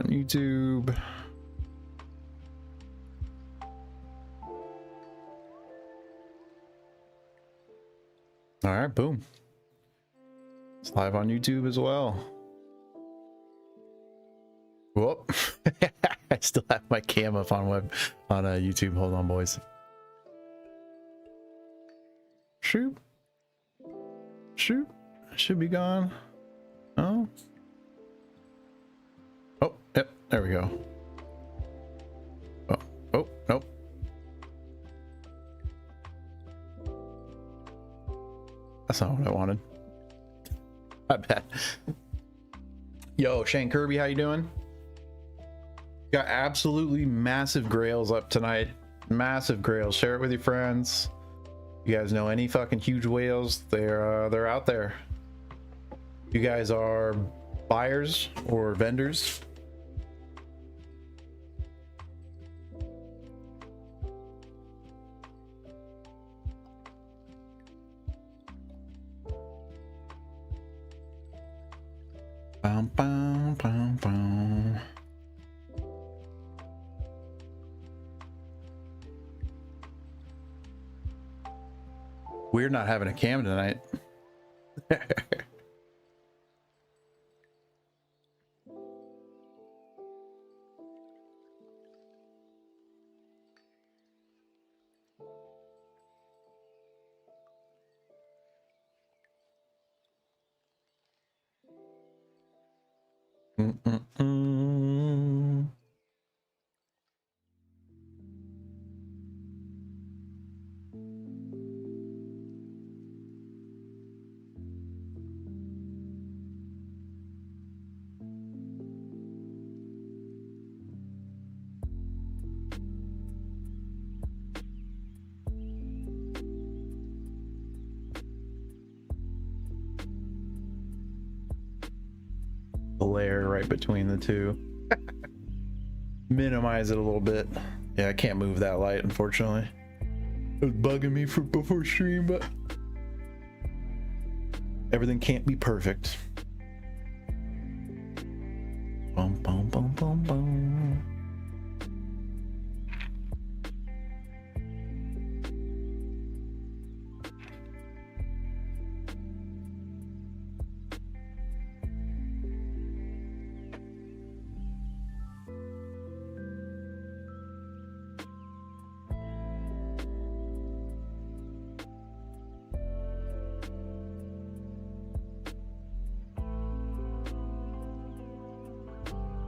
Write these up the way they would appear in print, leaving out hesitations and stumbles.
on YouTube. All right, boom. It's live on YouTube as well. Whoop. I still have my cam up on YouTube. Hold on, boys. Shoot. Shoot. Should be gone. Oh. Oh, yep. There we go. Oh, oh, nope. That's not what I wanted. I bet. Yo, Shane Kirby, how you doing? Got absolutely massive grails up tonight. Massive grails. Share it with your friends. You guys know any fucking huge whales? They're out there. You guys are buyers or vendors? Bum, bum, bum, bum. We're not having a cam tonight. The layer right between the two. Minimize it a little bit. Yeah, I can't move that light, unfortunately. It was bugging me for before stream, but everything can't be perfect. Bum, bum, bum, bum, bum.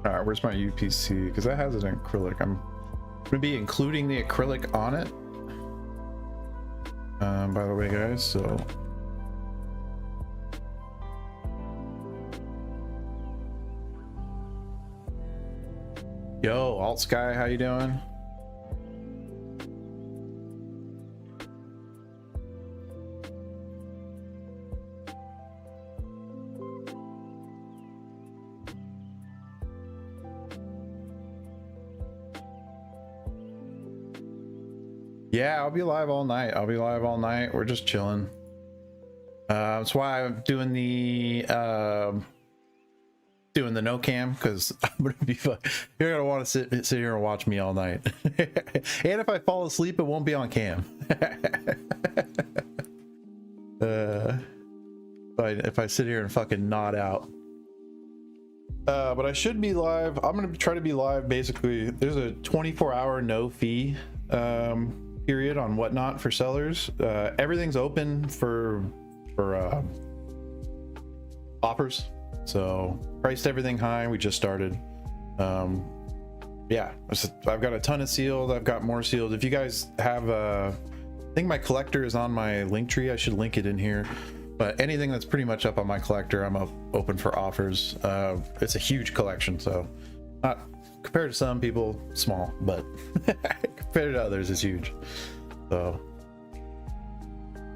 All right, where's my UPC? Because that has an acrylic. I'm gonna be including the acrylic on it. By the way, guys, so yo, Alt Sky, how you doing? Yeah, I'll be live all night. I'll be live all night. We're just chilling. That's why I'm doing the no cam, because I'm gonna be you're gonna want to sit here and watch me all night. And if I fall asleep, it won't be on cam. If I sit here and fucking nod out. But I should be live. I'm gonna try to be live. Basically, there's a 24-hour no fee period on Whatnot for sellers. Everything's open for offers, so priced everything high. We just started. Yeah, I've got a ton of sealed. I've got more sealed. If you guys have I think my collector is on my link tree. I should link it in here. But anything that's pretty much up on my collector, I'm open for offers. It's a huge collection, so not compared to some people, small, but compared to others, it's huge. So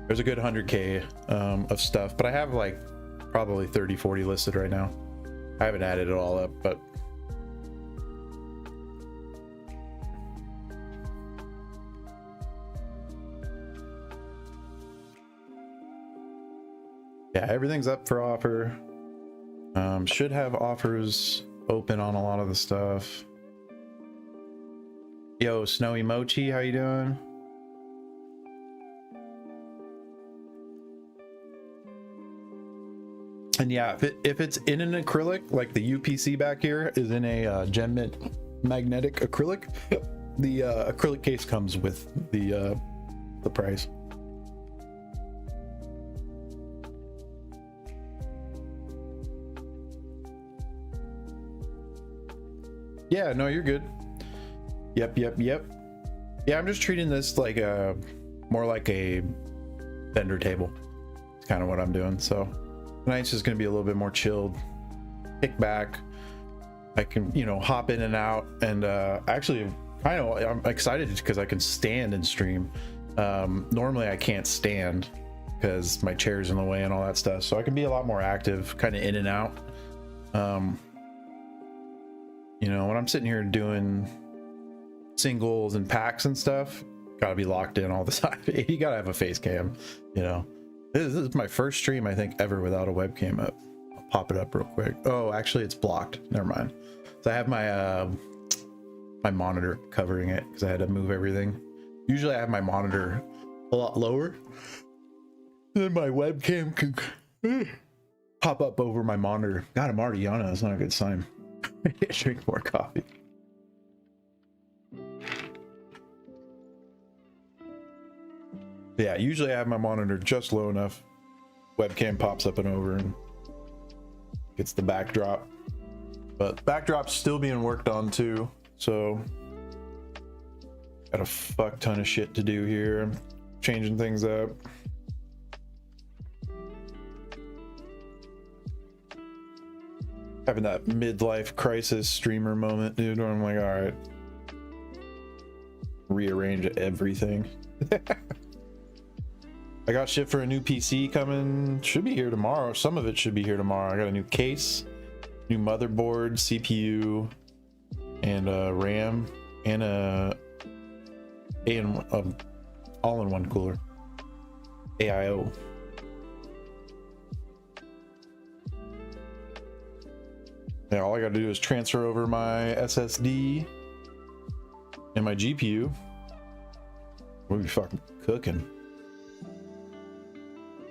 there's a good 100K of stuff, but I have like probably 30-40 listed right now. I haven't added it all up, but yeah, everything's up for offer. Should have offers open on a lot of the stuff. Yo, Snowy Mochi, how you doing? And yeah, if it's in an acrylic, like the UPC back here is in a gem mint magnetic acrylic, the acrylic case comes with the price. Yeah, no, you're good. Yep. Yeah, I'm just treating this like a more like a vendor table. It's kind of what I'm doing. So tonight's just gonna be a little bit more chilled, kick back. I can, you know, hop in and out, and actually I'm excited because I can stand and stream. Normally I can't stand because my chair's in the way and all that stuff, so I can be a lot more active, kind of in and out. You know, when I'm sitting here doing singles and packs and stuff, gotta be locked in all the time. You gotta have a face cam, you know. This is my first stream I think ever without a webcam up. I'll pop it up real quick. Oh, actually it's blocked, never mind. So I have my my monitor covering it because I had to move everything. Usually I have my monitor a lot lower, and then my webcam can pop up over my monitor. God, I'm already yawning. That's not a good sign. Drink more coffee. Yeah, usually I have my monitor just low enough. Webcam pops up and over and gets the backdrop. But backdrop's still being worked on too, so got a fuck ton of shit to do here. I'm changing things up. Having that midlife crisis streamer moment, dude, where I'm like, all right, rearrange everything. I got shit for a new PC coming. Should be here tomorrow. Some of it should be here tomorrow. I got a new case, new motherboard, CPU, and RAM, and a all-in-one cooler, AIO. Yeah, all I gotta do is transfer over my SSD and my GPU. We'll be fucking cooking.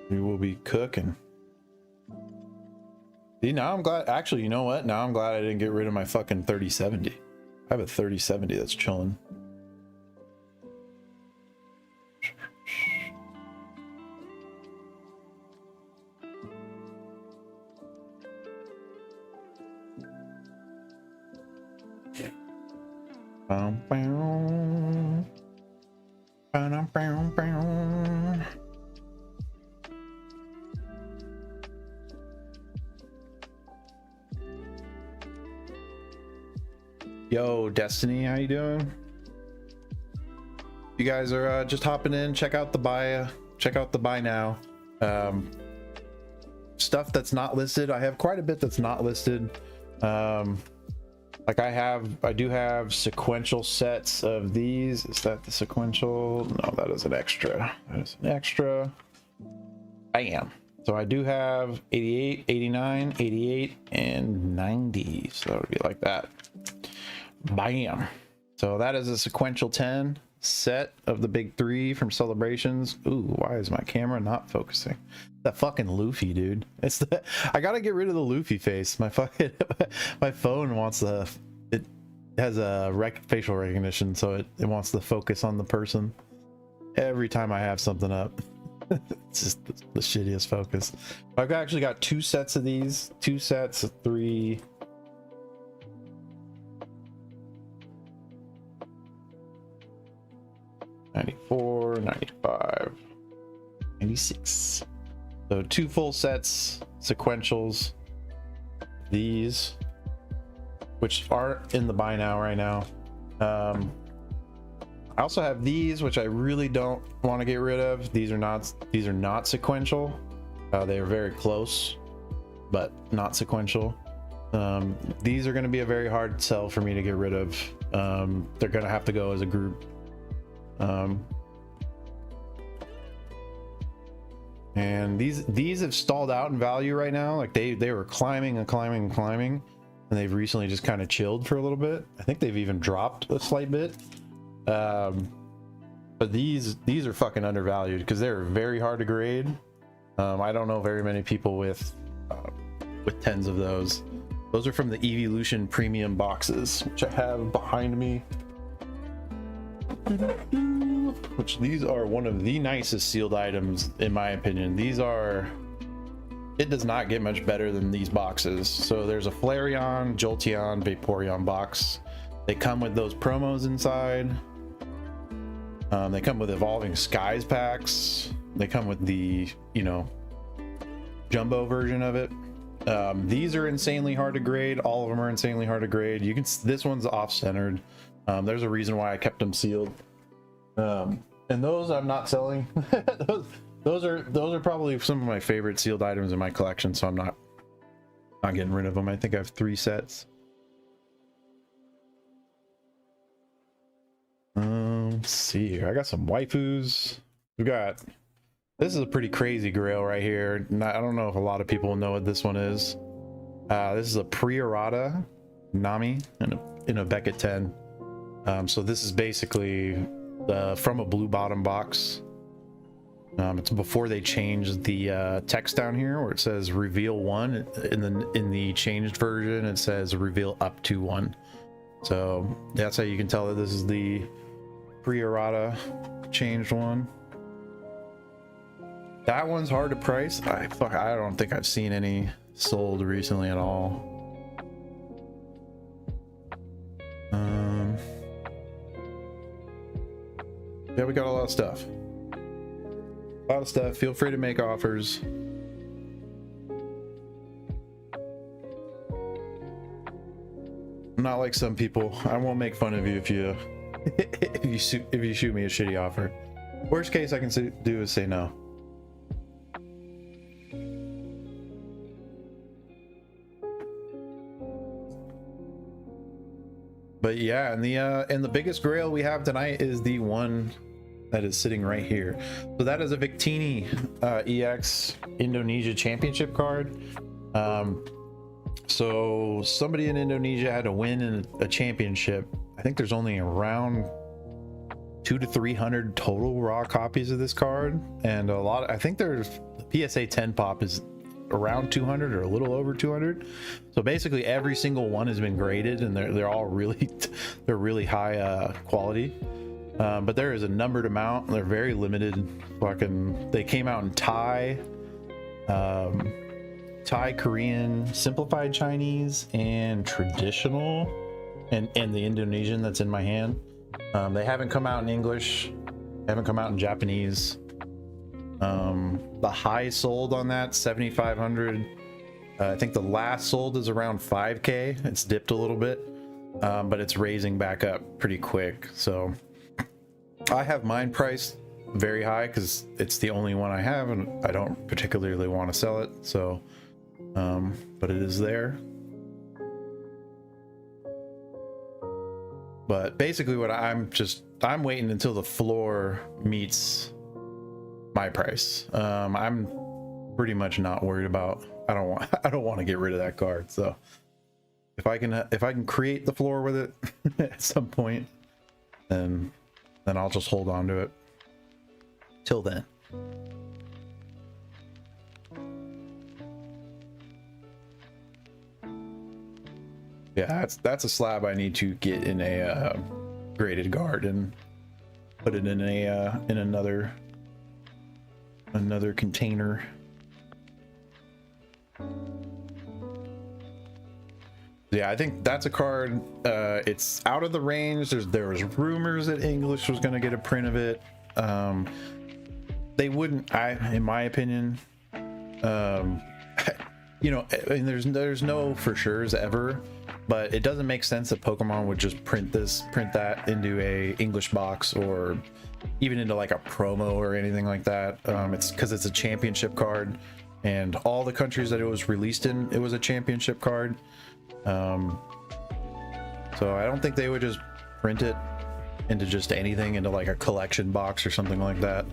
We will be cooking. See, now I'm glad. Actually, you know what? Now I'm glad I didn't get rid of my fucking 3070. I have a 3070 that's chilling. Yo, Destiny, how you doing? You guys are just hopping in. Check out the buy. Check out the buy now. Stuff that's not listed. I have quite a bit that's not listed. Like I do have sequential sets of these. Is that the sequential? No, that is an extra. That is an extra. Bam. So I do have 88, 89, 88, and 90. So that would be like that. Bam. So that is a sequential 10 set of the big three from Celebrations. Ooh, why is my camera not focusing? That fucking Luffy, dude. It's the I gotta get rid of the Luffy face. My fucking my phone wants the it has a facial recognition, so it wants to focus on the person every time I have something up. It's just the shittiest focus. I've actually got two sets of these, two sets of three. '94, '95, '96. So two full sets, sequentials. These, which aren't in the buy now right now. I also have these, which I really don't want to get rid of. These are not sequential. They are very close, but not sequential. These are going to be a very hard sell for me to get rid of. They're going to have to go as a group. And these have stalled out in value right now. Like they were climbing and climbing and climbing, and they've recently just kind of chilled for a little bit. I think they've even dropped a slight bit. But these are fucking undervalued because they're very hard to grade. I don't know very many people with 10s of those. Those are from the Evolution Premium boxes, which I have behind me. Which these are one of the nicest sealed items, in my opinion. It does not get much better than these boxes. So there's a Flareon, Jolteon, Vaporeon box. They come with those promos inside. They come with Evolving Skies packs. They come with the, you know, jumbo version of it. These are insanely hard to grade. All of them are insanely hard to grade. This one's off-centered. There's a reason why I kept them sealed. And those I'm not selling. those are probably some of my favorite sealed items in my collection, so I'm not getting rid of them. I think I have 3 sets. Let's see here. I got some waifus. This is a pretty crazy grail right here. I don't know if a lot of people know what this one is. This is a pre-errata Nami in a Beckett 10. So this is basically from a blue bottom box. It's before they changed the text down here where it says reveal 1. In the changed version it says reveal up to 1. So that's how you can tell that this is the pre-errata changed one. That one's hard to price. I don't think I've seen any sold recently at all. Yeah, we got a lot of stuff. Feel free to make offers. I'm not like some people. I won't make fun of you if you if you shoot me a shitty offer. Worst case I can do is say no. But yeah, and the biggest grail we have tonight is the one that is sitting right here. So that is a Victini EX Indonesia Championship card. So somebody in Indonesia had to win in a championship. I think there's only around 200 to 300 total raw copies of this card, and I think the PSA 10 pop is around 200 or a little over 200. So basically every single one has been graded, and they're all really high quality. But there is a numbered amount. They're very limited. They came out in Thai, Korean, simplified Chinese, and traditional, and the Indonesian that's in my hand. They haven't come out in English, haven't come out in Japanese. The high sold on that 7,500. I think the last sold is around 5K. It's dipped a little bit, but it's raising back up pretty quick. So I have mine priced very high because it's the only one I have, and I don't particularly want to sell it. So, but it is there. But basically what I'm waiting until the floor meets my price. I'm pretty much not worried about, I don't want to get rid of that card. So if I can create the floor with it at some point, then I'll just hold on to it till then. Yeah, that's a slab I need to get in a graded guard and put it in another container. Yeah, I think that's a card. It's out of the range. There was rumors that English was going to get a print of it. They wouldn't, in my opinion. You know, and there's no for sure's ever, but it doesn't make sense that Pokemon would just print that into a English box, or even into like a promo or anything like that. It's because it's a championship card, and all the countries that it was released in, it was a championship card. So I don't think they would just print it into just anything, into like a collection box or something like that.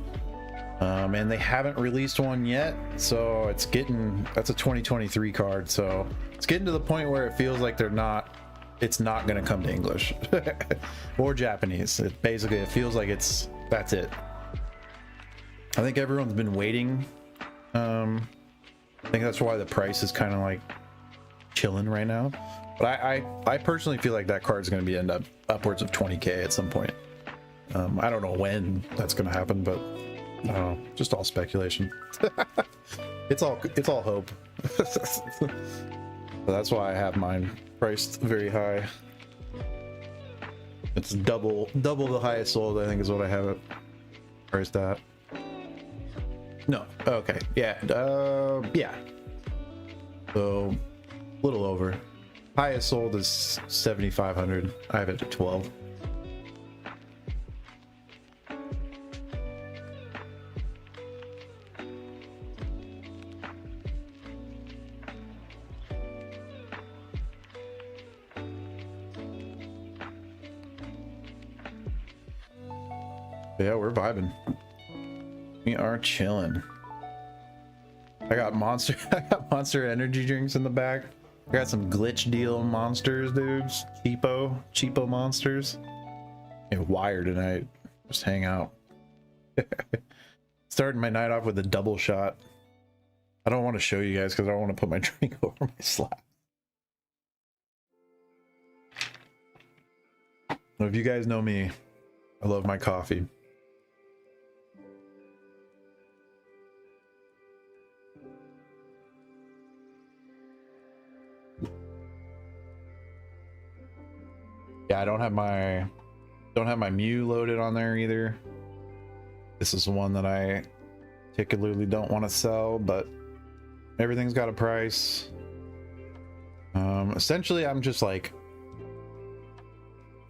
And they haven't released one yet, so it's getting, that's a 2023 card, so it's getting to the point where it feels like it's not going to come to English or Japanese. It feels like that's it. I think everyone's been waiting. I think that's why the price is kind of like chilling right now, but I personally feel like that card's going to be end up upwards of 20k at some point. I don't know when that's going to happen, but just all speculation. it's all hope. So that's why I have mine priced very high. It's double the highest sold, I think, is what I have it priced at. No, okay, yeah, yeah. So a little over. Highest sold is 7,500. I have it at 12. Yeah, we're vibing. We are chilling. I got monster energy drinks in the back. I got some glitch deal monsters, dudes. Cheapo monsters. Get wired tonight. Just hang out. Starting my night off with a double shot. I don't want to show you guys because I don't want to put my drink over my slab. If you guys know me, I love my coffee. Yeah, I don't have my Mew loaded on there either. This is one that I particularly don't want to sell, but everything's got a price. Essentially, I'm just like,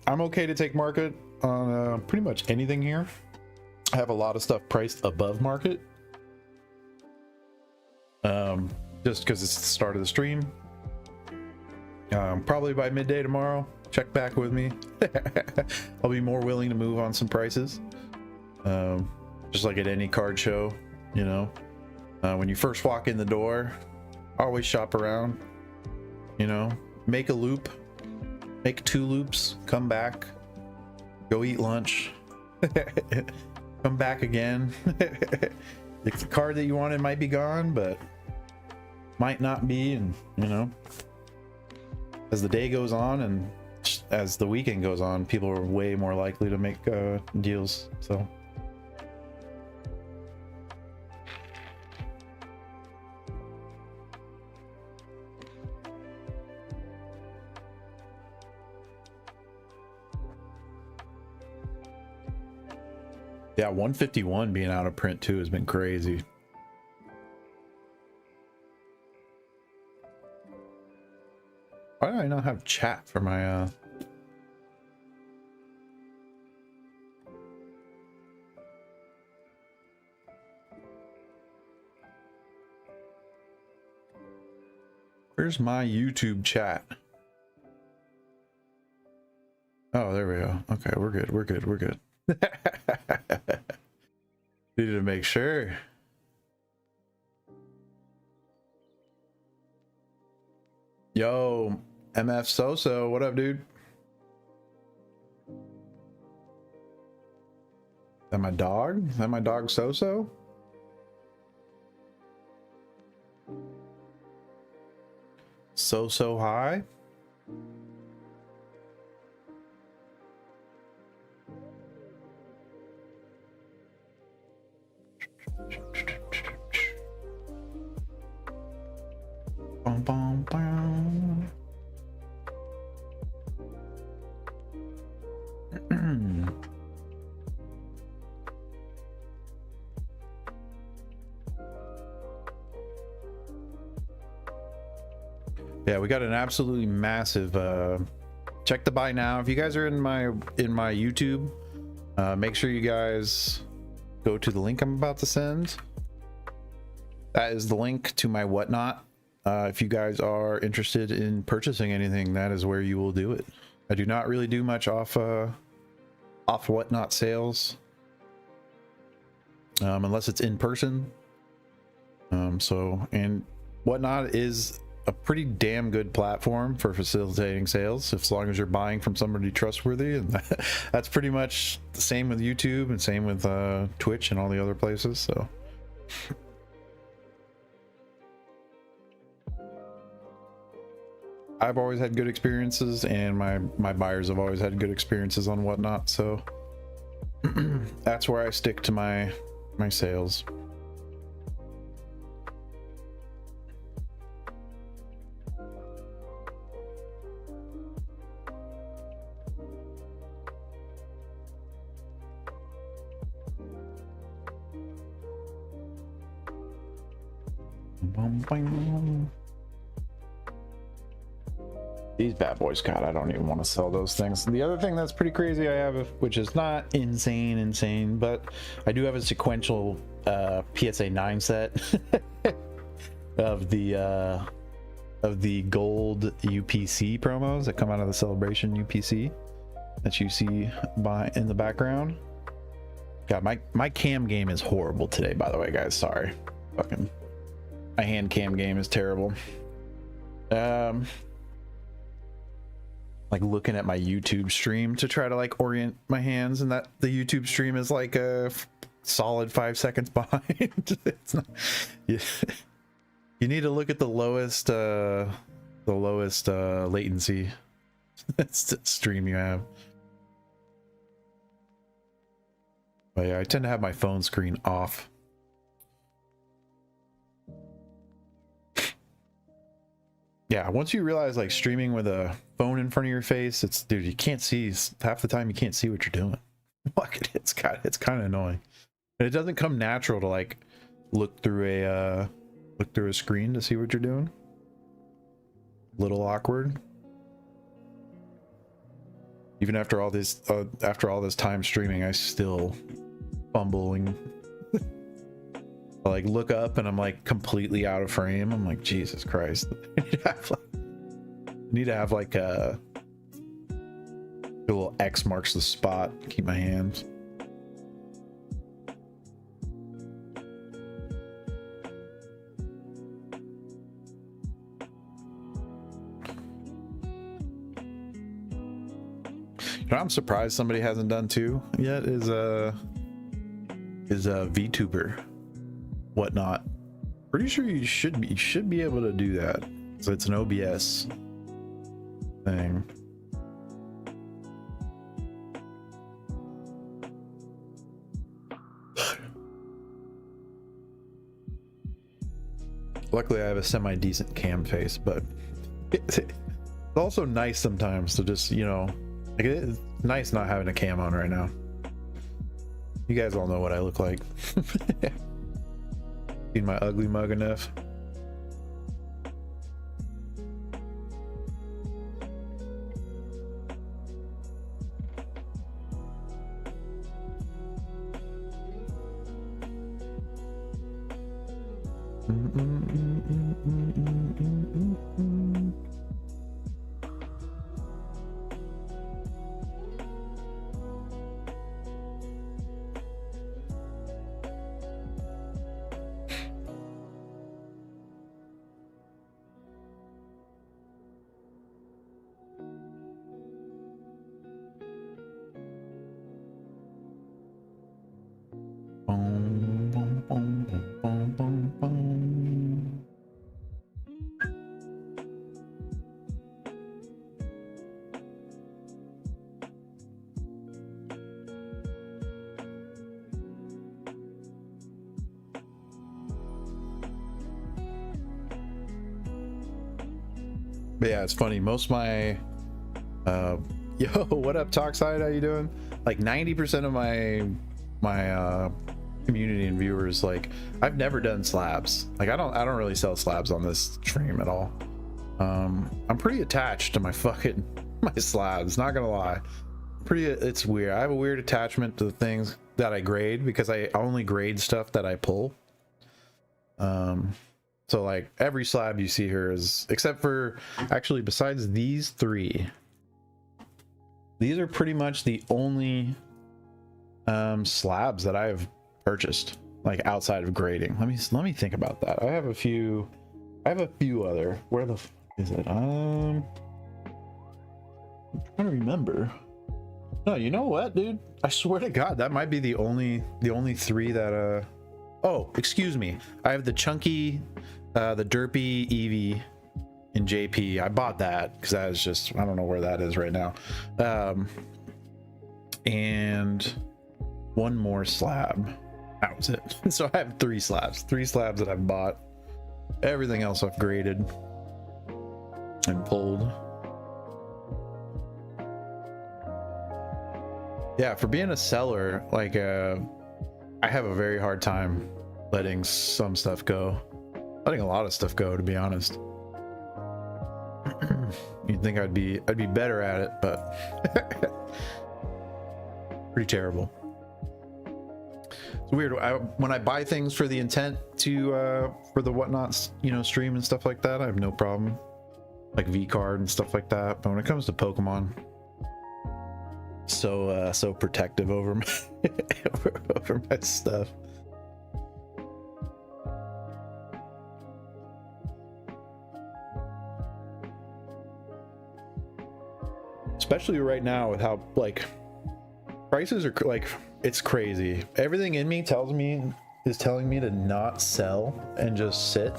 I'm okay to take market on pretty much anything here. I have a lot of stuff priced above market. Just because it's the start of the stream. Probably by midday tomorrow, check back with me. I'll be more willing to move on some prices. Just like at any card show, you know, when you first walk in the door, always shop around, you know, make a loop, make 2 loops, come back, go eat lunch, come back again. The card that you wanted might be gone, but might not be. And you know, as the day goes on and as the weekend goes on, people are way more likely to make deals. So yeah, 151 being out of print too has been crazy. Why do I not have chat for my Where's my YouTube chat? Oh, there we go. Okay, we're good. Needed to make sure. Yo, MF Soso, what up, dude? Is that my dog? Is that my dog Soso? So high? Bum, bum, bum. Yeah, we got an absolutely massive check to buy now. If you guys are in my YouTube, make sure you guys go to the link I'm about to send. That is the link to my whatnot. If you guys are interested in purchasing anything, that is where you will do it. I do not really do much off whatnot sales. unless it's in person. So, and Whatnot is a pretty damn good platform for facilitating sales, as long as you're buying from somebody trustworthy. And that's pretty much the same with YouTube and same with Twitch and all the other places. So I've always had good experiences, and my buyers have always had good experiences on Whatnot. So that's where I stick to my sales. These bad boys, God, I don't even want to sell those things. The other thing that's pretty crazy I have, which is not insane, but I do have a sequential PSA 9 set of the gold UPC promos that come out of the Celebration UPC that you see in the background. God, my cam game is horrible today, by the way, guys. Sorry. Fucking my hand cam game is terrible. Like looking at my YouTube stream to try to like orient my hands, and that the YouTube stream is like a solid 5 seconds behind. It's not, you need to look at the lowest latency stream you have. But yeah, I tend to have my phone screen off. Yeah, once you realize like streaming with a phone in front of your face, it's, dude, you can't see, half the time you can't see what you're doing. Fuck it, it's kind of annoying. And it doesn't come natural to like look through a screen to see what you're doing. Little awkward. Even after all this time streaming, I still fumbling. I like look up and I'm like completely out of frame. I'm like, Jesus Christ. I need to have like a little X marks the spot. Keep my hands. You know, I'm surprised somebody hasn't done too yet is a VTuber. Whatnot. Pretty sure you should be able to do that. So it's an OBS thing. Luckily I have a semi-decent cam face, but it's also nice sometimes to just, you know, like it's nice not having a cam on right now. You guys all know what I look like. Seen my ugly mug enough? But yeah, it's funny. Most of my yo, what up, Talkside? How you doing? Like 90% of my community and viewers, like, I've never done slabs. Like I don't really sell slabs on this stream at all. I'm pretty attached to my slabs, not gonna lie. It's weird. I have a weird attachment to the things that I grade because I only grade stuff that I pull. So like every slab you see here is, except for actually besides these three, these are pretty much the only slabs that I've purchased. like outside of grading. Let me think about that. I have a few other. Where the f is it? I'm trying to remember. No, you know what, dude? I swear to God, that might be the only three that oh, excuse me. I have the chunky, the derpy Eevee in JP. I bought that because that is just, I don't know where that is right now. And one more slab. That was it. So I have three slabs that I've bought. Everything else I've graded and pulled. Yeah, for being a seller, like I have a very hard time letting some stuff go, letting a lot of stuff go, to be honest. You'd think I'd be better at it, but pretty terrible. It's weird. When I buy things for the intent to for the whatnots, you know, stream and stuff like that, I have no problem, like V card and stuff like that. But when it comes to Pokemon, so protective over my over my stuff. Especially right now with how like prices are, like, it's crazy. Everything in me is telling me to not sell and just sit,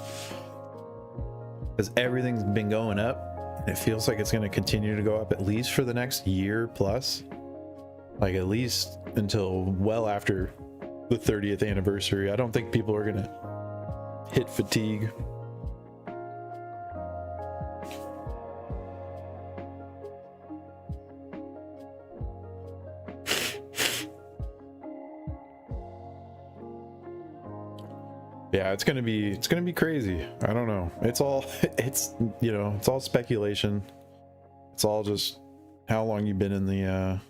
because everything's been going up and it feels like it's going to continue to go up at least for the next year plus, like at least until well after the 30th anniversary. I don't think people are going to hit fatigue. Yeah, it's gonna be crazy. I don't know. It's you know, it's all speculation. It's all just how long you've been in the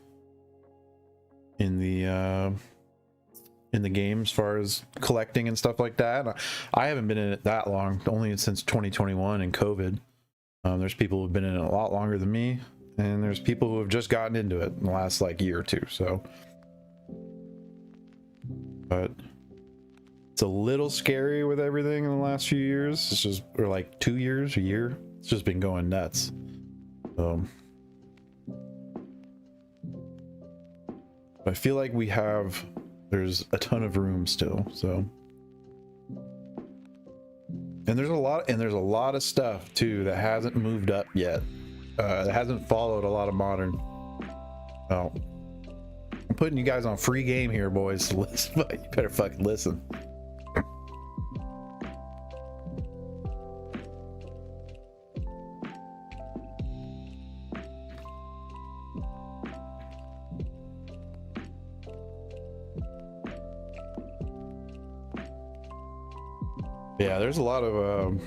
game as far as collecting and stuff like that. I haven't been in it that long, only since 2021 and COVID. There's people who've been in it a lot longer than me, and there's people who have just gotten into it in the last like year or two. So, but it's a little scary with everything in the last few years. It's just, or like 2 years, a year. It's just been going nuts. I feel like there's a ton of room still. So, and there's a lot of stuff too that hasn't moved up yet. That hasn't followed a lot of modern. Oh, I'm putting you guys on free game here, boys. You better fucking listen. Yeah, there's a lot of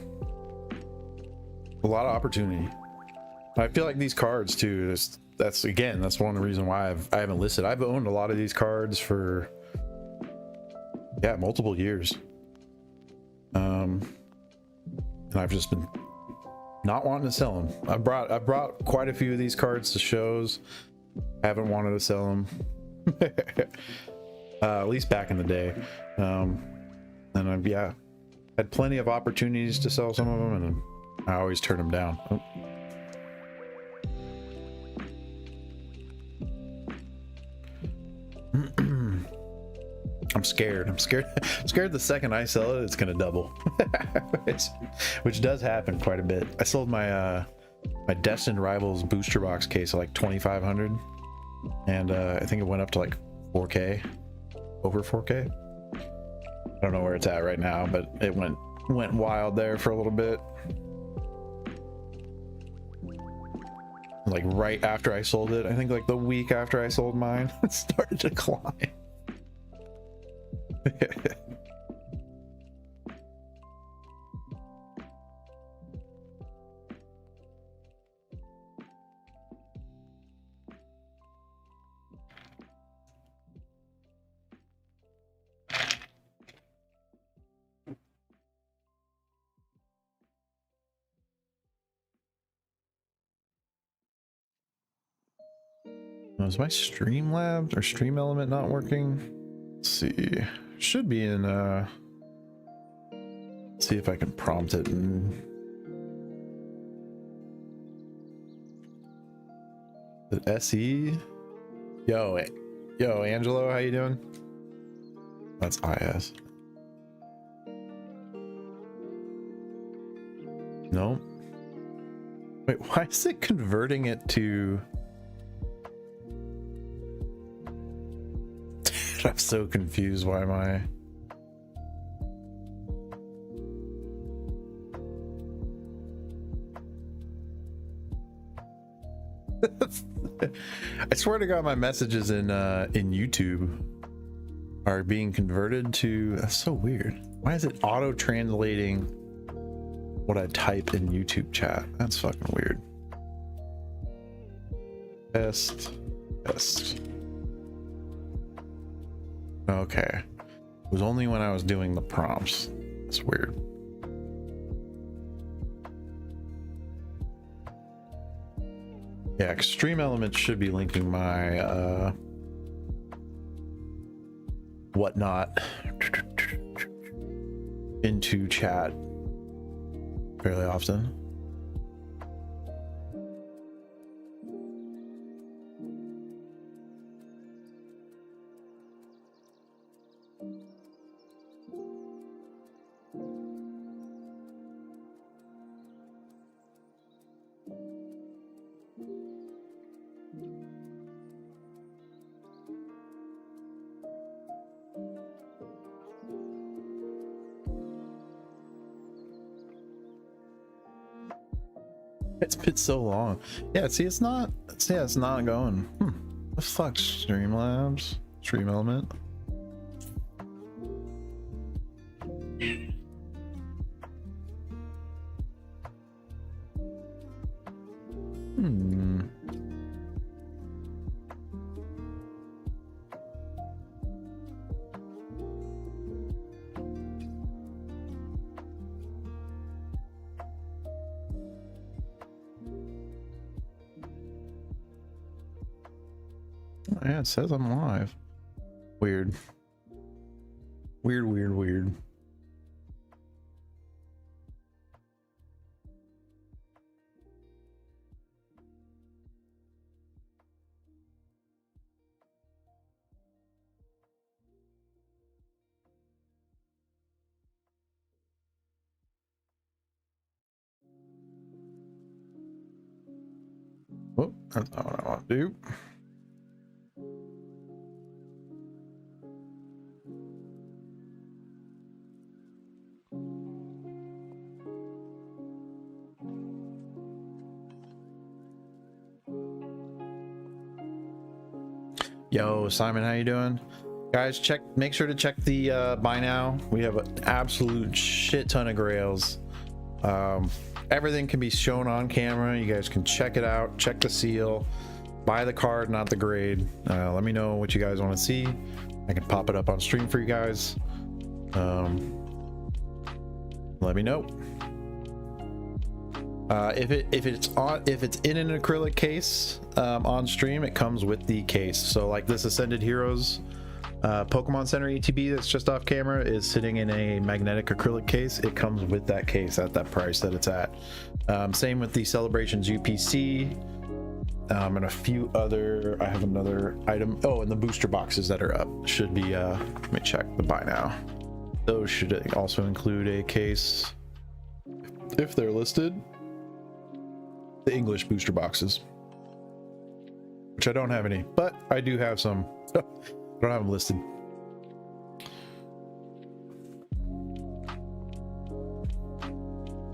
opportunity. I feel like these cards too, that's one of the reasons why I haven't listed. I've owned a lot of these cards for multiple years, and I've just been not wanting to sell them. I brought quite a few of these cards to shows. Haven't wanted to sell them. At least back in the day. And I've had plenty of opportunities to sell some of them, and I always turn them down. Oh. I'm scared the second I sell it, it's gonna double. which does happen quite a bit. I sold my my Destined Rivals booster box case at like 2,500, and I think it went up to like 4K, over 4K. I don't know where it's at right now, but it went wild there for a little bit. Like right after I sold it, I think like the week after I sold mine, it started to climb. Is my Streamlabs or Stream Element not working? Let's see. should be in see if I can prompt it and the SE. Yo Angelo, how you doing? That's IS. No. Wait, why is it converting it to? I'm so confused. Why am I? I swear to God, my messages in YouTube are being converted to. That's so weird. Why is it auto translating what I type in YouTube chat? That's fucking weird. Test. Okay. It was only when I was doing the prompts. That's weird. Yeah, Extreme Elements should be linking my whatnot into chat fairly often. It's been so long. Yeah, see, it's not going. The fuck, Streamlabs? Stream Element? Yeah, it says I'm live. Weird. Weird. Oh, that's not what I want to do. Yo, Simon, how you doing? Guys, make sure to check the buy now. We have an absolute shit ton of grails. Everything can be shown on camera. You guys can check it out, check the seal, buy the card, not the grade. Let me know what you guys want to see. I can pop it up on stream for you guys. Let me know. If it's in an acrylic case on stream, it comes with the case. So like this Ascended Heroes Pokemon Center ETB that's just off camera is sitting in a magnetic acrylic case. It comes with that case at that price that it's at. Same with the Celebrations UPC and a few other. I have another item. Oh, and the booster boxes that are up should be. Let me check the buy now. Those should also include a case if they're listed. The English booster boxes, which I don't have any, but I do have some. I don't have them listed.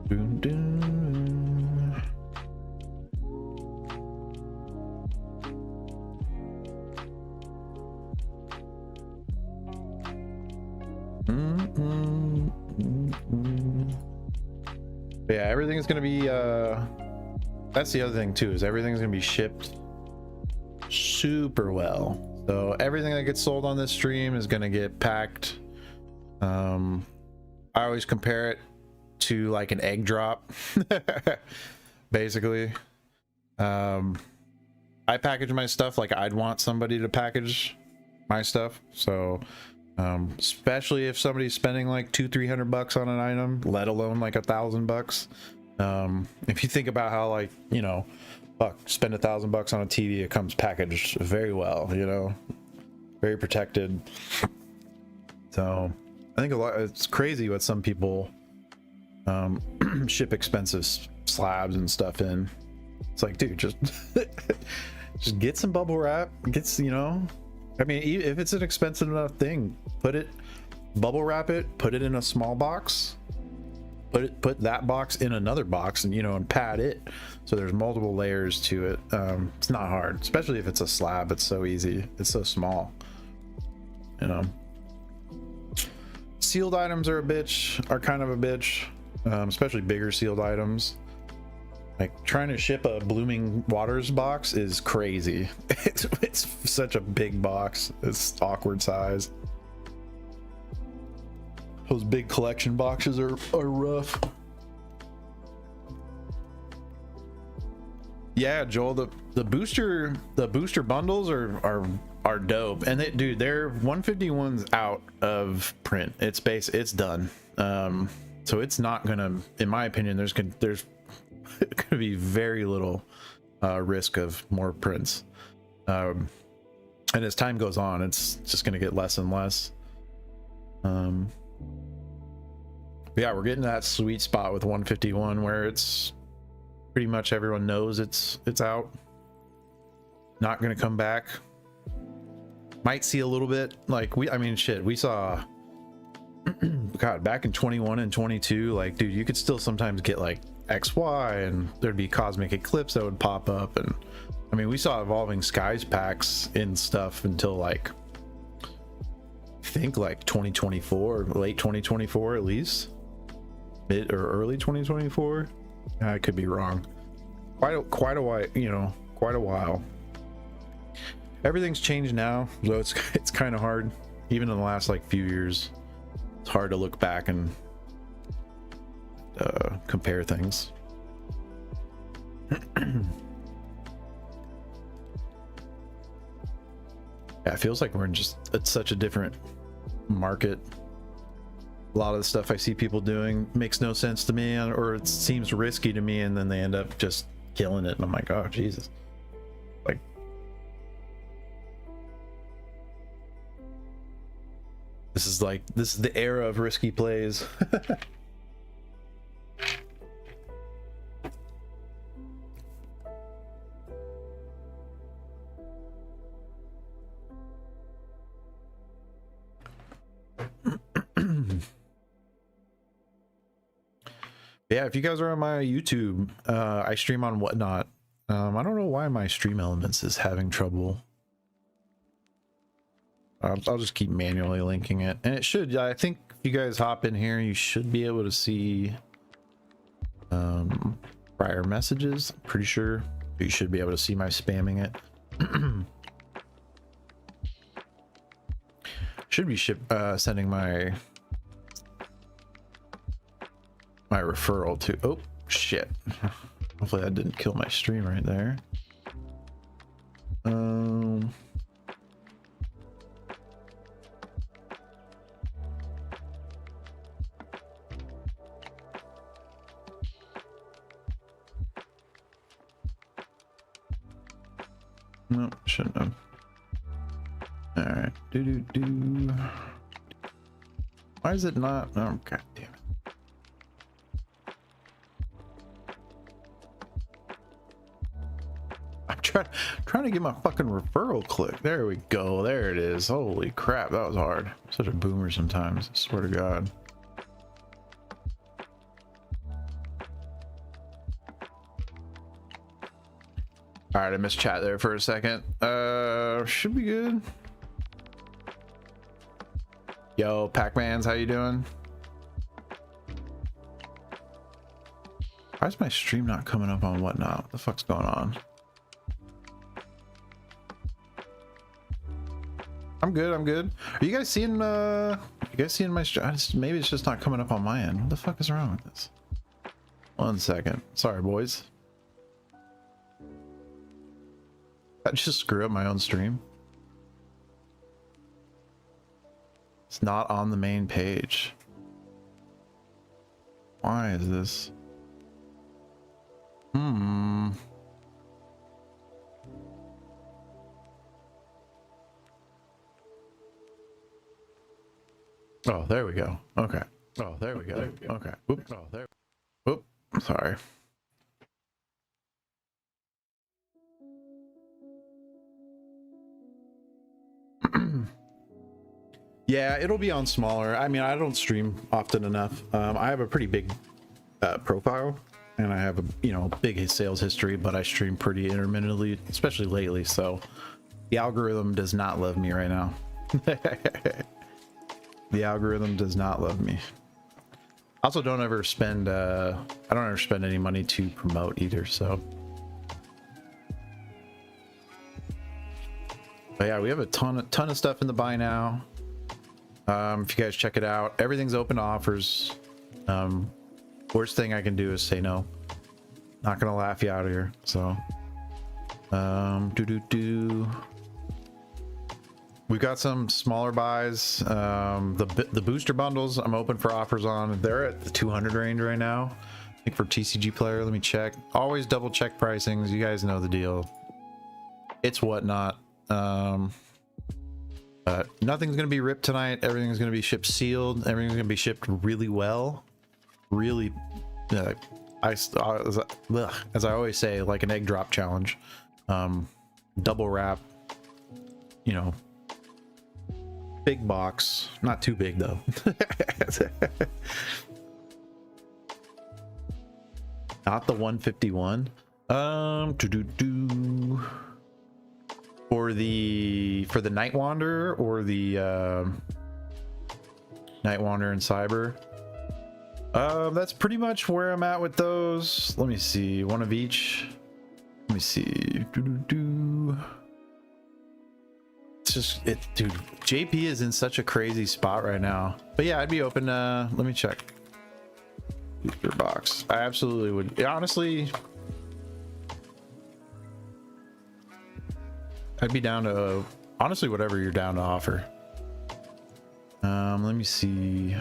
Dun, dun. Yeah, everything's gonna be that's the other thing too, is everything's gonna be shipped super well. So everything that gets sold on this stream is gonna get packed. I always compare it to like an egg drop. Basically. I package my stuff like I'd want somebody to package my stuff. So Especially if somebody's spending like $200-300 on an item, let alone like $1,000. If you think about how, like, you know, fuck, spend $1,000 on a TV, it comes packaged very well, you know, very protected. So I think it's crazy what some people ship expensive slabs and stuff in. It's like, dude, just just get some bubble wrap, you know, I mean, if it's an expensive enough thing, bubble wrap it, put it in a small box, put that box in another box, and, you know, and pad it so there's multiple layers to it. It's not hard, especially if it's a slab. It's so easy, it's so small, you know. Sealed items are kind of a bitch, especially bigger sealed items. Like, trying to ship a Blooming Waters box is crazy. It's such a big box. It's awkward size. Those big collection boxes are rough. Yeah, Joel, the booster bundles are dope. And dude, their 151's out of print. It's done. So it's not gonna, in my opinion, there's gonna be very little risk of more prints, and as time goes on, it's just gonna get less and less. But yeah, we're getting to that sweet spot with 151 where it's pretty much everyone knows it's out, not gonna come back. Might see a little bit, like, we saw God, back in 21 and 22, like, dude, you could still sometimes get like XY, and there'd be cosmic eclipse that would pop up. And I mean, we saw evolving skies packs in stuff until like, I think like 2024, late 2024 at least, mid or early 2024. I could be wrong. Quite a while, you know, quite a while. Everything's changed now, so it's kind of hard. Even in the last like few years, it's hard to look back and compare things. Yeah, it feels like it's such a different market. A lot of the stuff I see people doing makes no sense to me, or it seems risky to me, and then they end up just killing it, and I'm like, oh Jesus. Like, this is the era of risky plays. Yeah, if you guys are on my YouTube, I stream on Whatnot. I don't know why my Stream Elements is having trouble. I'll just keep manually linking it, and it should. I think if you guys hop in here, you should be able to see prior messages. I'm pretty sure you should be able to see my spamming it. Should be sending my referral to, oh shit, hopefully that didn't kill my stream right there. No, shouldn't have. All right, why is it not? Oh, god damn it. I'm trying to get my fucking referral click. There we go. There it is. Holy crap, that was hard. I'm such a boomer sometimes, I swear to God. All right, I missed chat there for a second. Should be good. Yo, Pac-Mans, how you doing? Why is my stream not coming up on Whatnot? What the fuck's going on? I'm good. Are you guys seeing my stream? Maybe it's just not coming up on my end. What the fuck is wrong with this? 1 second. Sorry, boys. I just screw up my own stream. It's not on the main page. Why is this? Oh, there we go. Okay. Oh, there we go. Okay. Whoop. Oh, there. Whoop. Sorry. Yeah, it'll be on smaller. I mean, I don't stream often enough. I have a pretty big profile, and I have a big sales history, but I stream pretty intermittently, especially lately. So the algorithm does not love me right now. The algorithm does not love me. Also, don't ever spend. I don't ever spend any money to promote either. So. But yeah, we have a ton of stuff in the buy now. If you guys check it out, everything's open to offers. Worst thing I can do is say no. Not gonna laugh you out of here. So, we've got some smaller buys. The booster bundles I'm open for offers on. They're at the 200 range right now. I think for TCG player. Let me check. Always double check pricings. You guys know the deal. It's whatnot. Nothing's gonna be ripped tonight. Everything's gonna be shipped sealed. Everything's gonna be shipped really well. Really, as I always say, like an egg drop challenge. Double wrap. Big box. Not too big though. Not the 151. For the Night Wanderer or the Night Wanderer and Cyber. That's pretty much where I'm at with those. Let me see, one of each. Let me see. It's just dude. JP is in such a crazy spot right now. But yeah, I'd be open. Let me check. Booster box. I absolutely would. Honestly. I'd be down to honestly whatever you're down to offer. Let me see.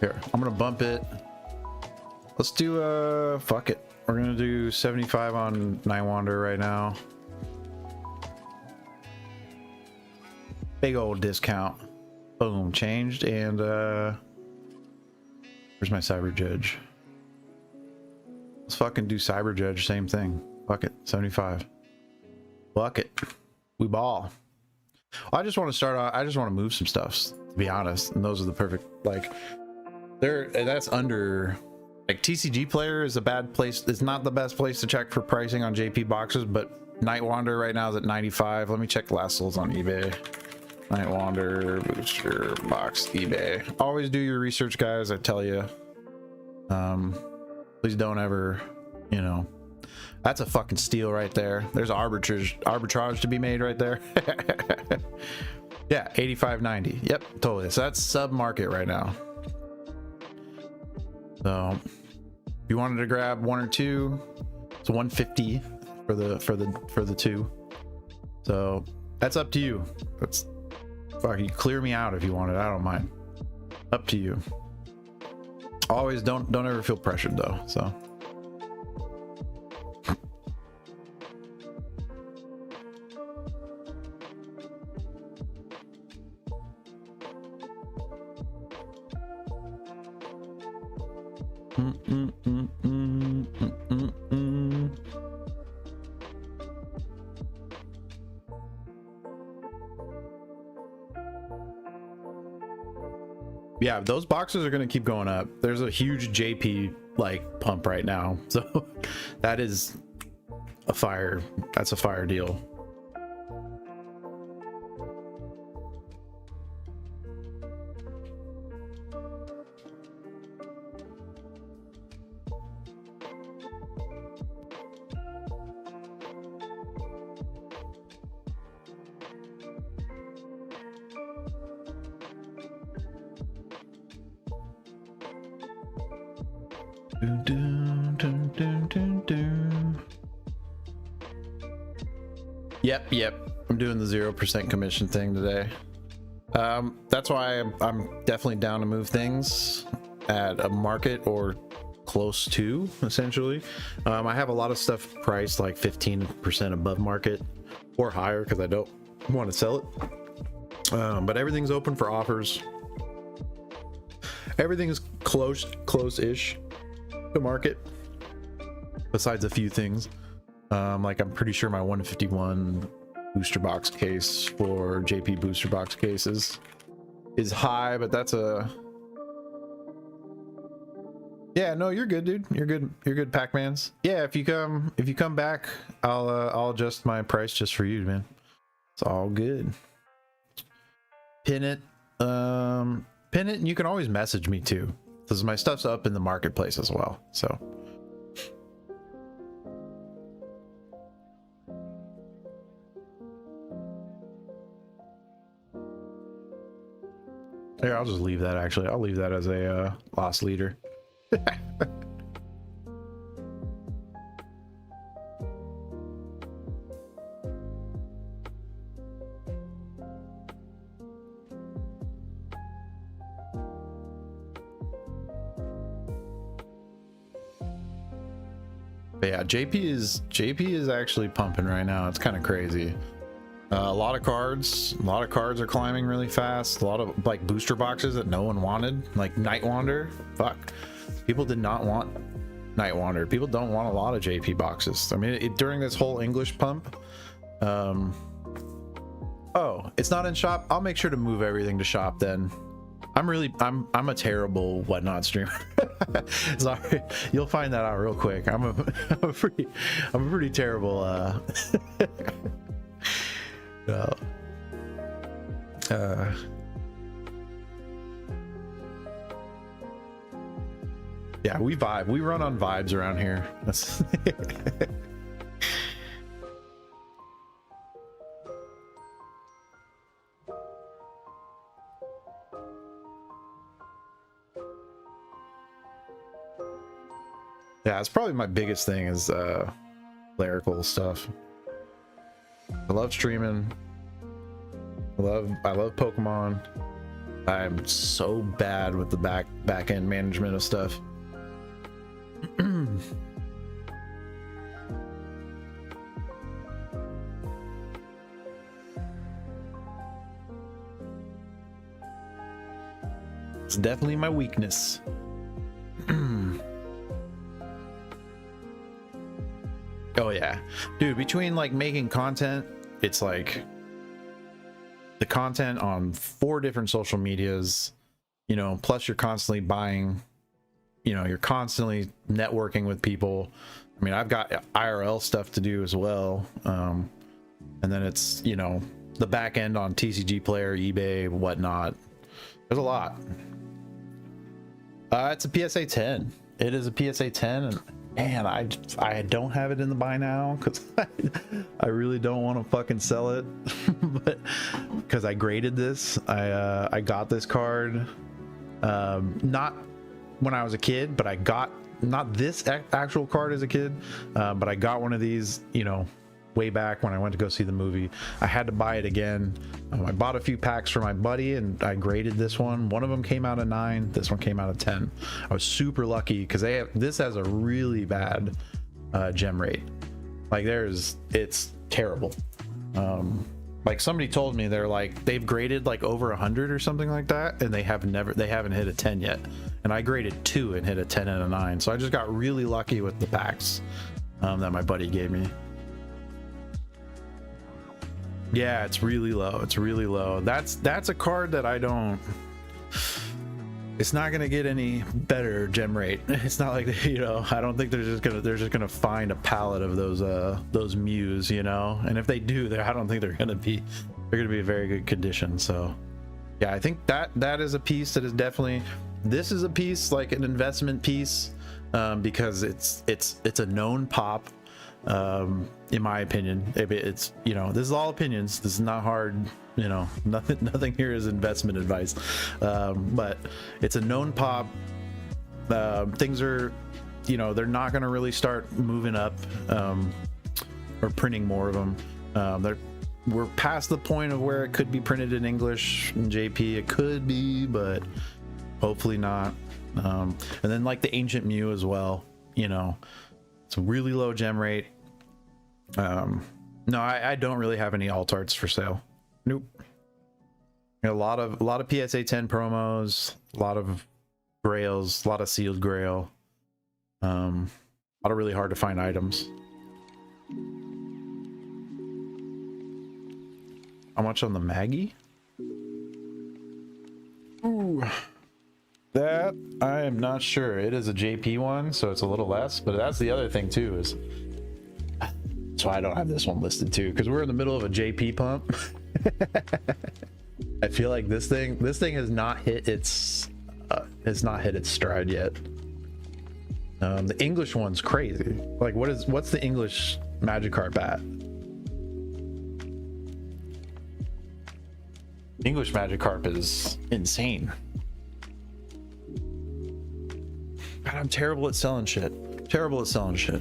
Here, I'm gonna bump it. Let's do fuck it. We're gonna do 75 on Night Wanderer right now. Big old discount. Boom, changed. And where's my Cyber Judge? Let's fucking do Cyber Judge, same thing. Fuck it, 75. Fuck it. We ball. I just want to start out, I just want to move some stuff, to be honest. And those are the perfect, like, that's under. Like TCG player is a bad place. It's not the best place to check for pricing on JP boxes, but Night Wanderer right now is at 95. Let me check last solds on eBay. Night Wanderer booster box eBay. Always do your research, guys. I tell you. Please don't ever, that's a fucking steal right there. There's arbitrage to be made right there. Yeah, 85.90. Yep, totally. So that's sub market right now. So if you wanted to grab one or two, it's 150 for the two. So that's up to you. That's fuck, you clear me out if you want it. I don't mind. Up to you. Always don't ever feel pressured though. So yeah, those boxes are going to keep going up. There's a huge JP like pump right now. So that is a fire. That's a fire deal. Yep. I'm doing the 0% commission thing today. That's why I'm definitely down to move things at a market or close to, essentially. I have a lot of stuff priced like 15% above market or higher because I don't want to sell it. But everything's open for offers. Everything is close-ish to market, besides a few things. Like I'm pretty sure my 151 booster box case for JP booster box cases is high, but that's a... Yeah, no, you're good, dude. You're good, Pac-Mans. Yeah, if you come back, I'll adjust my price just for you, man. It's all good. Pin it, and you can always message me too, because my stuff's up in the marketplace as well. So here, I'll just leave that. Actually, I'll leave that as a lost leader. But yeah, JP is actually pumping right now. It's kind of crazy. A lot of cards are climbing really fast. A lot of like booster boxes that no one wanted, like Night Wander. Fuck, people did not want Night Wander. People don't want a lot of JP boxes. I mean, during this whole English pump. Oh, it's not in shop. I'll make sure to move everything to shop then. I'm a terrible whatnot streamer. Sorry, you'll find that out real quick. I'm a pretty terrible yeah, we vibe. We run on vibes around here. That's yeah, it's probably my biggest thing is clerical stuff. I love streaming. I love Pokemon. I'm so bad with the back end management of stuff. It's definitely my weakness. Oh yeah, dude, between like making content, it's like the content on 4 different social medias, you know, plus you're constantly buying, you know, you're constantly networking with people. I mean, I've got IRL stuff to do as well. And then it's, you know, the back end on TCG Player, eBay, whatnot. There's a lot. It's a PSA 10. It is a PSA 10, and man, I don't have it in the buy now because I really don't want to fucking sell it. But because I graded this, I got this card not when I was a kid, but I got not this actual card as a kid, but I got one of these, you know, way back when I went to go see the movie. I had to buy it again. I bought a few packs for my buddy and I graded this one. One of them came out of 9, this one came out of 10. I was super lucky because this has a really bad gem rate. Like it's terrible. Like somebody told me they've graded like over 100 or something like that, and they haven't hit a 10 yet. And I graded 2 and hit a 10 and a 9. So I just got really lucky with the packs that my buddy gave me. Yeah, it's really low. It's really low. That's a card that I don't... It's not gonna get any better gem rate. It's not like, you know, I don't think they're just gonna find a palette of those Mews, you know. And if they do, I don't think they're gonna be in very good condition. So yeah, I think that is a piece that is definitely... This is a piece, like an investment piece, because it's a known pop. In my opinion, it's, you know, this is all opinions, this is not hard, you know, nothing here is investment advice, but it's a known pop. Things are you know, they're not going to really start moving up or printing more of them. We're past the point of where it could be printed in English in JP. It could be, but hopefully not. And then like the Ancient Mew as well, you know, it's a really low gem rate. No, I don't really have any alt arts for sale. Nope. A lot of PSA 10 promos, a lot of grails, a lot of sealed grail, a lot of really hard to find items. How much on the Maggie? Ooh, that I am not sure. It is a JP one, so it's a little less, but that's the other thing too, is that's why I don't have this one listed too, because we're in the middle of a JP pump. I feel like this thing has not hit its stride yet. The English one's crazy. Like, what's the English Magikarp at? English Magikarp is insane. God, I'm terrible at selling shit. Terrible at selling shit.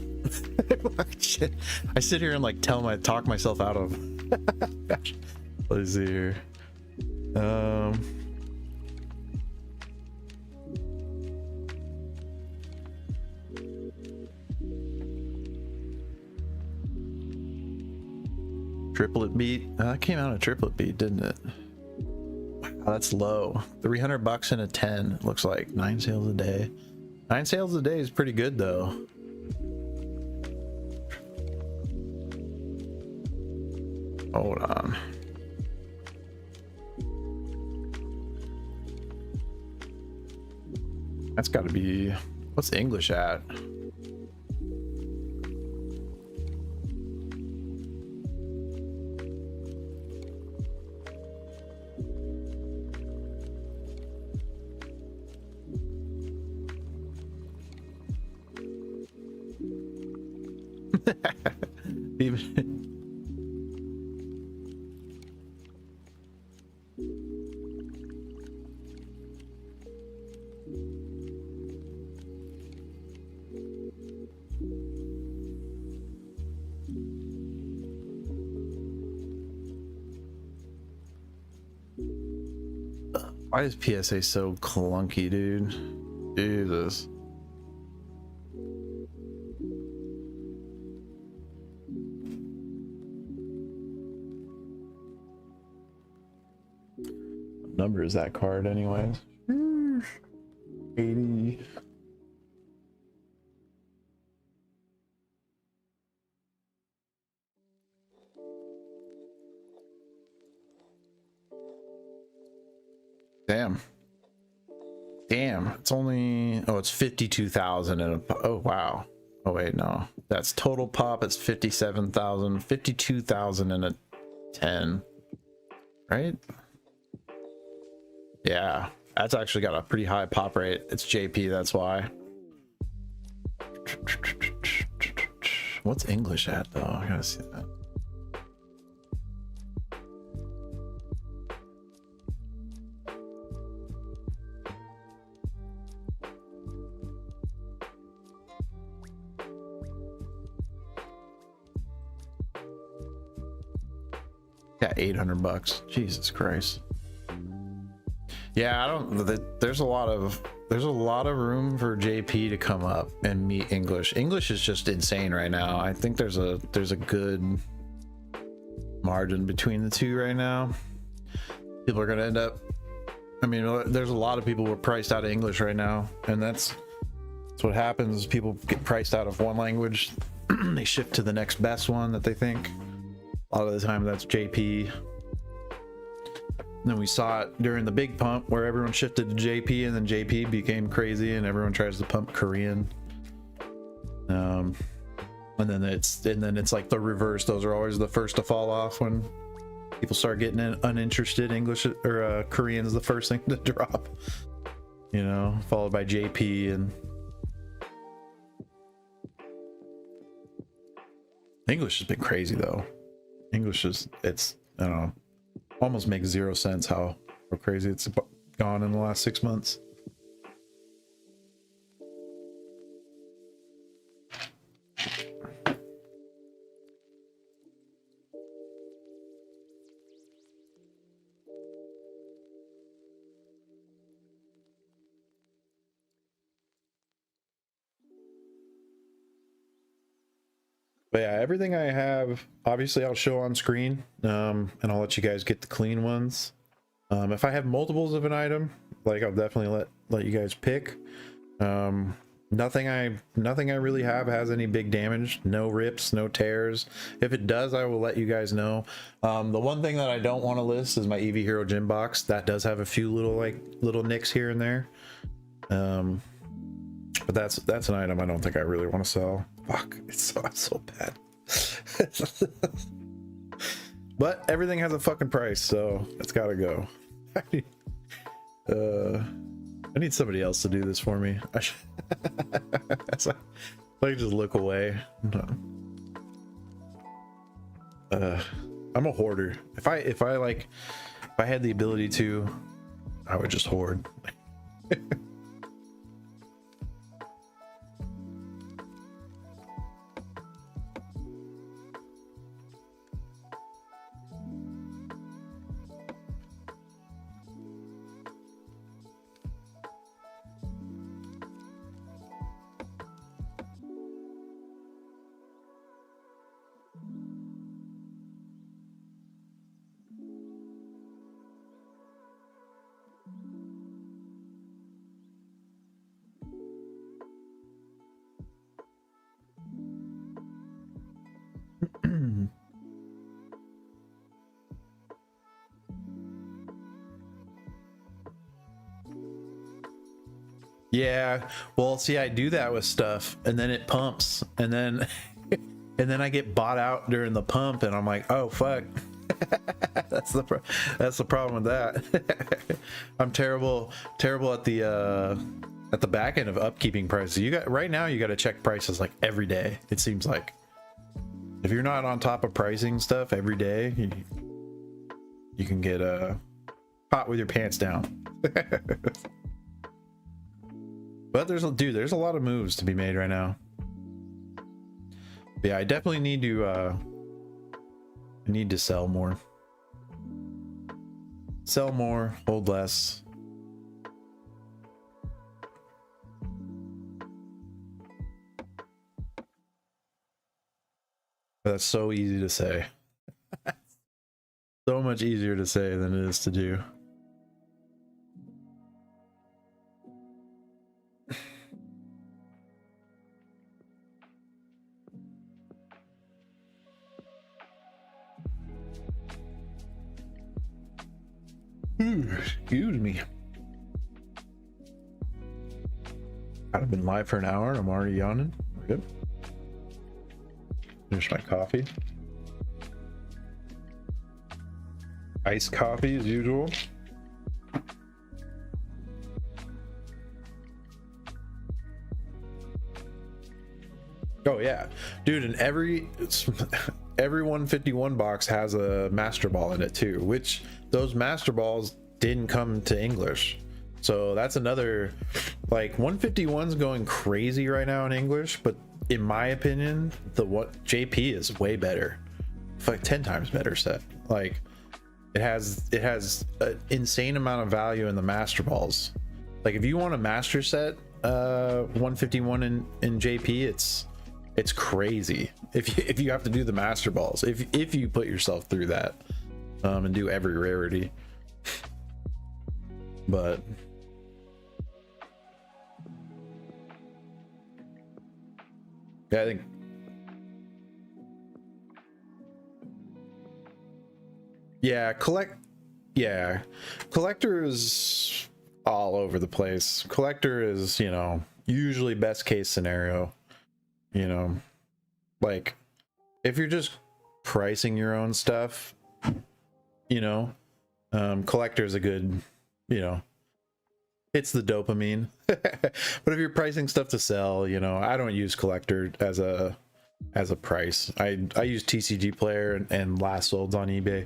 Shit. I sit here and like talk myself out of. Let's see here. Triplet beat. That came out a triplet beat, didn't it? Wow, that's low. $300 in a 10. It looks like 9 sales a day. 9 sales a day is pretty good though. Hold on. That's got to be, what's English at? Why is PSA so clunky, dude? Jesus. What number is that card anyways? 80. Damn, it's only, oh, it's 52,000 in a, oh wow. Oh wait, no, that's total pop. It's 57,000, 52,000 in a 10, right? Yeah, that's actually got a pretty high pop rate. It's JP, that's why. What's English at though? I gotta see that. Yeah, $800. Jesus Christ. Yeah, I don't. There's a lot of room for JP to come up and meet English. English is just insane right now. I think there's a good margin between the two right now. People are gonna end up. I mean, there's a lot of people who are priced out of English right now, and that's what happens. People get priced out of one language, they shift to the next best one that they think. A lot of the time that's JP. And then we saw it during the big pump where everyone shifted to JP, and then JP became crazy and everyone tries to pump Korean. And then it's like the reverse. Those are always the first to fall off when people start getting uninterested. English or Korean is the first thing to drop, you know, followed by JP. And English has been crazy though. English is, it's, I don't know, almost makes 0 sense how crazy it's gone in the last 6 months. But yeah, everything I have, obviously I'll show on screen, and I'll let you guys get the clean ones. If I have multiples of an item, like I'll definitely let you guys pick. Nothing I really have has any big damage, no rips, no tears. If it does, I will let you guys know. The one thing that I don't want to list is my EV Hero Gym box. That does have a few little nicks here and there. But that's an item I don't think I really want to sell. Fuck, it's so bad. But everything has a fucking price, so it's gotta go. I need somebody else to do this for me. So I can just look away. I'm a hoarder. If I had the ability to, I would just hoard. Yeah, well, see, I do that with stuff, and then it pumps, and then and then I get bought out during the pump, and I'm like, oh fuck. That's the problem with that. I'm terrible at the back end of upkeeping prices. You got right now, you got to check prices like every day. It seems like if you're not on top of pricing stuff every day, you can get caught with your pants down. But there's a lot of moves to be made right now. Yeah, I definitely need to sell more. Sell more, hold less. That's so easy to say. So much easier to say than it is to do. Excuse me. I've been live for an hour and I'm already yawning. We're good. Finish my coffee. Iced coffee as usual. Oh yeah, dude, and every 151 box has a master ball in it too, which those master balls didn't come to English. So that's another, like, 151's going crazy right now in English, but in my opinion, what JP is way better. It's like 10 times better set. Like it has an insane amount of value in the master balls. Like if you want a master set 151 in JP, it's crazy if you have to do the master balls, if you put yourself through that and do every rarity. But yeah, I think collector is all over the place. Collector is, usually best case scenario. Like if you're just pricing your own stuff, collector is a good, it's the dopamine. But if you're pricing stuff to sell, I don't use collector as a price. I use TCG player and last solds on eBay.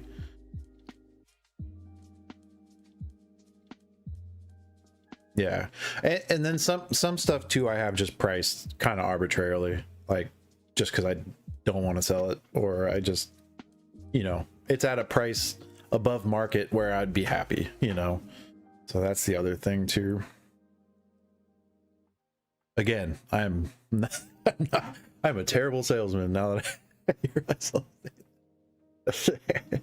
Yeah, and then some stuff too I have just priced kind of arbitrarily, like just because I don't want to sell it, or I just it's at a price above market where I'd be happy, so that's the other thing too. Again, I'm I'm a terrible salesman now that I hear myself say it.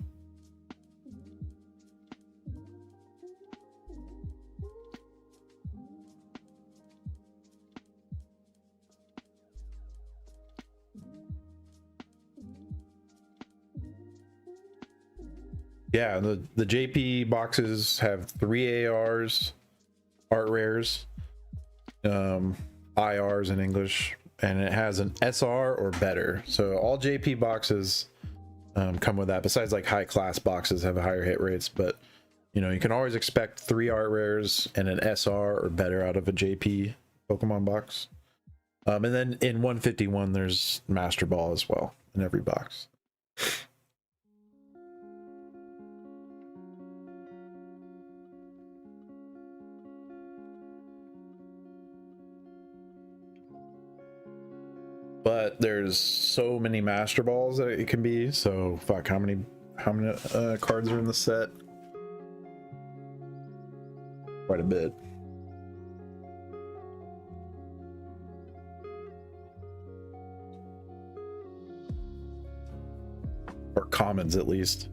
Yeah, the JP boxes have 3 ARs, art rares, IRs in English, and it has an SR or better. So all JP boxes come with that. Besides, like high class boxes have higher hit rates, but you know, you can always expect 3 art rares and an SR or better out of a JP Pokemon box. And then in 151, there's Master Ball as well in every box. But there's so many Master Balls that it can be. So fuck, how many cards are in the set? Quite a bit. Or commons at least.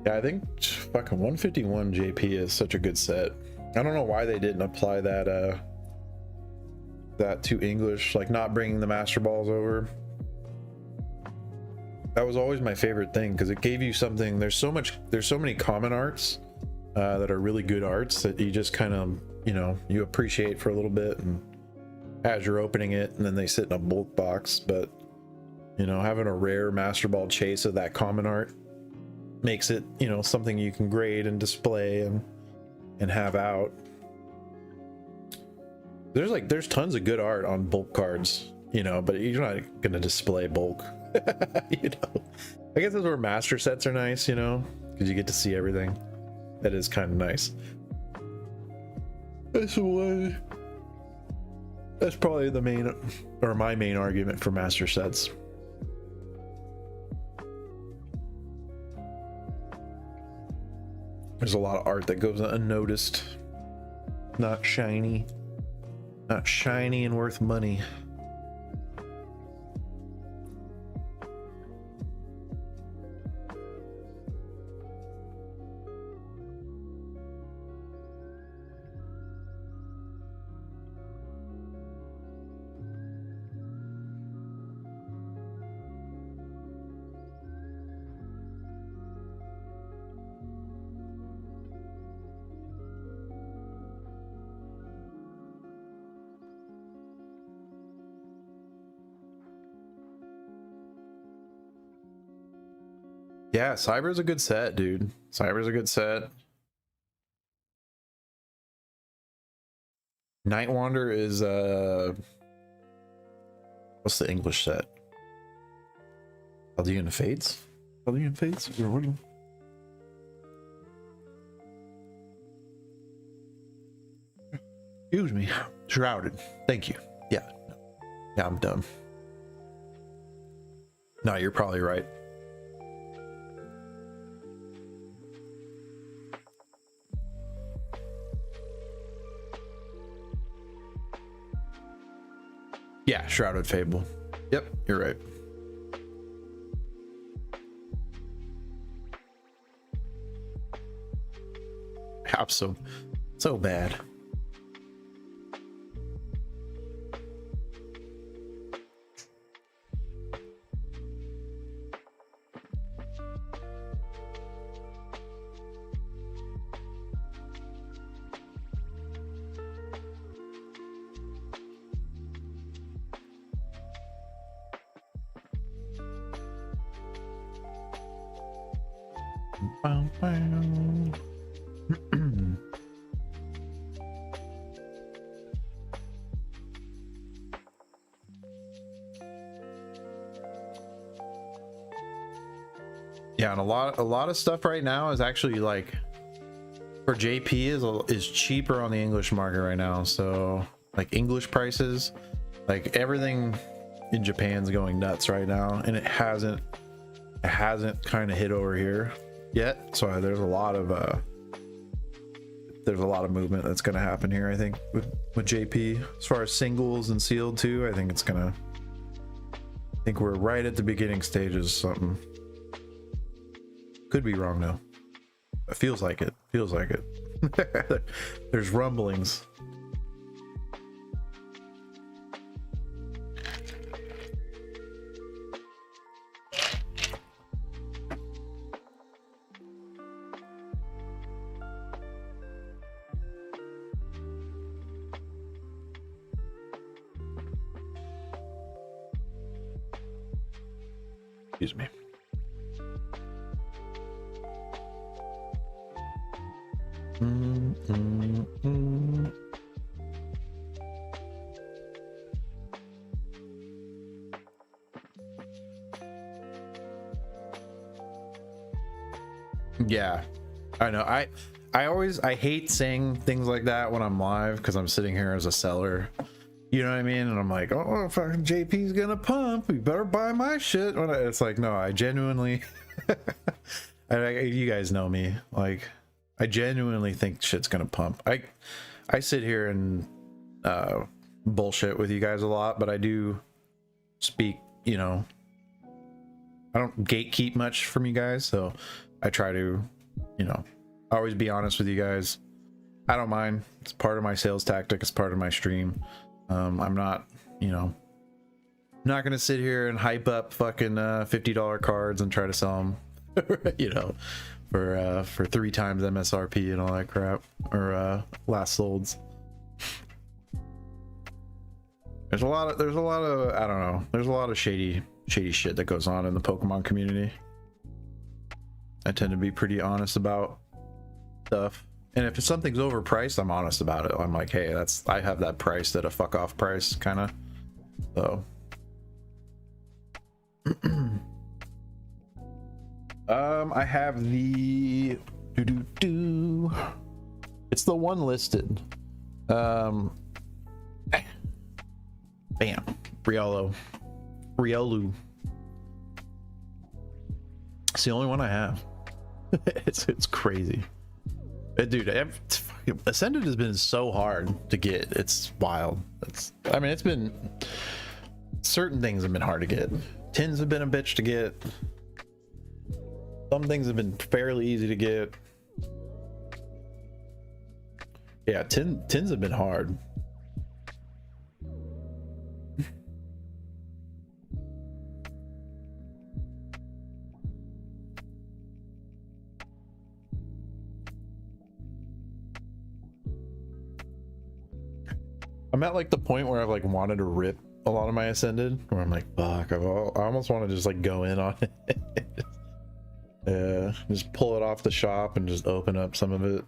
Yeah, I think fucking 151 JP is such a good set. I don't know why they didn't apply that that to English, like not bringing the Master Balls over. That was always my favorite thing because it gave you something. There's so many common arts that are really good arts that you just kind of, you know, you appreciate for a little bit and as you're opening it, and then they sit in a bulk box. But you know, having a rare Master Ball chase of that common art makes it, you know, something you can grade and display and have out. There's tons of good art on bulk cards, you know, but you're not gonna display bulk. You know, I guess that's where master sets are nice, you know, because you get to see everything. That is kind of nice. That's probably the main, or my main argument for master sets. There's a lot of art that goes unnoticed. Not shiny and worth money. Yeah, Cyber's a good set, dude. Cyber's a good set. Night Wander is what's the English set? Chaldean Fates? Chaldean Fates? Or what? Excuse me. Shrouded. Thank you. Yeah. Yeah, I'm dumb. No, you're probably right. Yeah, Shrouded Fable. Yep, you're right. I'm so bad. Yeah, and a lot of stuff right now is actually like for JP is cheaper on the English market right now. So like English prices, like everything in Japan's going nuts right now, and it hasn't It hasn't kind of hit over here yet, so there's a lot of movement that's going to happen here, I think, with JP. As far as singles and sealed too, I think we're right at the beginning stages of something. Could be wrong though. It feels like it. There's rumblings. Excuse me. Yeah, I know. I hate saying things like that when I'm live because I'm sitting here as a seller. You know what I mean? And I'm like, oh, fucking JP's gonna pump. You better buy my shit. It's like, no, I genuinely, you guys know me. Like, I genuinely think shit's gonna pump. I sit here and bullshit with you guys a lot, but I do speak, you know, I don't gatekeep much from you guys, so I try to, you know, always be honest with you guys. I don't mind. It's part of my sales tactic. It's part of my stream. I'm not, you know, not gonna sit here and hype up fucking $50 cards and try to sell them, you know, for 3 times MSRP and all that crap, or last solds. There's a lot of I don't know. There's a lot of shady shit that goes on in the Pokemon community. I tend to be pretty honest about stuff. And if something's overpriced, I'm honest about it. I'm like, hey, I have that priced at a fuck off price, kind of. So I have the it's the one listed. Bam. Riolu. It's the only one I have. it's crazy. Dude, Ascended has been so hard to get. It's wild. I mean, it's been, certain things have been hard to get. Tins have been a bitch to get. Some things have been fairly easy to get. Yeah, tins have been hard. I'm at like the point where I've like wanted to rip a lot of my Ascended, where I'm like, fuck, I almost want to just like go in on it. Yeah, just pull it off the shop and just open up some of it.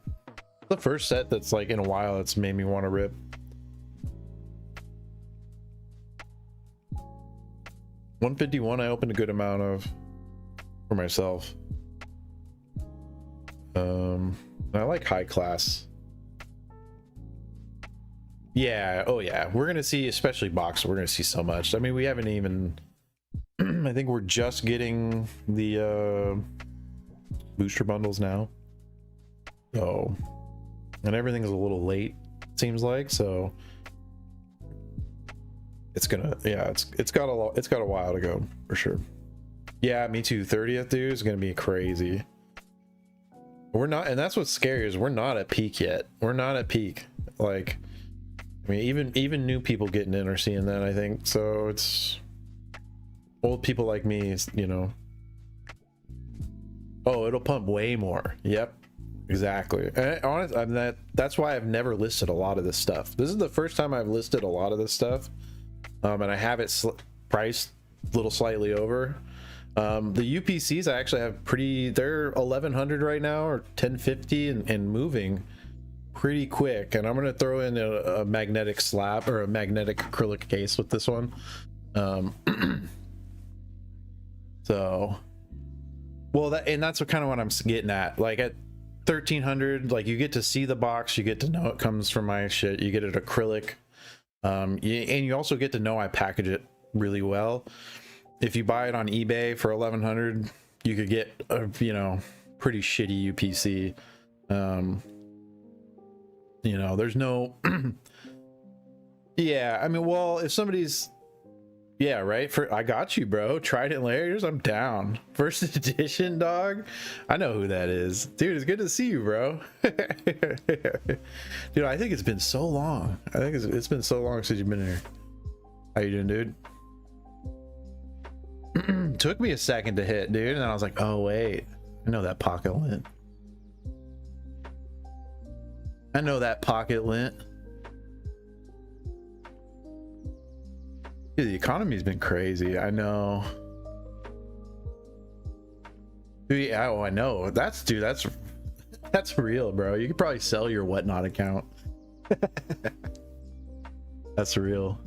The first set that's like in a while that's made me want to rip. $151 I opened a good amount of for myself. I like high class. Yeah, oh yeah, we're gonna see, especially box, we're gonna see so much. I mean, we haven't even I think we're just getting the booster bundles now, so, and everything's a little late, it seems like, so it's gonna, yeah, it's got a while to go for sure. Yeah, me too. 30th, dude, is gonna be crazy. We're not, and that's what's scary, is we're not at peak yet. We're not at peak. Like, I mean, even new people getting in are seeing that, I think. So it's old people like me, you know. Oh, it'll pump way more. Yep, exactly. And honestly, that's why I've never listed a lot of this stuff. This is the first time I've listed a lot of this stuff, and I have it priced a little slightly over. The UPCs I actually have they're 1100 right now, or 1050, and moving pretty quick. And I'm gonna throw in a magnetic slab or a magnetic acrylic case with this one. So, well, that's what kind of what I'm getting at. Like at 1300, like you get to see the box, you get to know it comes from my shit, you get it acrylic, and you also get to know I package it really well. If you buy it on eBay for 1100, you could get a, you know, pretty shitty UPC. You know, there's no yeah, I mean, well, if somebody's, yeah, right, for I got you, bro. Trident layers, I'm down. First edition, dog. I know who that is. Dude, it's good to see you, bro. Dude, I think it's been so long. I think it's been so long since you've been here. How you doing, dude? Took me a second to hit, dude, and then I was like, oh wait, I know that pocket lint. I know that pocket lint. Dude, the economy's been crazy. I know. Dude, yeah, oh, I know. That's, dude, that's real, bro. You could probably sell your whatnot account. That's real.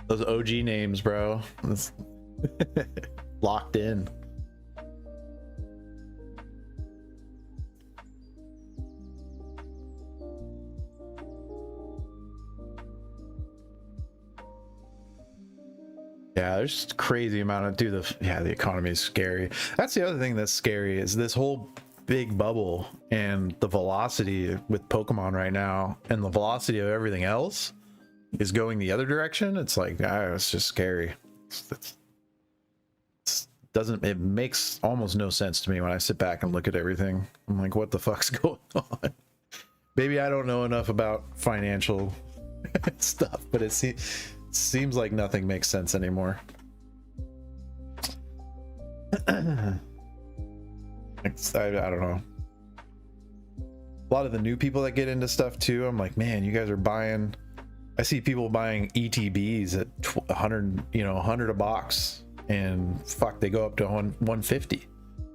Those OG names, bro. That's locked in. Yeah, there's just a crazy amount of, dude, the economy is scary. That's the other thing that's scary, is this whole big bubble and the velocity with Pokemon right now, and the velocity of everything else is going the other direction. It's like, it's just scary. It makes almost no sense to me when I sit back and look at everything. I'm like, what the fuck's going on? Maybe I don't know enough about financial stuff, but it seems like nothing makes sense anymore. I don't know. A lot of the new people that get into stuff too, I'm like, man, you guys are buying. I see people buying ETBs at 100, you know, 100 a box, and fuck, they go up to 150,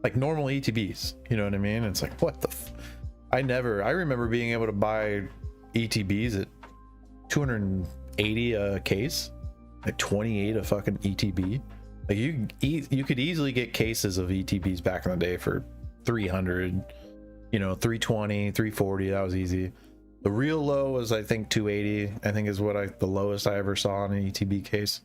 like normal ETBs. You know what I mean? It's like, what the? I remember being able to buy ETBs at 280 a case, at 28 a fucking ETB. Like you could easily get cases of ETBs back in the day for 300, you know, 320, 340. That was easy. The real low was, I think, 280. I think is what the lowest I ever saw on an ETB case.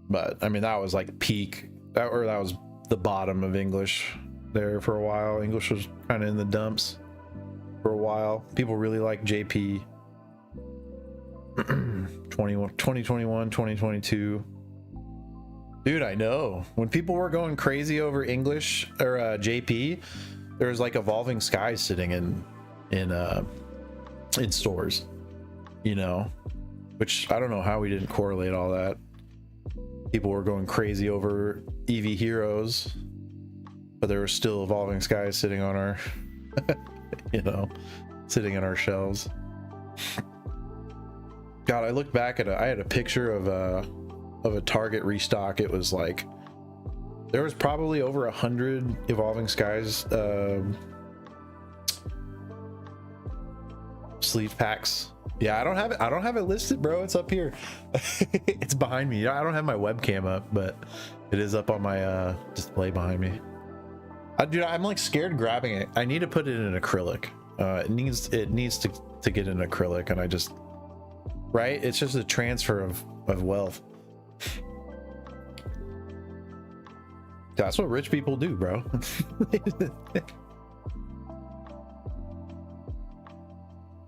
But I mean, that was like peak, that was the bottom of English there for a while. English was kind of in the dumps for a while. People really like JP. 2021, 2022. Dude, I know. When people were going crazy over English or JP, there was like Evolving Skies sitting in stores, you know, which I don't know how we didn't correlate all that. People were going crazy over EV Heroes, but there was still Evolving Skies sitting on our, you know, sitting in our shelves. God, I looked back at I had a picture of a Target restock. It was like, there was probably over 100 Evolving Skies sleeve packs. Yeah, I don't have it listed, bro. It's up here. It's behind me. I don't have my webcam up, but it is up on my display behind me. Dude, I'm like scared grabbing it. I need to put it in acrylic. It needs to get in acrylic, and I just, right? It's just a transfer of wealth. That's what rich people do, bro.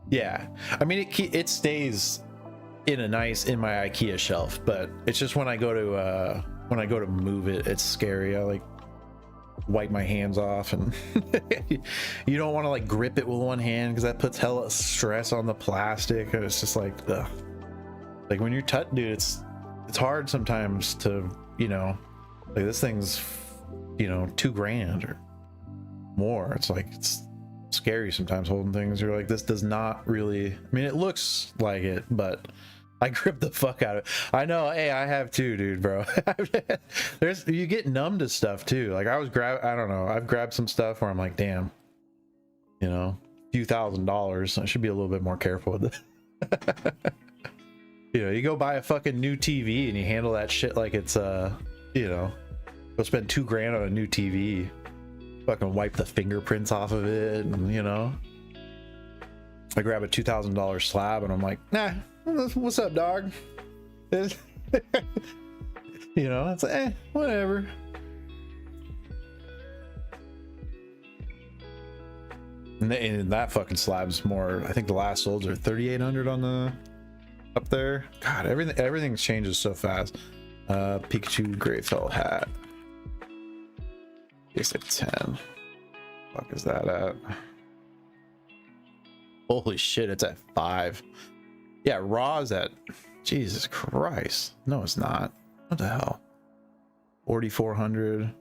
Yeah, I mean, it stays in my IKEA shelf, but it's just when I go to move it, it's scary. I like wipe my hands off, and you don't want to like grip it with one hand because that puts hella stress on the plastic, and it's just like, ugh. Like when you're dude, it's hard sometimes to, you know, like this thing's, you know, $2,000 or more. It's like, it's scary sometimes holding things. You're like, this does not really, I mean, it looks like it, but I grip the fuck out of it. I know. Hey, I have too, dude, bro. You get numb to stuff too. Like I don't know, I've grabbed some stuff where I'm like, damn, you know, a few $1,000s. I should be a little bit more careful with it. You know, you go buy a fucking new TV and you handle that shit like it's you know, go spend $2,000 on a new TV, fucking wipe the fingerprints off of it, and you know, I grab a $2,000 slab and I'm like, nah, what's up, dog? You know, it's like, whatever. And that fucking slab's more. I think the last solds are 3,800 on the up there. God, everything changes so fast. Pikachu Gray Fell hat. It's like 10. Fuck is that at? Holy shit, it's at 5. Yeah, Raw's at, Jesus Christ. No, it's not. What the hell? 4,400.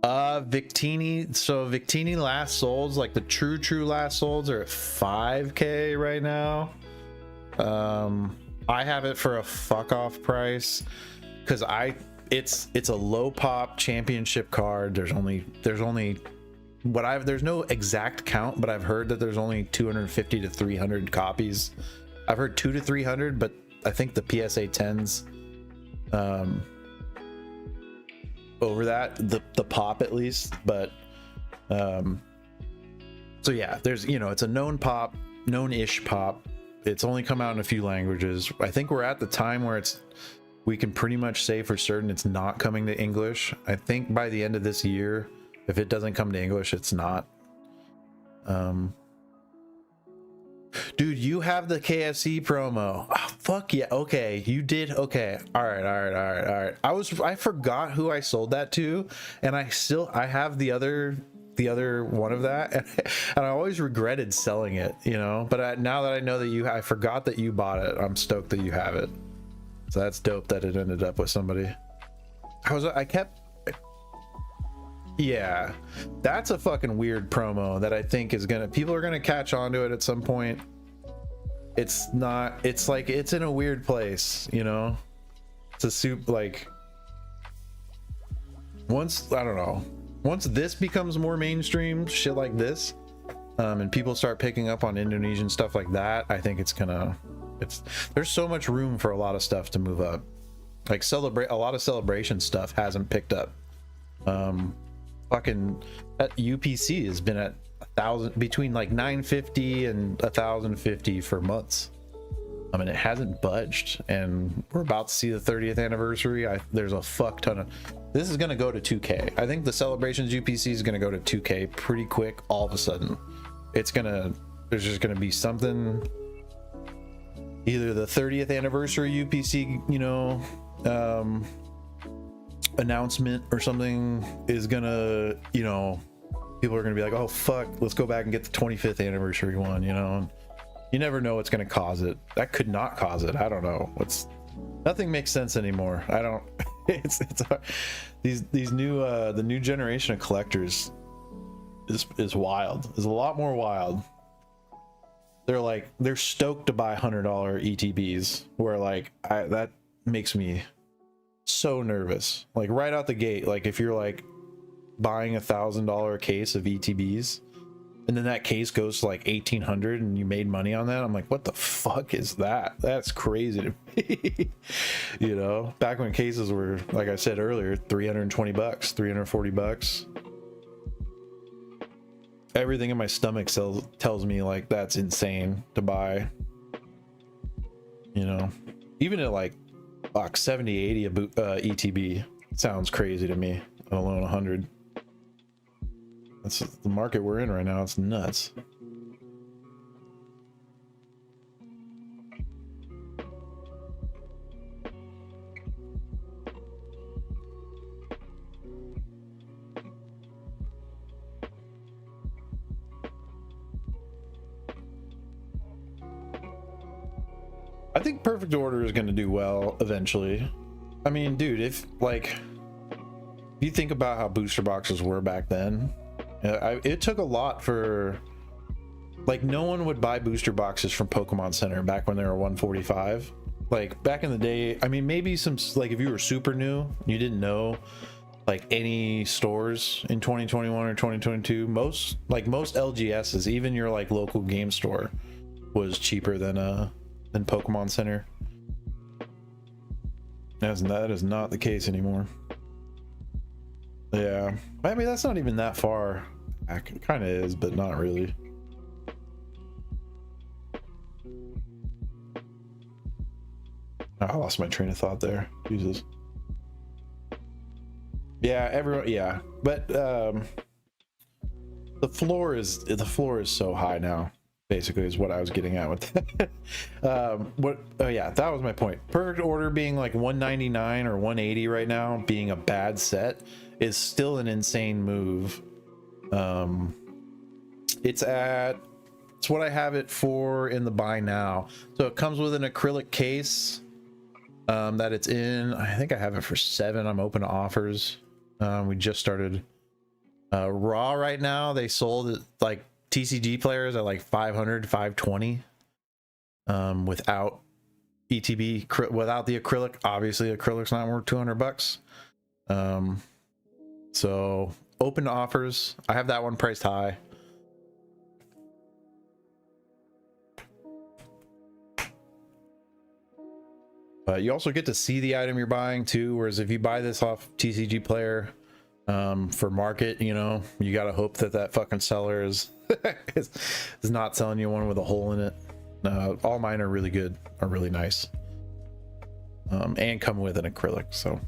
Victini. So Victini last solds, like the true last solds, are at 5K right now. I have it for a fuck off price because it's a low pop championship card. There's no exact count, but I've heard that there's only 250 to 300 copies. I've heard 200 to 300, but I think the PSA 10s over that, the pop at least. But so yeah, there's, you know, it's a known pop, known-ish pop. It's only come out in a few languages. I think we're at the time where we can pretty much say for certain it's not coming to English. I think by the end of this year, if it doesn't come to English, it's not. Dude, you have the KFC promo. Oh, fuck yeah. Okay, you did. Okay. All right. I forgot who I sold that to, and I have the other one of that, and I always regretted selling it, you know. But now that I know that I forgot that you bought it. I'm stoked that you have it. So that's dope that it ended up with somebody. Yeah, that's a fucking weird promo that I think people are gonna catch on to it at some point. It's like it's in a weird place, you know. It's a soup, like once this becomes more mainstream shit like this, and people start picking up on Indonesian stuff like that, I think there's so much room for a lot of stuff to move up. Like a lot of celebration stuff hasn't picked up. Fucking that UPC has been at 1,000, between like 950 and 1,050 for months. I mean, it hasn't budged, and we're about to see the 30th anniversary. There's a fuck ton of this is gonna go to 2K. I think the celebrations UPC is gonna go to 2K pretty quick. All of a sudden, there's just gonna be something. Either the 30th anniversary UPC, you know, announcement or something is gonna, you know, people are gonna be like, oh fuck, let's go back and get the 25th anniversary one, you know. And you never know what's gonna cause it. That could not cause it. I don't know. Nothing makes sense anymore. I don't. It's these new the new generation of collectors is wild. Is a lot more wild. They're stoked to buy $100 ETBs. Where that makes me so nervous. Like right out the gate, like if you're like buying $1,000 case of ETBs and then that case goes to like 1,800 and you made money on that, I'm like, what the fuck is that? That's crazy to me. You know, back when cases were, like I said earlier, $320, $340. Everything in my stomach tells me like that's insane to buy. You know, even at like buck 70, 80 a ETB sounds crazy to me, let alone 100. That's the market we're in right now. It's nuts. I think Perfect Order is going to do well eventually. I mean, dude, if you think about how booster boxes were back then, it took a lot for, like, no one would buy booster boxes from Pokemon Center back when they were 145. Like back in the day, I mean, maybe some, like, if you were super new, you didn't know like any stores in 2021 or 2022, most LGSs, even your like local game store, was cheaper than Pokemon Center. That is not the case anymore. Yeah, I mean, that's not even that far back. It kind of is, but not really. I lost my train of thought there. Jesus. Yeah, everyone. Yeah, but the floor is so high now. Basically, is what I was getting at with that. What? Oh yeah, that was my point. Perfect Order being like 199 or 180 right now, being a bad set, is still an insane move. It's what I have it for in the buy now. So it comes with an acrylic case that it's in. I think I have it for 7. I'm open to offers. We just started raw right now. They sold it like TCG players at like 500, 520 without ETB, without the acrylic. Obviously acrylic's not worth $200. So open to offers. I have that one priced high. But you also get to see the item you're buying too, whereas if you buy this off TCG Player for market, you know, you gotta hope that that fucking seller is is not selling you one with a hole in it. All mine are really good, are really nice, and come with an acrylic. So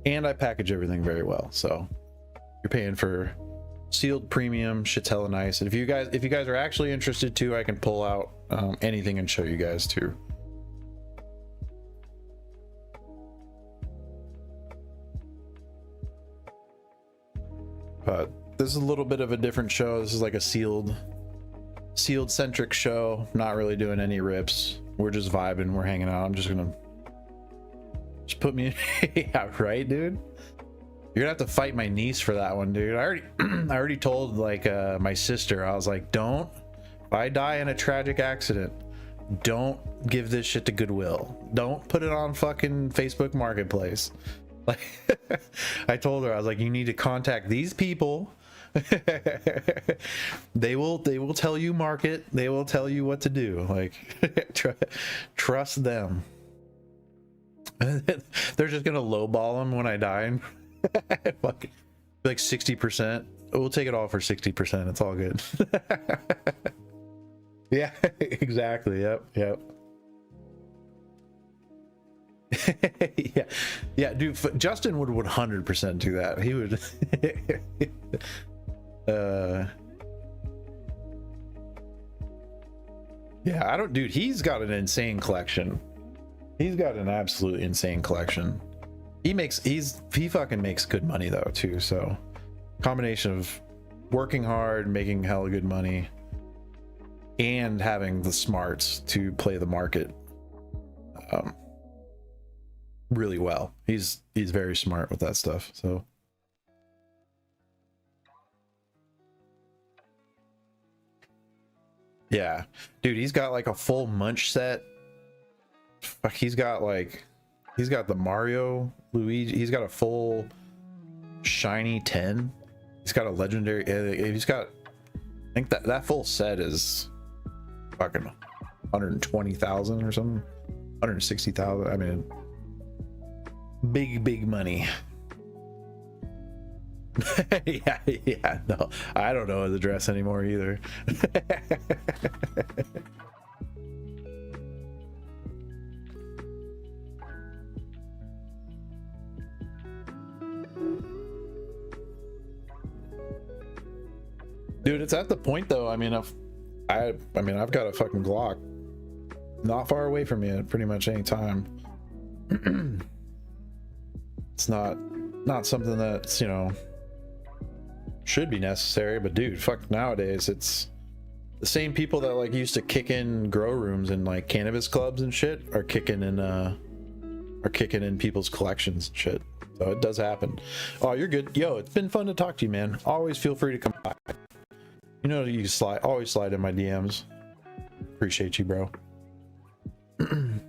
and I package everything very well, so you're paying for sealed premium. Shit's hella nice. And if you guys are actually interested too, I can pull out anything and show you guys too. But this is a little bit of a different show. This is like a sealed centric show. Not really doing any rips. We're just vibing. We're hanging out. I'm just gonna put me in. Yeah, right, dude. You're gonna have to fight my niece for that one, dude. I already told like my sister. I was like, don't, if I die in a tragic accident, don't give this shit to Goodwill. Don't put it on fucking Facebook Marketplace. Like, I told her, I was like, you need to contact these people. They will tell you market. They will tell you what to do. Like, trust them. They're just gonna lowball them when I die. Like 60%. We'll take it all for 60%. It's all good. Yeah, exactly. Yep. Yeah, dude. Justin would 100% do that. He would. Yeah, I don't, dude. He's got an insane collection. He's got an absolute insane collection. He fucking makes good money though too. So combination of working hard, making hella good money, and having the smarts to play the market really well. He's very smart with that stuff. So yeah, dude, he's got like a full munch set. Fuck, he's got the Mario, Luigi. He's got a full shiny 10. He's got a legendary. He's got, I think that full set is fucking 120,000 or something, 160,000. I mean, big money. Yeah. No, I don't know his address anymore either. Dude, it's at the point though. I mean, I've got a fucking Glock not far away from me at pretty much any time. It's not something that's, you know, should be necessary, but dude, fuck, nowadays it's the same people that like used to kick in grow rooms and like cannabis clubs and shit are kicking in people's collections and shit. So it does happen. Oh, you're good. Yo, it's been fun to talk to you, man. Always feel free to come by. You know, you always slide in my DMs. Appreciate you, bro. You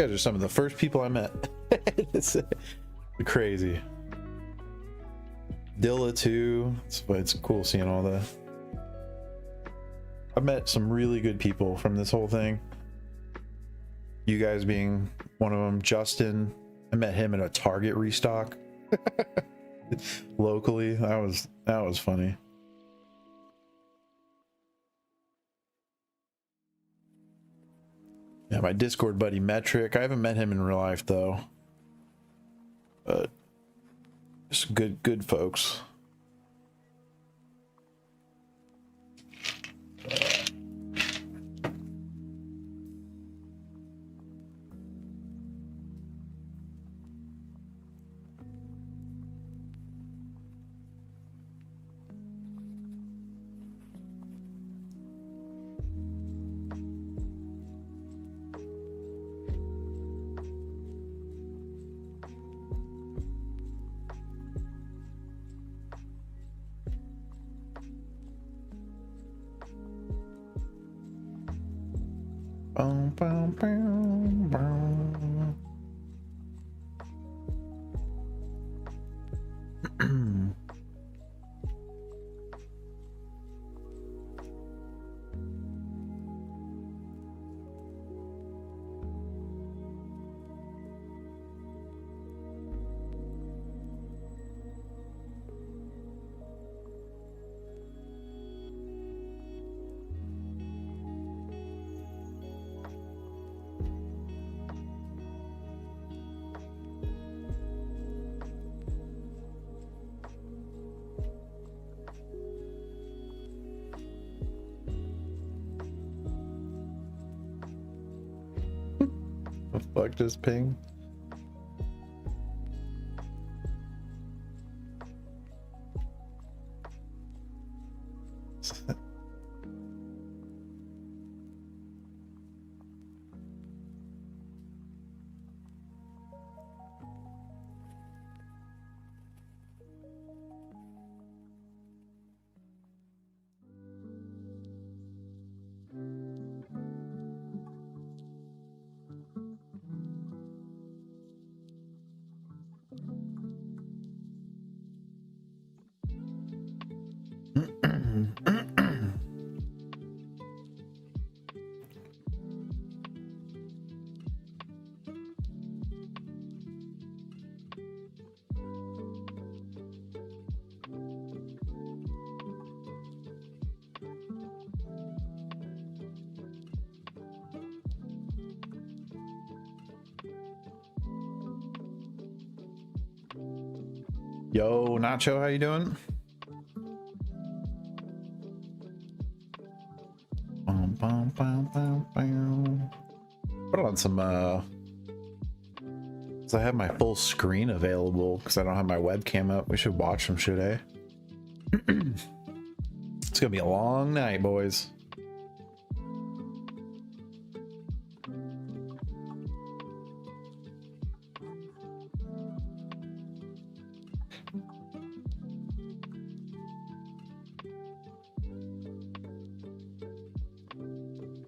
guys are some of the first people I met. It's crazy. Dilla too. It's cool seeing all that. I've met some really good people from this whole thing. You guys being one of them. Justin, I met him in a Target restock. locally. That was funny. Yeah, my Discord buddy Metric. I haven't met him in real life though, but just good folks. Boom, boom, boom, boom. The fuck just ping? Yo, Nacho, how you doing? Put on some so I have my full screen available because I don't have my webcam up. We should watch some shit, eh? It's gonna be a long night, boys.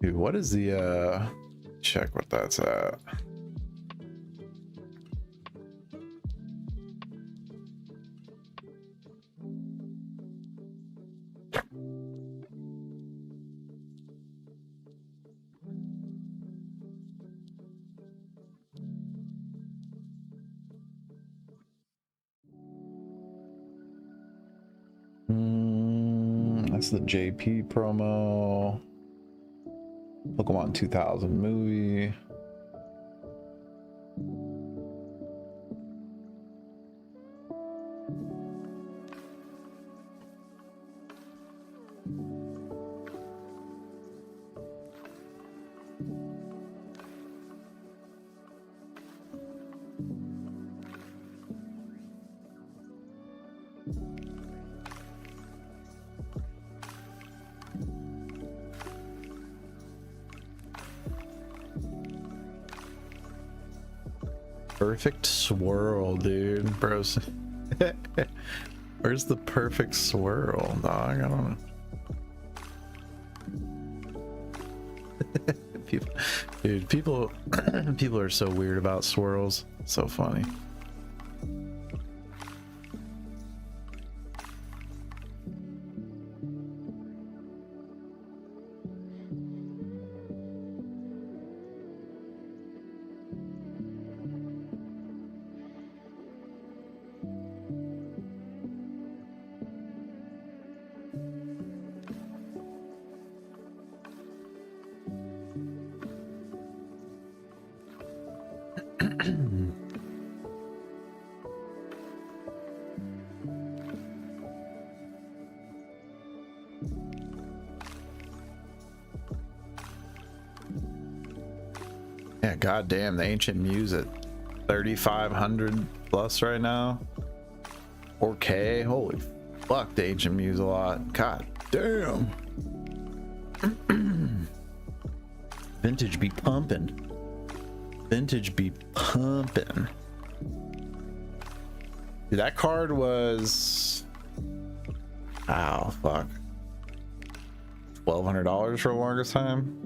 Dude, what is the check what that's at? That's the JP promo. Pokémon 2000 movie. Perfect swirl, dude. Bros. Where's the perfect swirl, dog? I don't know. People are so weird about swirls. So funny. goddamn, the Ancient Muse at 3,500 plus right now. 4K. Holy fuck, the Ancient Muse a lot. God damn. Vintage be pumping. Vintage be pumping. Dude, that card was, oh fuck, $1,200 for the longest time.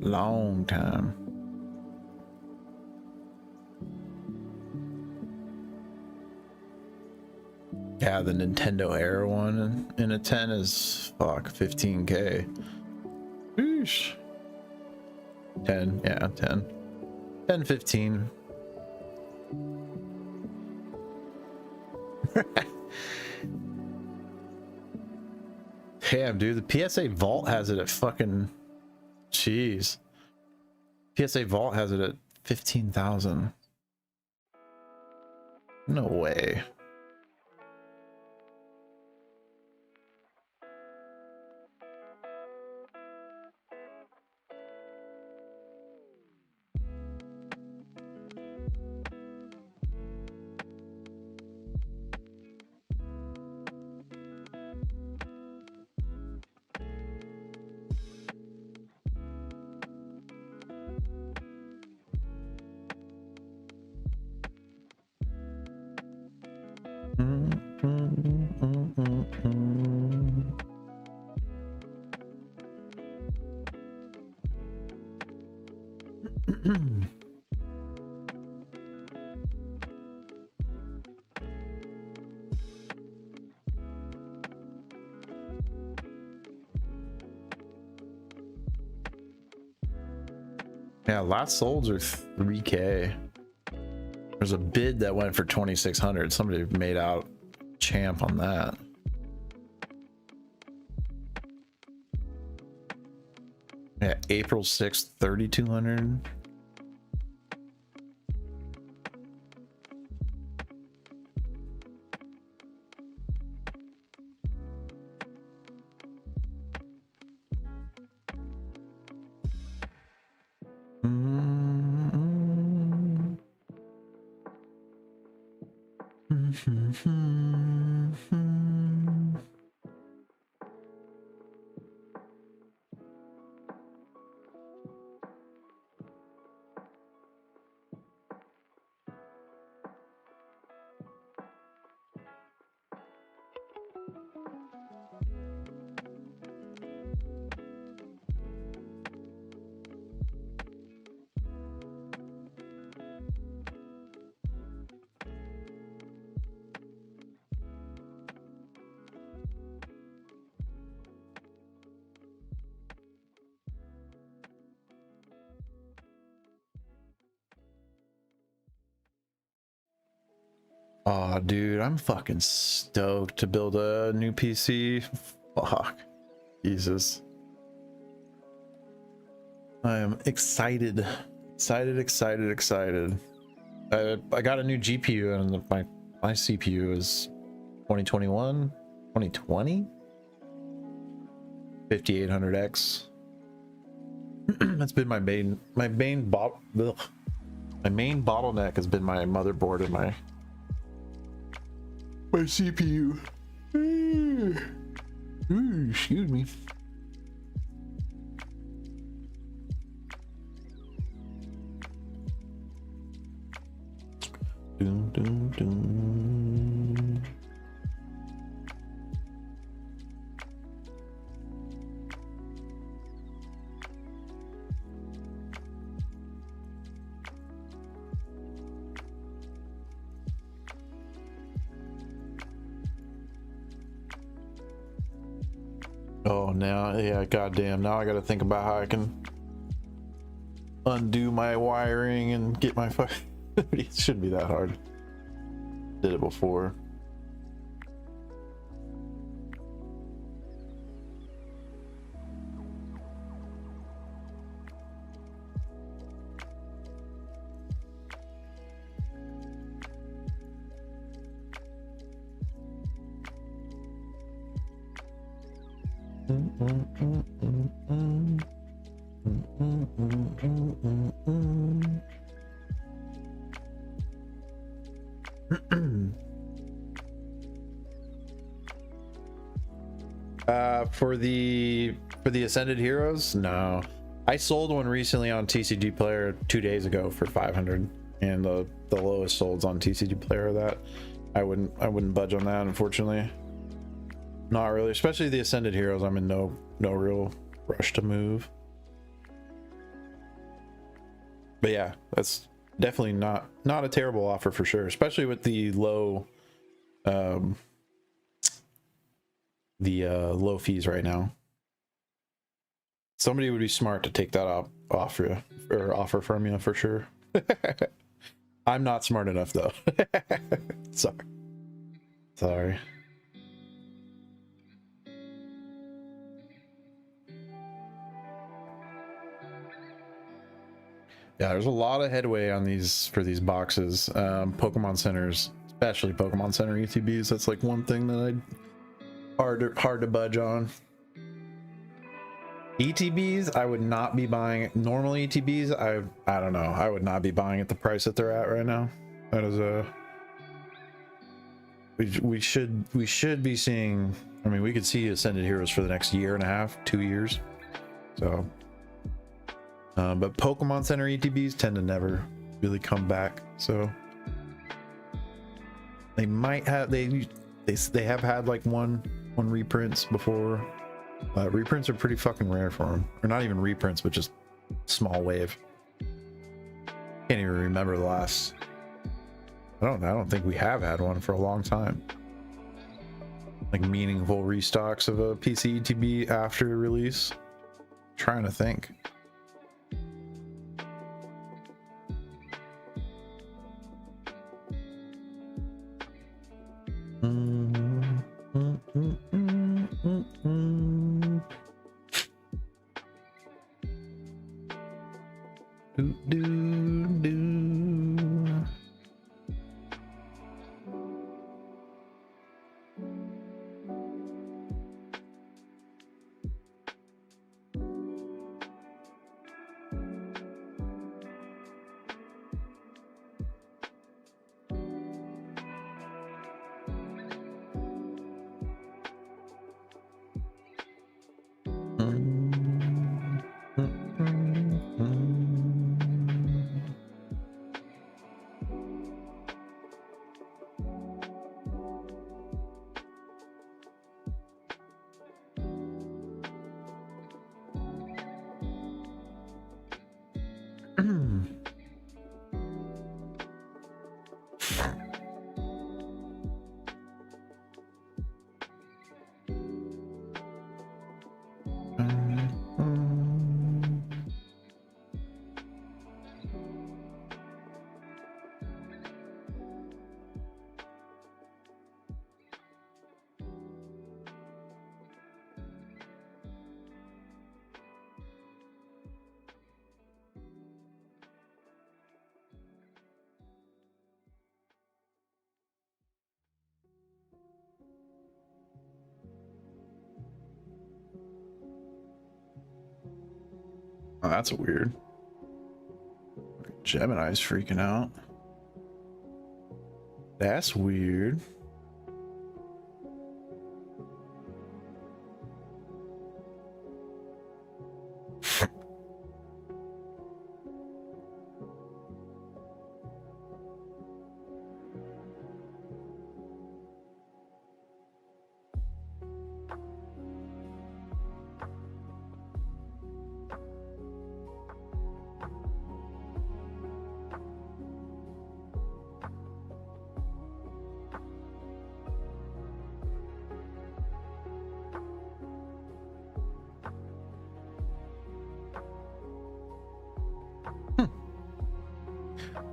Long time. Yeah, the Nintendo Era one in a 10 is fuck 15K. Oosh. 10, yeah, 10. 10, 15. Damn, dude, the PSA Vault has it at fucking, jeez. PSA Vault has it at 15,000. No way. Yeah, last solds are 3K. There's a bid that went for 2,600. Somebody made out champ on that. Yeah, April 6th, 3,200. Oh, dude, I'm fucking stoked to build a new PC. Fuck. Jesus. I am excited. Excited. I got a new GPU and my CPU is 2021, 2020? 5800X. That's been my main bottleneck has been my motherboard and my CPU. Ooh, excuse me. Dun, dun, dun. Oh, now, yeah, goddamn. Now I gotta think about how I can undo my wiring and get my fucking. It shouldn't be that hard. Did it before. For the Ascended Heroes, no. I sold one recently on TCG Player 2 days ago for 500, and the lowest sold's on TCG Player. That I wouldn't budge on that, unfortunately. Not really, especially the Ascended Heroes. I'm in no real rush to move. But yeah, that's definitely not a terrible offer for sure, especially with the low low fees right now. Somebody would be smart to take that offer from you for sure. I'm not smart enough though. Sorry. Yeah, there's a lot of headway on these for these boxes. Pokemon centers, especially Pokemon Center ETBs. That's like one thing that I'd hard to budge on. ETBs, I would not be buying. Normal ETBs, I don't know. I would not be buying at the price that they're at right now. That is we should be seeing. I mean, we could see Ascended Heroes for the next year and a half, 2 years. So. But Pokemon Center ETBs tend to never really come back, so they might have they have had like one reprints before. Reprints are pretty fucking rare for them, or not even reprints, but just small wave. Can't even remember the last. I don't think we have had one for a long time. Like meaningful restocks of a PC ETB after release. Trying to think. Oh, that's weird. Gemini's freaking out. That's weird.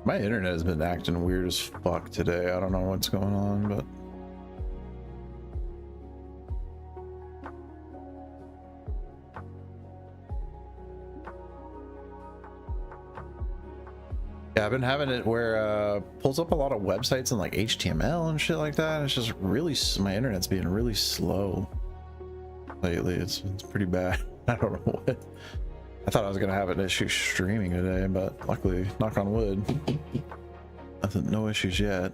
My internet has been acting weird as fuck today. I don't know what's going on, but yeah, I've been having it where pulls up a lot of websites and like HTML and shit like that. It's just really, my internet's being really slow lately. It's pretty bad. I don't know I thought I was gonna have an issue streaming today, but luckily, knock on wood, nothing, no issues yet.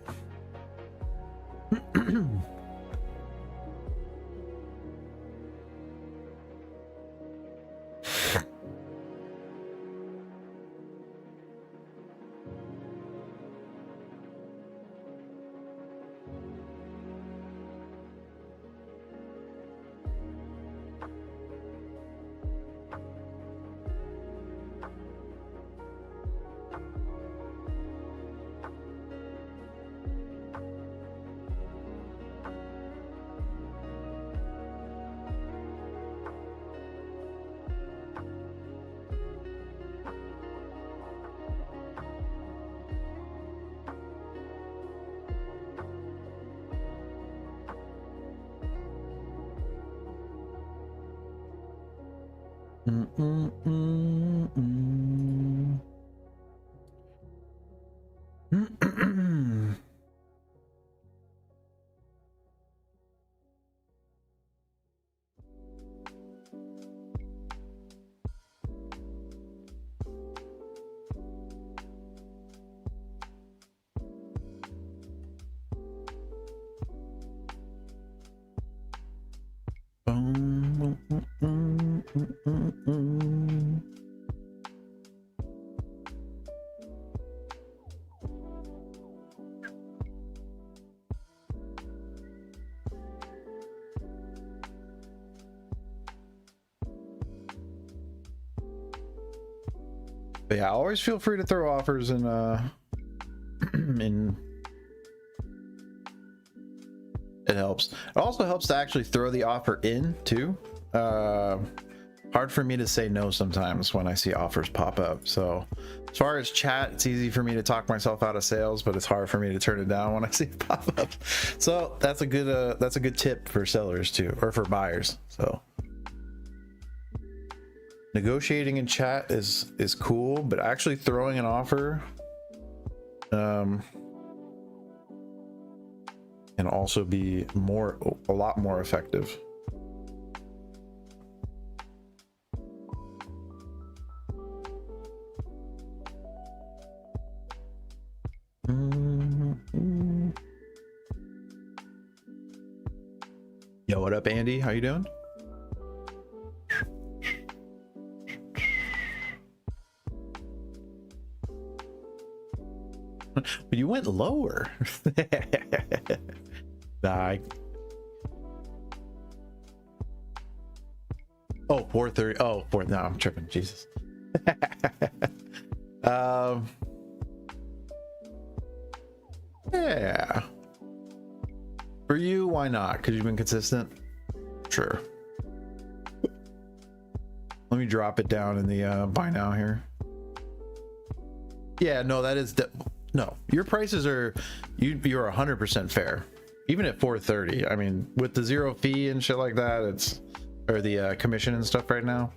But yeah, always feel free to throw offers in it helps. It also helps to actually throw the offer in too. Hard for me to say no sometimes when I see offers pop up. So as far as chat, it's easy for me to talk myself out of sales, but it's hard for me to turn it down when I see it pop up. So that's a good tip for sellers too, or for buyers. So negotiating in chat is cool, but actually throwing an offer can also be a lot more effective. Yo, what up, Andy? How you doing? You went lower. Nah, oh, 430. Oh, no, I'm tripping. Jesus. Yeah. For you, why not? Because you've been consistent. Sure. Let me drop it down in the buy now here. Yeah, no, that is no. Your prices are you're 100% fair. Even at 430. I mean, with the zero fee and shit like that, it's or the commission and stuff right now.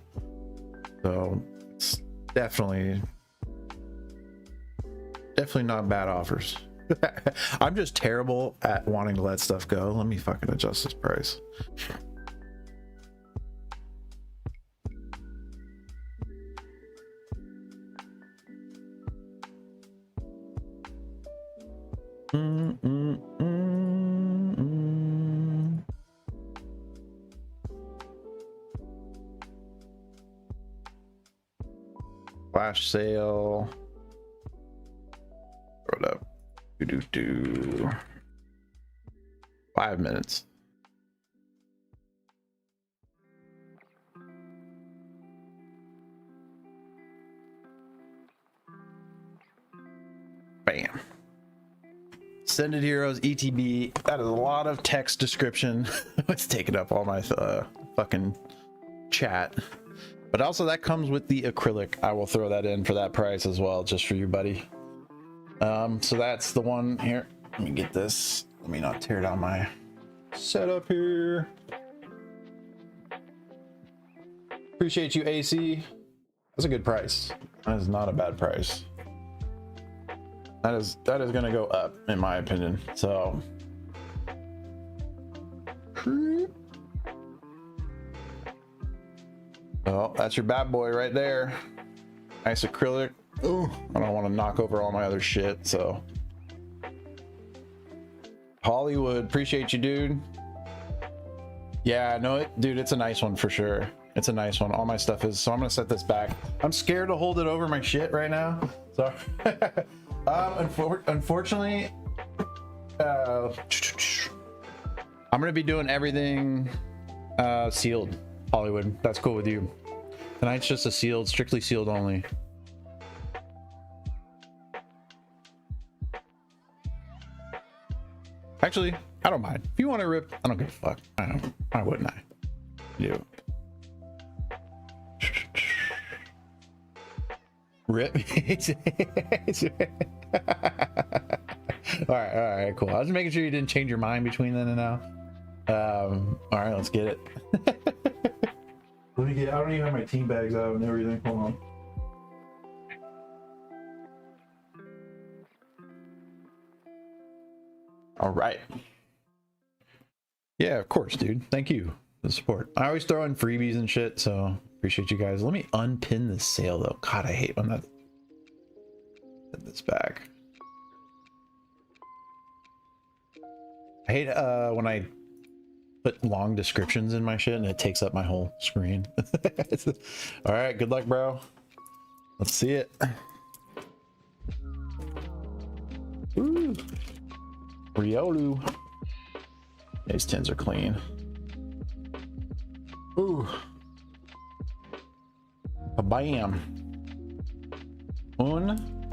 So it's definitely not bad offers. I'm just terrible at wanting to let stuff go. Let me fucking adjust this price. Flash sale. Throw it up. Do 5 minutes. Bam. Extended Heroes ETB. That is a lot of text description. It's taking up all my fucking chat. But also that comes with the acrylic. I will throw that in for that price as well, just for you, buddy. So that's the one here. Let me get this. Let me not tear down my setup here. Appreciate you, AC. That's a good price. That is not a bad price. That is gonna go up in my opinion. So Oh, that's your bad boy right there. Nice acrylic. Ooh, I don't want to knock over all my other shit, so. Hollywood, appreciate you, dude. Yeah, no, dude, it's a nice one for sure. It's a nice one. All my stuff is, so I'm gonna set this back. I'm scared to hold it over my shit right now. So, unfortunately, I'm gonna be doing everything sealed. Hollywood, that's cool with you. Tonight's just a sealed, strictly sealed only. Actually, I don't mind. If you want to rip, I don't give a fuck. I don't. Why wouldn't I? You. Rip. All right, cool. I was making sure you didn't change your mind between then and now. All right, let's get it. Let me get. I don't even have my team bags out and everything. Hold on. All right. Yeah, of course, dude. Thank you for the support. I always throw in freebies and shit, so appreciate you guys. Let me unpin this sale though. God, I hate when that. Put this back. I hate when I put long descriptions in my shit and it takes up my whole screen. All right, good luck, bro. Let's see it. Ooh. Riolu. These tins are clean. Ooh. Bam. Un.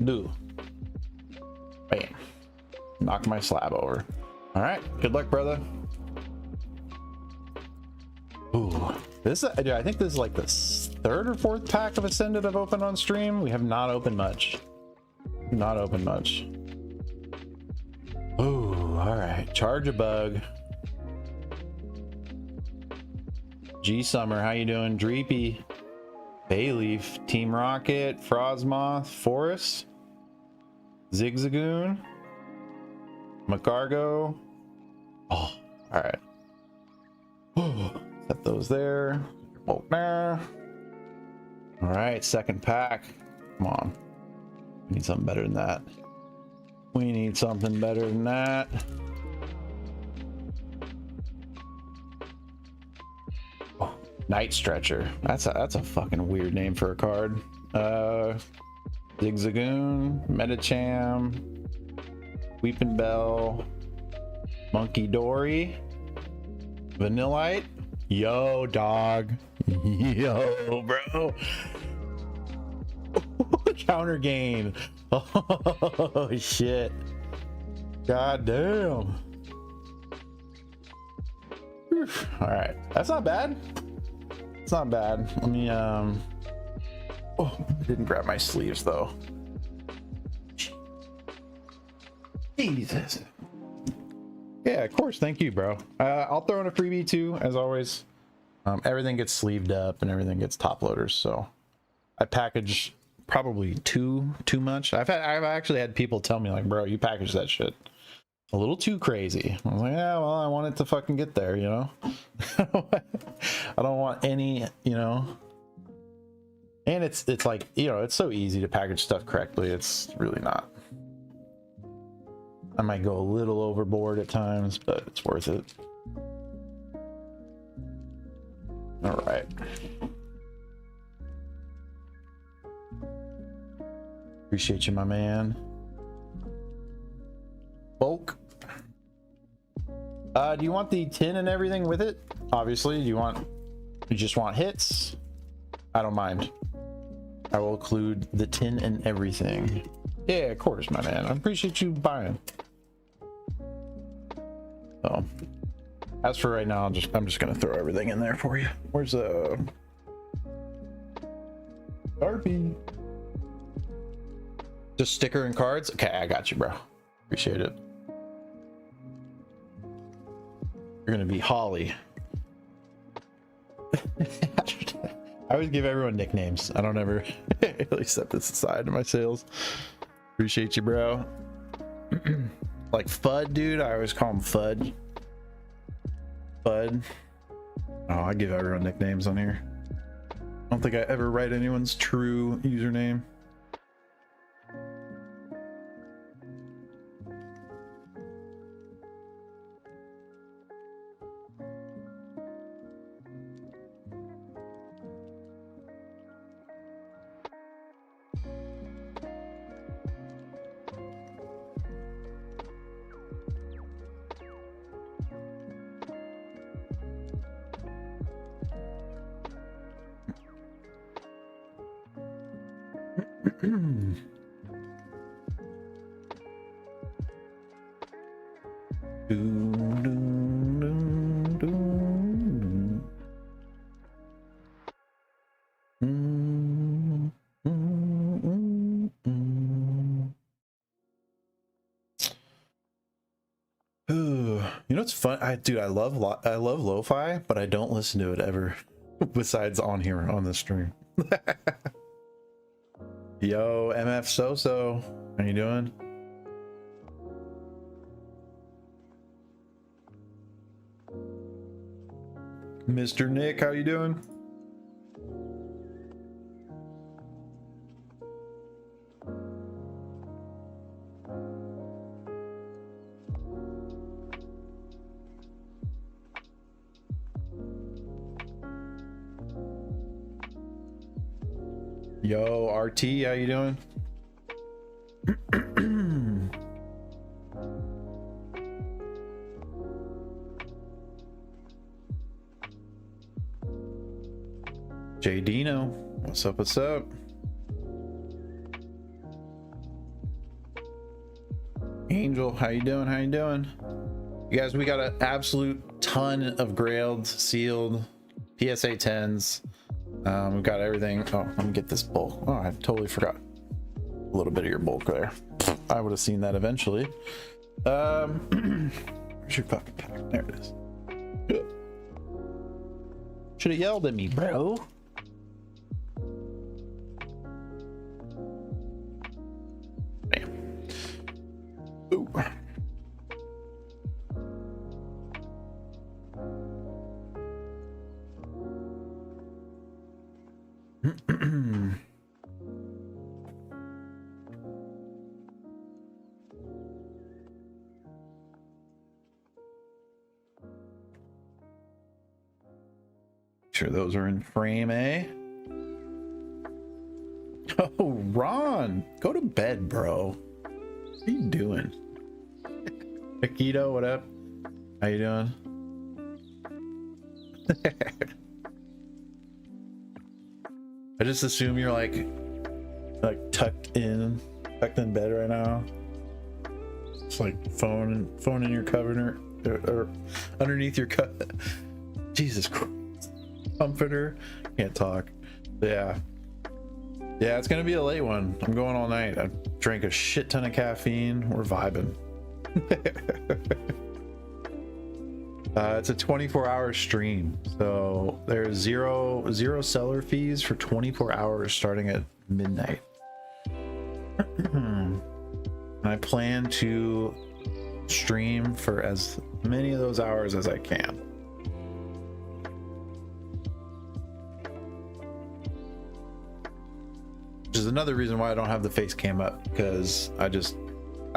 Do. Bam. Knock my slab over. All right. Good luck, brother. Ooh. This, dude, I think this is like the third or fourth pack of Ascended I've opened on stream. We have not opened much. Not open much. Ooh, all right. Charge a bug. G Summer, how you doing? Dreepy, Bayleaf, Team Rocket, Frostmoth, Forest, Zigzagoon, McCargo. Oh, all right. Set those there. All right, second pack. Come on. We need something better than that. We need something better than that. Oh, Night Stretcher. That's a fucking weird name for a card. Zigzagoon, Metacham, Weeping Bell, Monkey Dory, Vanillite. Yo, dog. Yo, bro. Counter gain. Oh shit. God damn. Whew. All right, that's not bad. It's not bad. Let me oh, I didn't grab my sleeves though. Jesus. Yeah, of course. Thank you, bro. I'll throw in a freebie too, as always. Everything gets sleeved up and everything gets top loaders, so I package probably too much. I've actually had people tell me like, bro, you package that shit a little too crazy. I was like, yeah, well, I want it to fucking get there, you know. I don't want any, you know. And it's like, you know, it's so easy to package stuff correctly. It's really not. I might go a little overboard at times, but it's worth it. All right. Appreciate you, my man. Bulk. Do you want the tin and everything with it? Obviously. You just want hits? I don't mind. I will include the tin and everything. Yeah, of course, my man. I appreciate you buying. So, as for right now, I'm just gonna throw everything in there for you. Where's Darby? Just sticker and cards? Okay, I got you, bro. Appreciate it. You're gonna be Holly. I always give everyone nicknames. I don't ever really set this aside in my sales. Appreciate you, bro. Like Fud, dude. I always call him Fud. Bud. Oh, I give everyone nicknames on here. I don't think I ever write anyone's true username. You know what's fun? Dude, I love lo-fi, but I don't listen to it ever besides on here on the stream. Yo, MF So-So, how you doing? Mr. Nick, how you doing? Yo, RT, how you doing? J Dino, what's up, what's up? Angel, how you doing, how you doing? You guys, we got an absolute ton of grailed, sealed PSA 10s. We've got everything. Oh, let me get this bulk. Oh, I totally forgot a little bit of your bulk there. I would have seen that eventually. Where's your fucking pack? There it is. Should have yelled at me, bro. Damn. Ooh. Sure those are in frame, eh? Oh, Ron, go to bed, bro. What are you doing? Akito, what up? How you doing? I just assume you're like tucked in bed right now. It's like phone in your cover or underneath your Jesus Christ. Comforter. Can't talk. Yeah, it's gonna be a late one. I'm going all night. I drank a shit ton of caffeine. We're vibing. It's a 24-hour stream, so there's zero seller fees for 24 hours starting at midnight. And I plan to stream for as many of those hours as I can. Which is another reason why I don't have the face cam up, because I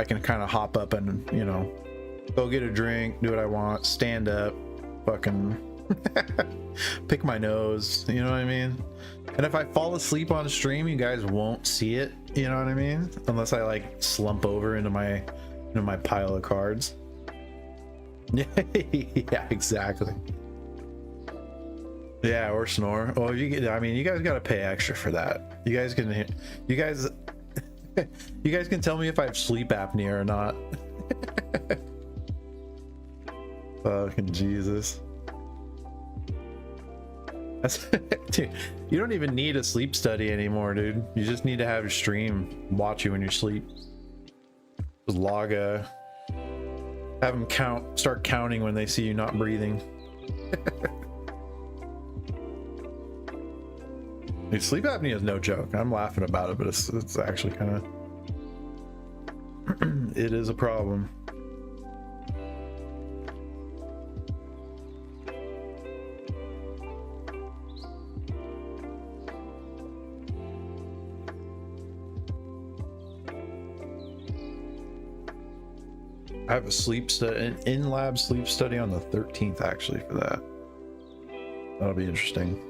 can kind of hop up and, you know, go get a drink, do what I want, stand up, fucking pick my nose, you know what I mean? And if I fall asleep on stream, you guys won't see it, you know what I mean? Unless I like slump over into my pile of cards. Yeah, exactly. Yeah, or snore. Oh, I mean, you guys got to pay extra for that. You guys can tell me if I have sleep apnea or not. Fucking Jesus. Dude, you don't even need a sleep study anymore, dude. You just need to have your stream watch you when you sleep. Just log have them start counting when they see you not breathing. Dude, sleep apnea is no joke. I'm laughing about it, but it's actually kind of it is a problem. I have a sleep study, an in-lab sleep study on the 13th actually for that. That'll be interesting.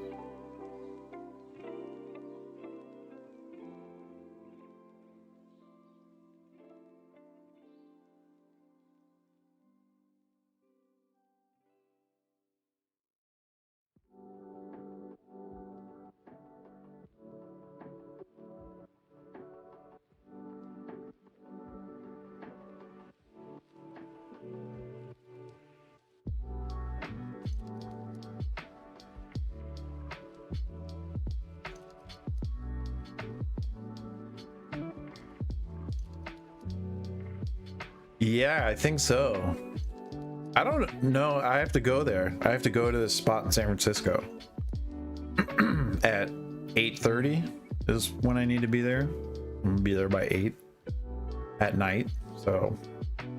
Yeah, I think so. I don't know. I have to go there. I have to go to this spot in San Francisco at 8:30 is when I need to be there. I'm gonna be there by 8 at night. So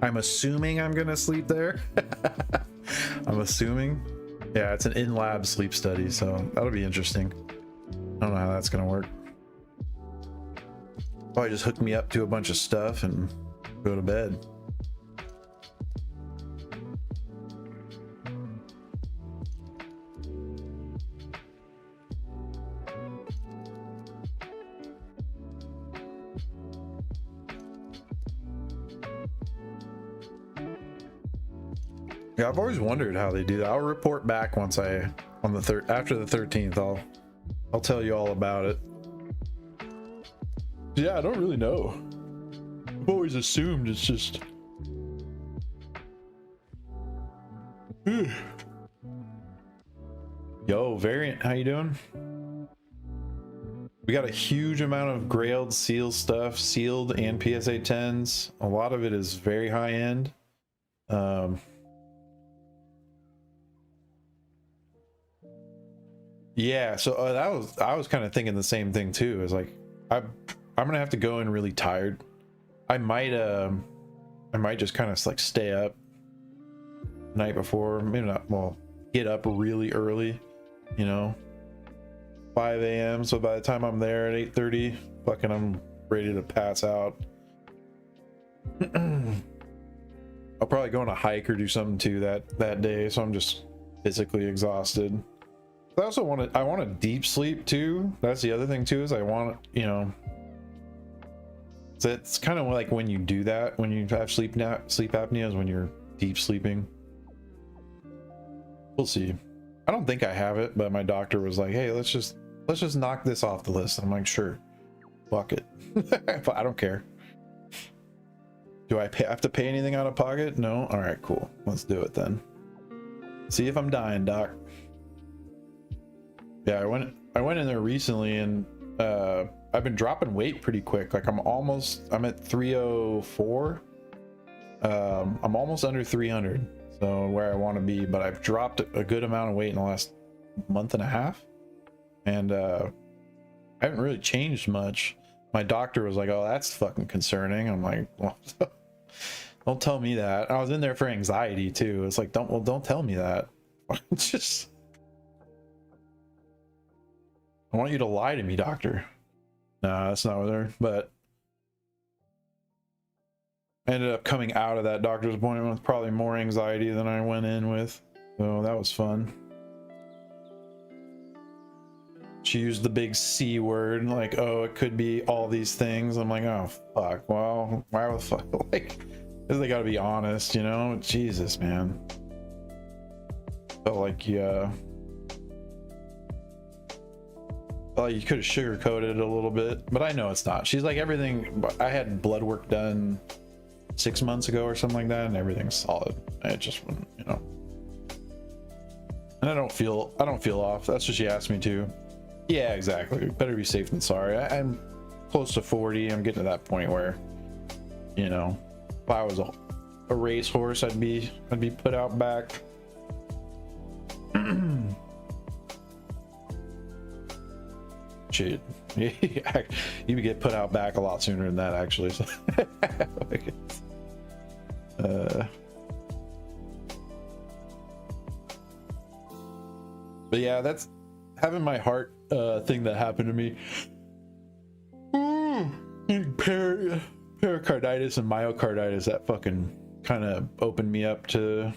I'm assuming I'm gonna sleep there. I'm assuming. Yeah, it's an in-lab sleep study, so that'll be interesting. I don't know how that's gonna work. Probably just hook me up to a bunch of stuff and go to bed. Yeah, I've always wondered how they do that. I'll report back once I on the after the 13th. I'll tell you all about it. Yeah, I don't really know. I've always assumed it's just Yo, Variant, how you doing? We got a huge amount of Grailed sealed stuff, sealed and PSA 10s. A lot of it is very high end. Yeah, so I was kind of thinking the same thing too. It's like I'm gonna have to go in really tired. I might just kind of like stay up the night before, maybe not. Well, get up really early, you know, 5 a.m. So by the time I'm there at 8:30, fucking I'm ready to pass out. I'll probably go on a hike or do something too that day, so I'm just physically exhausted. I also want a deep sleep too. That's the other thing too, is I want, you know, so it's kind of like when you do that, when you have sleep apnea, is when you're deep sleeping. We'll see. I don't think I have it, but my doctor was like, hey, let's just knock this off the list. I'm like, sure, fuck it. But I don't care. Do I have to pay anything out of pocket? No. All right, cool, let's do it then. See if I'm dying, doc. Yeah, I went in there recently, and I've been dropping weight pretty quick. Like I'm at 304. I'm almost under 300, so where I want to be, but I've dropped a good amount of weight in the last month and a half, and I haven't really changed much. My doctor was like, oh, that's fucking concerning. I'm like, well, don't tell me that. I was in there for anxiety too. It's like, don't tell me that. It's just, I want you to lie to me, doctor. Nah, that's not with her. But I ended up coming out of that doctor's appointment with probably more anxiety than I went in with. So that was fun. She used the big C word, like, oh, it could be all these things. I'm like, oh, fuck. Well, why the fuck? Like, because they got to be honest, you know? Jesus, man. Felt like, yeah. Well, you could have sugarcoated it a little bit, but I know it's not. She's like, everything. I had blood work done 6 months ago or something like that, and everything's solid. I just wouldn't, you know. And I don't feel off. That's what she asked me to. Yeah, exactly. Better be safe than sorry. I'm close to 40. I'm getting to that point where, you know, if I was a racehorse, I'd be put out back. Shit, you get put out back a lot sooner than that, actually. But yeah, that's having my heart thing that happened to me. Pericarditis and myocarditis, that fucking kind of opened me up to,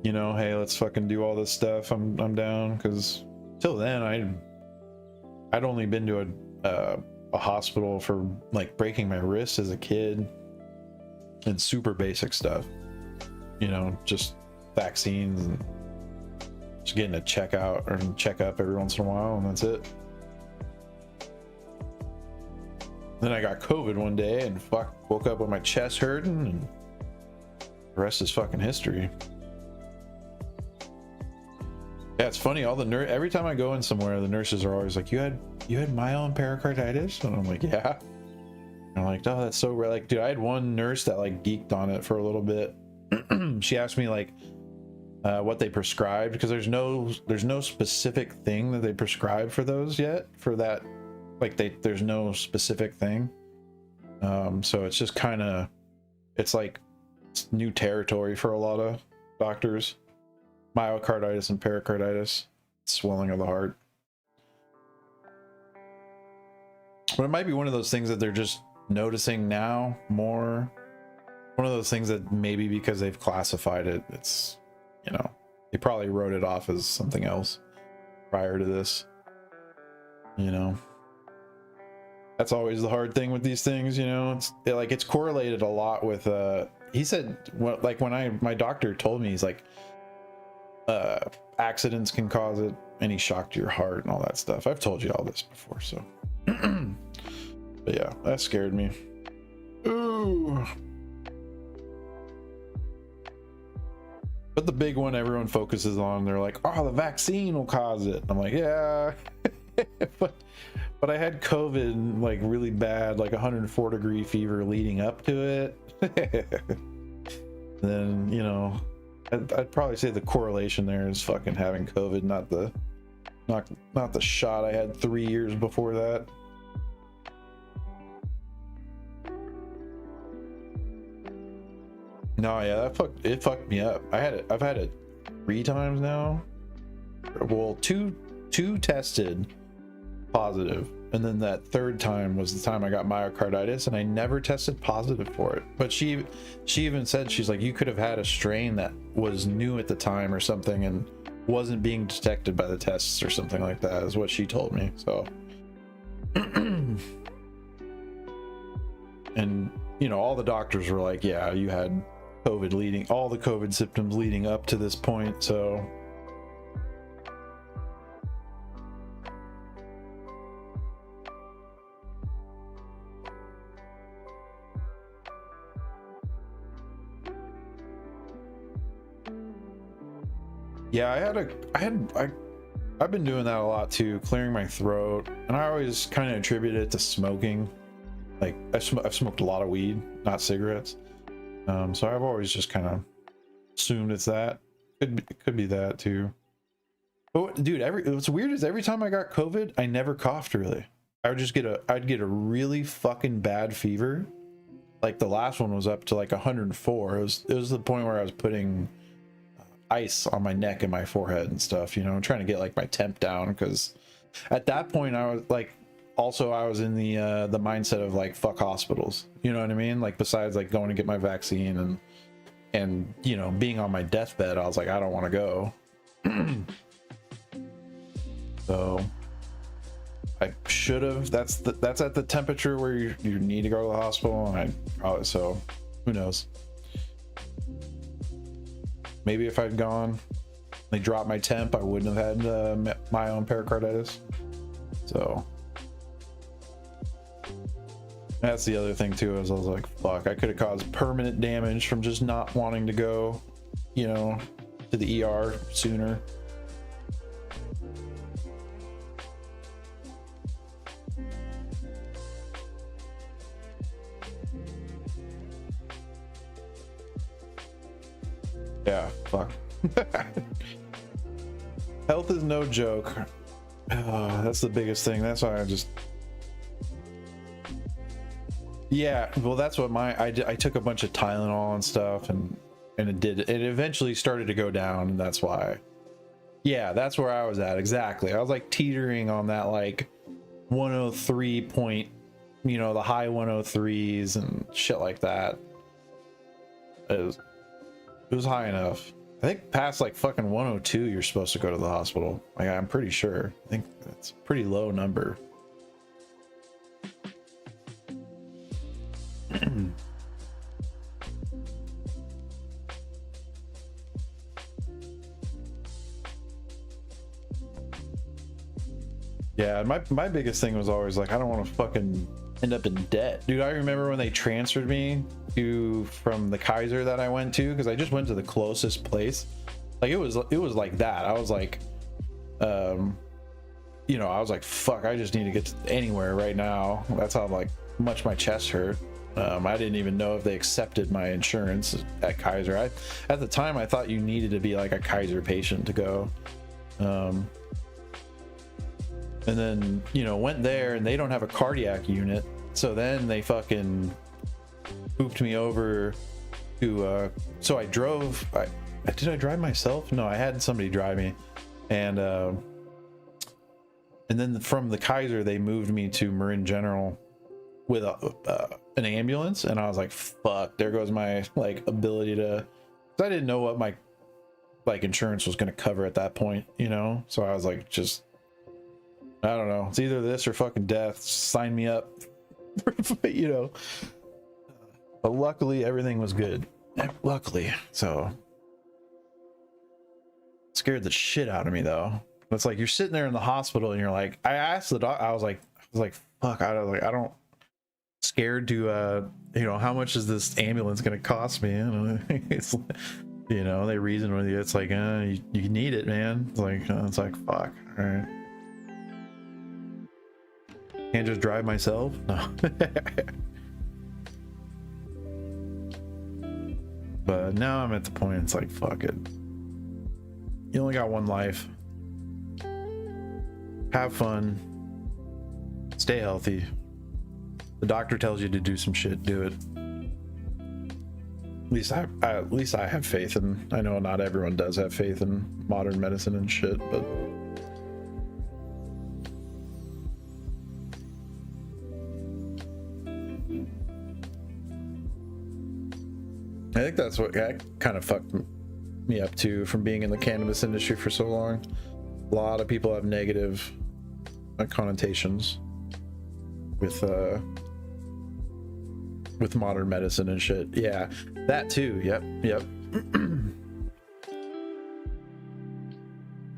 you know, hey, let's fucking do all this stuff. I'm down, because till then I'd only been to a hospital for like breaking my wrist as a kid and super basic stuff, you know, just vaccines and just getting a check up every once in a while, and that's it. Then I got COVID one day and woke up with my chest hurting, and the rest is fucking history. Yeah, it's funny, every time I go in somewhere, the nurses are always like, you had mild pericarditis? And I'm like, yeah. And I'm like, oh, that's so rare. Like, dude, I had one nurse that like geeked on it for a little bit. She asked me like what they prescribed, because there's no specific thing that they prescribe for those yet, for that. Like there's no specific thing. So it's just kind of, it's like it's new territory for a lot of doctors. Myocarditis and pericarditis, swelling of the heart. But it might be one of those things that they're just noticing now more. One of those things that maybe because they've classified it, it's, you know, they probably wrote it off as something else prior to this, you know. That's always the hard thing with these things, you know. It's correlated a lot with he said, like when my doctor told me, he's like, accidents can cause it, any shock to your heart and all that stuff. I've told you all this before, so but yeah, that scared me. Ooh. But the big one everyone focuses on, they're like, oh, the vaccine will cause it. I'm like, yeah. But I had COVID, like really bad, like 104-degree fever leading up to it. Then, you know, I'd probably say the correlation there is fucking having COVID, not the shot I had 3 years before that. No, yeah, it fucked me up. I've had it 3 times now. Well, two tested positive, and then that third time was the time I got myocarditis, and I never tested positive for it. But she even said, she's like, you could have had a strain that was new at the time or something and wasn't being detected by the tests or something like that, is what she told me. So and you know, all the doctors were like, yeah, you had COVID all the COVID symptoms leading up to this point. So yeah, I've been doing that a lot too, clearing my throat, and I always kind of attribute it to smoking. Like I've smoked a lot of weed, not cigarettes. So I've always just kind of assumed it's that. It could be that too. But dude, what's weird is every time I got COVID, I never coughed really. I'd get a really fucking bad fever. Like the last one was up to like 104. It was the point where I was putting ice on my neck and my forehead and stuff, you know, trying to get like my temp down, because at that point I was like, also I was in the mindset of like, fuck hospitals, you know what I mean? Like besides like going to get my vaccine and you know, being on my deathbed, I was like, I don't want to go. So I should have, that's at the temperature where you need to go to the hospital, and I probably, so who knows, maybe if I'd gone, they dropped my temp, I wouldn't have had my own pericarditis. So that's the other thing too, is I was like, fuck, I could have caused permanent damage from just not wanting to go, you know, to the ER sooner. Yeah, fuck. Health is no joke. That's the biggest thing. That's why I just, yeah, well, that's what I took a bunch of Tylenol and stuff, and it eventually started to go down, and that's why. Yeah, that's where I was at exactly. I was like teetering on that like 103 point, you know, the high 103s and shit like that. It was high enough. I think past like fucking 102, you're supposed to go to the hospital. Like, I'm pretty sure. I think that's a pretty low number. Yeah, my biggest thing was always like, I don't want to fucking end up in debt. Dude, I remember when they transferred me from the Kaiser that I went to, because I just went to the closest place. Like, it was like that. I was like, you know, I was like, fuck, I just need to get to anywhere right now. That's how like much my chest hurt. I didn't even know if they accepted my insurance at Kaiser. At the time, I thought you needed to be like a Kaiser patient to go. And then, you know, went there and they don't have a cardiac unit. So then they fucking pooped me over to, so I drove, did I drive myself? No, I had somebody drive me. And then from the Kaiser, they moved me to Marin General with an ambulance. And I was like, fuck, there goes my like ability to, I didn't know what my like insurance was going to cover at that point, you know? So I was like, just, I don't know. It's either this or fucking death. Sign me up, you know. But luckily, everything was good. Luckily, so scared the shit out of me though. It's like you're sitting there in the hospital and you're like, I asked the doc. I was like, fuck. I don't. Scared to, you know, how much is this ambulance gonna cost me? It's, you know, they reason with you. It's like, you need it, man. It's like, fuck. All right. Can't just drive myself? No. But now I'm at the point, it's like, fuck it. You only got one life. Have fun. Stay healthy. The doctor tells you to do some shit, do it. At least I have faith, and I know not everyone does have faith in modern medicine and shit, but I think that's what kind of fucked me up too, from being in the cannabis industry for so long. A lot of people have negative connotations with modern medicine and shit. Yeah, that too. Yep.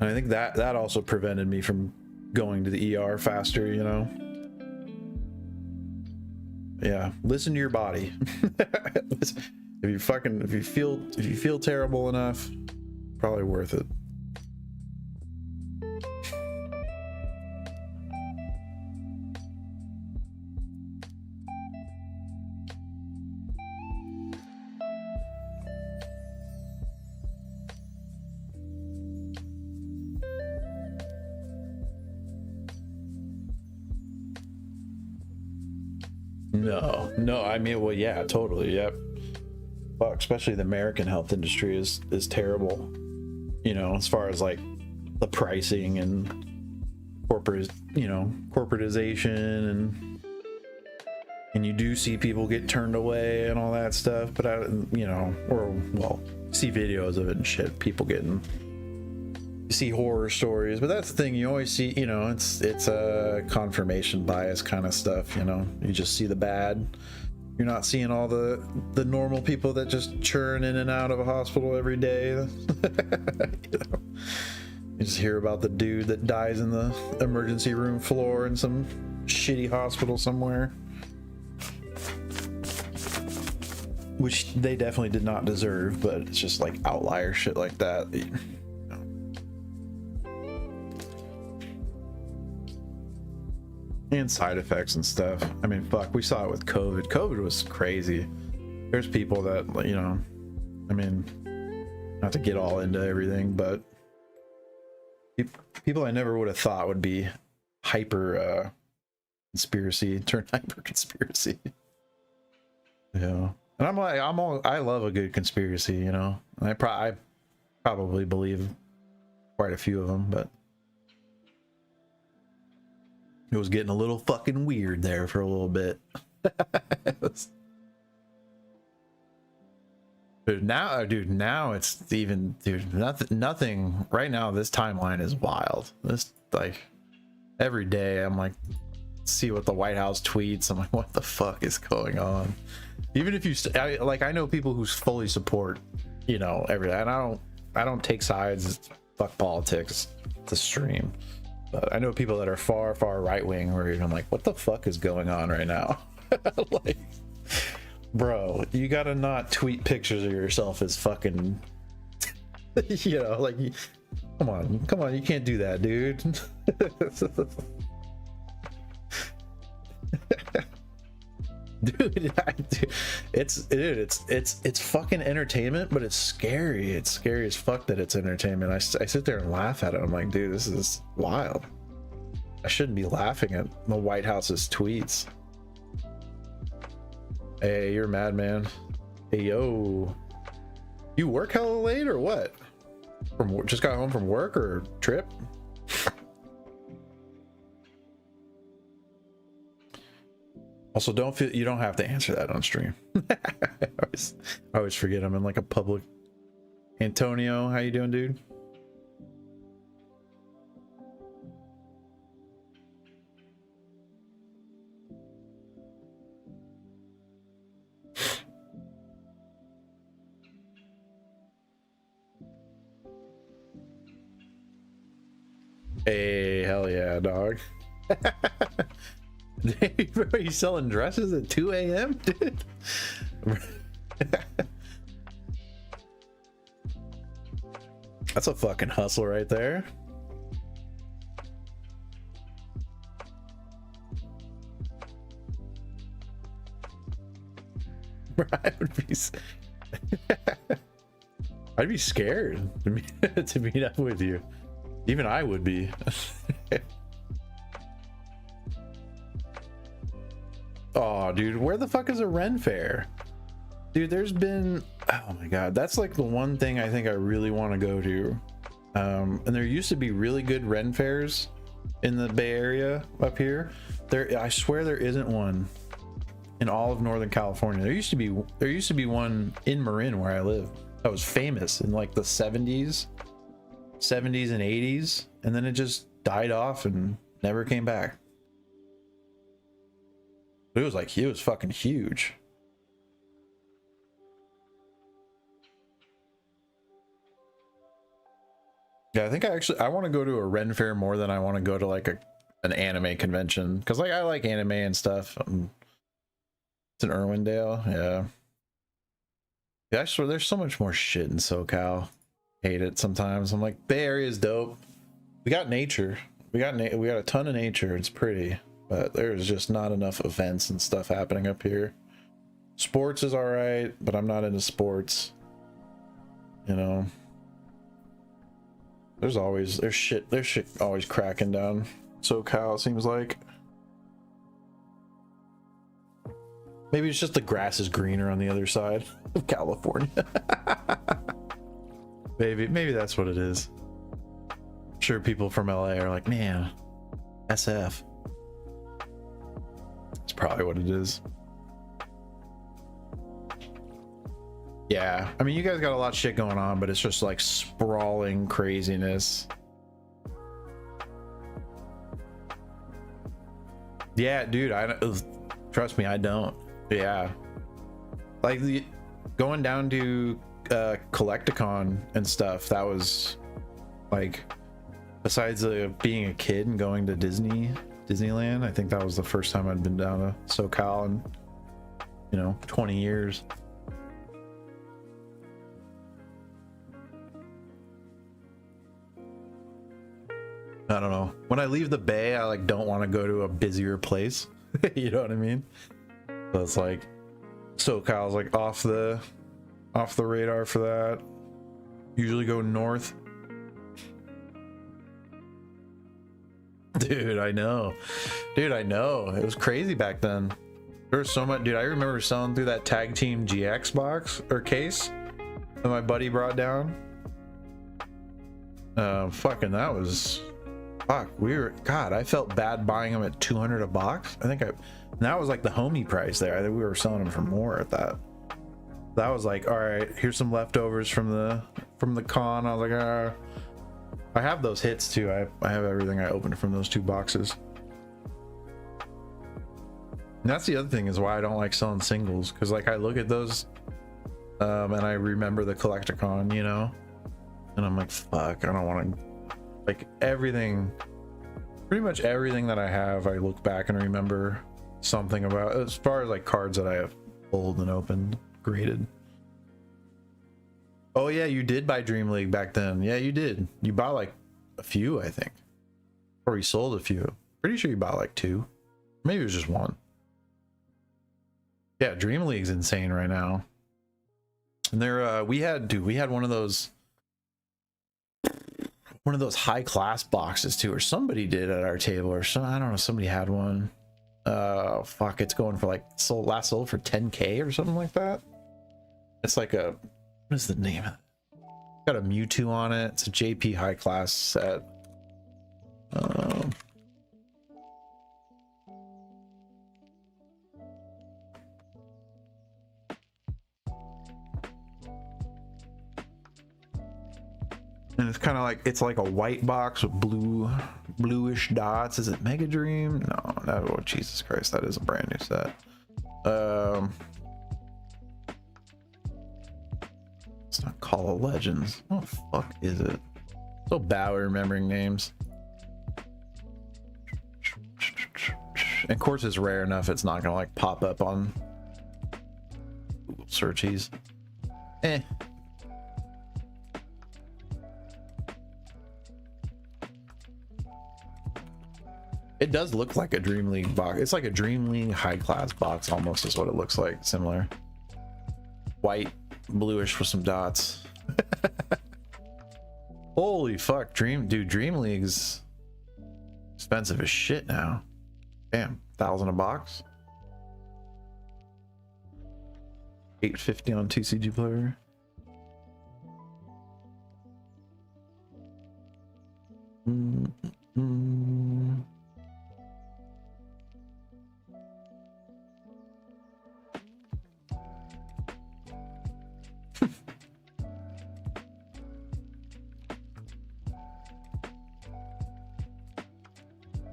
And I think that also prevented me from going to the ER faster, you know. Yeah, listen to your body. If you feel terrible enough, probably worth it. No, I mean, well, yeah, totally, yep. Fuck, especially the American health industry is terrible, you know, as far as like the pricing and corporatization, and you do see people get turned away and all that stuff, but see videos of it and shit, people you see horror stories, but that's the thing, you always see, you know, it's a confirmation bias kind of stuff, you know, you just see the bad. You're not seeing all the normal people that just churn in and out of a hospital every day. You know? You just hear about the dude that dies in the emergency room floor in some shitty hospital somewhere, which they definitely did not deserve, but it's just like outlier shit like that. And side effects and stuff. I mean, fuck, we saw it with COVID. COVID was crazy. There's people that, you know, I mean, not to get all into everything, but people I never would have thought would be hyper conspiracy, turn hyper conspiracy. Yeah. And I'm like, I love a good conspiracy, you know. I probably believe quite a few of them, but it was getting a little fucking weird there for a little bit. Dude, now it's even, dude, nothing right now. This timeline is wild. This, like, every day I'm like, see what the White House tweets. I'm like, what the fuck is going on? Even if you, I know people who fully support, you know, everything. And I don't take sides. Fuck politics to stream. But I know people that are far right wing where you're even like, what the fuck is going on right now? Like, bro, you gotta not tweet pictures of yourself as fucking, you know, like, come on, you can't do that, dude. Dude, it's fucking entertainment, but it's scary. It's scary as fuck that it's entertainment. I sit there and laugh at it. I'm like, dude, this is wild. I shouldn't be laughing at the White House's tweets. Hey, you're a madman. Hey, yo, you work hella late or what? Just got home from work or trip? Also, you don't have to answer that on stream. I always forget I'm in like a public. Antonio, how you doing, dude? Hey, hell yeah, dog. Are you selling dresses at 2 a.m., dude? That's a fucking hustle right there. I'd be scared to meet up with you. Even I would be. Oh, dude, where the fuck is a Ren fair? Dude, there's been, oh my god, that's like the one thing I think I really want to go to. And there used to be really good Ren fairs in the Bay Area up here. I swear there isn't one in all of Northern California. There used to be one in Marin where I live that was famous in like the 70s and 80s, and then it just died off and never came back. It was like, it was fucking huge. Yeah, I think I want to go to a Ren fair more than I want to go to like an anime convention, because like I like anime and stuff. It's in Irwindale, yeah. Yeah, I swear there's so much more shit in SoCal. Hate it sometimes. I'm like, Bay Area is dope. We got nature. We got a ton of nature. It's pretty, but there's just not enough events and stuff happening up here. Sports is all right, but I'm not into sports. You know, there's shit always cracking down SoCal, it seems like. Maybe it's just the grass is greener on the other side of California. Maybe that's what it is. I'm sure people from LA are like, man, SF. That's probably what it is. Yeah, I mean, you guys got a lot of shit going on, but it's just like sprawling craziness. Yeah, dude, trust me, I don't. Yeah, like going down to Collecticon and stuff, that was like, besides being a kid and going to Disneyland, I think that was the first time I'd been down to SoCal in, you know, 20 years. I don't know, when I leave the Bay, I like don't want to go to a busier place. You know what I mean? So it's like SoCal's like off the radar for that. Usually go north. Dude, I know. Dude, I know. It was crazy back then. There was so much, dude. I remember selling through that Tag Team GX box or case that my buddy brought down. Fucking that was, fuck, God, I felt bad buying them at 200 a box. I think that was like the homie price there. I think we were selling them for more at that. That was like, all right, here's some leftovers from the con. I was like, I have those hits too. I have everything I opened from those 2 boxes. And that's the other thing is why I don't like selling singles, because like I look at those and I remember the Collecticon, you know, and I'm like, fuck, I don't want to, like, everything, pretty much everything that I have, I look back and remember something about, as far as like cards that I have pulled and opened, graded. Oh yeah, you did buy Dream League back then. Yeah, you did. You bought like a few, I think, or you sold a few. Pretty sure you bought like 2, maybe it was just 1. Yeah, Dream League's insane right now. And there, we had one of those high class boxes too, or somebody did at our table, or some, I don't know, somebody had one. Fuck, it's going for like last sold for 10K or something like that. It's like a, what is the name of it? Got a Mewtwo on it. It's a JP high class set. And it's kind of like, it's like a white box with bluish dots. Is it Mega Dream? No, that, oh Jesus Christ, that is a brand new set. It's not Call of Legends. What the fuck is it? So bad with remembering names. And of course it's rare enough it's not gonna like pop up on Google searches. It does look like a Dream League box. It's like a Dream League high class box almost is what it looks like. Similar. White, bluish with some dots. Holy fuck, Dream League's expensive as shit now. Damn, 1,000 a box. $850 on TCG Player.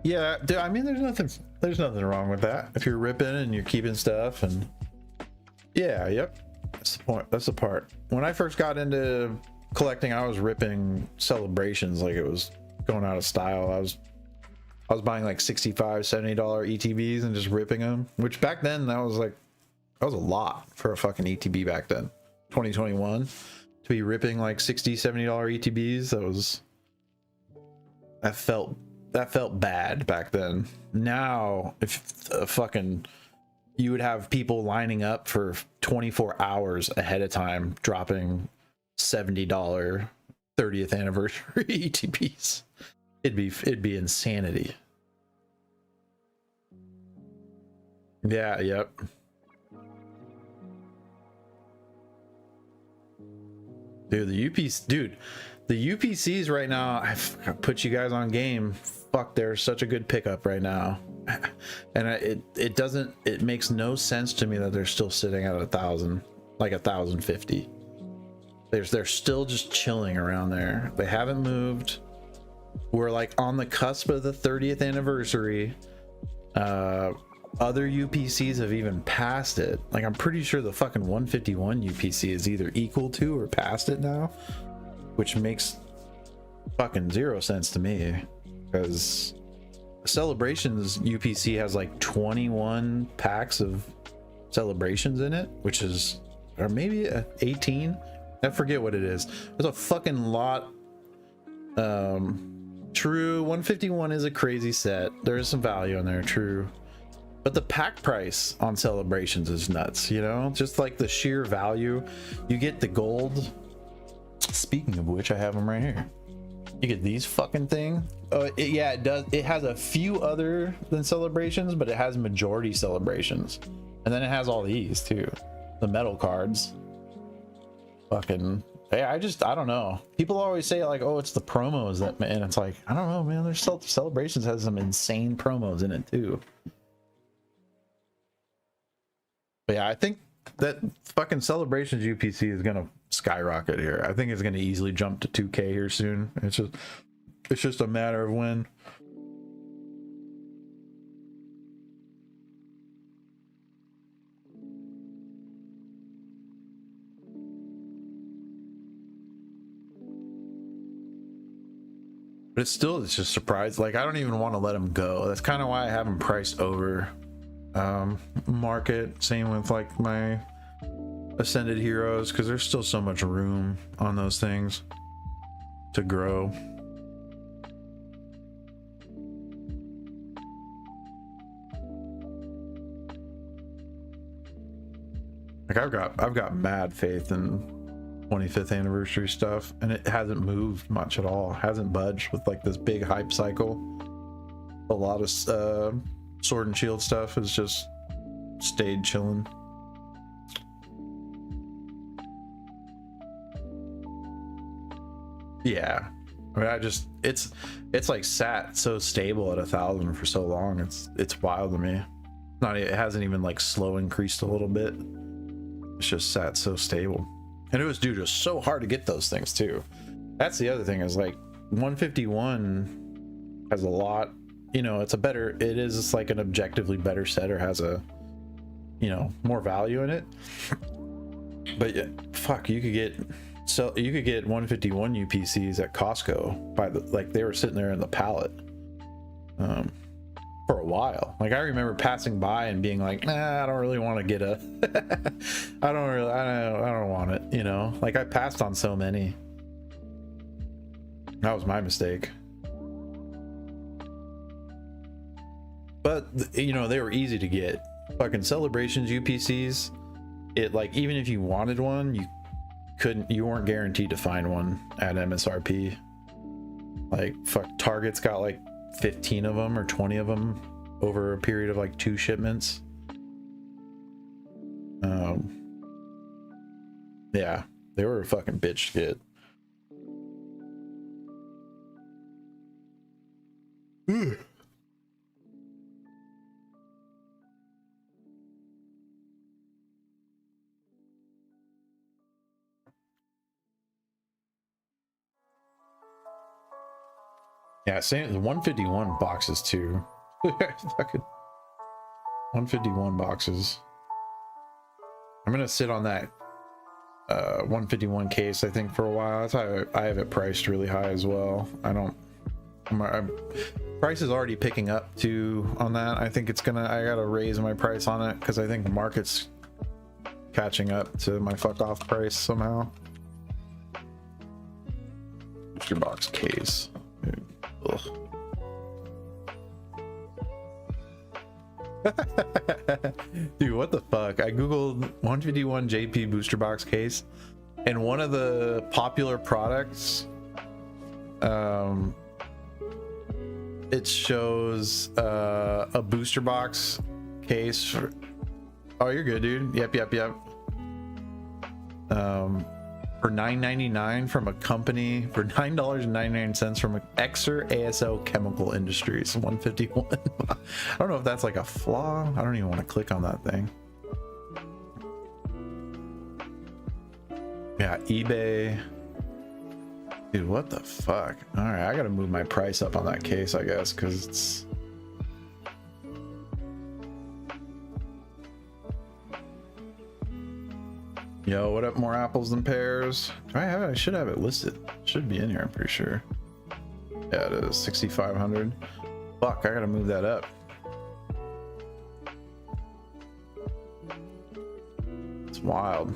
Yeah, dude, I mean, there's nothing wrong with that if you're ripping and you're keeping stuff. And yeah, yep, that's the point. That's the part. When I first got into collecting, I was ripping Celebrations like it was going out of style. I was buying like $65, $70 ETBs and just ripping them, which back then that was a lot for a fucking ETB back then. 2021 to be ripping like $60, $70 ETBs, that felt bad back then. Now if you would have people lining up for 24 hours ahead of time dropping $70 30th anniversary ETBs, it'd be insanity. Yeah, yep. Dude, the UPCs right now, I've put you guys on game. Fuck, they're such a good pickup right now. And it makes no sense to me that they're still sitting at 1,000, like 1,050. They're still just chilling around there. They haven't moved. We're like on the cusp of the 30th anniversary. Other UPCs have even passed it. Like, I'm pretty sure the fucking 151 UPC is either equal to or past it now, which makes fucking zero sense to me, because Celebrations UPC has like 21 packs of Celebrations in it, which is, or maybe 18, I forget what it is. There's a fucking lot. True, 151 is a crazy set. There is some value in there, true, but the pack price on Celebrations is nuts, you know, just like the sheer value. You get the gold, speaking of which, I have them right here. You get these fucking thing. Yeah, it does. It has a few other than Celebrations, but it has majority Celebrations, and then it has all these too, the metal cards. Fucking, hey, I don't know. People always say like, oh, it's the promos that, man, it's like, I don't know, man. There's Celebrations has some insane promos in it too. But yeah, that fucking Celebrations UPC is gonna skyrocket here. I think it's gonna easily jump to 2K here soon. It's just a matter of when. But it's just surprised. Like, I don't even want to let him go. That's kind of why I have him priced over market. Same with like my Ascended Heroes, because there's still so much room on those things to grow. Like, I've got mad faith in 25th anniversary stuff, and it hasn't moved much at all. Hasn't budged with like this big hype cycle. A lot of Sword and Shield stuff has just stayed chilling. Yeah, I mean, it's like sat so stable at 1,000 for so long. It's wild to me. It hasn't even like slow increased a little bit. It's just sat so stable. And it was due to so hard to get those things too. That's the other thing, is like 151 has a lot, you know, it is like an objectively better set, or has a, you know, more value in it. But yeah, fuck, you could get 151 UPCs at Costco by like they were sitting there in the pallet for a while. Like, I remember passing by and being like, nah, I don't really want to get a I don't want it, you know. Like, I passed on so many. That was my mistake. But you know, they were easy to get. Fucking Celebrations UPCs, it, like, even if you wanted one, you weren't guaranteed to find one at MSRP. Like, fuck, Target's got like 15 of them or 20 of them over a period of like 2 shipments. Yeah, they were a fucking bitch to get. Yeah, same. The 151 boxes too. Fucking 151 boxes. I'm gonna sit on that 151 case, I think, for a while. That's how I have it priced really high as well. Price is already picking up too on that. I think I gotta raise my price on it because I think the market's catching up to my fuck off price somehow. Booster box case. Dude. Ugh. Dude, what the fuck? I googled 151 JP booster box case, and one of the popular products, it shows a booster box case for, oh, you're good, dude. Yep. For $9.99 from a company, for $9.99 from Exer ASO Chemical Industries. 151. I don't know if that's like a flaw. I don't even want to click on that thing. Yeah, eBay. Dude, what the fuck? All right, I gotta move my price up on that case, I guess, because it's... Yo, what up? More apples than pears. Do I have it? I should have it listed. It should be in here, I'm pretty sure. Yeah, it is 6,500. Fuck, I gotta move that up. It's wild.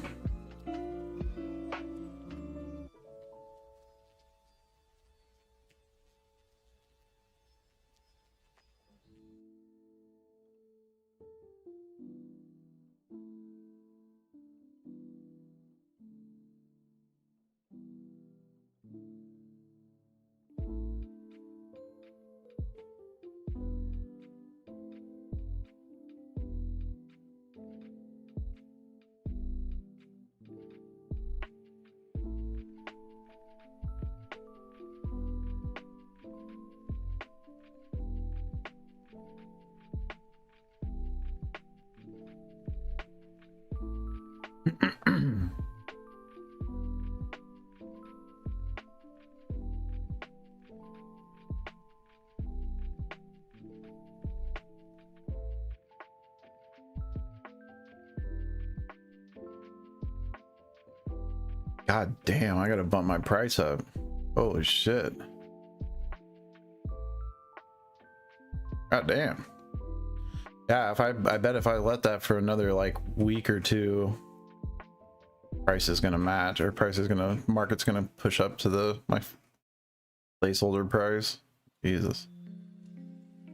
God damn, I gotta bump my price up. Holy shit. God damn. Yeah, I bet if I let that for another like week or two, price is gonna match, or market's gonna push up to my placeholder price. Jesus.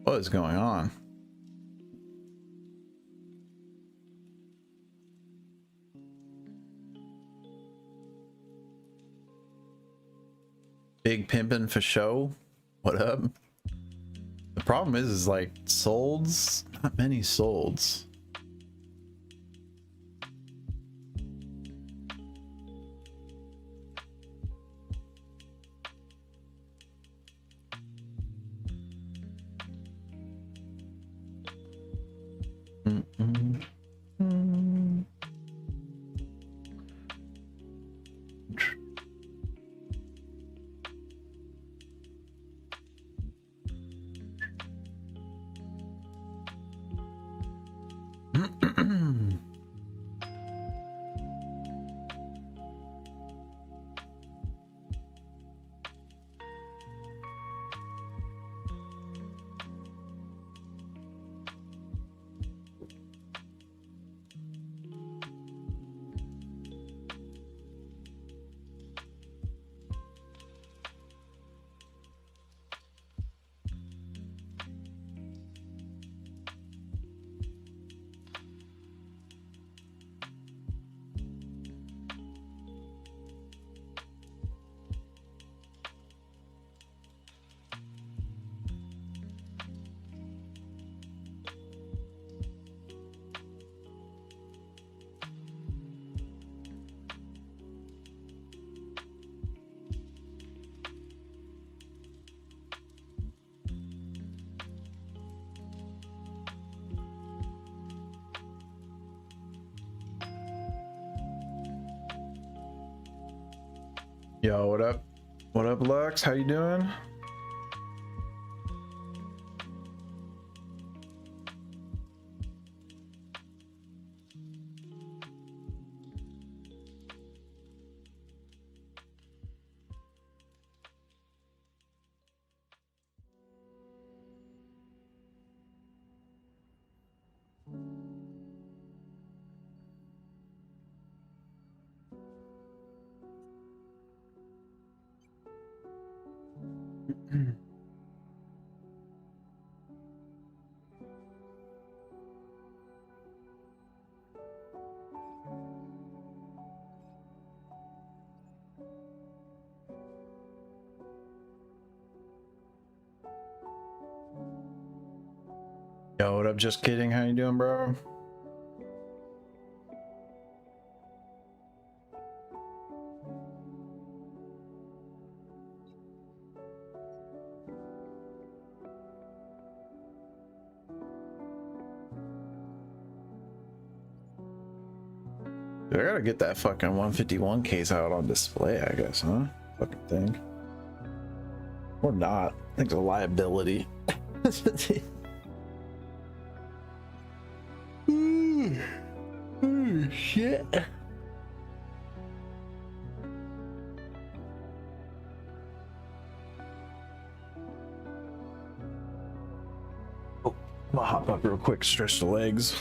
What is going on? Big pimpin' for show. What up? The problem is like solds, not many solds. Yo, what up? What up, Lux? How you doing? Yo, what up? Just kidding. How you doing, bro? Dude, I gotta get that fucking 151 case out on display, I guess, huh? Fucking thing. Or not. I think it's a liability. Oh, shit. Oh, I'm gonna hop up real quick, stretch the legs.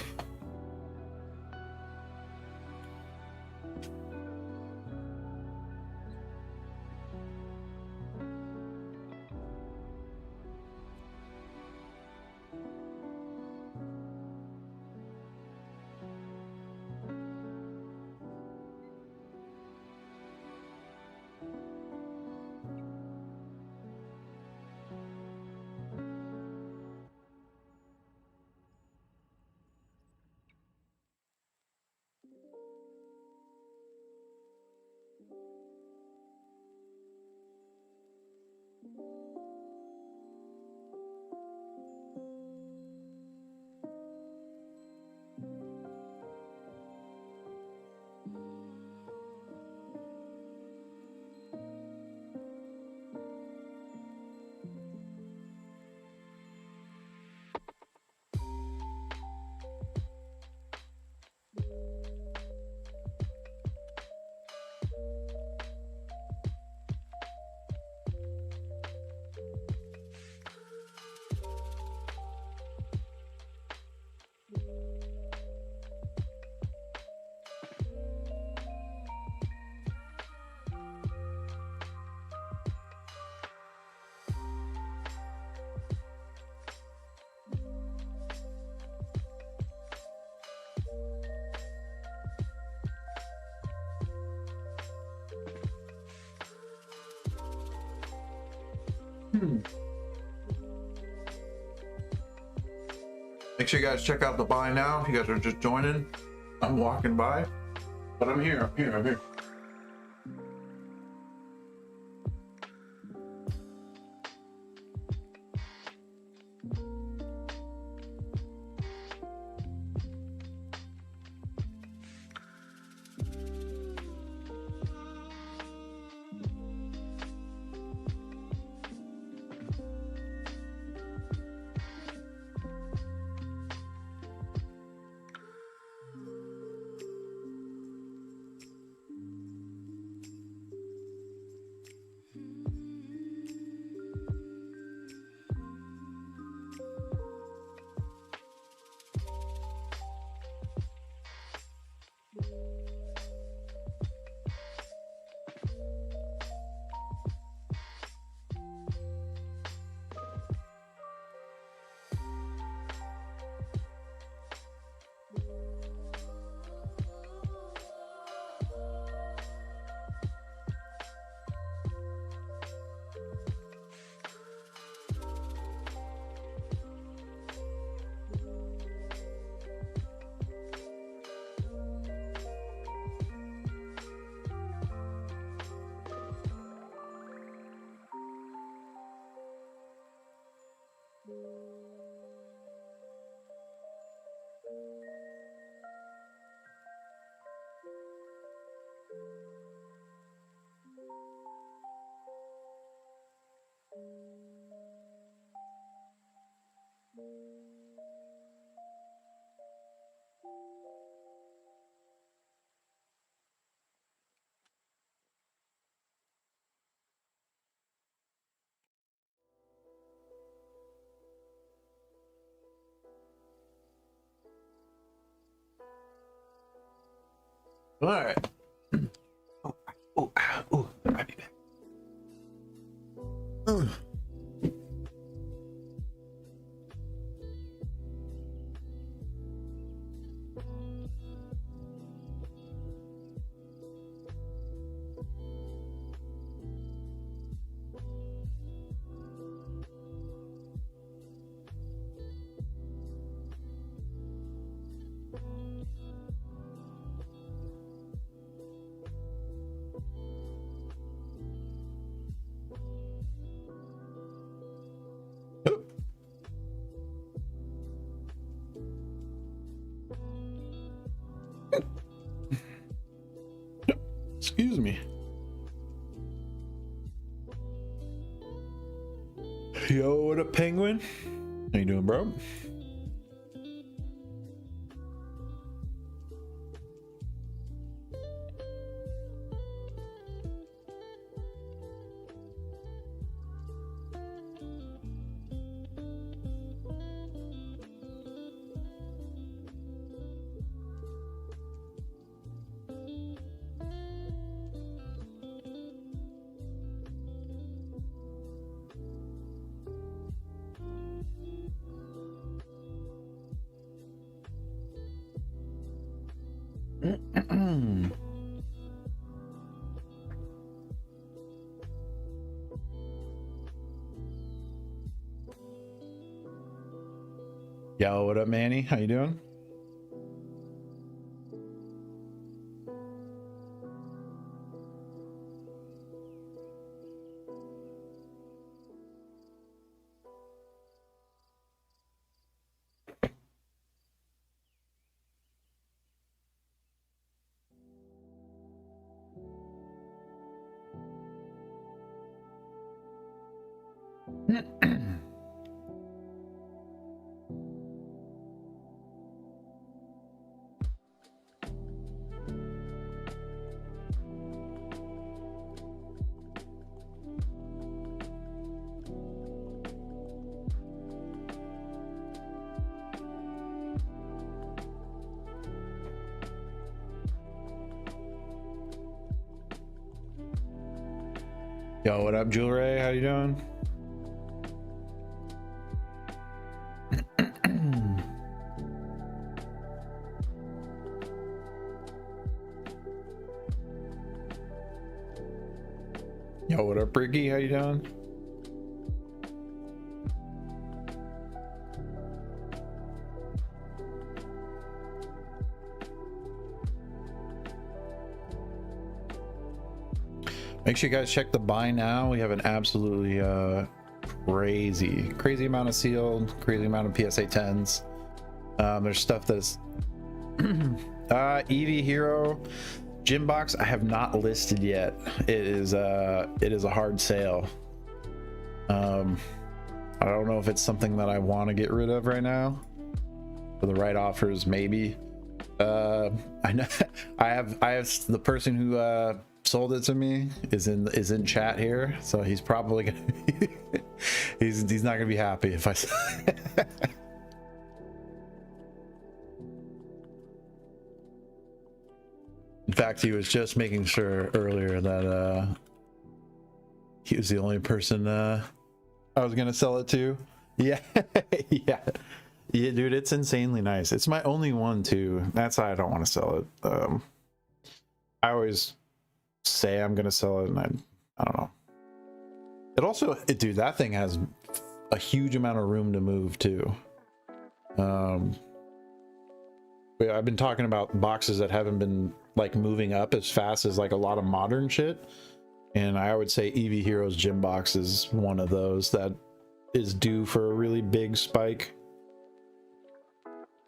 Make sure you guys check out the buy now. If you guys are just joining, I'm walking by, but I'm here. I'm here. All right. Oh, I'll be back. Excuse me. Yo, what up, Penguin? How you doing, bro? Yo, what up, Manny? How you doing? Yo, what up, Jewelry? How you doing? Yo, what up, Ricky? How you doing? Make sure you guys check the buy now. We have an absolutely crazy amount of sealed, crazy amount of PSA 10s. There's stuff that's EV Hero Gym Box I have not listed yet. It is a hard sale. I don't know if it's something that I want to get rid of right now. For the right offers, maybe. I know I have the person who sold it to me is in chat here, so he's probably gonna be he's not gonna be happy if I in fact, he was just making sure earlier that he was the only person I was gonna sell it to. Yeah. yeah, dude, it's insanely nice. It's my only one too. That's why I don't want to sell it. I always say I'm gonna sell it, and I don't know. It also, dude, that thing has a huge amount of room to move too. I've been talking about boxes that haven't been like moving up as fast as like a lot of modern shit, and I would say EV Heroes Gym Box is one of those that is due for a really big spike,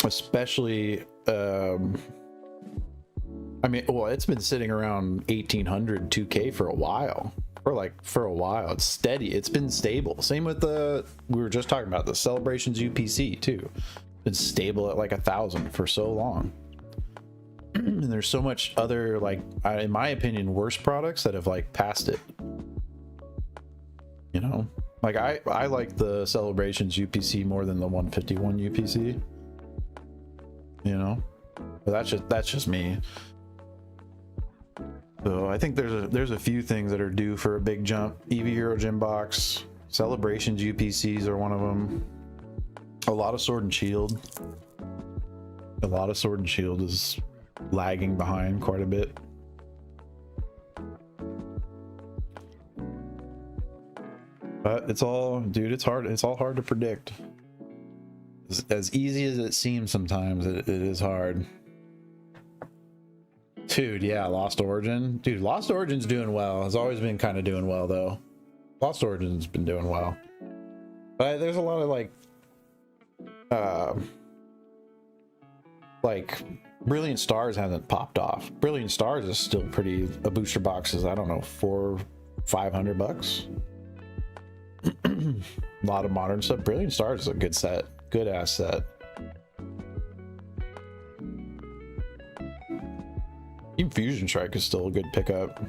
especially I mean, well, it's been sitting around 1800 2K for a while. It's steady. It's been stable. Same with we were just talking about the Celebrations UPC too. Been stable at like 1,000 for so long. And there's so much other, like, in my opinion, worse products that have like passed it. You know, like I like the Celebrations UPC more than the 151 UPC. You know, but that's just me. So I think there's a few things that are due for a big jump. EV Hero Gym Box, Celebrations UPCs are one of them. A lot of Sword and Shield. A lot of Sword and Shield is lagging behind quite a bit. But it's all, dude, it's hard. It's all hard to predict. As easy as it seems sometimes, it is hard. Dude, yeah, Lost Origin. Dude, Lost Origin's doing well. It's always been kind of doing well, though. Lost Origin's been doing well. But there's a lot of, like, Brilliant Stars hasn't popped off. Brilliant Stars is still pretty, a booster box is, I don't know, $400-500. A lot of modern stuff. Brilliant Stars is a good set. Good ass set. Even Fusion Strike is still a good pickup.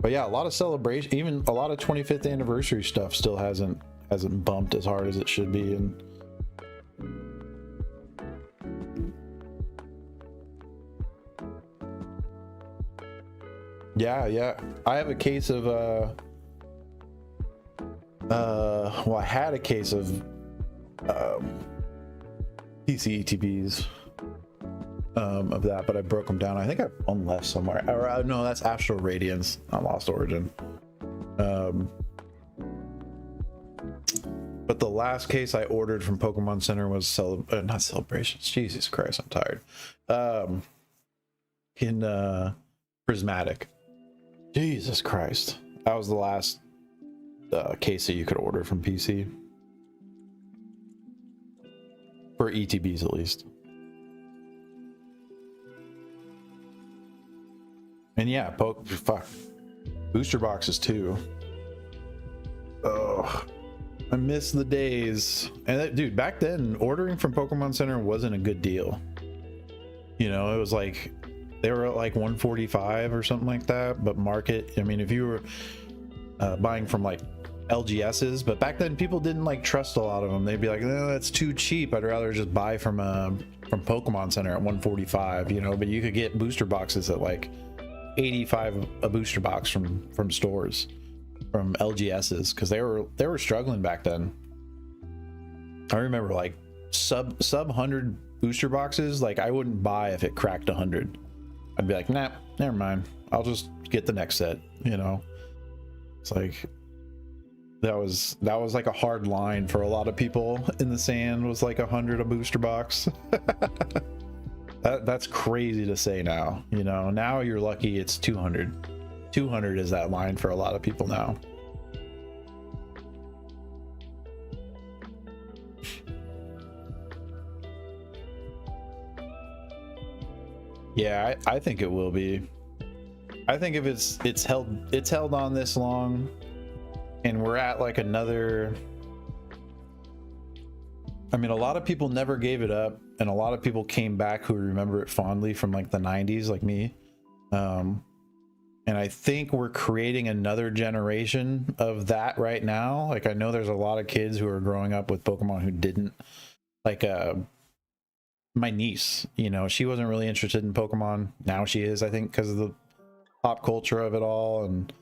But yeah, a lot of celebration, even a lot of 25th anniversary stuff still hasn't bumped as hard as it should be. And yeah, I have a case of well, I had a case of TCETBs of that, but I broke them down. I think I have one left somewhere. Or, no, that's Astral Radiance, not Lost Origin. But the last case I ordered from Pokemon Center was not Celebrations. Jesus Christ, I'm tired. In Prismatic. Jesus Christ, that was the last case that you could order from PC for ETBs at least. And yeah, fuck, booster boxes too. Oh, I miss the days. And dude, back then ordering from Pokemon Center wasn't a good deal. You know, it was like they were at like 145 or something like that. But market, I mean, if you were buying from like LGSs, but back then people didn't like trust a lot of them. They'd be like, no, that's too cheap. I'd rather just buy from Pokemon Center at 145, you know. But you could get booster boxes at like 85 a booster box from stores, from LGSs, because they were struggling back then. I remember like sub 100 booster boxes, like I wouldn't buy if it cracked 100. I'd be like, nah, never mind, I'll just get the next set, you know. It's like that was like a hard line for a lot of people in the sand, was like 100 a booster box. That's crazy to say now, you know. Now you're lucky it's 200. 200 is that line for a lot of people now. Yeah, I think it will be. I think if it's held on this long, and we're at like another. I mean, a lot of people never gave it up, and a lot of people came back who remember it fondly from like the 90s, like me. And I think we're creating another generation of that right now. Like, I know there's a lot of kids who are growing up with Pokemon who didn't. Like, my niece, you know, she wasn't really interested in Pokemon. Now she is, I think, because of the pop culture of it all, and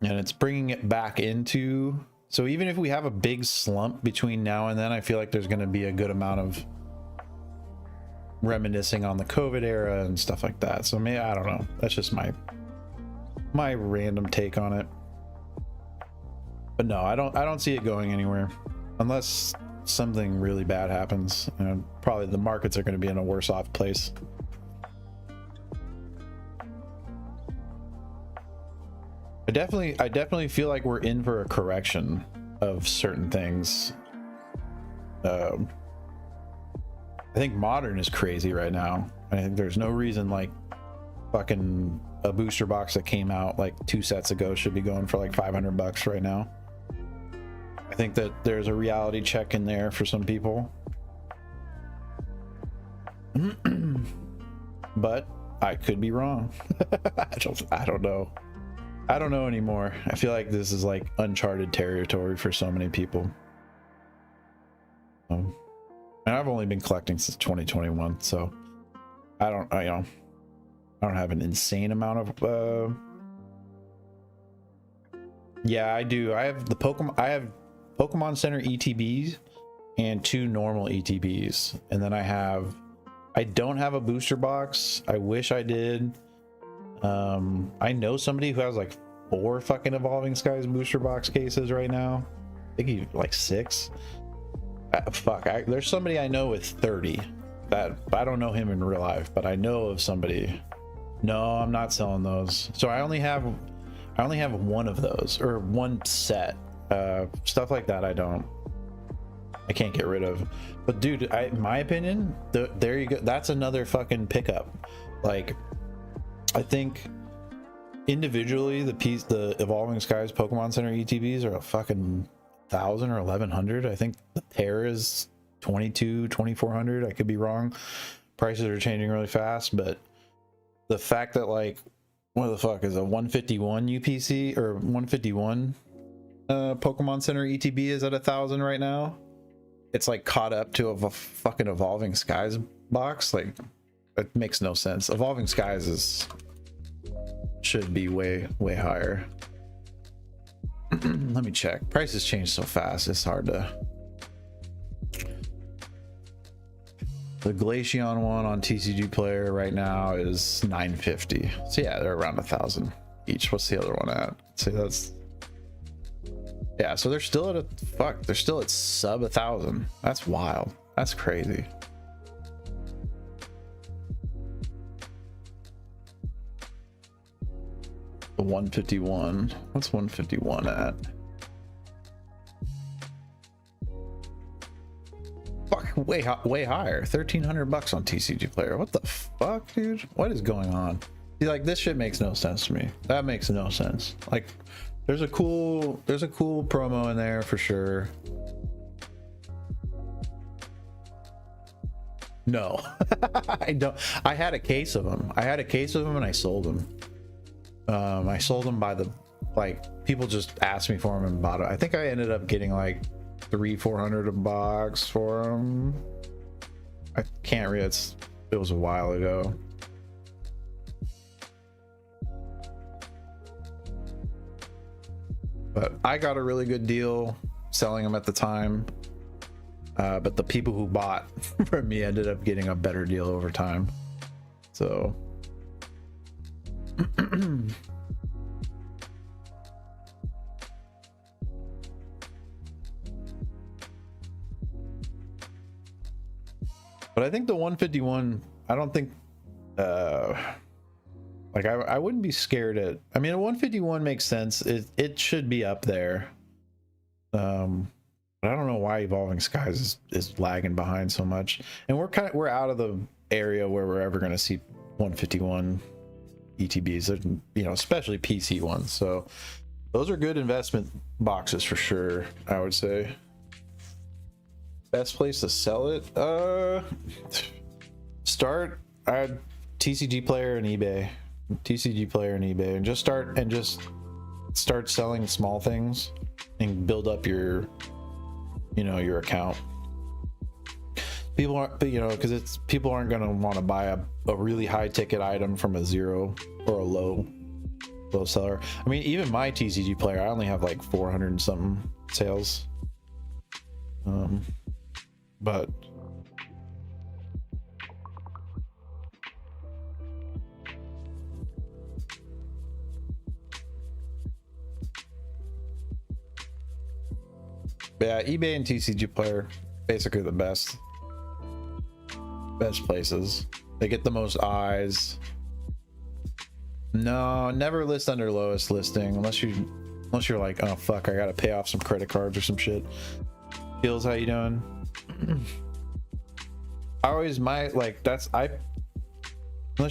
it's bringing it back into. So even if we have a big slump between now and then, I feel like there's going to be a good amount of reminiscing on the COVID era and stuff like that. So maybe, I don't know, that's just my random take on it. But no, I don't see it going anywhere unless something really bad happens. You know, probably the markets are going to be in a worse off place. I definitely feel like we're in for a correction of certain things. I think Modern is crazy right now. I think there's no reason like fucking a booster box that came out like 2 sets ago should be going for like $500 right now. I think that there's a reality check in there for some people. But I could be wrong. I don't know. I don't know anymore. I feel like this is like uncharted territory for so many people. And I've only been collecting since 2021, so I don't have an insane amount of yeah, I do. I have Pokemon Center ETBs and 2 normal ETBs, and then I don't have a booster box. I wish I did. I know somebody who has like 4 fucking Evolving Skies booster box cases right now. I think he's like 6. There's somebody I know with 30. That I don't know him in real life, but I know of somebody. No, I'm not selling those. So I only have one of those, or one set. Stuff like that I can't get rid of. But dude, in my opinion, there you go. That's another fucking pickup. Like, I think individually the Evolving Skies Pokemon Center ETBs are a fucking 1,000 or 1,100. I think the pair is 2,400. I could be wrong. Prices are changing really fast, but the fact that like, what the fuck is a 151 UPC or 151 Pokemon Center ETB is at 1,000 right now. It's like caught up to a fucking Evolving Skies box. Like, it makes no sense. Evolving Skies should be way higher. Let me check. Prices change so fast, it's hard to. The Glaceon one on TCG Player right now is 950. So yeah, they're around 1,000 each. What's the other one at? See, that's, yeah, so they're still at they're still at sub 1,000. That's wild. That's crazy. The 151. What's 151 at? Fuck, way higher. $1,300 on TCG Player. What the fuck, dude? What is going on? See, like, this shit makes no sense to me. That makes no sense. Like, there's a cool promo in there for sure. No, I don't. I had a case of them. And I sold them. I sold them by the, like, people just asked me for them and bought it. I think I ended up getting like 300-400 a box for them. I can't read it. It was a while ago. But I got a really good deal selling them at the time. But the people who bought from me ended up getting a better deal over time. So but I think the 151, I don't think Like I wouldn't be scared at. I mean, a 151 makes sense. It should be up there. But I don't know why Evolving Skies is lagging behind so much. And we're out of the area where we're ever going to see 151 ETBs, you know, especially PC ones. So those are good investment boxes for sure, I would say. Best place to sell it? Start TCG player and eBay. TCG player and eBay, and just start selling small things and build up your, you know, your account. People aren't, you know, because people aren't going to want to buy a really high ticket item from a zero or a low seller. I mean, even my TCG player, I only have like 400 and something sales. But yeah, eBay and TCG player, basically the best places. They get the most eyes. No, never list under lowest listing unless you're like, oh fuck, I gotta pay off some credit cards or some shit. Feels, how you doing? I always unless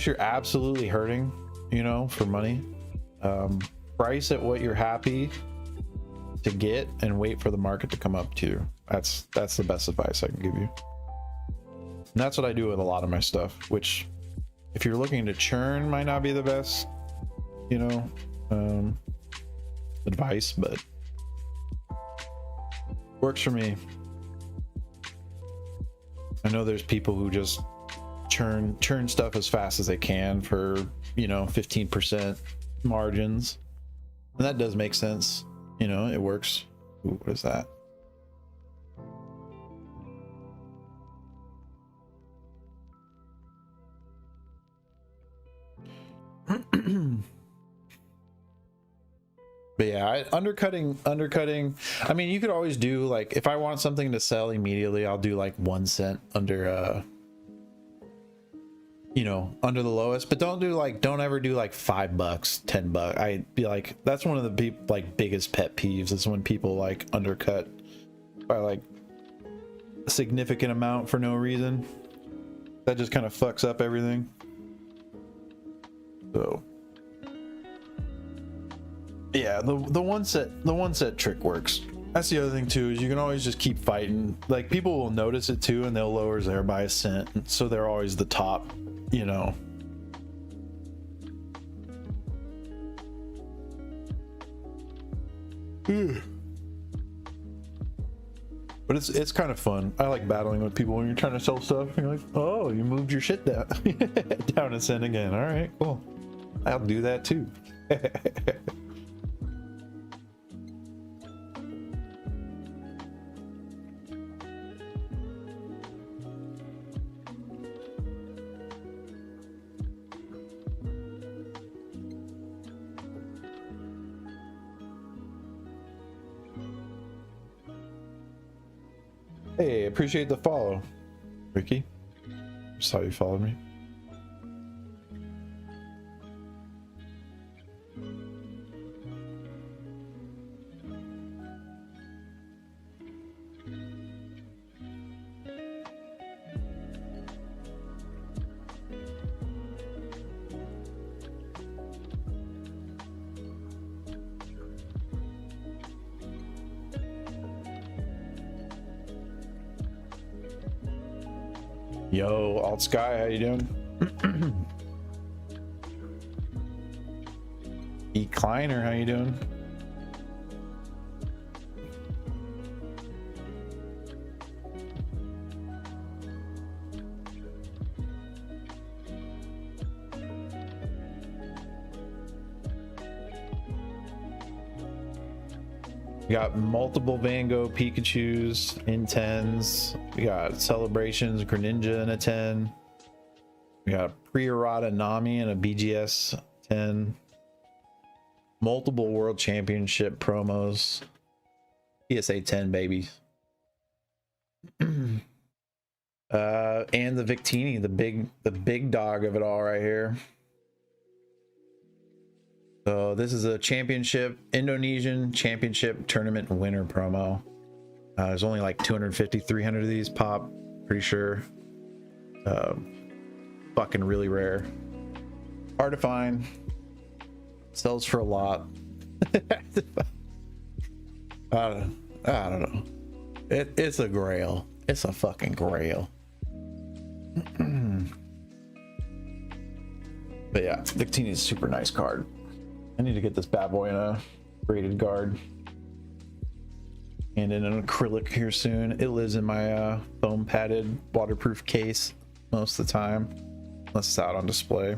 you're absolutely hurting, you know, for money, price at what you're happy to get and wait for the market to come up to you. That's the best advice I can give you. And that's what I do with a lot of my stuff, which if you're looking to churn might not be the best, you know, advice, but works for me. I know there's people who just churn stuff as fast as they can for, you know, 15% margins, and that does make sense. You know, it works. Ooh, what is that? But yeah, undercutting. I mean, you could always do, like, if I want something to sell immediately, I'll do like 1 cent under, you know, under the lowest. But don't ever do like $5, $10. I'd be like, that's one of the biggest pet peeves is when people like undercut by like a significant amount for no reason. That just kind of fucks up everything. So yeah, the one set trick works. That's the other thing too, is you can always just keep fighting. Like, people will notice it too, and they'll lower there by a cent, so they're always the top, you know. But it's kind of fun. I like battling with people when you're trying to sell stuff. You're like, oh, you moved your shit down down a cent again. All right, cool. I'll do that too. Hey, appreciate the follow, Ricky. Saw you followed me. Yo, Alt Sky, how you doing? E Kleiner, how you doing? We got multiple Van Gogh Pikachus in 10s. We got Celebrations Greninja in a 10. We got a pre-errata Nami in a BGS 10. Multiple World Championship promos. PSA 10, baby. And the Victini, the big dog of it all right here. So this is a championship, Indonesian championship tournament winner promo. There's only like 250, 300 of these pop, pretty sure. Fucking really rare. Hard to find. Sells for a lot. I don't know. It's a grail. It's a fucking grail. But yeah, Victini is a super nice card. I need to get this bad boy in a graded guard and in an acrylic here soon. It lives in my foam padded waterproof case most of the time, unless it's out on display.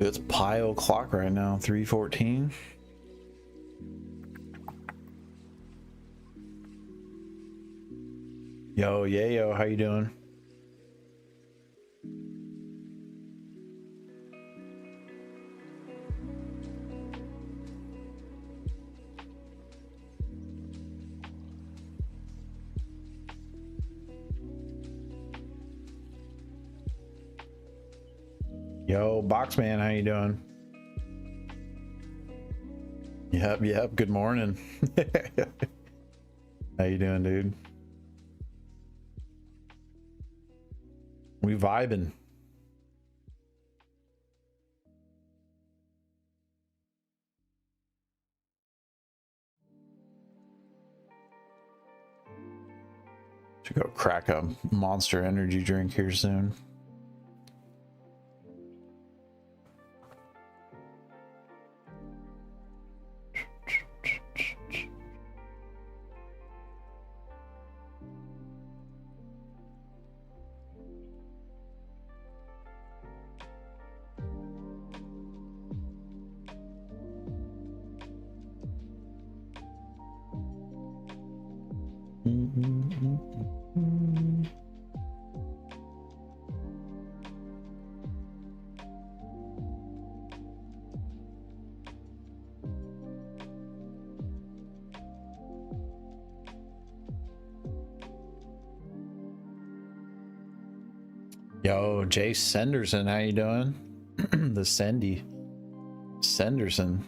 It's pile clock right now, 3:14. Yo, yayo, how you doing? Yo, Boxman, how you doing? Yep, good morning. How you doing, dude? We vibing. Should go crack a Monster energy drink here soon. Yo, Jay Senderson, how you doing? The Sendy. Senderson.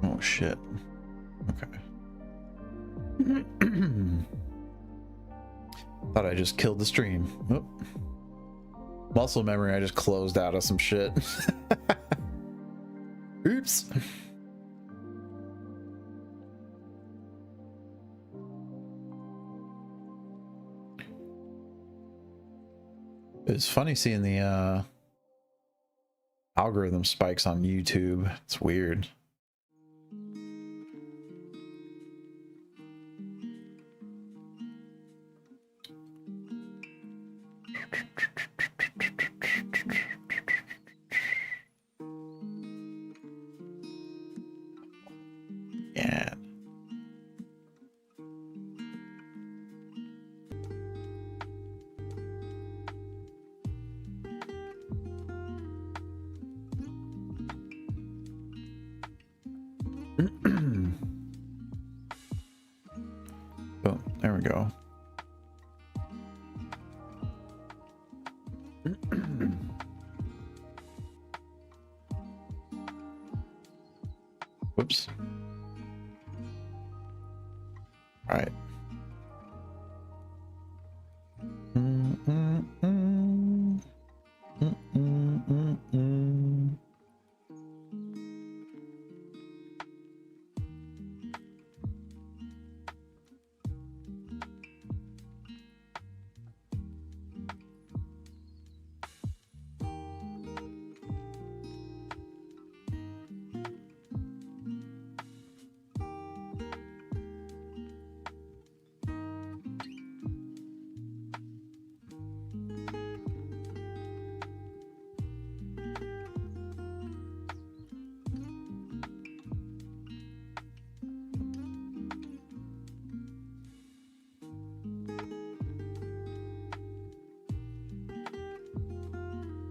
Oh shit. Okay. Thought I just killed the stream. Oh. Muscle memory, I just closed out of some shit. Oops. It's funny seeing the algorithm spikes on YouTube. It's weird. Yeah. Oh, there we go. Whoops. All right.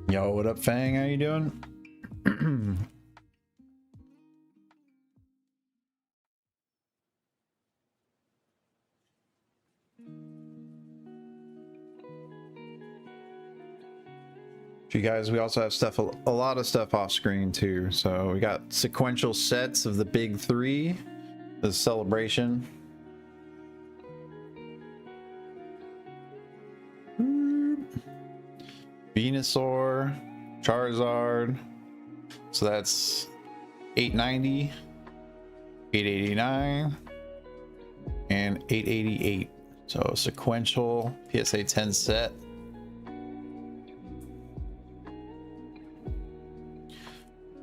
Yo, what up, Fang? How you doing? You guys, we also have stuff, a lot of stuff off screen too. So we got sequential sets of the big three, the celebration. Venusaur, Charizard. So that's 890, 889, and 888. So sequential PSA 10 set.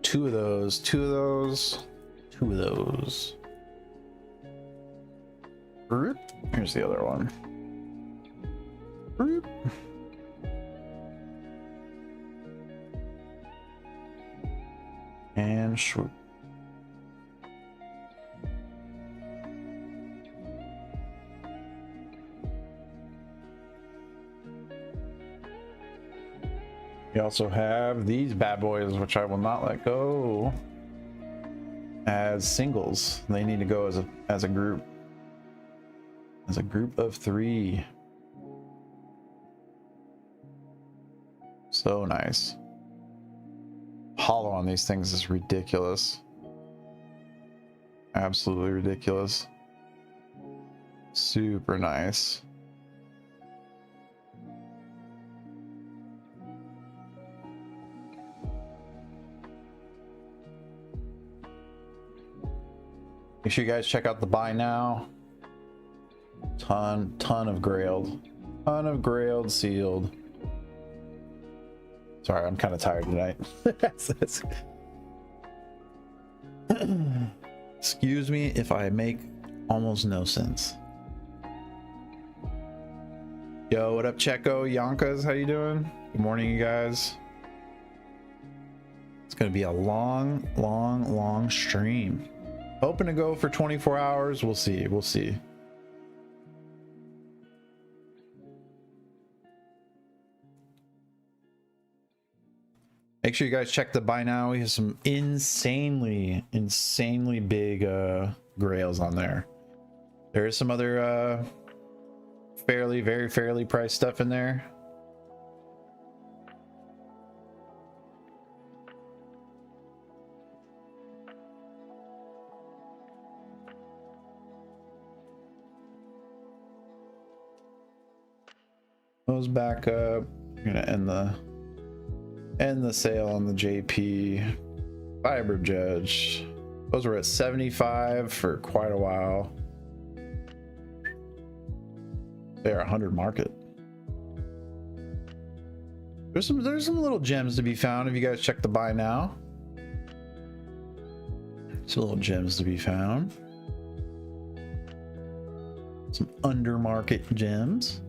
Two of those. Here's the other one. And swoop. We also have these bad boys, which I will not let go as singles. They need to go as a group. As a group of three. So nice. Hollow on these things is ridiculous. Absolutely ridiculous. Super nice. Make sure you guys check out the buy now. Ton of grailed. Ton of grailed sealed. Sorry, I'm kind of tired tonight. Excuse me if I make almost no sense. Yo, what up, Checo? Yankas, how you doing? Good morning, you guys. It's gonna be a long stream. Hoping to go for 24 hours. We'll see. We'll see. Make sure you guys check the buy now. We have some insanely big grails on there. There is some other very fairly priced stuff in there. Those back up. I'm gonna end the sale on the JP Fiber Judge. Those were at 75 for quite a while. They're 100 market. There's some little gems to be found if you guys check the buy now. Some little gems to be found. Some under market gems.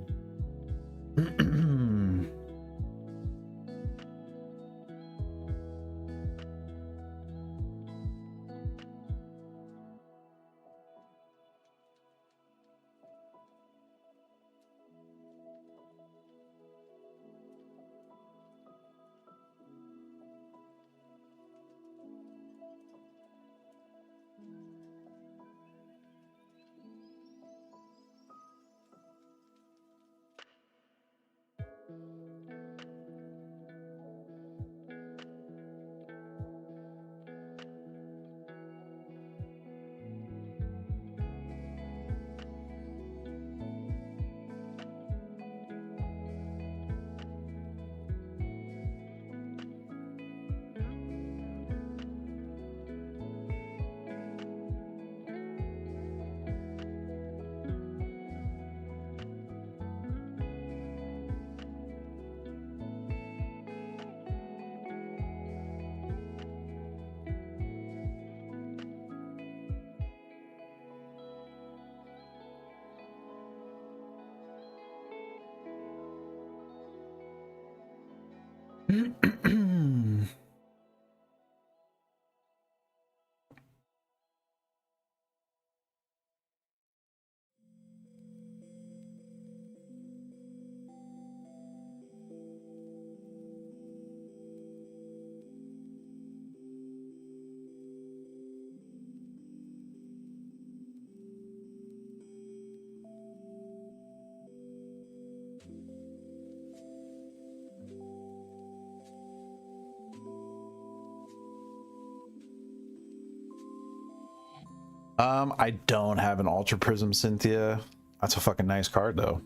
I don't have an Ultra Prism Cynthia. That's a fucking nice card though.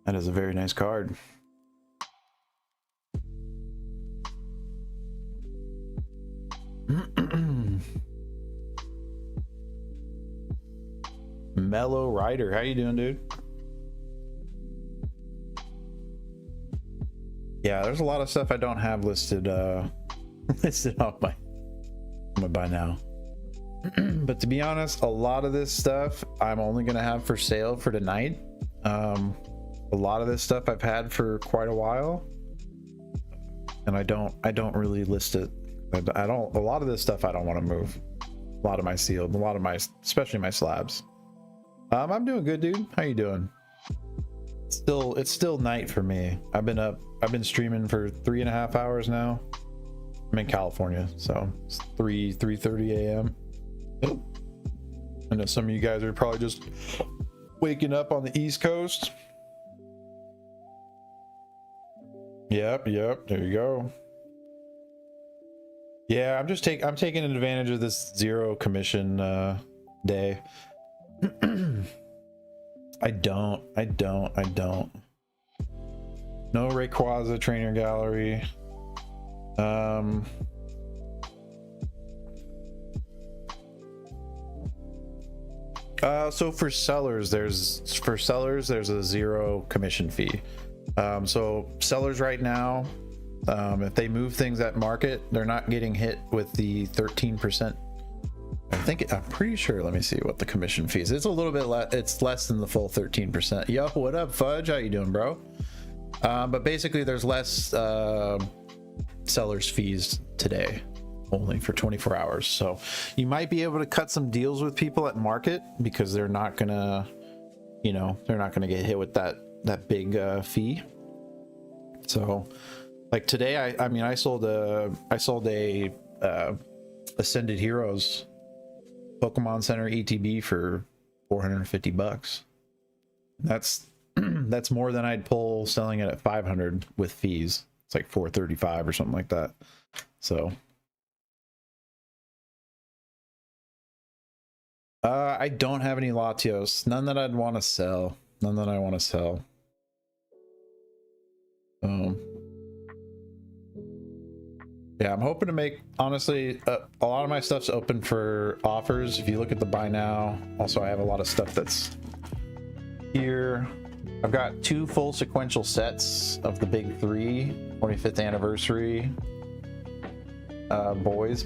That is a very nice card. Mellow Rider, how you doing, dude? Yeah, there's a lot of stuff I don't have listed listed on my buy now. But to be honest, a lot of this stuff I'm only gonna have for sale for tonight. A lot of this stuff I've had for quite a while, and I don't really list it. I don't. A lot of this stuff I don't want to move. A lot of my sealed, a lot of my, especially my slabs. I'm doing good, dude. How you doing? It's still night for me. I've been streaming for 3.5 hours now. I'm in California, so it's 3:30 a.m. I know some of you guys are probably just waking up on the East Coast. Yep, there you go. Yeah, I'm taking advantage of this zero commission day. I don't. No Rayquaza trainer gallery. So for sellers, there's a zero commission fee. So sellers right now, if they move things at market, they're not getting hit with the 13%. I'm pretty sure. Let me see what the commission fee is. It's a little bit less. It's less than the full 13%. Yo, what up, Fudge? How you doing, bro? But basically, there's less sellers fees today, only for 24 hours. So you might be able to cut some deals with people at market because they're not gonna, they're not gonna get hit with that big fee. So like today, I sold a Ascended Heroes Pokemon Center ETB for $450. That's more than I'd pull selling it at 500 with fees. It's like 435 or something like that. So I don't have any Latios. None that I'd want to sell. None that I want to sell. Yeah, I'm hoping to make, honestly, a lot of my stuff's open for offers. If you look at the buy now, also I have a lot of stuff that's here. I've got 2 full sequential sets of the big 3 25th anniversary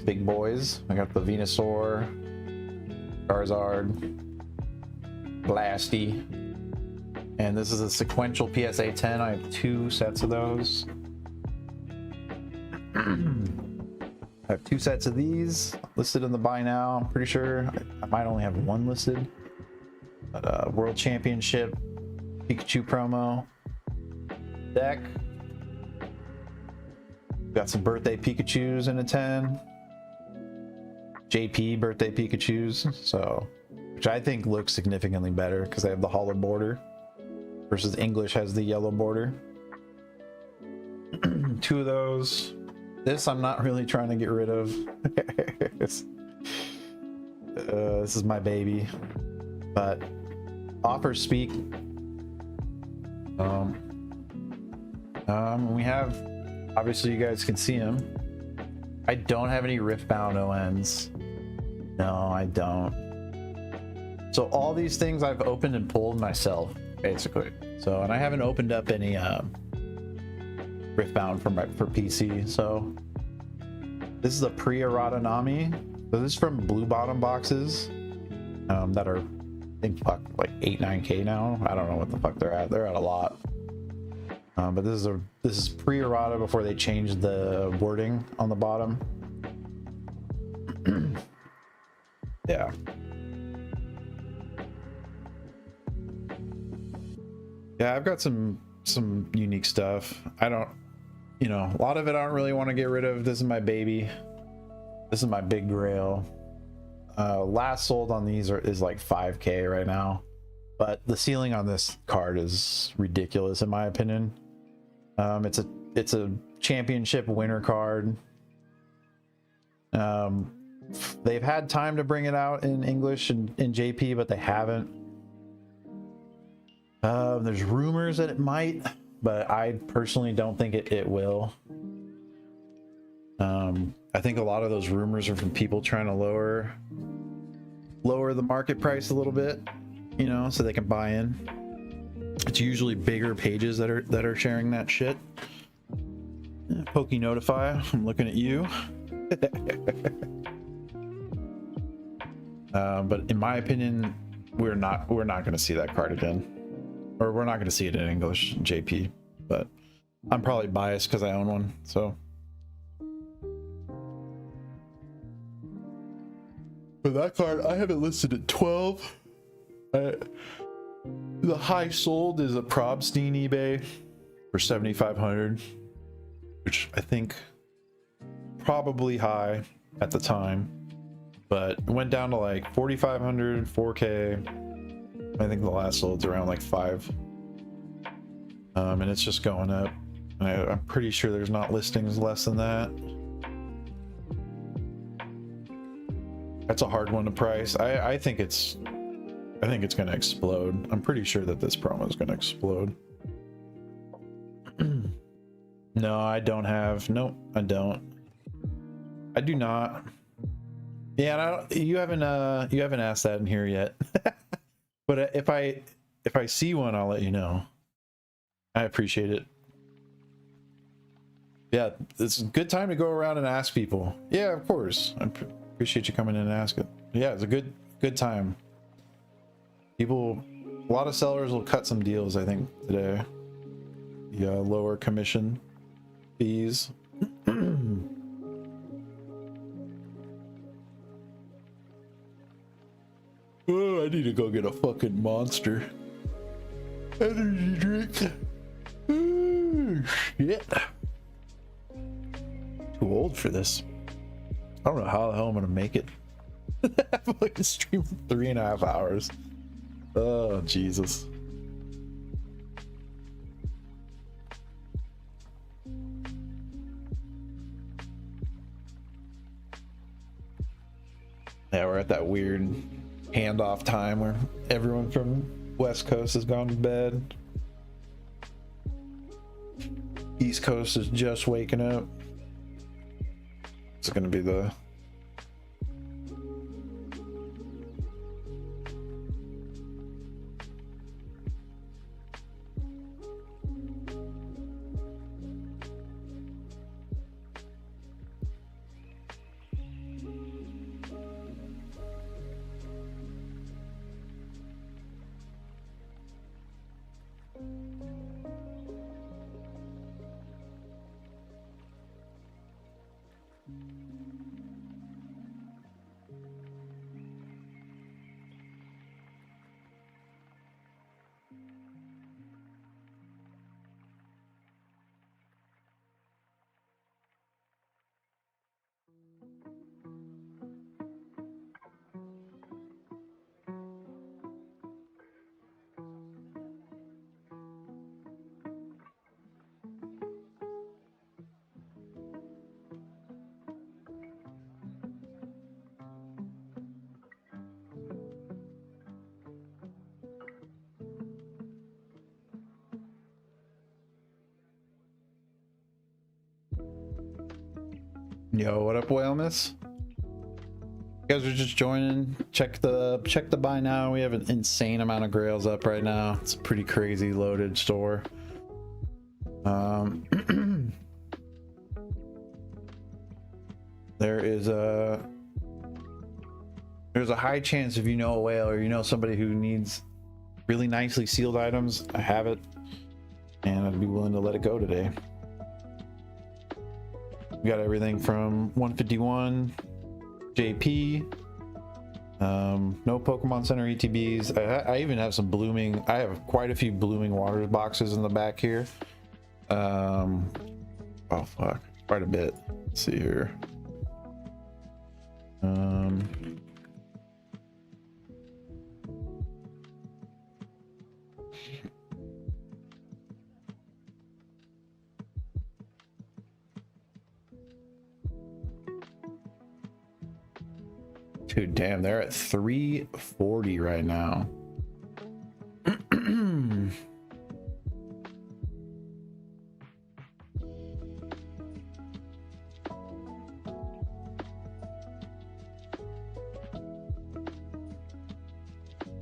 big boys. I got the Venusaur, Charizard, Blasty, and this is a sequential PSA 10. I have 2 sets of those. I have 2 sets of these listed in the buy now. I'm pretty sure I might only have 1 listed. But World Championship Pikachu promo deck. Got some birthday Pikachus in a 10. JP birthday Pikachus, so which I think looks significantly better because they have the hollow border versus English has the yellow border. 2 of those. This I'm not really trying to get rid of. This is my baby, but offers speak. We have, obviously you guys can see him. I don't have any Riftbound ONs. No, I don't. So all these things I've opened and pulled myself, basically. So, and I haven't opened up any Riftbound for PC. So this is a pre-errata Nami. So this is from Blue Bottom boxes that are, I think, like 8-9K now. I don't know what the fuck they're at. They're at a lot. But this is pre-errata before they changed the wording on the bottom. Yeah. Yeah, I've got some unique stuff. I don't, a lot of it I don't really want to get rid of. This is my baby. This is my big Grail. Last sold on these is like 5K right now, but the ceiling on this card is ridiculous in my opinion. It's a championship winner card. They've had time to bring it out in English and in JP, but they haven't. There's rumors that it might, but I personally don't think it will. I think a lot of those rumors are from people trying to lower the market price a little bit, you know, so they can buy in. It's usually bigger pages that are sharing that shit. Poke Notify, I'm looking at you. But in my opinion, we're not going to see that card again, or we're not going to see it in English JP. But I'm probably biased because I own one. So, but that card I have it listed at 12. The high sold is a Probstein eBay for 7,500, which I think probably high at the time. But it went down to like 4,500, 4K. I think the last sold's around like 5. And it's just going up. And I'm pretty sure there's not listings less than that. That's a hard one to price. I think it's going to explode. I'm pretty sure that this promo is going to explode. No, I don't have. Nope, I don't. I do not. Yeah, you haven't asked that in here yet. But if I see one, I'll let you know. I appreciate it. Yeah, it's a good time to go around and ask people. Yeah, of course. I appreciate you coming in and asking. Yeah, it's a good time. People, a lot of sellers will cut some deals, I think, today. Yeah, lower commission fees. Oh, I need to go get a fucking Monster energy drink. Oh, shit. Too old for this. I don't know how the hell I'm gonna make it. I'm like to stream for 3.5 hours. Oh, Jesus. Yeah, we're at that weird handoff time where everyone from West Coast has gone to bed. East Coast is just waking up. It's gonna be the Yo, what up, Whale Miss? You guys are just joining. Check the buy now. We have an insane amount of grails up right now. It's a pretty crazy loaded store. There's a high chance if you know a whale or you know somebody who needs really nicely sealed items, I have it, and I'd be willing to let it go today. We got everything from 151 JP, no Pokemon Center ETBs. I even have some blooming. I have quite a few blooming waters boxes in the back here. Oh fuck, quite a bit. Let's see here. Dude, damn, they're at 340 right now.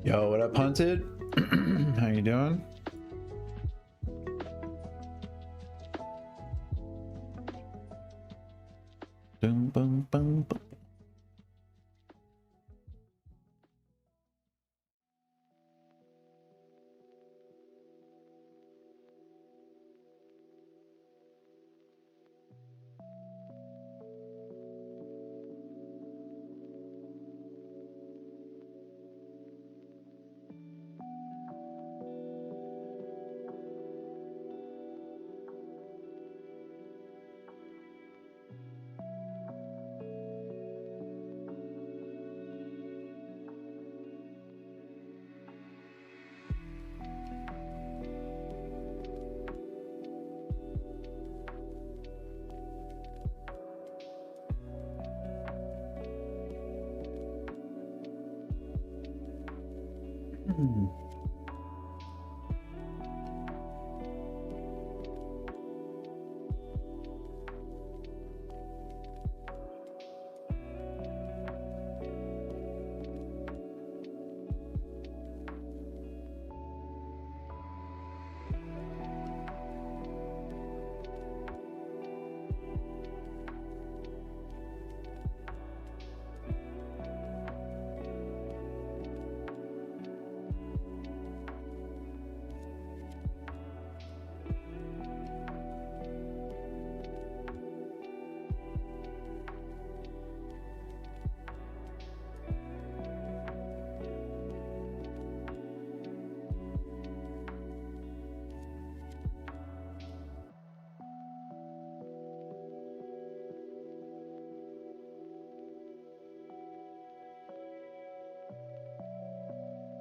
Yo, what up, Hunted? How you doing? Boom, boom, boom, boom.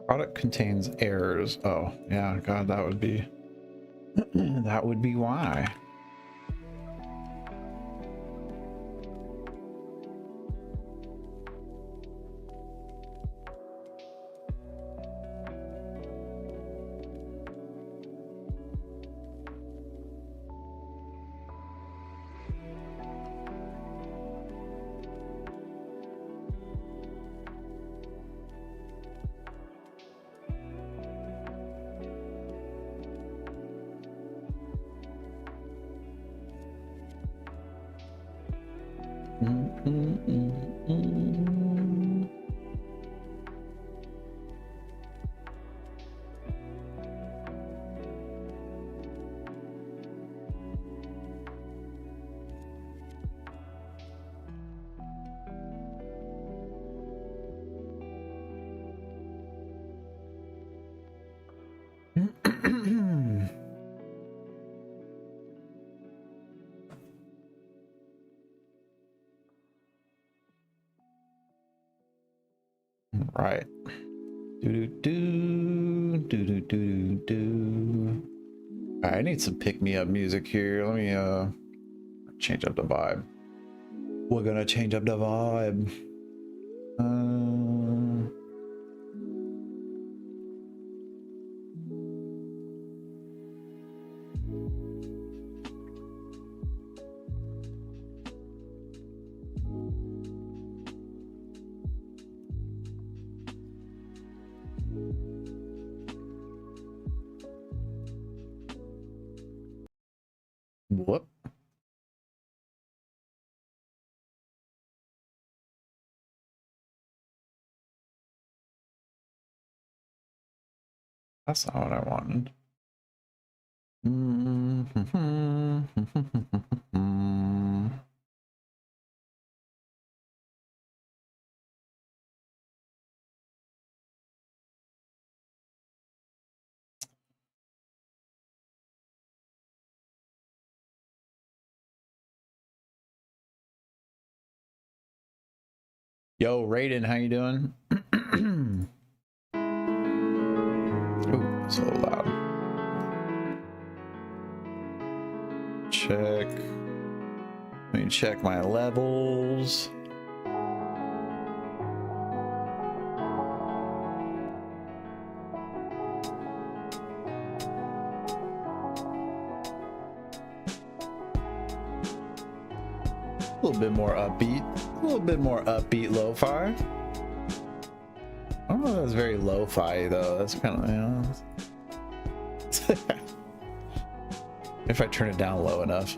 Product contains errors. Oh, yeah, God, that would be that would be why. Right. Do do do do do do do. All right, I need some pick me up music here. Let me change up the vibe. We're gonna change up the vibe. Whoop. That's not what I wanted. Yo, Raiden, how you doing? Ooh, so loud. Check. Let me check my levels. little bit more upbeat. A little bit more upbeat lo-fi. I don't know if that's very lo-fi though. That's kind of, you know. If I turn it down low enough.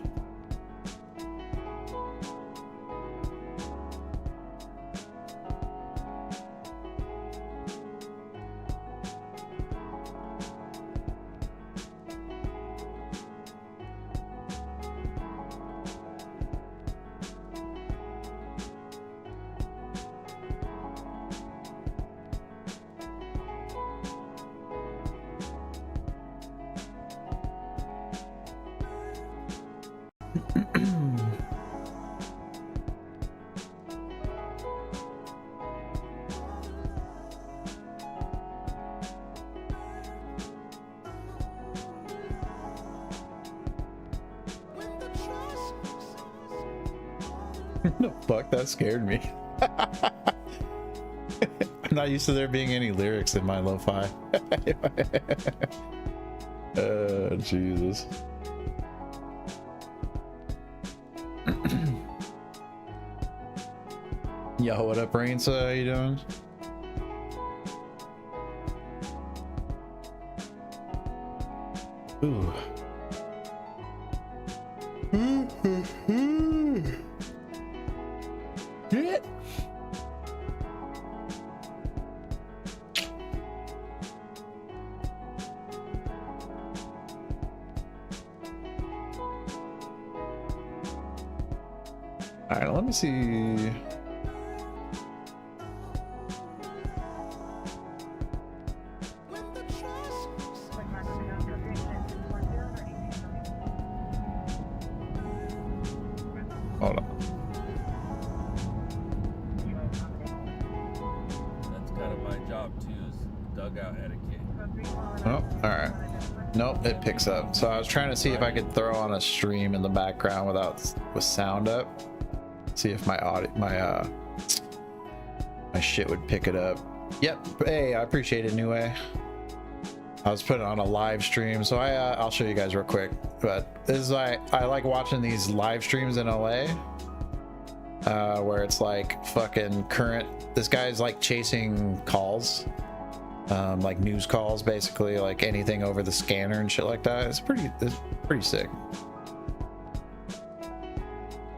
No, fuck, that scared me. I'm not used to there being any lyrics in my lo-fi. Jesus. Yo, what up, Rain? So how you doing? Ooh. Yeah. All right, let me see. Hold on. That's kind of my job too, is dugout etiquette. Oh, all right. Nope, it picks up. So I was trying to see if I could throw on a stream in the background with sound up. See if my audio, my shit would pick it up. Yep. Hey, I appreciate it, Nue. I was putting on a live stream, so I'll show you guys real quick. But this is I like watching these live streams in LA, where it's like fucking current. This guy's like chasing calls, like news calls, basically, like anything over the scanner and shit like that. It's pretty sick.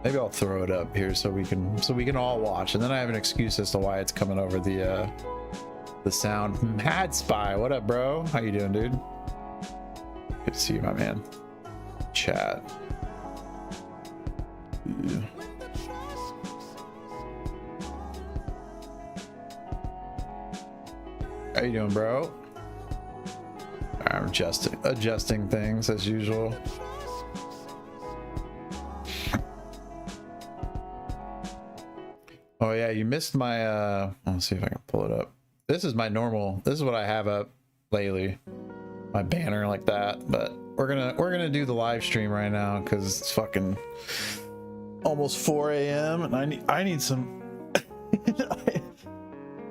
Maybe I'll throw it up here so we can all watch, and then I have an excuse as to why it's coming over the sound. Mad Spy, what up, bro? How you doing, dude? Good to see you, my man. Chat. Yeah. How you doing, bro? I'm adjusting things as usual. Oh yeah, you missed my let's see if I can pull it up. This is my normal, this is what I have up lately. My banner like that, but we're gonna do the live stream right now because it's fucking almost 4 a.m. and I need some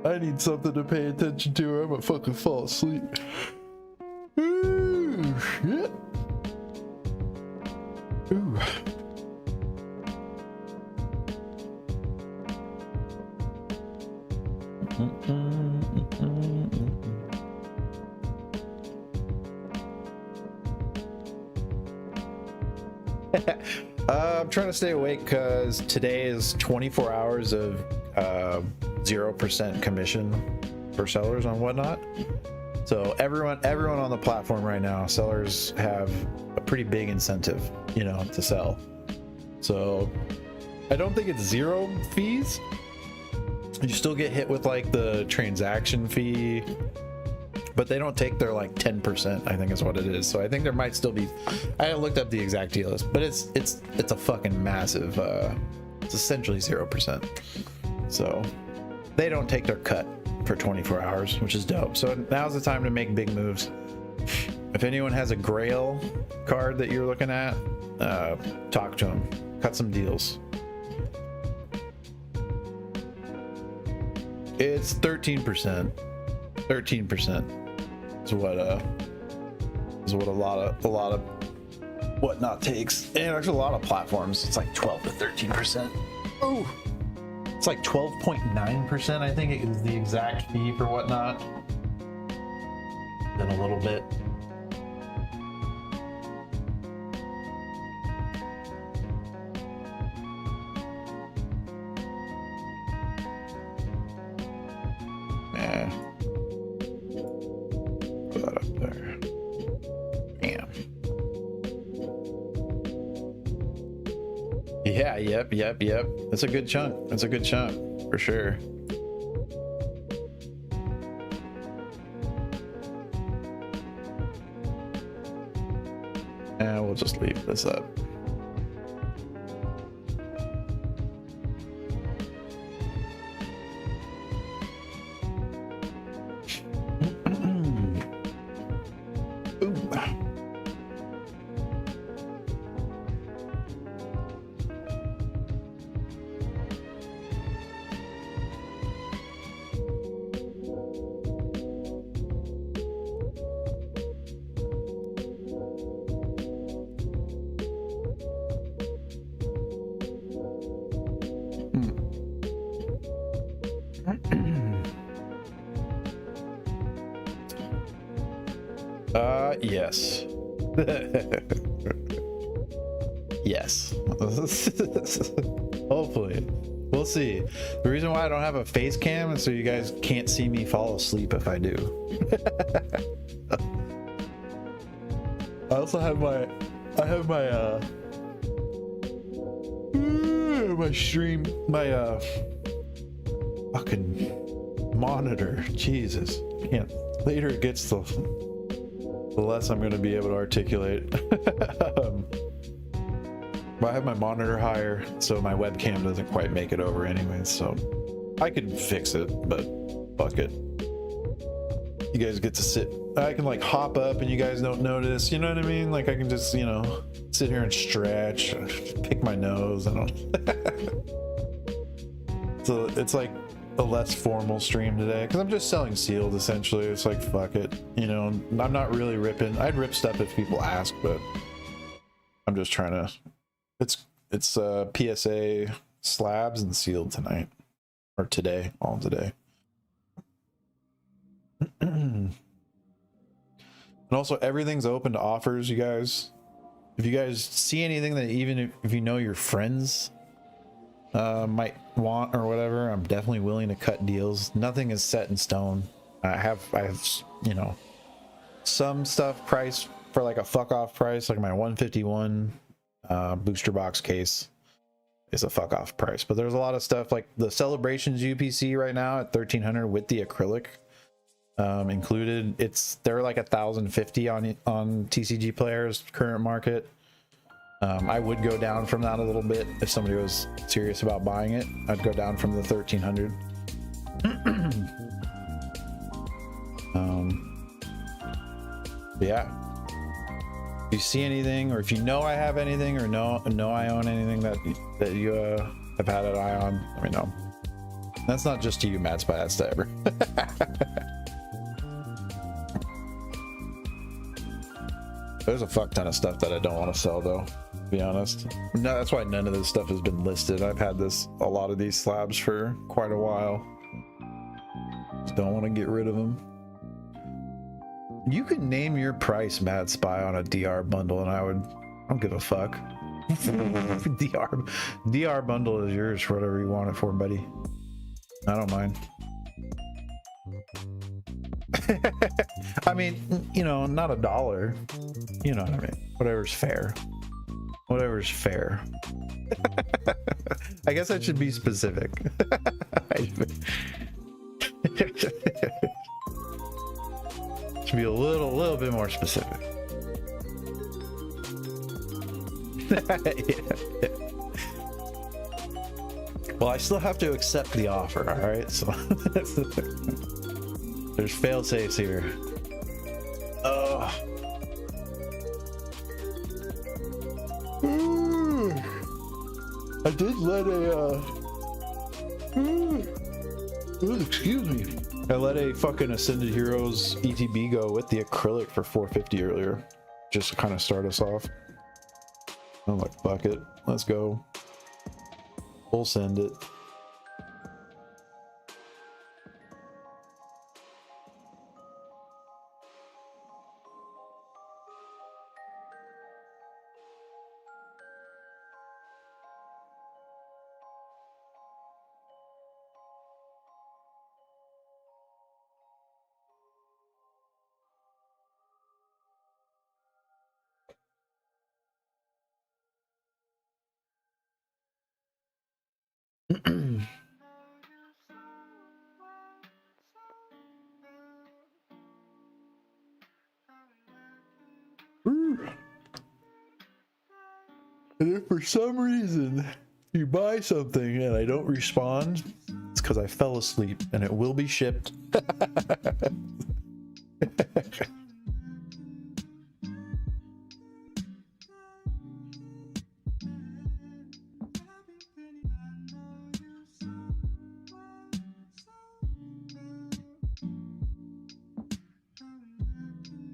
I need something to pay attention to or I'm gonna fucking fall asleep. Ooh, shit. Ooh. I'm trying to stay awake because today is 24 hours of 0% commission for sellers on Whatnot. So everyone on the platform right now, sellers have a pretty big incentive, you know, to sell. So I don't think it's zero fees. You still get hit with like the transaction fee, but they don't take their like 10%, I think is what it is. So I think there might still be, I haven't looked up the exact deal list, but it's a fucking massive, it's essentially 0%. So they don't take their cut for 24 hours, which is dope. So now's the time to make big moves. If anyone has a Grail card that you're looking at, talk to them, cut some deals. It's 13%. 13% is what a lot of whatnot takes. And there's a lot of platforms. It's like 12 to 13%. Oh, it's like 12.9%. I think it is the exact fee for whatnot. Then a little bit. Yeah. Put that up there. Damn. Yeah, yep. That's a good chunk. That's a good chunk for sure. And we'll just leave this up. Yes. Yes. Hopefully. We'll see. The reason why I don't have a face cam is so you guys can't see me fall asleep if I do. I also have my my stream, my fucking monitor. Jesus. Can't. Later it gets the less I'm going to be able to articulate. But I have my monitor higher, so my webcam doesn't quite make it over anyway, so I can fix it, but fuck it. You guys get to sit. I can like hop up and you guys don't notice, you know what I mean? Like I can just, you know, sit here and stretch, pick my nose. I don't. So it's like a less formal stream today because I'm just selling sealed essentially. It's like fuck it, you know. I'm not really ripping. I'd rip stuff if people ask, but I'm just trying to. It's PSA slabs and sealed tonight or today, all today. And also everything's open to offers, you guys. If you guys see anything that even if you know your friends might want or whatever, I'm definitely willing to cut deals. Nothing is set in stone. I have you know, some stuff priced for like a fuck off price, like my 151 booster box case is a fuck off price, but there's a lot of stuff like the Celebrations UPC right now at 1300 with the acrylic included. They're like 1,050 on TCG Player's current market. I would go down from that a little bit if somebody was serious about buying it. I'd go down from the 1,300. Yeah. If you see anything, or if you know I have anything, or know I own anything that you have had an eye on, let me know. That's not just to you, Matt Spy. That's to ever. There's a fuck ton of stuff that I don't want to sell, though. To be honest, no, that's why none of this stuff has been listed. I've had a lot of these slabs for quite a while. Just don't want to get rid of them. You can name your price, Mad Spy, on a DR bundle, and I don't give a fuck. DR bundle is yours for whatever you want it for, buddy. I don't mind. I mean, you know, not $1. You know what I mean? Whatever's fair. Whatever's fair. I guess I should be specific. Should be a little bit more specific. Yeah. Well, I still have to accept the offer, all right? So there's fail safes here. I did let excuse me. I let a fucking Ascended Heroes ETB go with the acrylic for 450 earlier, just to kind of start us off. I'm like, fuck it, let's go. We'll send it. And if for some reason you buy something and I don't respond, it's because I fell asleep and it will be shipped.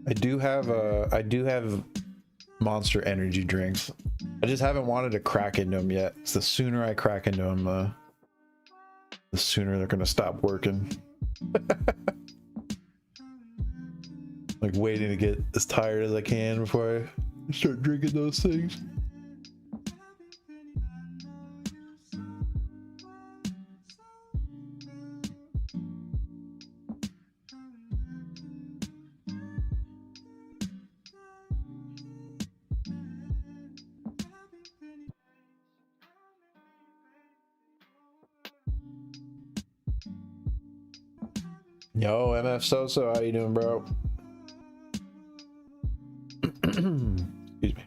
I do have Monster energy drinks. I just haven't wanted to crack into them yet. So the sooner I crack into them, the sooner they're gonna stop working. Like waiting to get as tired as I can before I start drinking those things. Yo, MF Soso, how you doing, bro? Excuse me.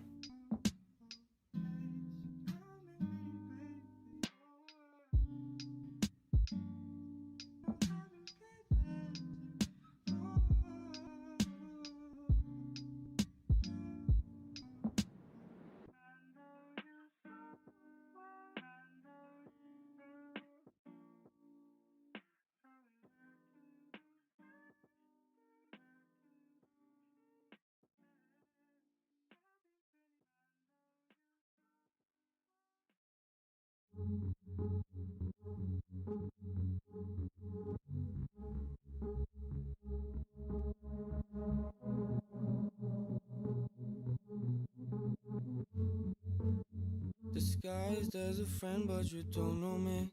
Disguised as a friend, but you don't know me.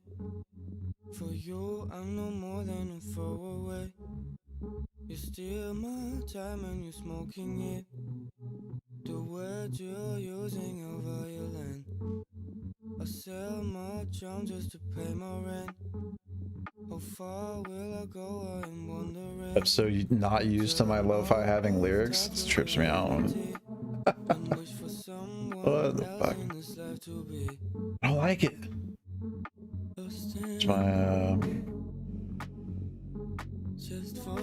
For you, I'm no more than a throwaway. You steal my time and you're smoking it. The words you're using are violent. I sell my charm just to pay my rent. How far will I go? I'm wondering. I'm so not used to my lo-fi having lyrics. This trips me out. What the fuck? I don't like it. It's my just for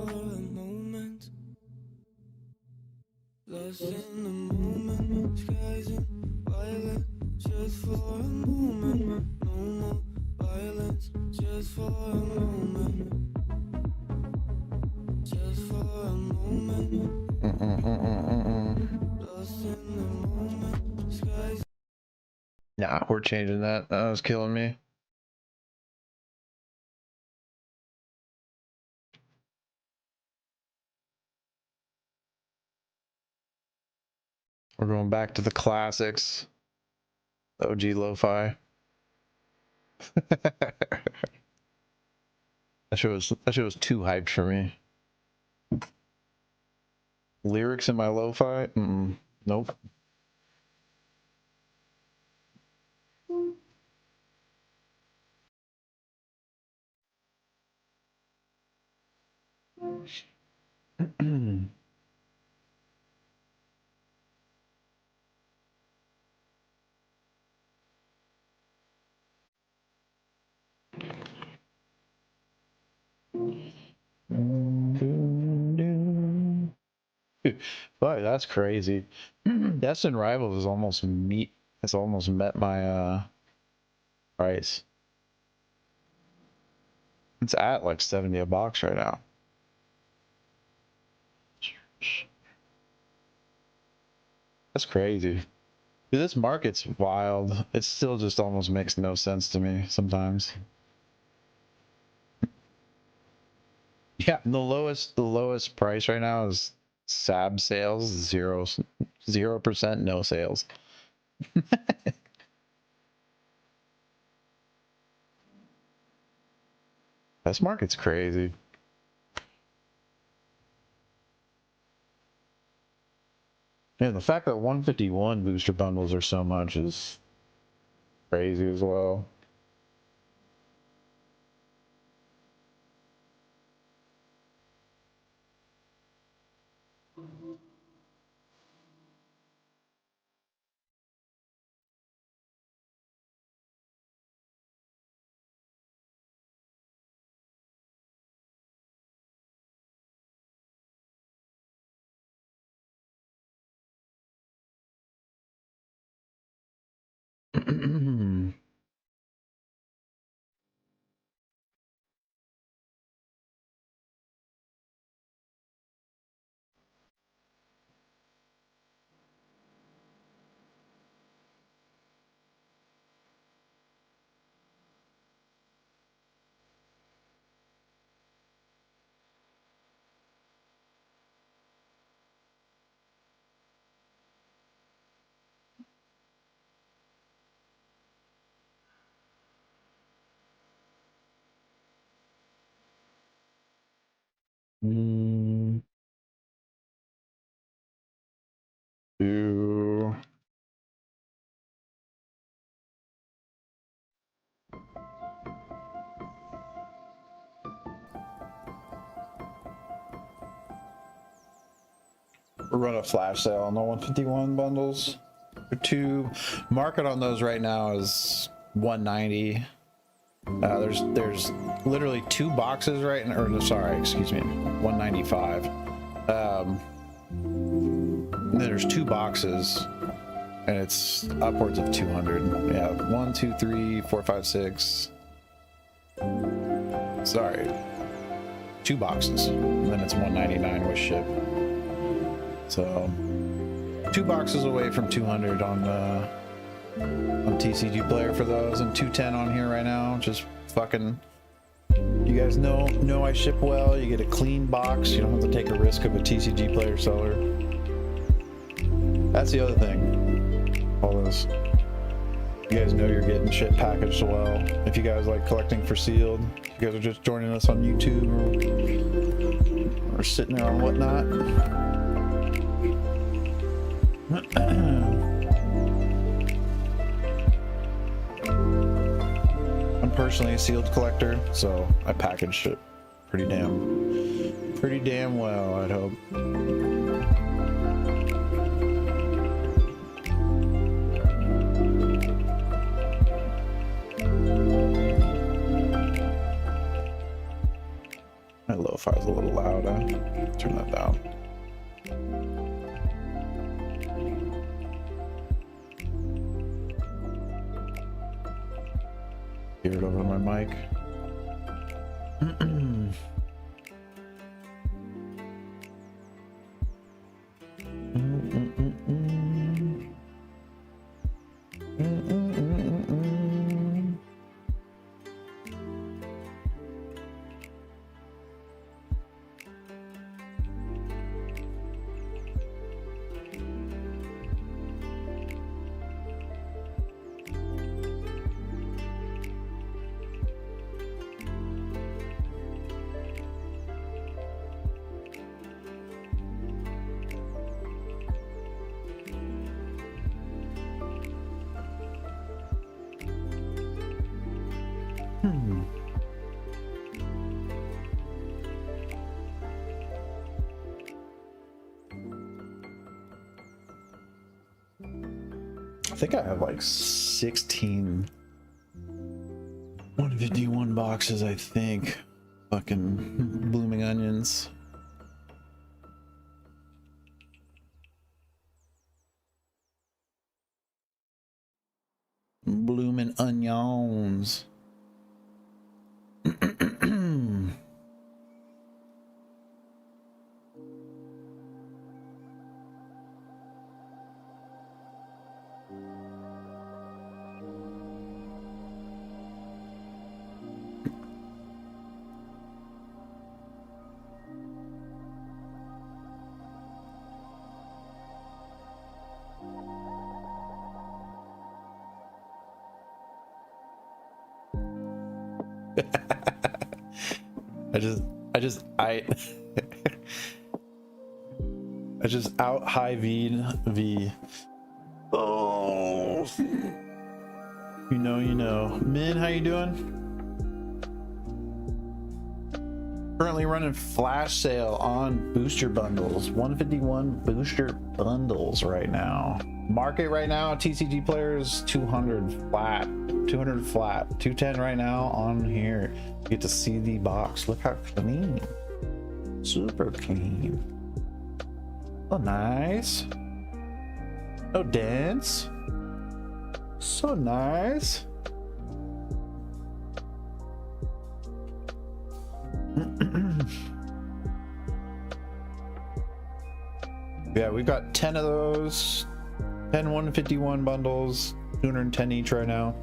a moment. Lost in the moment, skies in violet, just for a moment. No more violence, just for a moment. Just for a moment. Lost in the moment, skies. Nah, we're changing that. That was killing me. We're going back to the classics. OG lo-fi. that shit was too hyped for me. Lyrics in my lo-fi? Nope. Boy, that's crazy. Destin Rivals is almost meet. It's almost met my price. It's at like 70 a box right now. That's crazy. Dude, this market's wild. It still just almost makes no sense to me sometimes. Yeah, the lowest price right now is Slab sales, 0%, no sales. This market's crazy. Yeah, the fact that 151 booster bundles are so much is crazy as well. Ew. Run a flash sale on the 151 bundles. Two market on those right now is 190. There's literally 2 boxes right now, or sorry, excuse me, 195. There's 2 boxes and it's upwards of 200. Yeah, 1, 2, 3, 4, 5, 6. Sorry, 2 boxes, and then it's 199 with ship. So 2 boxes away from 200 on TCG Player for those, and 210 on here right now. Just fucking, you guys know I ship well. You get a clean box. You don't have to take a risk of a TCG Player seller. That's the other thing. All this, you guys know you're getting shit packaged well. If you guys like collecting for sealed, you guys are just joining us on YouTube or sitting there on whatnot. I'm personally a sealed collector, so I package it pretty damn well, I'd hope. My lo-fi is a little loud. Turn that down. Hear it over my mic. I think I have like 16 151 boxes, I think. Fucking blooming onions. Blooming onions. I just out high V. Oh, you know. Min, how you doing? Currently running flash sale on booster bundles. 151 booster bundles right now. Market right now, TCG players 200 flat. 200 flat. 210 right now on here. You get to see the box. Look how clean. Super clean. Oh, nice. No dents. So nice. Yeah, we've got 10 of those. 10 151 bundles, 210 each right now.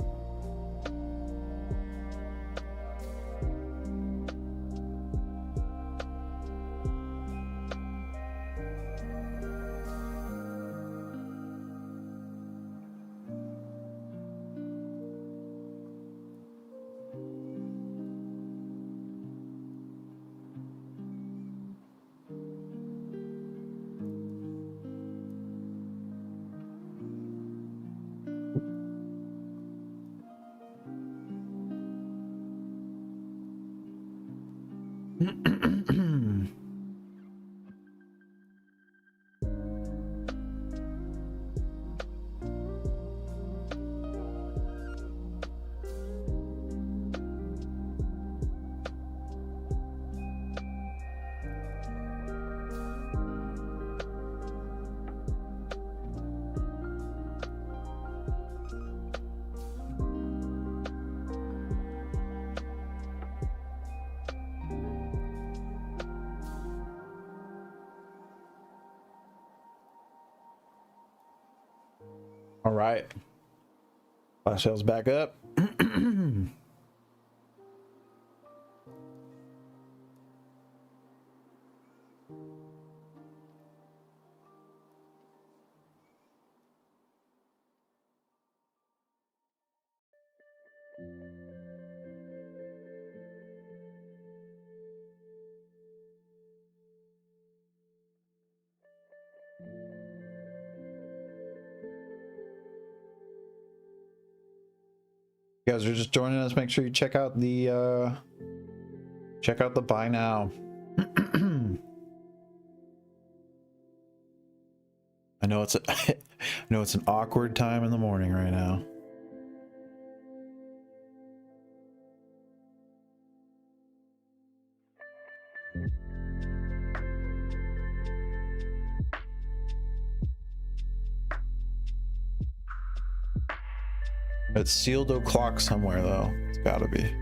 All right. Flash sales back up. You guys are just joining us, make sure you check out the buy now. I know it's an awkward time in the morning right now. It's sealed o'clock somewhere though. It's gotta be.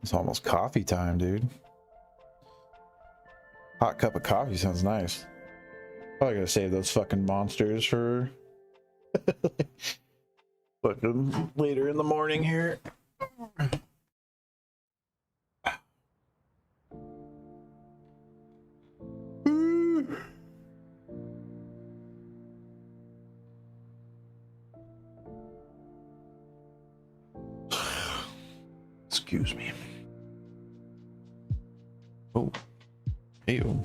It's almost coffee time, dude. Hot cup of coffee sounds nice. Probably gotta save those fucking monsters for fucking later in the morning here. Excuse me. Oh, ew.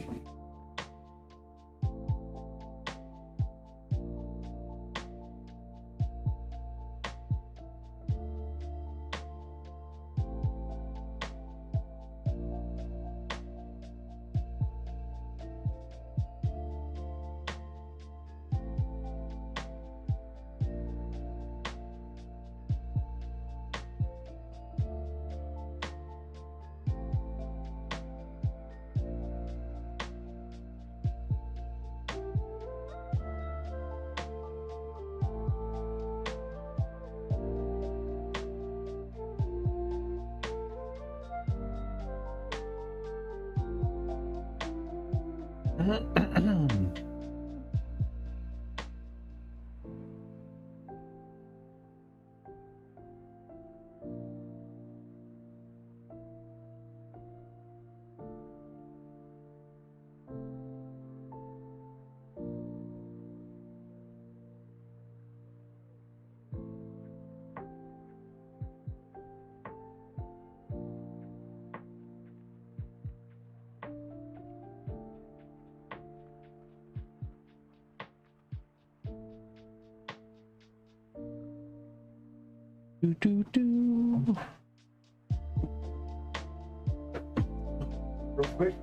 Do, do, do. Real quick.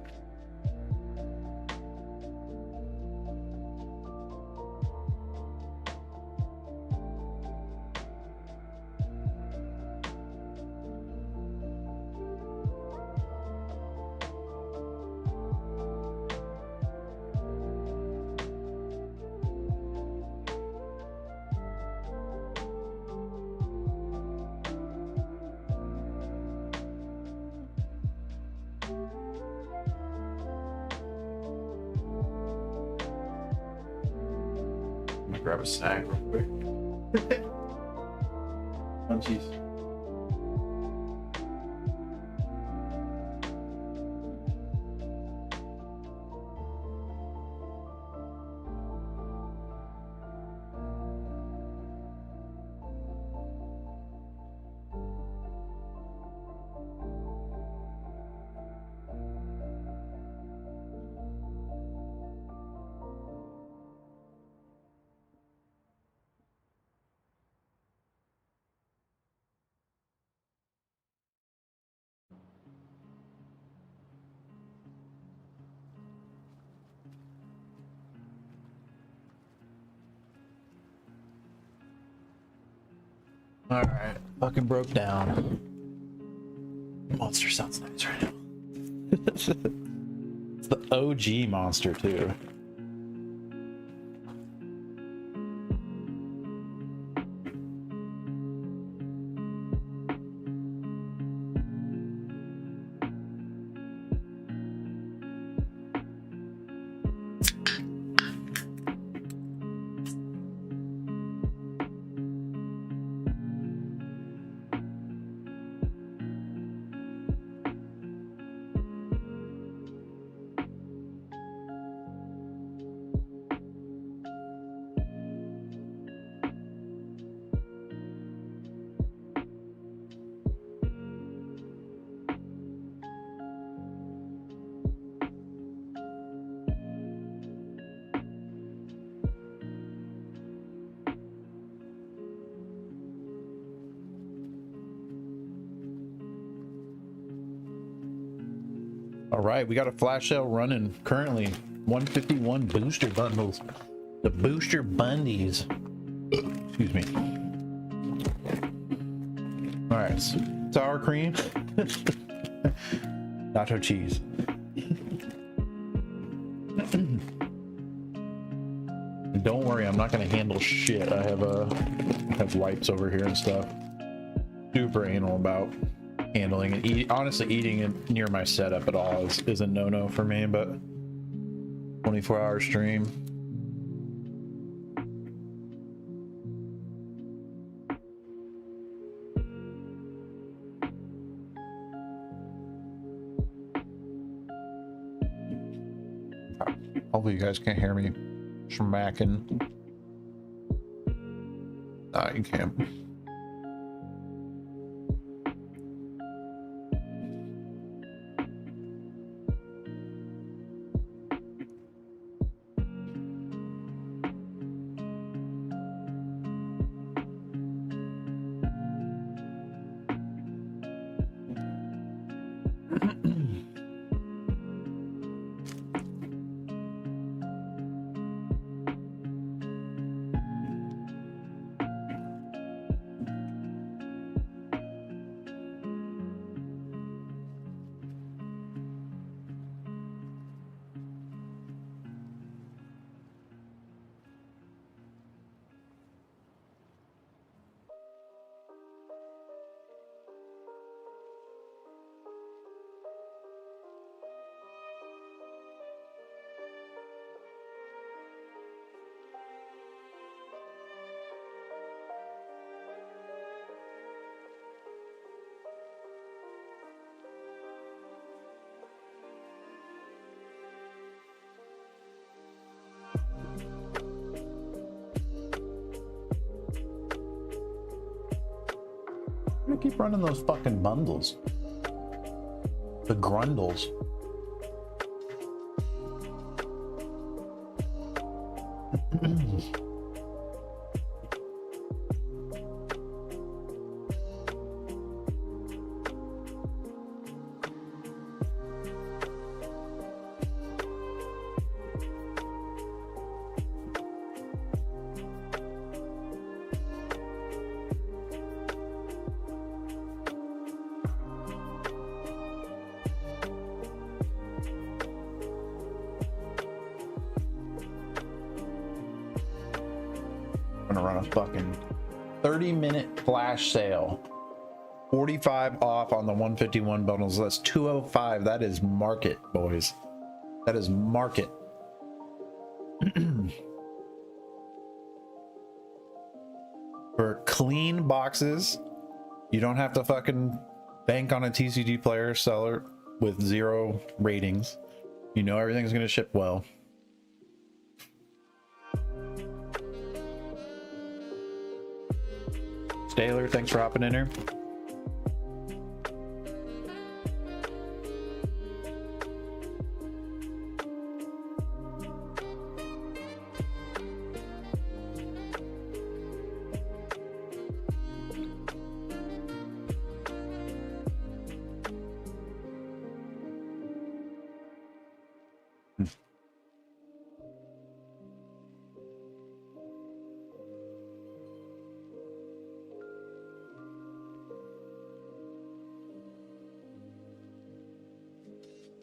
Grab a snack real quick. Munchies. All right, fucking broke down. Monster sounds nice right now. It's the OG monster too. All right, we got a flash sale running currently. 151 booster bundles. The booster bundies. Excuse me. All right, sour cream. Nacho cheese. Don't worry, I'm not going to handle shit. I have wipes over here and stuff. Super anal about handling it. Honestly, eating it near my setup at all is a no-no for me, but 24-hour stream. Hopefully you guys can't hear me smacking. Nah, you can't. I'm gonna keep running those fucking bundles. The grundles. Run a fucking 30-minute flash sale, 45 off on the 151 bundles. That's 205. That is market, boys. That is market. For clean boxes, you don't have to fucking bank on a TCG player seller with 0 ratings. You know everything's gonna ship well. Taylor, thanks for hopping in here.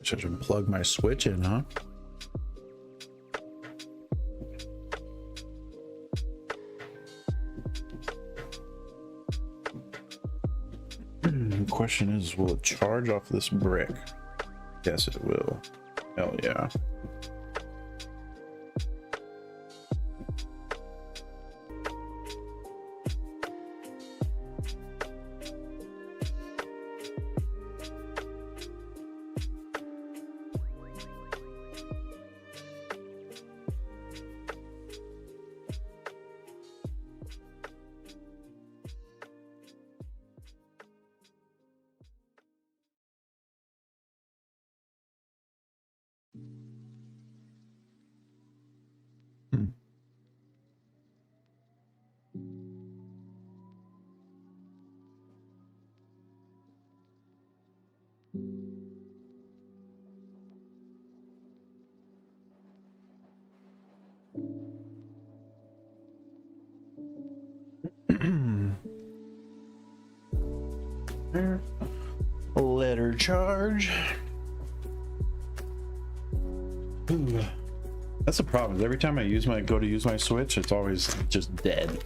Should plug my Switch in, huh? The question is, will it charge off this brick? Yes, it will. Hell yeah. Letter charge. Ooh. That's the problem. Every time I go to use my Switch, it's always just dead.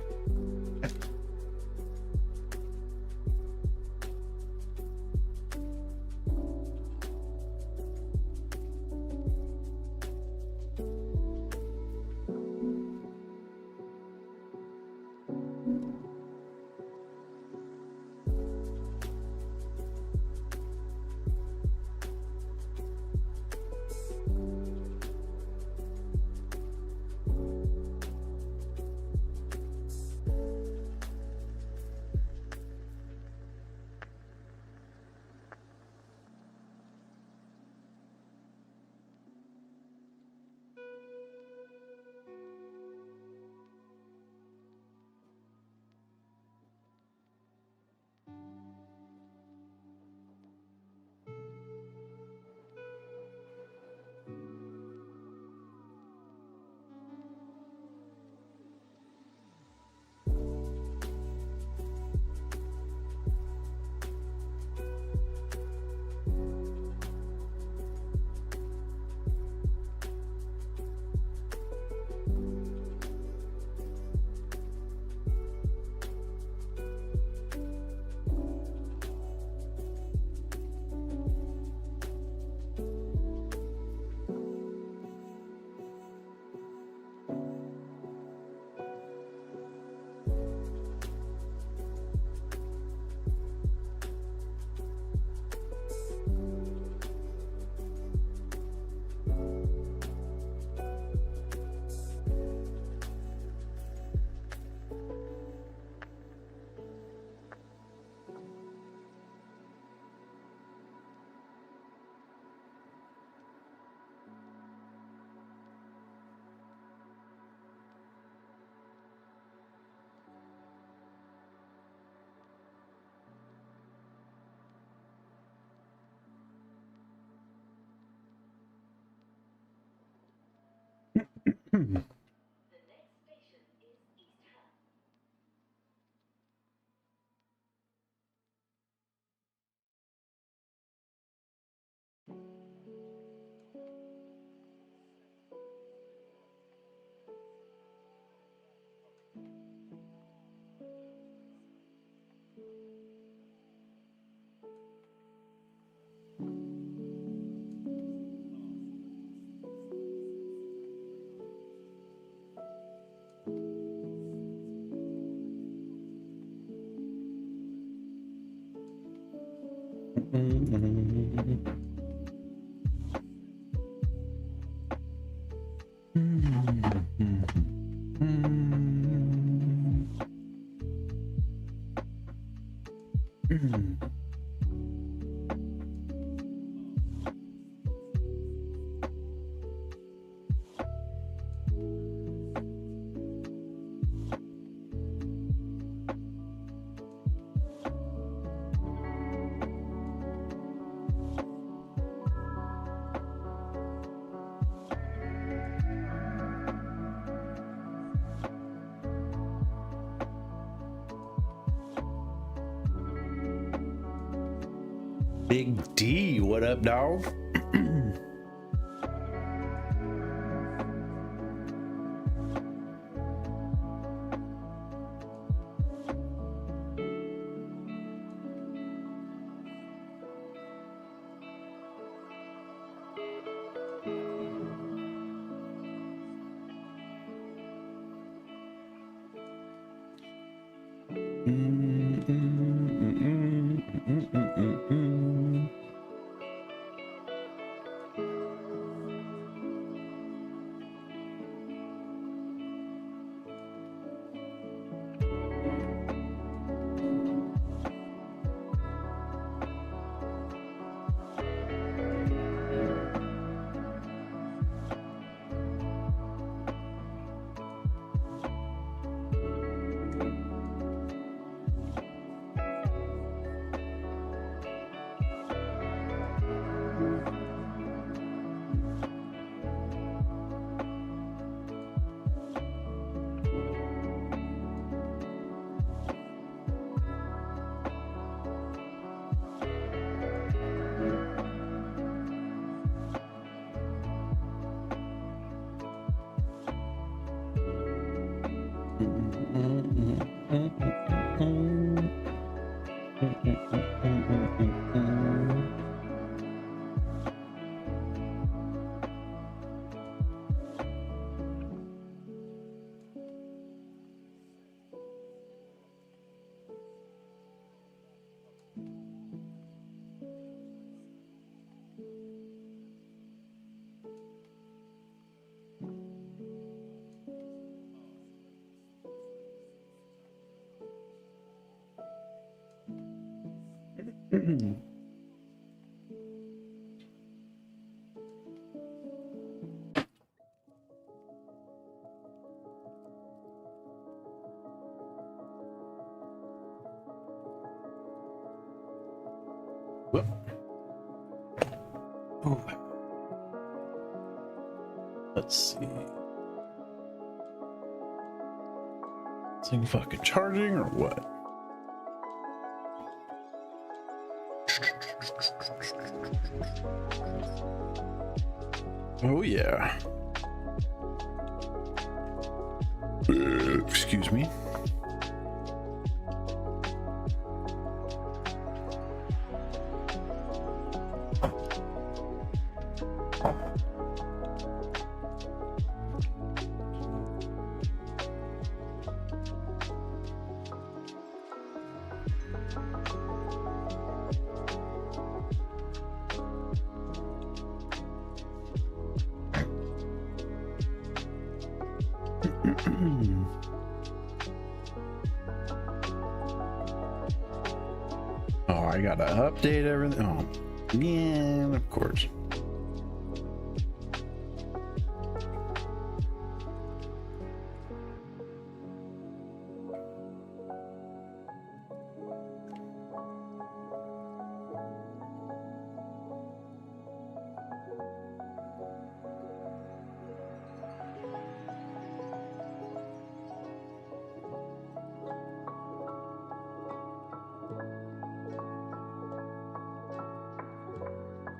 Big D, what up, dog? Whoop. Oh. Let's see. Is it fucking charging or what? Oh yeah. Excuse me. Oh, I gotta update everything. Oh, yeah, of course.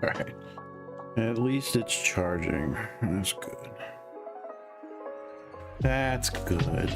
All right. At least it's charging. That's good. That's good.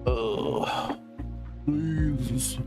Oh, Jesus.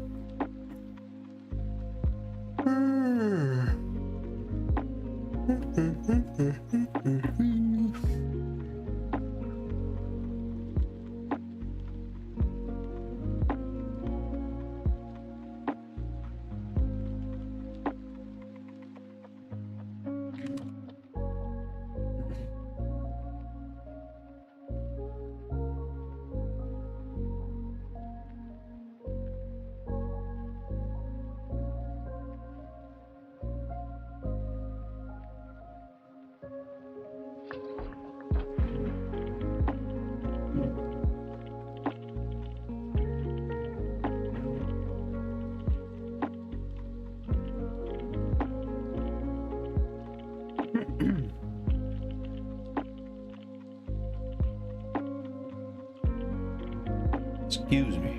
Excuse me.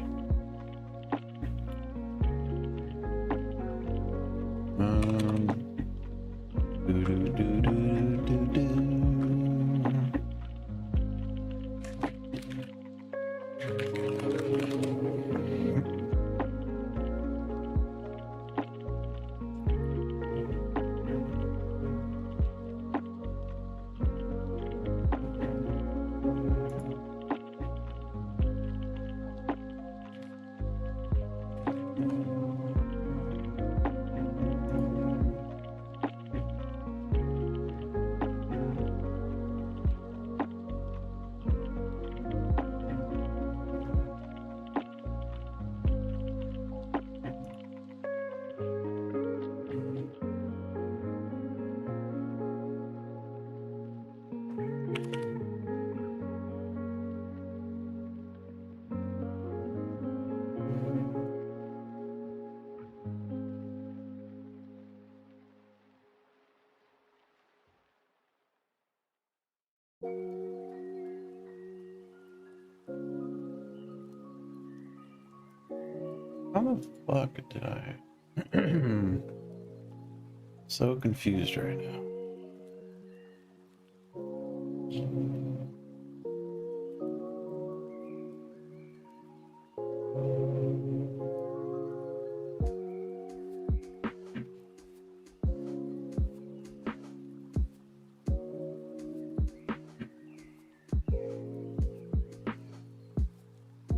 How the fuck did I? So confused right now.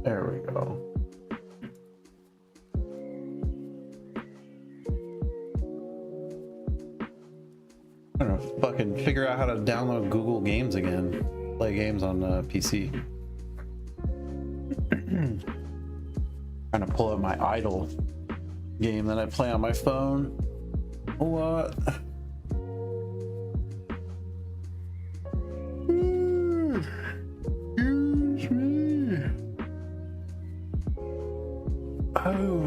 There we go. trying to fucking figure out how to download Google Games again. Play games on PC. Trying to pull up my idle game that I play on my phone. What? Excuse me. Oh.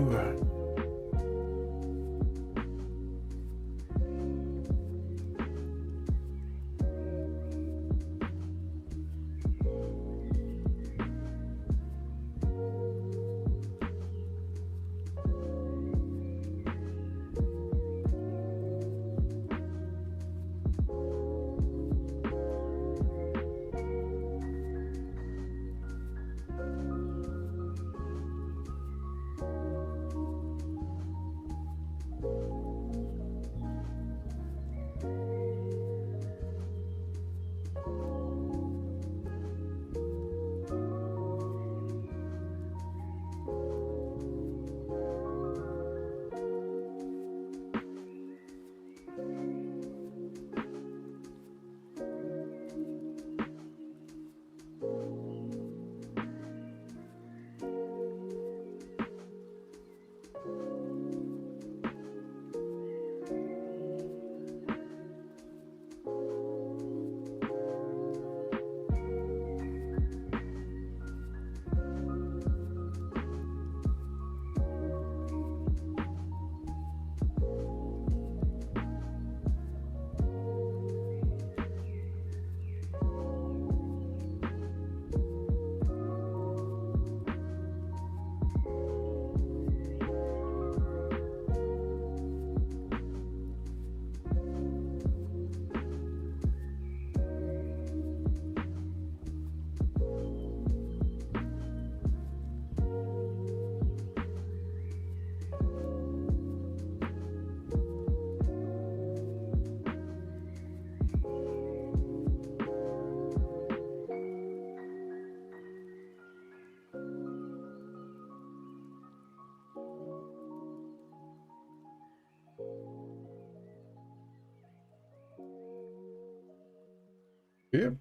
Yep.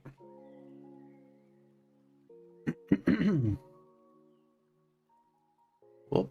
Well.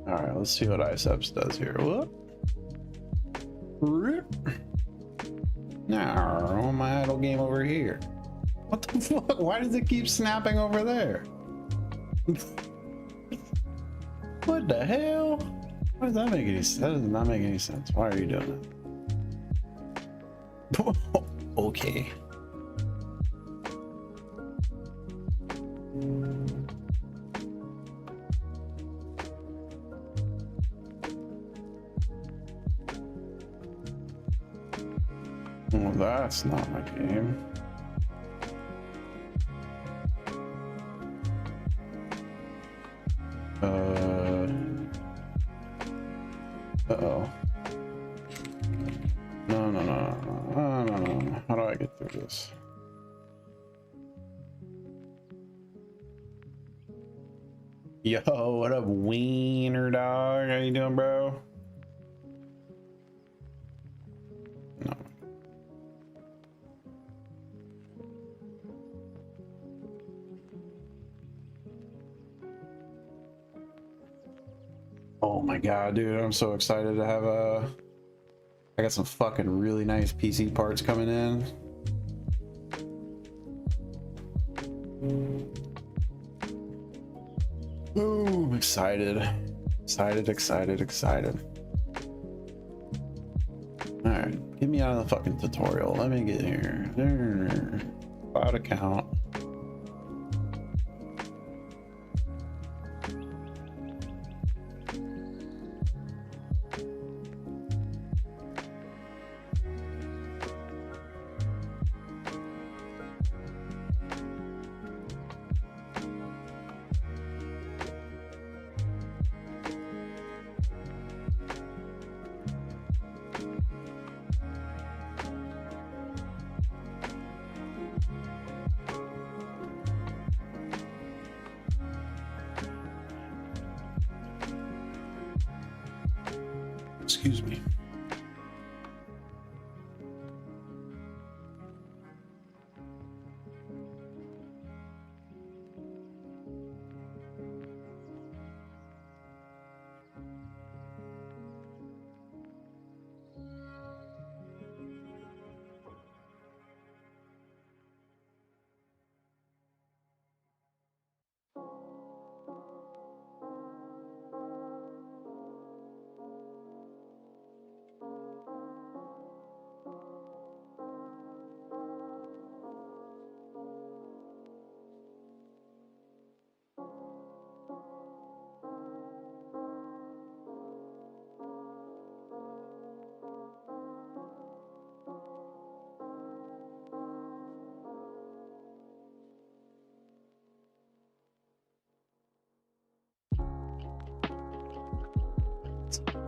All right, let's see what ICEPS does here. Whoop. Now, my idle game over here. What the fuck? Why does it keep snapping over there? What the hell? Why does that make any sense? That does not make any sense. Why are you doing that? Okay. Well, that's not my game. Uh-oh. No. How do I get through this? Yo, what up, wiener dog? How you doing, bro? No. god, dude, I'm so excited to have I got some fucking really nice PC parts coming in. Ooh, I'm excited. Excited. Alright, get me out of the fucking tutorial. Let me get here. Cloud account. Excuse me.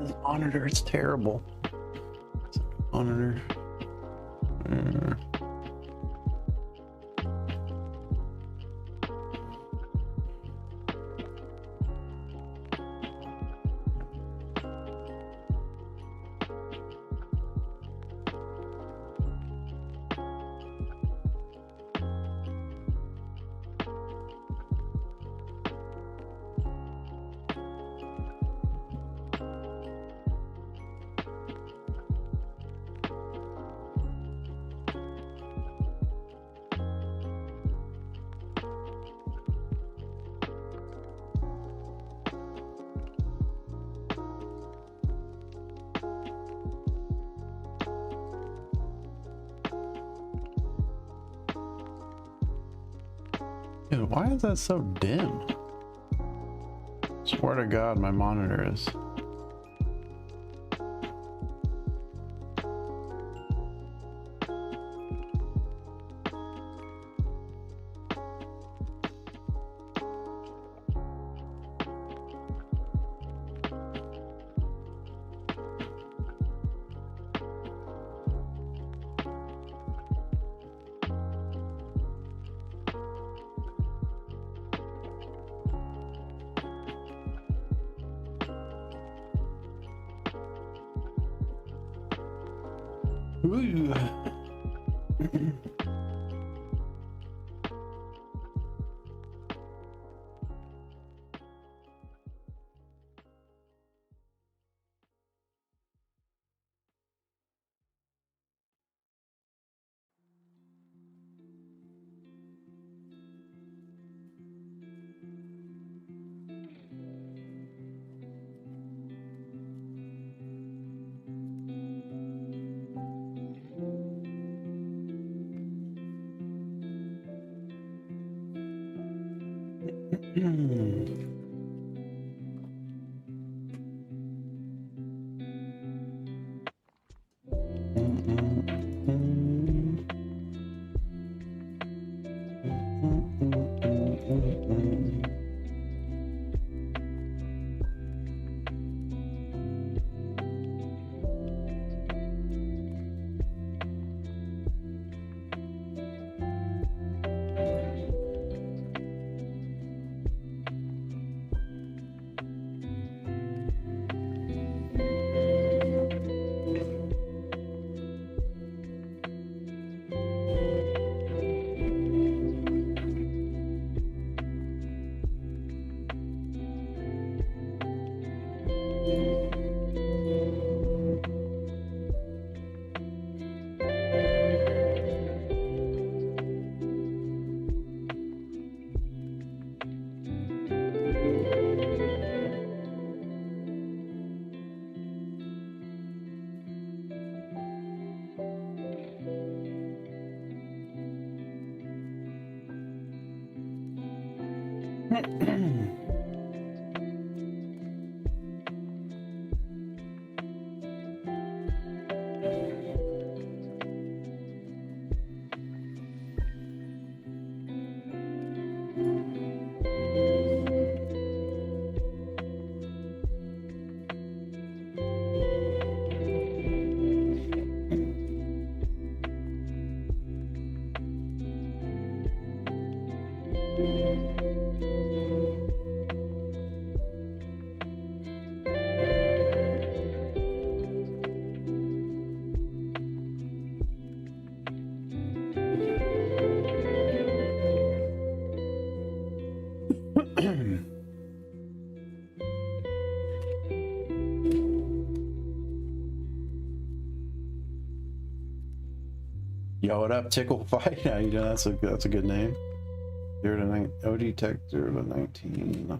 This monitor, it's terrible. Monitor. Dude, why is that so dim? Swear to God, my monitor is. Ooh. Yo, what up, Tickle Fight? How you doing? That's a good name. 0 to 9 OD Tech 0 to 19.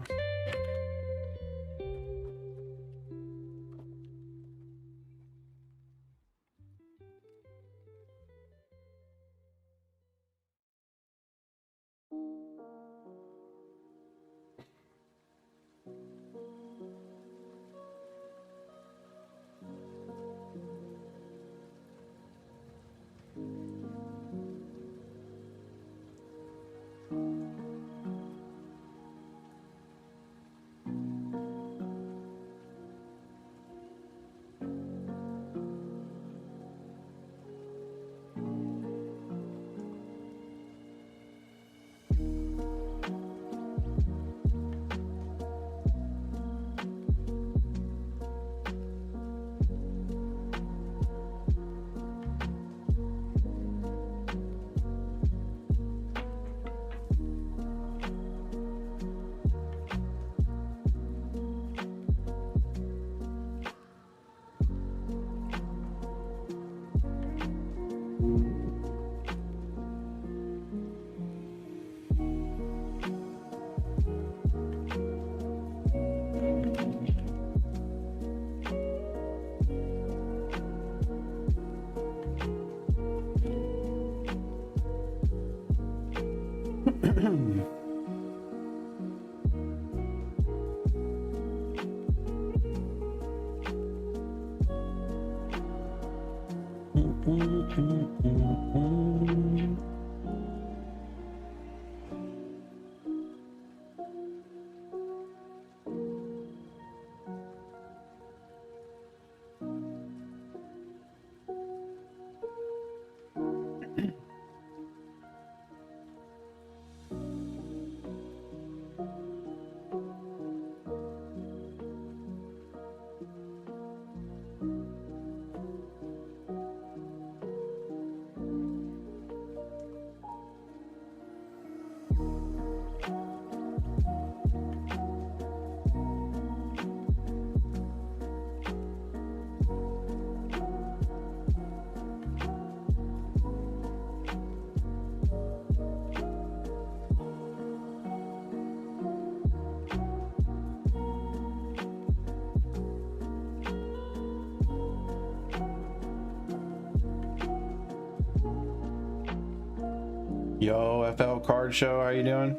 Yo, FL Card Show, how you doing?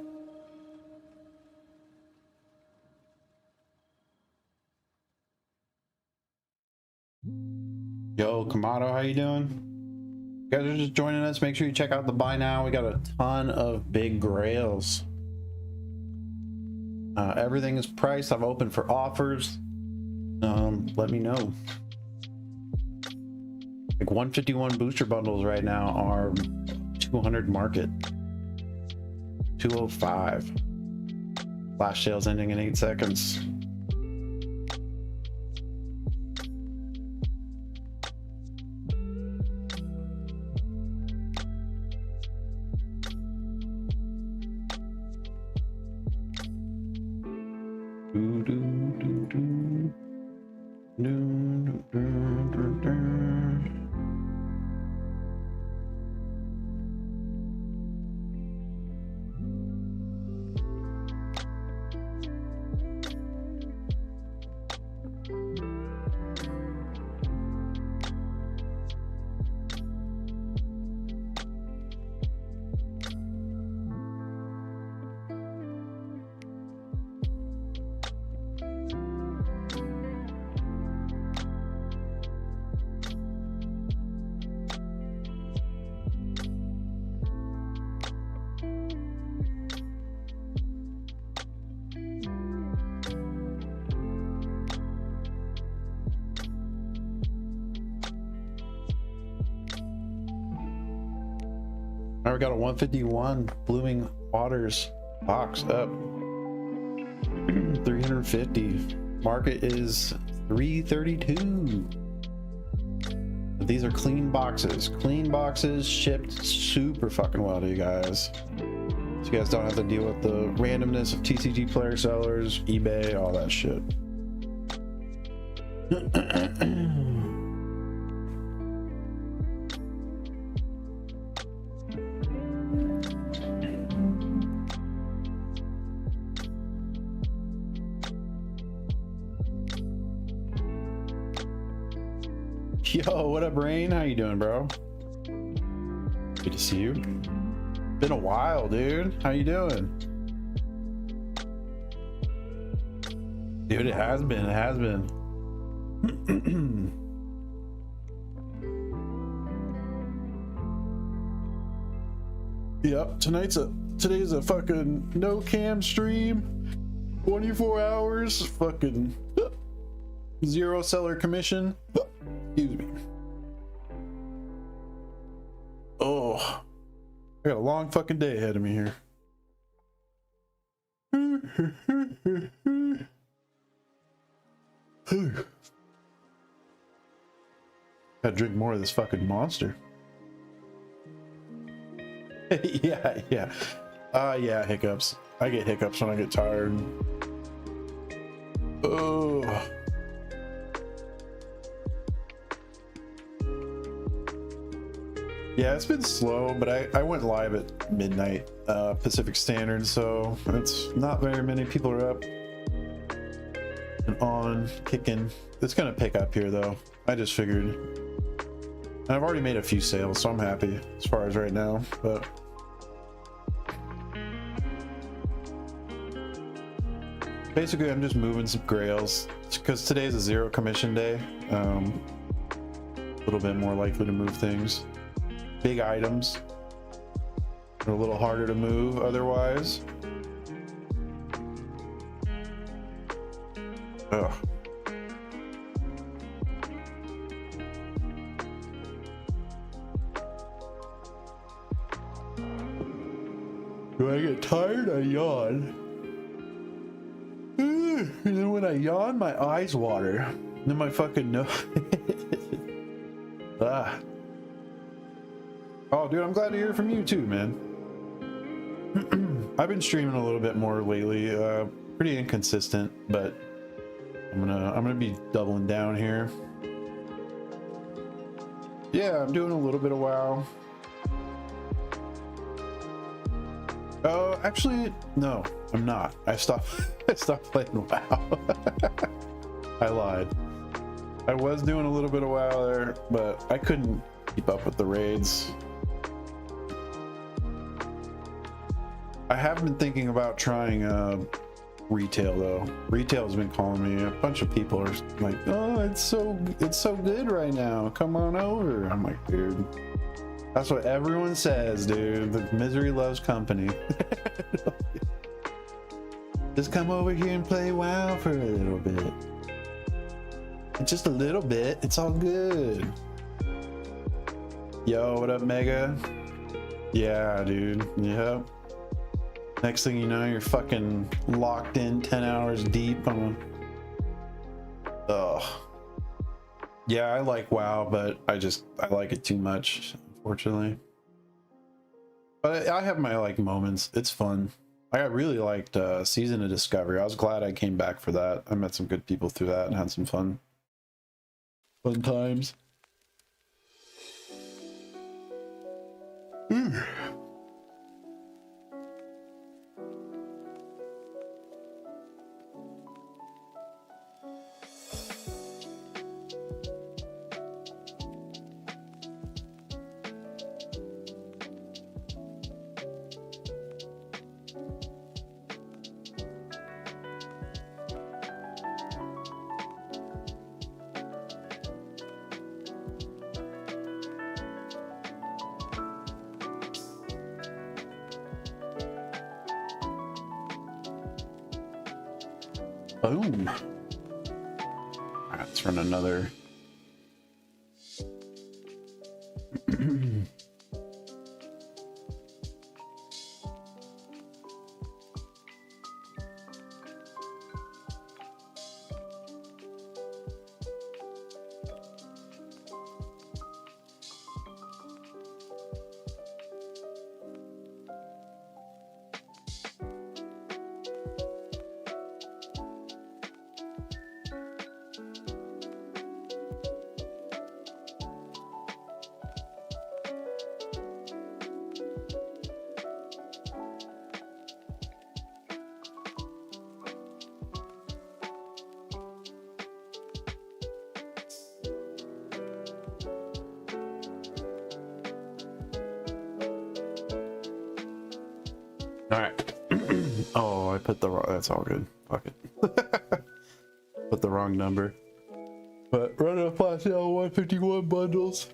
Yo, Kamado, how you doing? You guys are just joining us. Make sure you check out the buy now. We got a ton of big grails. Everything is priced. I'm open for offers. Let me know. Like 151 booster bundles right now are 200 market. 205. Flash sales ending in 8 seconds. Now we got a 151 Blooming Waters box up. 350. Market is 332. But these are clean boxes. Clean boxes shipped super fucking well to you guys. So you guys don't have to deal with the randomness of TCG player sellers, eBay, all that shit. Yo, what up, Rain? How you doing, bro? Good to see you. Been a while, dude. How you doing? Dude, it has been. It has been. Yep, today's a fucking no cam stream. 24 hours. Fucking zero seller commission. Excuse me. Oh, I got a long fucking day ahead of me here. Gotta drink more of this fucking monster. Yeah. Yeah, hiccups. I get hiccups when I get tired. Oh. Yeah, it's been slow, but I went live at midnight Pacific Standard, so it's not very many people are up and on, kicking. It's gonna pick up here though. I just figured. And I've already made a few sales, so I'm happy as far as right now, but basically I'm just moving some grails because today's a zero commission day. A little bit more likely to move things. Big items are a little harder to move otherwise. Ugh. When I get tired, I yawn. And then when I yawn, my eyes water. And then my fucking nose. Ah. Oh, dude, I'm glad to hear from you too, man. I've been streaming a little bit more lately. Pretty inconsistent, but I'm gonna be doubling down here. Yeah, I'm doing a little bit of WoW. Oh, actually, no, I'm not. I stopped playing WoW. I lied. I was doing a little bit of WoW there, but I couldn't keep up with the raids. I have been thinking about trying retail though. Retail has been calling me. A bunch of people are like, "Oh, it's so good right now. Come on over." I'm like, dude, that's what everyone says, dude. The misery loves company. Just come over here and play WoW for a little bit. Just a little bit. It's all good. Yo, what up, Mega? Yeah, dude. Yep. Next thing you know, you're fucking locked in 10 hours deep on a... Ugh. Yeah, I like WoW, but I like it too much, unfortunately. But I have my like moments. It's fun. I really liked Season of Discovery. I was glad I came back for that. I met some good people through that and had some fun times. Boom. Alright, let's run another. All right. Oh, I put the wrong. That's all good. Fuck it. Put the wrong number. But run a flash sale 151 bundles.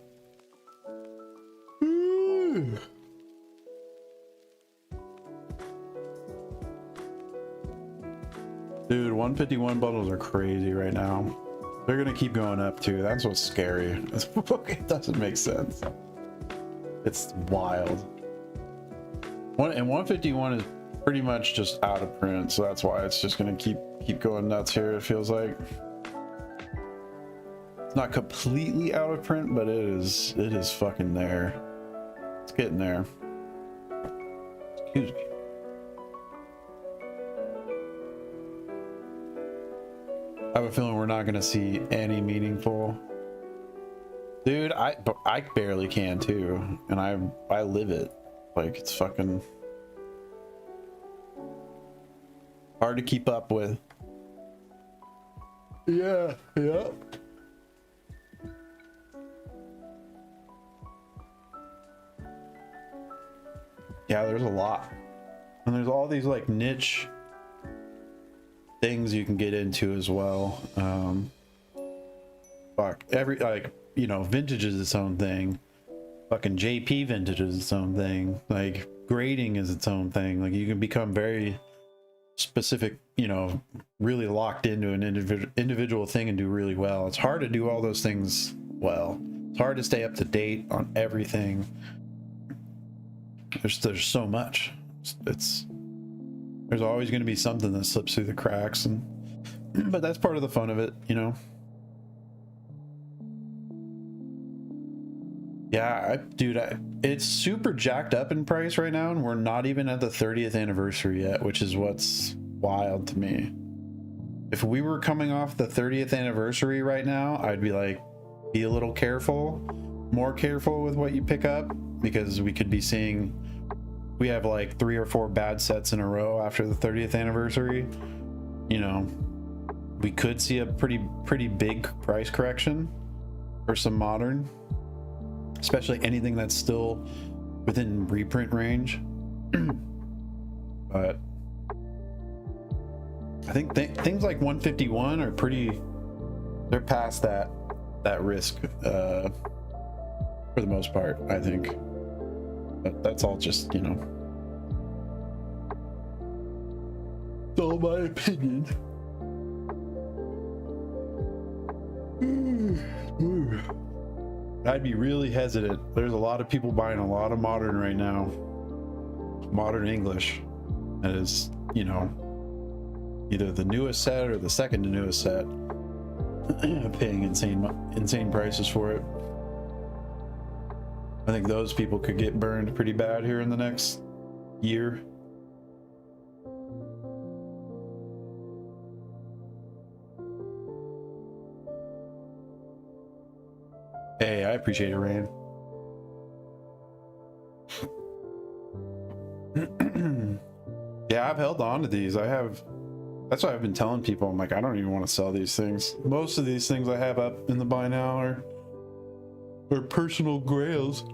Dude, 151 bundles are crazy right now. They're gonna keep going up too. That's what's scary. It doesn't make sense. It's wild. And 151 is pretty much just out of print, so that's why it's just gonna keep going nuts here. It feels like it's not completely out of print, but it is fucking there. It's getting there. Excuse me. I have a feeling we're not gonna see any meaningful. Dude, I barely can too, and I live it. Like, it's fucking hard to keep up with. Yeah. Yeah, there's a lot, and there's all these like niche things you can get into as well. Fuck, every, like, you know, vintage is its own thing. Fucking JP vintage is its own thing. Like, grading is its own thing. Like, you can become very specific, you know, really locked into an individual thing and do really well. It's hard to do all those things well. It's hard to stay up to date on everything. There's so much. There's always going to be something that slips through the cracks, and but that's part of the fun of it, you know. Yeah, it's super jacked up in price right now, and we're not even at the 30th anniversary yet, which is what's wild to me. If we were coming off the 30th anniversary right now, I'd be like, be a little careful, more careful with what you pick up, because we could be seeing, we have like 3 or 4 bad sets in a row after the 30th anniversary. You know, we could see a pretty big price correction for some modern, especially anything that's still within reprint range. But I think things like 151 are they're past that risk for the most part, I think. But that's all just, you know, it's all my opinion. I'd be really hesitant. There's a lot of people buying a lot of modern right now. Modern English. That is, you know, either the newest set or the second to newest set. Paying insane prices for it. I think those people could get burned pretty bad here in the next year. Hey, I appreciate it, Rain. Yeah, I've held on to these. That's why I've been telling people, I'm like, I don't even want to sell these things. Most of these things I have up in the buy now are personal grails.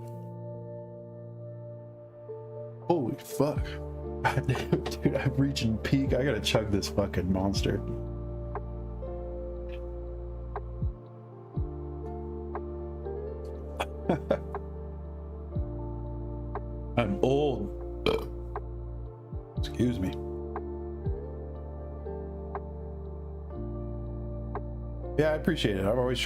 Holy fuck. Dude, I'm reaching peak. I gotta chug this fucking monster. I'm old. Excuse me. Yeah, I appreciate it. I always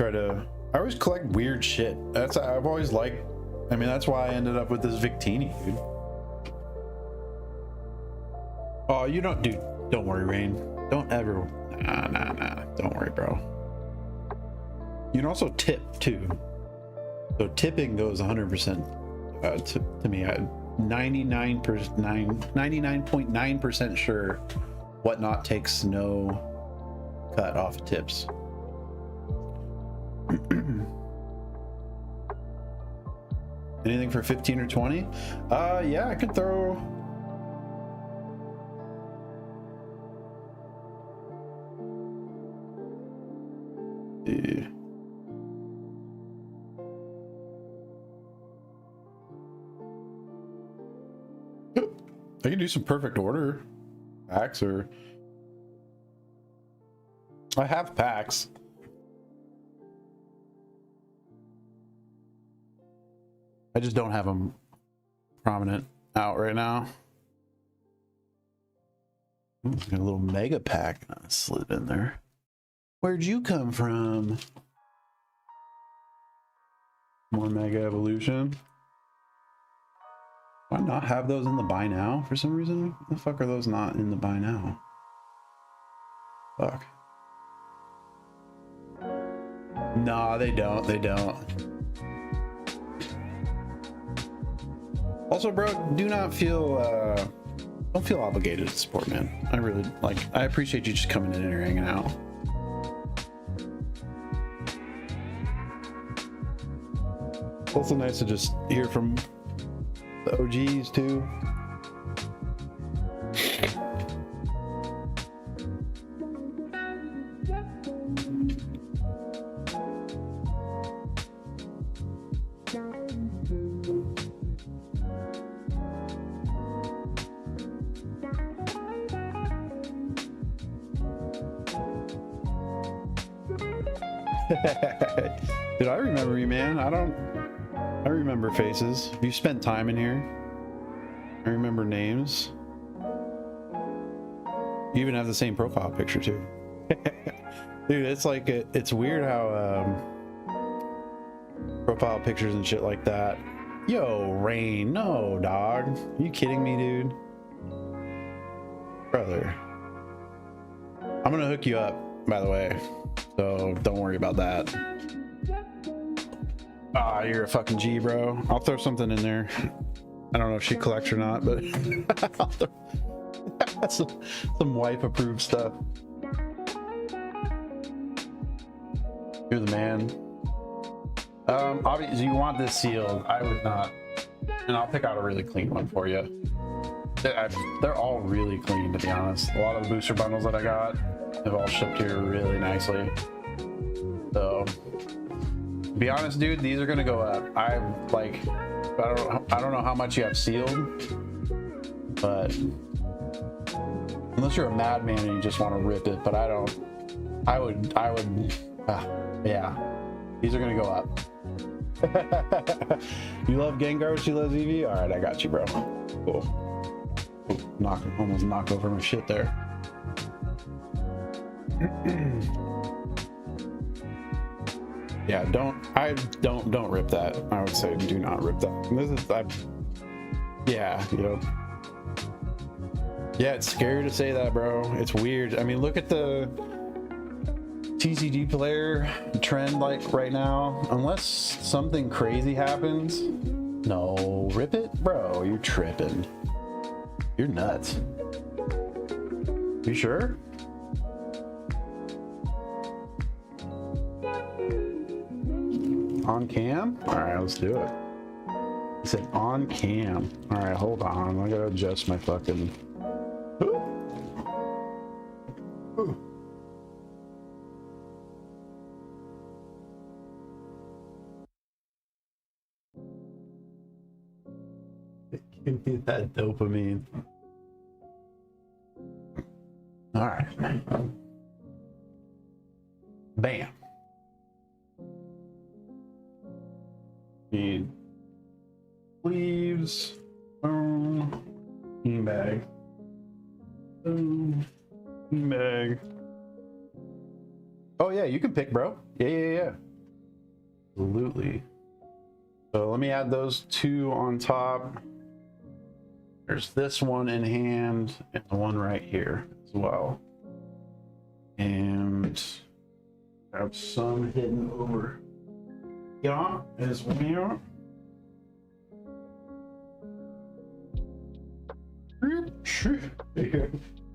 collect weird shit. I've always liked, I mean, that's why I ended up with this Victini, dude. Oh, you don't, dude, don't worry, Rain. Don't ever, nah. Don't worry, bro. You can also tip too. So tipping goes 100% to me. 99.9% sure Whatnot takes no cut off tips. Anything for 15 or 20? Yeah, I could throw. Yeah. I can do some perfect order packs, or I have packs. I just don't have them prominent out right now. Ooh, got a little mega pack slid in there. Where'd you come from? More mega evolution. Why not have those in the buy now for some reason? What the fuck are those not in the buy now? Fuck. Nah, they don't. They don't. Also, bro, do not feel don't feel obligated to support, man. I really I appreciate you just coming in and hanging out. Also nice to just hear from the OGs too. Dude, I remember you, man. I remember faces. You spent time in here. I remember names. You even have the same profile picture too. Dude, it's like it's weird how profile pictures and shit like that. Yo, Rain, no, dog. Are you kidding me, dude? Brother. I'm gonna hook you up, by the way. So don't worry about that. Ah, you're a fucking G, bro. I'll throw something in there. I don't know if she collects or not, but I'll throw some wife approved stuff. You're the man. Obviously you want this sealed. I would not. And I'll pick out a really clean one for you. They're all really clean, to be honest. A lot of the booster bundles that I got have all shipped here really nicely. So, to be honest, dude, these are gonna go up. I don't know how much you have sealed, but unless you're a madman and you just want to rip it, but I don't. I would. Yeah, these are gonna go up. You love Gengar, she loves Eevee. All right, I got you, bro. Cool. Almost knocked over my shit there. Yeah, don't rip that. I would say do not rip that. This is yeah, you know. Yeah, it's scary to say that, bro. It's weird. I mean, look at the TCG player trend like right now. Unless something crazy happens, no, rip it, bro. You're tripping. You're nuts. You sure? On cam? All right, let's do it. He said on cam. All right, hold on. I gotta adjust my fucking. Give me that dopamine. All right. Bam. Need sleeves. Boom. Bean bag. Boom. Bean bag. Oh yeah, you can pick, bro. Yeah. Absolutely. So let me add those two on top. There's this one in hand and the one right here as well. And have some hidden over here as well.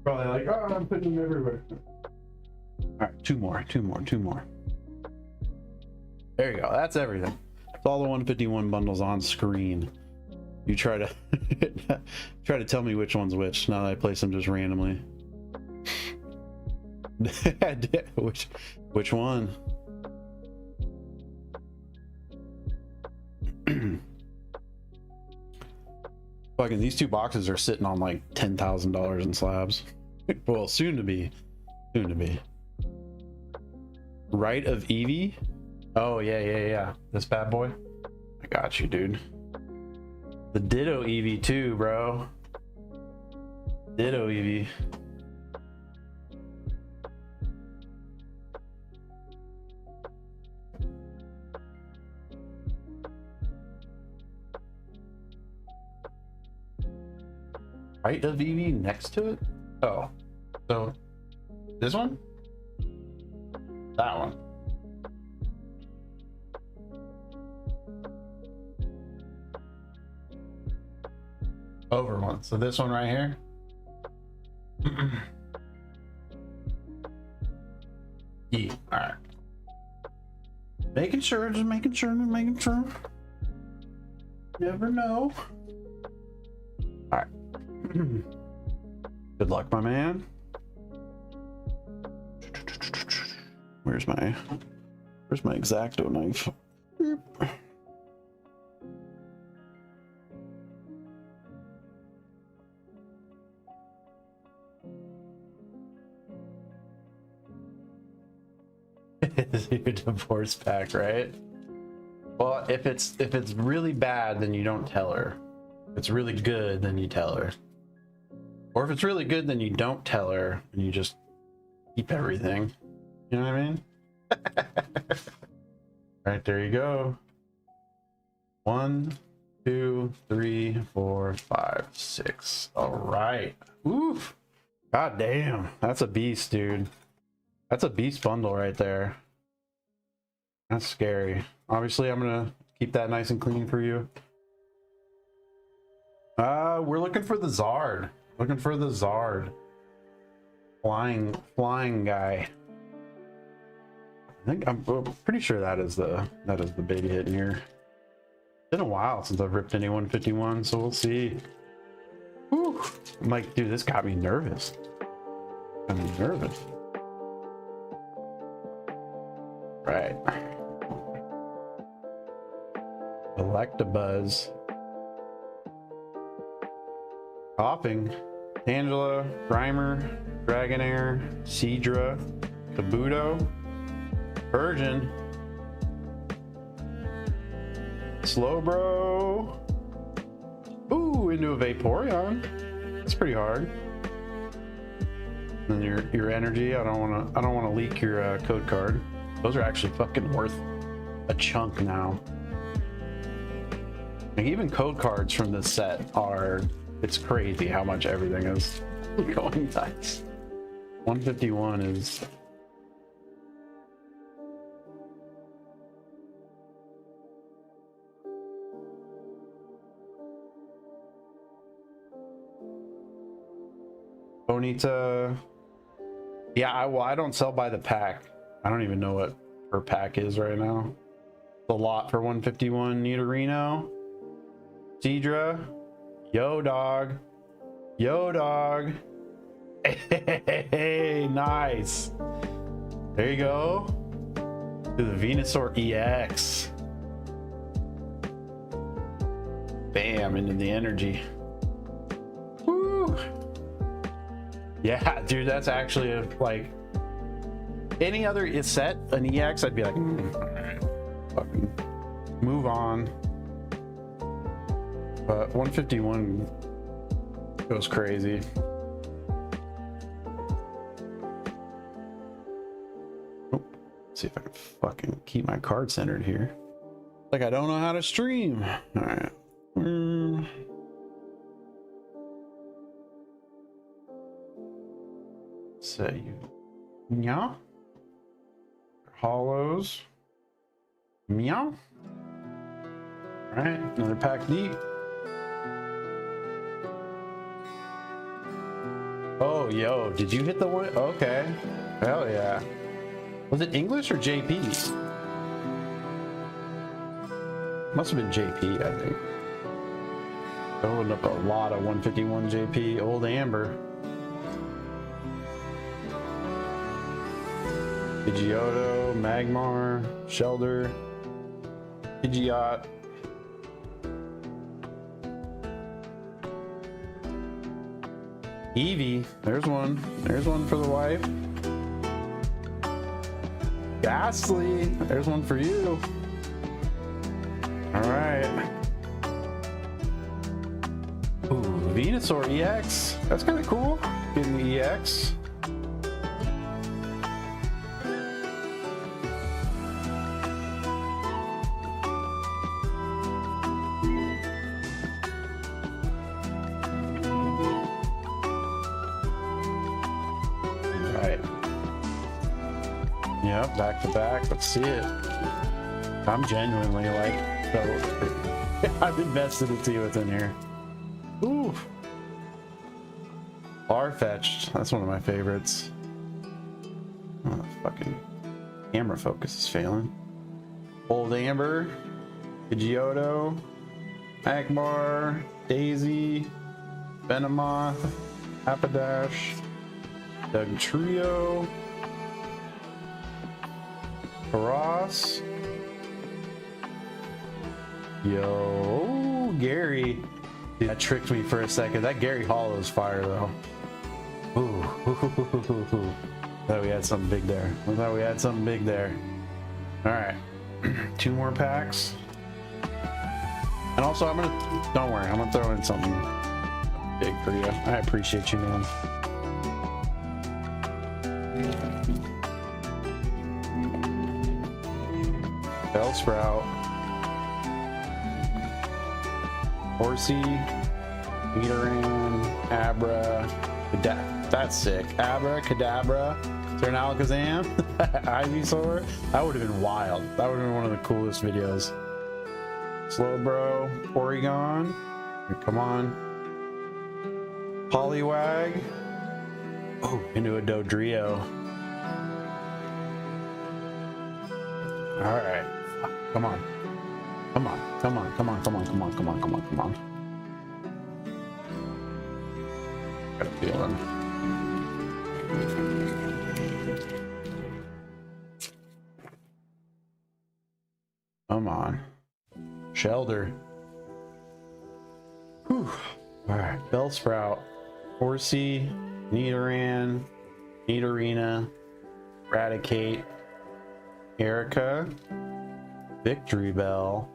Probably like, oh, I'm putting them everywhere. All right, two more. There you go. That's everything. It's all the 151 bundles on screen. You try to tell me which one's which. Now that I place them just randomly. which one? Fucking these two boxes are sitting on like $10,000 in slabs. Well, soon to be. Soon to be. Right of Eevee? Oh, yeah. This bad boy? I got you, dude. The Ditto Eevee too, bro. Ditto Eevee. Right of Eevee next to it? Oh. So, this one? That one. Over one. So this one right here. E. All right. Making sure, just making sure. Never know. All right. Good luck, my man. Where's my X-Acto knife? Your divorce pack, right? Well, if it's really bad, then you don't tell her. If it's really good, then you tell her. Or if it's really good, then you don't tell her and you just keep everything. You know what I mean? Right, there you go. 1, 2, 3, 4, 5, 6. All right. Oof. God damn. That's a beast, dude. That's a beast bundle right there. That's scary. Obviously, I'm gonna keep that nice and clean for you. We're looking for the Zard. Looking for the Zard. Flying guy. I'm pretty sure that is the big hit in here. It's been a while since I've ripped any 151, so we'll see. Whew. I'm like, dude, this got me nervous. I'm nervous. Right. Electabuzz. Coughing. Angela, Grimer, Dragonair, Seadra, Kabuto, Virgin, Slowbro. Ooh, into a Vaporeon. That's pretty hard. And then your energy. I don't wanna leak your code card. Those are actually fucking worth a chunk now. Like even code cards from this set are, it's crazy how much everything is going nice. 151 is Bonita. Yeah, I don't sell by the pack. I don't even know what per pack is right now. It's a lot for 151. Nidorino, Seadra, Yo dog. Hey, nice. There you go. To the Venusaur EX. Bam, into the energy. Woo. Yeah, dude, that's actually like any other set, an EX, I'd be like, fucking move on. But 151 goes crazy. Oh, let's see if I can fucking keep my card centered here. Like I don't know how to stream. All right. Say you. Yeah. Hollows. Meow. All right, another pack deep. Oh, yo, did you hit the one? Okay. Hell yeah. Was it English or JP? Must have been JP, I think. I opened up a lot of 151 JP. Old Amber. Pidgeotto, Magmar, Shelder, Pidgeot. Evie, there's one. There's one for the wife. Ghastly, there's one for you. All right. Ooh, Venusaur EX. That's kind of cool. Getting the EX. Yep, back to back. Let's see it. I'm genuinely like, so I've invested a few within here. Ooh. Farfetched. That's one of my favorites. Oh, fucking camera focus is failing. Old Amber, Pidgeotto, Magmar, Daisy, Venomoth, Rapidash, Doug Trio, Cross. Yo, Gary. Dude, that tricked me for a second. That Gary Hollow is fire though. Ooh. Thought we had something big there. I thought we had something big there. All right. 2 more packs. And also I'm gonna, don't worry, I'm gonna throw in something big for you. I appreciate you, man. Bellsprout, Horsey, Nidoran, Abra, that's sick. Abra, Kadabra, Turn Alakazam, Ivysaur. That would have been wild. That would have been one of the coolest videos. Slowbro, Porygon, come on. Poliwag. Oh, into a Dodrio. All right. Come on. Come on. Come on. Come on. Come on. Come on. Come on. Come on. Come on. Got a feeling. Come on. Shelter. Whew. All right. Bellsprout. Horsey. Nidoran. Nidorina. Eradicate. Erica. Victory Bell.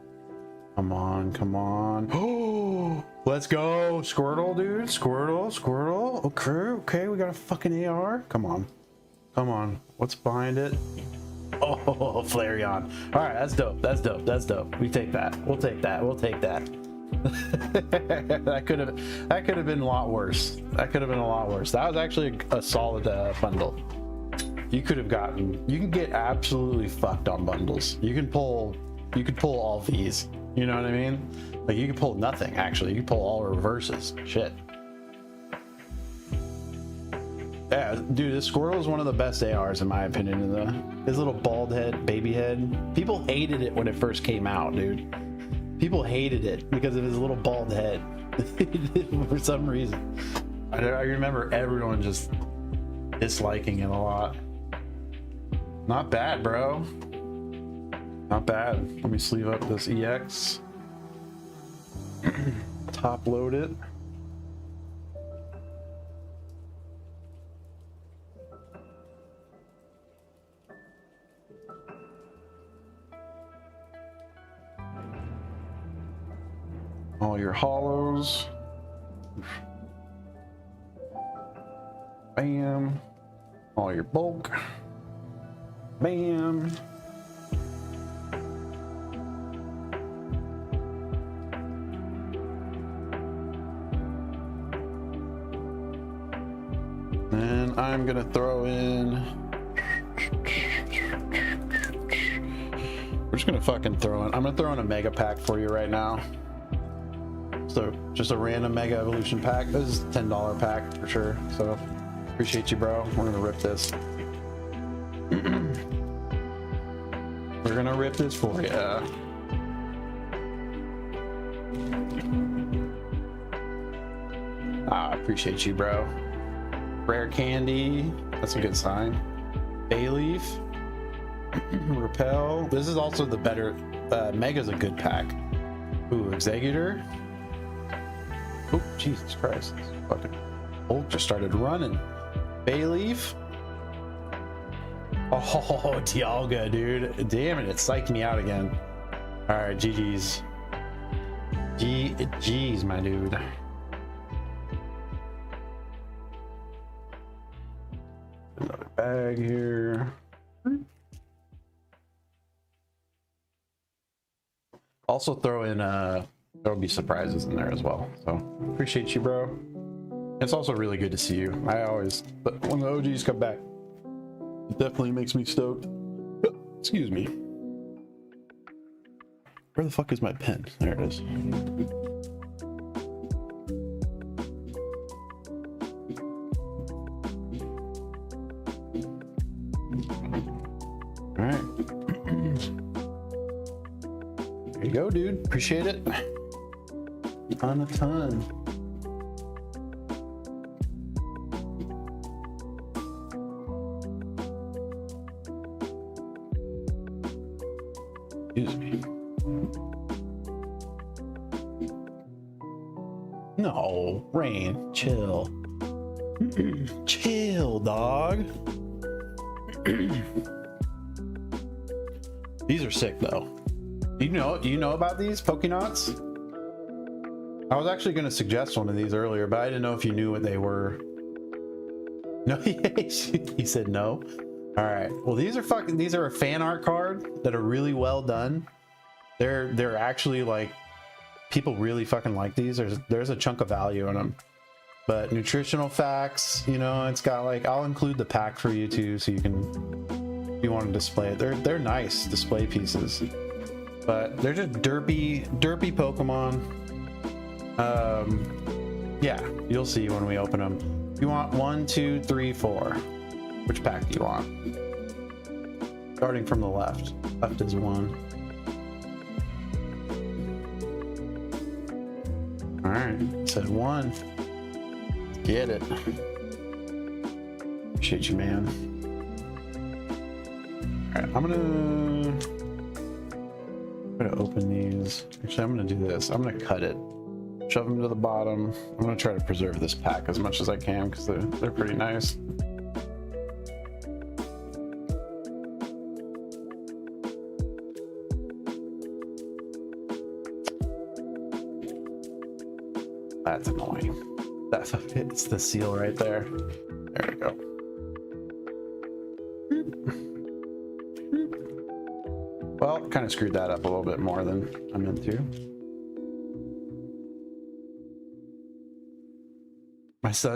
Come on, come on. Oh, let's go. Squirtle, dude. Squirtle. Okay, we got a fucking AR. Come on. Come on. What's behind it? Oh, Flareon. All right, that's dope. We take that. We'll take that. that could have been a lot worse. That was actually a solid bundle. You can get absolutely fucked on bundles. You could pull all these. You know what I mean? Like you could pull nothing actually. You could pull all reverses. Shit. Yeah, dude, this Squirtle is one of the best ARs in my opinion. His little bald head, baby head. People hated it when it first came out, dude. People hated it because of his little bald head for some reason. I remember everyone just disliking it a lot. Not bad, bro. Not bad. Let me sleeve up this EX. Top load it. All your hollows. Bam. All your bulk. Bam. And I'm gonna throw in. We're just gonna fucking throw in. I'm gonna throw in a mega pack for you right now. So just a random mega evolution pack. This is a $10 pack for sure. So appreciate you, bro. We're gonna rip this. We're gonna rip this for you. I appreciate you, bro. Rare candy. That's a good sign. Bayleaf. Repel. This is also the better. Mega's a good pack. Ooh, Executor. Oh, Jesus Christ. Fucking Hulk just started running. Bayleaf. Oh, Dialga, dude. Damn it, it psyched me out again. All right, GG's. GG's, my dude. Another bag here. Also throw in there'll be surprises in there as well. So appreciate you, bro. It's also really good to see you. But when the OGs come back, it definitely makes me stoked. Excuse me. Where the fuck is my pen? There it is. All right. There you go, dude. Appreciate it. A ton. Excuse me. No, Rain, chill. Chill, dog. These are sick though. You know about these Pokénauts? I was actually going to suggest one of these earlier, but I didn't know if you knew what they were. No, he said no. All right. Well, these are a fan art card that are really well done. They're actually like, people really fucking like these. There's a chunk of value in them. But nutritional facts, you know, it's got like, I'll include the pack for you too, so you can, if you want to display it. They're nice display pieces, but they're just derpy Pokemon. Yeah, you'll see when we open them. You want 1, 2, 3, 4. Which pack do you want? Starting from the left. Left is 1. All right, said 1. Get it. Appreciate you, man. All right, I'm gonna open these. Actually, I'm gonna do this. I'm gonna cut it. Shove them to the bottom. I'm gonna try to preserve this pack as much as I can because they're pretty nice. That's annoying. It's the seal right there. There we go. Well, kind of screwed that up a little bit more than I meant to.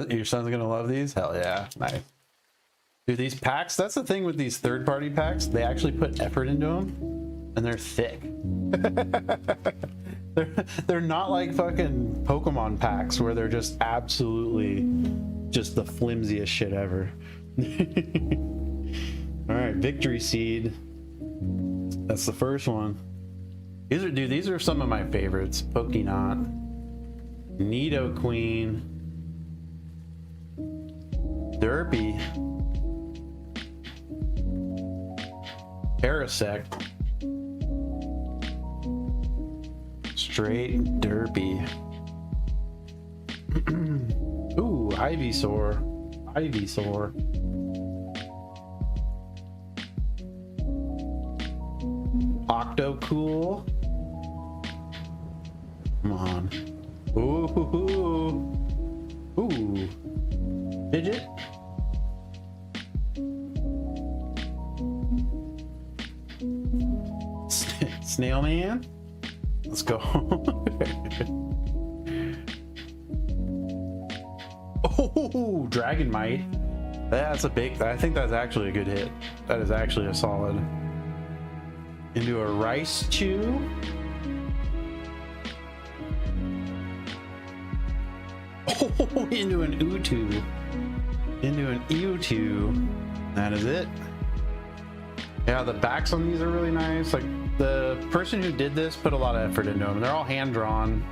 Your son's gonna love these? Hell yeah, nice. Dude, these packs, that's the thing with these third-party packs. They actually put effort into them, and they're thick. They're not like fucking Pokemon packs where they're just absolutely just the flimsiest shit ever. All right, Victory Seed. That's the first one. These are some of my favorites. Pokénaut, Nidoqueen, Derpy, Parasect, straight Derpy. Ooh, Ivysaur. Octocool. Come on. Ooh. Fidget. Snail Man. Let's go. Oh, Dragonite. That's a big. I think that's actually a good hit. That is actually a solid. Into a Rice Chew. Oh, into an Utu. That is it. Yeah, the backs on these are really nice. Like, the person who did this put a lot of effort into them. They're all hand drawn,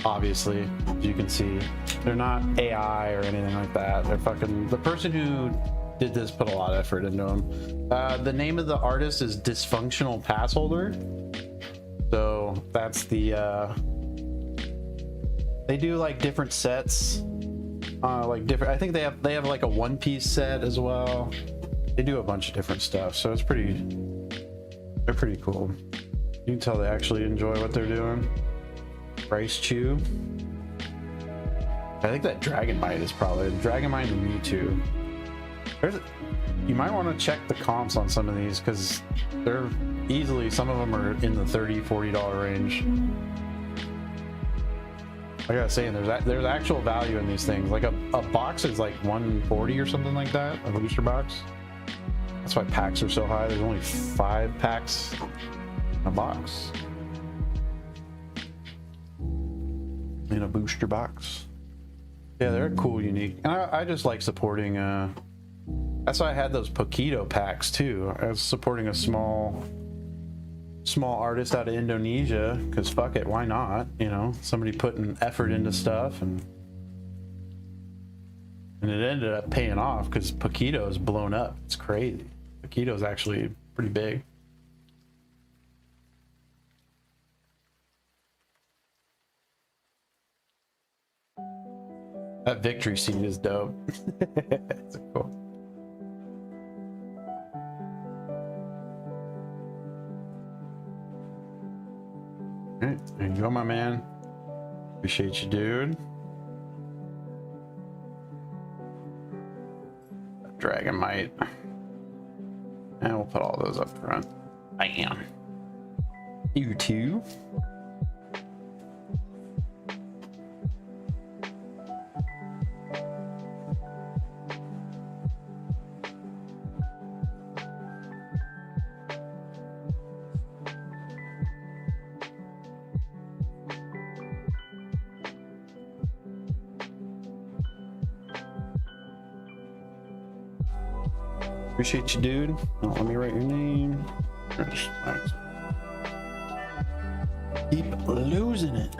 obviously, as you can see. They're not AI or anything like that. They're fucking, the person who did this put a lot of effort into them. The name of the artist is Dysfunctional Pass Holder. So that's the, they do like different sets like different. I think they have like a one-piece set as well. They do a bunch of different stuff, so it's they're pretty cool. You can tell they actually enjoy what they're doing. Rice Chew. I think that Dragonmite is probably Dragonmite and Mewtwo. You might want to check the comps on some of these because they're easily, some of them are in the $30-$40 range. I gotta say, there's actual value in these things. Like a box is like $140 or something like that, a booster box. That's why packs are so high. There's only 5 packs in a box. In a booster box. Yeah, they're cool, unique. And I just like supporting, that's why I had those Pokémon packs too. I was supporting a small artist out of Indonesia, because fuck it, why not? You know, somebody putting effort into stuff, and it ended up paying off because Pokémon is blown up. It's crazy. Pokémon is actually pretty big. That victory scene is dope. It's cool. All right, there you go, my man. Appreciate you, dude. Dragonmite. And we'll put all those up front. Bam. You too. Appreciate you, dude. Oh, let me write your name. Keep losing it.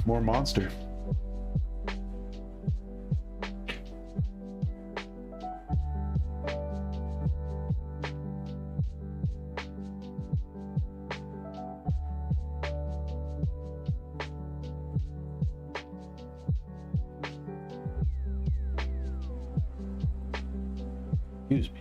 More monster. Excuse me.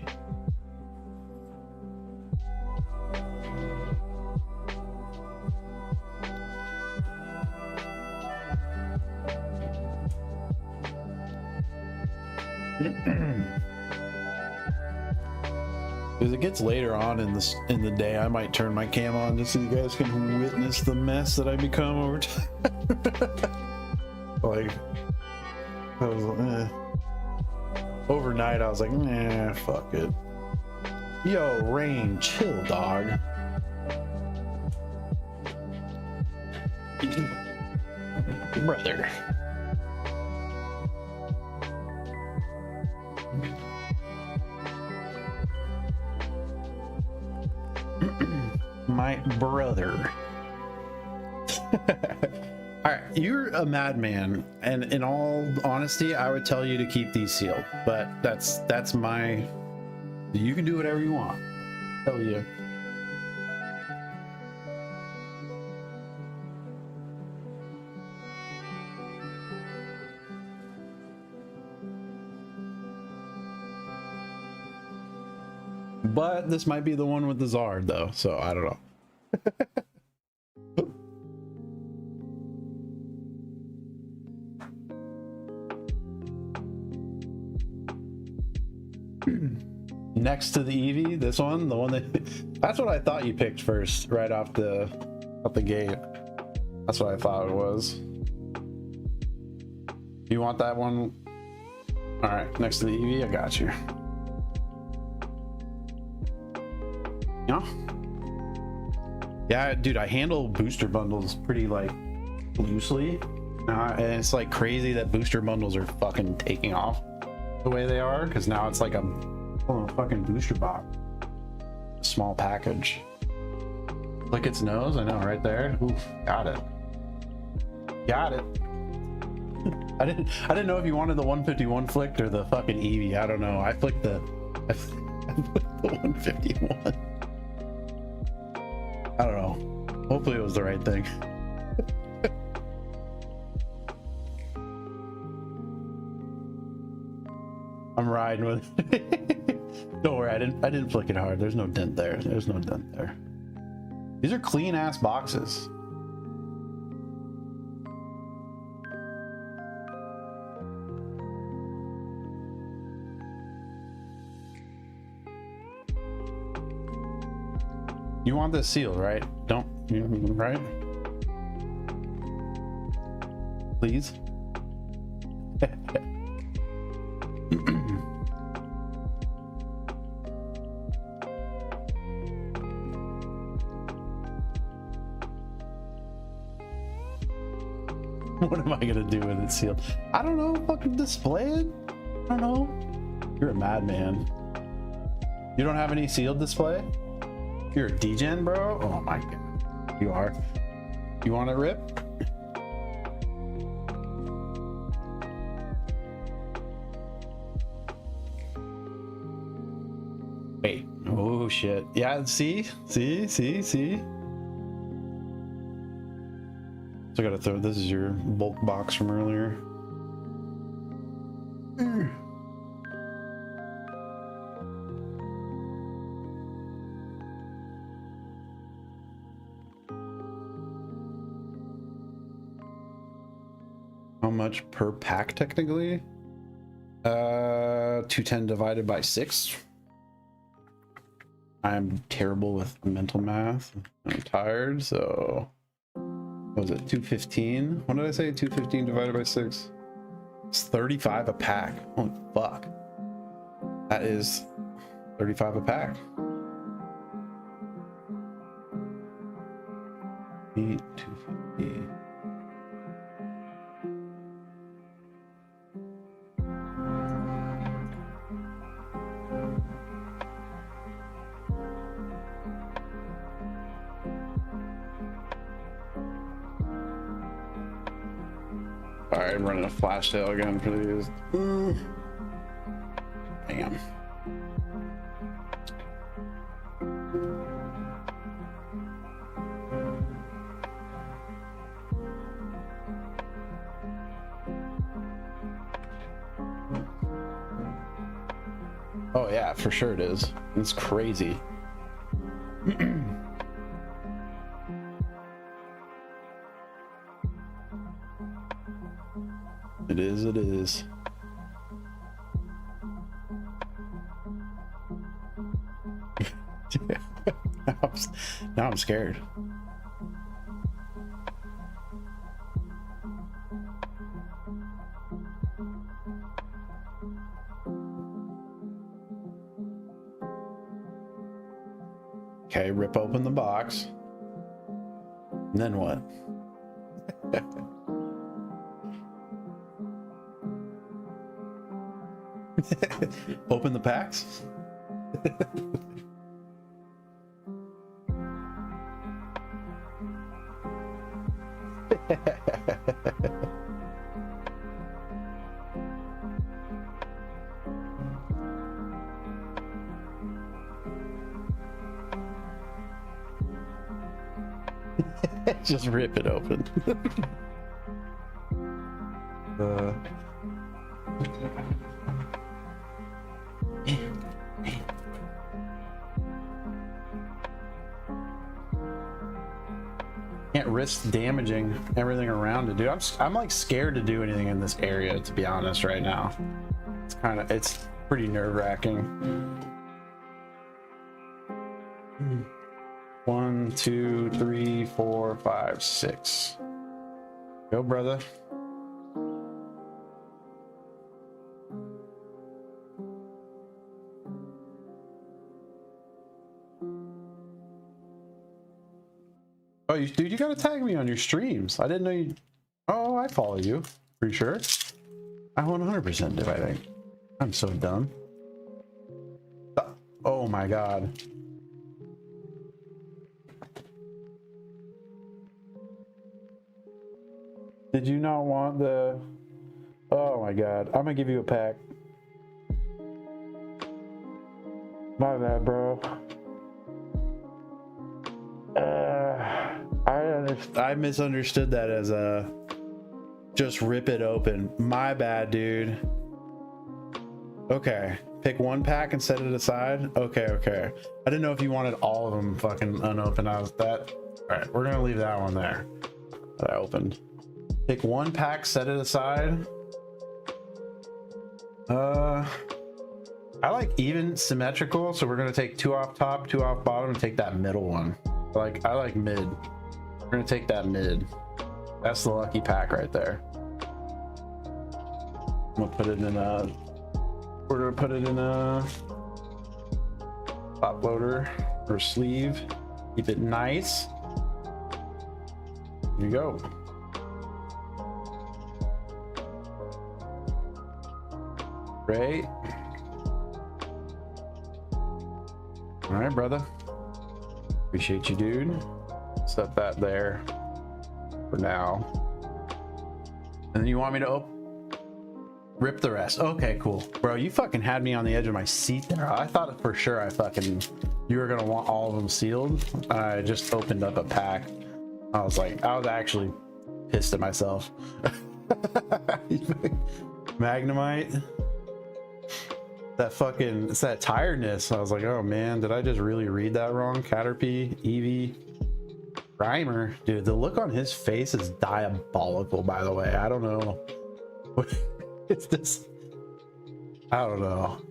As it gets later on in the day, I might turn my cam on just so you guys can witness the mess that I become over time. Like, I was overnight, I was like, nah, fuck it. Yo, Rain, chill, dog. Brother. My brother. All right, you're a madman, and in all honesty, I would tell you to keep these sealed. But that's my. You can do whatever you want. Tell you. But this might be the one with the Zard, though, so I don't know. Next to the Eevee, this one, the one that's what I thought you picked first, right off the gate. That's what I thought it was. You want that one? All right, next to the Eevee, I got you. know? Yeah, dude, I handle booster bundles pretty like loosely. And it's like crazy that booster bundles are fucking taking off the way they are, because now it's like a fucking booster box. A small package. Lick its nose, I know, right there. Oof, got it. Got it. I didn't know if you wanted the 151 flicked or the fucking Eevee. I don't know. I flicked the 151. I don't know. Hopefully it was the right thing. I'm riding with it. Don't worry, I didn't flick it hard. There's no dent there. There's no dent there. These are clean ass boxes. You want this sealed, right? Don't you, right? Please. What am I gonna do with it sealed? I don't know. Fucking display it. I don't know. You're a madman. You don't have any sealed display? You're a degen, bro? Oh my god. You are. You want it ripped? Wait. Oh shit. Yeah, see? So I gotta throw, this is your bulk box from earlier. How much per pack technically? 210 divided by 6. I'm terrible with mental math. I'm tired, so what was it, 215? What did I say? 215 divided by 6? It's 35 a pack. Holy fuck. That is 35 a pack. 250. Alright, I'm running a flash sale again for these. Damn. Oh yeah, for sure it is. It's crazy. It is, it is. Now I'm scared. Okay, rip open the box. And then what? Open the packs? Just rip it open. Can't risk damaging everything around it, dude. I'm like scared to do anything in this area, to be honest, right now. It's pretty nerve-wracking. 1, 2, 3, 4, 5, 6. Go, brother. Dude, you gotta tag me on your streams. I didn't know you. Oh, I follow you. Pretty sure. I 100% do, I think. I'm so dumb. Oh my god. Did you not want the... Oh my god. I'm gonna give you a pack. My bad, bro. I misunderstood that as a... Just rip it open. My bad, dude. Okay. Pick one pack and set it aside. Okay, okay. I didn't know if you wanted all of them fucking unopened. I was that. All right, we're gonna leave that one there that I opened. Pick one pack, set it aside. I like even symmetrical, so we're gonna take 2 off top, 2 off bottom, and take that middle one. I like mid. We're gonna take that mid. That's the lucky pack right there. I'm gonna put it in a... We're gonna put it in a top loader or sleeve. Keep it nice. Here you go. Great. All right, brother. Appreciate you, dude. Set that there for now. And then you want me to rip the rest. Okay, cool. Bro, you fucking had me on the edge of my seat there. I thought for sure you were gonna want all of them sealed. I just opened up a pack. I was actually pissed at myself. Magnemite. It's that tiredness. I was like, oh man, did I just really read that wrong? Caterpie, Eevee, Grimer. Dude, the look on his face is diabolical, by the way. I don't know. It's this. I don't know.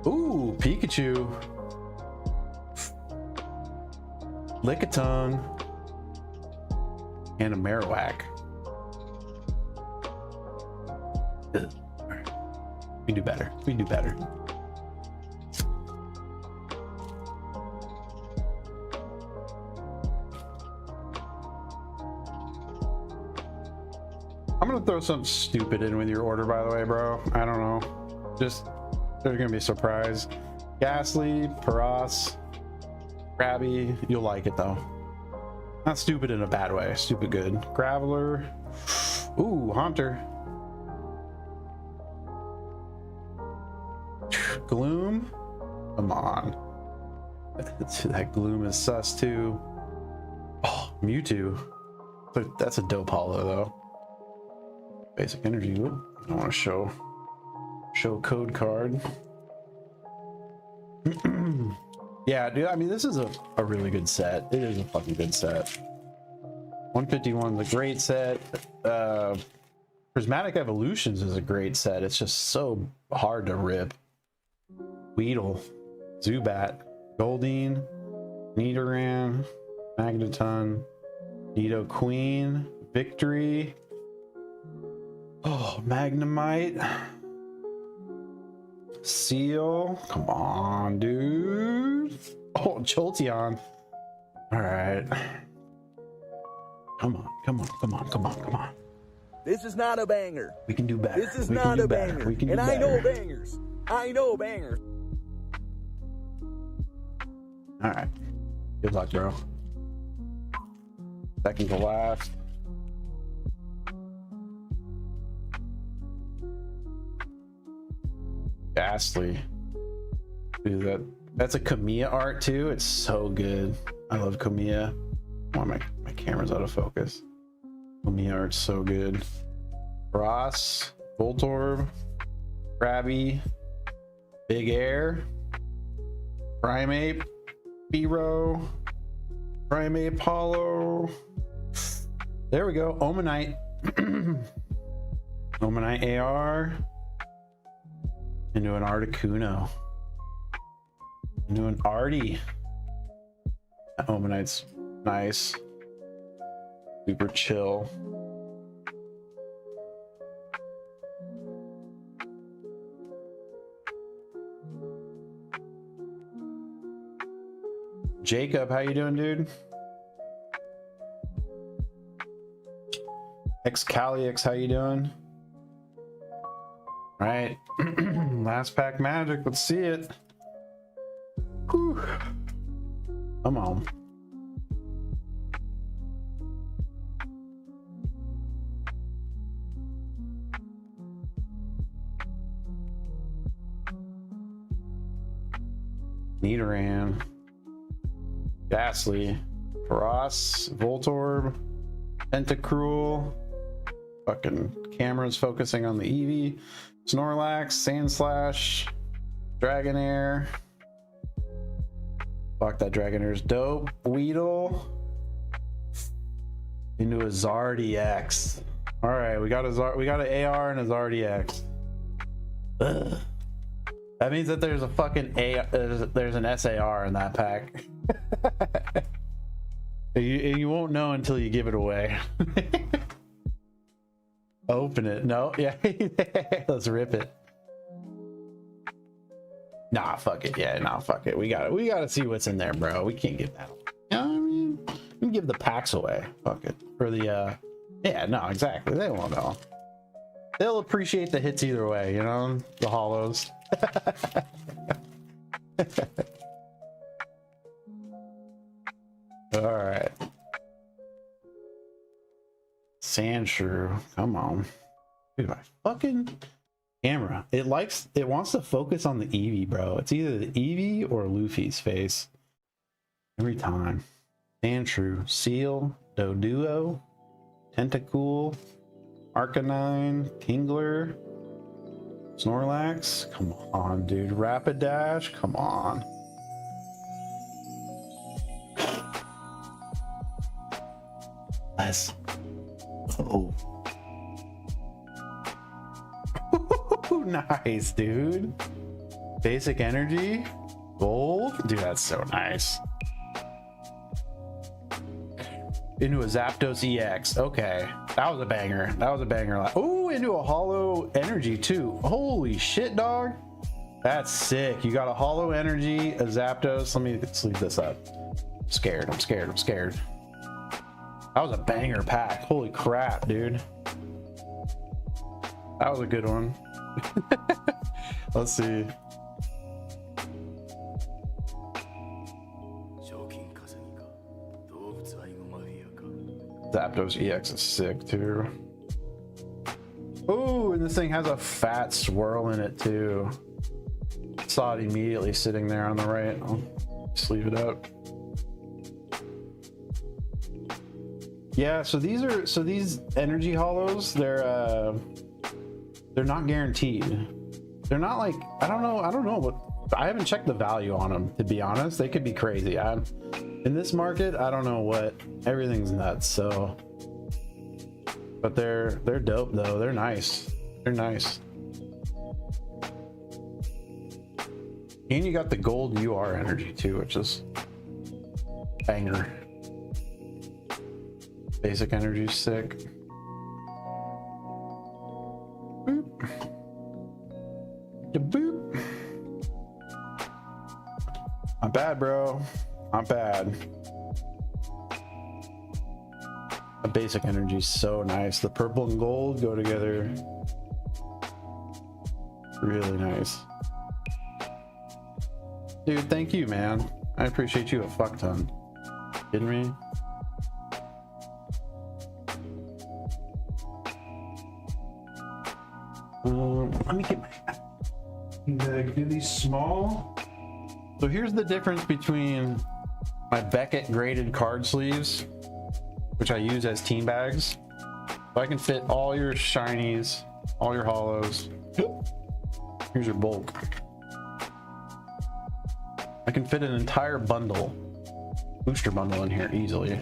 Ooh, Pikachu. Lickitung. And a Marowak. Ugh. All right. We can do better. We can do better. I'm gonna throw something stupid in with your order, by the way, bro. I don't know. Just, there's gonna be a surprise. Ghastly, Paras, Krabby. You'll like it though. Not stupid in a bad way. Stupid good. Graveler. Ooh, Haunter. Gloom. Come on. That Gloom is sus too. Oh, Mewtwo. That's a dope holo though. Basic energy. Ooh, I want to show code card. Yeah, dude, I mean, this is a really good set. It is a fucking good set. 151 is a great set. Prismatic Evolutions is a great set. It's just so hard to rip. Weedle, Zubat, Goldeen, Nidoran, Magneton, Nidoqueen, Victory. Oh, Magnemite. Seal. Come on, dude. Oh, Jolteon. All right. Come on, come on, come on, come on, come on. This is not a banger. We can do better. This is not a banger. We can do and better. I know bangers. I know bangers. All right. Good luck, bro. Second to last. Ghastly. Dude, that's a Kamiya art too. It's so good. I love Kamiya. Oh, my camera's out of focus. Kamiya art's so good. Ross, Voltorb, Krabby, Big Air, Primeape, Biro, Primeape Hollow. There we go. Omanite. Omanite AR. Into an Articuno. Into an Artie. That Omanite's nice. Super chill. Jacob, how you doing, dude? Excalix, how you doing? All right, last pack magic. Let's see it. Whew. Come on. Nidoran, Ghastly, Feroz, Voltorb, Tentacruel, fucking cameras focusing on the Eevee, Snorlax, Sandslash, Dragonair. Fuck, that Dragonair's dope. Weedle into a Zardy-X. All right, we got an AR and a Zardy-X. Ugh. That means that there's a fucking there's an SAR in that pack. you won't know until you give it away. Open it. No, yeah. Let's rip it. Nah, fuck it. Yeah, nah, fuck it. We gotta see what's in there, bro. We can't give that away. You know what I mean? We can give the packs away. Fuck it. For the yeah, no, exactly. They won't know. They'll appreciate the hits either way, you know? The hollows. All right. Sandshrew, come on. Dude, my fucking camera. It wants to focus on the Eevee, bro. It's either the Eevee or Luffy's face. Every time. Sandshrew, Seal, Doduo, Tentacool, Arcanine, Kingler, Snorlax. Come on, dude. Rapidash, come on. Let's go. Nice, dude. Basic energy, gold. Dude, that's so nice. Into a Zapdos EX. Okay, that was a banger. That was a banger. Oh, into a hollow energy too. Holy shit, dog. That's sick. You got a hollow energy, a Zapdos. Let me sleeve this up. I'm scared. I'm scared. That was a banger pack. Holy crap, dude. That was a good one. Let's see. Zapdos EX is sick too. Oh, and this thing has a fat swirl in it too. Saw it immediately sitting there on the right. I'll sleeve it up. Yeah, so these energy hollows, they're not guaranteed. They're not like, I don't know what, I haven't checked the value on them, to be honest. They could be crazy. In this market, I don't know what, everything's nuts, so. But they're dope though. They're nice. They're nice. And you got the gold UR energy too, which is banger. Basic energy sick. Boop. Da boop. Not bad, bro. Not bad. The basic energy is so nice. The purple and gold go together. Really nice. Dude, thank you, man. I appreciate you a fuck ton. Kidding me? Let me get my do these small. So here's the difference between my Beckett graded card sleeves, which I use as team bags. So I can fit all your shinies, all your hollows. Here's your bulk. I can fit an entire bundle, booster bundle in here easily.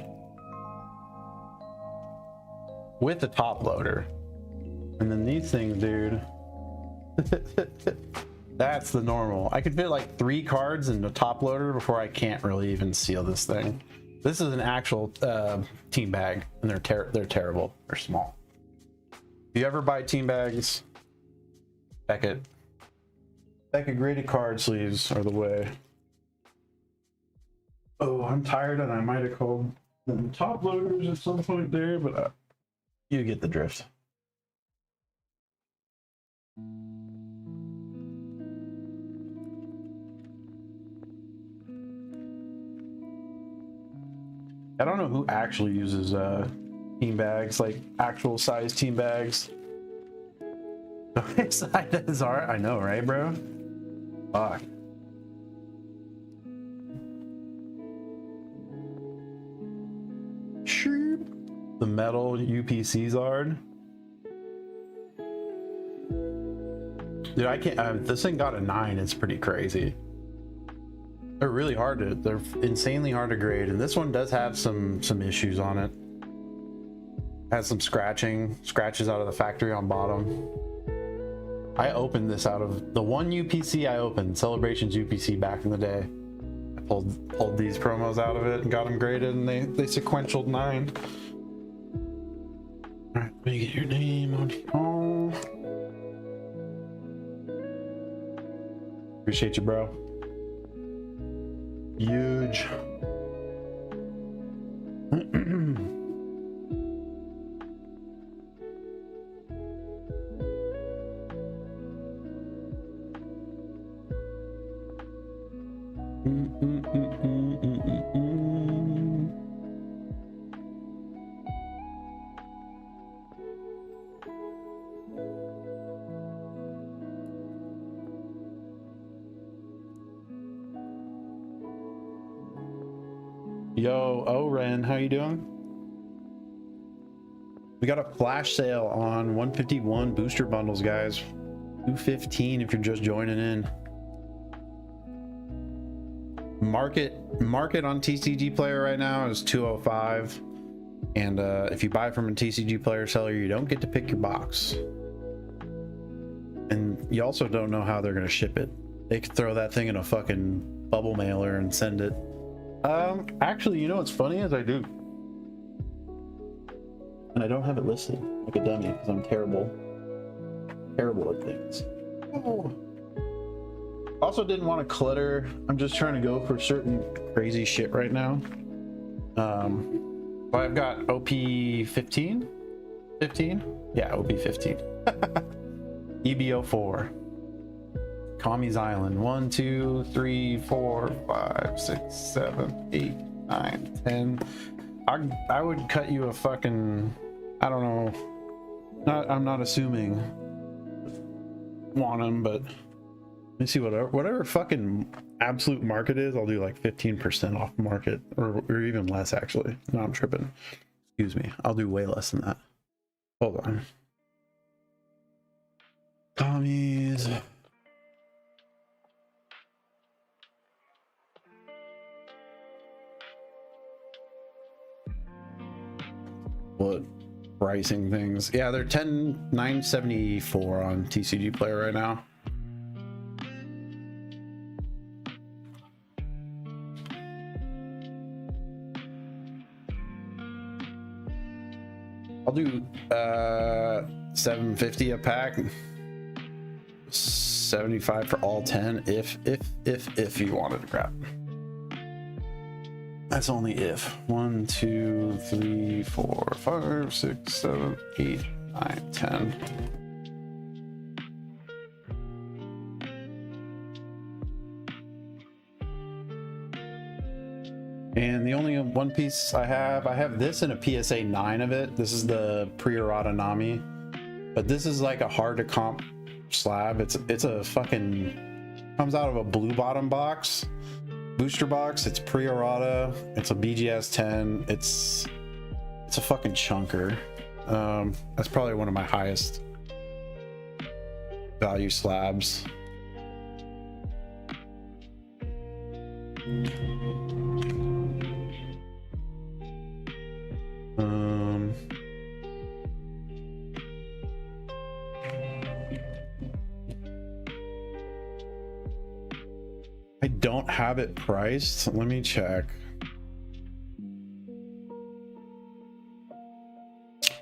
With the top loader. And then these things, dude. That's the normal. I could fit like 3 cards in the top loader before I can't really even seal this thing. This is an actual team bag, and they're terrible. They're small. If you ever buy team bags, Beckett graded card sleeves are the way. Oh, I'm tired and I might have called them top loaders at some point there, but you get the drift. I don't know who actually uses team bags, like actual size team bags. Side is art. I know, right, bro? Fuck. The metal UPCs are. Dude, I can't. This thing got a 9. It's pretty crazy. They're really hard to. They're insanely hard to grade, and this one does have some issues on it. Has some scratches out of the factory on bottom. I opened this out of the one UPC I opened, Celebrations UPC, back in the day. I pulled these promos out of it and got them graded, and they sequentialed 9. All right, let me get your name on here. Appreciate you, bro. Huge. Yo, Oren, how you doing? We got a flash sale on 151 booster bundles, guys. 215 if you're just joining in. Market on TCG Player right now is 205, and if you buy from a TCG Player seller, you don't get to pick your box, and you also don't know how they're gonna ship it. They could throw that thing in a fucking bubble mailer and send it. Actually, you know what's funny is I do, and I don't have it listed like a dummy because I'm terrible at things. Oh. Also didn't want to clutter. I'm just trying to go for certain crazy shit right now. I've got OP 15? Yeah, OP 15. EBO 4. Kami's Island. 1, 2, 3, 4, 5, 6, 7, 8, 9, 10. I would cut you a fucking, I don't know. I'm not assuming want them, but let me see, whatever fucking absolute market is, I'll do like 15% off market, or even less actually. No, I'm tripping. Excuse me. I'll do way less than that. Hold on. Tommy's. What pricing things? Yeah, they're 974 on TCG Player right now. I'll do 750 a pack, 75 for all 10 if you wanted to grab. That's only if. 1, 2, 3, 4, 5, 6, 7, 8, 9, 10. And the only one piece I have this in a PSA 9 of it. This is the pre-errata Nami, but this is like a hard to comp slab. It's a fucking, comes out of a blue bottom box, booster box. It's pre-errata. It's a BGS 10. It's a fucking chunker. That's probably one of my highest value slabs. I don't have it priced. Let me check.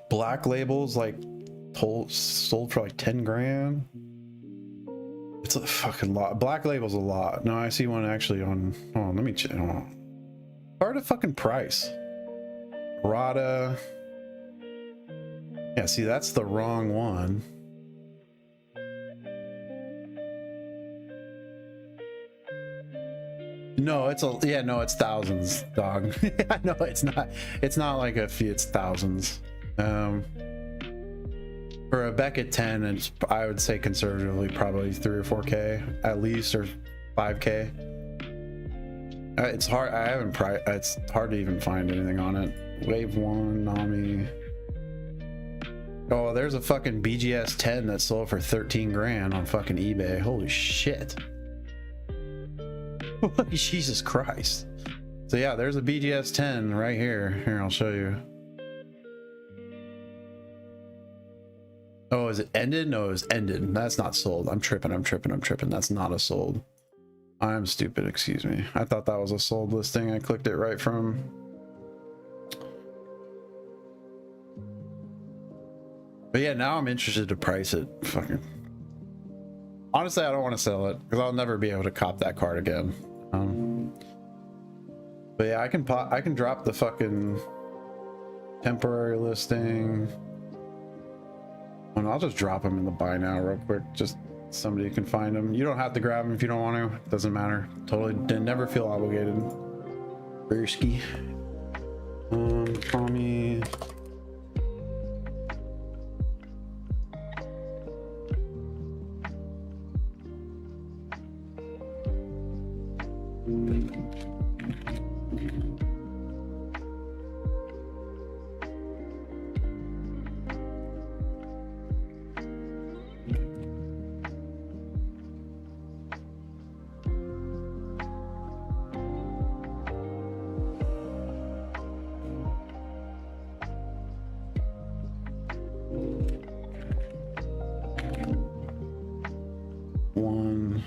Black Label's like sold for like 10 grand. It's a fucking lot. Black Label's a lot. No, I see one actually on, hold on, let me check. Hard to fucking price. Rada. Yeah, see, that's the wrong one. No, it's a, yeah, no, it's thousands, dog. No, it's not like a few, it's thousands. For a Beckett 10, it's, I would say conservatively probably 3 or 4K at least, or 5K. It's hard. I haven't. It's hard to even find anything on it. Wave 1, Nami. Oh, there's a fucking BGS 10 that sold for 13 grand on fucking eBay. Holy shit. Jesus Christ. So yeah, there's a BGS 10 right here. Here, I'll show you. Oh, is it ended? No, it was ended. That's not sold. I'm tripping. That's not a sold. I'm stupid, excuse me. I thought that was a sold listing. I clicked it right from. But yeah, now I'm interested to price it. Fucking. Honestly, I don't want to sell it because I'll never be able to cop that card again. But yeah, I can drop the fucking temporary listing. And I'll just drop them in the buy now real quick. Just somebody can find them. You don't have to grab them if you don't want to. It doesn't matter. Totally never feel obligated. Bursky. Tommy. One.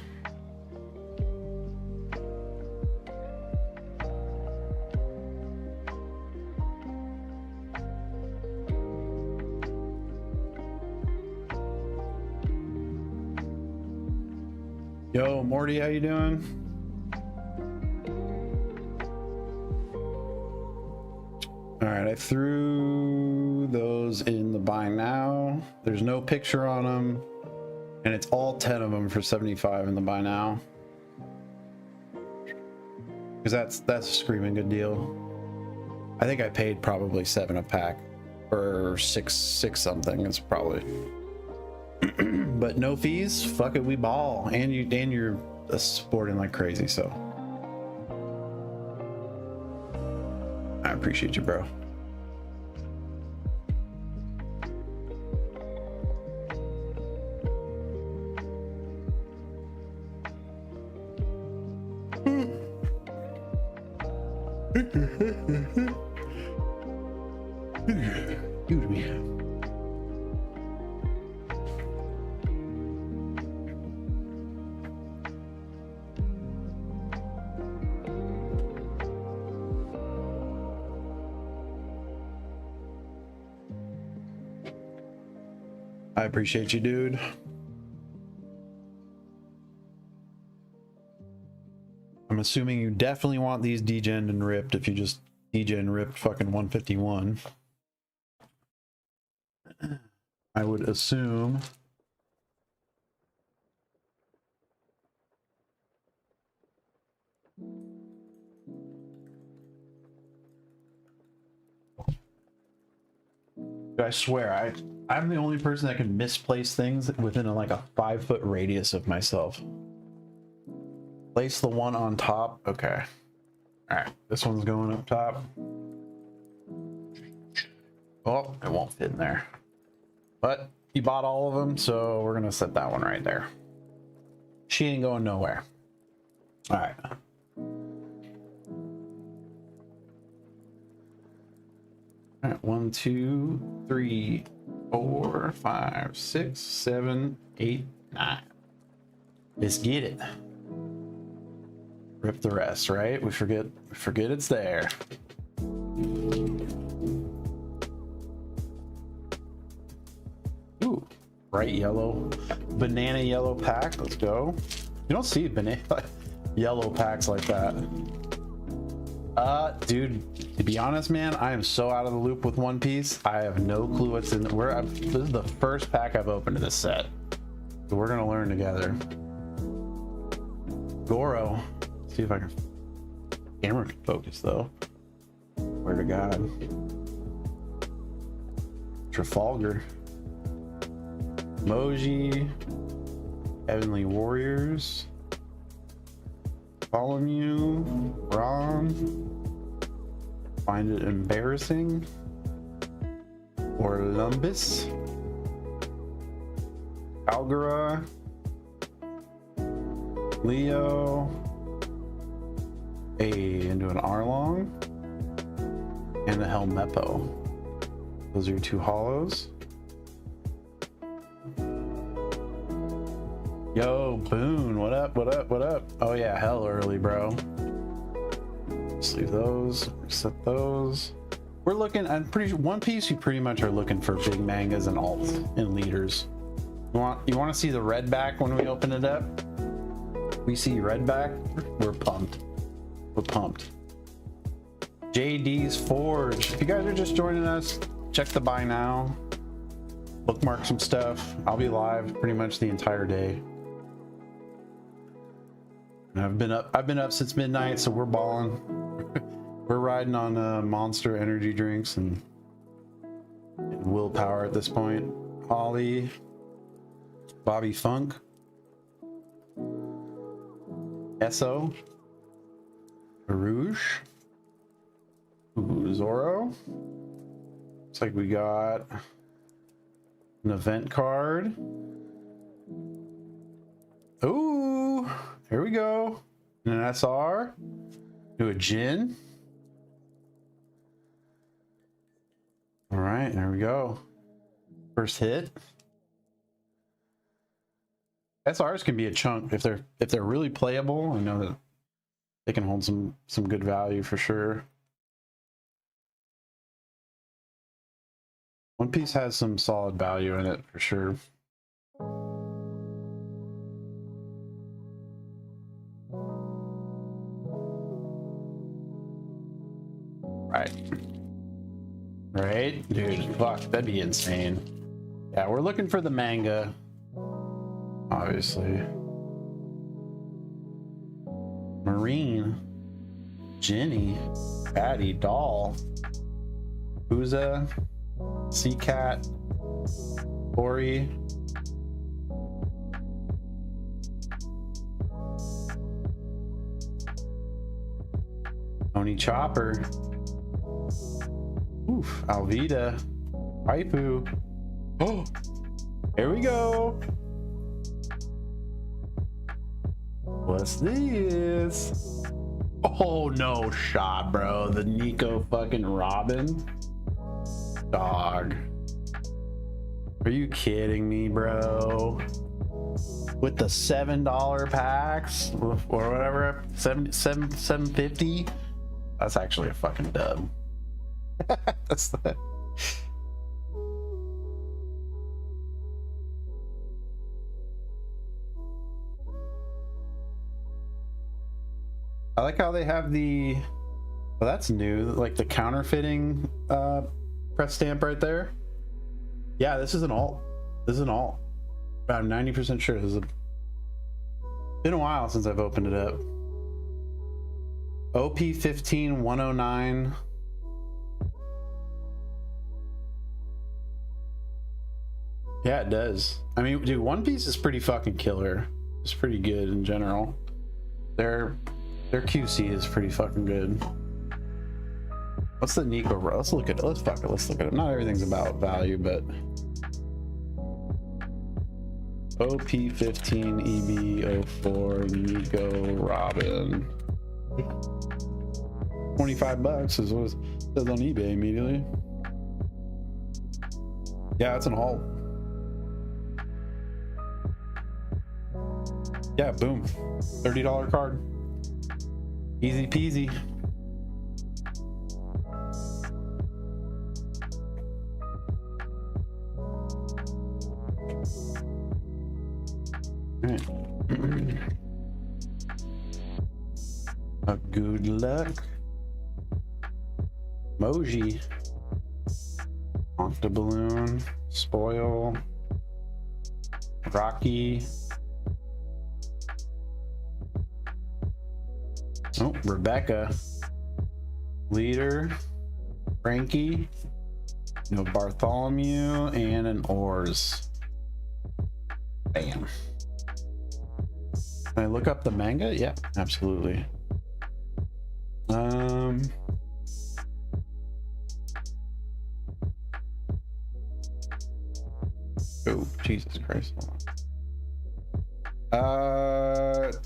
Yo, Morty, how you doing? All right, I threw those in the buy now. There's no picture on them, and it's all 10 of them for 75 in the buy now. Because that's a screaming good deal. I think I paid probably 7 a pack, or six something. It's probably. But no fees. Fuck it, we ball, and you're sporting like crazy. So I appreciate you, bro. Excuse me. I appreciate you, dude. I'm assuming you definitely want these degened and ripped if you just degen ripped fucking 151. I would assume. I swear, I'm the only person that can misplace things within like a 5-foot radius of myself. Place the one on top. Okay. All right. This one's going up top. Oh, it won't fit in there. But he bought all of them, so we're going to set that one right there. She ain't going nowhere. All right. All right. 1, 2, 3, 4, 5, 6, 7, 8, 9. Let's get it. Rip the rest, right? We forget it's there. Ooh, bright yellow, banana yellow pack. Let's go. You don't see banana yellow packs like that. Dude, to be honest, man, I am so out of the loop with One Piece. I have no clue what's in where. This is the first pack I've opened to this set, so we're gonna learn together. Goro. See if I can. Camera can focus though. Where to God. Trafalgar. Moji. Heavenly Warriors. Bartholomew. Ron. Find it embarrassing. Orlumbus. Algara. Leo. Into an Arlong. And the Helmeppo. Those are your two hollows. Yo, Boone, what up, what up, what up? Oh yeah, hell early, bro. Just leave those, reset those. We're looking, I'm pretty sure One Piece, you pretty much are looking for big mangas and alts and leaders. You want to see the red back when we open it up? We see red back, we're pumped. We're pumped. JD's Forge. If you guys are just joining us, check the buy now. Bookmark some stuff. I'll be live pretty much the entire day. And I've been up since midnight, so we're balling. We're riding on Monster energy drinks and willpower at this point. Holly, Bobby Funk, Esso, Rouge, Zoro. Looks like we got an event card. Ooh, here we go. An SR. Do a Jin. All right, there we go. First hit. SRs can be a chunk if they're really playable. I know that they can hold some good value for sure. One Piece has some solid value in it for sure. Right, dude, fuck, that'd be insane. Yeah, we're looking for the manga, obviously. Marine, Jenny, Patty, Doll, Uza, Seacat, Ori, Tony Chopper, oof, Alvida, Waifu. Oh, here we go. What's this? Oh, no shot, bro. The Nico fucking Robin. Dog. Are you kidding me, bro? With the $7 packs or whatever, $7.50. That's actually a fucking dub. That's the. I like how they have the. Well, that's new. Like the counterfeiting press stamp right there. Yeah, this is an alt. This is an alt. I'm 90% sure this is been a while since I've opened it up. OP15 109. Yeah, it does. I mean, dude, One Piece is pretty fucking killer. It's pretty good in general. Their QC is pretty fucking good. What's the Nico? Let's look at it. Let's look at it. Not everything's about value, but OP15 EV04 Nico Robin. $25 is what it says on eBay immediately. Yeah, it's an alt. Yeah, boom. $30 card. Easy peasy. All right. Good luck. Moji. Octoballoon. Spoil. Rocky. Oh, Rebecca. Leader. Frankie. No Bartholomew and an Oars. Bam. Can I look up the manga? Yeah, absolutely. Oh, Jesus Christ.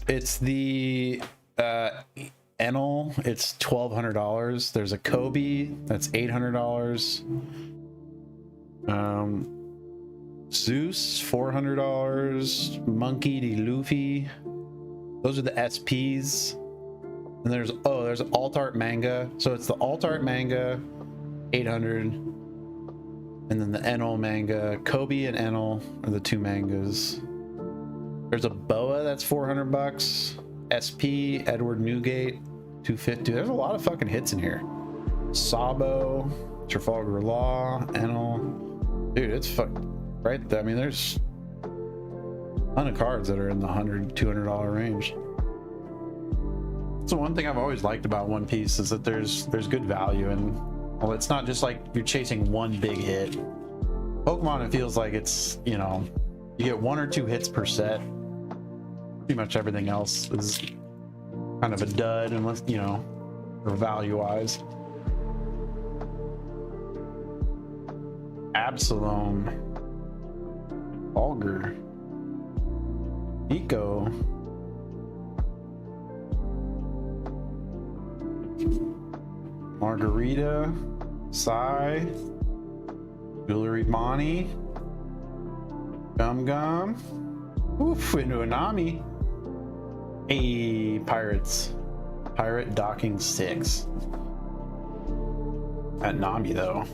It's the Enel, it's $1,200. There's a Kobe, that's $800. Zeus, $400. Monkey D. Luffy. Those are the SPs. And there's alt art manga. So it's the alt art manga, 800. And then the Enel manga. Kobe and Enel are the two mangas. There's a Boa that's $400. SP, Edward Newgate, $250. There's a lot of fucking hits in here. Sabo, Trafalgar Law, Enel. Dude, it's right there. I mean, there's a ton of cards that are in the $100, $200 range. So one thing I've always liked about One Piece is that there's good value, and well, it's not just like you're chasing one big hit. Pokemon, it feels like it's, you know, you get 1 or 2 hits per set. Pretty much everything else is kind of a dud, unless, you know, or value wise. Absalom, Augur, Nico, Margarita, Sai, Jewelry Bonnie, Gum Gum, oof, into a Nami. Hey, pirates. Pirate docking 6. At Nami though.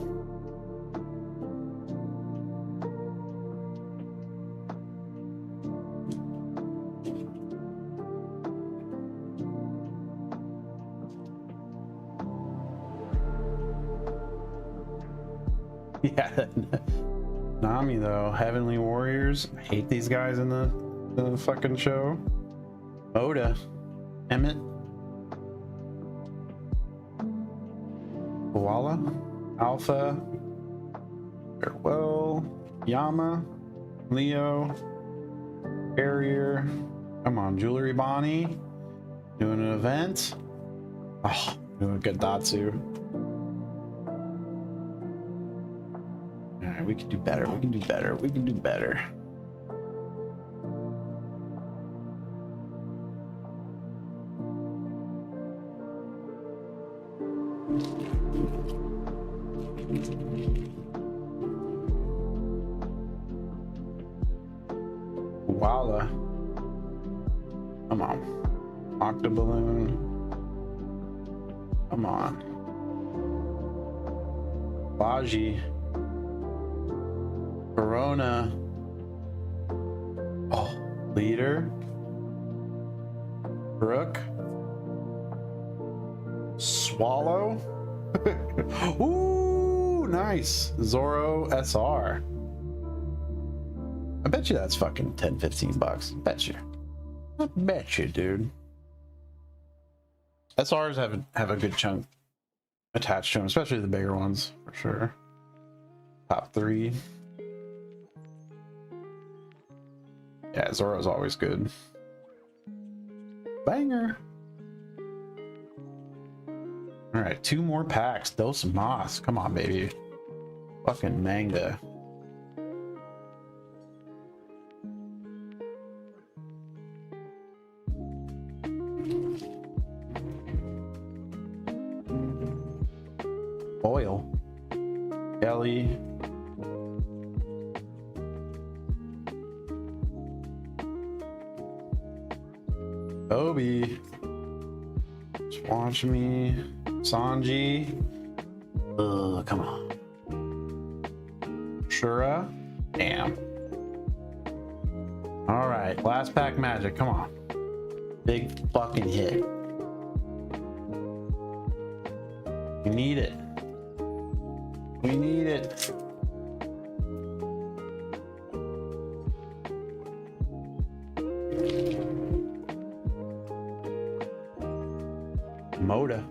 Yeah, Nami though. Heavenly Warriors. I hate these guys in the fucking show. Oda, Emmett, Koala, Alpha, Farewell, Yama, Leo, Barrier. Come on, Jewelry Bonnie. Doing an event. Oh, doing a good Datsu. Alright, we can do better. We can do better. We can do better. Walla. Come on. Octoballoon. Come on. Baji. Corona. Oh, Leader. Brook. Swallow. Ooh, nice. Zoro SR. I bet you that's fucking 10, 15 bucks. Bet you. I bet you, dude. SRs have a good chunk attached to them, especially the bigger ones, for sure. Top 3. Yeah, Zoro's always good. Banger. All right, 2 more packs. Dos Mas. Come on, baby. Fucking manga. Oil. Kelly. Obi. Watch me. Sanji. Come on. Shura. Damn. All right, last pack magic. Come on. Big fucking hit. You need it. We need it. Moda.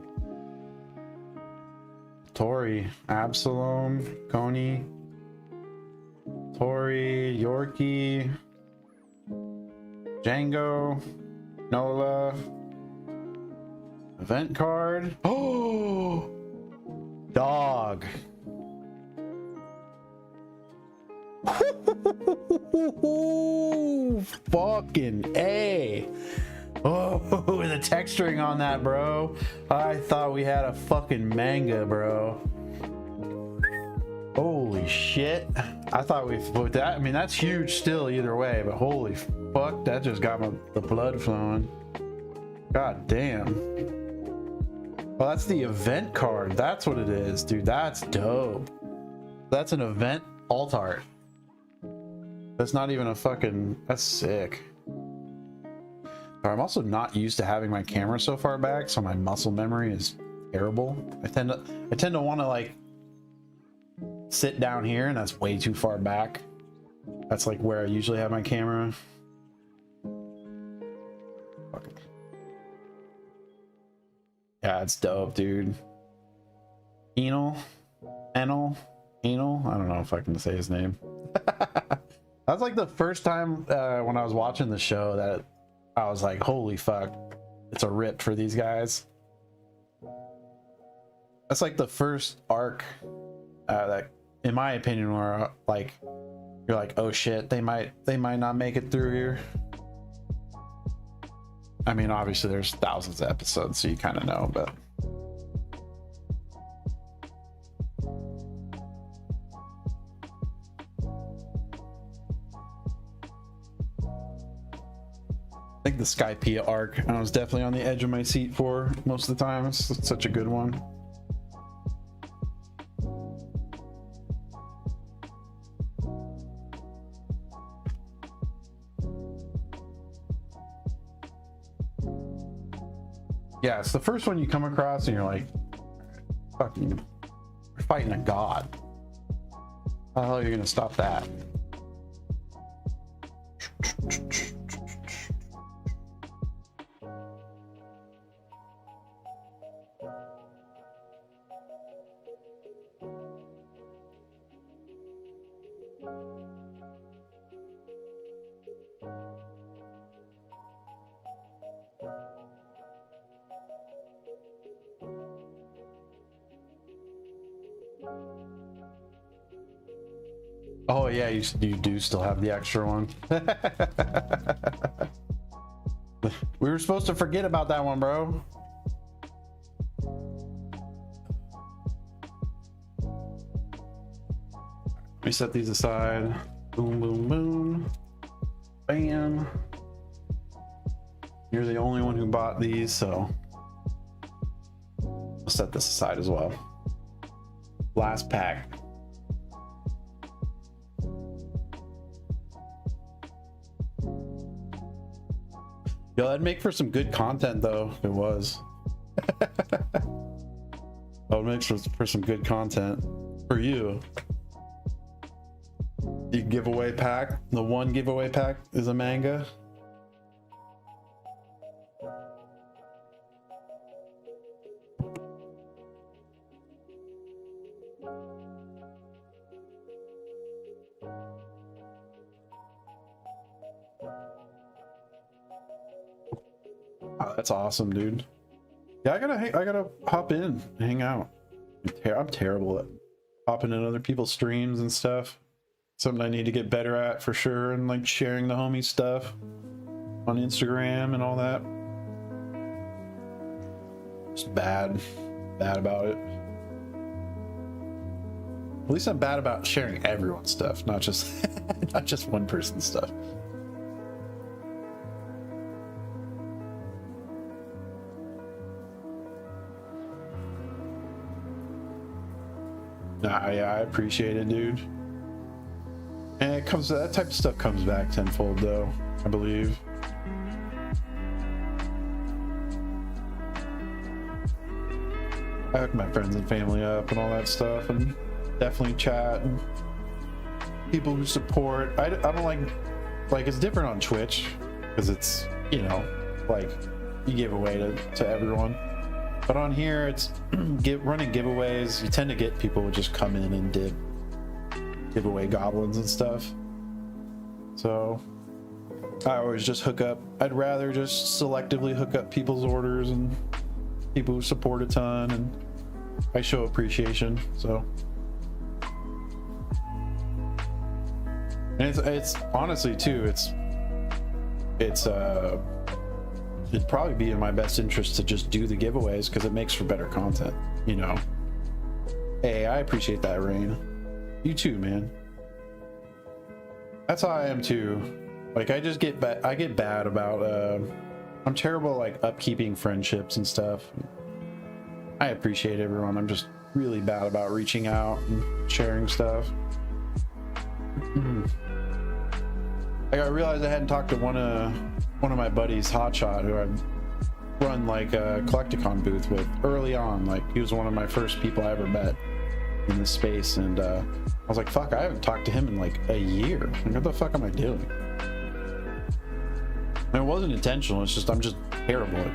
Tori. Absalom. Coney. Tori. Yorkie. Django. Nola. Event card. Oh! Dog. Fucking A. Oh, the texturing on that, bro. I thought we had a fucking manga, bro. Holy shit. I thought we put that. I mean, that's huge still either way, but holy fuck, that just got the blood flowing. God damn. Well, that's the event card. That's what it is, dude. That's dope. That's an event alt art. That's not even a fucking... That's sick. I'm also not used to having my camera so far back, so my muscle memory is terrible. I tend to want to like sit down here, and that's way too far back. That's like where I usually have my camera. Fuck. Yeah, it's dope, dude. Enel. I don't know if I can say his name. That's like the first time when I was watching the show that I was like, holy fuck, it's a rip for these guys. That's like the first arc that, in my opinion, where like you're like, oh shit, they might not make it through here. I mean, obviously there's thousands of episodes, so you kind of know, but I think the Skypiea arc, I was definitely on the edge of my seat for most of the time. It's such a good one. Yeah, it's the first one you come across and you're like, fucking, you're fighting a god. How the hell are you gonna stop that? Oh yeah, you do still have the extra one. We were supposed to forget about that one, bro. Let me set these aside. Boom, boom, boom. Bam. You're the only one who bought these, so I'll set this aside as well. Last pack. Yo, that'd make for some good content though, if it was. That would make for some good content for you. The giveaway pack, the one giveaway pack is a manga. Oh, that's awesome, dude. Yeah, I gotta hop in and hang out. I'm terrible at hopping in other people's streams and stuff. Something I need to get better at for sure, and like sharing the homie stuff on Instagram and all that. Just bad about it. At least I'm bad about sharing everyone's stuff, not just not just one person's stuff. Nah, yeah, I appreciate it, dude. And it comes, that type of stuff comes back tenfold though, I believe. I hook my friends and family up and all that stuff, and definitely chat. And people who support. I don't like it's different on Twitch because it's, you know, like you give away to everyone. But on here, it's running giveaways. You tend to get people who just come in and give away goblins and stuff. So I always just hook up. I'd rather just selectively hook up people's orders and people who support a ton, and I show appreciation. So, and it's honestly too. It'd probably be in my best interest to just do the giveaways because it makes for better content, you know. Hey, I appreciate that, Rain. You too, man. That's how I am too. Like I just get bad about I'm terrible like upkeeping friendships and stuff. I appreciate everyone. I'm just really bad about reaching out and sharing stuff. Like I realized I hadn't talked to one of my buddies, Hotshot, who I'd run like a Collecticon booth with early on. Like he was one of my first people I ever met in this space, and I was like, fuck, I haven't talked to him in like a year. Like, what the fuck am I doing? And it wasn't intentional. It's just I'm just terrible at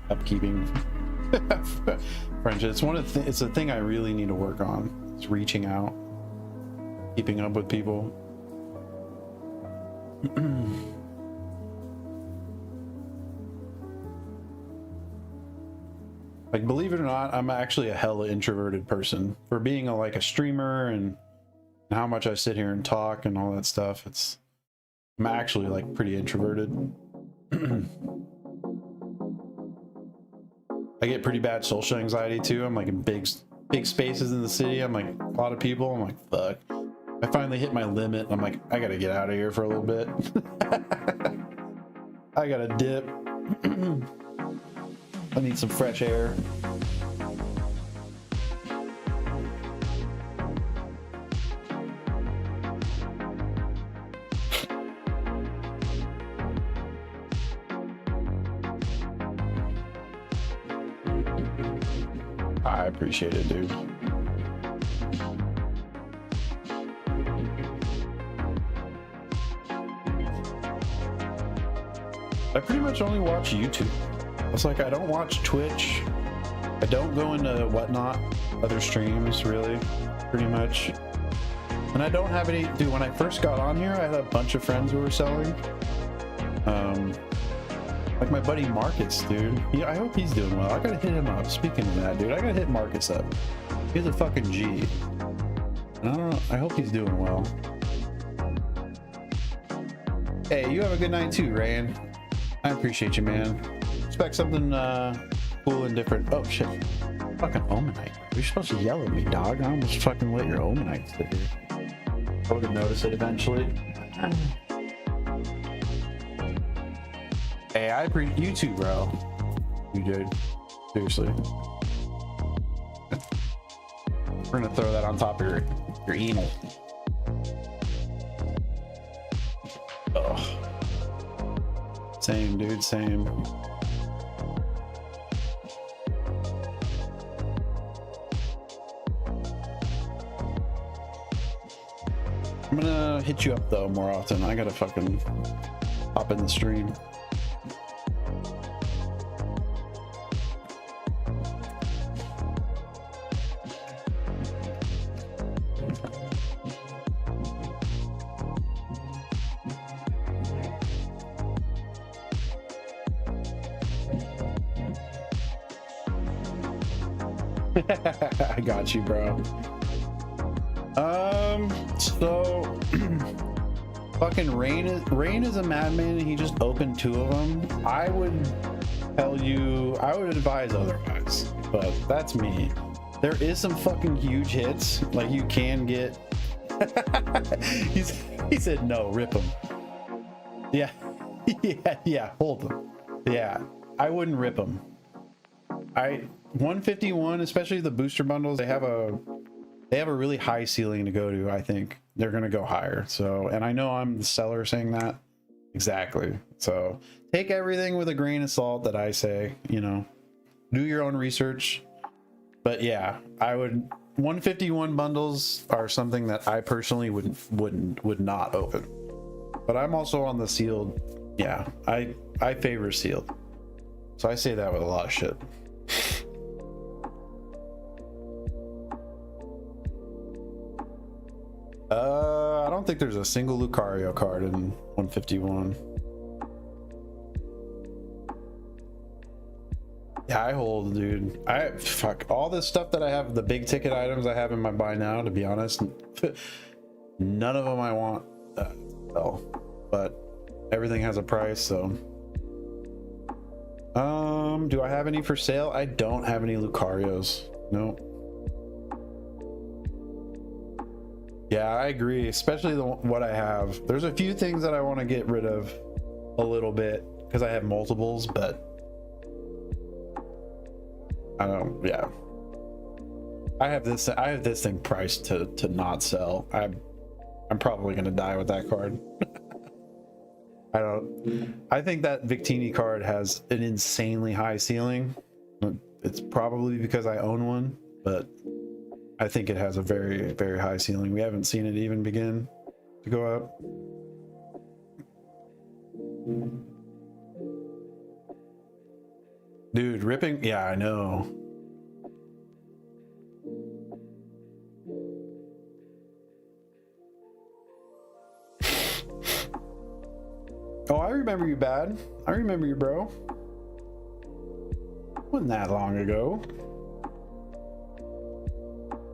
upkeeping friendships. It's a thing I really need to work on. It's reaching out, keeping up with people. Like, believe it or not, I'm actually a hella introverted person. For being a streamer and how much I sit here and talk and all that stuff, I'm actually like pretty introverted. I get pretty bad social anxiety too. I'm like in big spaces in the city. I'm like a lot of people. I'm like, fuck. I finally hit my limit. I'm like, I gotta get out of here for a little bit. I gotta dip. I need some fresh air. I appreciate it, dude. I pretty much only watch YouTube. It's like I don't watch Twitch. I don't go into Whatnot, other streams, really, pretty much. And I don't have any. Dude, when I first got on here, I had a bunch of friends who were selling. Like my buddy Marcus, dude. Yeah, I hope he's doing well. I gotta hit him up. Speaking of that, dude, I gotta hit Marcus up. He's a fucking G. And I don't know. I hope he's doing well. Hey, you have a good night too, Rayan. I appreciate you, man. Expect something cool and different. Oh shit. Fucking Omanite. You're supposed to yell at me, dog. I almost fucking let your Omanite sit here. I would have noticed it eventually. Hey, I appreciate you too, bro. You dude. Seriously. We're gonna throw that on top of your anal. Ugh. Same, dude, same. I'm gonna hit you up though more often. I gotta fucking hop in the stream. I got you, bro. So fucking Rain is a madman, and he just opened 2 of them. I would advise otherwise, but that's me. There is some fucking huge hits, like you can get. He said no, rip them. Yeah. yeah, hold them. Yeah, I wouldn't rip them. 151, especially the booster bundles, they have a really high ceiling to go to. I think they're gonna go higher. So, and I know I'm the seller saying that. Exactly. So take everything with a grain of salt that I say, you know, do your own research. But yeah, I would 151 bundles are something that I personally would not open. But I'm also on the sealed. Yeah, I favor sealed. So I say that with a lot of shit. I don't think there's a single Lucario card in 151. Yeah, I hold, dude. Fuck all this stuff that I have, the big ticket items I have in my buy now, to be honest, none of them I want. Well, but everything has a price, so. Do I have any for sale? I don't have any Lucarios. No. Yeah, I agree, especially what I have. There's a few things that I want to get rid of a little bit because I have multiples, but I don't. Yeah, I have this thing priced to not sell. I'm probably gonna die with that card. I think that Victini card has an insanely high ceiling. It's probably because I own one, but I think it has a very, very high ceiling. We haven't seen it even begin to go up. Dude, ripping. Yeah, I know. Oh, I remember you, Bad. I remember you, bro. Wasn't that long ago.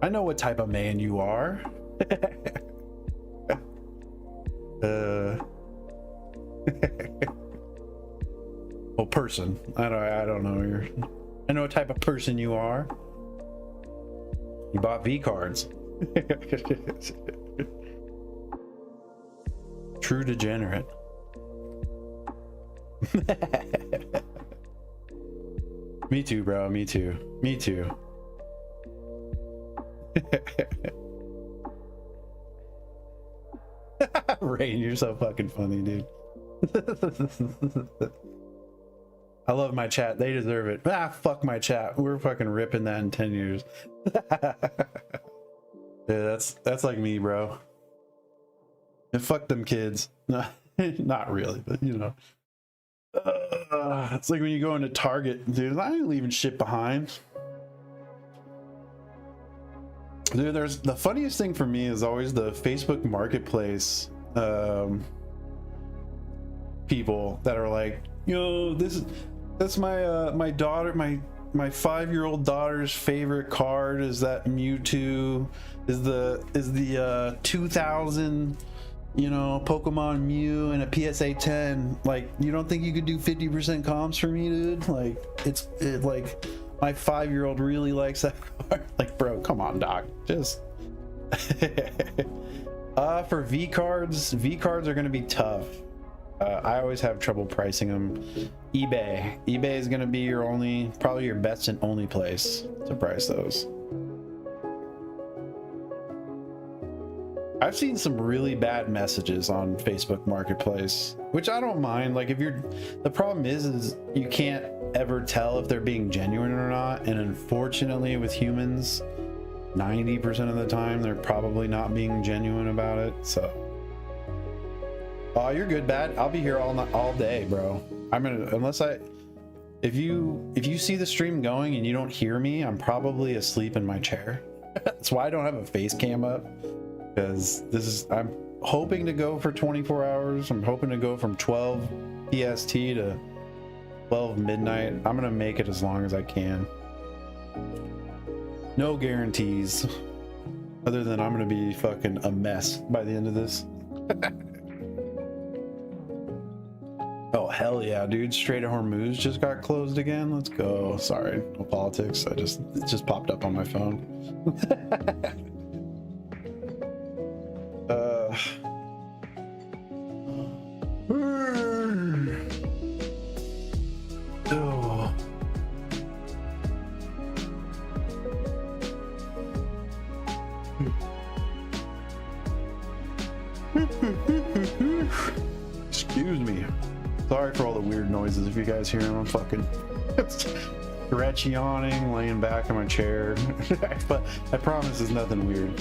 I know what type of man you are. Well, person. I don't know. I know what type of person you are. You bought V cards. True degenerate. Me too, bro. Me too. Me too. Rain, you're so fucking funny, dude. I love my chat. They deserve it. Ah, fuck my chat. We're fucking ripping that in 10 years. Yeah, that's like me, bro. And fuck them kids. Not really, but you know. It's like when you go into Target, dude. I ain't leaving shit behind. Dude, there's the funniest thing for me is always the Facebook Marketplace people that are like, yo, that's my daughter, my 5-year-old daughter's favorite card is that Mewtwo, is the 2000, you know, Pokemon Mew and a PSA 10. Like, you don't think you could do 50% comps for me, dude? Like, like my 5-year-old really likes that card. Like, bro, come on, doc. Just for V cards are gonna be tough. I always have trouble pricing them. eBay is gonna be probably your best and only place to price those. I've seen some really bad messages on Facebook Marketplace, which I don't mind. Like, the problem is you can't ever tell if they're being genuine or not. And unfortunately with humans, 90% of the time, they're probably not being genuine about it. So, oh, you're good, Bad. I'll be here all day, bro. If you see the stream going and you don't hear me, I'm probably asleep in my chair. That's why I don't have a face cam up. Because I'm hoping to go for 24 hours. I'm hoping to go from 12 PST to 12 midnight. I'm gonna make it as long as I can. No guarantees, other than I'm gonna be fucking a mess by the end of this. Oh hell yeah, dude! Strait of Hormuz just got closed again. Let's go. Sorry, no politics. It just popped up on my phone. Oh. Excuse me. Sorry for all the weird noises if you guys hear them. I'm fucking stretch yawning, laying back in my chair. But I promise it's nothing weird.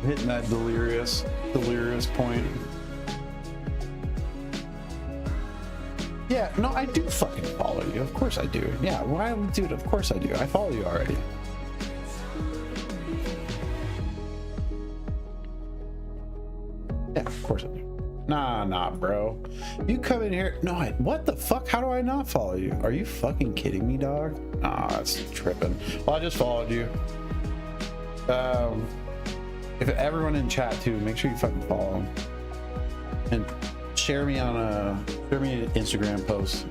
Hitting that delirious point. Yeah, no, I do fucking follow you. Of course I do. Yeah, why, dude? Of course I do. I follow you already. Yeah, of course I do. Nah, bro. You come in here. No, what the fuck? How do I not follow you? Are you fucking kidding me, dog? Nah, that's tripping. Well, I just followed you. If everyone in chat too, make sure you fucking follow them and share me on an Instagram post.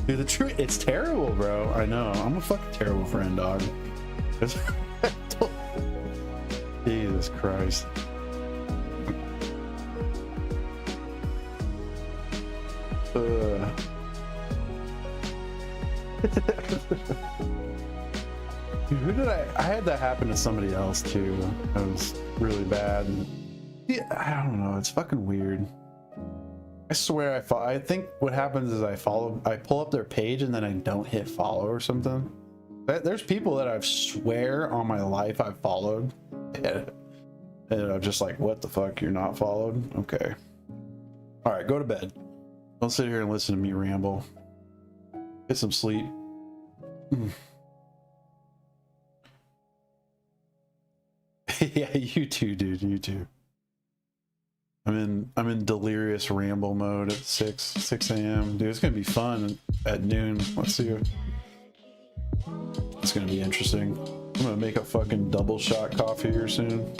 Dude, the truth, it's terrible, bro. I know. I'm a fucking terrible friend, dog. Jesus Christ. Who did I had that happen to somebody else too. That was really bad. Yeah, I don't know. It's fucking weird. I swear I think what happens is I pull up their page and then I don't hit follow or something. There's people that I swear on my life I've followed. And I'm just like, what the fuck? You're not followed? Okay. All right, go to bed. Don't sit here and listen to me ramble. Get some sleep. Yeah, you too, dude. You too. I'm in delirious ramble mode at 6 a.m. Dude, it's gonna be fun at noon. Let's see. It's gonna be interesting. I'm gonna make a fucking double shot coffee here soon.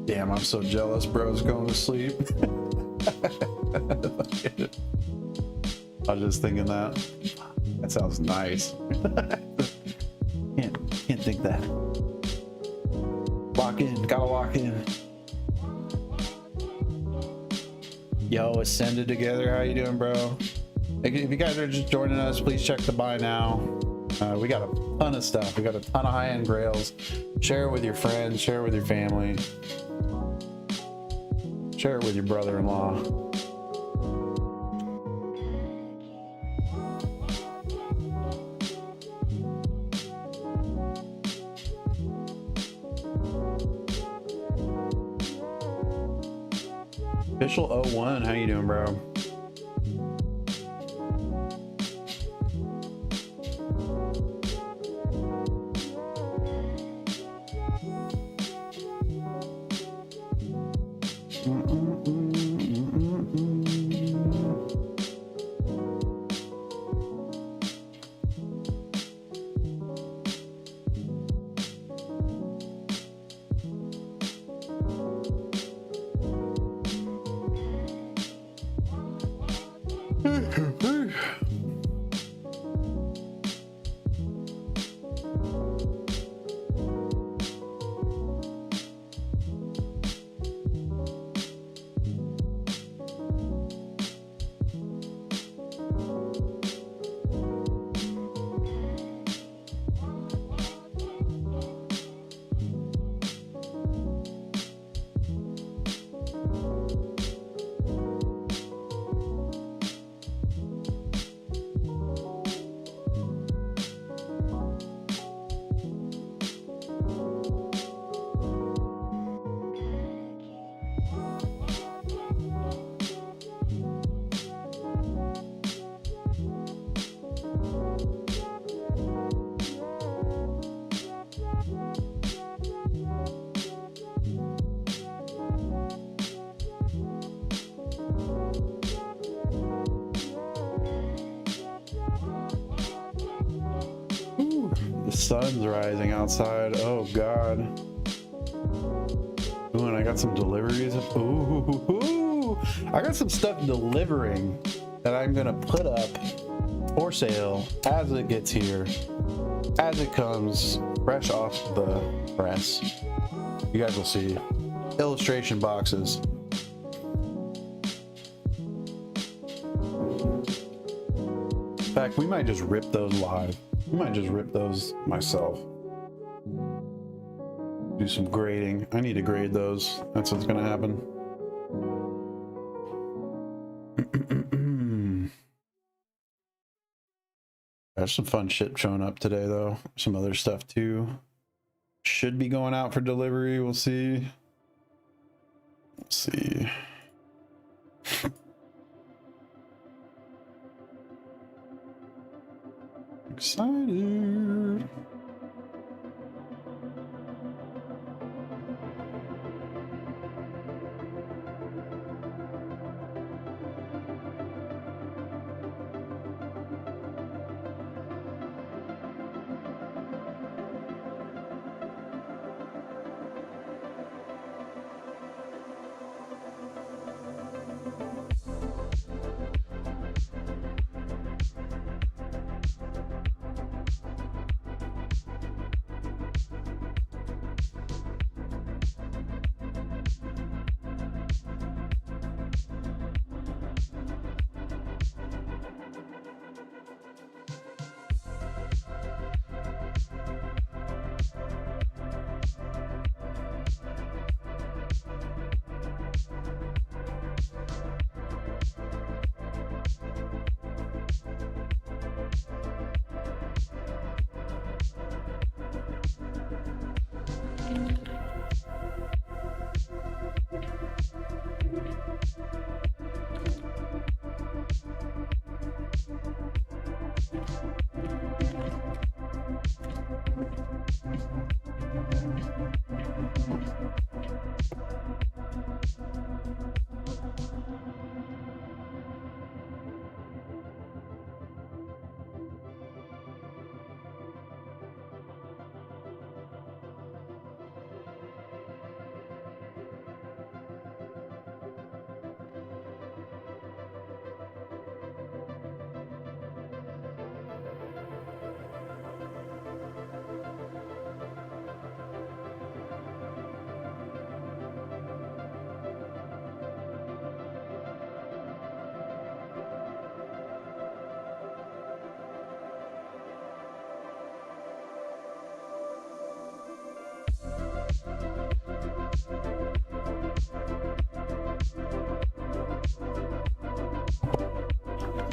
Damn, I'm so jealous, bro's going to sleep. I was just thinking that. That sounds nice. Can't think that. Lock in, gotta lock in. Yo, Ascended together. How you doing, bro? If you guys are just joining us, please check the buy now. We got a ton of stuff. We got a ton of high-end grails. Share it with your friends. Share it with your family. Share it with your brother-in-law. Official 01, how you doing, bro? Sun's rising outside. Oh god. Ooh, and I got some deliveries. Ooh, I got some stuff delivering. that I'm gonna put up for sale as it gets here, as it comes fresh off the press. You guys will see illustration boxes. In fact, we might just rip those live. We might just rip those myself. Do some grading. I need to grade those. That's what's gonna happen. There's some fun shit showing up today, though. Some other stuff too. Should be going out for delivery. We'll see. Let's see. Excited.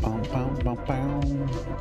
Bum, bum, bum, bum.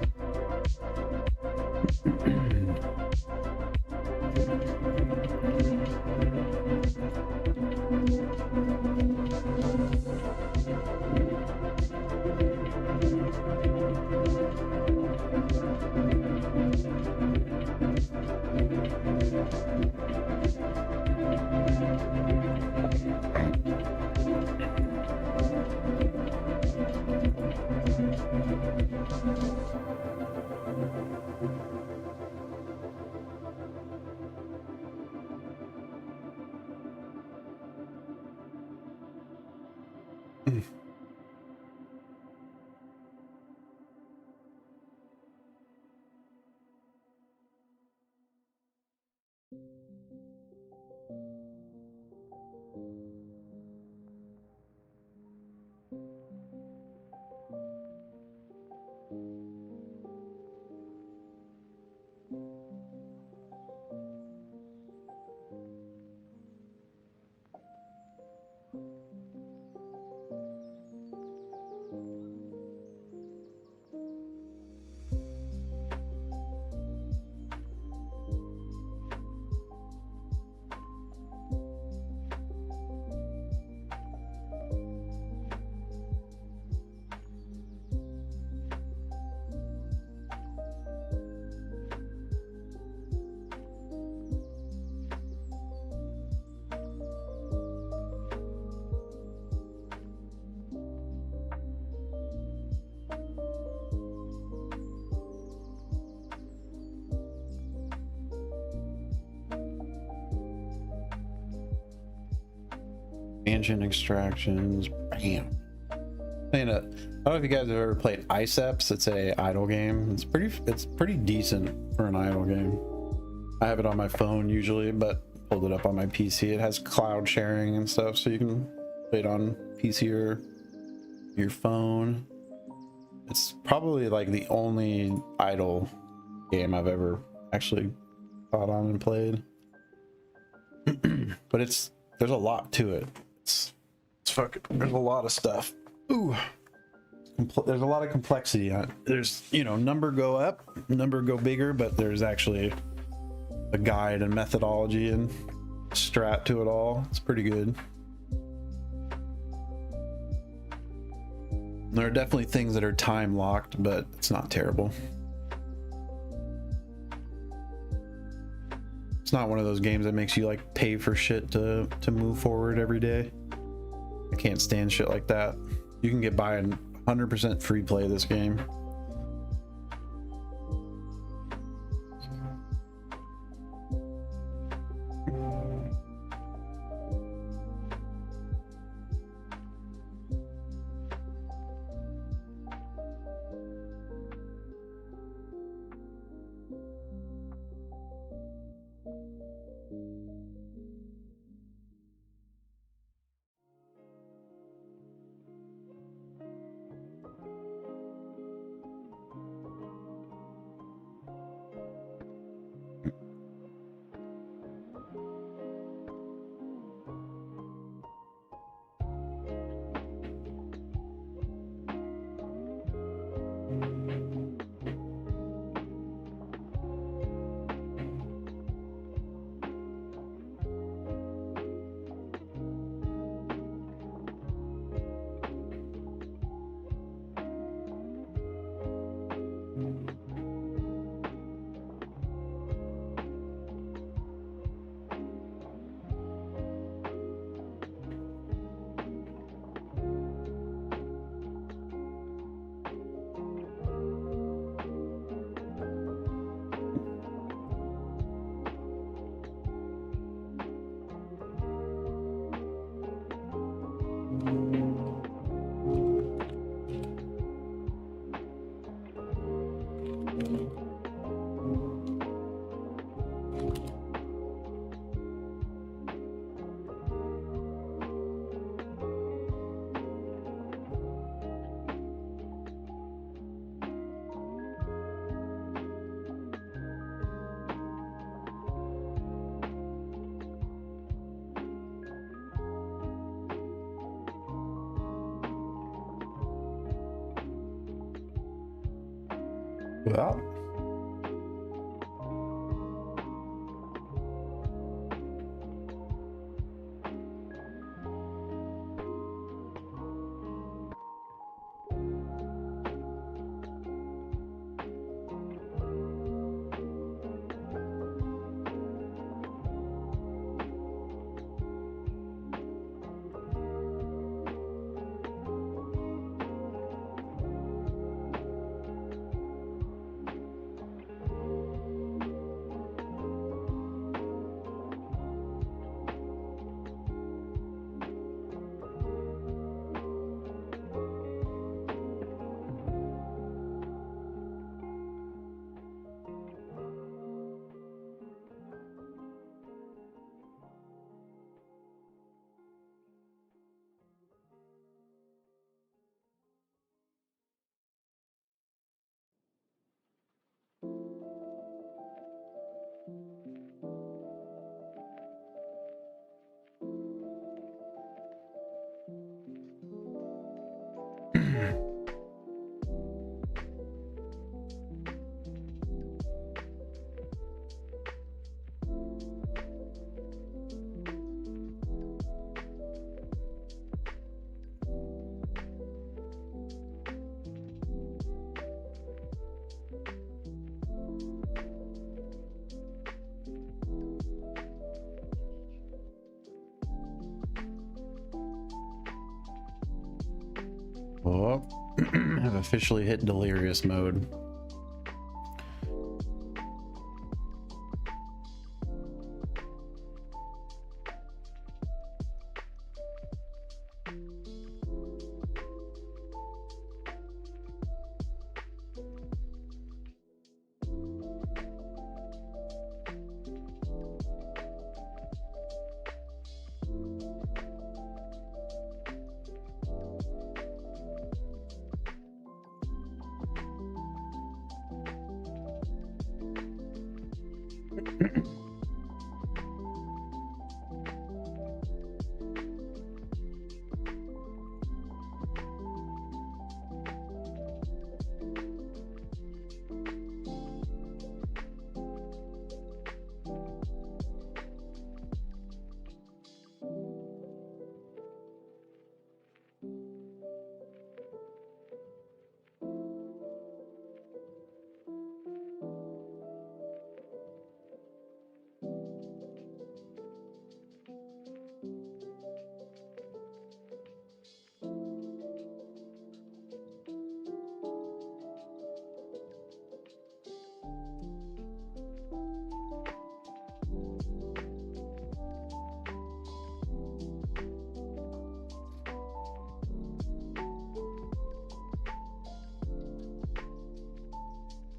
Expansion extractions, bam. Playing a, I don't know if you guys have ever played Iceps. It's a idle game. It's pretty decent for an idle game. I have it on my phone usually, but pulled it up on my PC. It has cloud sharing and stuff, so you can play it on PC or your phone. It's probably like the only idle game I've ever actually thought on and played. But there's a lot to it. It's fucking, there's a lot of stuff. Ooh, there's a lot of complexity on it. There's, you know, number go up, number go bigger, but there's actually a guide and methodology and strat to it all. It's pretty good. There are definitely things that are time locked, but it's not terrible. It's not one of those games that makes you like pay for shit to move forward every day. I can't stand shit like that. You can get by in 100% free play this game. Well, I've officially hit delirious mode.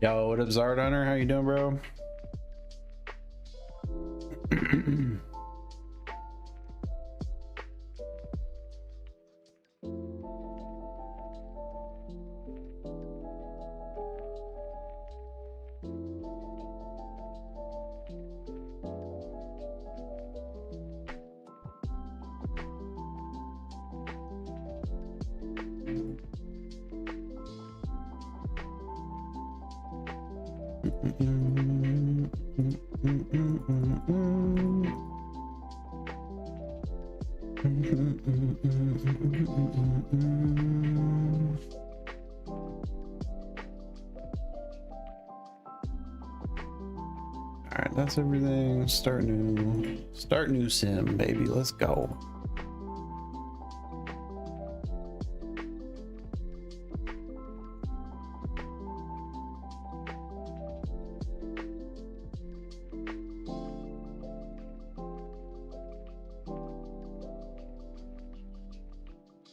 Yo, what up, Zard Hunter? How you doing, bro? Alright, that's everything. Start new sim, baby. Let's go.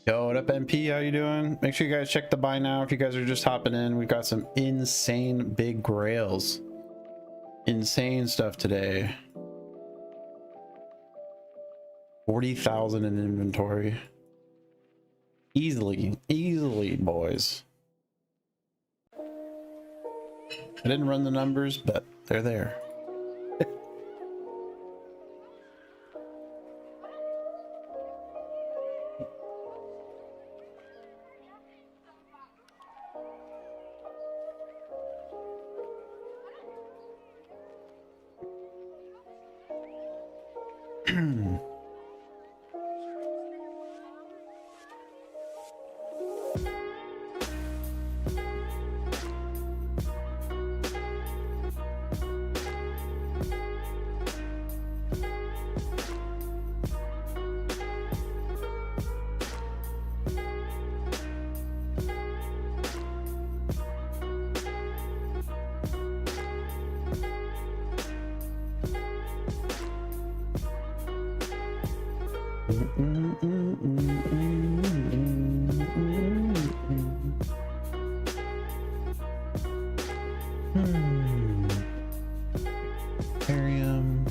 Yo, what up, MP? How you doing? Make sure you guys check the buy now if you guys are just hopping in. We've got some insane big grails. Insane stuff today. 40,000 in inventory. Easily, boys. I didn't run the numbers, but they're there.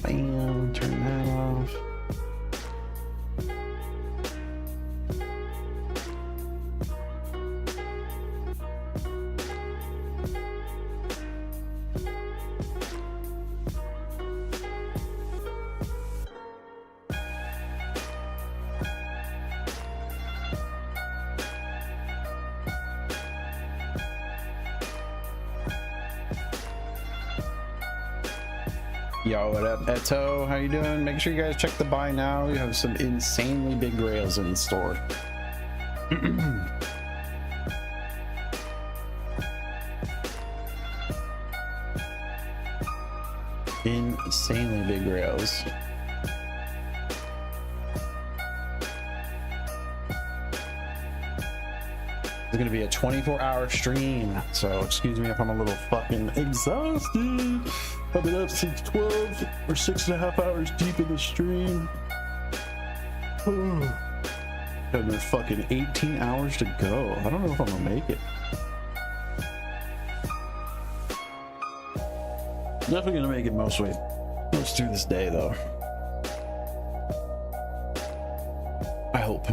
Bam, turn that off. Yo, what up, Eto? How you doing? Make sure you guys check the buy now. We have some insanely big grails in the store. Insanely big grails. It's gonna be a 24-hour stream, so excuse me if I'm a little fucking exhausted. I've been up since 12 or 6.5 hours deep in the stream. Got another fucking 18 hours to go. I don't know if I'm gonna make it. Definitely gonna make it most through this day though. I hope.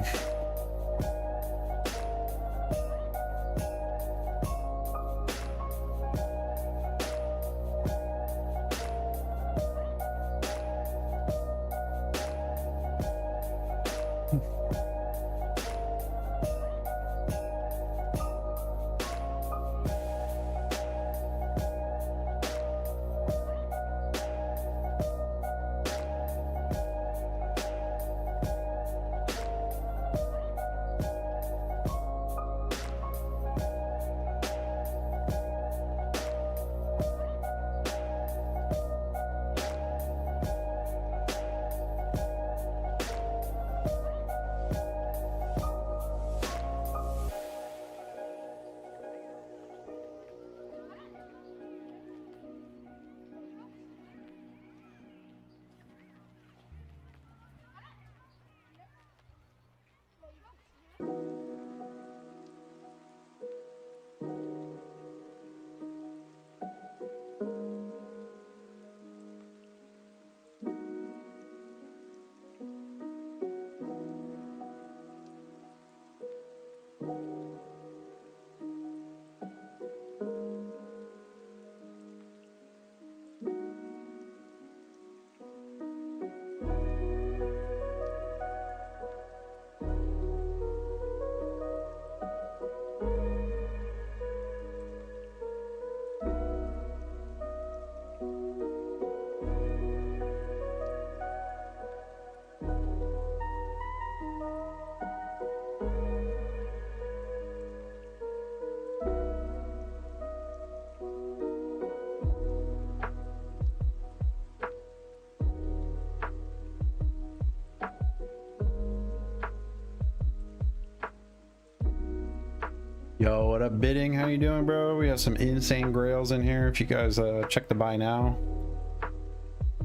Yo, what up, bidding? How you doing, bro? We have some insane grails in here. If you guys check the buy now,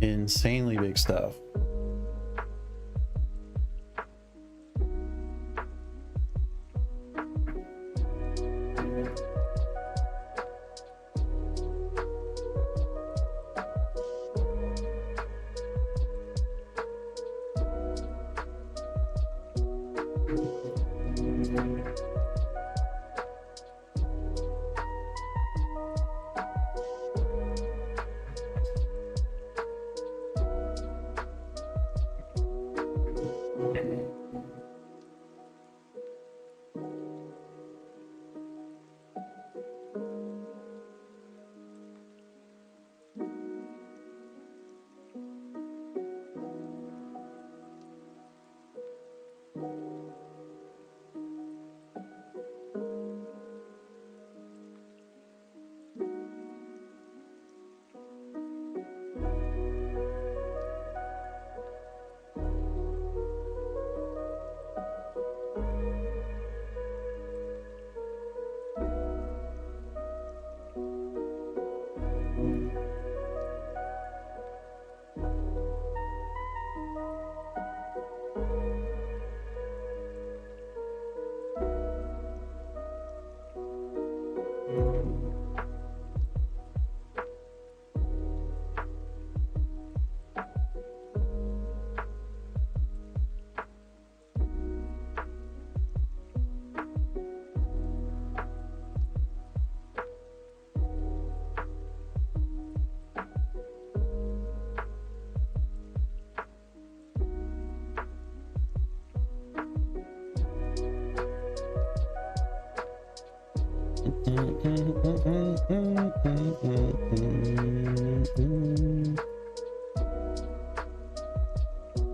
insanely big stuff.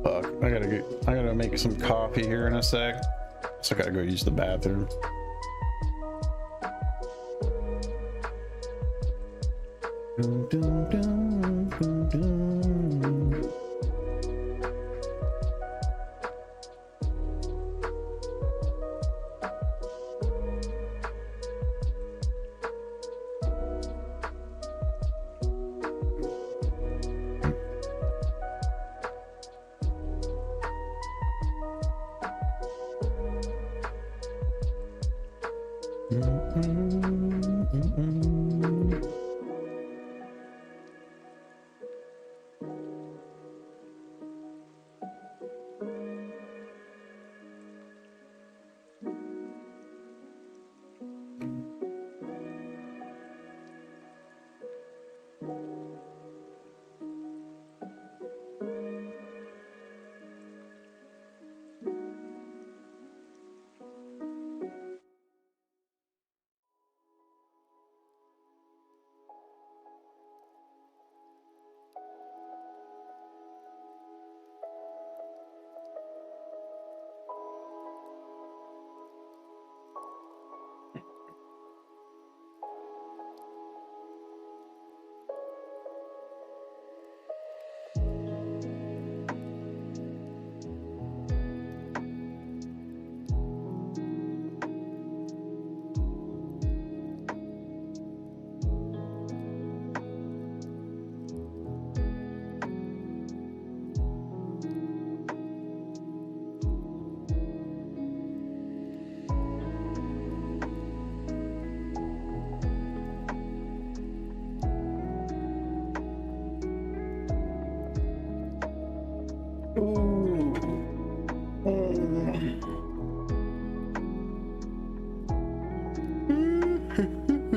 Fuck, I gotta make some coffee here in a sec. So I gotta go use the bathroom. Dun, dun, dun, dun, dun.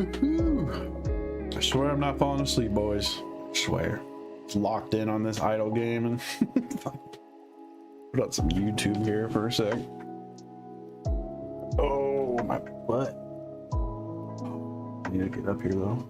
I swear I'm not falling asleep, boys. I swear. It's locked in on this idle game and put out some YouTube here for a sec. Oh, my butt. I need to get up here though.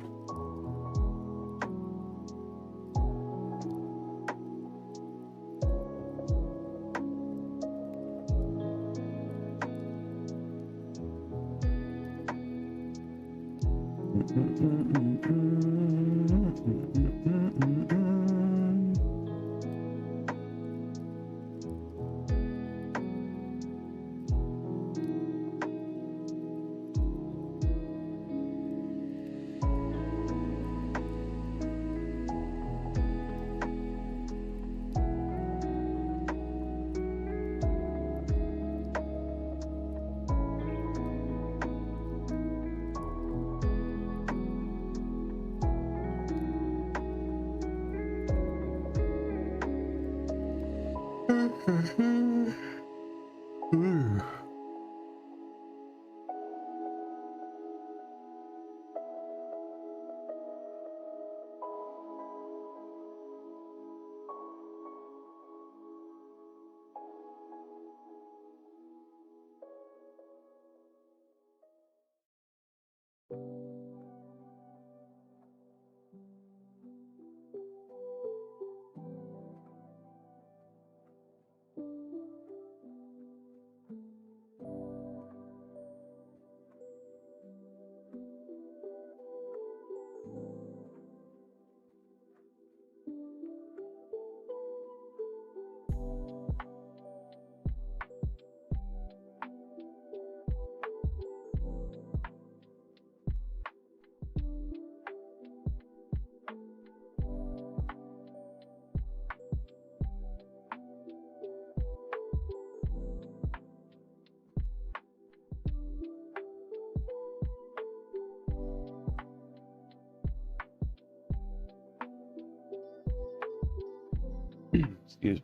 Excuse me.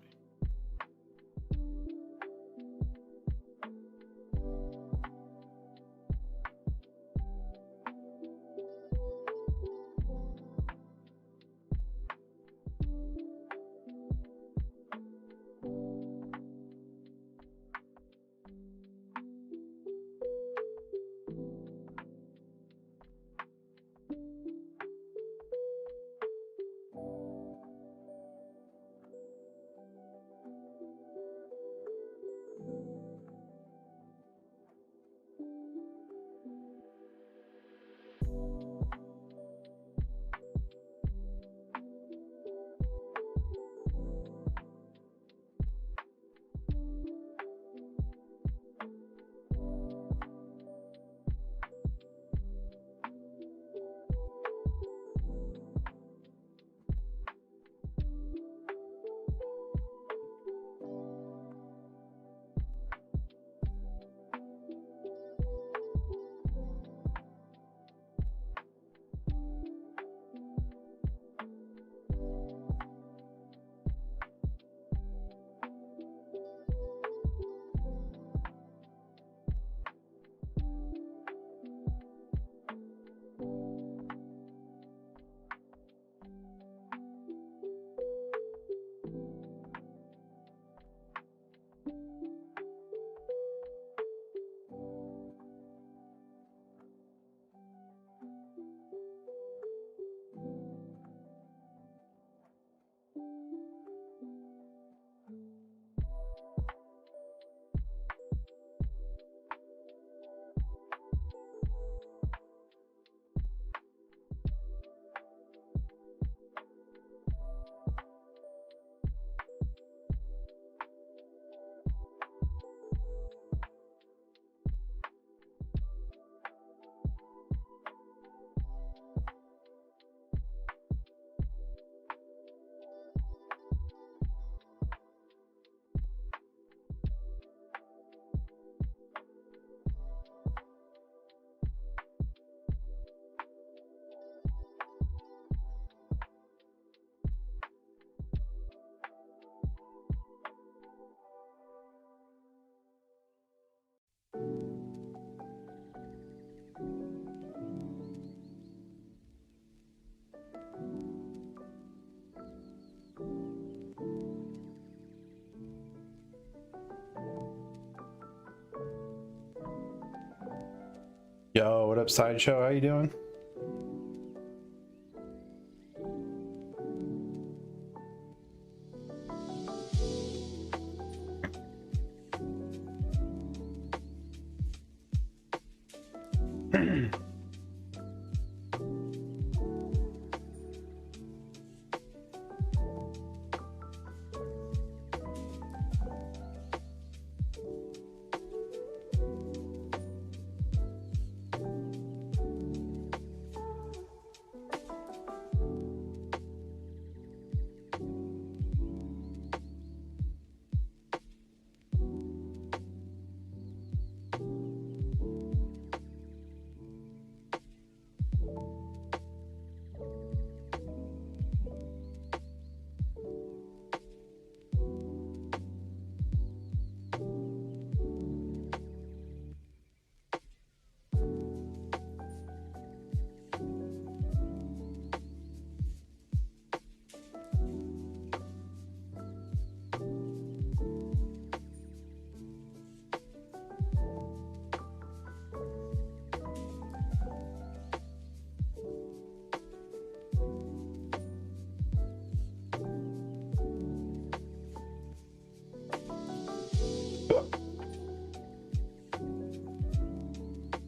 Yo, what up, Sideshow? How you doing?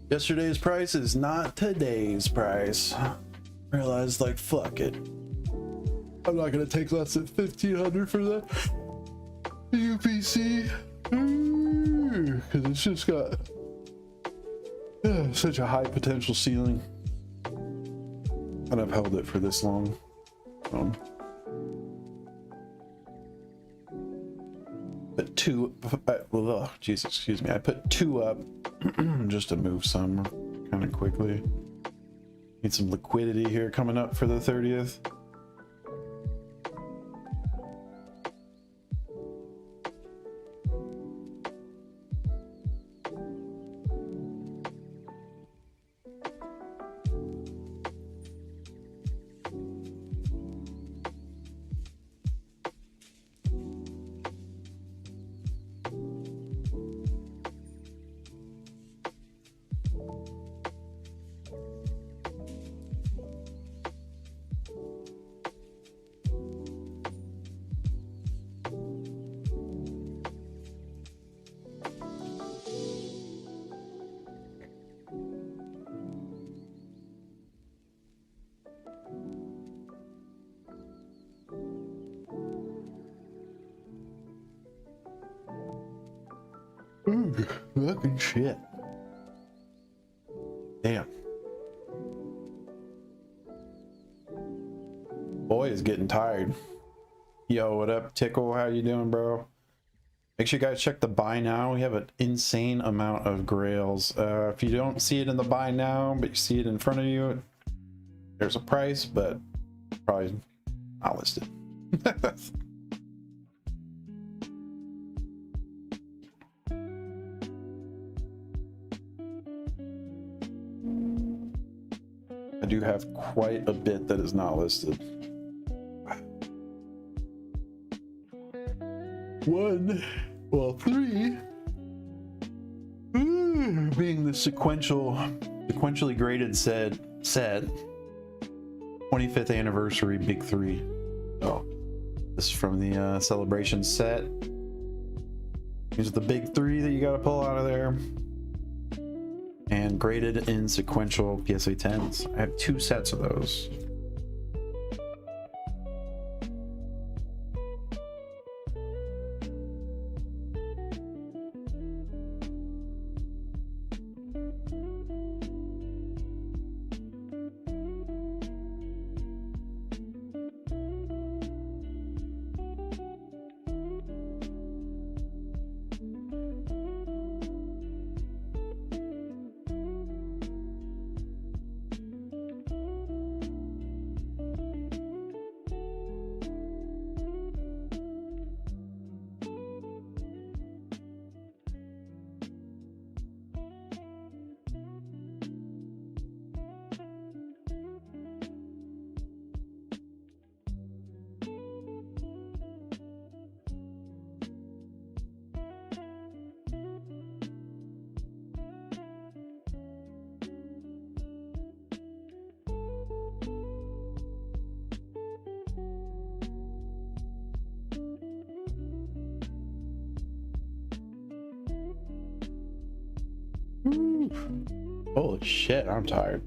Yesterday's price is not today's price. Realized, like, fuck it. I'm not gonna take less than 1,500 for the UPC. Because it's just got such a high potential ceiling. And I've held it for this long. Put two, Jesus, excuse me. I put two up just to move some kind of quickly. Need some liquidity here coming up for the 30th. Ooh, fucking shit. Damn. Boy is getting tired. Yo, what up, Tickle? How you doing, bro? Make sure you guys check the buy now. We have an insane amount of grails. If you don't see it in the buy now, but you see it in front of you, there's a price, but probably not listed. I do have quite a bit that is not listed. Three. Being the sequentially graded set 25th anniversary big three. Oh, this is from the celebration set. These are the big three that you got to pull out of there. And graded in sequential PSA 10s. I have 2 sets of those. Holy shit, I'm tired.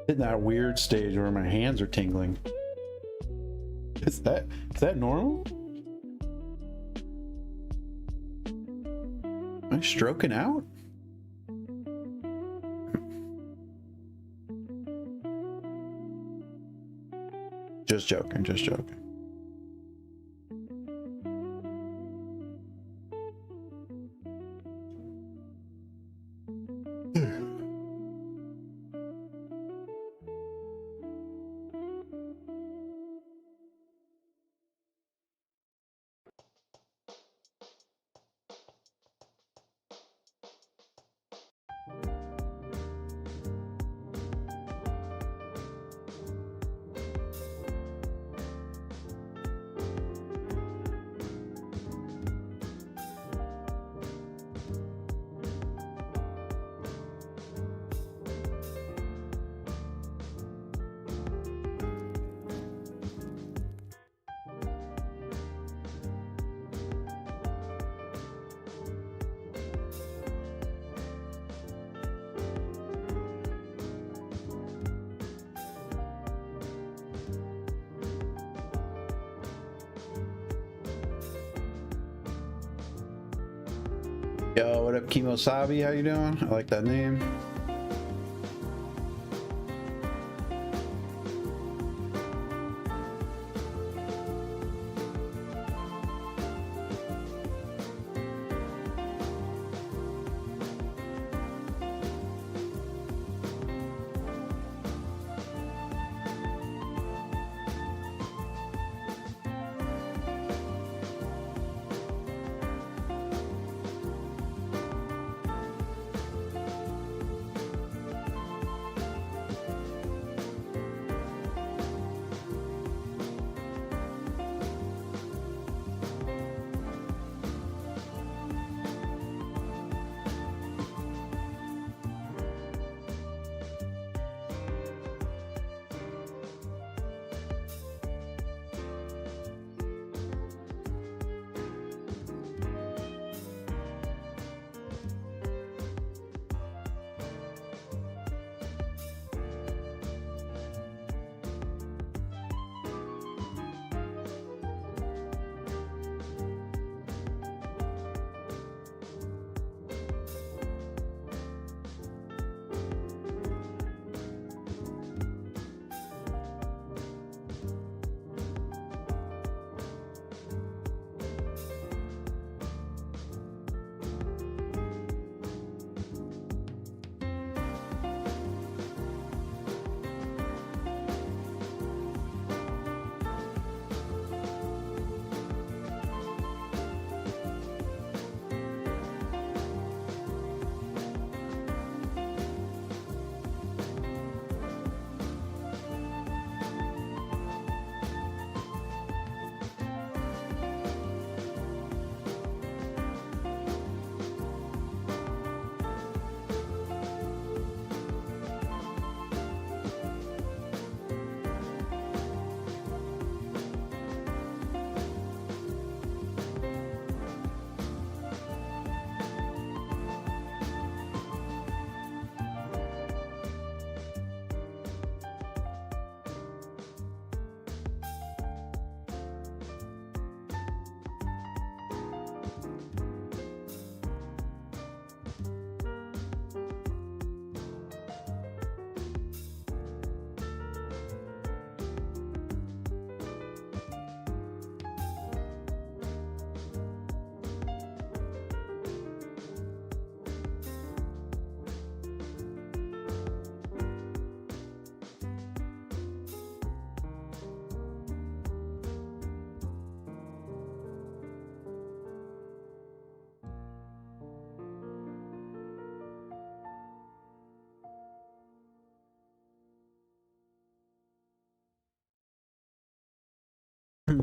Hitting that weird stage where my hands are tingling. Is that normal? Am I stroking out? Just joking, just joking. Yo, what up, Kimosabi? How you doing? I like that name.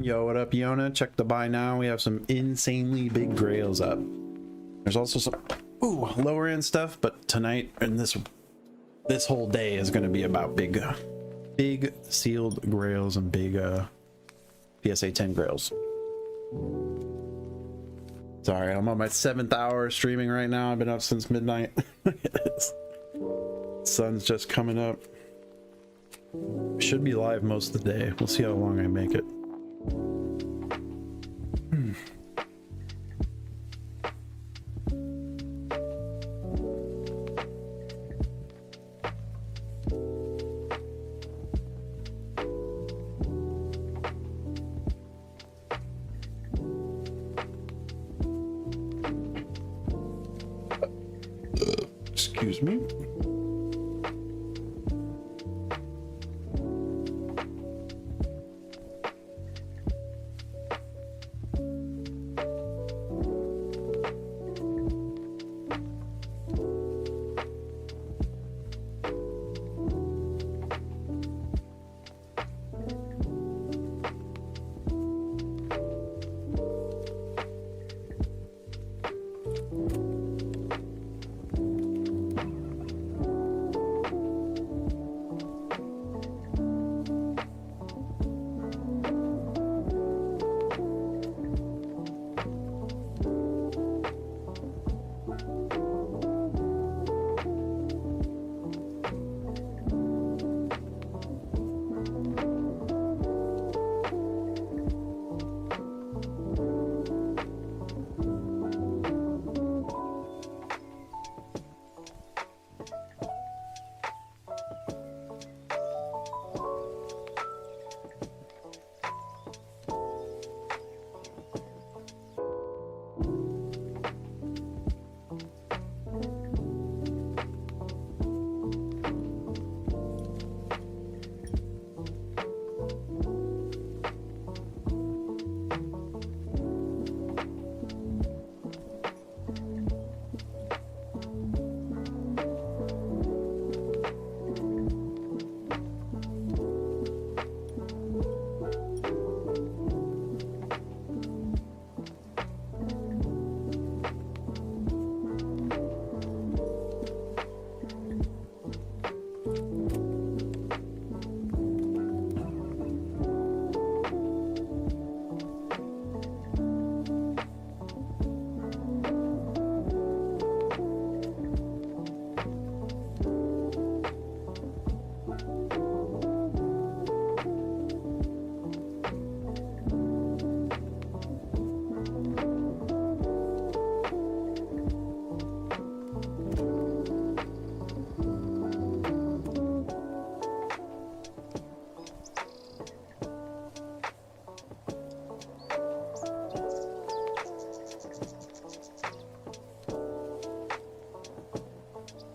Yo, what up, Yona? Check the buy now. We have some insanely big grails up. There's also some lower end stuff, but tonight and this whole day is going to be about big sealed grails and big PSA 10 grails. Sorry, I'm on my 7th hour streaming right now. I've been up since midnight. Sun's just coming up. Should be live most of the day. We'll see how long I make it. Excuse me.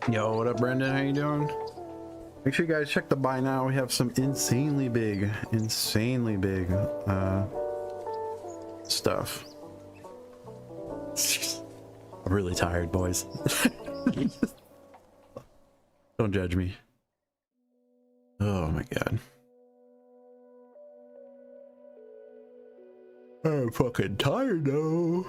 Yo, what up, Brendan? How you doing? Make sure you guys check the buy now. We have some insanely big stuff. I'm really tired, boys. Don't judge me. Oh my god. I'm fucking tired though.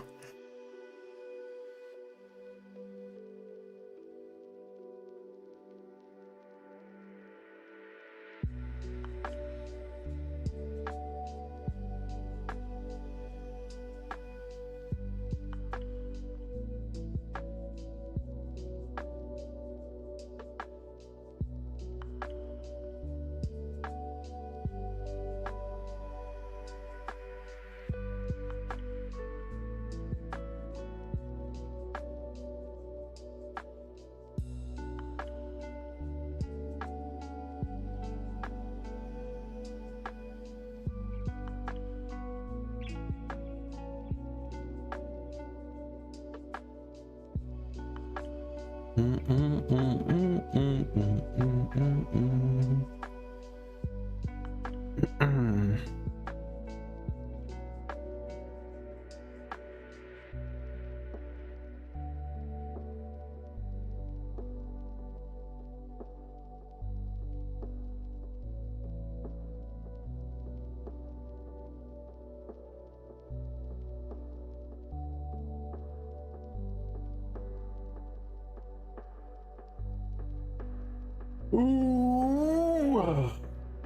Ooh,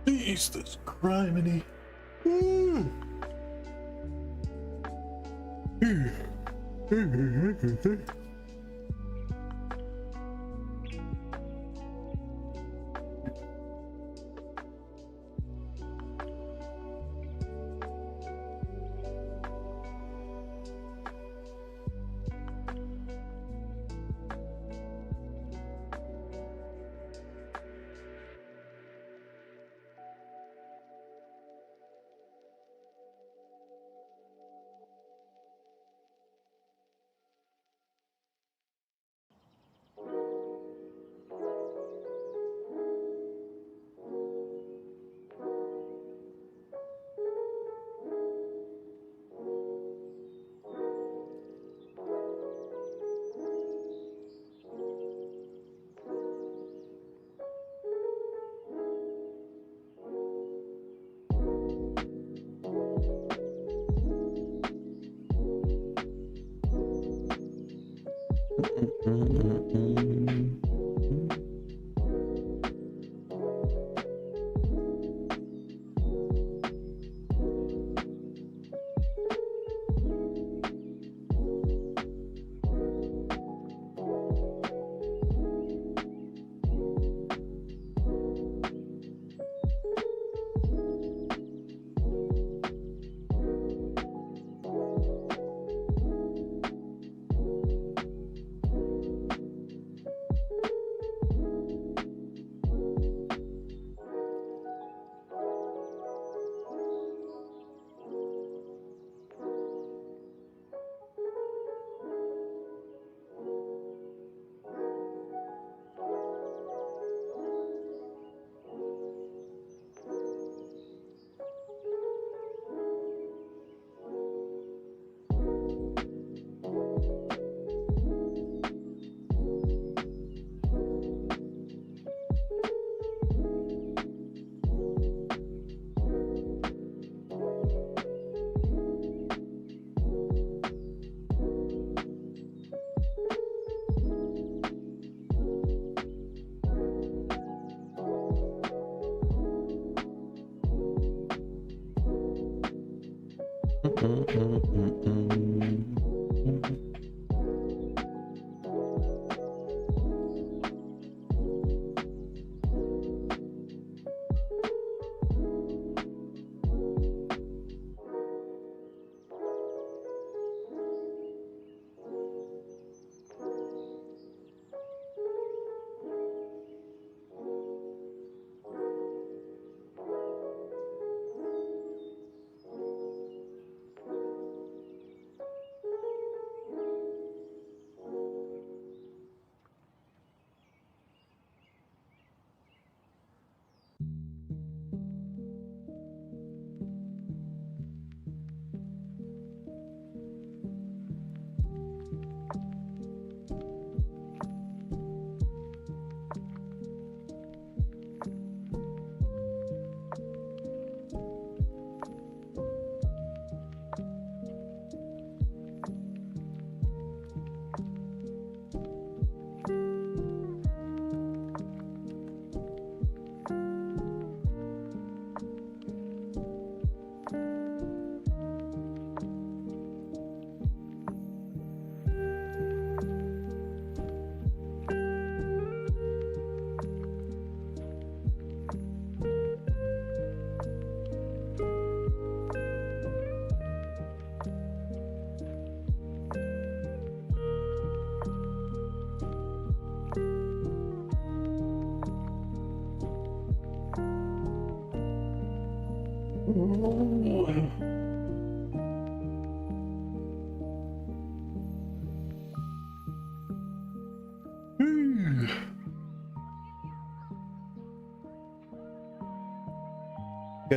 Jesus criminy. You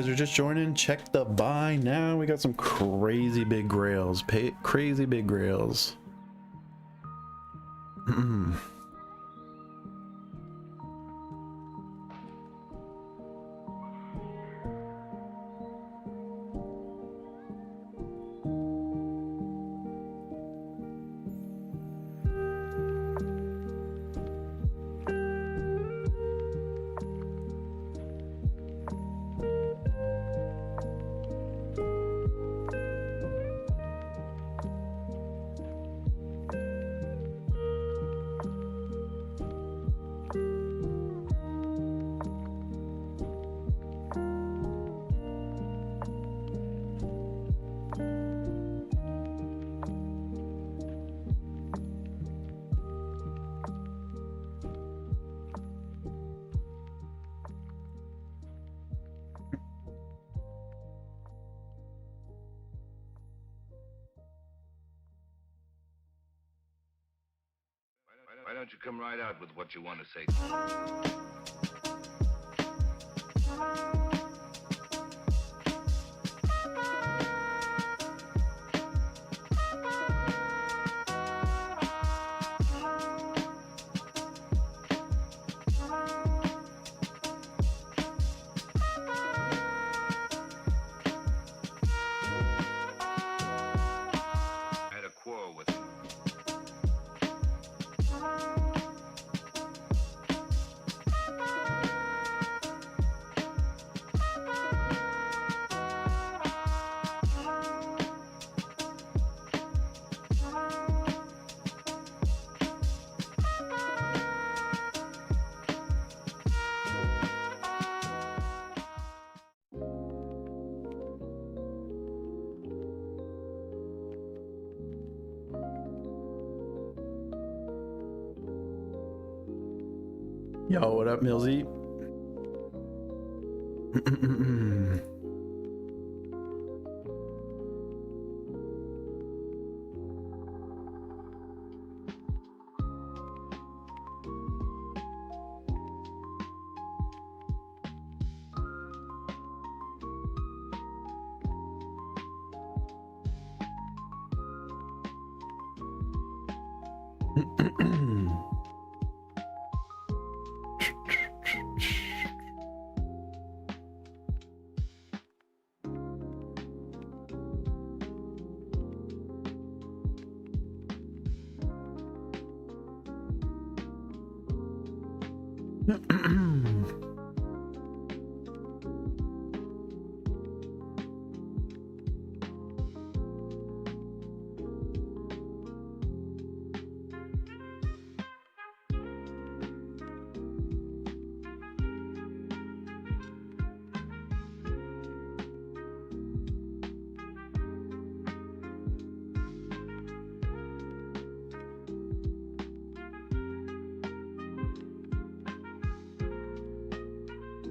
guys are just joining, check the buy now. We got some crazy big grails, crazy big grails. don't you come right out with what you want to say? I had a quarrel with him. Yo, what up, Millsy?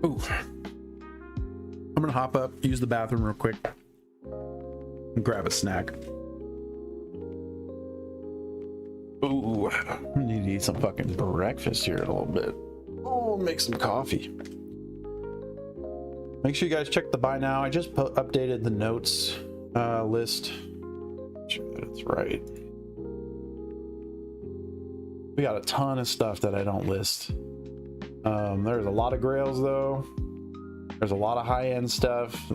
Ooh. I'm gonna hop up, use the bathroom real quick, and grab a snack. Ooh, I need to eat some fucking breakfast here in a little bit. Oh, make some coffee. Make sure you guys check the buy now. I just updated the notes list. Make sure that it's right. We got a ton of stuff that I don't list. There's a lot of grails though. There's a lot of high-end stuff.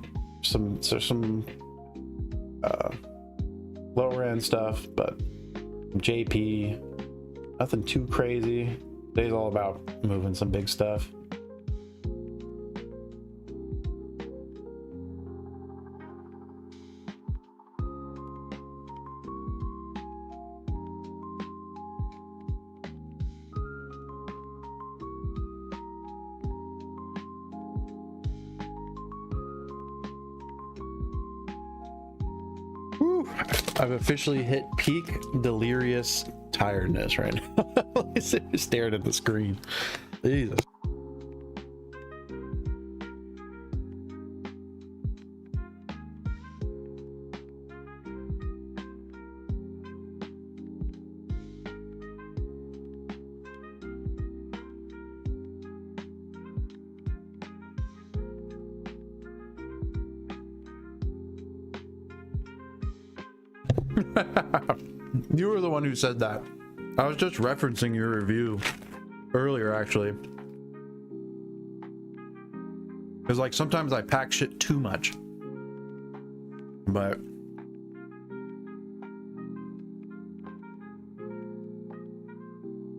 There's some lower end stuff, but JP, nothing too crazy. Today's all about moving some big stuff. I've officially hit peak delirious tiredness right now. I stared at the screen. Jesus. You were the one who said that. I was just referencing your review earlier, actually. Because like sometimes I pack shit too much. But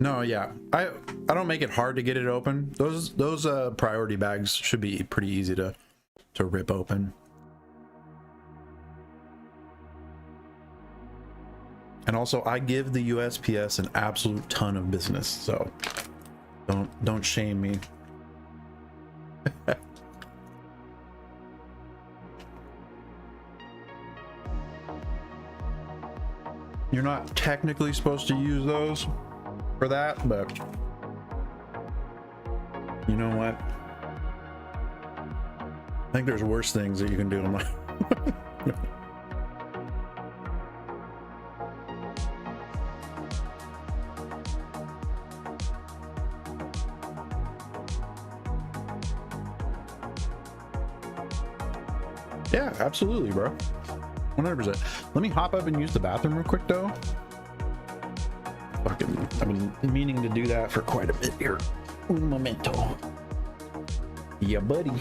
no, yeah. I don't make it hard to get it open. Those priority bags should be pretty easy to rip open. And also, I give the USPS an absolute ton of business, so don't shame me. You're not technically supposed to use those for that, but you know what? I think there's worse things that you can do in life. Yeah, absolutely, bro. 100%. Let me hop up and use the bathroom real quick, though. Fucking, I've been meaning to do that for quite a bit here. Un momento. Yeah, buddy.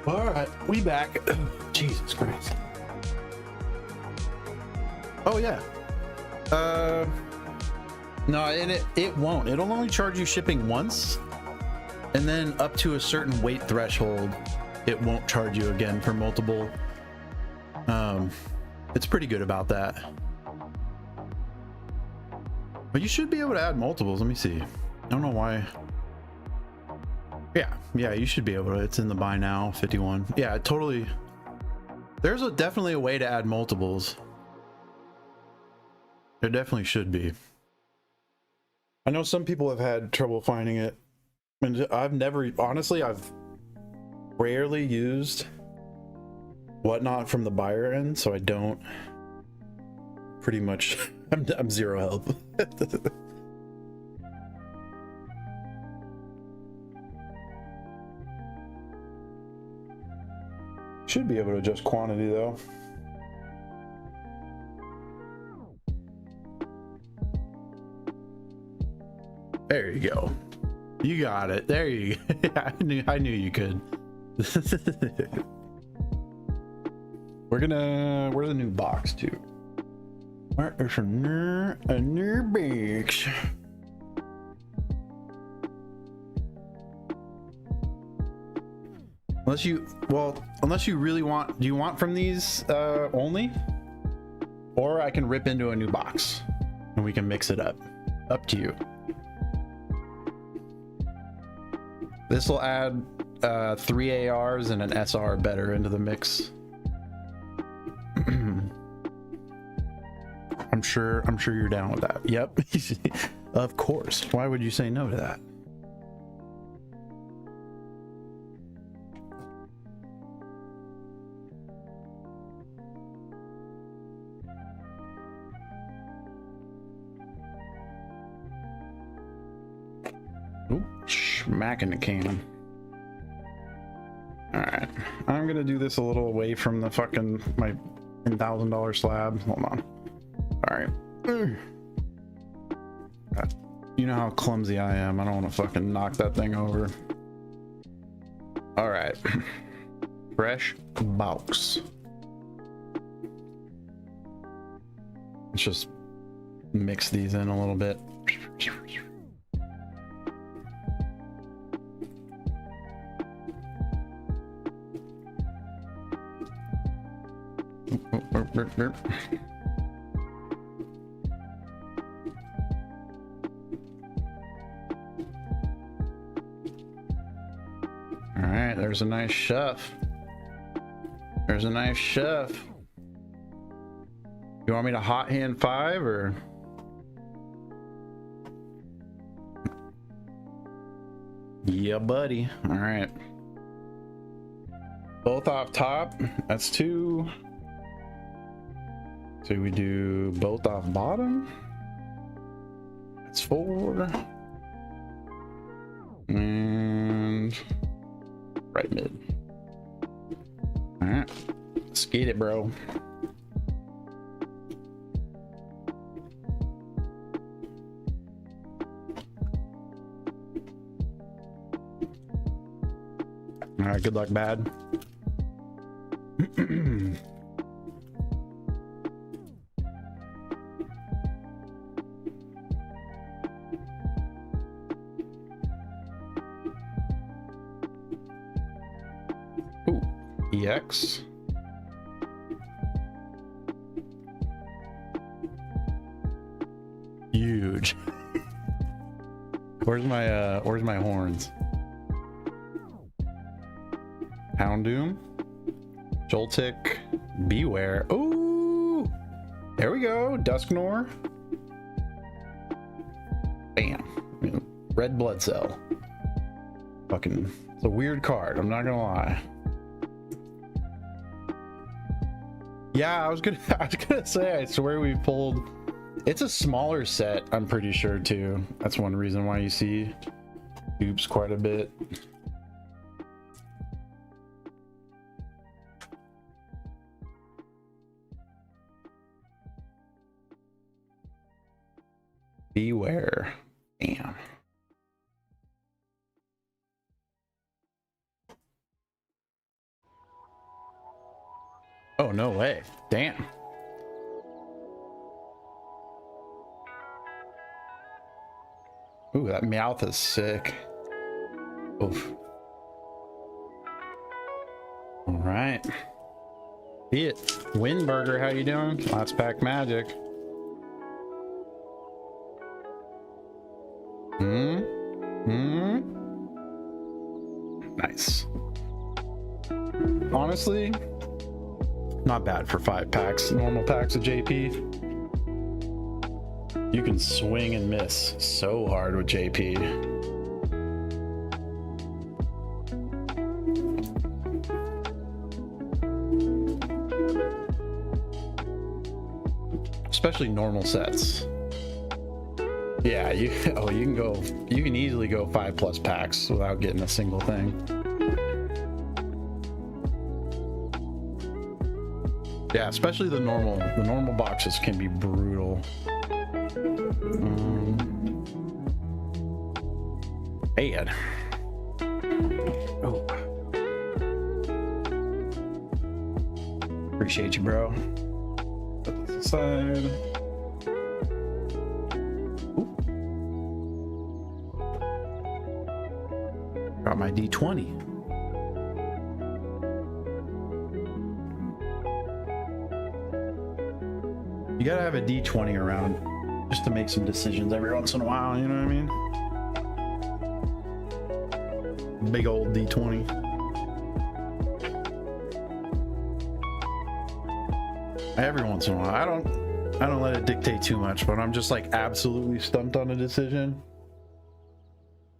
All right, we back. Jesus Christ. Oh yeah. No, and it won't. It'll only charge you shipping once, and then up to a certain weight threshold, it won't charge you again for multiple. It's pretty good about that. But you should be able to add multiples. Let me see. I don't know why. Yeah, you should be able to. It's in the buy now 51. Yeah, totally. There's definitely a way to add multiples. There definitely should be. I know some people have had trouble finding it, and I've rarely used Whatnot from the buyer end, so I don't. Pretty much, I'm zero help. Should be able to adjust quantity though. There you go. You got it. There you go. I knew you could. Where's the new box to? Where is a new box? Unless you really want, do you want from these only? Or I can rip into a new box and we can mix it up. Up to you. This will add 3 ARs and an SR better into the mix. I'm sure you're down with that. Yep. Of course. Why would you say no to that? Smacking the can. All right, I'm gonna do this a little away from the fucking my $10,000 slab. Hold on. All right. You know how clumsy I am. I don't want to fucking knock that thing over. All right. Fresh box. Let's just mix these in a little bit. All right, there's a nice shove. There's a nice shove. You want me to hot hand 5 or? Yeah, buddy. All right. Both off top. That's 2. So we do both off bottom. That's 4. And right mid. All right. Let's get it, bro. All right, good luck, bad. Ooh, EX. Huge. Where's my horns? Houndoom, Joltik, Beware. Ooh, there we go. Dusknor. Bam. Red blood cell. Fucking, it's a weird card. I'm not gonna lie. Yeah, I was gonna say. I swear we pulled. It's a smaller set. I'm pretty sure too. That's one reason why you see dupes quite a bit. Beware. Damn. Oh, no way. Damn. Ooh, that mouth is sick. Oof. All right. See it. Windburger, how you doing? Last pack magic. Nice. Honestly, not bad for 5 packs. Normal packs of JP. You can swing and miss so hard with JP. Especially normal sets. Yeah, you can easily go 5+ packs without getting a single thing. Yeah, especially the normal boxes can be brutal. Bad. Oh. Appreciate you, bro. Put this aside. Got my D20. You gotta have a D20 around just to make some decisions every once in a while, you know what I mean? Big old D20. Every once in a while. I don't let it dictate too much, but I'm just like absolutely stumped on a decision.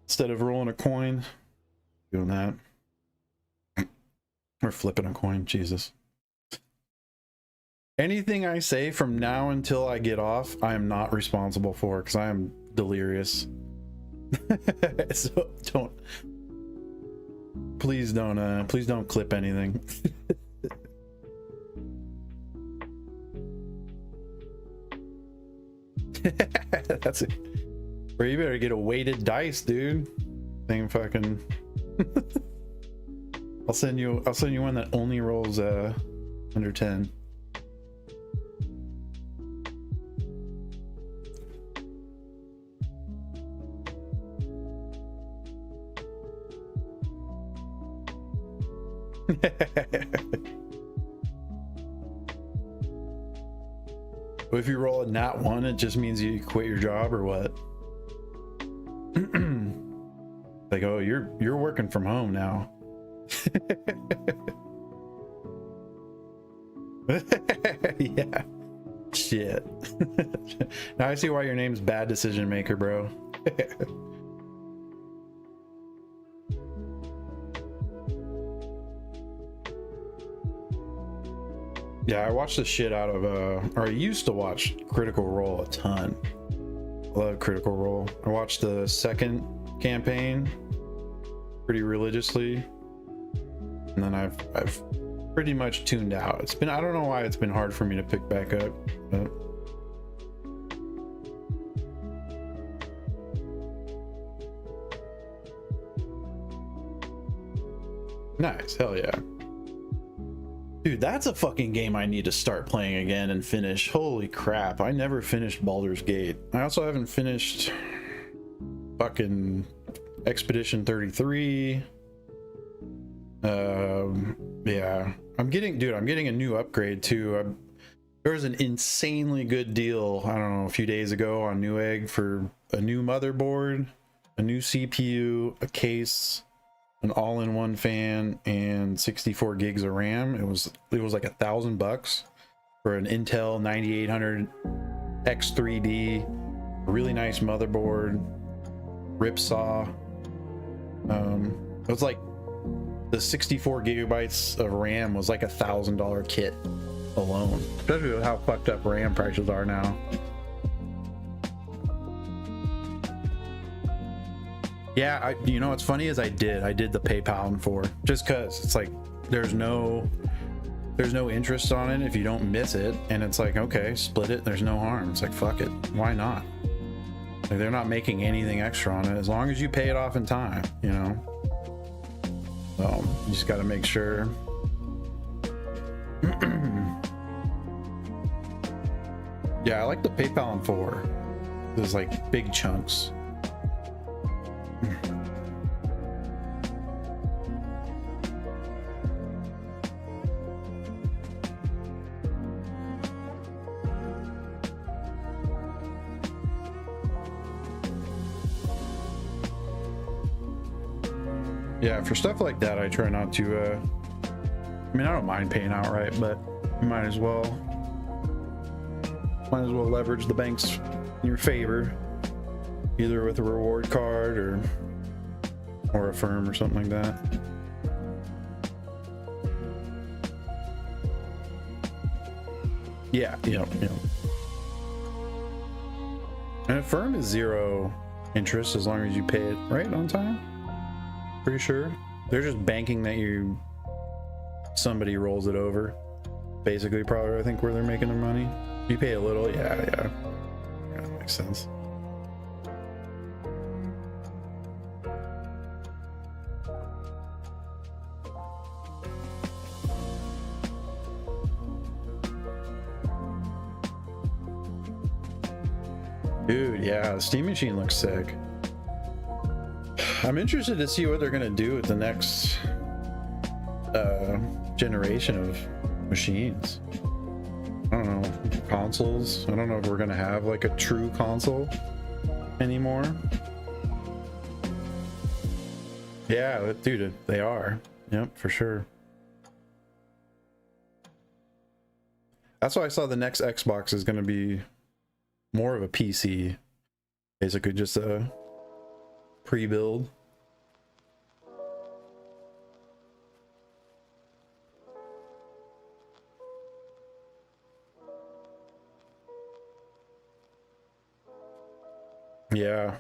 Instead of rolling a coin, doing that. Or flipping a coin, Jesus. Anything I say from now until I get off, I am not responsible for because I am delirious. So please don't clip anything. That's it. Or you better get a weighted dice, dude. Thing fucking. I'll send you one that only rolls under 10. If you roll a nat 1, it just means you quit your job or what? Like, oh, you're working from home now. Yeah. Shit. Now I see why your name's Bad Decision Maker, bro. Yeah, I watched the shit out of or I used to watch Critical Role a ton. Love Critical Role. I watched the second campaign pretty religiously, and then I've pretty much tuned out. It's been, I don't know why it's been hard for me to pick back up, but nice. Hell yeah. Dude, that's a fucking game I need to start playing again and finish. Holy crap, I never finished Baldur's Gate. I also haven't finished fucking Expedition 33. Yeah, I'm getting a new upgrade too. There was an insanely good deal, I don't know, a few days ago on Newegg for a new motherboard, a new CPU, a case, an all-in-one fan, and 64 gigs of RAM. It was like $1,000 for an Intel 9800 X3D, really nice motherboard, ripsaw. It was like the 64 gigabytes of RAM was like $1,000 kit alone, especially with how fucked up RAM prices are now. Yeah, you know what's funny is I did the PayPal in 4 just because it's like there's no interest on it if you don't miss it, and it's like, okay, split it, there's no harm. It's like, fuck it, why not? Like, they're not making anything extra on it as long as you pay it off in time, you know. So you just got to make sure. Yeah, I like the PayPal in 4. There's like big chunks. Yeah, for stuff like that, I try not to, I mean, I don't mind paying outright, but you might as well leverage the banks in your favor, either with a reward card or a firm or something like that. Yeah, you know. And a firm is 0 interest as long as you pay it right on time. Pretty sure they're just banking that somebody rolls it over, basically. Probably, I think, where they're making their money. You pay a little. Yeah, that makes sense. Dude, yeah, the Steam Machine looks sick. I'm interested to see what they're gonna do with the next generation of machines. I don't know, consoles. I don't know if we're gonna have like a true console anymore. Yeah, dude, they are. Yep, for sure. That's why I saw the next Xbox is gonna be more of a PC, basically just a pre-build. Yeah.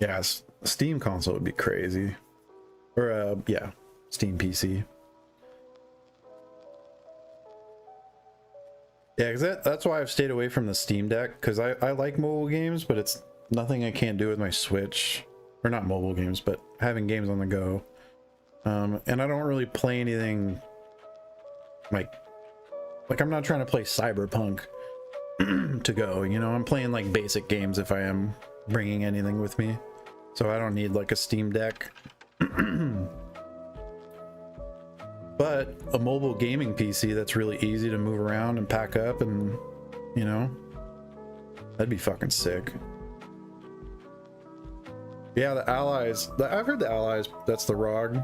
Yeah, Steam console would be crazy. Or yeah, Steam PC. Yeah, because that's why I've stayed away from the Steam Deck, because I like mobile games, but it's nothing I can't do with my Switch. Or not mobile games, but having games on the go. And I don't really play anything like I'm not trying to play Cyberpunk to go, you know. I'm playing like basic games if I am bringing anything with me. So I don't need like a Steam Deck. But a mobile gaming PC that's really easy to move around and pack up, and you know, that'd be fucking sick. Yeah, the allies. I've heard the allies. That's the ROG.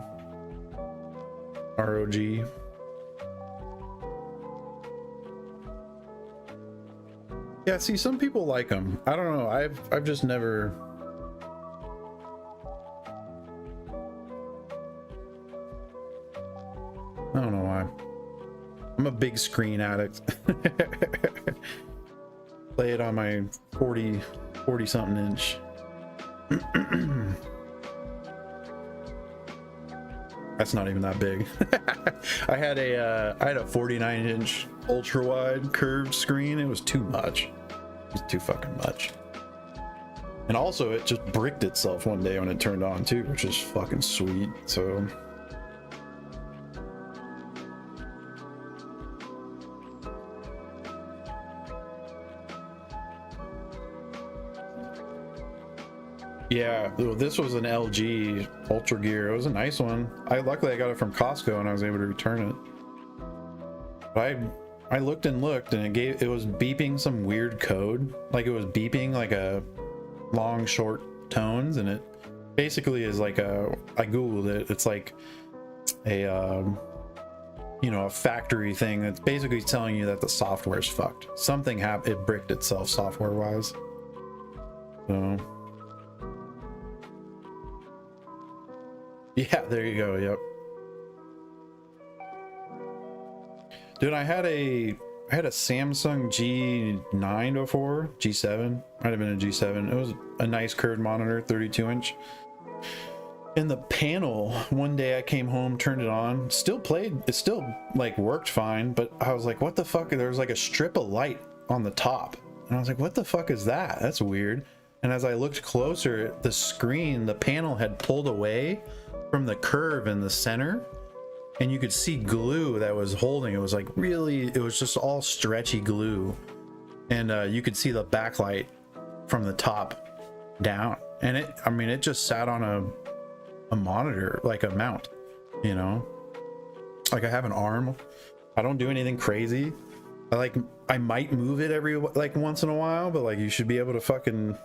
ROG. Yeah, see, some people like them. I don't know. I've just never. I don't know why. I'm a big screen addict. Play it on my 40 something inch. That's not even that big. I had a 49 inch ultra wide curved screen. It was too much. It was too fucking much. And also it just bricked itself one day when it turned on too, which is fucking sweet. So yeah, this was an LG Ultra Gear. It was a nice one. Luckily I got it from Costco and I was able to return it. But I looked and it was beeping some weird code. Like it was beeping like a long short tones, and it basically is like I googled it. It's like a a factory thing that's basically telling you that the software's fucked. Something happened. It bricked itself software wise. So yeah, there you go. Yep. Dude, I had a Samsung G9 before, G7, might have been a G7. It was a nice curved monitor, 32 inch. And the panel, one day I came home, turned it on, it still like worked fine, but I was like, what the fuck? There was like a strip of light on the top. And I was like, what the fuck is that? That's weird. And as I looked closer, the screen, the panel had pulled away from the curve in the center. And you could see glue that was holding. It was like it was just all stretchy glue. And you could see the backlight from the top down. And it just sat on a monitor, like a mount, Like I have an arm. I don't do anything crazy. I might move it every like once in a while, but like you should be able to fucking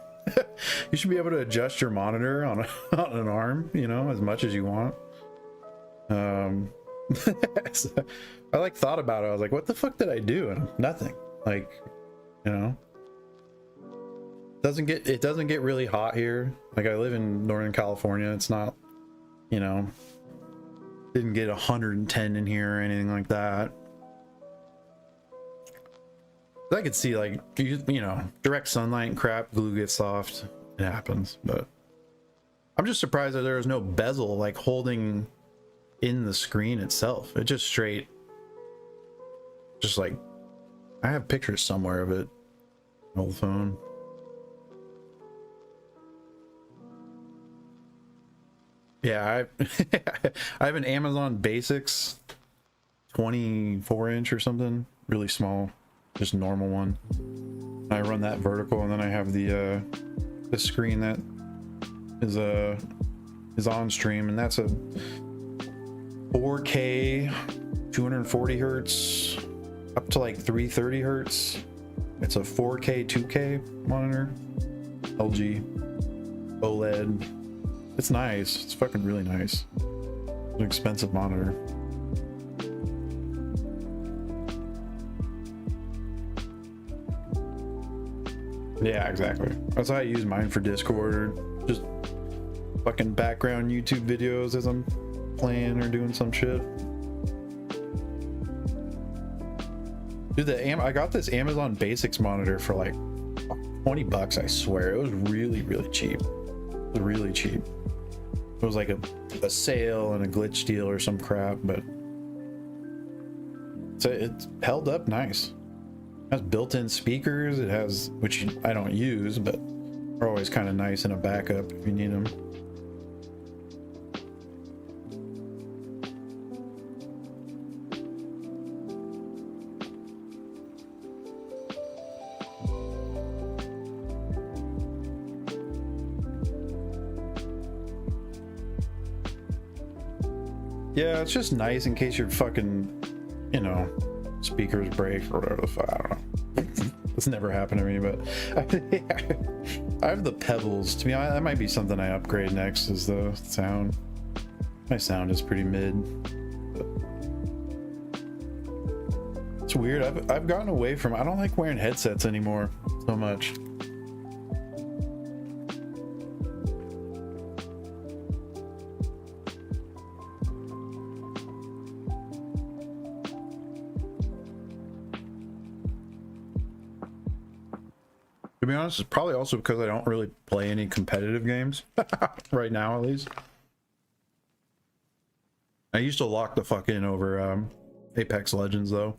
you should be able to adjust your monitor on an arm, as much as you want. So I like thought about it. I was like, what the fuck did I do? And nothing. Like, it doesn't get really hot here. Like I live in Northern California. It's not, didn't get 110 in here or anything like that. I could see like, direct sunlight and crap, glue gets soft. It happens, but I'm just surprised that there was no bezel like holding in the screen itself. It just like, I have pictures somewhere of it. Old phone. Yeah, I have an Amazon Basics 24 inch or something, really small, just normal one. I run that vertical, and then I have the screen that is on stream, and that's a 4K 240 hertz up to like 330 hertz. It's a 4K 2K monitor, LG OLED. It's nice. It's fucking really nice. It's an expensive monitor. Yeah, exactly. That's how I use mine for Discord, or just fucking background YouTube videos as I'm playing or doing some shit. Dude, I got this Amazon Basics monitor for like $20, I swear. It was really, really cheap. It was really cheap. It was like a sale and a glitch deal or some crap, but it's held up nice. It has built-in speakers. It has, which I don't use, but are always kind of nice in a backup if you need them. Yeah, it's just nice in case your fucking, speakers break or whatever the fuck. I don't know. The It's never happened to me, but I have the pebbles. To me, that might be something I upgrade next. Is the sound. My sound is pretty mid. But it's weird. I've gotten away from. I don't like wearing headsets anymore so much. To be honest, it's probably also because I don't really play any competitive games right now, at least. I used to lock the fuck in over Apex Legends, though.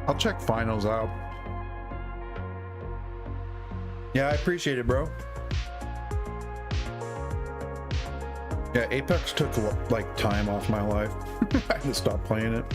I'll check finals out. Yeah, I appreciate it, bro. Yeah, Apex took like time off my life. I had to stop playing it.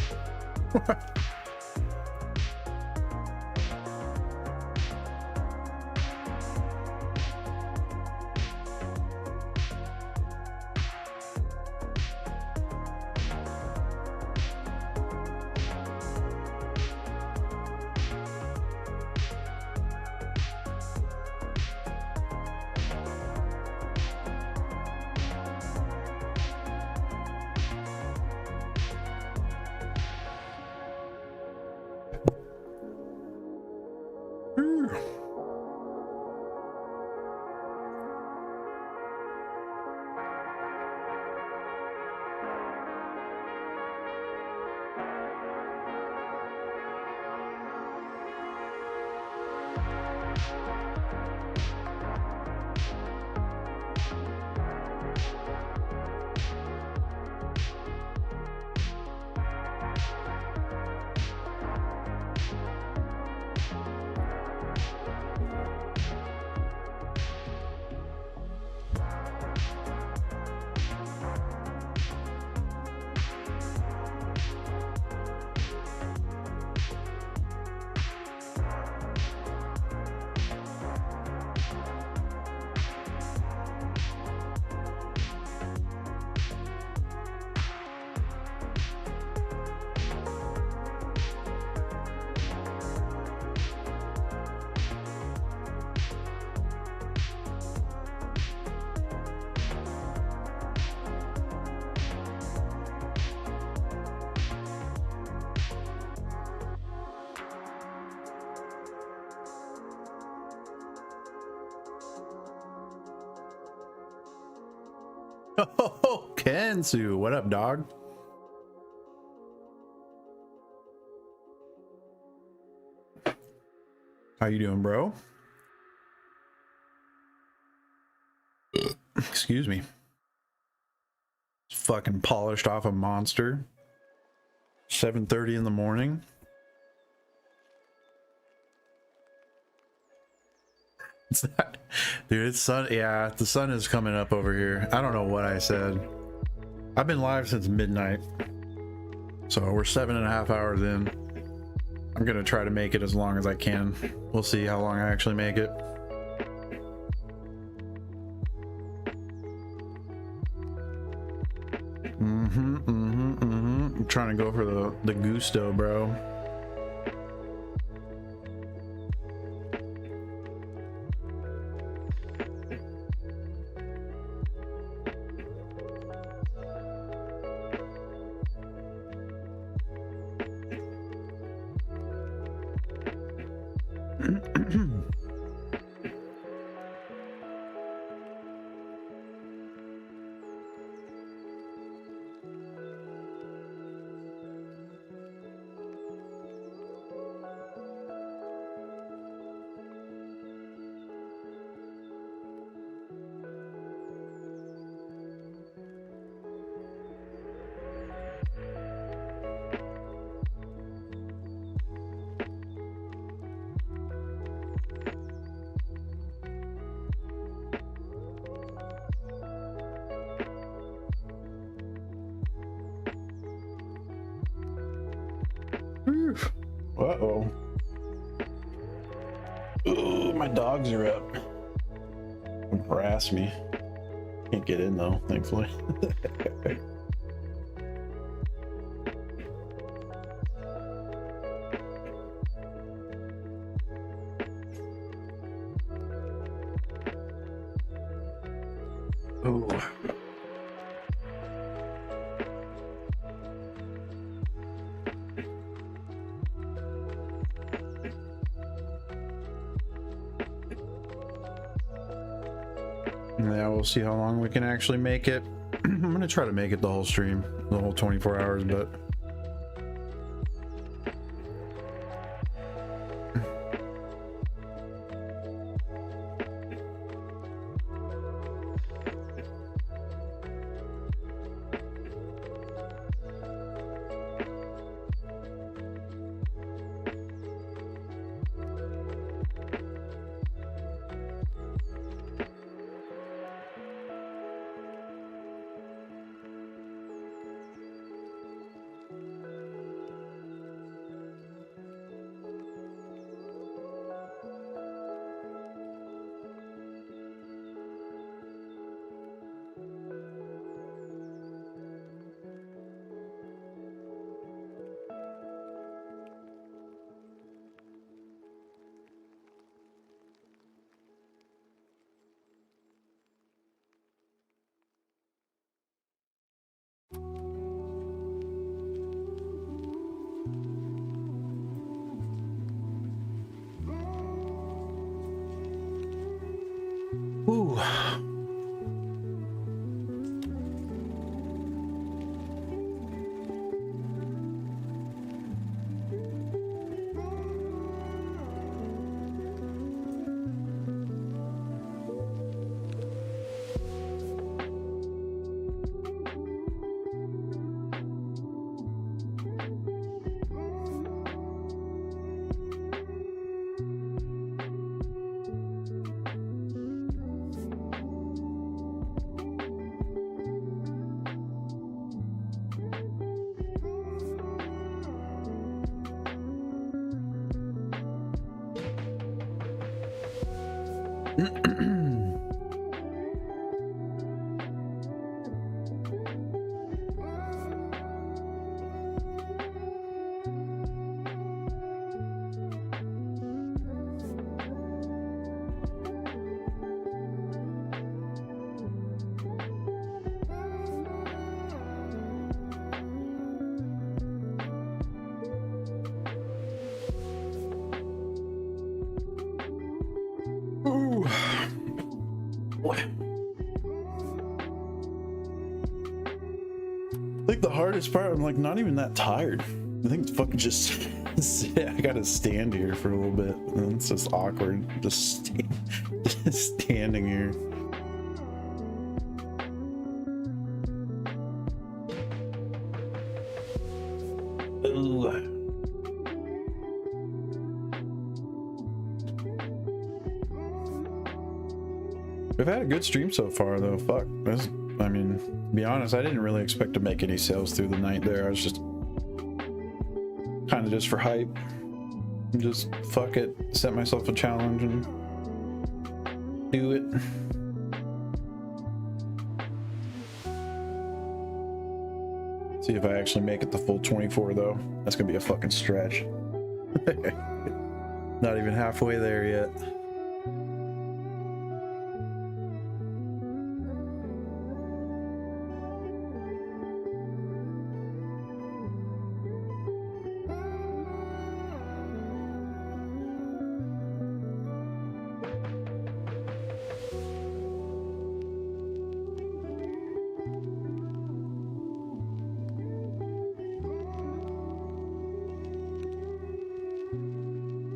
Oh, Kensu, what up, dog? How you doing, bro? Excuse me. Fucking polished off a monster. 7:30 in the morning. It's not, dude, it's sun. Yeah, the sun is coming up over here. I don't know what I said. I've been live since midnight, so we're 7.5 hours in. I'm gonna try to make it as long as I can. We'll see how long I actually make it. I'm trying to go for the gusto, bro. Uh-oh. Ooh, my dogs are up. Harass me. Can't get in though, thankfully. Ooh. Yeah, we'll see how long we can actually make it. I'm gonna try to make it the whole stream, the whole 24 hours, but ooh. Ooh. I think the hardest part, I'm like not even that tired. I think it's fucking just I gotta stand here for a little bit. And it's just awkward, just standing here. Ooh. We've had a good stream so far though. Fuck. I mean, to be honest, I didn't really expect to make any sales through the night there. I was just kind of just for hype. Just fuck it. Set myself a challenge and do it. See if I actually make it the full 24 though. That's gonna be a fucking stretch. Not even halfway there yet.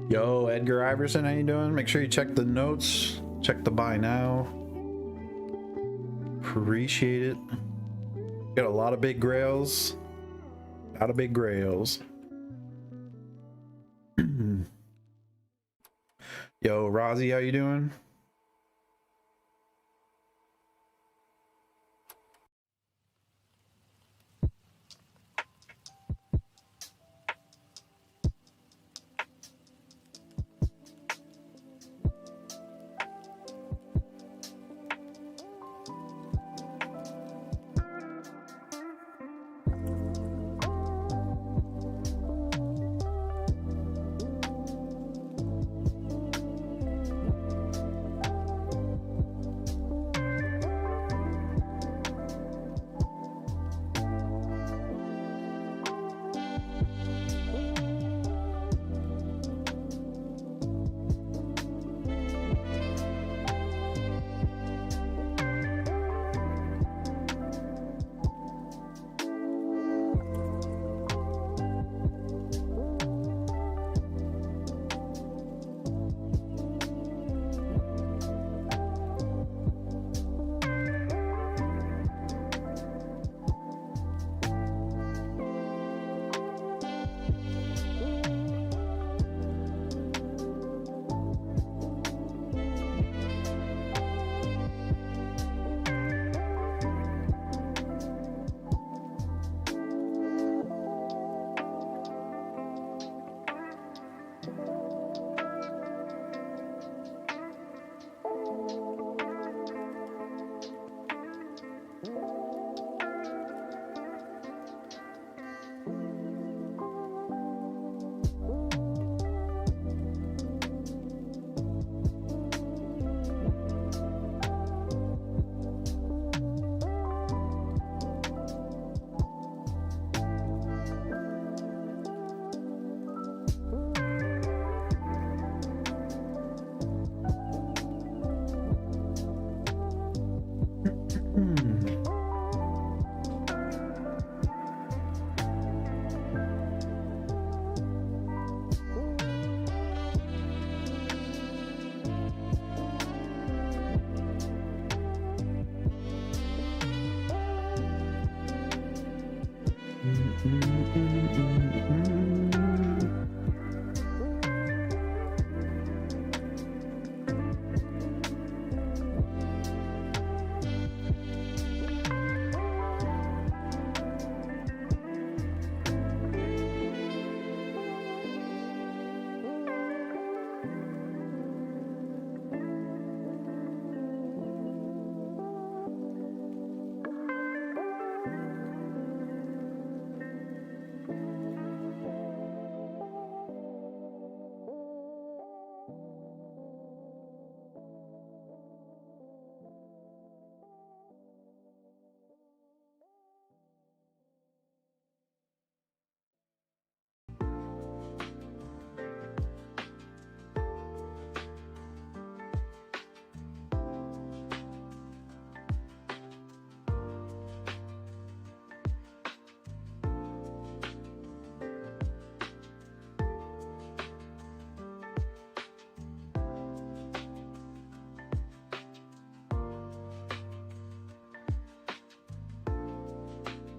Yo, Edgar Iverson, how you doing? Make sure you check the notes. Check the buy now. Appreciate it. Got a lot of big grails. A lot of big grails. Yo, Rozzy, how you doing?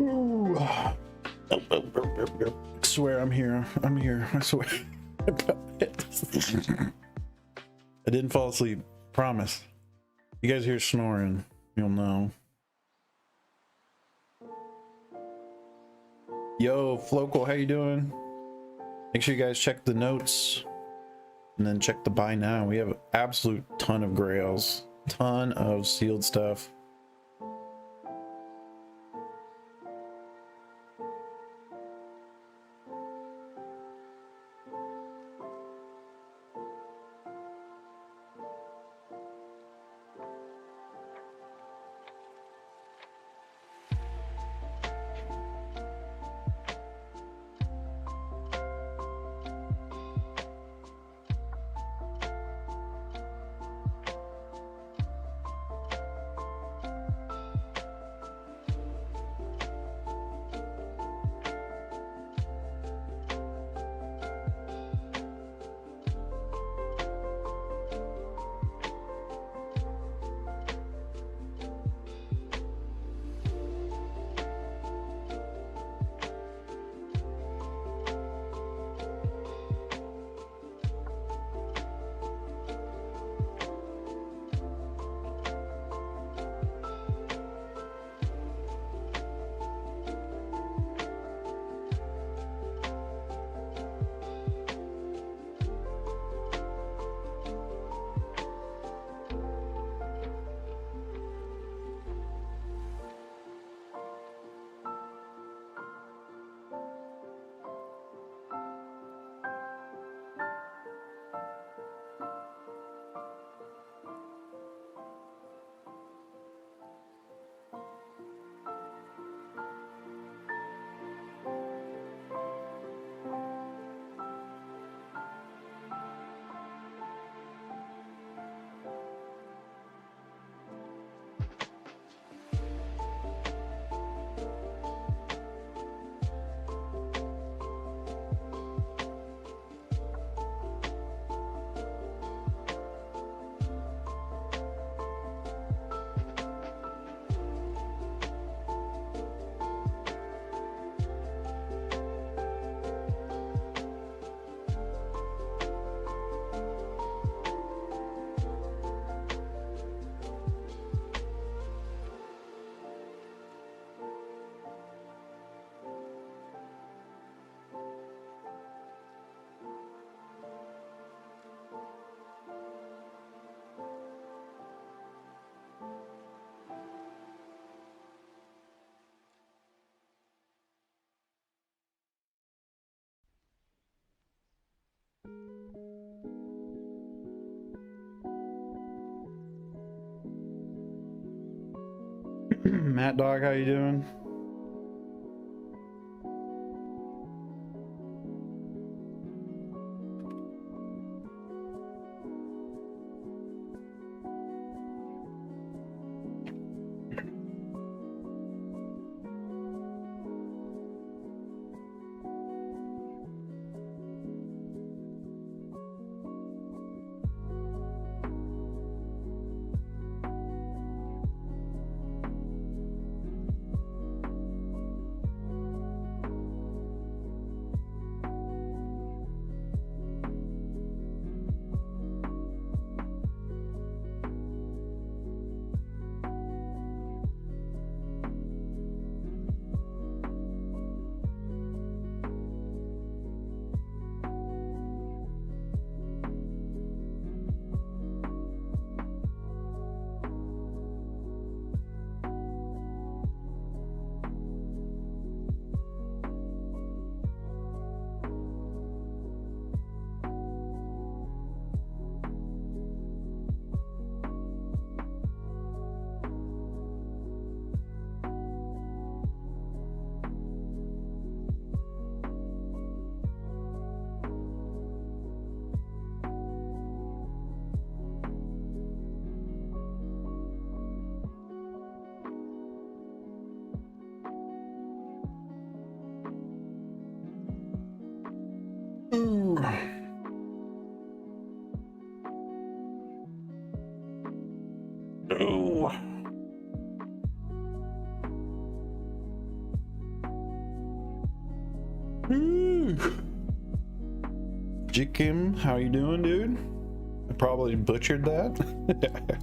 Ooh. I swear I'm here. I'm here. I swear. I didn't fall asleep. Promise. You guys hear snoring, you'll know. Yo, Flocal, how you doing? Make sure you guys check the notes and then check the buy now. We have an absolute ton of grails, ton of sealed stuff. Matt Dog, how you doing? Oh. Jikim, how you doing, dude? I probably butchered that.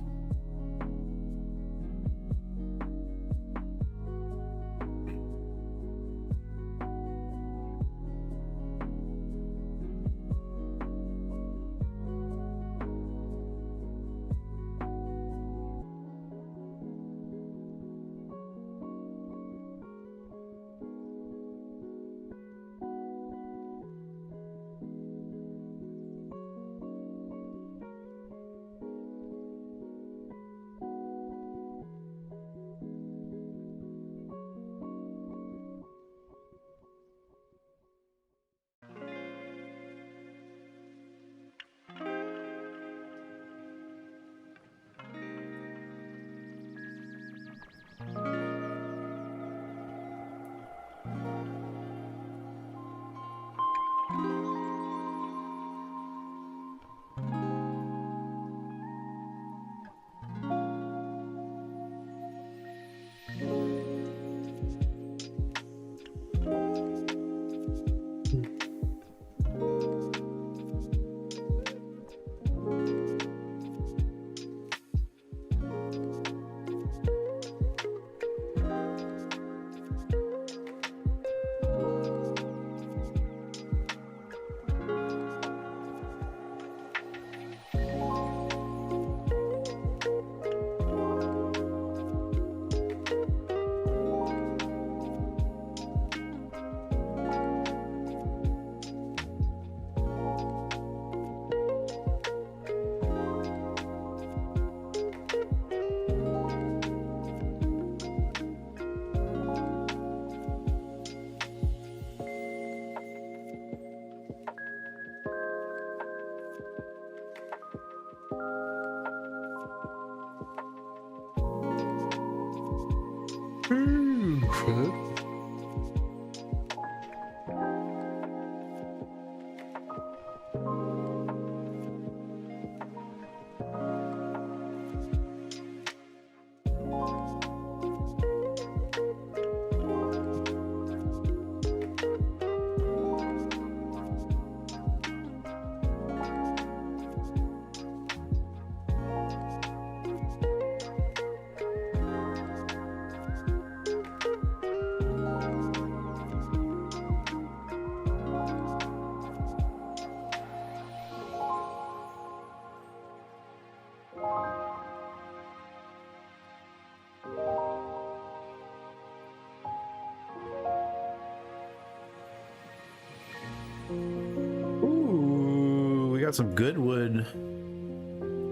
Ooh, we got some Goodwood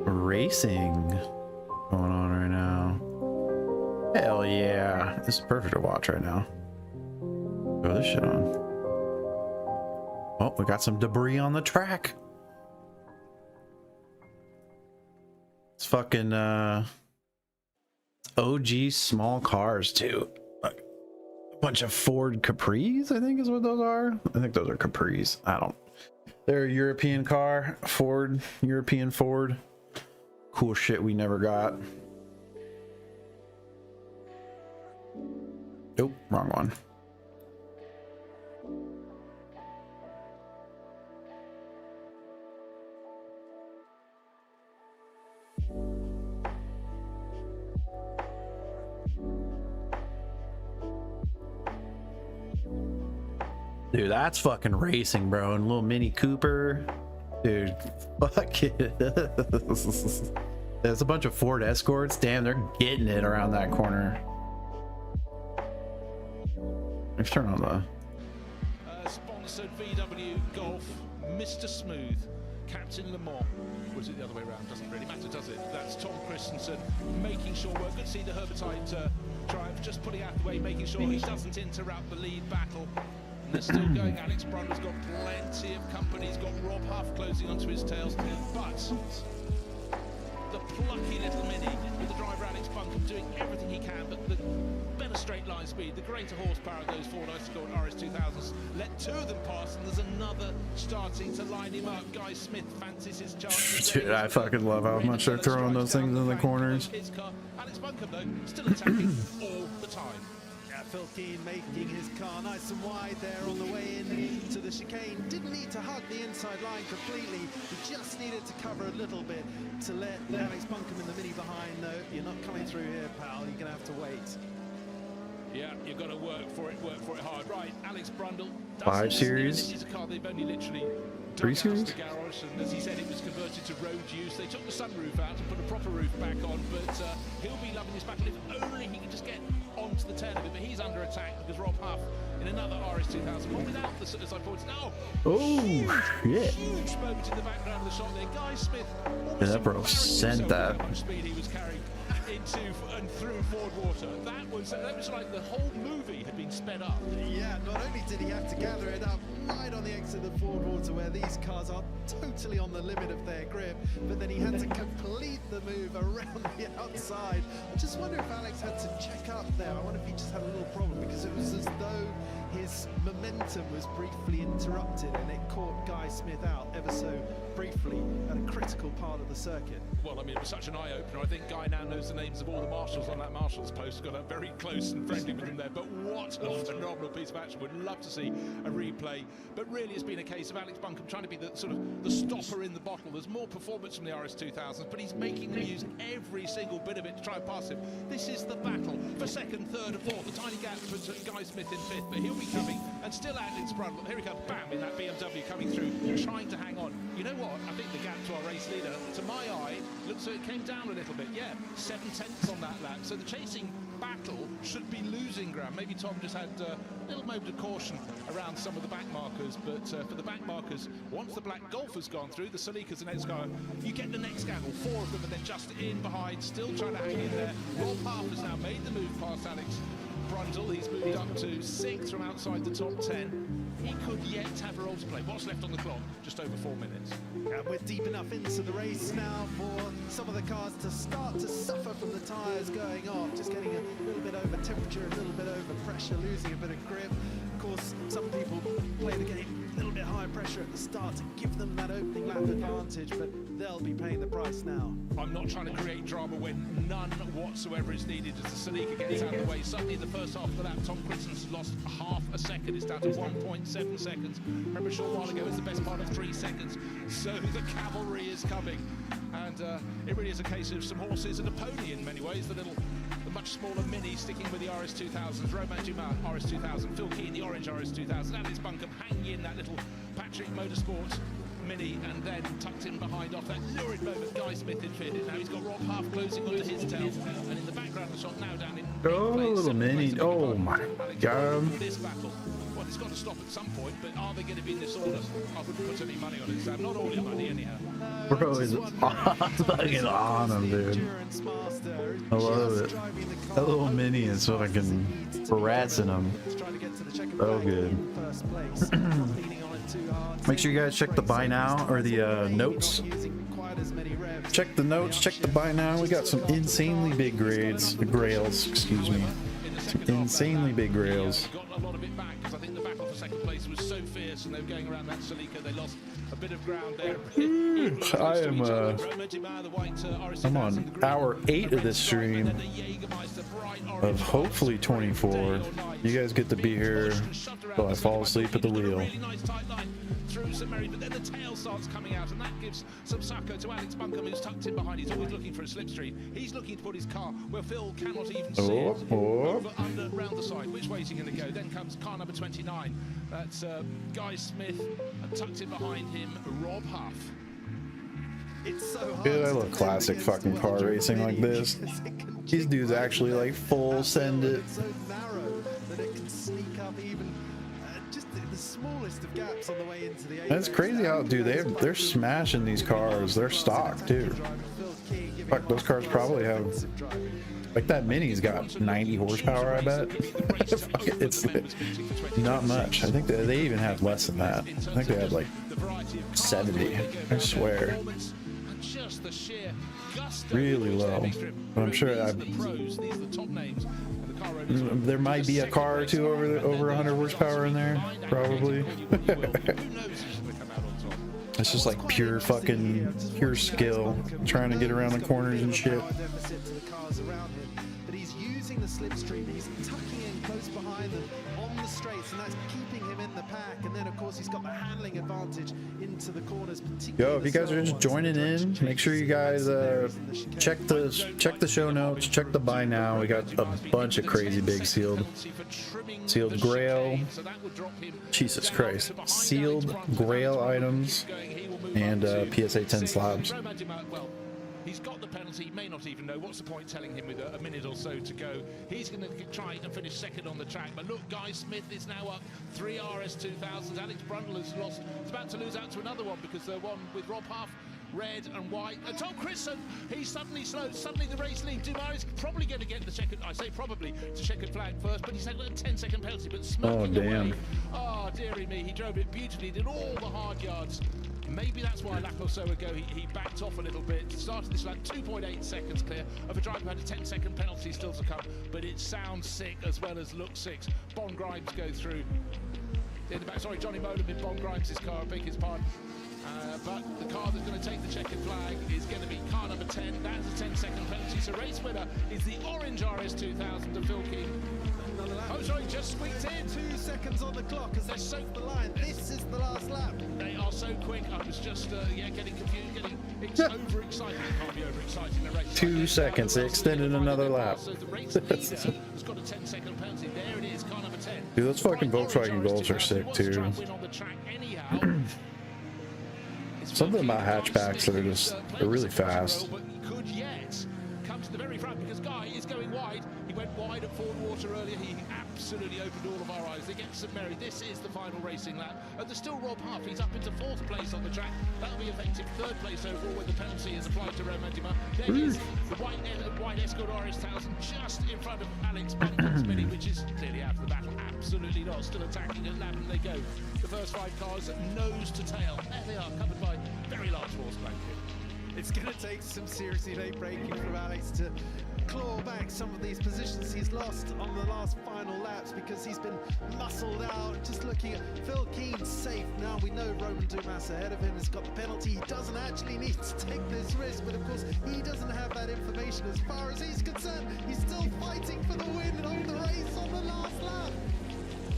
racing going on right now. Hell yeah. This is perfect to watch right now. Throw this shit on. Oh, we got some debris on the track. It's fucking OG small cars too. Like a bunch of Ford Capris, I think is what those are. I think those are Capris. I don't. They're a European car. Ford, European Ford. Cool shit we never got. Nope, wrong one. Dude, that's fucking racing, bro. And little Mini Cooper. Dude, fuck it. There's a bunch of Ford Escorts. Damn, they're getting it around that corner. Let's turn on the... Sponsored VW Golf, Mr. Smooth, Captain Le Mans. Or is it the other way around? Doesn't really matter, does it? That's Tom Christensen making sure we're good to see the Herbicide drive, just putting out the way, making sure he doesn't interrupt the lead battle. And they're still going. Alex Brunner's got plenty of company. He's got Rob Huff closing onto his tails. But the plucky little Mini with the driver Alex Buncombe doing everything he can. But the then a straight line speed. The greater horsepower of those Ford Isogold RS2000s let 2 of them pass, and there's another starting to line him up. Guy Smith fancies his chances. Dude, I fucking love how much they're throwing those things in the corners. His car. Alex Buncombe, though, still attacking all the time. Yeah, Phil Keane making his car nice and wide there on the way into the chicane. Didn't need to hug the inside line completely. He just needed to cover a little bit to let Alex Buncombe in the mini behind. No, you're not coming through here, pal. You're going to have to wait. Yeah, you've got to work for it hard. Right, Alex Brundle. 5 series. This is a car they've only literally 3 series? the garage, and as he said, it was converted to road use. They took the sunroof out and put a proper roof back on, but he'll be loving this battle if only he can just get onto the tail of it. But he's under attack because Rob Huff in another RS2000, one without the, as I pointed out. Oh, shit. Huge moment in the background of the shot there. Guy Smith. Yeah, that bro sent that. How much speed he was carrying into and through Ford water. That was like the whole movie had been sped up. Yeah, not only did he have to gather it up right on the exit of Ford water where these cars are totally on the limit of their grip, but then he had to complete the move around the outside. I just wonder if Alex had to check up there. I wonder if he just had a little problem, because it was as though his momentum was briefly interrupted and it caught Guy Smith out ever so briefly at a critical part of the circuit. Well, I mean, it was such an eye-opener. I think Guy now knows the names of all the marshals on that marshal's post. Got a very close and friendly with him there. But what a phenomenal piece of action. Would love to see a replay. But really, it's been a case of Alex Buncombe trying to be the sort of the stopper in the bottle. There's more performance from the RS2000s, but he's making them use every single bit of it to try and pass him. This is the battle for second, third, and fourth. The tiny gap puts Guy Smith in fifth, but he'll be coming. And still Alex Brundle. Here he comes, bam, in that BMW coming through, trying to hang on. You know what? I think the gap to our race leader, to my eye, looks like it came down a little bit. Yeah, 7/10 on that lap. So the chasing battle should be losing ground. Maybe Tom just had a little moment of caution around some of the back markers, but for the back markers, once the black Golf has gone through, the Celica's the next car, you get the next gaggle. 4 of them, and then just in behind, still trying to hang in there. Rob Huff has now made the move past Alex Brundle. He's moved up to 6th from outside the top 10. He could yet have a role to play. What's left on the clock? Just over 4 minutes. And we're deep enough into the race now for some of the cars to start to suffer from the tyres going off, just getting a little bit over temperature, a little bit over pressure, losing a bit of grip. Of course, some people play the game a little bit high pressure at the start to give them that opening lap advantage, but they'll be paying the price now. I'm not trying to create drama when none whatsoever is needed as the Celica gets out of the way. Suddenly in the first half of the lap, Tom Christensen's lost half a second. It's down to 1.7 seconds. Remember a short while ago it was the best part of 3 seconds. So the cavalry is coming. And it really is a case of some horses and a pony in many ways. The much smaller Mini sticking with the RS2000s. Romain Dumas, RS2000. Phil Keane, the orange RS2000. Alex Buncombe hanging in that little Patrick Motorsport Mini, and then tucked in behind off that lurid moment. Guy Smith in fifth. Now he's got Rob Huff closing onto his tail, and in the background of the shot now down in Oh, little Mini. Oh my god. This battle, well, it's got to stop at some point, but are they going to be in this order? I wouldn't put any money on it, Sam. Not all your money, anyhow. Bro is fucking on him, dude. I love it. That little Mini is fucking harassing him. So good. Make sure you guys check the buy now or the notes. Check the notes, check the buy now. We got some insanely big grails, excuse me. Some insanely big grails. Got a lot of it back because I think the battle for second place was so fierce, and they were going around that Celica. They lost a bit of ground there. I'm on hour 8 of this stream of hopefully 24. You guys get to be here till I fall asleep at the wheel. Through St Mary, but then the tail starts coming out, and that gives some sucker to Alex Buncombe, who's tucked in behind. He's always looking for a slipstream. He's looking to put his car where Phil cannot even see it. Over, under, round the side. Which way is he going to go? Then comes car number 29. That's Guy Smith, and tucked in behind him, Rob Huff. It's so hard. Dude, I love classic fucking car racing like this. These dudes actually like full send it. It's so narrow that it can sneak up even just the smallest of gaps on the way into the. That's crazy how, dude, they're smashing these cars. They're stock too. Fuck, those cars probably have, like, that Mini's got 90 horsepower, I bet. It's not much. I think they even have less than that. I think they had like 70, I swear. Really low. But I'm sure car owners. There might be a car or two over 100 horsepower in there, probably. Who knows who's going to come out on top? It's just like pure skill, trying to get around the corners and shit. Deficit to the cars around him, but he's using the slipstream. He's tucking in close behind them on the straights, and that's keeping him in the pack. And then, of course, he's got the handling advantage into the corners. Yo, if you guys are just joining in, make sure you guys check the show notes, check the buy now. We got a bunch of crazy big sealed Grail. Jesus Christ, sealed Grail items and PSA 10 slabs. Well, he's got the penalty, he may not even know. What's the point telling him with a minute or so to go? He's going to try and finish second on the track. But look, Guy Smith is now up 3 RS2000s. Alex Brundle has lost. He's about to lose out to another one because the one with Rob Huff, red and white. And Tom Christen, he's suddenly slowed. Suddenly the race lead. Dumars is probably going to get the second, I say probably, to checkered flag first, but he's had a 10-second penalty. But smoking away. Oh, dearie me, he drove it beautifully, did all the hard yards. Maybe that's why a lap or so ago he backed off a little bit. Started this lap 2.8 seconds clear of a driver who had a 10-second penalty still to come. But it sounds sick as well as looks sick. Bon Grimes go through. In the back, sorry, Johnny Molan in Bon Grimes' car, I beg his pardon. But the car that's going to take the checkered flag is going to be car number 10. That is a 10-second penalty. So race winner is the orange RS2000 of Phil King. Oh, sorry, just squeaked in. 2 seconds on the clock as they soak the line. This is the last lap. They are so quick. I was just, getting confused, getting overexcited. It can't be overexcited in a race. 2 seconds, they extended another lap. So the race leader has got a 10-second penalty. There it is, car number 10. Dude, those fucking Volkswagen Golfs are sick too. Something about hatchbacks that are they're really fast. But could yet come to the very front because Guy is going wide. He went wide at Ford Water earlier. He absolutely opened all of our eyes. They get St Mary. This is the final racing lap. And there's still Rob Huff. He's up into 4th place on the track. That'll be effective 3rd place overall when the penalty is applied to Romain Dumas. There he is, the white Escort RS1000 just in front of Alex Bunker's Mini, which is clearly out of the battle. Absolutely not. Still attacking at lap and they go. The first 5 cars nose to tail. There they are, covered by very large horse blanket. It's going to take some seriously late braking from Alex to claw back some of these positions he's lost on the last final laps because he's been muscled out. Just looking at Phil Keen safe now. We know Romain Dumas ahead of him has got the penalty. He doesn't actually need to take this risk, but of course he doesn't have that information as far as he's concerned. He's still fighting for the win of the race on the last lap.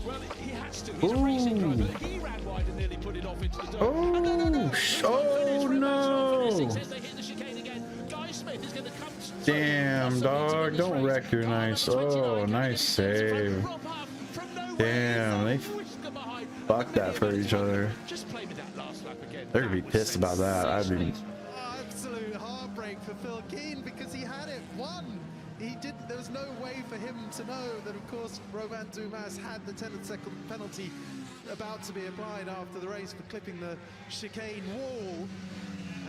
Well, he has to. He's a racing driver. He ran wide and nearly put it off into the dirt. Oh no! Damn, dog! Don't wreck your nice. Oh, nice save. Damn, they fucked that for each other. They're gonna be pissed about that. I'd be. Absolute heartbreak for Phil Keen because he had it won. There was no way for him to know that, of course, Romain Dumas had the 10-second penalty about to be applied after the race for clipping the chicane wall.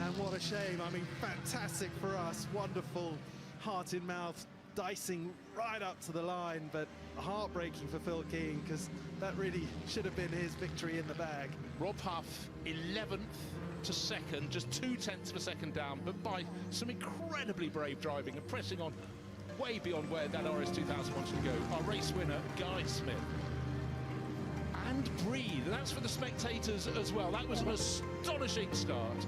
And what a shame. I mean, fantastic for us. Wonderful heart in mouth, dicing right up to the line, but heartbreaking for Phil King because that really should have been his victory in the bag. Rob Huff, 11th to 2nd, just 0.2 of a second down, but by some incredibly brave driving and pressing on way beyond where that RS2000 wanted to go. Our race winner, Guy Smith. And breathe. That's for the spectators as well. That was an astonishing start.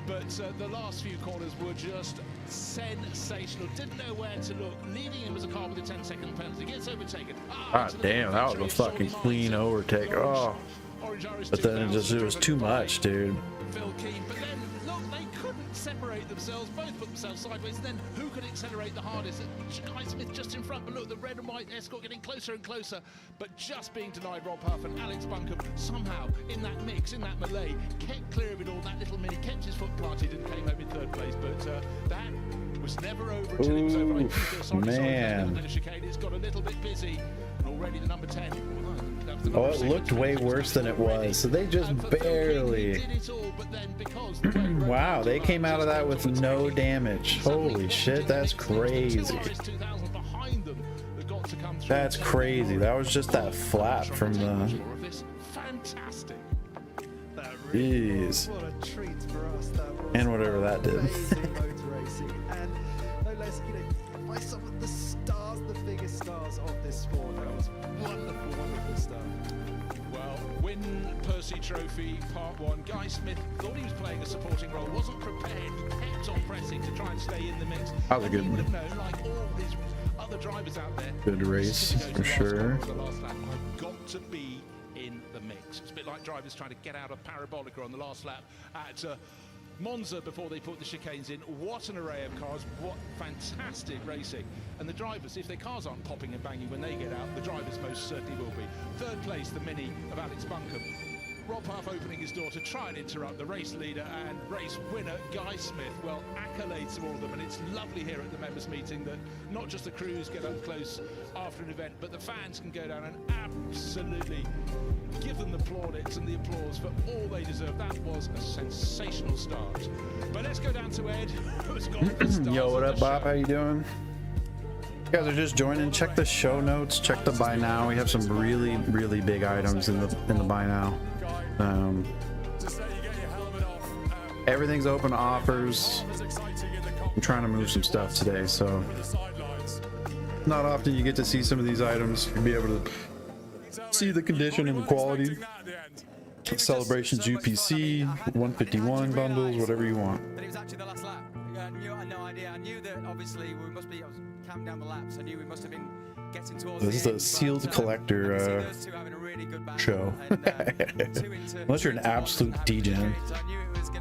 But the last few corners were just sensational. Didn't know where to look. Leading him was a car with a 10-second penalty. Gets overtaken. God damn, that was a fucking clean overtake. Oh. But then it was too much, dude. Phil Keen. But then, look, they couldn't separate themselves. Both put themselves sideways. And then who could accelerate the hardest? Guy Smith just in front. But look, the red and white Escort getting closer and closer. But just being denied Rob Huff and Alex Bunker somehow in that mix, in that melee, kept clear of it all. That little Mini kept his foot planted and came home in 3rd place. But that was never over until it was over. I feel sorry, man. It's got a little bit busy. And already the number 10. Oh, it looked way worse than it was. So they just barely. Wow, they came out of that with no damage. Holy shit, that's crazy. That's crazy. That was just that flap from the. Fantastic. Jeez. What a treat for us that was. And whatever that did. Amazing motor racing. And no less, by some of the stars, the biggest stars Trophy Part 1. Guy Smith thought he was playing a supporting role, wasn't prepared, kept on pressing to try and stay in the mix. That was a good He would one. have known, like all his other drivers out there. Good race for sure. The last lap, I've got to be in the mix. It's a bit like drivers trying to get out of Parabolica on the last lap at Monza before they put the chicanes in. What an array of cars, what fantastic racing. And the drivers, if their cars aren't popping and banging when they get out, the drivers most certainly will be. Third place, the Mini of Alex Buncombe. Rob Huff opening his door to try and interrupt the race leader and race winner, Guy Smith. Well, accolades to all of them, and it's lovely here at the members meeting that not just the crews get up close after an event, but the fans can go down and absolutely give them the plaudits and the applause for all they deserve. That was a sensational start. But let's go down to Ed, who's got the stars. Yo, what of up, the Bob? show. How you doing? You guys are just joining. Check the show notes. Check the buy now. We have some really, really big items in the buy now. Everything's open to offers. I'm trying to move some stuff today, so not often you get to see some of these items. You'll be able to see the condition and the quality. Celebrations UPC, 151 bundles, whatever you want. But it was actually the last lap. I had no idea. I knew that obviously we must be. I was counting down the laps. I knew we must have been getting towards. This is a sealed collector show. Unless you're an absolute degen.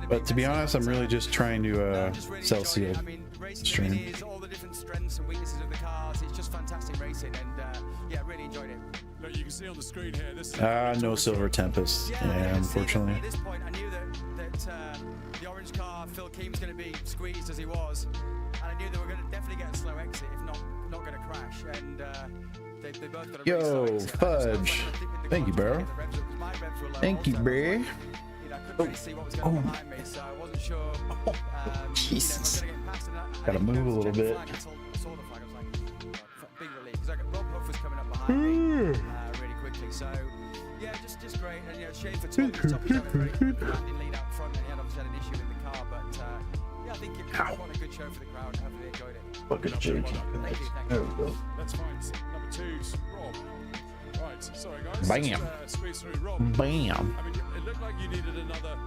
But to be honest, I'm really just trying to sell sealed stream. All the different strengths and weaknesses of the cars. It's just fantastic racing, and yeah, really enjoyed it. Look, you can see on the screen here. This No Silver Tempest. Yeah, unfortunately. At this point, I knew that the orange car, Phil Keane, was going to be squeezed as he was, and I knew they were going to definitely get a slow exit, if not going to crash. And they both got a really slow Yo, exit. Fudge. Thank you, bro. Thank you, bro. I couldn't really see what was going on behind me, so I wasn't sure. Jesus. You know, if I was gonna get past it. Gotta move a little bit. I saw the flag. I was like, big relief, because Rob Huff was coming up behind me really quickly. So yeah, just great. And you know, shame for Tom. Tom was having a very demanding lead out front, and he had obviously had an issue with the car. But yeah, I think it was a good show for the crowd. Hopefully they enjoyed it. Fucking Jake. Thank you. There we go. Let's find number 2's Rob. Right, sorry guys. Bam. Just, squeeze through Rob. Bam. I mean, it looked like you needed another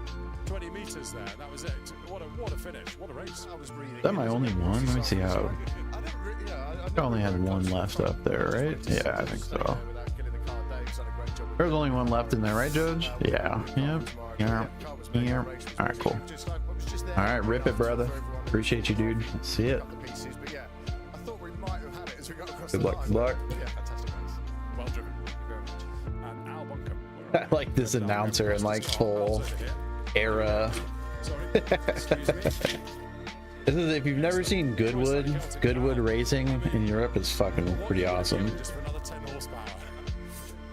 20 meters there. That was it. What a finish. What a race. I was breathing. Is that my only one? Let me see how. I only had one left up there, right? Yeah, I think so. There's only one left in there, right, Judge? Yeah. Yep. Yeah. All right, cool. All right, rip it, brother. Appreciate you, dude. See it. Good luck. Good luck. Well driven. Thank you very much. And Al Buncombe. I like this announcer in like full era. Sorry. Excuse me. This is, if you've never seen Goodwood racing in Europe, is fucking pretty awesome. Just for another 10 horsepower.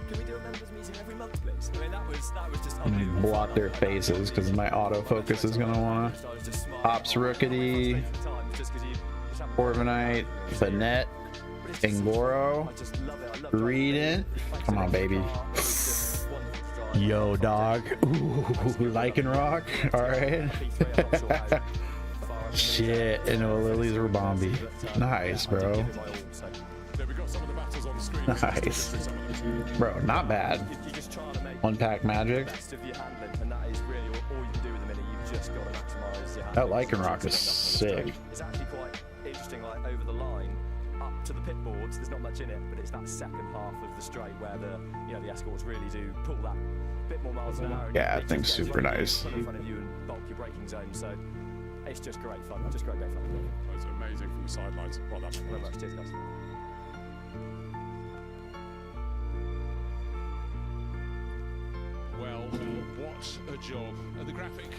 Can we do a members meeting every month, please? I mean, that was just I'm gonna block their faces because my autofocus is gonna wanna. Ops Rookity, Corviknight, Bennett, Angoro, Reedent. Come on, baby. Yo, dog. Ooh, Lycanroc. All right. Shit. And Lily's Rabombi. Nice, bro. Yeah, we got some of the battles on the screen. Nice. Bro, not bad. One pack magic. That Lycanroc is sick. It's actually quite interesting, like over the line up to the pit boards, there's not much in it, but it's that second half of the straight where the escorts really do pull that bit more miles an hour. Yeah, I think super nice. In front of you and bulk your braking zone, so it's just great fun, just great fun. It's amazing from the sidelines. Well done. Very much, cheers guys. Well, what a job. The graphic,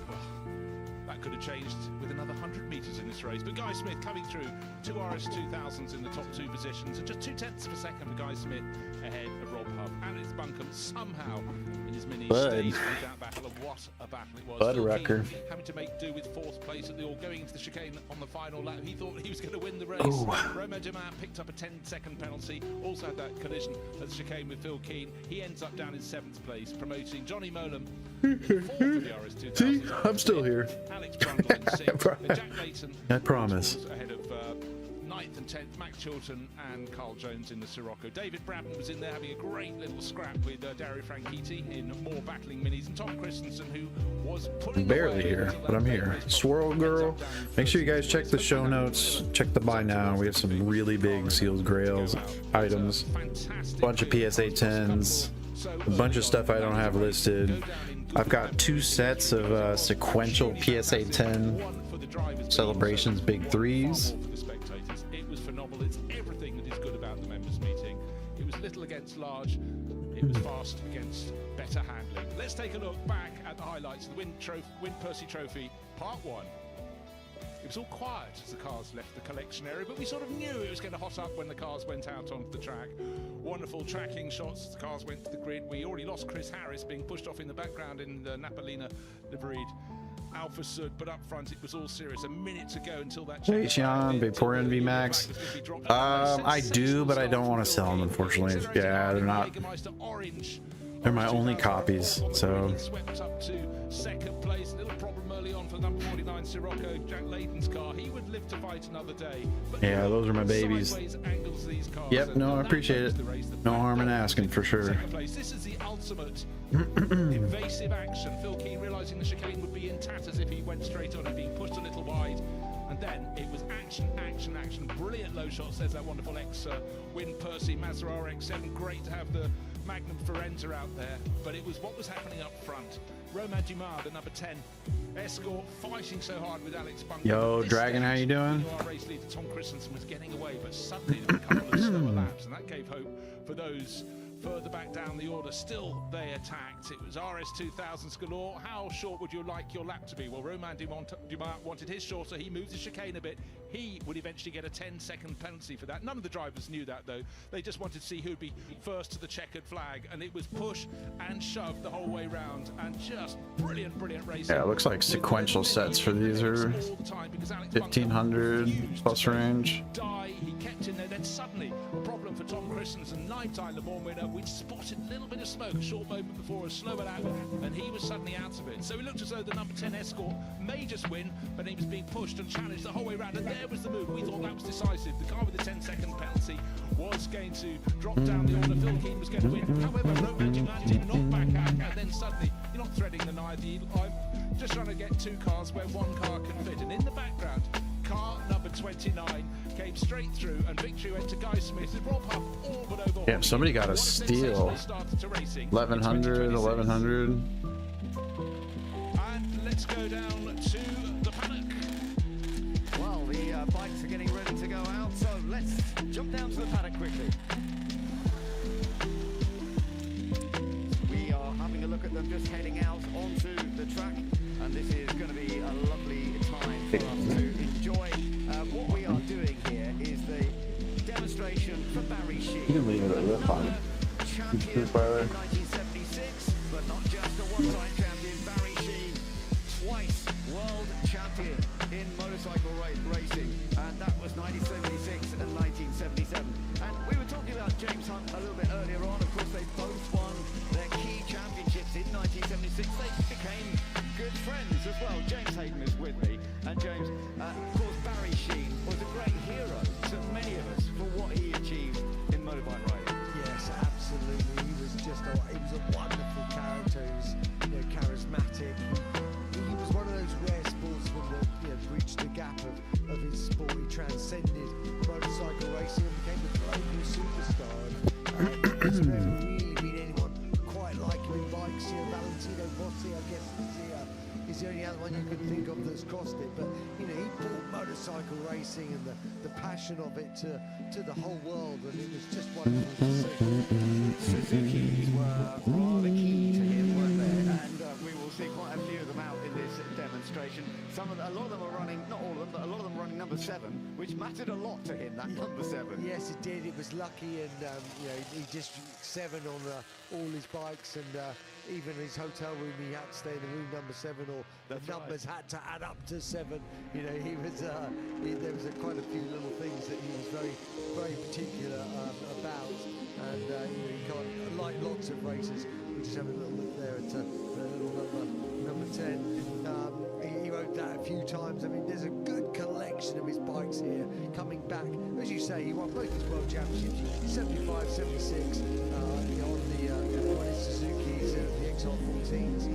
well, that could have changed with another 100 metres in this race. But Guy Smith coming through, 2 RS2000s in the top 2 positions, and just 0.2 of a second for Guy Smith ahead of Rob Huff. Alex Buncombe somehow in his mini stays with that battle, and what a battle it was. Bud Phil Rucker. Keane having to make do with 4th place at the all, going into the chicane on the final lap. He thought he was going to win the race. Ooh. Romain Dumas picked up a 10-second penalty, also had that collision at the chicane with Phil Keane. He ends up down in 7th place, promoting Johnny Molam in 4th for the RS2000. See, I'm still here. Alex Brundle in 6th. Bro. And Jack Layton I promise. ahead of 9th and 10th, Max Chilton and Carl Jones in the Sirocco. David Bradman was in there having a great little scrap with Dario Franchitti in more battling minis, and Tom Christensen, who was pulling Barely here, but I'm here. Swirl Girl. Make sure you guys check the show notes. Check the buy now. We have some really big sealed grails items. Bunch of PSA 10s. A bunch of stuff I don't have listed. I've got 2 sets of sequential PSA 10 celebrations big 3s. It was phenomenal. It's everything that is good about the members meeting. It was little against large. It was fast against better handling. Let's take a look back at the highlights of the Win Percy Trophy Part 1. It was all quiet as the cars left the collection area, but we sort of knew it was going to hot up when the cars went out onto the track. Wonderful tracking shots as the cars went to the grid. We already lost Chris Harris being pushed off in the background in the Napolina liveried Alpha Sud, but up front it was all serious. A minute to go until that Hey Sean, Vaporeon VMAX. I do, but I don't want to sell them, unfortunately. Yeah, they're not. They're my only copies, so. Swept up to second place. A little problem early on for number 49 Sirocco, Jack Layton's car. He would live to fight another day. Yeah, those are my babies. Yep, no, I appreciate it. No harm in asking for sure. This is the ultimate evasive action. Phil Keane realizing the chicane would be in tatters if he went straight on and being pushed a little wide. And then it was action, action, action. Brilliant low shot, says that wonderful Win Percy Mazda RX-7. Great to have the Magnum Firenze out there, but it was what was happening up front. Romain Dumars, the number 10 escort, fighting so hard with Alex Bunker. Yo, Dragon, how you doing? Our race leader Tom Christensen was getting away, but suddenly there were a couple of slower laps, and that gave hope for those further back down the order. Still, they attacked. It was RS2000s galore. How short would you like your lap to be? Well, Romain Dumars wanted his shorter. He moved the chicane a bit. He would eventually get a 10-second penalty for that. None of the drivers knew that, though. They just wanted to see who'd be first to the checkered flag, and it was push and shove the whole way round, and just brilliant, brilliant racing. Yeah, it looks like sequential sets for these are 1500 plus range. He kept in there, then suddenly a problem for Tom Christensen, 9-time Le Mans winner. We'd spotted a little bit of smoke a short moment before a slower lap, and he was suddenly out of it. So it looked as though the number 10 escort may just win, but he was being pushed and challenged the whole way around, and there was the move. We thought that was decisive. The car with the 10-second penalty was going to drop down the order. Phil Keane was going to win. However, Romain Dumars did not back out, and then suddenly you're not threading the needle. I'm just trying to get 2 cars where 1 car can fit, and in the background, car number 29 came straight through, and victory went to Guy Smith. Rob Huff all but over. Damn, somebody got a steal. 1100, 1100. And let's go down to the paddock. Well, the bikes are getting ready to go out, so let's jump down to the paddock quickly. We are having a look at them just heading out onto the track, and this is going to be a lovely time for us to enjoy. What we are doing here is the demonstration for Barry Sheehan. You can leave it at that fine. Champion in 1976, but not just a one-time champion, Barry Sheehan, twice world champion in motorcycle racing, and that was 1976 and 1977. And we were talking about James Hunt a little bit earlier on. Of course, they both won their key championships in 1976. They became good friends as well. James Hayden is with me, and James, of course, Barry Sheehan was a great hero to many of us for what he achieved in motorbike riding. Yes, absolutely. He was a wonderful character. He was, charismatic. He was one of those rare sportsmen that bridged the gap of his sport. He transcended motorcycle racing and became a global superstar. There's never really been anyone quite like him in bikes. Valentino Rossi, I guess, is the only other one you could think of that's crossed it. But he brought motorcycle racing and the passion of it to the whole world, and it was just wonderful to see. Suzuki's were rather key to him, weren't they? And we will see quite a few of them out in this demonstration. A lot of them are running, not all of them, but a lot of them running number 7, which mattered a lot to him, that number 7. Yes, it did. It was lucky, and he just 7 on all his bikes, and even his hotel room, he had to stay in the room number 7, or the numbers had to add up to 7. He was there was quite a few little things that he was very, very particular about, and he can't, like lots of racers. We just have a little look there at the little number 10. He wrote that a few times. I mean, there's a good collection selection of his bikes here, coming back. As you say, he won both his World Championships, 75, 76, on his Suzuki's, the XR14s,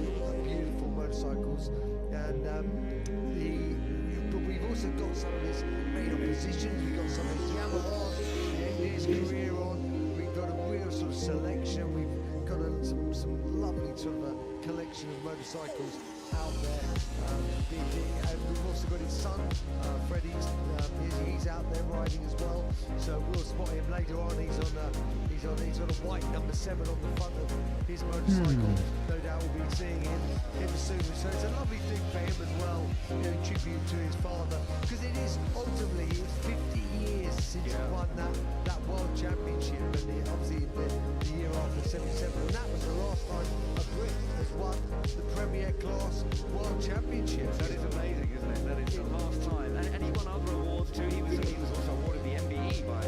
beautiful motorcycles. And but we've also got some of his main oppositions. We've got some of his Yamaha, the end of his career on. We've got a real sort of selection. We've got some lovely sort of a collection of motorcycles out there. And we've also got his son, Freddie. He's out there riding as well. So we'll spot him later on. He's got a white number 7 on the front of his motorcycle. No doubt we'll be seeing him soon. So it's a lovely thing for him as well, in tribute to his father, because it is ultimately 50 years since he won that World Championship, and obviously the year after 77, and that was the last time a Brit has won the Premier Class World Championship. That is amazing, isn't it? That is the last time. And he won other awards too. He was also awarded the MBE by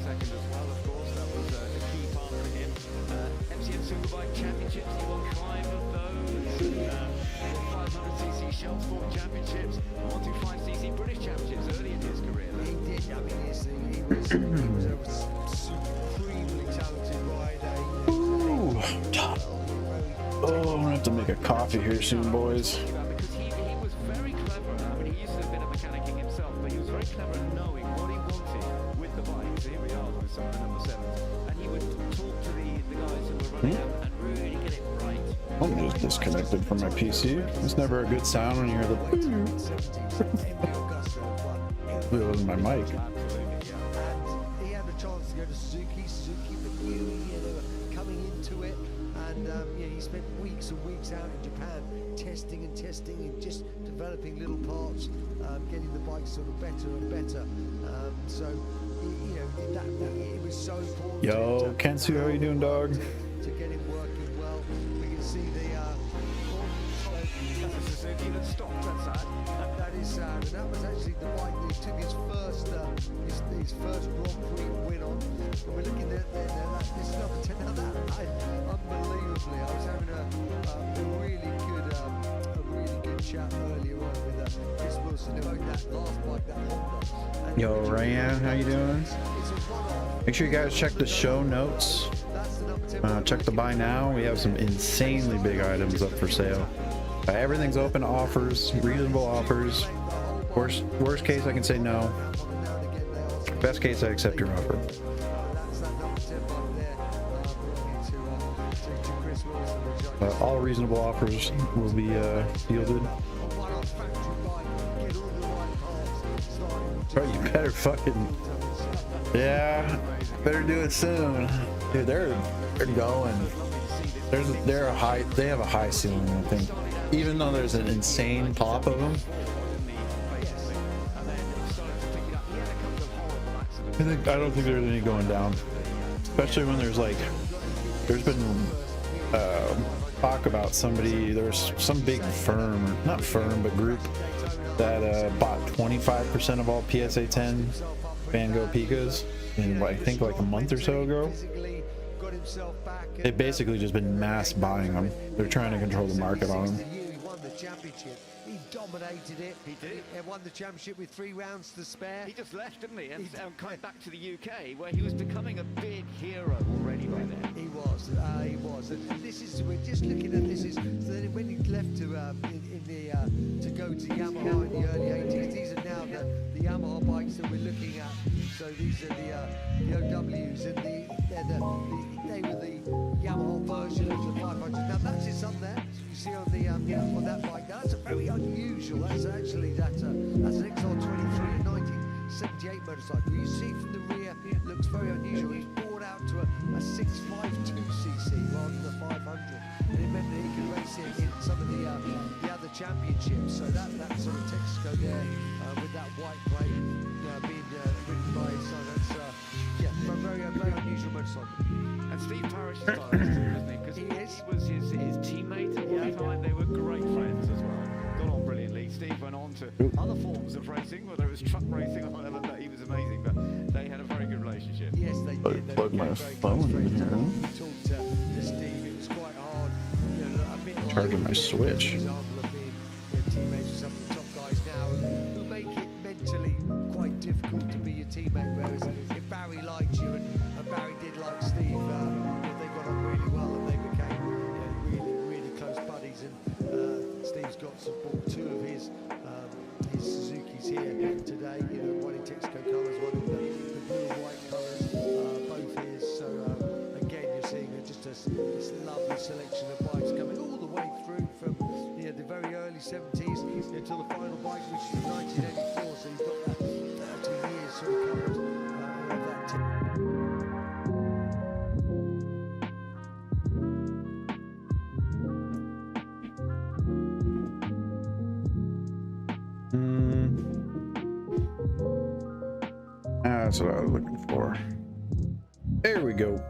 second as well, of course. That was a key part for him. MCM Superbike Championships, he won 5 of those. 500cc Shell Sport Championships, 125cc British Championships early in his career. He did. I mean, he was a supremely talented rider. Ooh, oh, I'm gonna have to make a coffee here soon, boys. Because he was very clever. I mean, he used to have been a mechanicking himself, but he was very clever at knowing what he wanted with the bike. So here we are with some of the number 7s, and he would talk to the guys who were running them and really get it right. I'm just disconnected from my PC. It's never a good sound when you hear the in my mic. And he had a chance to go to Suzuki for new. They were coming into it, and he spent weeks and weeks out in Japan testing and just developing little parts, getting the bike sort of better and better. So it was so important. Yo, Kensu, how you doing, dog? To get it working well. We can see That's a Suzuki that stopped. That's sad. that is sad, and that was actually the bike that he took his first Grand Prix win on. And we're looking at this is number 10. Now unbelievably, I was having a really good chat earlier on with Chris Wilson, who owned that last bike, that Honda. And Yo, Ryan, how you doing? Make sure you guys check the show notes. Check the buy now. We have some insanely big items up for sale. Everything's open to offers, reasonable offers. Worst case, I can say no. Best case, I accept your offer. All reasonable offers will be yielded. Bro, you better fucking... Yeah, better do it soon. Dude, they're going. They have a high ceiling, I think. Even though there's an insane pop of them. I don't think there's any going down. Especially when there's been talk about there's some big firm, not firm, but group that bought 25% of all PSA 10 Van Gogh Pikas in I think like a month or so ago. They've basically just been mass buying them. They're trying to control the market on them. He dominated it. He did. He won the championship with 3 rounds to spare. He just left, didn't he? And came back to the UK, where he was becoming a big hero already by then. He was. And this is, we're just looking at this. So then when he left to go to Yamaha in the early 80s, these are now the Yamaha bikes that we're looking at. So these are the OWs, and they were the Yamaha version of the 500. Now that's his up there. You see on that bike. Now that's a very unusual. That's actually that's an XR23 1978 motorcycle. You see from the rear, it looks very unusual. He's brought out to a 652cc rather than the 500. And remember, he can race it in some of the other championships. So that sort of Texaco there with that white plate being ridden by his son. That's a very unusual motorcycle. And Steve Parrish is stylist too, isn't he? Because he was his teammate at one time. They were great friends as well. Got on brilliantly. Steve went on to other forms of racing, whether it was truck racing or whatever. But he was amazing. But they had a very good relationship. Yes, they did. They plug my phone in here. We talked to Steve. It was quite hard. Charging my Switch. Teammates with some of the top guys now who make it mentally That's what I was looking for. There we go.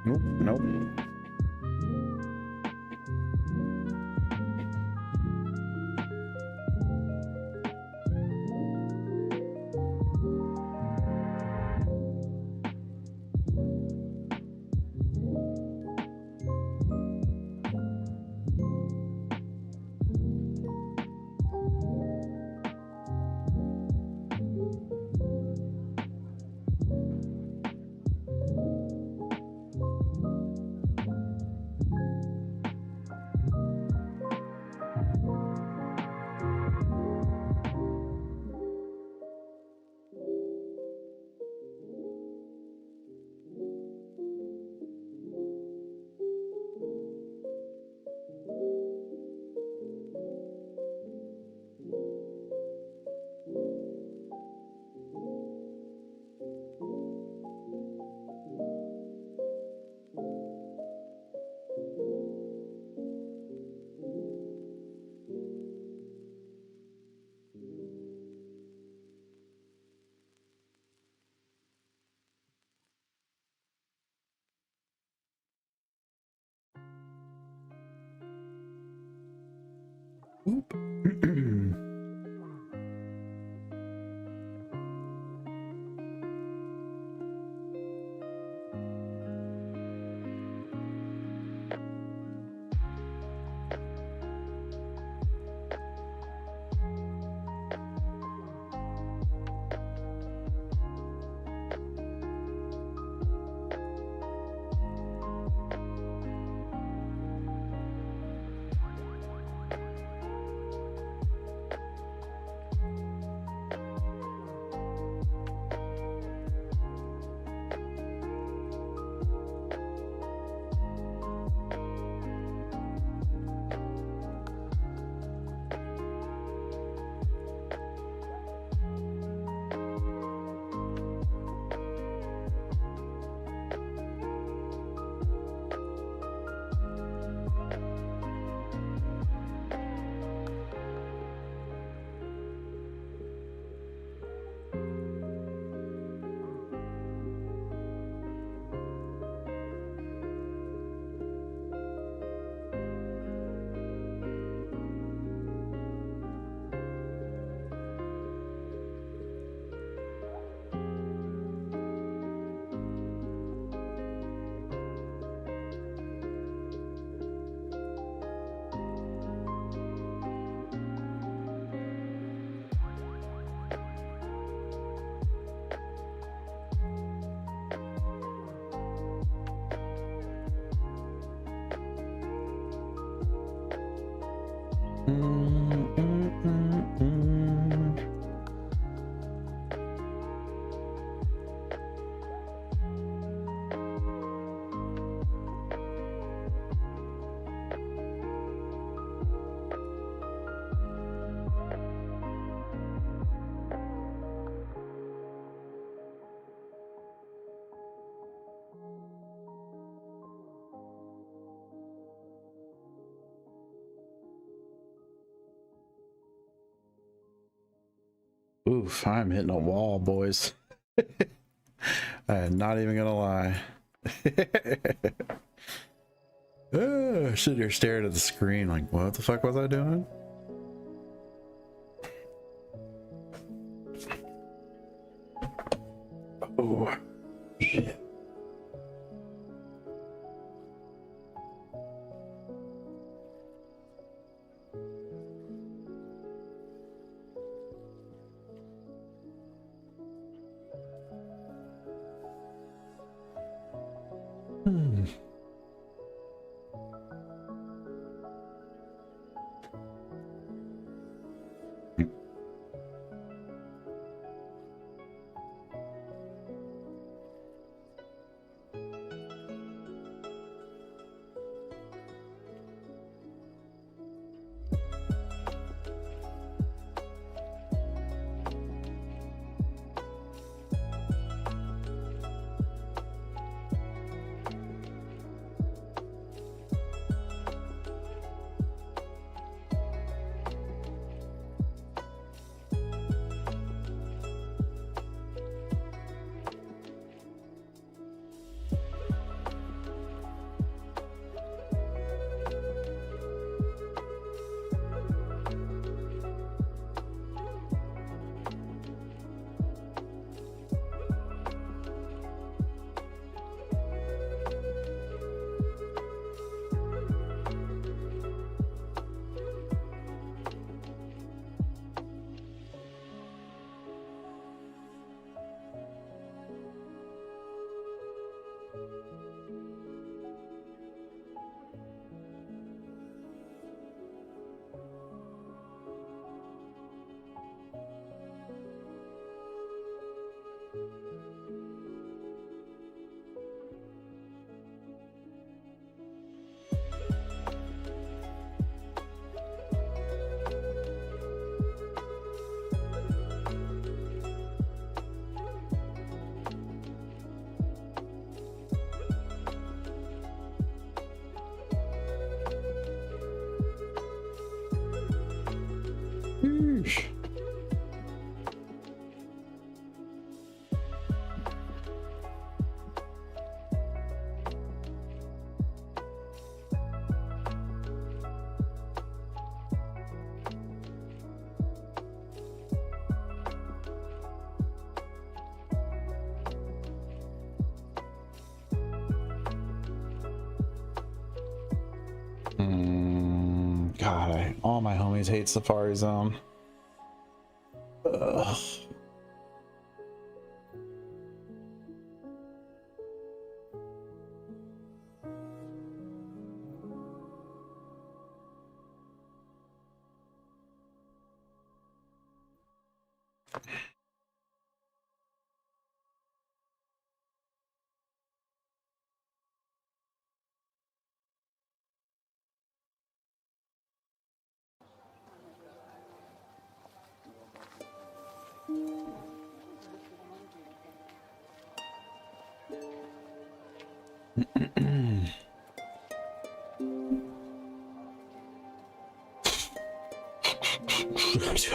Nope, nope. Oop. Oof, I'm hitting a wall, boys. I'm not even gonna lie. Sitting here staring at the screen like, what the fuck was I doing? Oh, shit. search. God, all my homies hate Safari Zone. Ugh.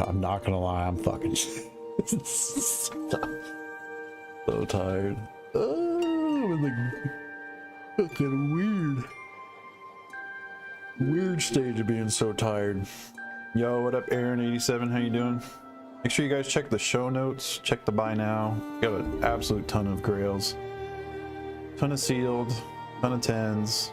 I'm not gonna lie, I'm fucking so tired. Oh, I'm in the fucking weird stage of being so tired. Yo, what up, Aaron87? How you doing? Make sure you guys check the show notes, check the buy now. Got an absolute ton of grails, ton of sealed, ton of 10s.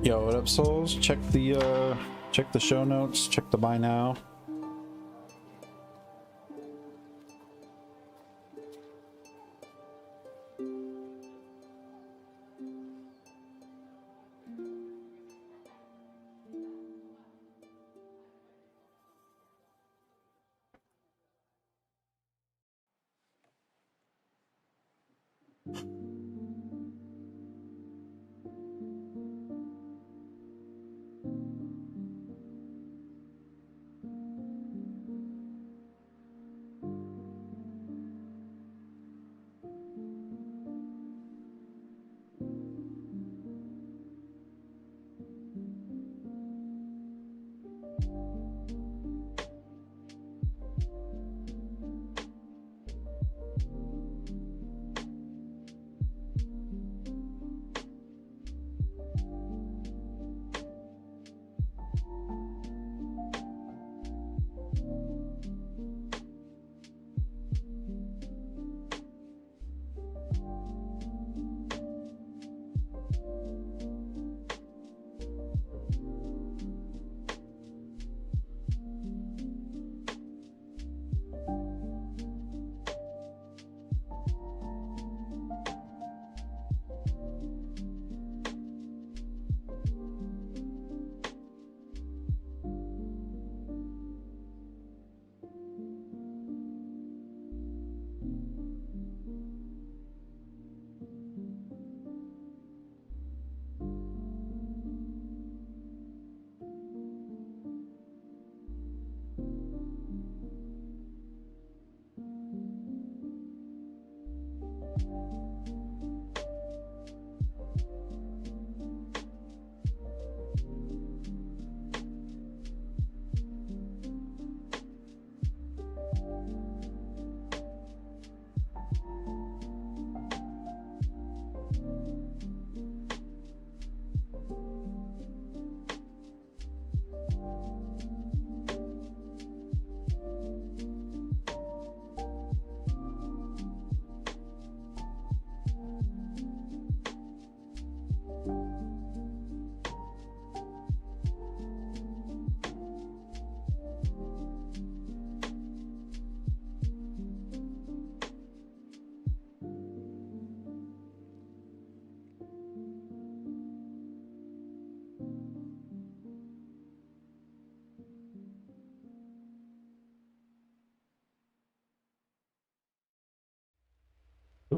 Yo, what up, souls? Check the show notes, check the buy now.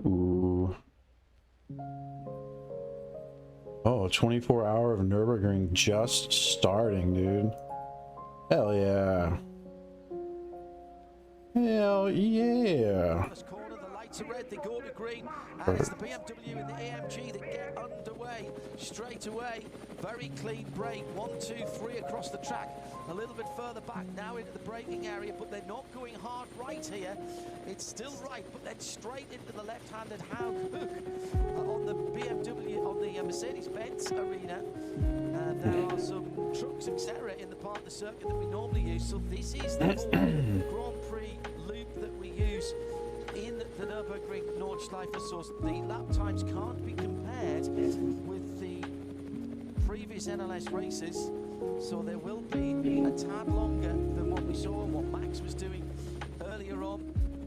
Ooh. Oh, 24-hour of Nürburgring just starting, dude. Hell yeah. Hell yeah. Red, they go to green, and it's the BMW and the AMG that get underway straight away. Very clean break, 1, 2, 3 across the track. A little bit further back now into the braking area, but they're not going hard right here. It's still right, but then straight into the left-handed hook on the BMW, on the Mercedes-Benz arena. There are some trucks, etc., in the part of the circuit that we normally use. So this is the Grand Prix loop that we use in the Nürburgring Nordschleife. So the lap times can't be compared with the previous NLS races, so there will be a tad longer than what we saw and what Max was doing earlier on.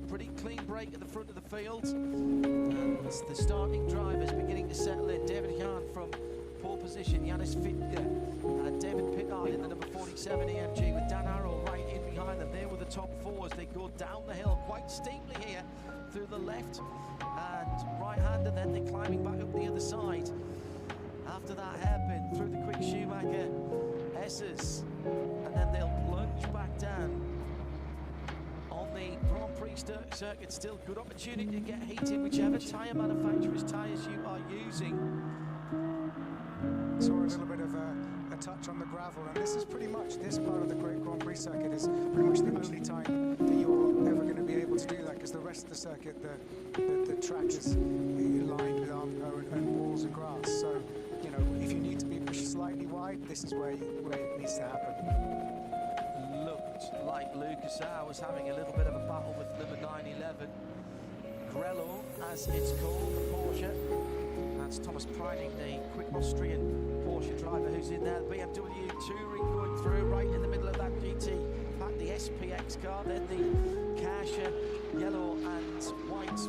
Pretty clean break at the front of the field, and the starting drivers beginning to settle in. David Hahn from pole position, Janis Fittke, David Pittard in the number 47 AMG with Dan Arrow right in behind them. They were the top four as they go down the hill quite steeply here through the left and right-hander, then they're climbing back up the other side. After that hairpin through the quick Schumacher S's, and then they'll plunge back down on the Grand Prix circuit. Still good opportunity to get heated, whichever tyre manufacturer's tyres you are using. Saw a little bit of a touch on the gravel, and this is pretty much, this part of the Great Grand Prix circuit is pretty much the only time that you're ever going to be able to do that, because the rest of the circuit, the track is lined with Armco and walls and grass. So, you know, if you need to be pushed slightly wide, this is where it needs to happen. Looked like Lucas was having a little bit of a battle with number 911. Grello, as it's called, the Porsche. That's Thomas Preining, the quick Austrian Porsche driver who's in there. The BMW Touring going through right in the middle of that GT pack, the SPX car, then the Kasia yellow and white,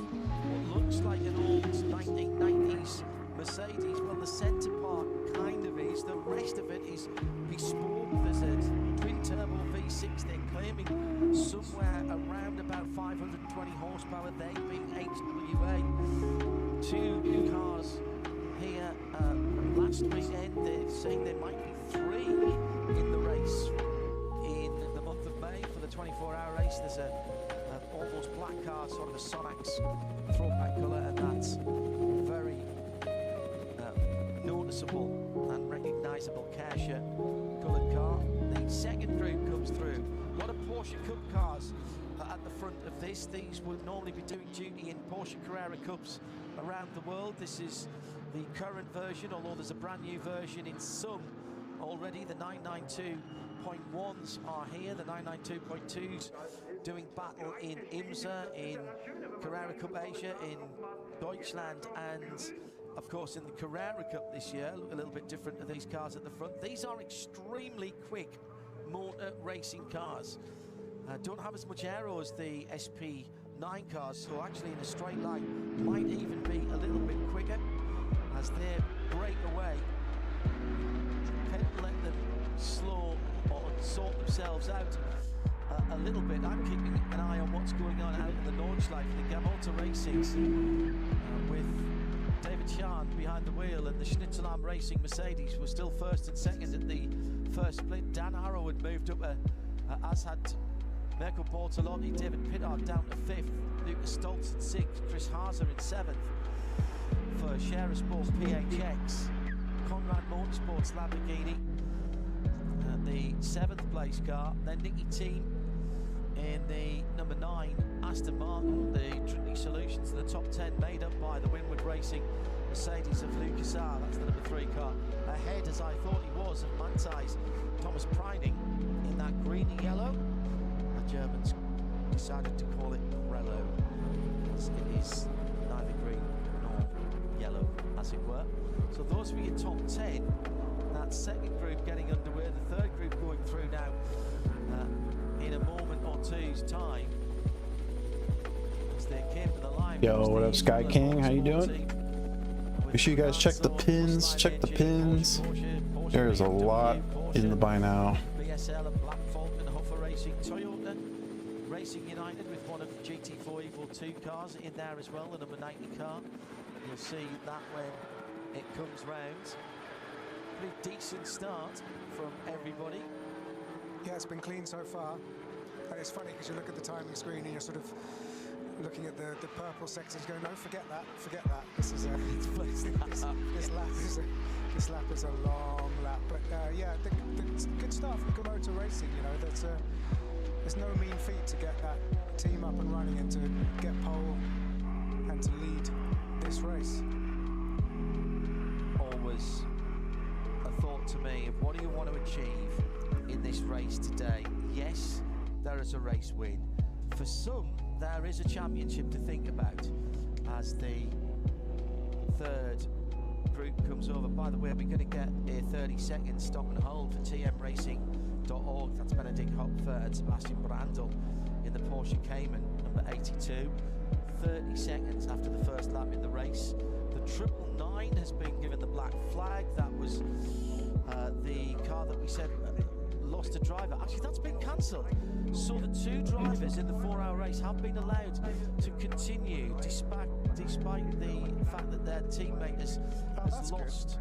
what looks like an old 1990s Mercedes. Well, the centre part kind of is, the rest of it is bespoke. There's a twin-turbo V6 they're claiming somewhere around about 520 horsepower, they being HWA. Two new cars here last weekend. They're saying there might be 3 in the race in the month of May for the 24-hour race. There's a almost black car, sort of a Sonax throwback colour, and that's very noticeable and recognisable Kasia coloured car. The second group comes through. A lot of Porsche Cup cars at the front of this. These would normally be doing duty in Porsche Carrera Cups around the world. This is the current version, although there's a brand new version in some already. The 992.1s are here, the 992.2s doing battle in IMSA, in Carrera Cup Asia, in Deutschland, and of course in the Carrera Cup this year. Look a little bit different to these cars at the front. These are extremely quick motor racing cars. Don't have as much aero as the SP9 cars, so actually in a straight line might even be a little bit quicker as they break away. Tend to let them slow or sort themselves out a little bit. I'm keeping an eye on what's going on out in the Nordschleife, the Gamoto Racings, with David Schan behind the wheel, and the Schnitzelarm Racing Mercedes were still first and second at the first split. Dan Arrow had moved up, as had Mirko Bortolotti. David Pittard down to 5th, Lucas Stoltz at 6th, Chris Haase in 7th for Scherer Sports PHX, Conrad Motorsports Lamborghini, the 7th place car, then Nicky Team in the number 9 Aston Martin, the Trinity Solutions in the top 10 made up by the Winward Racing Mercedes of Lucas R. That's the number 3 car. Ahead, as I thought he was, of Manthei's Thomas Preining in that green and yellow. The Germans decided to call it Grello, as it is neither green nor yellow, as it were. So those were your top 10. That second group getting underway, the third group going through now in a moment or two's time. As they came to the line. Yo, what up, Sky King? How you doing? Make sure you guys check the pins. Check the pins. There's a lot in the buy now. BSL and Black Falcon, Hoffer Racing, Toyota, Racing United with one of GT4 Evo 2 cars in there as well, the number 90 car. You'll see that when it comes round. Pretty decent start from everybody. Yeah, it's been clean so far. And it's funny because you look at the timing screen and you're sort of looking at the purple sectors going, no, forget that. This is this lap is a long lap. But yeah, the good start from Komodo Racing, you know, there's no mean feat to get that team up and running and to get pole and to lead this race. Always a thought to me of what do you want to achieve in this race today? Yes, there is a race win. For some, there is a championship to think about as the third group comes over. By the way, we're going to get a 30-second stop and hold for tmracing.org. That's Benedict Hopfer and Sebastian Brandl in the Porsche Cayman, number 82. 30 seconds after the first lap in the race. The 999 has been given the black flag. That was the car that we said lost a driver. Actually, that's been cancelled. So the two drivers in the 4-hour race have been allowed to continue despite the fact that their teammate has lost.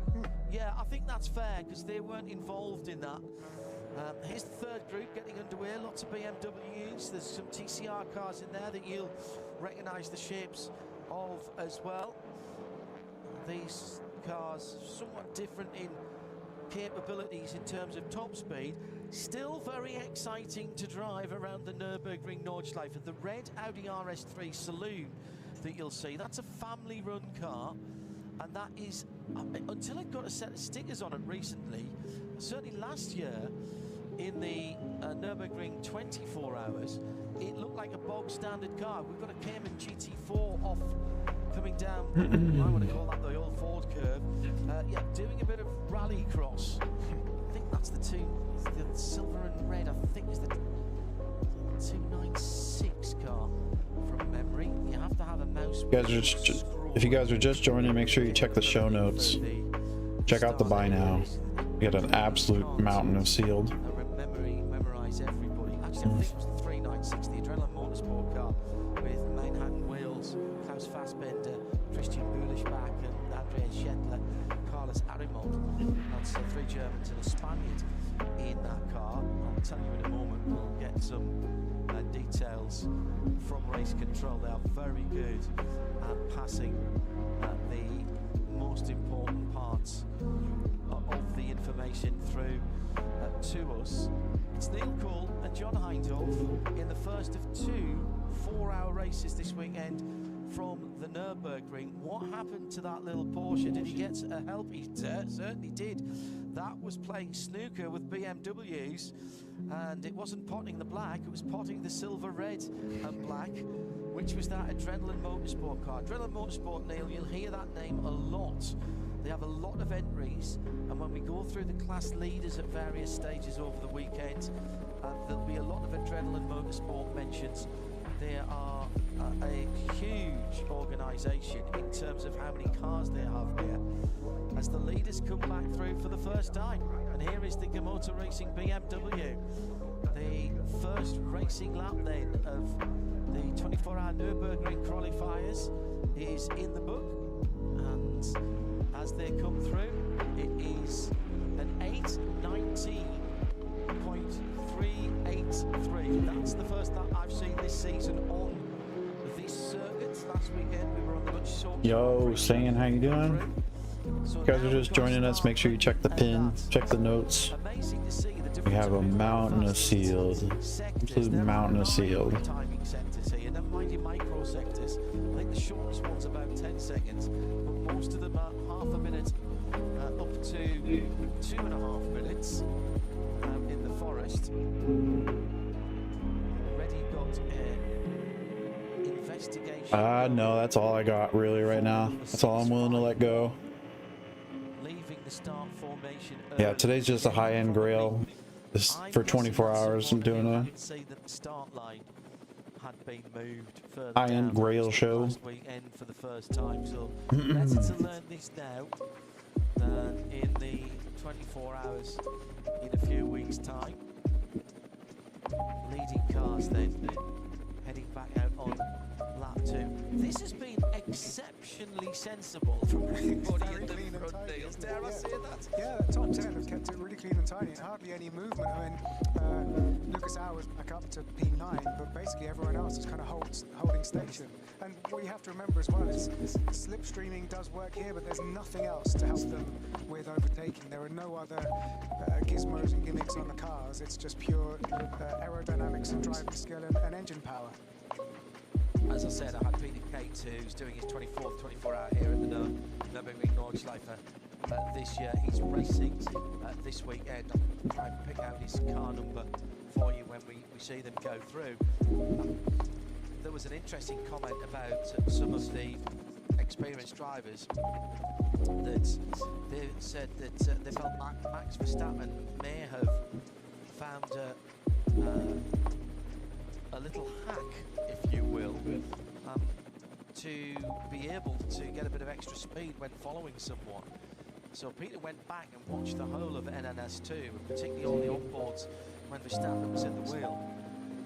Yeah, I think that's fair because they weren't involved in that. Here's the third group getting underway. Lots of BMWs. There's some TCR cars in there that you'll recognise the shapes of as well. These cars somewhat different in capabilities in terms of top speed. Still very exciting to drive around the Nürburgring Nordschleife. The red Audi RS3 Saloon that you'll see, that's a family-run car, and that is, until it got a set of stickers on it recently, certainly last year in the Nürburgring 24 hours, it looked like a bog standard car. We've got a Cayman GT4 off coming down, I want to call that the old Ford curve. Yeah, doing a bit of rally cross. I think that's the silver and red, I think is the 296 car from memory. You have to have a mouse. If you guys are just joining, make sure you check the show notes. Check out the buy now. You get an absolute mountain of sealed. Memorize everybody. Actually, I think it was the 396, the Adrenaline Motorsport car with Manhattan wheels, Klaus Fassbender, Christian Bulischbach, and Andreas Schettler, Carlos Arimont. That's 3 Germans and a Spaniard in that car. I'll tell you in a moment. We'll get some details from race control. They are very good at passing the most important parts of the information through to us. It's Neil Cole and John Hindhoff in the first of 2 4-hour races this weekend from the Nürburgring. What happened to that little Porsche? Did he get a help? He certainly did. That was playing snooker with BMWs, and it wasn't potting the black, it was potting the silver, red and black, which was that Adrenaline Motorsport car. Adrenaline Motorsport, Neil, you'll hear that name a lot. They have a lot of entries, and when we go through the class leaders at various stages over the weekend, there'll be a lot of Adrenaline Motorsport mentions. They are a huge organisation in terms of how many cars they have here, as the leaders come back through for the first time. And here is the Komodo Racing BMW. The first racing lap then of the 24-hour Nürburgring qualifiers is in the book, and as they come through, it is an 8:19.383. That's the first lap I've seen this season on this circuit. Last weekend we were on the much shorter. Yo, Stan, how you doing? You guys are just joining us. Make sure you check the pin, check the notes. We have a mountain of sealed, absolute mountain of sealed. Timing sectors here. Never mind your micro sectors. I think the shortest one's about 10 seconds, but most of them are half a minute up to 2.5 minutes in the forest. Already got investigation. No, that's all I got really right now. That's all I'm willing to let go. Leaving the start formation. Yeah, today's just a high-end Grail. This for 24 hours. I'm doing a high-end Grail show. Weekend for the first time, so better to learn this now than in the 24 hours in a few weeks' time. leading cars then heading back out on lap 2. This has been exceptionally sensible from everybody in the front, Niels. Dare I say that? Yeah, the top 10 have kept it really clean and tidy, and hardly any movement. I mean, Lucas Howe was back up to P9, but basically everyone else is kind of holding station. And what you have to remember as well is slipstreaming does work here, but there's nothing else to help them with overtaking. There are no other gizmos and gimmicks on the cars. It's just pure aerodynamics and driving skill and engine power. As I said, I had Peter Cates, who's doing his 24th 24 hour here at the Nürburgring Nordschleife this year. He's racing this weekend. I'll try and pick out his car number for you when we see them go through. There was an interesting comment about some of the experienced drivers that they said that they felt Max Verstappen may have found a little hack, if you will, to be able to get a bit of extra speed when following someone. So Peter went back and watched the whole of NNS2, and particularly all the onboards when Verstappen was in the wheel.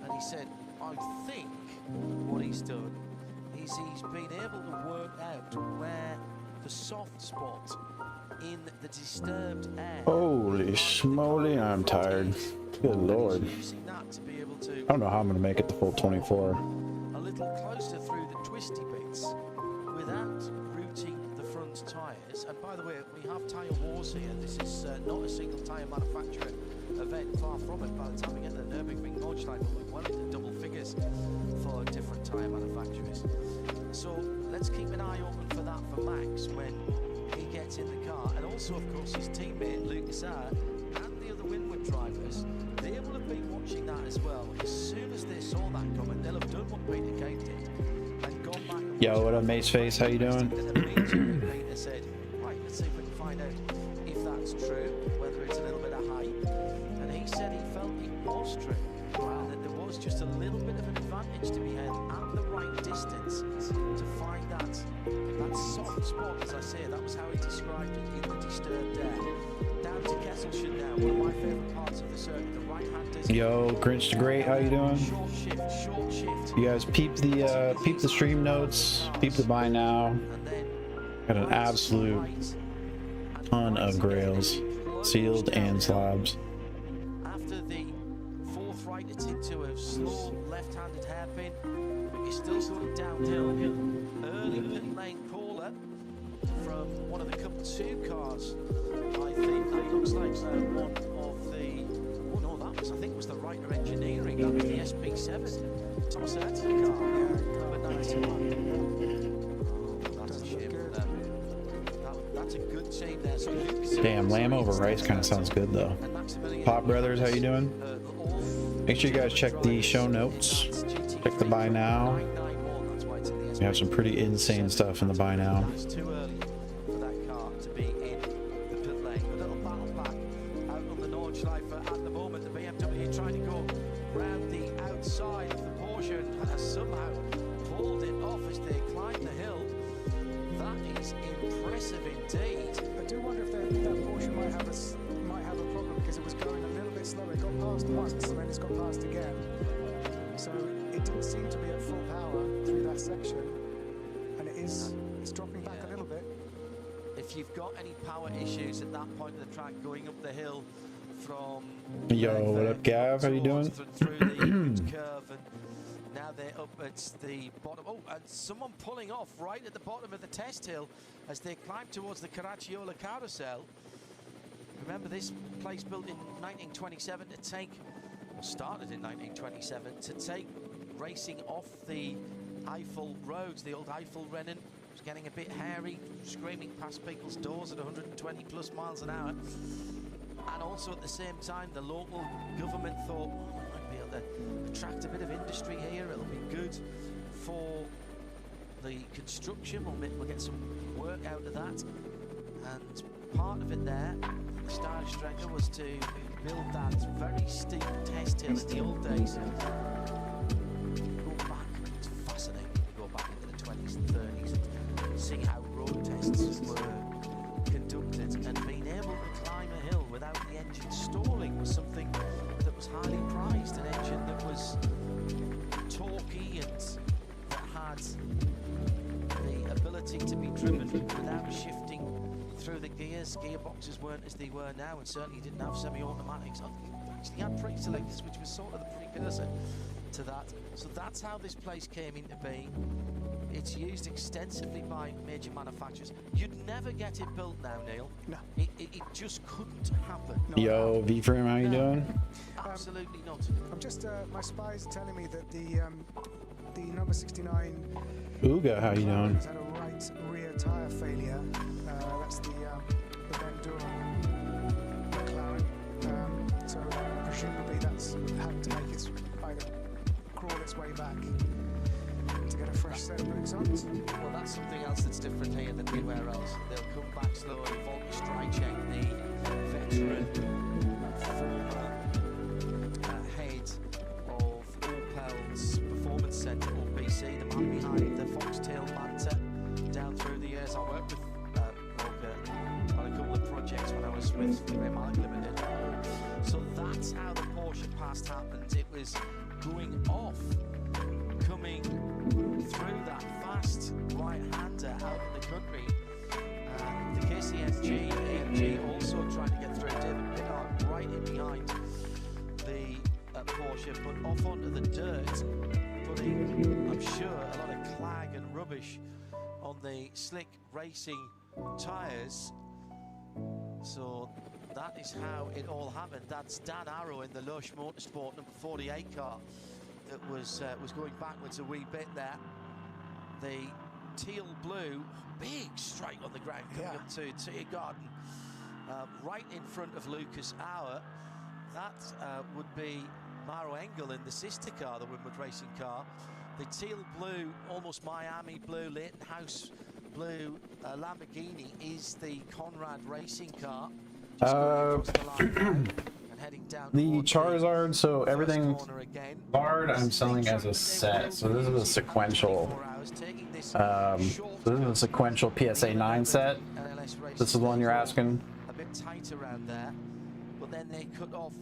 And he said, I think what he's done is he's been able to work out where the soft spot in the disturbed air. Holy schmoly, I'm tired. Good lord. Using that to be able to I don't know how I'm gonna make it the full 24. a little closer through the twisty bits without routing the front tyres. And by the way, we have tyre wars here. This is not a single tyre manufacturer event, far from it. By the time we get to the Nürburgring Nordschleife, we'll be well into double figures for different tyre manufacturers. So let's keep an eye open for that for Max when he gets in the car. And also, of course, his teammate Lucas Howe and the other Winwood drivers, they will have been watching that as well. As soon as they saw that coming, they'll have done what Peter Cates did and gone back and Yo, what up, Mace Face? How you doing? Peter said, right, let's see if we can find out if that's true, whether it's a little bit of hype. And he said he felt it was true, that there was just a little bit of an advantage to be had at the right distance to find that soft spot. As I say, that was how he described it in the disturbed air. Down to Kesselchen now, one of my favourite parts of the circuit, the right-hand. Yo, Grinch the Great, how you doing? Short shift. You guys peep the stream notes, peep the buy now. Got an absolute ton of grails, sealed and slabs. After the fourth right, it's into a slow left-handed hairpin, but you're still sort of downhill. Early pit lane caller from one of the Cup 2 cars. I think that looks like one of the. Oh no, that was, I think, was the Reiter Engineering. That was the SP7. Thomas Edison car. Number 91. That's a shame for them. That's a good team there. So Damn, lamb over rice kind of sounds good though. Pop Brothers, how you doing? Make sure you guys check the show notes. Check the buy now. We have some pretty insane stuff in the buy now. It's too early for that car to be in the pit lane. A little battle back out on the Nordschleife at the moment. The BMW trying to go round the outside of the Porsche and has somehow pulled it off as they climb the hill. That is impressive indeed. I do wonder if that Porsche might have a problem because it was going a little bit slower. It got past once and then it's got past again. So it didn't seem to be at full power through that section, and it's dropping back a little bit. If you've got any power issues at that point of the track going up the hill from Yo, what up, Gav? How you doing? through the curve, and now they're up at the bottom. Oh, and someone pulling off right at the bottom of the test hill as they climb towards the Caracciola carousel. Remember, this place built in 1927 to take, or started in 1927 to take racing off the Eiffel roads, the old Eiffel Rennen. It was getting a bit hairy, screaming past people's doors at 120 plus miles an hour. And also at the same time, the local government thought, oh, we might be able to attract a bit of industry here. It'll be good for the construction. We'll get some work out of that. And part of it there, the Star Striker, was to build that very steep test hill in the old days. Go back, it's fascinating to go back into the 20s and 30s and see how road tests were conducted, and being able to climb a hill without the engine stalling was something that was highly prized. An engine the gears. Gearboxes weren't as they were now, and certainly didn't have semi-automatics. They actually had pre-selectors, which was sort of the precursor to that. So that's how this place came into being. It's used extensively by major manufacturers. You'd never get it built now, Neil. No. It just couldn't happen. Yo, V-Frame, how you doing? Absolutely not. I'm just, my spies are telling me that the number 69 Ooga, how you doing? has had a right rear tyre failure. That's the Vendura McLaren. So presumably that's having to make its either crawl its way back to get a fresh set of boots on. Well, that's something else that's different here than anywhere else. They'll come back slowly. Volker Strycek, the veteran, former head of Opel's Performance Centre, UPC, the man behind the Foxtail Manta. Down through the years, I worked with Volker on a couple of projects when I was with Raymond Limited. So that's how the Porsche past happened. It was going off, coming through that fast right-hander out in the country. The KCSG, AMG also trying to get through. David Biddard right in behind the Porsche, but off onto the dirt, putting, I'm sure, a lot of clag and rubbish on the slick racing tyres. So that is how it all happened. That's Dan Arrow in the Lush Motorsport number 48 car that was going backwards a wee bit there. The teal blue, big strike on the ground coming up to Tiergarten, right in front of Lucas Auer. That would be Maro Engel in the sister car, the Winwood Racing car. The teal blue, almost Miami blue, Leighton House blue Lamborghini is the Conrad Racing car. The Charizard, so everything Charizard I'm selling as a set. So this is a sequential. This is a sequential PSA 9 set. This is the one you're asking. A bit tight around there, but then they cut off.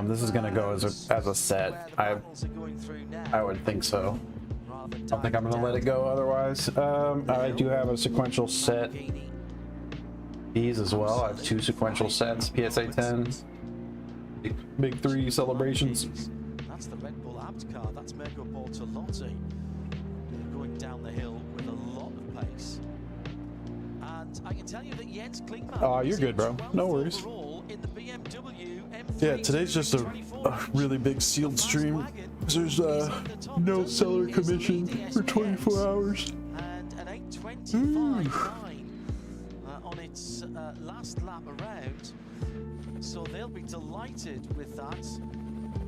This is gonna go as a set. I would think so. I don't think I'm gonna let it go otherwise. I do have a sequential set. These as well. I have 2 sequential sets. PSA 10. Big 3 celebrations. That's the Red Bull Abt car. That's Mirko Bortolotti going down the hill with a lot of pace. And I can tell you that Jens Klingman. Oh, you're good, bro. No worries. In the BMW M3 Yeah, today's just a really big sealed stream. There's no seller commission for 24 hours. And an 8:25.9 on its last lap around. So they'll be delighted with that.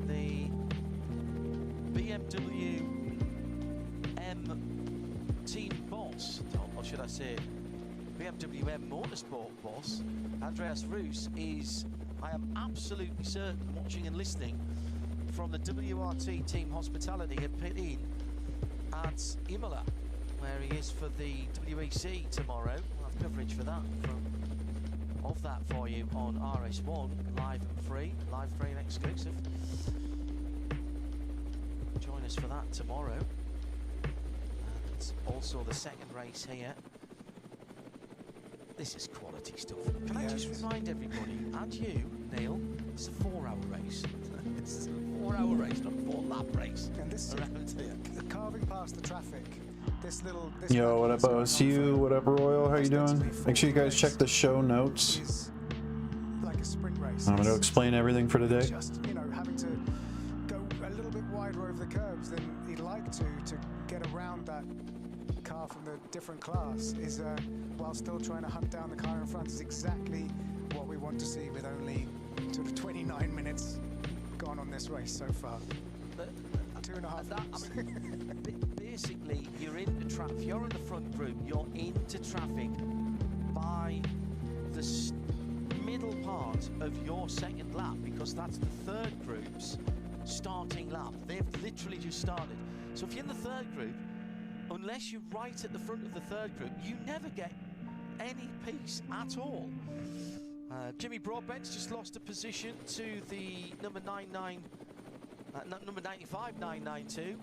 The BMW M team boss, or should I say BMW M Motorsport boss, Andreas Roos, is, I am absolutely certain, watching and listening from the WRT team hospitality at Pit Inn at Imola, where he is for the WEC tomorrow. We'll have coverage for that of that for you on RS1, live and free and exclusive. Join us for that tomorrow. And it's also the second race here. This is quality stuff. Can I just remind everybody, and you, Neil, it's a 4-hour race. It's a 4-hour race, not a 4-lap race. And this around here. Carving past the traffic. This Yo, what up, OSU? What up, Royal? How you doing? Make sure you guys check the show notes. Like a sprint race. I'm going to explain everything for today. Just, having to go a little bit wider over the curbs than he'd like to get around that car from the different class is while still trying to hunt down the car in front is exactly what we want to see with only sort of 29 minutes gone on this race so far. 2.5 laps. Basically, you're into traffic. If you're in the front group, you're into traffic by the middle part of your second lap, because that's the third group's starting lap. They've literally just started. So if you're in the third group, unless you're right at the front of the third group, you never get any peace at all. Jimmy Broadbent's just lost a position to the number 95.992.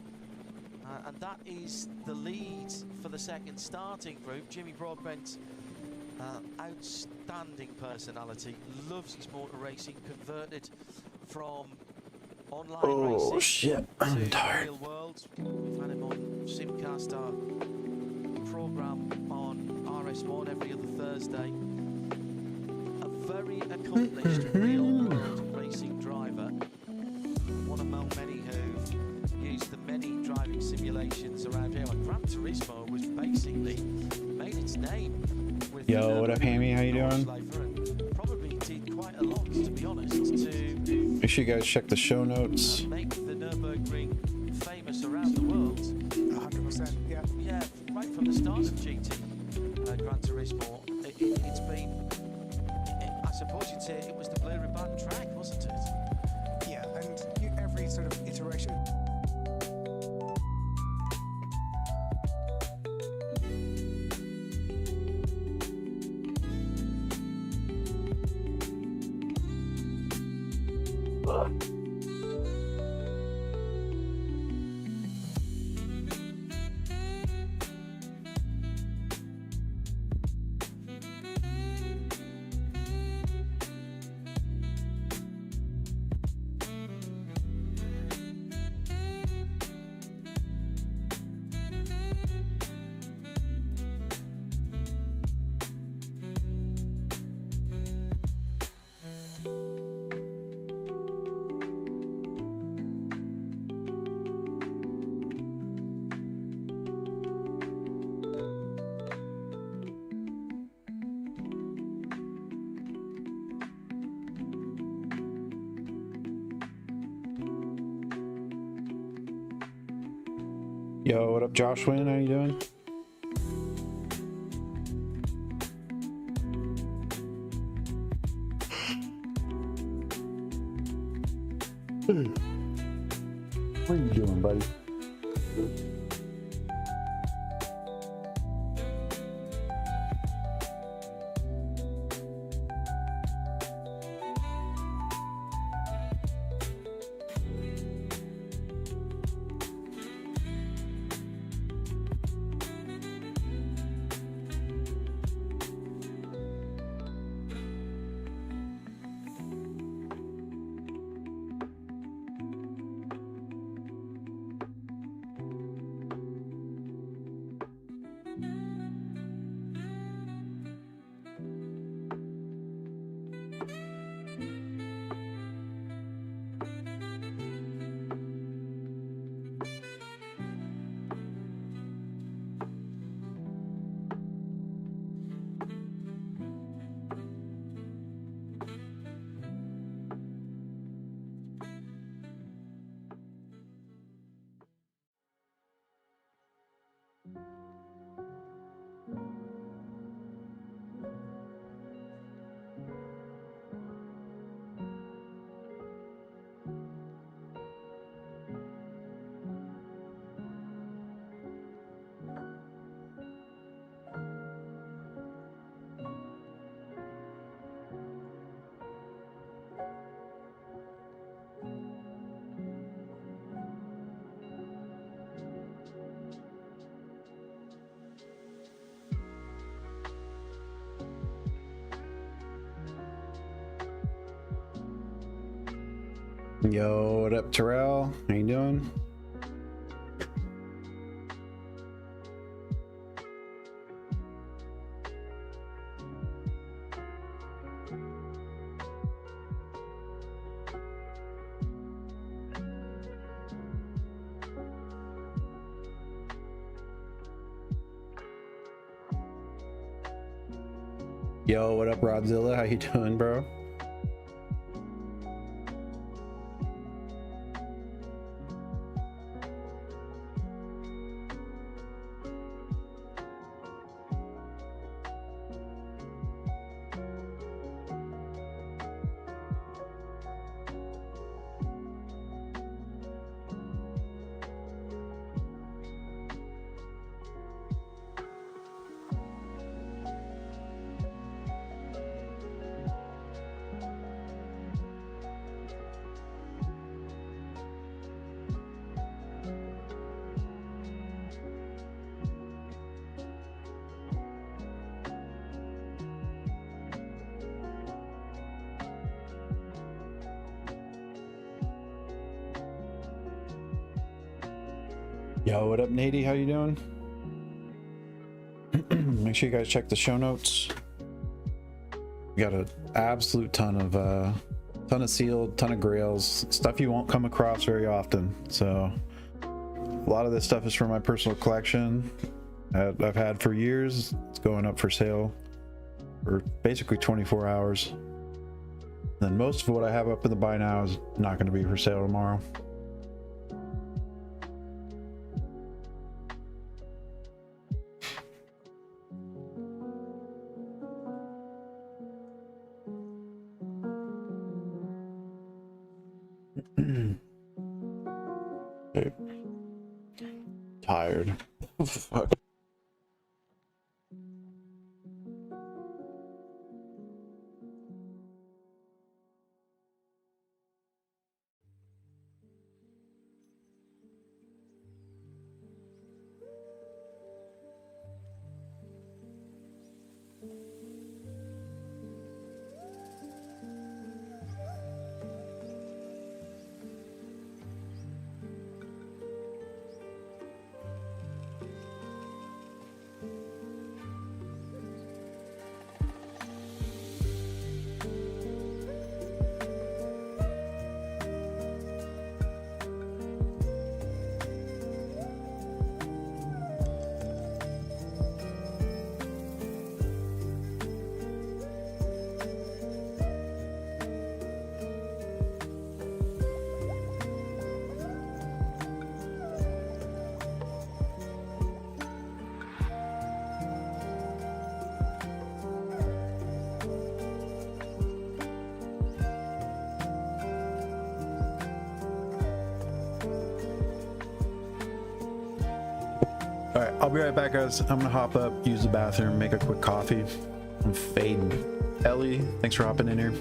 And that is the lead for the second starting group. Jimmy Broadbent Outstanding personality, loves his motor racing, converted from online racing shit, to I'm the tired. real world. We've had him on Simcast, our program on RS1 every other Thursday. A very accomplished real world racing driver. One among many who've used the many driving simulations around here. Like Gran Turismo was basically made its name with Yo, what up, Hammy? How you doing? probably did quite a lot, to be honest, to Make sure you guys check the show notes. make the Nürburgring famous around the world. 100%, yeah. Yeah, right from the start of GT, Gran Turismo, it's been, I suppose you'd say it was the blue ribbon track, wasn't it? Yeah, and every sort of iteration. Yo, what up, Josh Wynn? How you doing? What are you doing, buddy? Yo, what up, Terrell? How you doing? Yo, what up, Rodzilla? How you doing, bro? Yo, what up, Nady? How you doing? Make sure you guys check the show notes. We got an absolute ton of sealed, ton of grails, stuff you won't come across very often. So a lot of this stuff is from my personal collection. I've had for years. It's going up for sale for basically 24 hours. Then most of what I have up in the buy now is not going to be for sale tomorrow. Okay. Tired. Fuck. All right, I'll be right back, guys. I'm gonna hop up, use the bathroom, make a quick coffee. I'm fading. Ellie, thanks for hopping in here.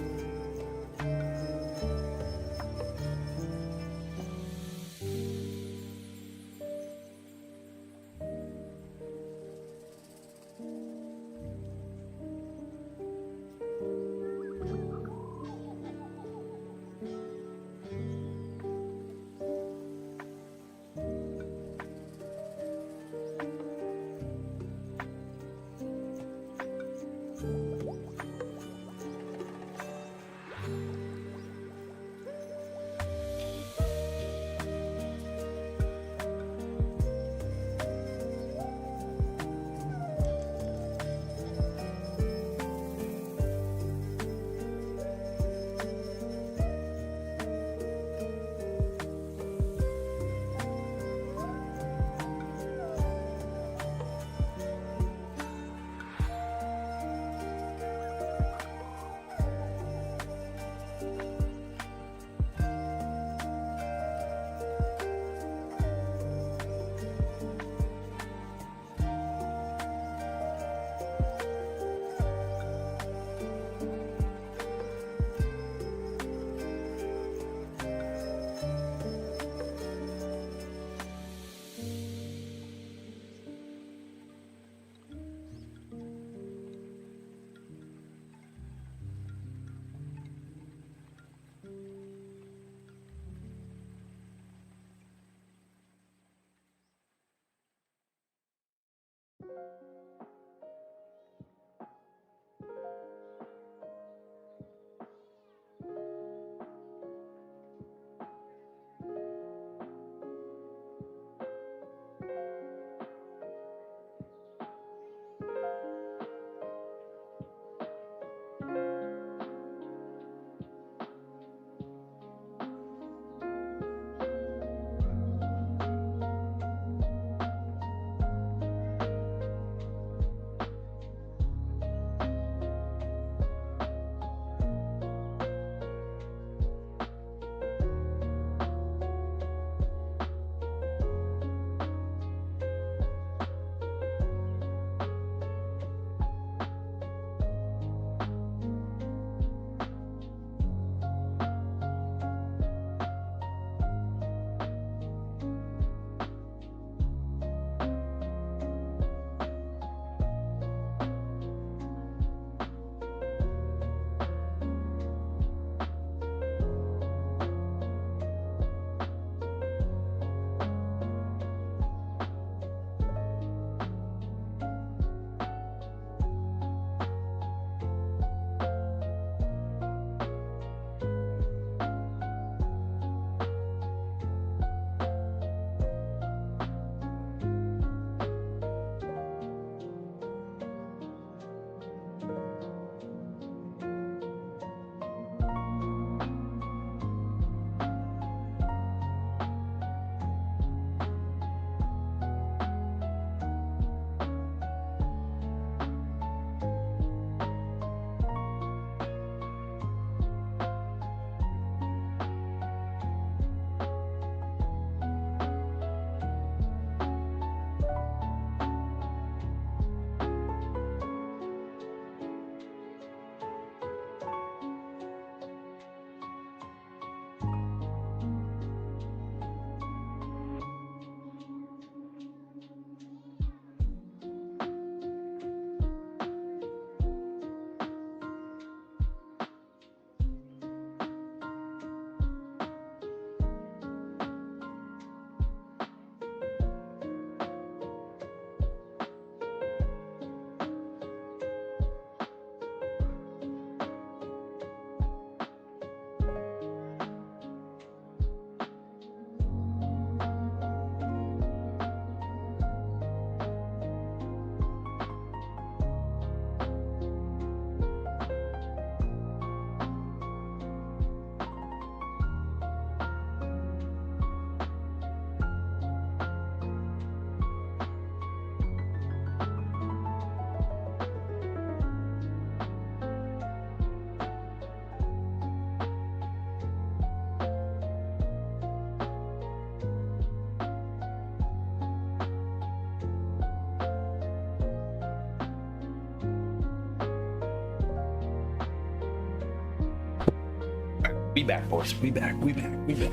We back, boys. We back. We back. We back.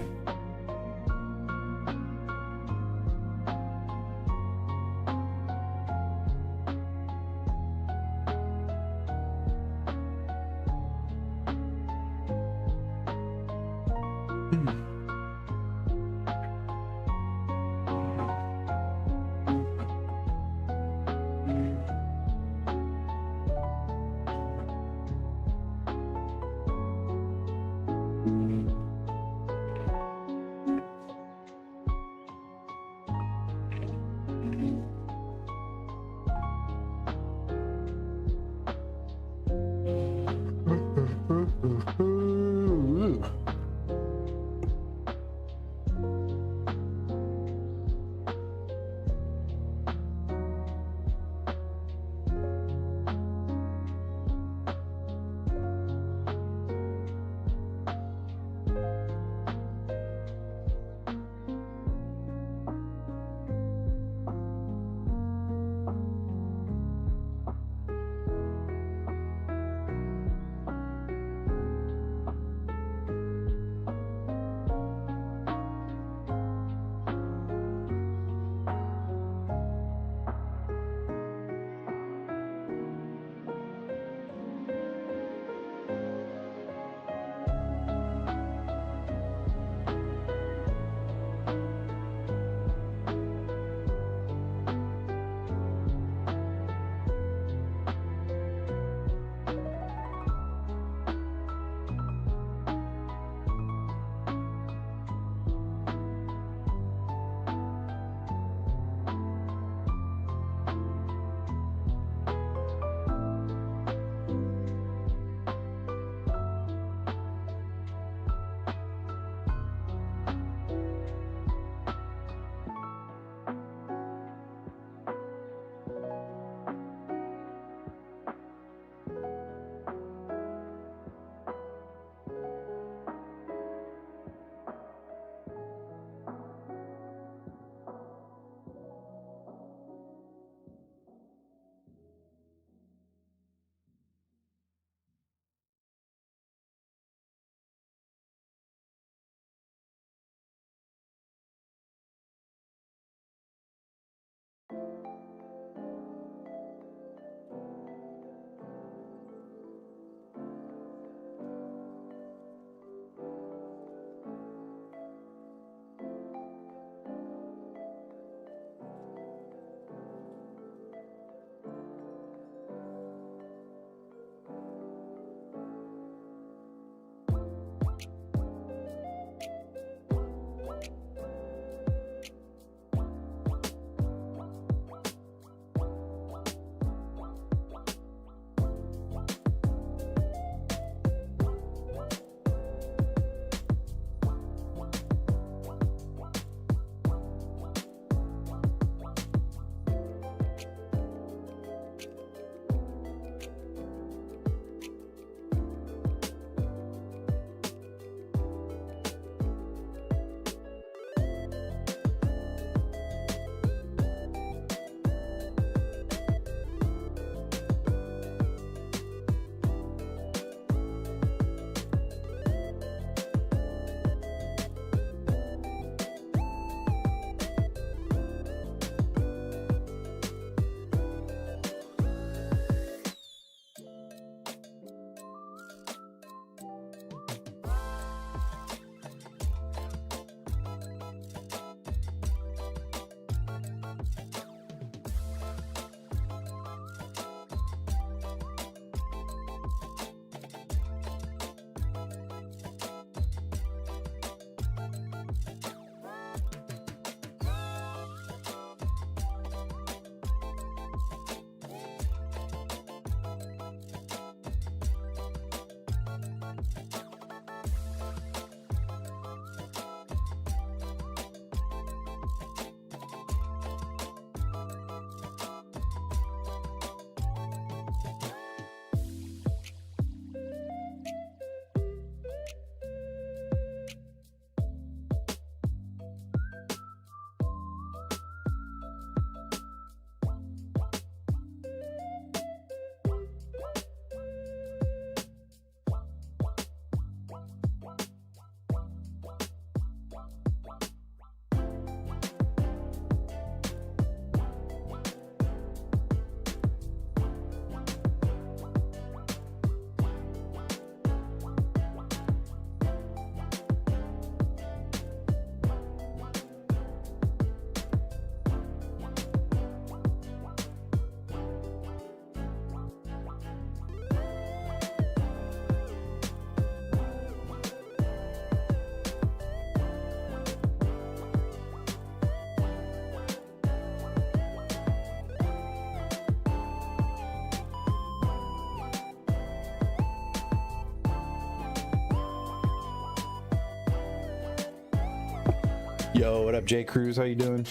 Yo, what up, J Cruz? How you doing?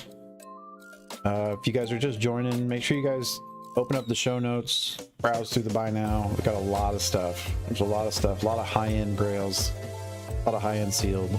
If you guys are just joining, make sure you guys open up the show notes, browse through the buy now. We got a lot of stuff. There's a lot of stuff, a lot of high-end grails, a lot of high-end sealed.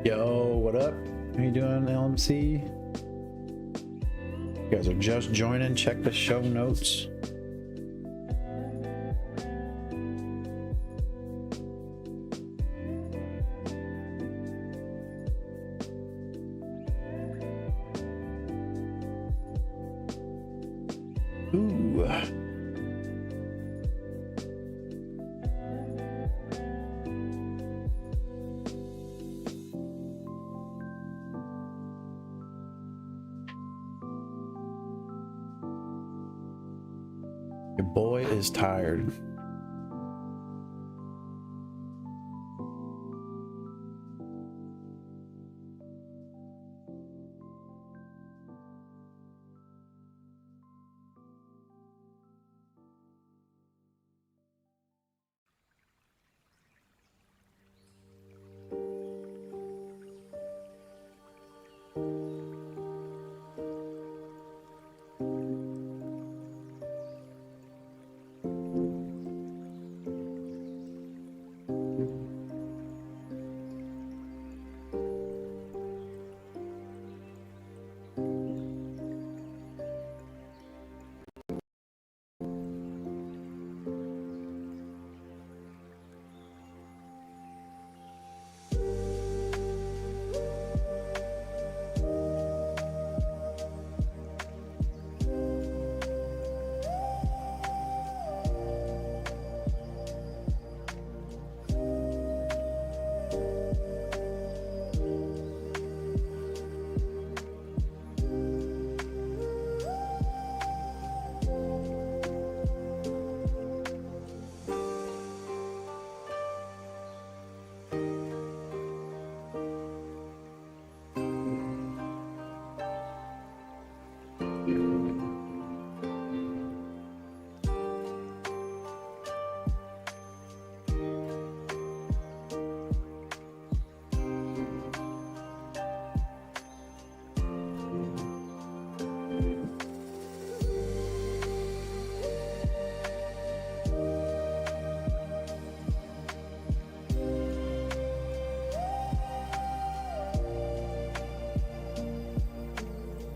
Yo, what up? How you doing, LMC? You guys are just joining. Check the show notes. Ooh. Your boy is tired.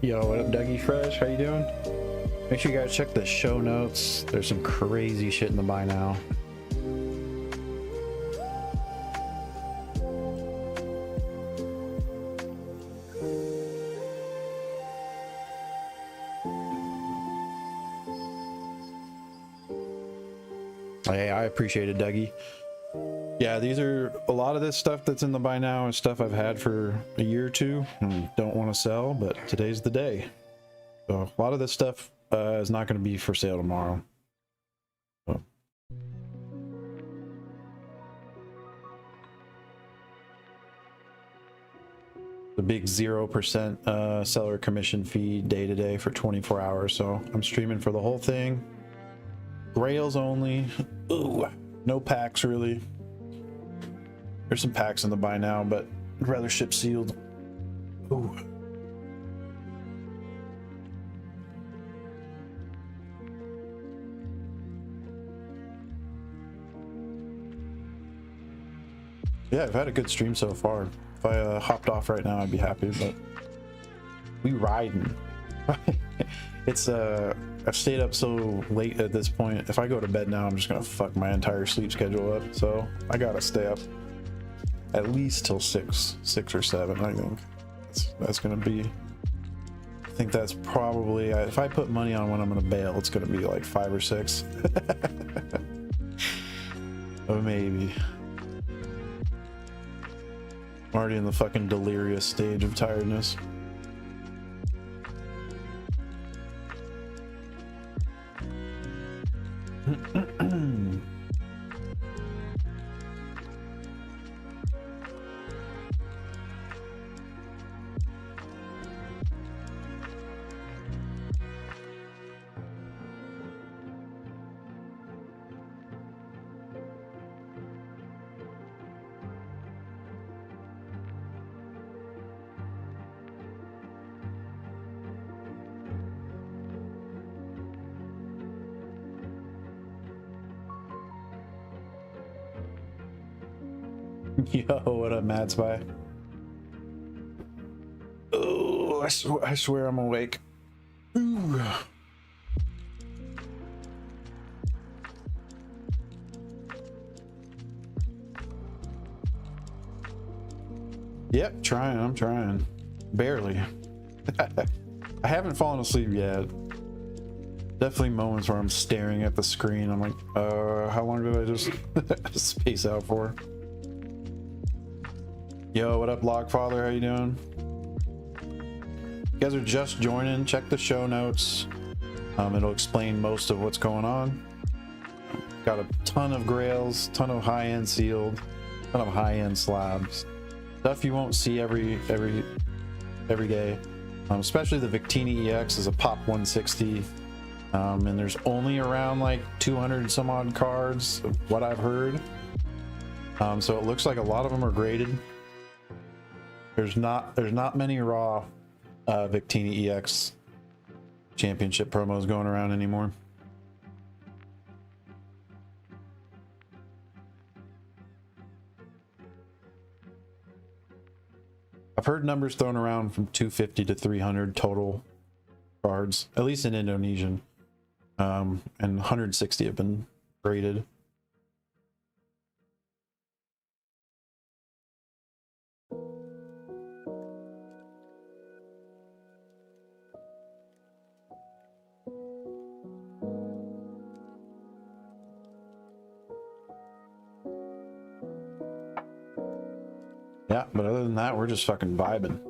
Yo, what up, Dougie Fresh? How you doing? Make sure you guys check the show notes. There's some crazy shit in the buy now. Hey, I appreciate it, Dougie. Yeah, these are a lot of this stuff that's in the buy now is stuff I've had for a year or two and don't want to sell, but today's the day. So a lot of this stuff is not going to be for sale tomorrow. So. The big 0% seller commission fee day to day for 24 hours. So I'm streaming for the whole thing. Grails only. Ooh, no packs really. There's some packs in the buy now, but I'd rather ship sealed. Ooh. Yeah, I've had a good stream so far. If I hopped off right now, I'd be happy, but we riding. It's I've stayed up so late at this point. If I go to bed now, I'm just gonna fuck my entire sleep schedule up. So I gotta stay up at least till 6 or 7. I think that's gonna be. I think that's probably if I put money on when I'm gonna bail, it's gonna be like 5 or 6. Or maybe. I'm already in the fucking delirious stage of tiredness. Yo, what up, Mad Spy? Oh, I swear I'm awake. Ooh. Yep, trying. I'm trying. Barely. I haven't fallen asleep yet. Definitely moments where I'm staring at the screen. I'm like, how long did I just space out for? Yo, what up, Logfather? How you doing? You guys are just joining. Check the show notes. It'll explain most of what's going on. Got a ton of grails, ton of high-end sealed, ton of high-end slabs. Stuff you won't see every day. Especially the Victini EX is a pop 160. And there's only around like 200 and some odd cards, of what I've heard. So it looks like a lot of them are graded. There's not many raw Victini EX championship promos going around anymore. I've heard numbers thrown around from 250 to 300 total cards, at least in Indonesian, and 160 have been graded. Yeah, but other than that, we're just fucking vibing.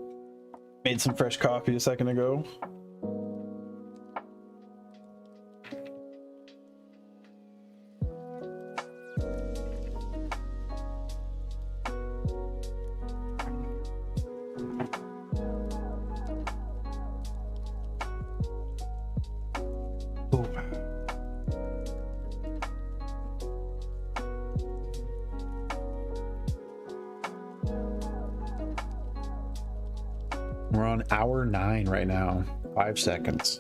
Made some fresh coffee a second ago. We're on hour 9 right now. 5 seconds.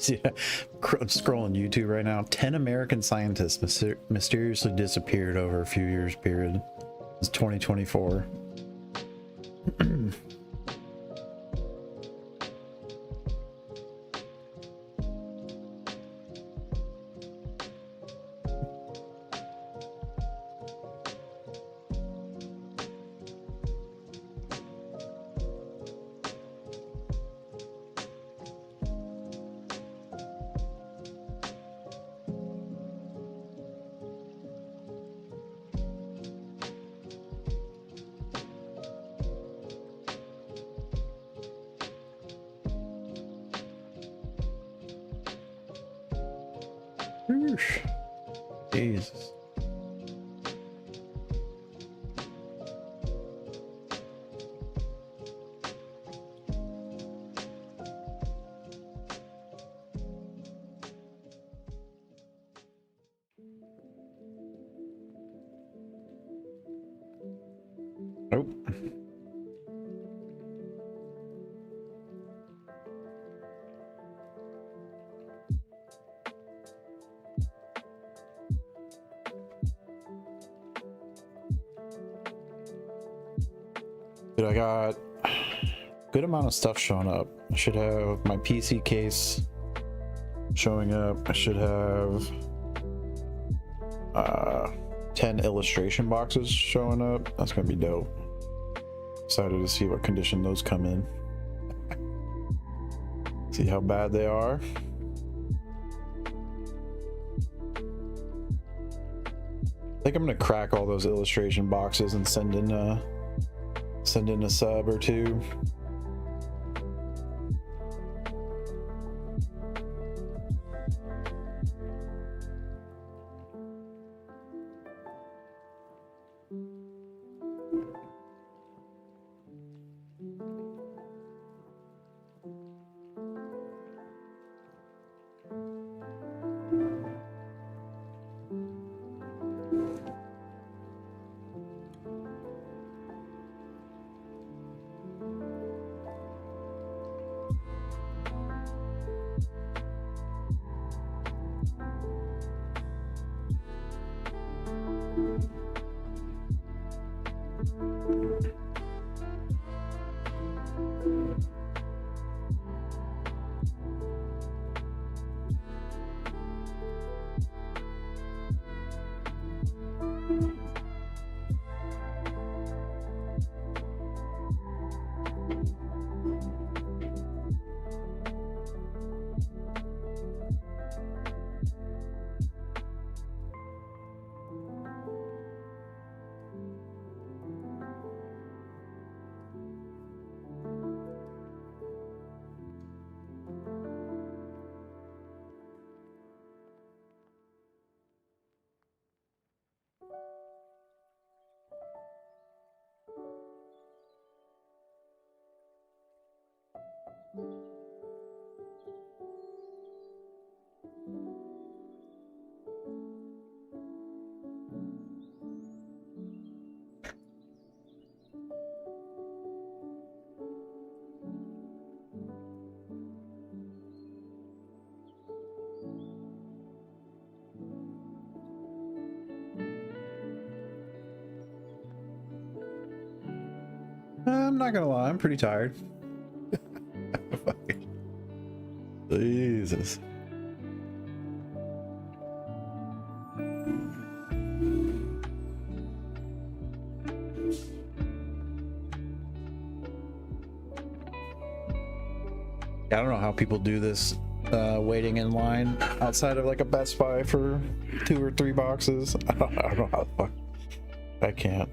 Yeah, scrolling YouTube right now. 10 American scientists mysteriously disappeared over a few years period. It's 2024. Jesus. Nope. Dude, I got a good amount of stuff showing up. I should have my PC case showing up. I should have 10 illustration boxes showing up. That's gonna be dope. Excited to see what condition those come in. See how bad they are. I think I'm gonna crack all those illustration boxes and send in a sub or two. I'm not gonna lie, I'm pretty tired. Fucking Jesus. I don't know how people do this, waiting in line outside of like a Best Buy for 2 or 3 boxes. I don't know how the fuck. I can't.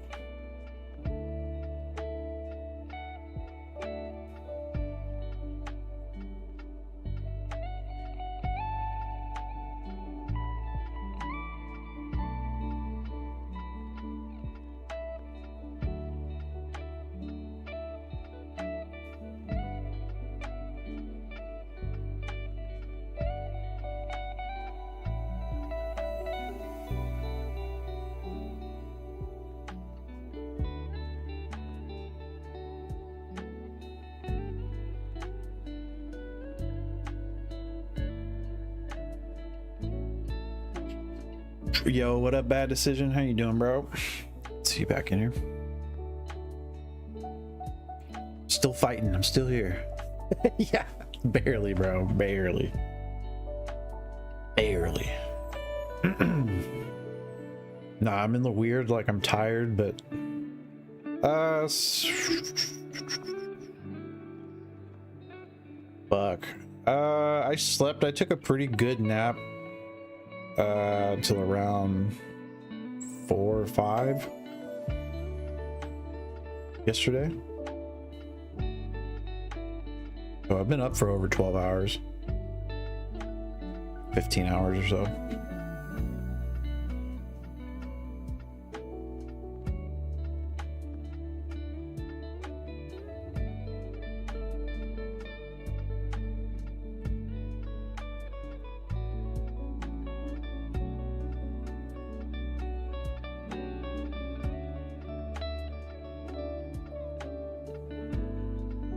Yo, what up, Bad Decision? How you doing, bro? See you back in here. Still fighting. I'm still here. Yeah, barely, bro. Barely. Barely. Nah, I'm in the weird, like I'm tired, but fuck. I slept. I took a pretty good nap until around 4 or 5 yesterday. So I've been up for over 12 hours, 15 hours or so.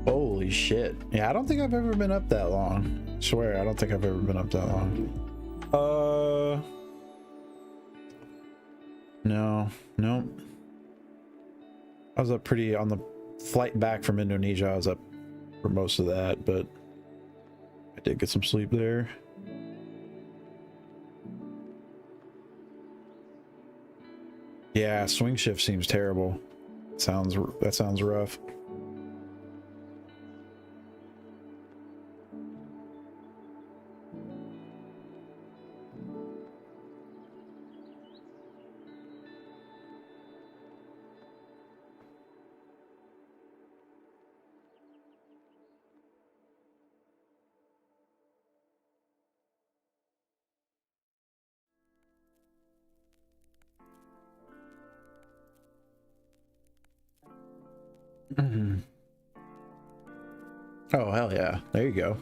Holy shit. Yeah, I don't think I've ever been up that long. I swear, I don't think I've ever been up that long. No. Nope. I was up pretty on the flight back from Indonesia. I was up for most of that, but I did get some sleep there. Yeah, swing shift seems terrible. That sounds rough. Oh, hell yeah. There you go.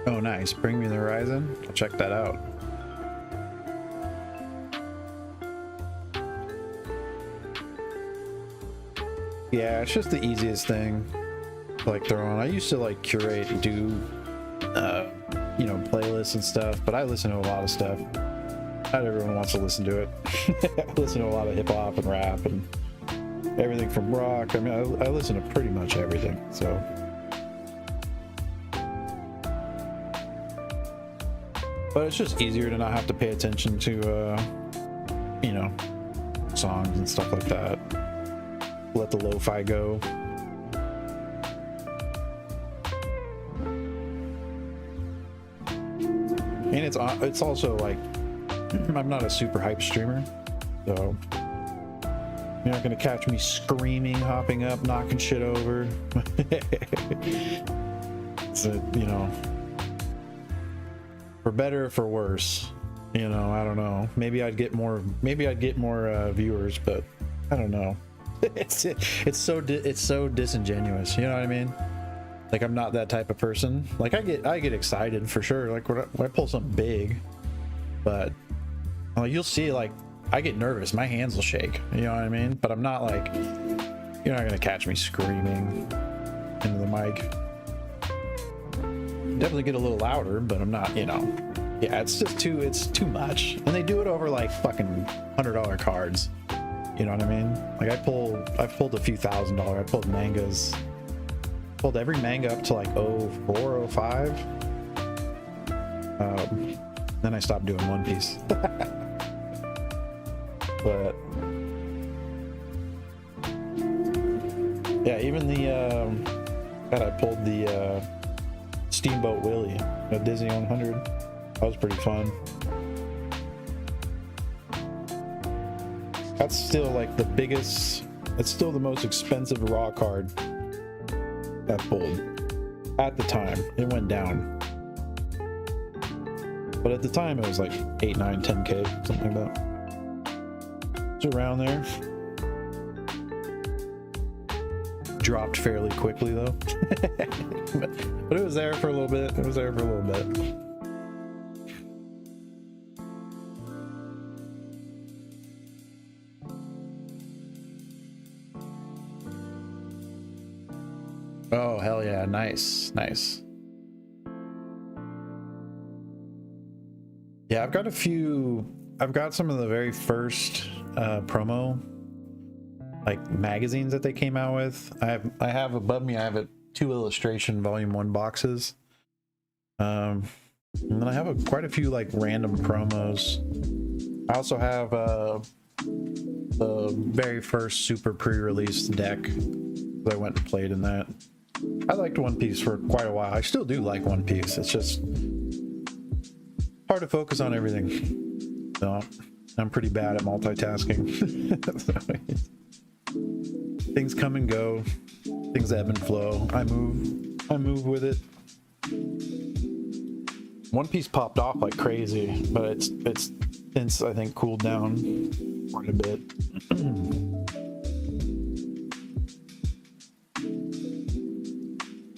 Oh, nice. Bring Me the Horizon. I'll check that out. Yeah, it's just the easiest thing to like throw on. I used to like curate and do, you know, playlists and stuff, but I listen to a lot of stuff. Not everyone wants to listen to it. I listen to a lot of hip hop and rap and everything from rock. I mean, I listen to pretty much everything, so. But it's just easier to not have to pay attention to, you know, songs and stuff like that. Let the lo-fi go. And it's also like, I'm not a super hype streamer, so you're not gonna catch me screaming, hopping up, knocking shit over. So, you know, for better or for worse, you know, I don't know. Maybe I'd get more viewers, but I don't know. It's so disingenuous, you know what I mean? Like, I'm not that type of person. Like, I get excited for sure, like when I pull something big, but you'll see, like, I get nervous, my hands will shake, you know what I mean? But I'm not like, you're not gonna catch me screaming into the mic. Definitely get a little louder, but I'm not, you know, yeah, it's too much. And they do it over like fucking $100 cards, you know what I mean? Like, I've pulled a few $1,000. I pulled mangas, pulled every manga up to like 04, 05. Then I stopped doing One Piece. But yeah, even God, I pulled the Steamboat Willie at Disney 100. That was pretty fun. That's still like the biggest, it's still the most expensive raw card I pulled at the time. It went down, but at the time it was like 8, 9, 10K, something like that. It's around there. Dropped fairly quickly though. but it was there for a little bit. It was there for a little bit. Oh, hell yeah. Nice. Nice. Yeah, I've got some of the very first promo like magazines that they came out with. I have above me, I have 2 illustration volume 1 boxes. And then I have quite a few like random promos. I also have the very first super pre-release deck that I went and played in that. I liked One Piece for quite a while. I still do like One Piece. It's just hard to focus on everything. So I'm pretty bad at multitasking. Things come and go, things ebb and flow. I move with it. One Piece popped off like crazy, but it's since, I think, cooled down quite a bit.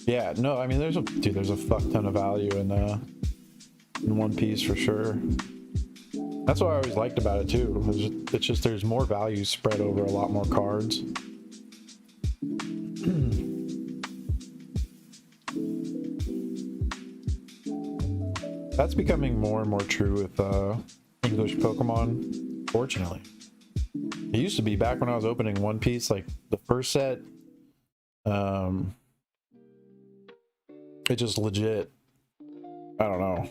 Yeah, no, I mean, there's a fuck ton of value in One Piece for sure. That's what I always liked about it too. It's just there's more value spread over a lot more cards. That's becoming more and more true with English Pokemon, fortunately. It used to be back when I was opening One Piece, like the first set, it just legit, I don't know.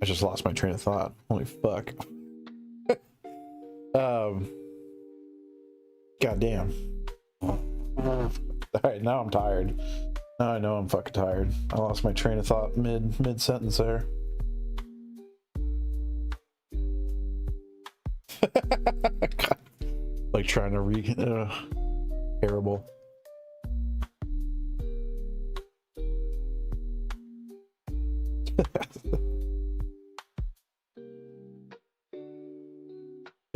I just lost my train of thought. Holy fuck. Goddamn. Alright, now I'm tired. Now I know I'm fucking tired. I lost my train of thought mid sentence there. Like trying to terrible.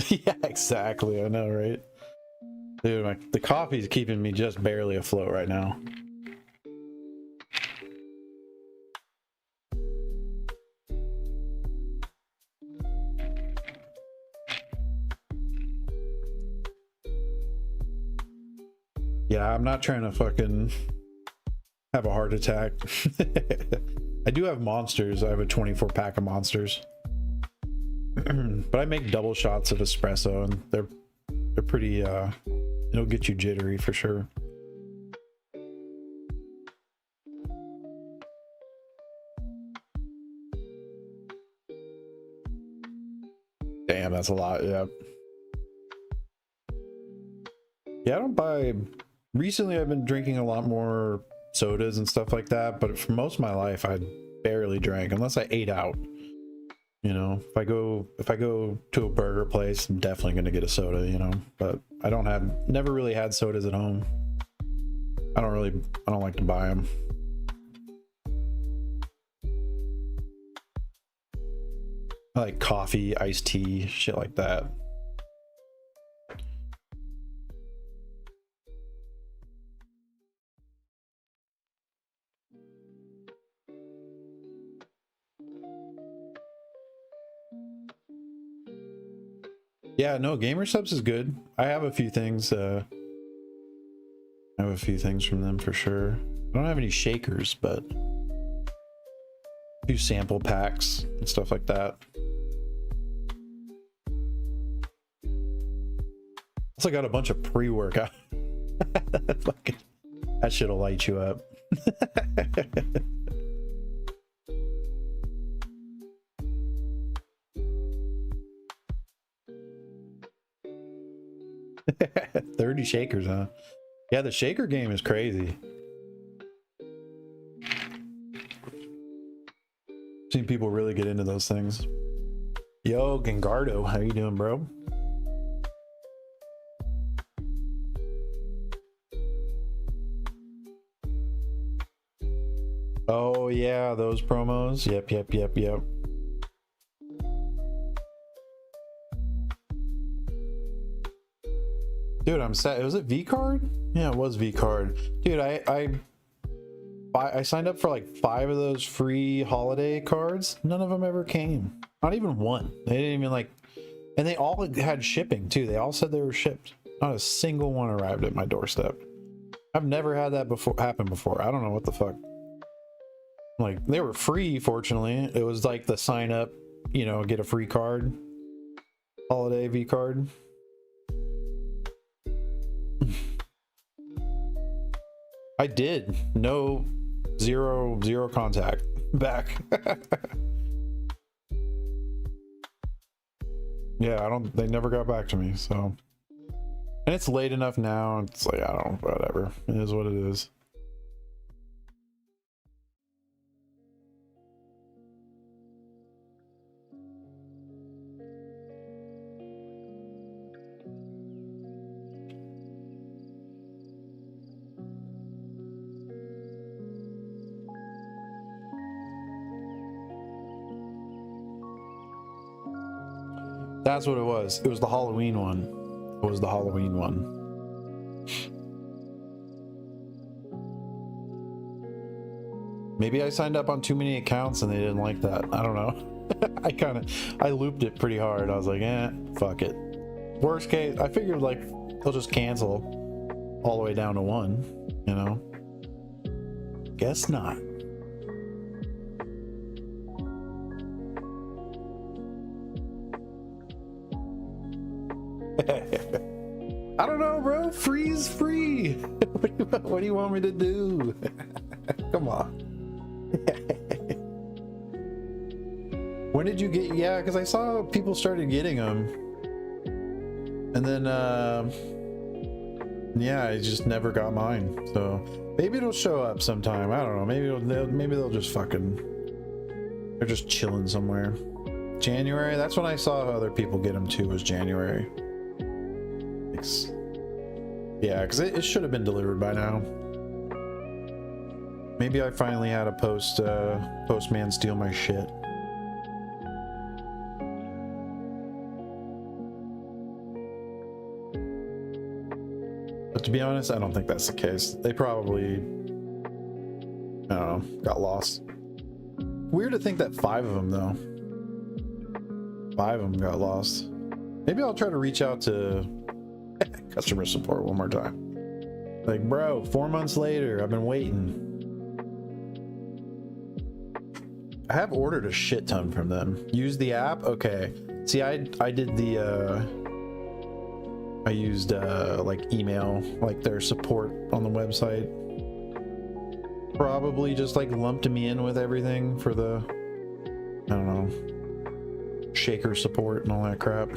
Yeah, exactly. I know, right? Dude, the coffee's keeping me just barely afloat right now. Yeah, I'm not trying to fucking have a heart attack. I do have monsters. I have a 24 pack of monsters. But I make double shots of espresso and they're pretty it'll get you jittery for sure. Damn, that's a lot. Yeah. Yeah, I don't buy. Recently, I've been drinking a lot more sodas and stuff like that, but for most of my life, I barely drank unless I ate out. You know, if I go to a burger place, I'm definitely gonna get a soda. You know, but I never really had sodas at home. I don't like to buy them. I like coffee, iced tea, shit like that. Yeah, no, Gamer Subs is good. I have a few things. I have a few things from them for sure. I don't have any shakers, but a few sample packs and stuff like that. Also got a bunch of pre-workout. That shit'll light you up. 30 shakers, huh? Yeah, the shaker game is crazy. Seen people really get into those things. Yo, Gangardo, how you doing, bro? Oh yeah, those promos. Yep. Dude, I'm sad. Was it V card? Yeah, it was V card. Dude, I signed up for like 5 of those free holiday cards. None of them ever came. Not even one. They didn't even like, and they all had shipping too. They all said they were shipped. Not a single one arrived at my doorstep. I've never had that happen before. I don't know what the fuck. Like, they were free, fortunately. It was like the sign up, you know, get a free card. Holiday V card. I did. No, zero contact back. Yeah, they never got back to me, so. And it's late enough now, it's like, I don't, whatever. It is what it is. That's what it was. It was the Halloween one. It was the Halloween one. Maybe I signed up on too many accounts and they didn't like that. I don't know. I looped it pretty hard. I was like, fuck it. Worst case, I figured like they'll just cancel all the way down to 1, you know? Guess not. I don't know, bro. Free is free. What do you want me to do? Come on. When did you get? Yeah, because I saw people started getting them, and then yeah, I just never got mine. So maybe it'll show up sometime. I don't know. Maybe they'll just fucking. They're just chilling somewhere. January. That's when I saw other people get them too. Was January. Yeah, because it should have been delivered by now. Maybe I finally had a postman steal my shit. But to be honest, I don't think that's the case. They probably, I don't know, got lost. Weird to think that 5 of them though. 5 of them got lost. Maybe I'll try to reach out to customer support one more time. Like, bro, 4 months later, I've been waiting. I have ordered a shit ton from them. Use the app? Okay. See, I did the, I used, like, email, like, their support on the website. Probably just, like, lumped me in with everything for the, I don't know, shaker support and all that crap.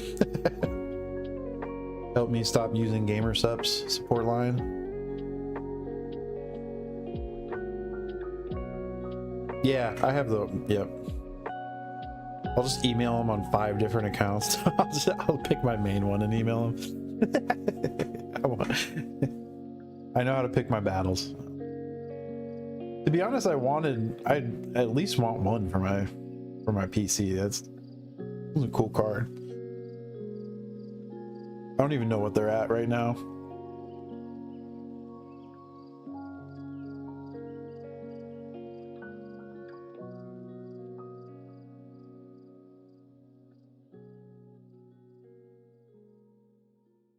help me stop using GamerSup's support line. Yeah, I have the, yep. I'll just email them on 5 different accounts. I'll pick my main one and email them. I know how to pick my battles. To be honest, I at least want one for my PC. That's a cool card. I don't even know what they're at right now.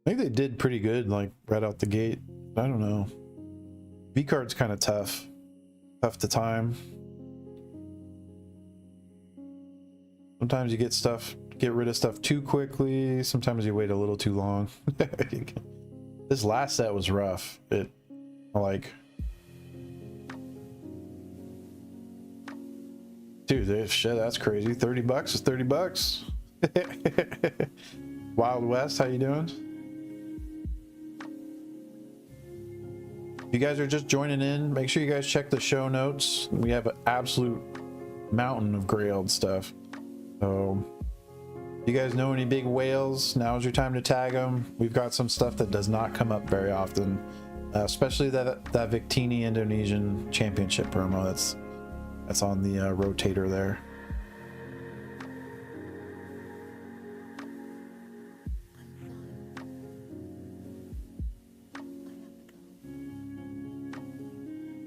I think they did pretty good, like right out the gate. I don't know. V card's kind of tough to time. Sometimes you get rid of stuff too quickly. Sometimes you wait a little too long. This last set was rough. Dude, shit, that's crazy. 30 bucks is 30 bucks. Wild West, how you doing? If you guys are just joining in, make sure you guys check the show notes. We have an absolute mountain of Grail stuff. So if you guys know any big whales, now's your time to tag them. We've got some stuff that does not come up very often, especially that Victini Indonesian Championship promo that's on the rotator there.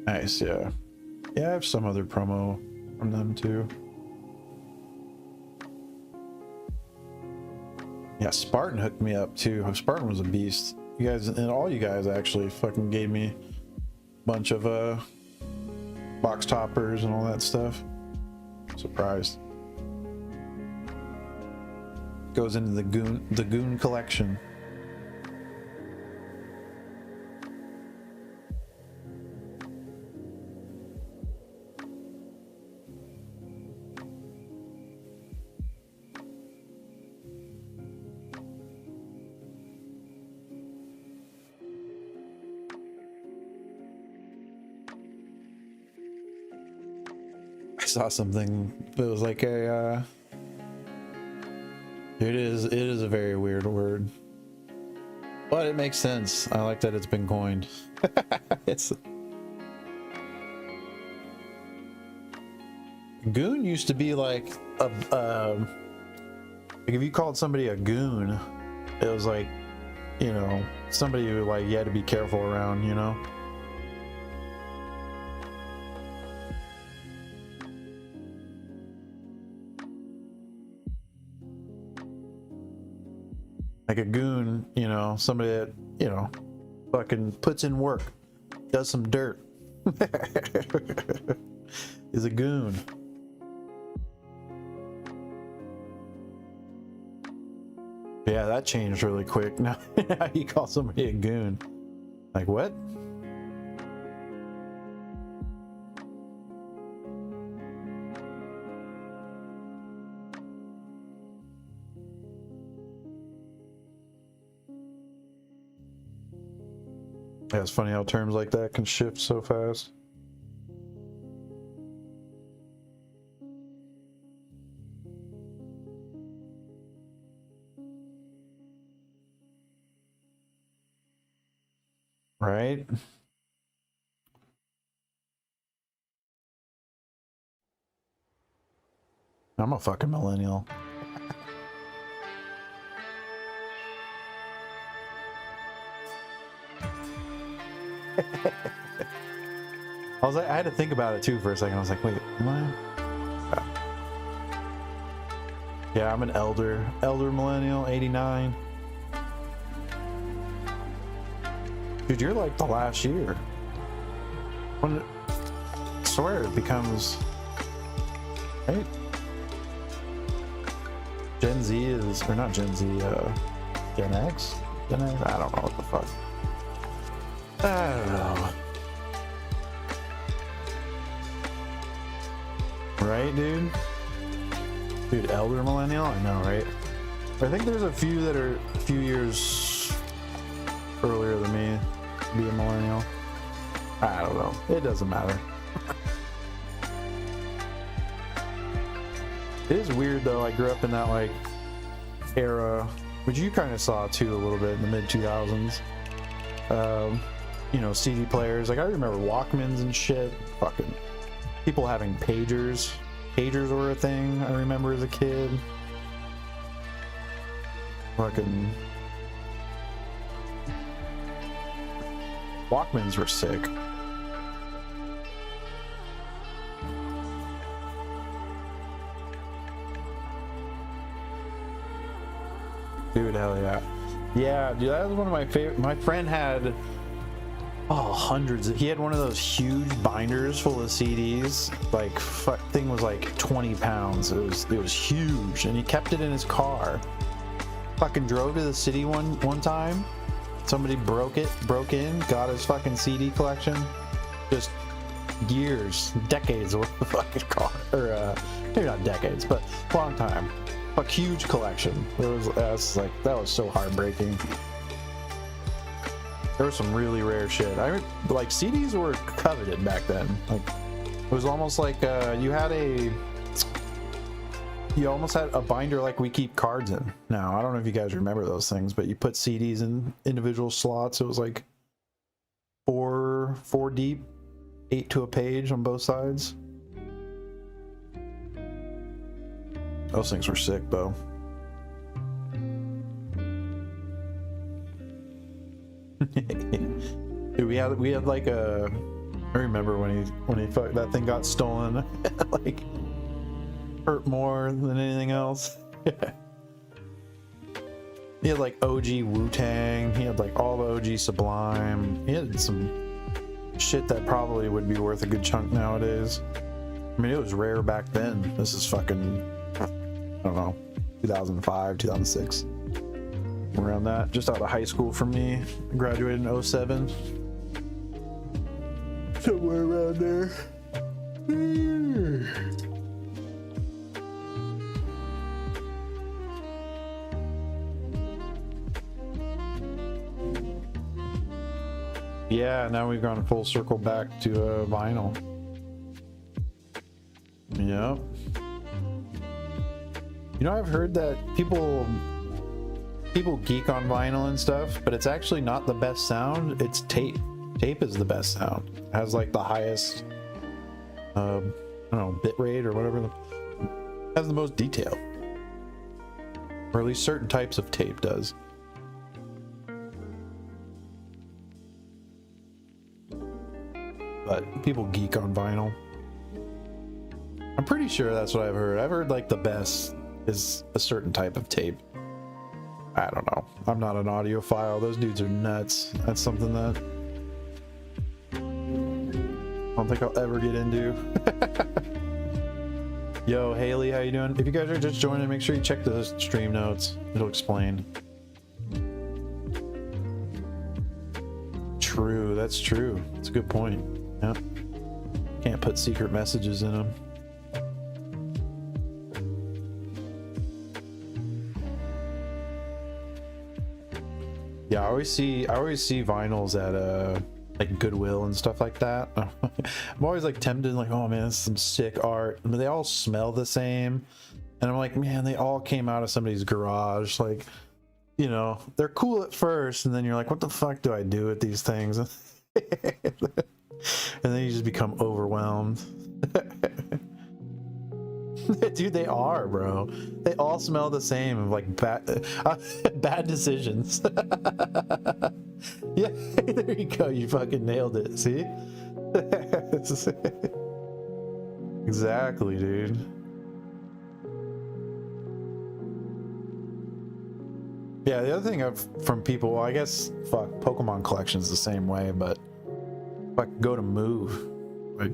Nice, yeah. Yeah, I have some other promo from them too. Yeah, Spartan hooked me up too. Spartan was a beast. You guys, and all you guys actually fucking gave me a bunch of box toppers and all that stuff. Surprised. Goes into the goon collection. Saw something, it was like a it is a very weird word, but it makes sense. I like that it's been coined. It's goon used to be like like if you called somebody a goon, it was like, you know, somebody who like you had to be careful around, you know. Like a goon, you know, somebody that, you know, fucking puts in work, does some dirt, is a goon. Yeah, that changed really quick. Now you call somebody a goon. Like what? Yeah, it's funny how terms like that can shift so fast. Right? I'm a fucking millennial. I had to think about it too for a second. I was like, wait, am I? Yeah, I'm an elder millennial, 89. Dude, you're like the last year. I swear it becomes, right? Gen Z is, or not Gen Z, Gen X? I don't know what the fuck. I don't know. Right, dude? Dude, elder millennial? I know, right? I think there's a few that are a few years earlier than me to be a millennial. I don't know. It doesn't matter. It is weird though. I grew up in that like era, which you kind of saw too a little bit in the mid 2000s. You know, CD players. Like I remember Walkmans and shit. Fucking people having pagers. Pagers were a thing. I remember as a kid. Fucking Walkmans were sick. Dude, hell yeah. Yeah, dude, that was one of my favorite. My friend had hundreds. He had one of those huge binders full of CDs. Like, thing was like 20 pounds. It was huge, and he kept it in his car. Fucking drove to the city one time. Somebody broke in, got his fucking CD collection. Just years, decades worth of fucking car. Or maybe not decades, but long time. A huge collection. That was so heartbreaking. There was some really rare shit. Like CDs were coveted back then. Like it was almost like you almost had a binder like we keep cards in now. I don't know if you guys remember those things, but you put CDs in individual slots. It was like four deep, 8 to a page on both sides. Those things were sick, though. Dude, we had like a. I remember when he that thing got stolen. Like hurt more than anything else. He had like OG Wu-Tang. He had like all the OG Sublime. He had some shit that probably would be worth a good chunk nowadays. I mean, it was rare back then. This is fucking. I don't know, 2005, 2006, around that. Just out of high school for me. I graduated in 07. Somewhere around there. Yeah, now we've gone full circle back to vinyl. Yep. You know, I've heard that people geek on vinyl and stuff, but it's actually not the best sound. It's tape. Tape is the best sound. It has like the highest, I don't know, bit rate or whatever. Has the most detail, or at least certain types of tape does. But people geek on vinyl. I'm pretty sure that's what I've heard. I've heard like the best is a certain type of tape. I don't know. I'm not an audiophile. Those dudes are nuts. That's something that I don't think I'll ever get into. Yo, Haley, how you doing? If you guys are just joining, make sure you check the stream notes. It'll explain. True, that's true. That's a good point. Yeah. Can't put secret messages in them. Yeah, I always see vinyls at like Goodwill and stuff like that. I'm always like tempted, like, oh man, this is some sick art. But they all smell the same, and I'm like, man, they all came out of somebody's garage. Like, you know, they're cool at first, and then you're like, what the fuck do I do with these things? And then you just become overwhelmed. Dude, they are, bro. They all smell the same, like bad decisions. Yeah, there you go. You fucking nailed it. See? Exactly, dude. Yeah, the other thing from people, I guess, fuck, Pokemon collection's the same way, but fuck, go to Move. Like,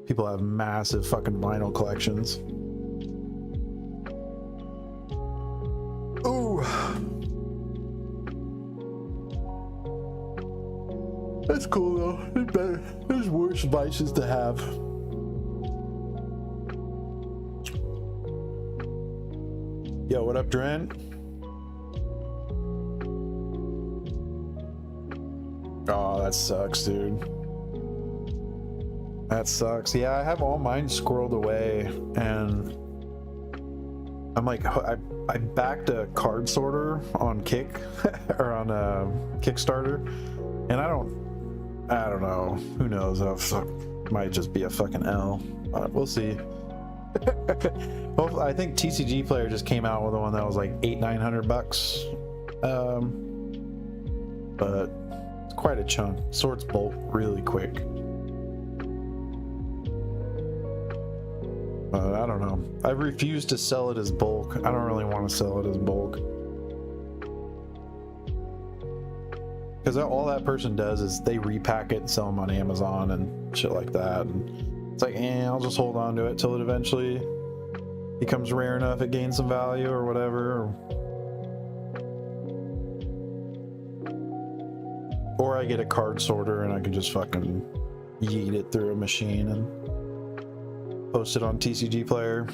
people have massive fucking vinyl collections. Ooh. That's cool though. It's better. There's worse vices to have. Yo, what up, Dren? Oh, that sucks, dude. That sucks. Yeah, I have all mine squirreled away, and I'm like, I backed a card sorter on Kick or on Kickstarter, and I don't know. Who knows? Might just be a fucking L. We'll see. Well, I think TCG Player just came out with one that was like $800-900 bucks. But it's quite a chunk. Sorts bulk really quick. I don't know. I refuse to sell it as bulk. I don't really want to sell it as bulk. Because all that person does is they repack it and sell them on Amazon and shit like that. And it's like, I'll just hold on to it till it eventually becomes rare enough it gains some value or whatever. Or I get a card sorter and I can just fucking yeet it through a machine and post it on TCG Player.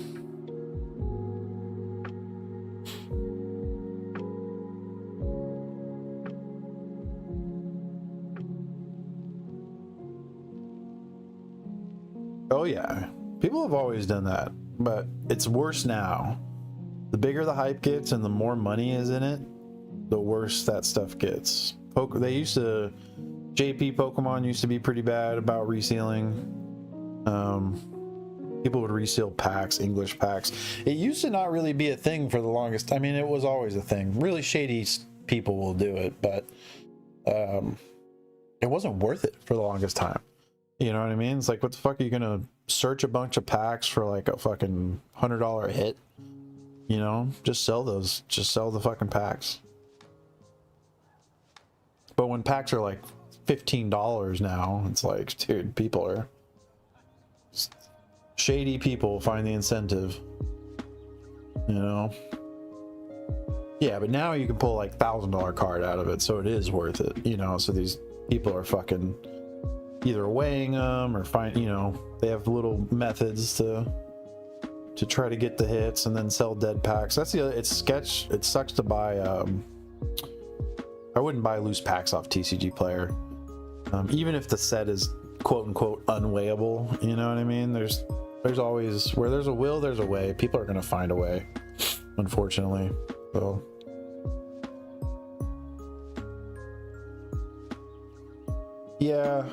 Oh yeah, people have always done that, but it's worse now. The bigger the hype gets and the more money is in it, the worse that stuff gets. JP Pokemon used to be pretty bad about resealing. People would reseal packs, English packs. It used to not really be a thing for the longest. I mean, it was always a thing. Really shady people will do it, but it wasn't worth it for the longest time. You know what I mean? It's like, what the fuck are you gonna search a bunch of packs for like a fucking $100 hit? You know, just sell those. Just sell the fucking packs. But when packs are like $15 now, it's like, dude, people are shady. People find the incentive, you know. Yeah, but now you can pull like $1,000 card out of it, so it is worth it, you know. So these people are fucking either weighing them or they have little methods to try to get the hits and then sell dead packs. That's the other. It sucks to buy. I wouldn't buy loose packs off TCG Player, even if the set is quote unquote unweighable. You know what I mean? There's always, where there's a will, there's a way. People are gonna find a way, unfortunately. So. Yeah,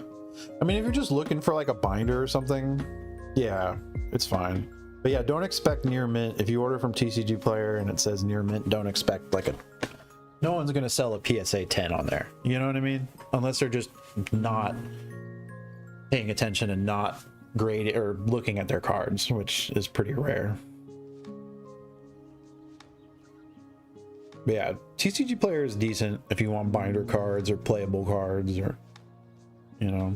I mean, if you're just looking for like a binder or something, yeah, it's fine. But yeah, don't expect near mint. If you order from TCG Player and it says near mint, don't expect like no one's gonna sell a PSA 10 on there. You know what I mean? Unless they're just not paying attention and not grading or looking at their cards, which is pretty rare. But yeah, TCG Player is decent if you want binder cards or playable cards or, you know.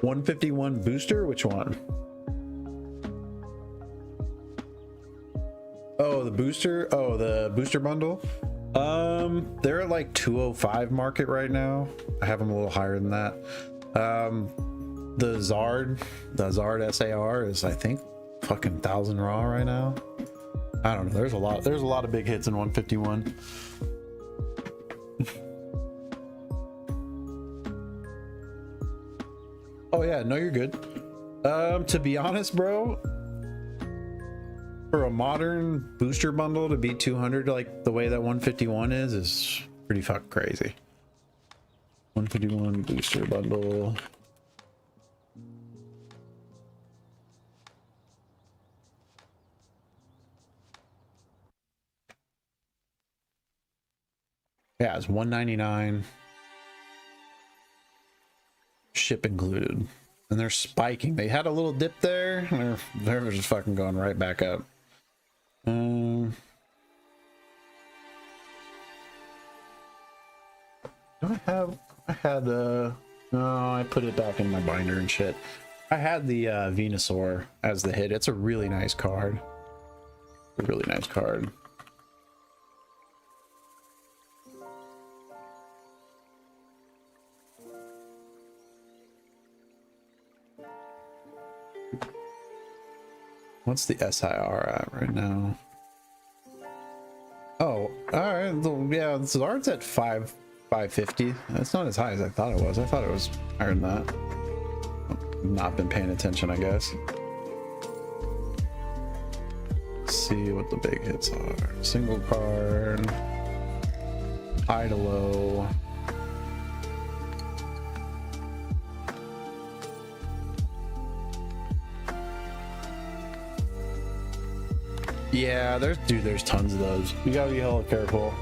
$151 booster? Which one? Oh, the booster? Oh, the booster bundle? They're at like 205 market right now. I have them a little higher than that. The Zard SAR is, I think, fucking 1,000 raw right now. I don't know. There's a lot of big hits in 151. Oh yeah, no, you're good. To be honest, bro, for a modern booster bundle to be 200 like the way that 151 is pretty fucking crazy. 151 booster bundle. Yeah, it's $199. Ship included. And they're spiking. They had a little dip there, and they're just fucking going right back up. I put it back in my binder and shit. I had the Venusaur as the hit. It's a really nice card. A really nice card. What's the SIR at right now? Oh, all right. Yeah, the Zard's at 550. That's not as high as I thought it was. I thought it was higher than that. I've not been paying attention, I guess. Let's see what the big hits are. Single card, high to low. Yeah, there's tons of those. You gotta be hella careful.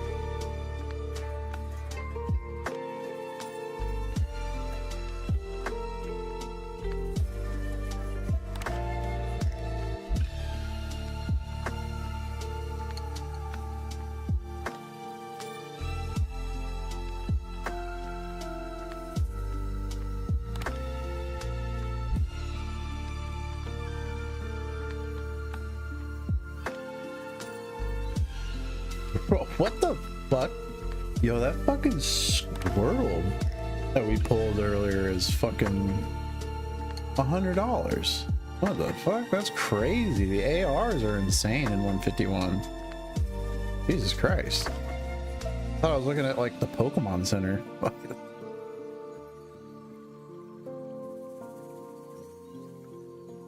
Bro, what the fuck? Yo, that fucking Squirtle that we pulled earlier is fucking $100. What the fuck? That's crazy. The ARs are insane in 151. Jesus Christ. I thought I was looking at like the Pokémon Center.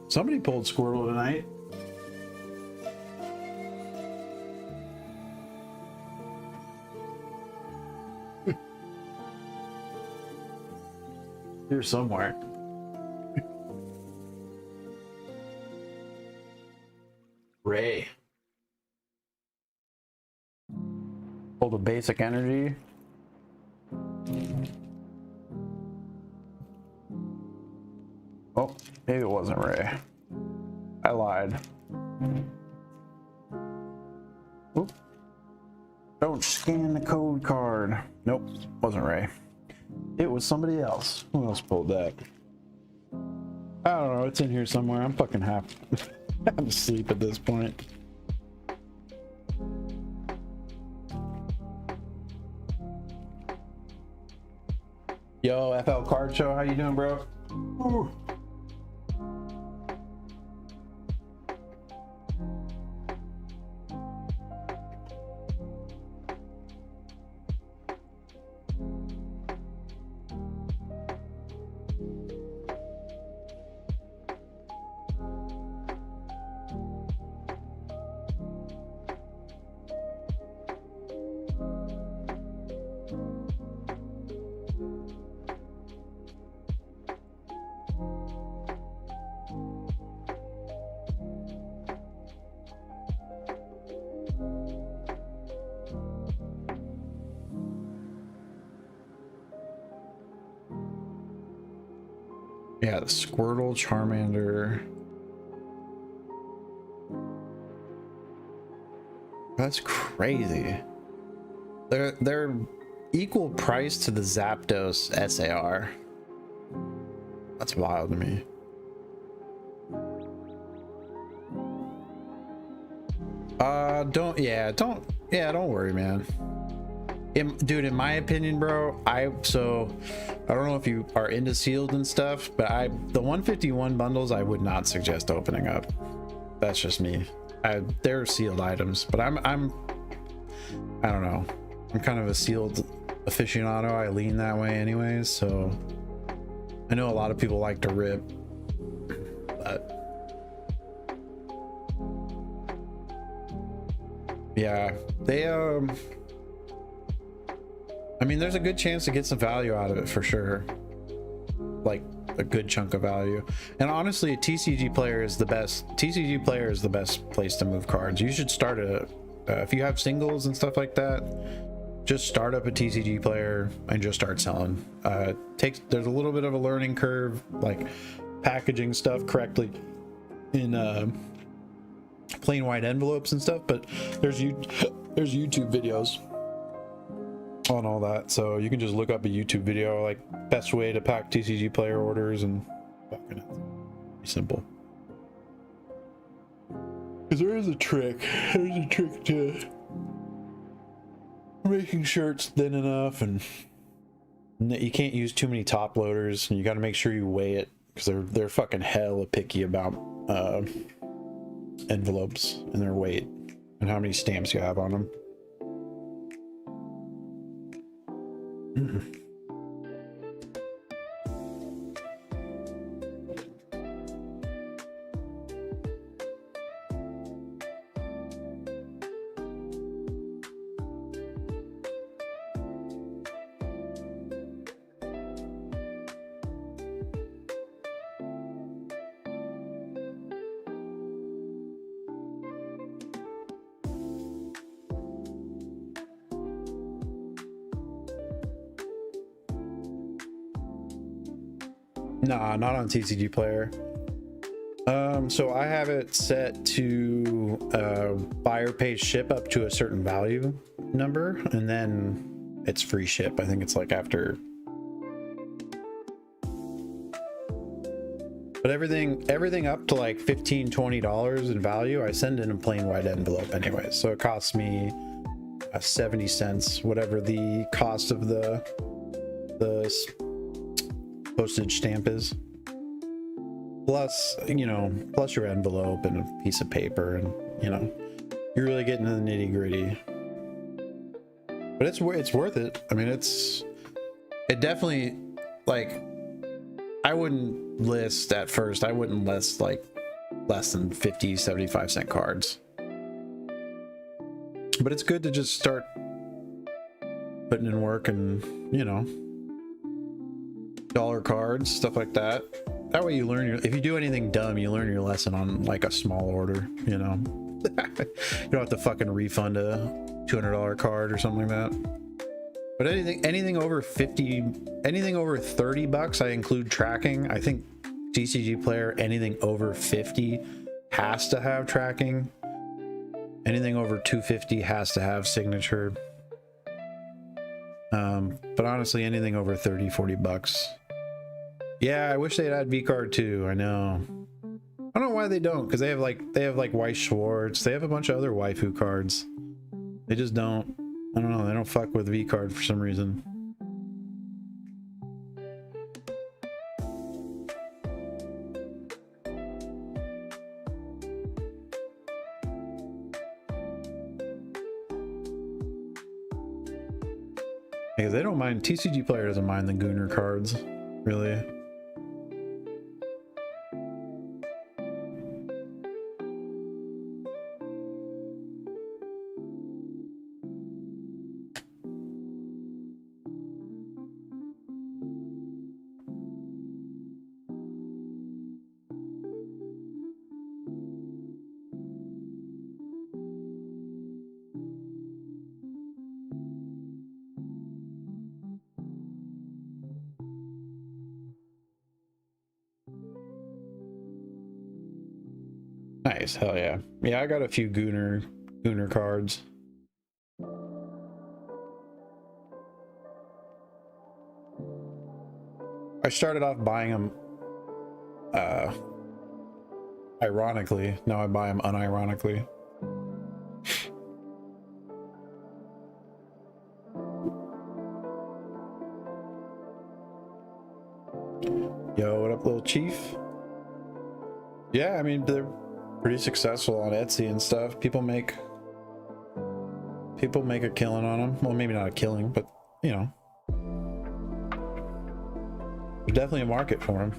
Somebody pulled Squirtle tonight. Here somewhere. Ray. Hold a basic energy. Oh, maybe it wasn't Ray. I lied. Oop. Don't scan the code card. Nope, wasn't Ray. It was somebody else. Who else pulled that? I don't know. It's in here somewhere. I'm fucking half. I'm asleep at this point. Yo, FL Card Show. How you doing, bro? Ooh. Yeah, the Squirtle, Charmander. That's crazy. They're equal price to the Zapdos SAR. That's wild to me. Don't worry, man. Dude, in my opinion, bro, I don't know if you are into sealed and stuff, but the 151 bundles I would not suggest opening up. That's just me. They're sealed items, but I don't know. I'm kind of a sealed aficionado. I lean that way anyways, so I know a lot of people like to rip, but yeah, they I mean, there's a good chance to get some value out of it for sure. Like a good chunk of value. And honestly, a TCG player is the best. TCG player is the best place to move cards. You should start if you have singles and stuff like that, just start up a TCG player and just start selling. There's a little bit of a learning curve, like packaging stuff correctly in plain white envelopes and stuff, but there's YouTube videos on all that, so you can just look up a YouTube video like best way to pack TCG player orders, and fucking simple. Because there's a trick to making sure it's thin enough, and you can't use too many top loaders, and you got to make sure you weigh it because they're fucking hella picky about envelopes and their weight and how many stamps you have on them. Nah, not on TCG Player. So I have it set to buyer pays ship up to a certain value number, and then it's free ship. I think it's like after. But everything up to like $15-$20 in value, I send in a plain white envelope anyway. So it costs me 70 cents, whatever the cost of the postage stamp is, plus plus your envelope and a piece of paper, and you're really getting to the nitty-gritty. But it's worth it. I mean, it definitely, like, I wouldn't list at first, I wouldn't list like less than 50-75 cent cards, but it's good to just start putting in work and dollar cards, stuff like that. That way you learn if you do anything dumb, you learn your lesson on like a small order, you don't have to fucking refund a $200 card or something like that. But anything over 50, anything over $30, I include tracking. I think TCG Player, anything over 50 has to have tracking. Anything over 250 has to have signature. But honestly, anything over $30-$40. Yeah, I wish they'd add V-Card too. I know. I don't know why they don't, because they have like Weiss, Schwarz. They have a bunch of other waifu cards. They just don't. I don't know. They don't fuck with V-Card for some reason. Because they don't mind. TCG Player doesn't mind the Gooner cards, really. Nice, hell yeah. Yeah, I got a few Gooner cards. I started off buying them ironically. Now I buy them unironically. Yo, what up, little chief? Yeah, I mean, they're pretty successful on Etsy and stuff. People make a killing on them. Well, maybe not a killing, but there's definitely a market for them.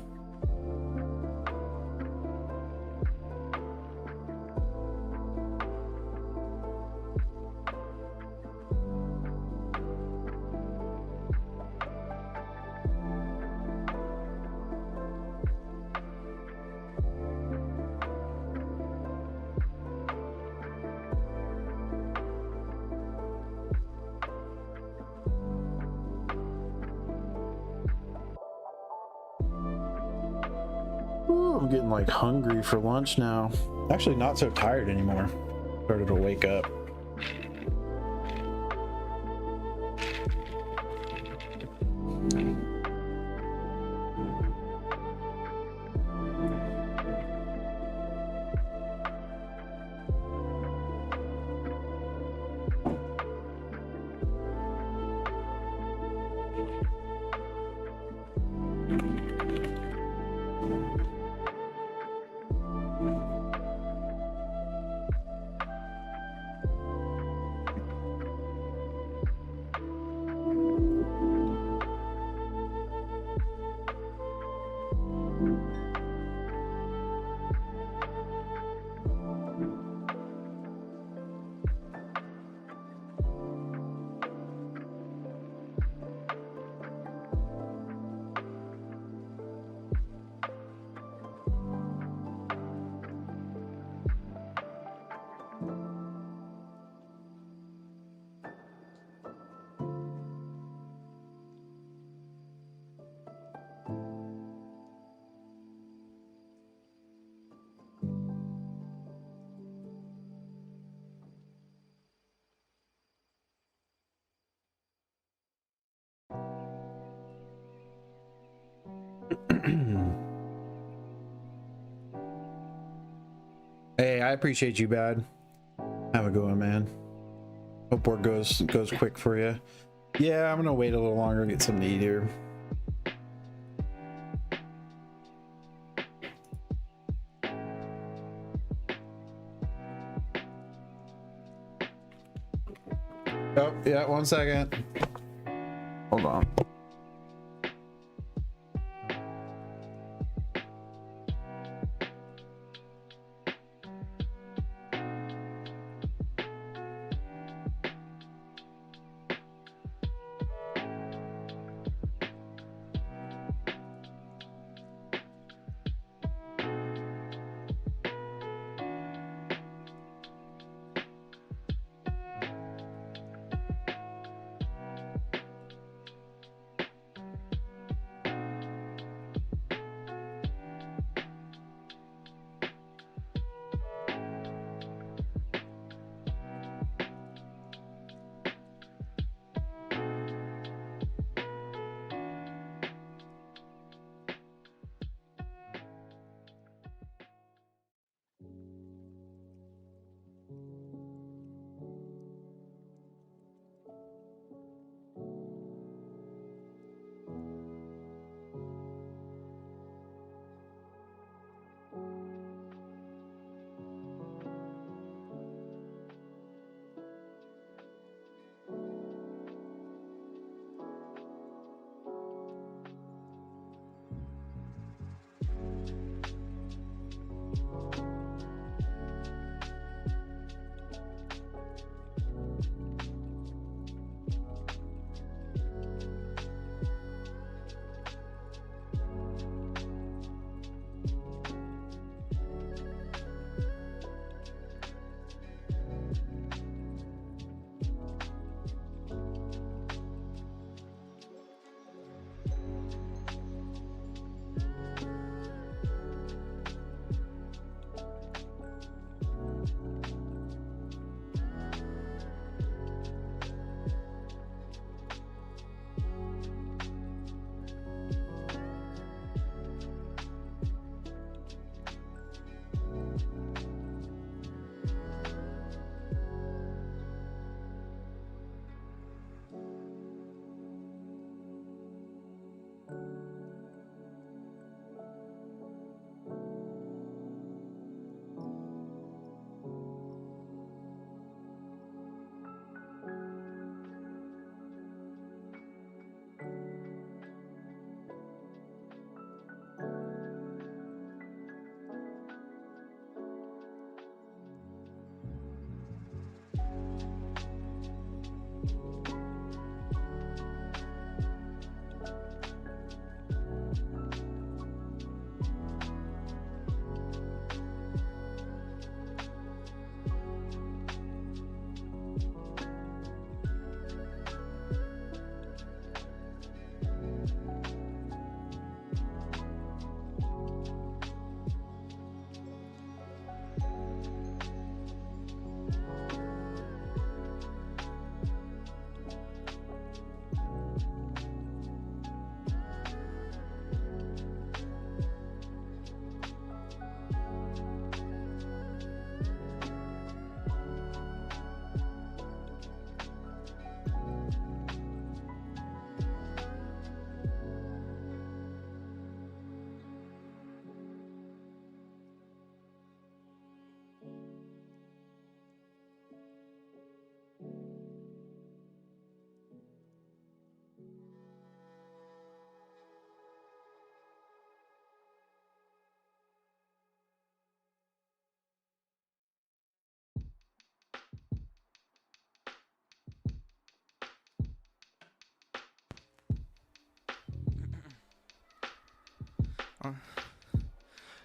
I'm getting like hungry for lunch now. Actually not so tired anymore. Started to wake up. Hey, I appreciate you, Bad. Have a good one, man. Hope work goes quick for you. Yeah, I'm gonna wait a little longer, get something to eat here. Oh, yeah, 1 second. Hold on.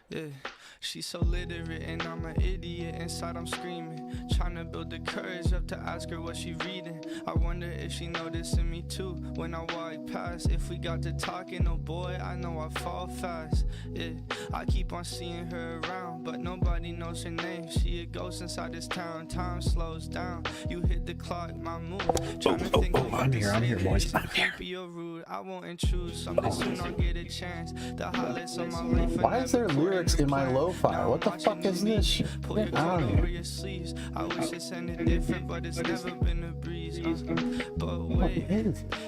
Yeah, she's so literate and I'm an idiot. Inside I'm screaming, trying to build the courage up to ask her what she reading. I wonder if she noticing me too when I walk past. If we got to talking, oh boy, I know I fall fast. Yeah, I keep on seeing her around, but nobody knows her name. She a ghost inside this town. Time slows down. You hit the clock, my move. Trying to think of I'm here, boys. I'm here. creepy or rude. I won't intrude. Someday soon I'll get a chance. The highlights of my life. Why is there lyrics in my lo-fi? What the fuck is this shit? Get out of here. I wish it sounded different, but it's never been a breeze. But wait,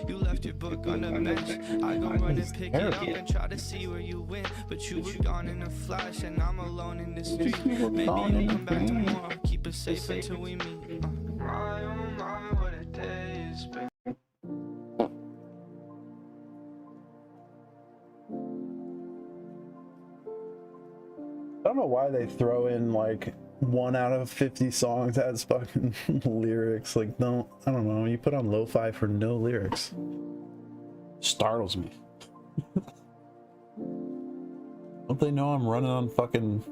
you left your book on the bench. I go run and pick it up and try to see where you went, but you were gone in a flash, and I'm alone in the street. Maybe you'll come back tomorrow. Keep it safe until we meet. My oh my, what a day it's been. I don't know why they throw in like 1 out of 50 songs has fucking lyrics. Like, I don't know. You put on lo-fi for no lyrics. Startles me. Don't they know I'm running on fucking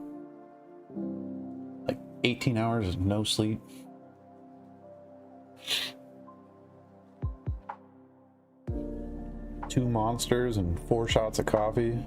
like 18 hours of no sleep? Two monsters and 4 shots of coffee.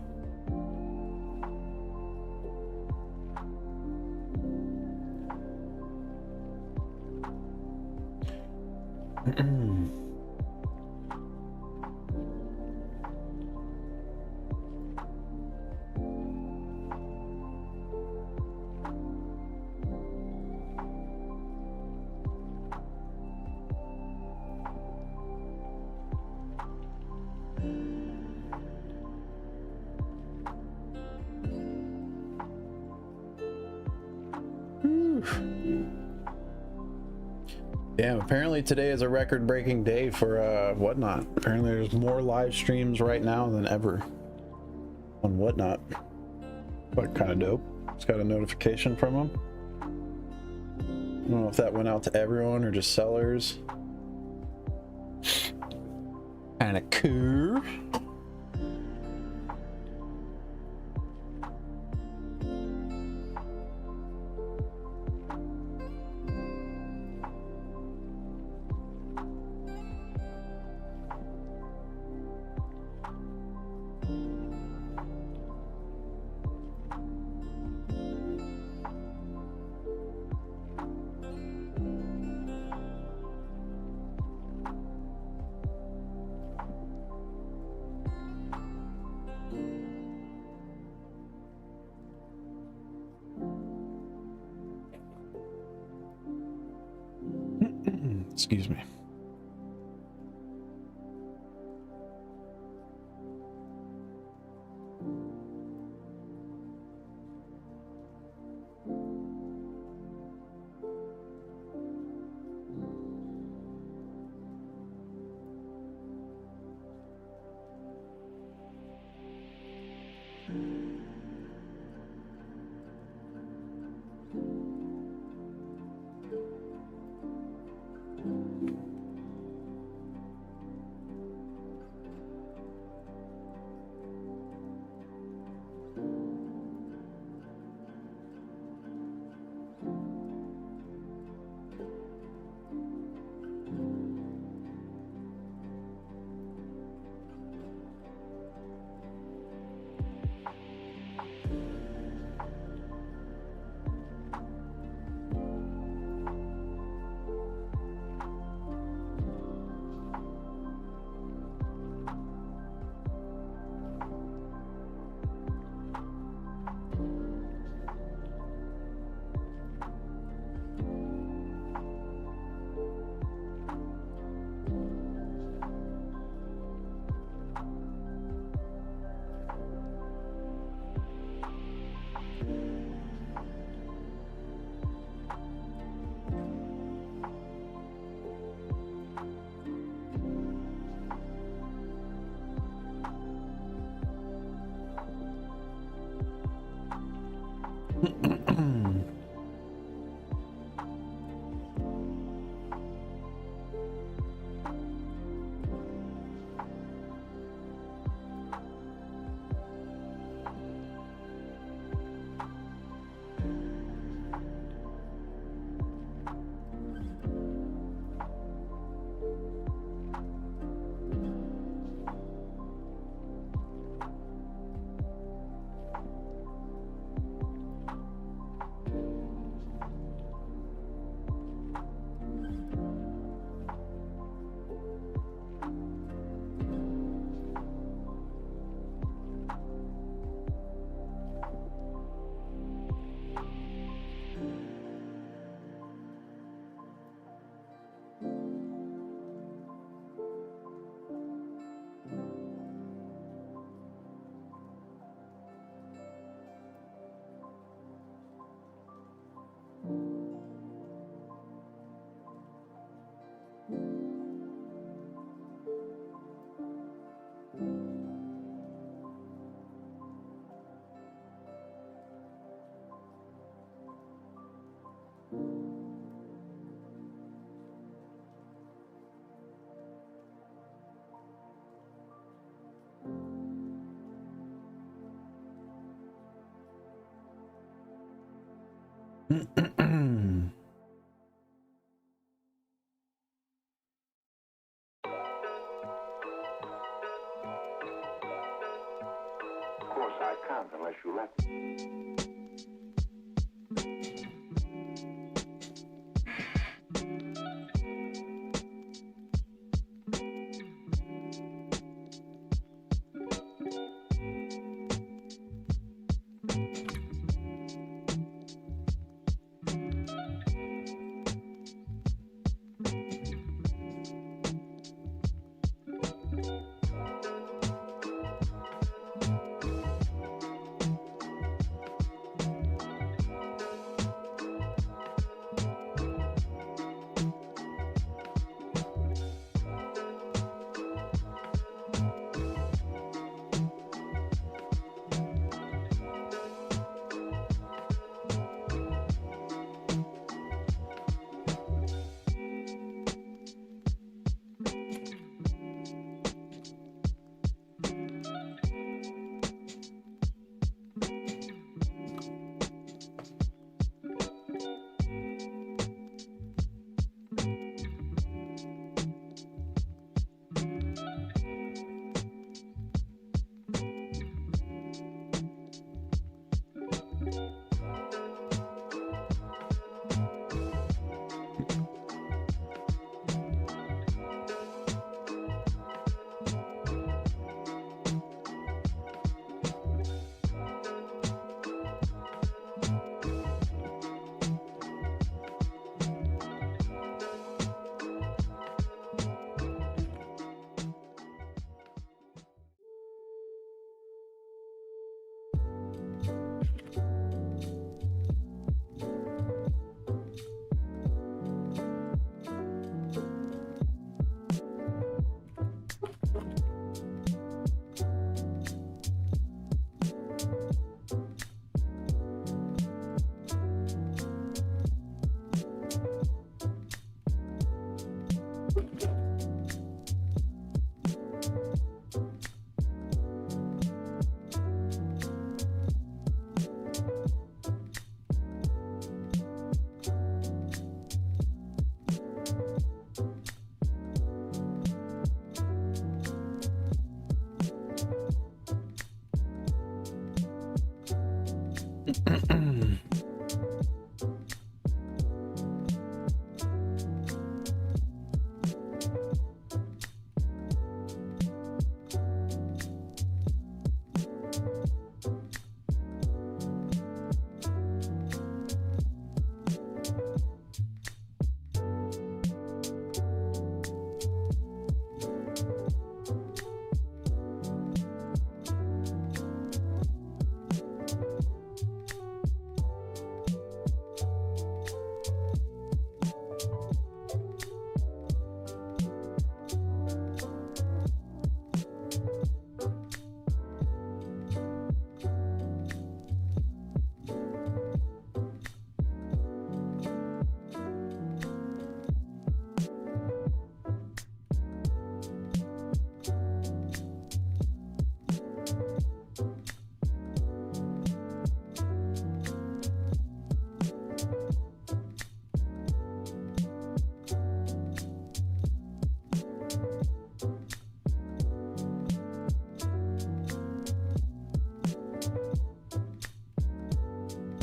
Damn, apparently today is a record-breaking day for Whatnot. Apparently there's more live streams right now than ever on Whatnot. But kind of dope. Just got a notification from them. I don't know if that went out to everyone or just sellers. Kinda cool. Excuse me. Of course, I can't unless you let me.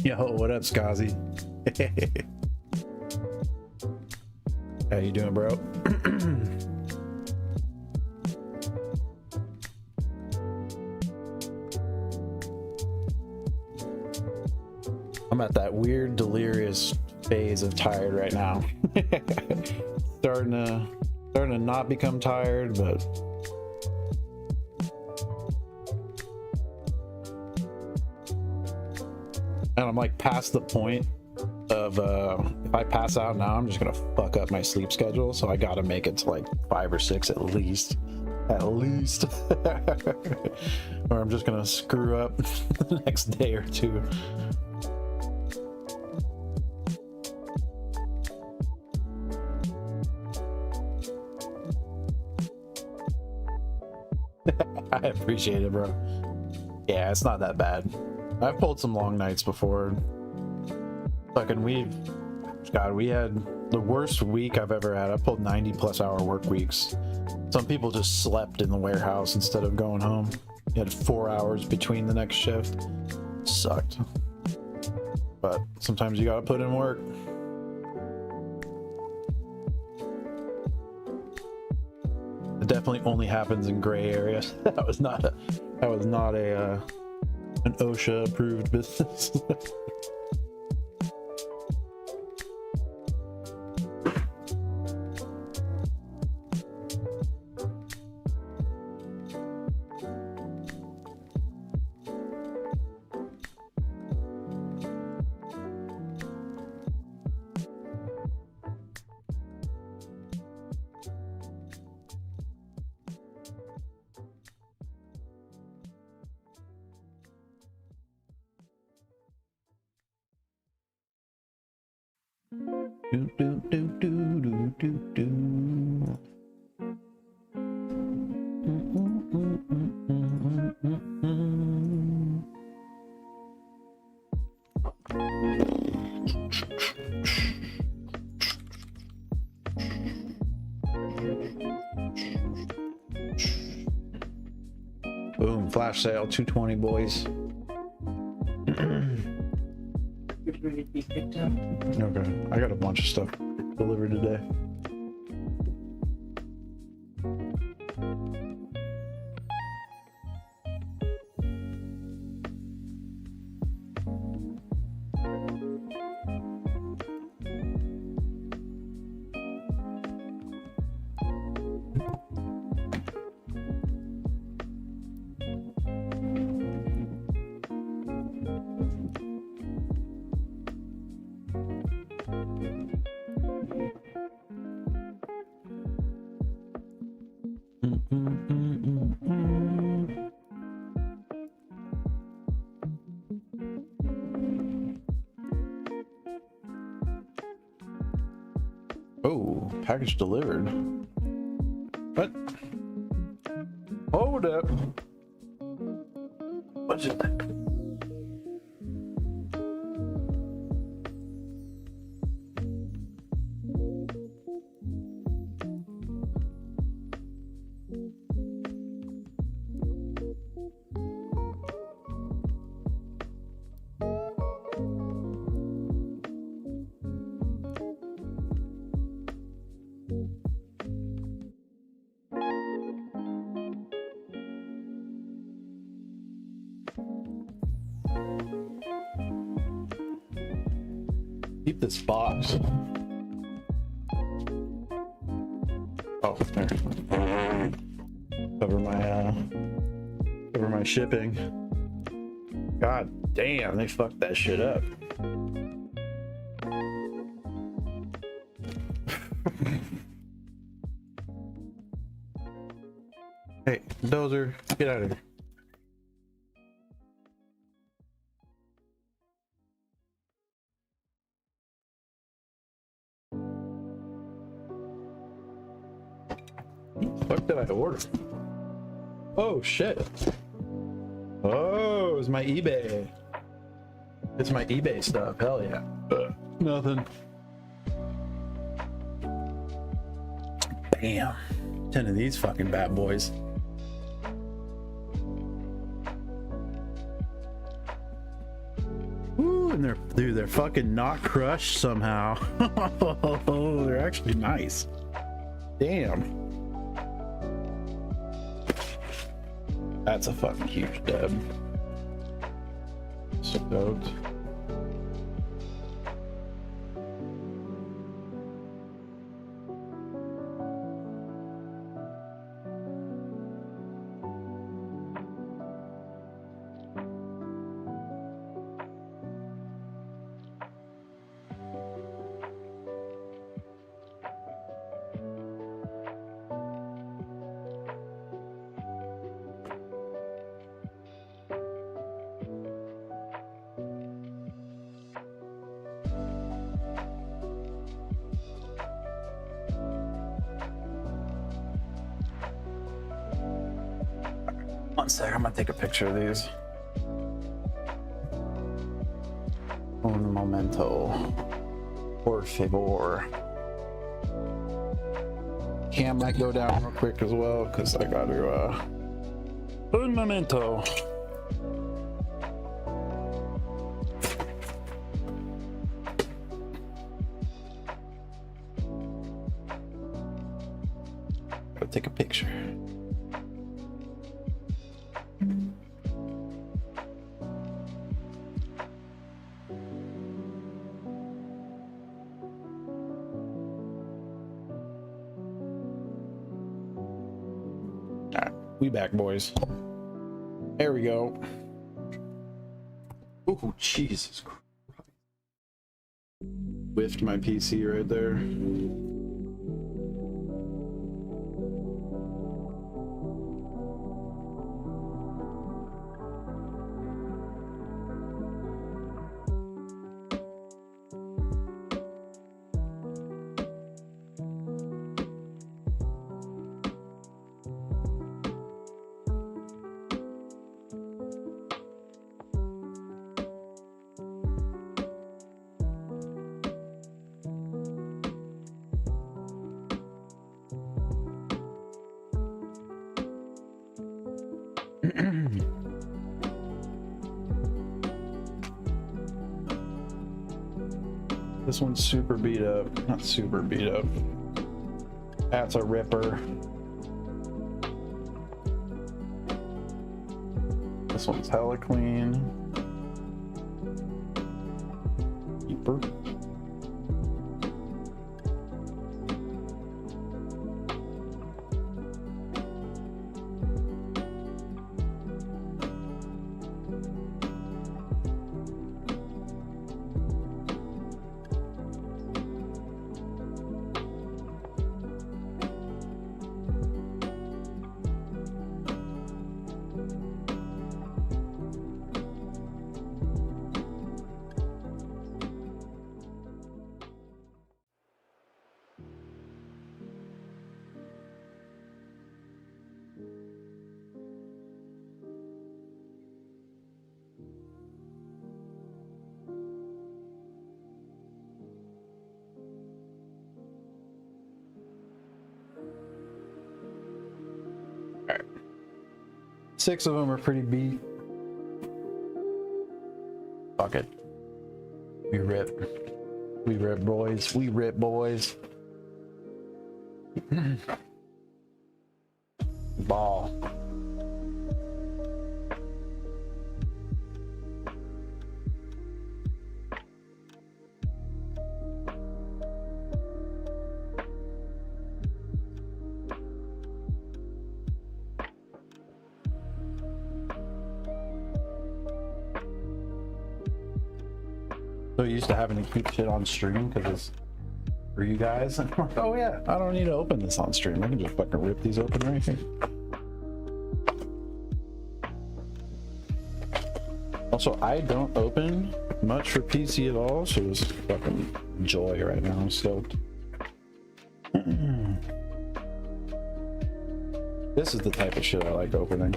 Yo, what up, Skazi? How you doing, bro? I'm at that weird delirious phase of tired right now. starting to not become tired, but and I'm like past the point of if I pass out now, I'm just gonna fuck up my sleep schedule. So I gotta make it to like 5 or 6 at least, or I'm just gonna screw up the next day or two. I appreciate it, bro. Yeah, it's not that bad. I've pulled some long nights before. Fucking we had the worst week I've ever had. I pulled 90+ hour work weeks. Some people just slept in the warehouse instead of going home. You had 4 hours between the next shift. Sucked. But sometimes you gotta put in work. It definitely only happens in gray areas. That was not an OSHA approved business. Boom, flash sale, 220 boys. Okay, I got a bunch of stuff delivered today. Oh, package delivered. What? Hold up. What's it? Keep this box. Oh, there. Cover my shipping. God damn, they fucked that shit up. Hey, Dozer, get out of here. What did I order? Oh shit. Oh, it's my eBay. It's my eBay stuff. Hell yeah. Nothing. Bam. 10 of these fucking bad boys. Woo, and they're fucking not crushed somehow. Oh, they're actually nice. Damn. That's a fucking huge dub. Stoked. One sec, I'm gonna take a picture of these. Un momento. Por favor. Cam might go down real quick as well, because I got to, un momento. Gotta take a picture. We back, boys. There we go. Oh, Jesus Christ. Whiffed my PC right there. This one's super beat up. Not super beat up. That's a ripper. This one's hella clean. Keeper. Alright. 6 of them are pretty beat. Fuck it. We rip. We rip, boys. We rip, boys. Ball. So used to having to keep shit on stream because it's for you guys. And I'm like, oh yeah, I don't need to open this on stream. I can just fucking rip these open right here. Also, I don't open much for PC at all, so it's fucking joy right now. I'm stoked. This is the type of shit I like opening.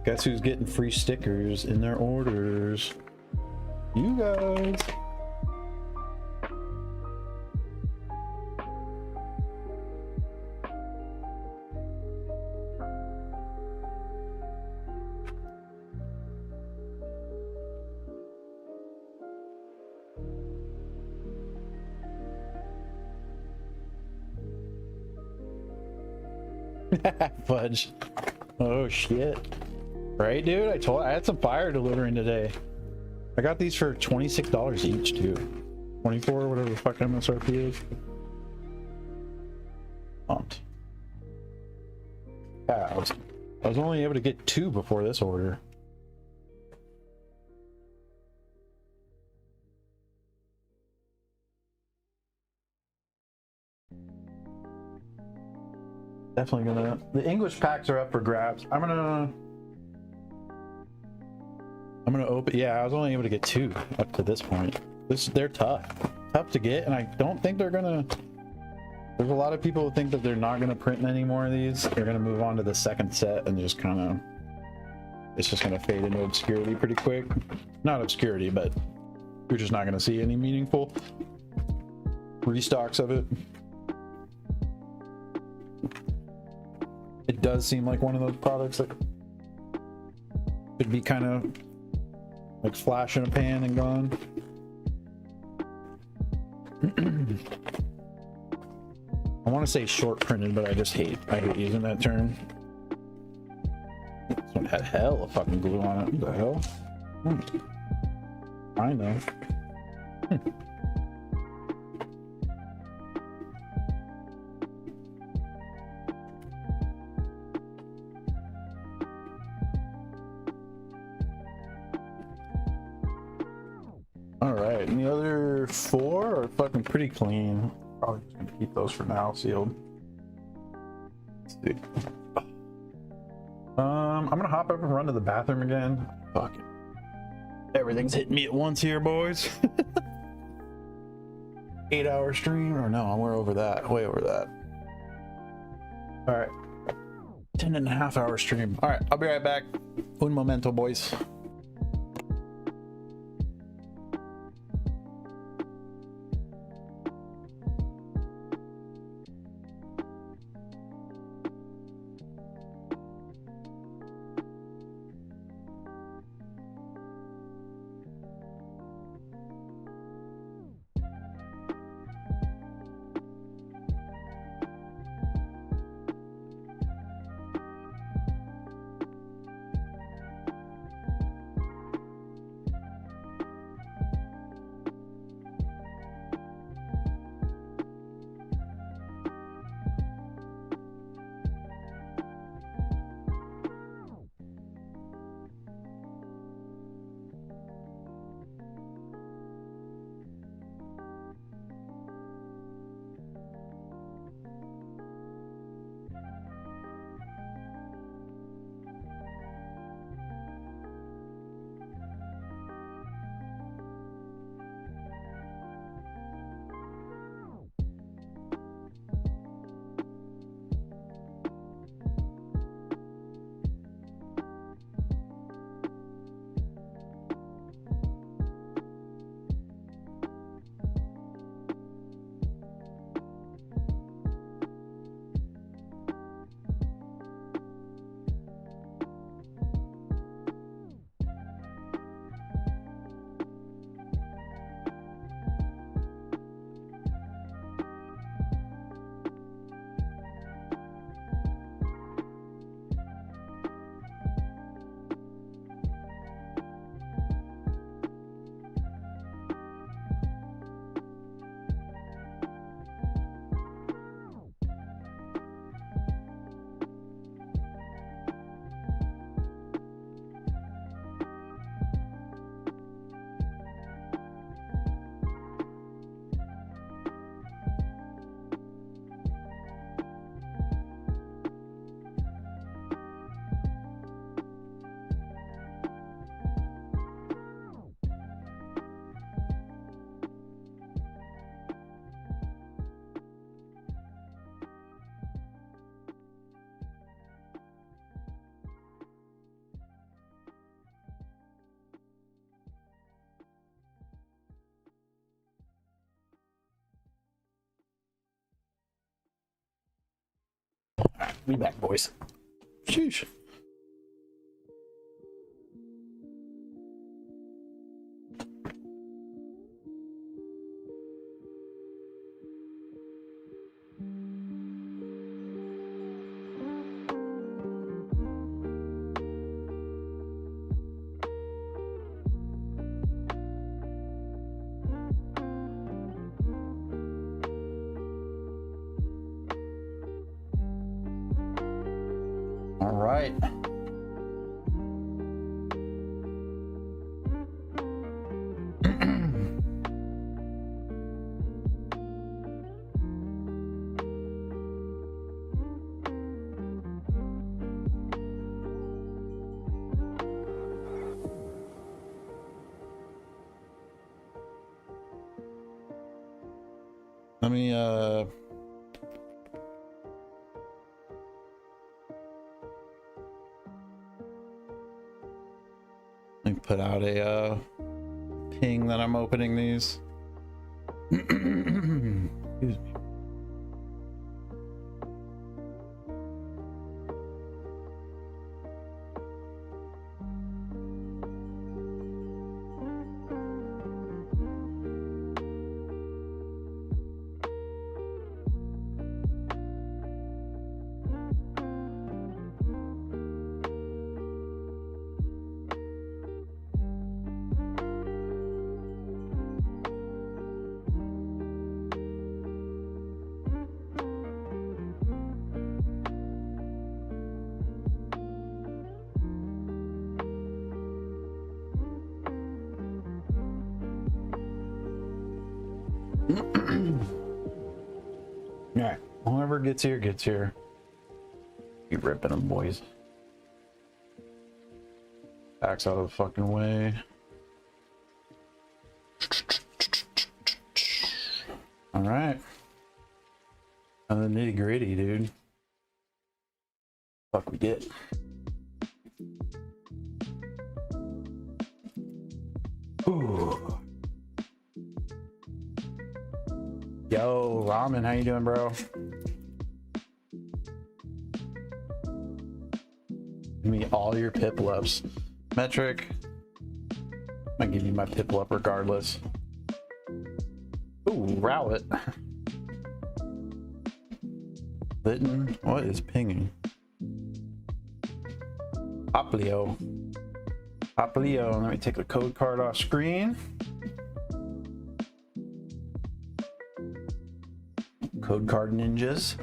Guess who's getting free stickers in their orders? You guys. Fudge. Oh shit. Right, dude? I had some fire delivering today. I got these for $26 each too. 24, whatever the fuck MSRP is. Pumped. Yeah, I was only able to get 2 before this order. Definitely gonna. The English packs are up for grabs. I'm gonna open. Yeah, I was only able to get 2 up to this point. They're tough to get, and I don't think they're gonna. There's a lot of people who think that they're not gonna print any more of these. They're gonna move on to the second set and just kind of. It's just gonna fade into obscurity pretty quick. Not obscurity, but you're just not gonna see any meaningful restocks of it. It does seem like one of those products that could be kind of like flash in a pan and gone. I want to say short printed, but I hate using that term. This one had hell of fucking glue on it. What the hell? I know. Alright, and the other 4 are fucking pretty clean. Probably just gonna keep those for now, sealed. Let's see. I'm gonna hop up and run to the bathroom again. Fuck it. Everything's hitting me at once here, boys. 8-hour stream? Or no, we're over that. Way over that. Alright. 10.5-hour stream. Alright, I'll be right back. Un momento, boys. We back, boys. Sheesh. All right. Let me put out a ping that I'm opening these. Excuse me. Alright, whoever gets here gets here. Keep ripping them, boys. Backs out of the fucking way. Alright. The nitty gritty, dude. Fuck we get. Ooh. Yo, Ramen, how you doing, bro? Give me all your piplups. Metric. Might give you my piplup regardless. Ooh, Rowlet. Litten, what is pinging? Poplio. Poplio, let me take the code card off screen. Code card ninjas.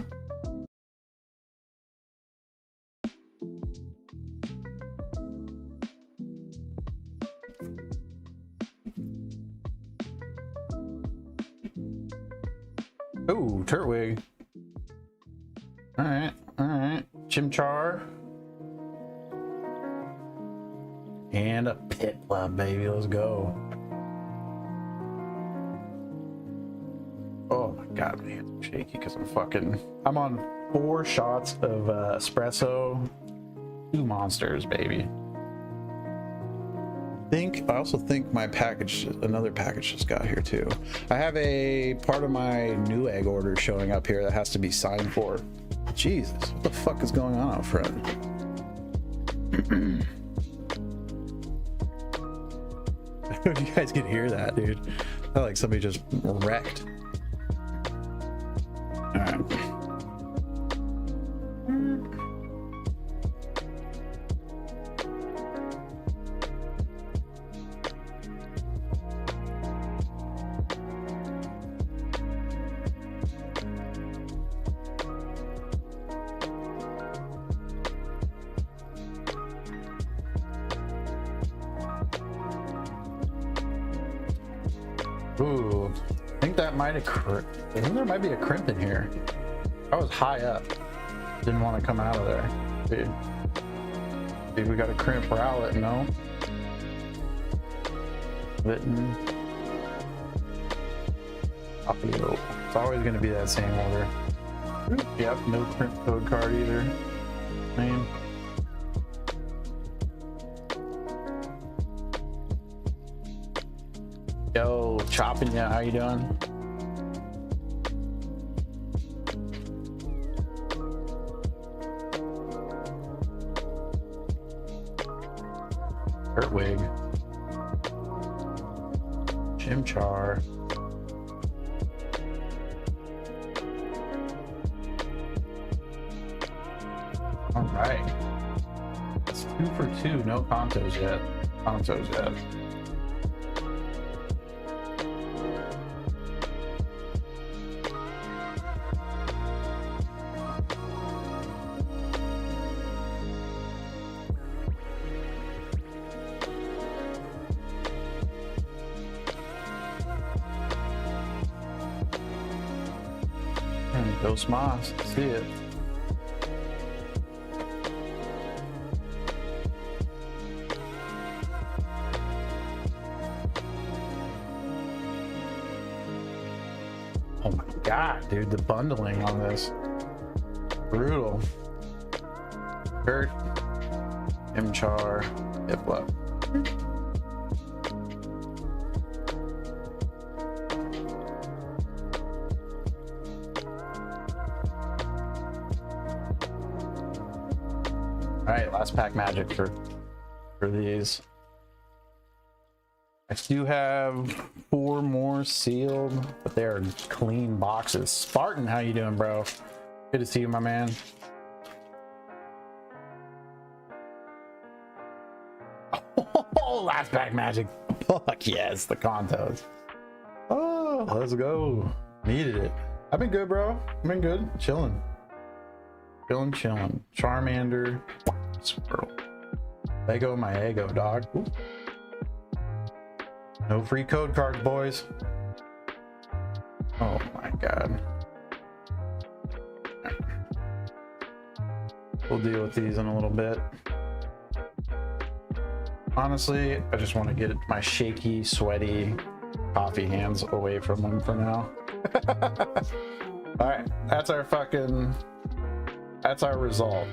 Ooh, Turtwig. Alright, alright. Chimchar. And a Piplup, baby. Let's go. Oh my god, my hands are shaky because I'm on 4 shots of espresso. 2 monsters, baby. I also think my package, another package just got here too. I have a part of my new egg order showing up here that has to be signed for. Jesus, what the fuck is going on out front? If you guys could hear that, dude. I felt like somebody just wrecked. Alright. Ooh, I think that might have I think there might be a crimp in here. I was high up. Didn't want to come out of there. Dude. Maybe we got a crimp Rowlet, no? Litten. Poplio. It's always going to be that same order. Yep, no crimp code card either. Name. Yo, chopping ya, how you doing? Turtwig. Chimchar. All right. It's 2 for 2, no Contos yet. Go Smoss, see it. Oh my god, dude, the bundling on this. Brutal. Kurt, Imchar, Hipla. Alright, last pack magic for these. I do have 4 more sealed, but they are clean boxes. Spartan, how you doing, bro? Good to see you, my man. Oh, last pack magic. Fuck yes, the Contos. Oh, let's go. Needed it. I've been good, bro. I've been good. Chilling. Chilling. Charmander. Swirl. Lego my ego, dog. Ooh. No free code cards, boys. Oh my god. We'll deal with these in a little bit. Honestly, I just want to get my shaky, sweaty coffee hands away from them for now. All right, that's our result.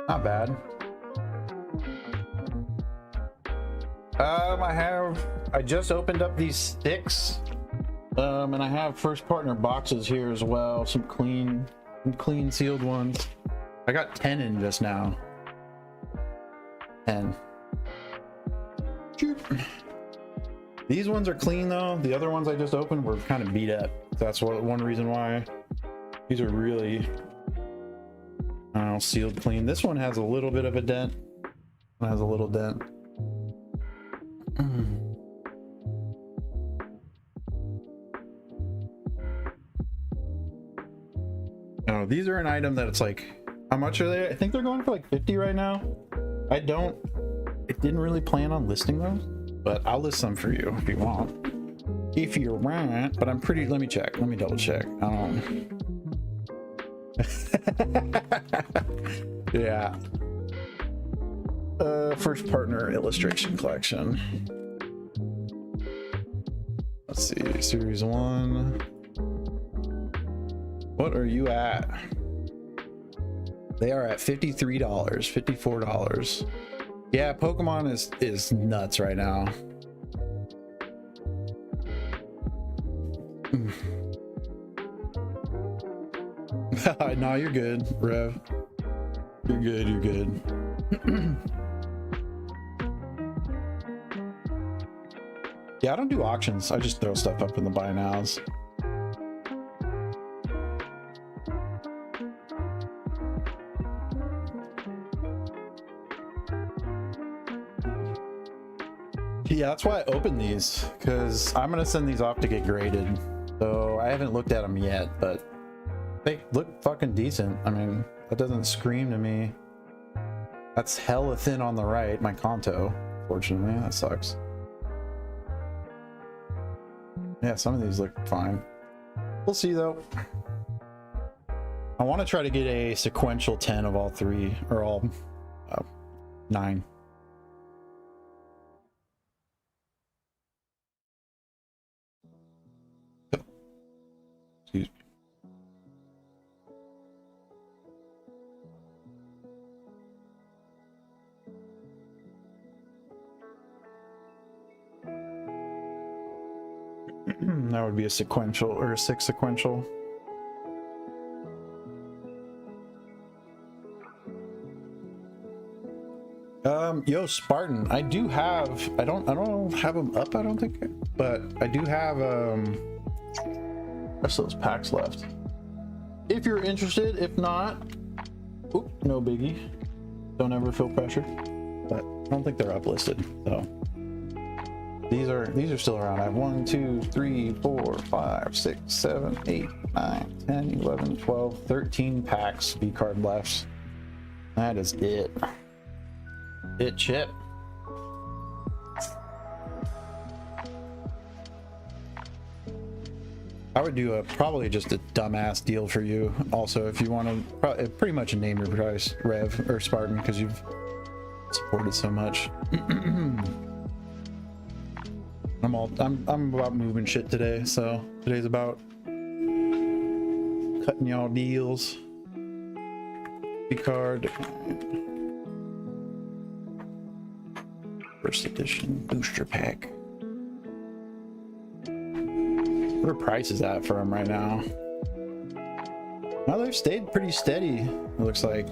Not bad. I just opened up these sticks, and I have first partner boxes here as well. Some clean sealed ones. I got 10 in just now. 10. These ones are clean though. The other ones I just opened were kind of beat up. That's one reason why. These are really, I don't know, sealed clean. This one has a little bit of a dent. It has a little dent. Oh, these are an item that it's like, how much are they? I think they're going for like 50 right now. I didn't really plan on listing those, but I'll list them for you if you want. If you're right, but I'm pretty, let me check. Let me double check. Yeah. First partner illustration collection. Let's see, series 1. What are you at? They are at $53, $54. Yeah, Pokemon is nuts right now. No, you're good, Rev. You're good. Yeah, I don't do auctions. I just throw stuff up in the buy nows. Yeah, that's why I opened these, because I'm gonna send these off to get graded. So I haven't looked at them yet, but they look fucking decent. I mean, that doesn't scream to me. That's hella thin on the right, my Kanto. Fortunately, that sucks. Yeah, some of these look fine. We'll see though. I want to try to get a sequential 10 of all 3, or all 9. Excuse me. That would be a sequential, or a 6 sequential. Yo, Spartan, I do have, I don't have them up, I don't think, but I do have rest of those packs left. If you're interested, if not, oop, no biggie. Don't ever feel pressure, but I don't think they're uplisted, so. These are still around. I have 1, 2, 3, 4, 5, 6, 7, 8, 9, 10, 11, 12, 13 packs V card left. That is it. Chip. I would do probably just a dumbass deal for you. Also, if you want to pretty much name your price, Rev or Spartan, because you've supported so much. I'm about moving shit today, so today's about cutting y'all deals. Card. First edition booster pack. What are prices at for them right now? Well, they've stayed pretty steady. It looks like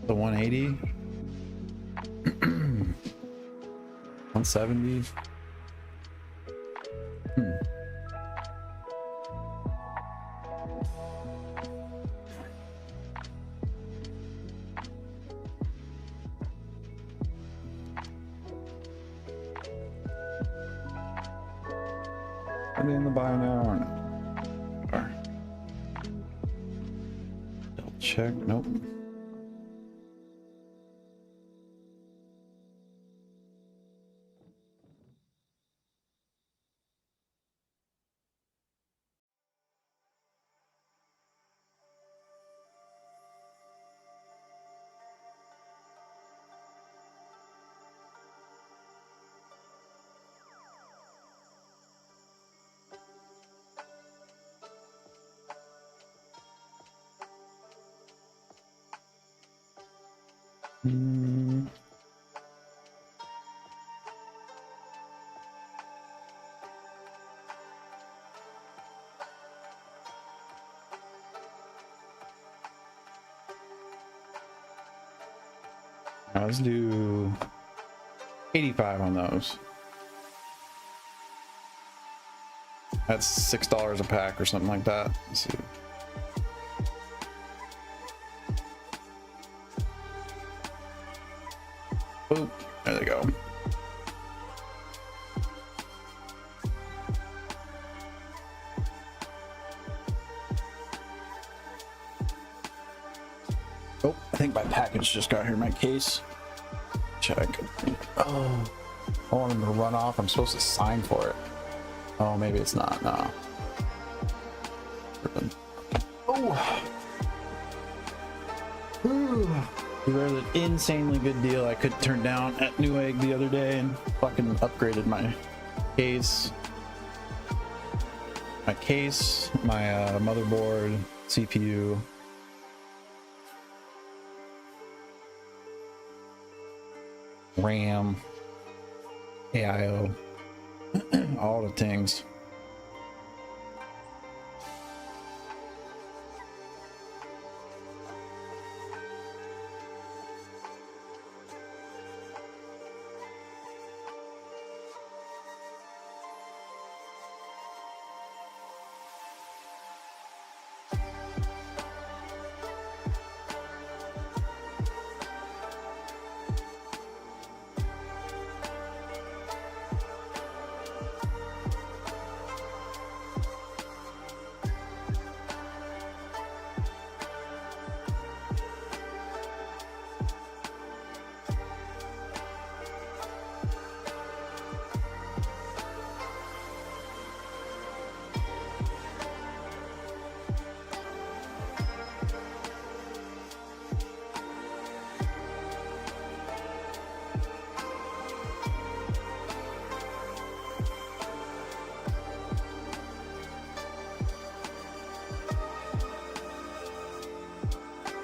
the 180, 170. Are they in the bio now or not? Double check. Nope. Let's do 85 on those. That's $6 a pack or something like that. Let's see. Oh, there they go. Oh, I think my package just got here. My case. Check. Oh, I want him to run off. I'm supposed to sign for it. Oh, maybe it's not. No. Oh. There's an insanely good deal I could turn down at Newegg the other day and fucking upgraded my case. My motherboard, CPU. RAM, AIO, all the things.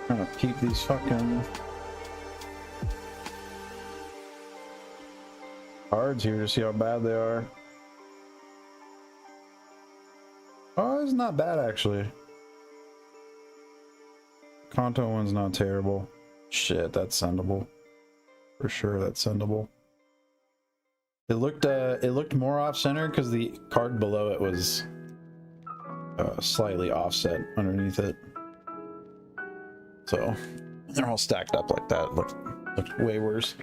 Trying to keep these fucking cards here to see how bad they are. Oh, it's not bad actually. Kanto one's not terrible. Shit, that's sendable. For sure, that's sendable. It looked more off center because the card below it was slightly offset underneath it. So they're all stacked up like that. Looked way worse.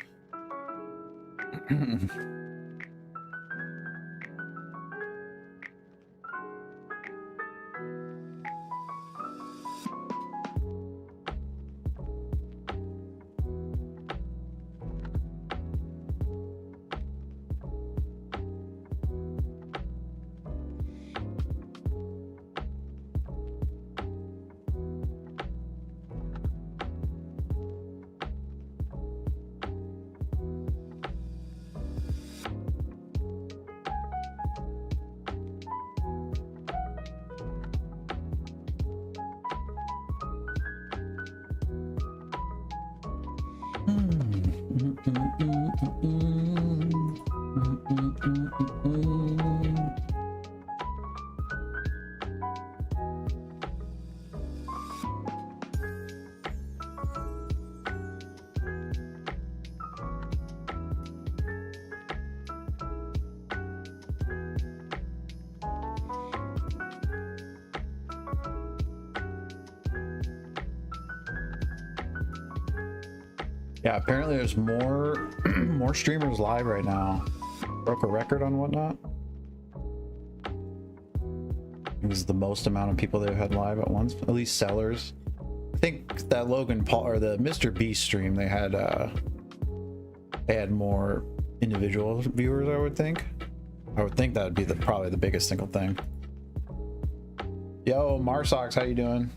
Yeah, apparently there's more more streamers live right now. Broke a record on whatnot. This is the most amount of people they've had live at once, at least sellers. I think that Logan Paul or the Mr. Beast stream, they had more individual viewers, I would think. I would think that would be probably the biggest single thing. Yo, Marsox, how you doing?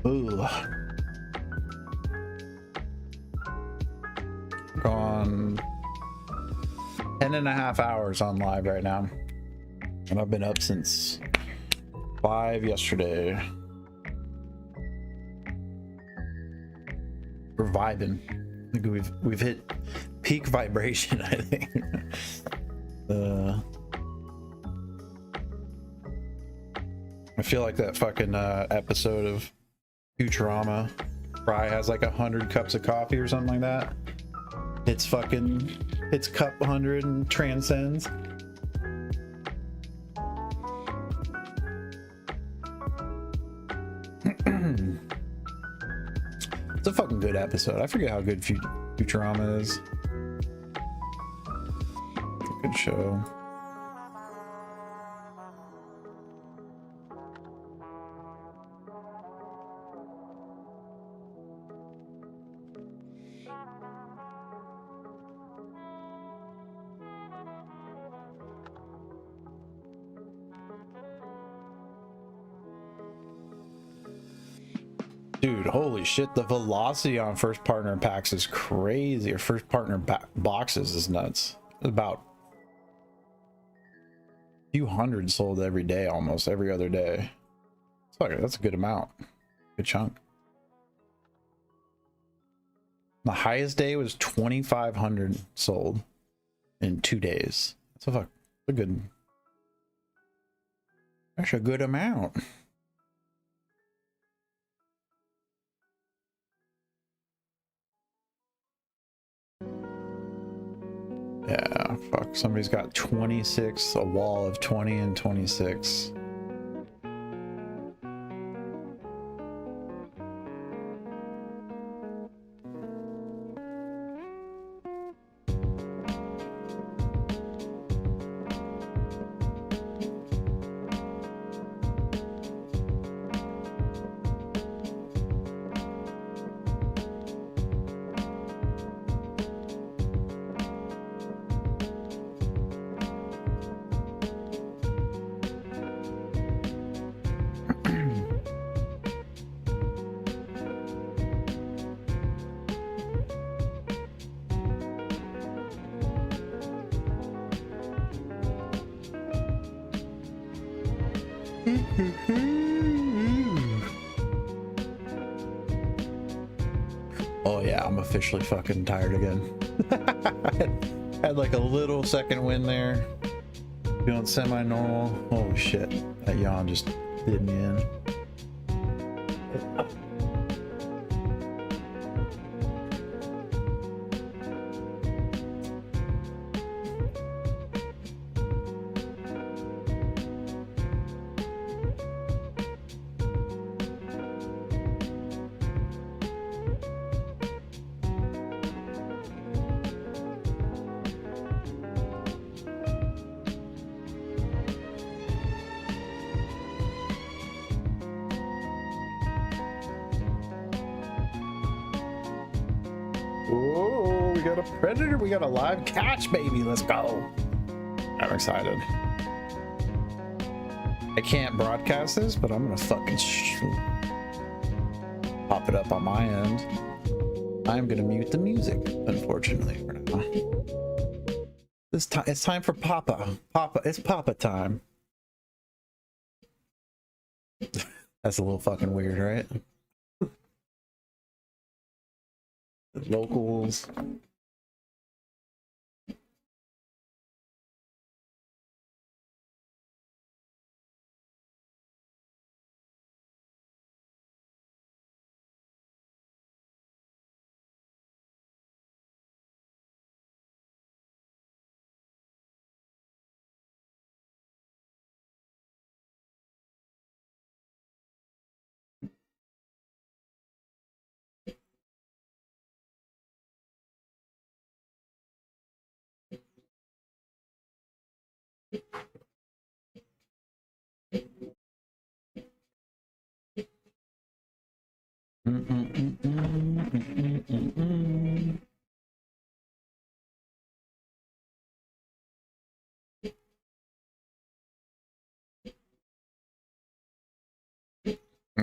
Ooh. Gone 10.5 hours on live right now. And I've been up since 5 yesterday. We're vibing. I think we've hit peak vibration, I think. I feel like that fucking episode of Futurama. Fry has like 100 cups of coffee or something like that. It's cup 100 and transcends. It's a fucking good episode. I forget how good Futurama is. Good show. Dude, holy shit, the velocity on first partner packs is crazy, or first partner boxes is nuts. About a few hundred sold every day, almost every other day. That's a good amount, good chunk. The highest day was 2,500 sold in 2 days. That's a good amount. Yeah, fuck. Somebody's got 26, a wall of 20 and 26. Oh yeah, I'm officially fucking tired again. had like a little second win there. Feeling semi-normal. Holy shit, that yawn just did me in. Whoa, we got a predator. We got a live catch, baby. Let's go. I'm excited. I can't broadcast this, but I'm gonna fucking pop it up on my end. I'm gonna mute the music, unfortunately, for now. This time, it's time for Papa. Papa, it's Papa time. That's a little fucking weird, right? Locals.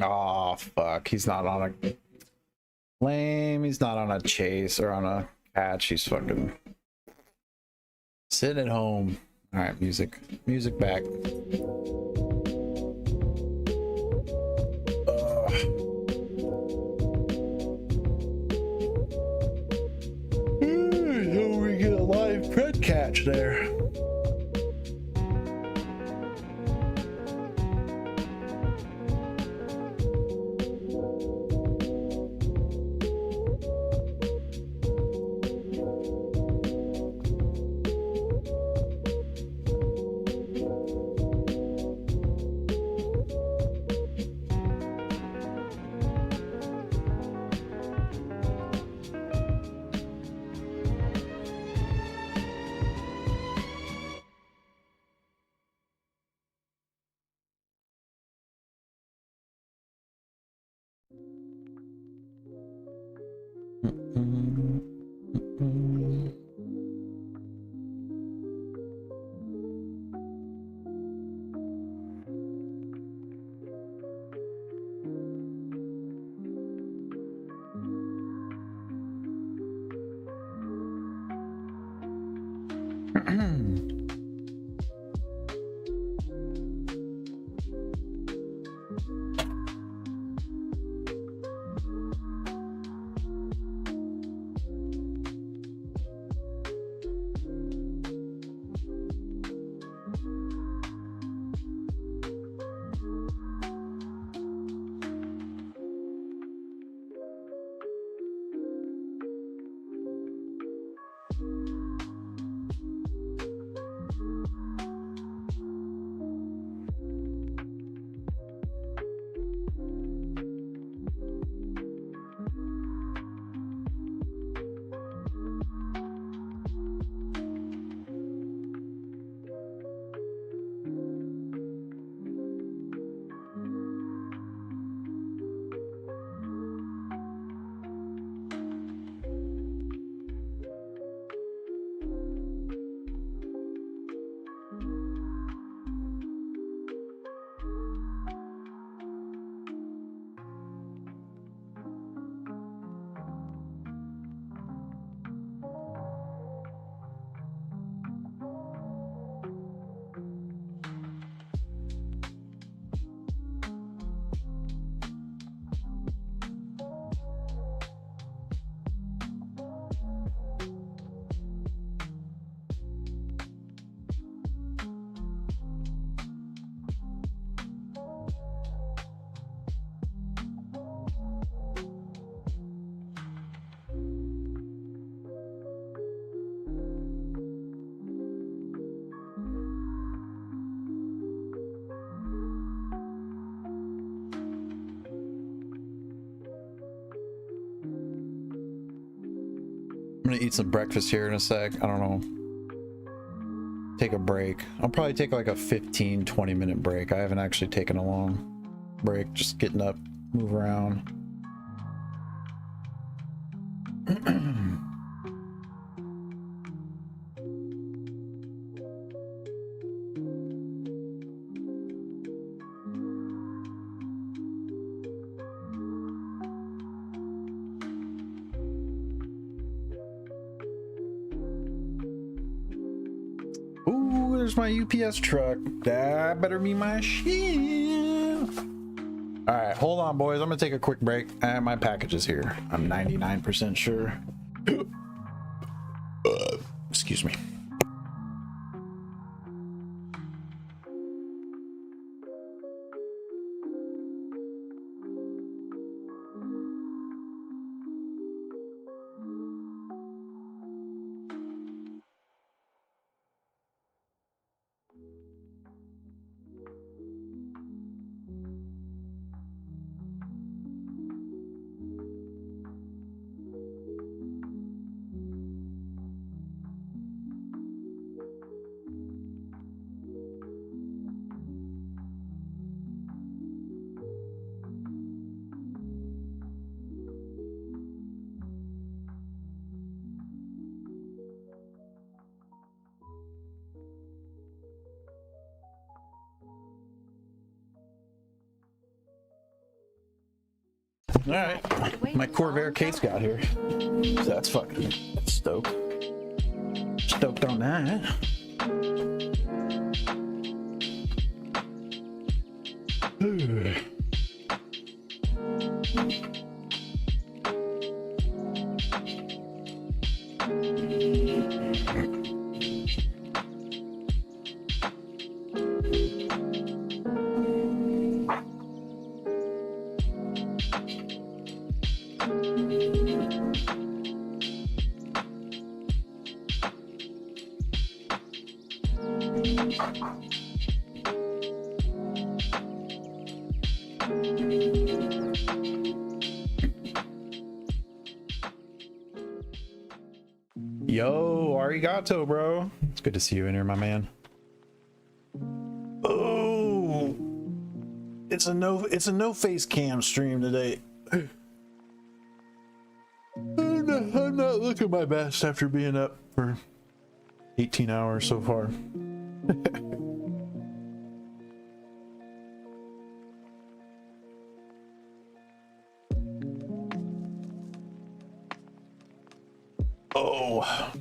Oh fuck, he's not on a lame, he's not on a chase or on a catch, he's fucking sitting at home. All right, music back. So we get a live pred catch there. I'm gonna eat some breakfast here in a sec. I don't know. Take a break. I'll probably take like a 15-20 minute break. I haven't actually taken a long break. Just getting up, move around. there's my UPS truck. That better be my shit. All right, hold on, boys. I'm gonna take a quick break. My package is here. I'm 99% sure. Excuse me. All right, my Corvair case got here, so that's fucking stoked on that. Yo, arigato, bro. It's good to see you in here, my man. Oh, it's a no face cam stream today. I'm not looking my best after being up for 18 hours so far. Oh.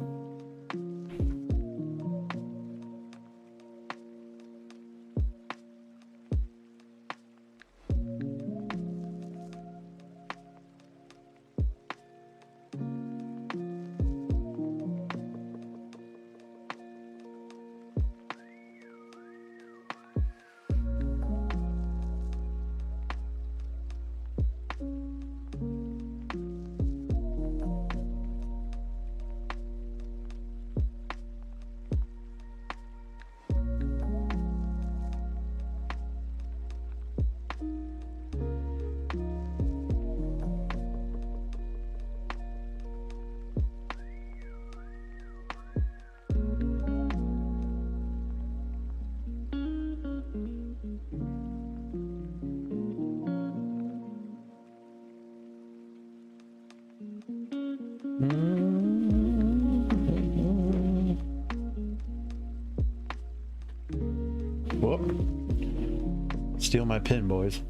Whoop. Steal my pin, boys.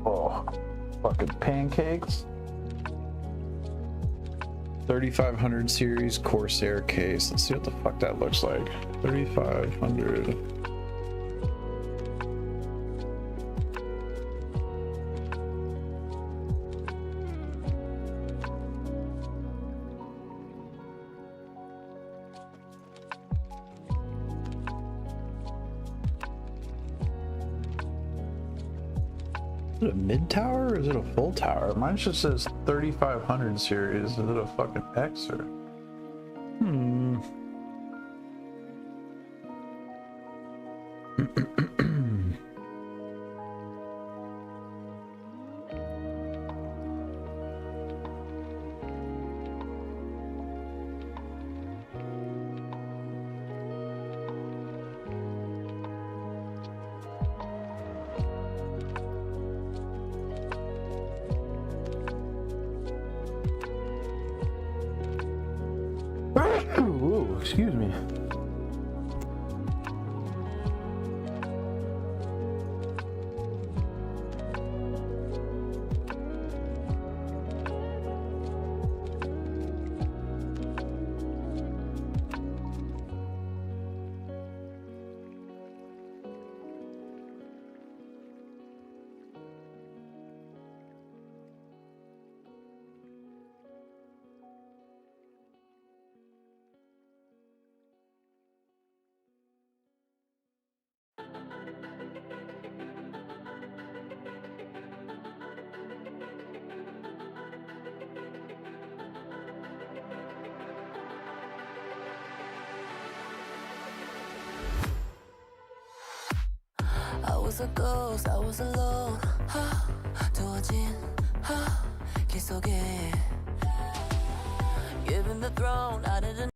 Oh, fucking pancakes. 3500 series Corsair case. Let's see what the fuck that looks like. 3500. Is it a mid tower or is it a full tower? Mine just says 3500 series. Is it a fucking X or? Ooh, excuse me. I was a ghost, I was alone. 두어진 길 속에 given the throne, I didn't.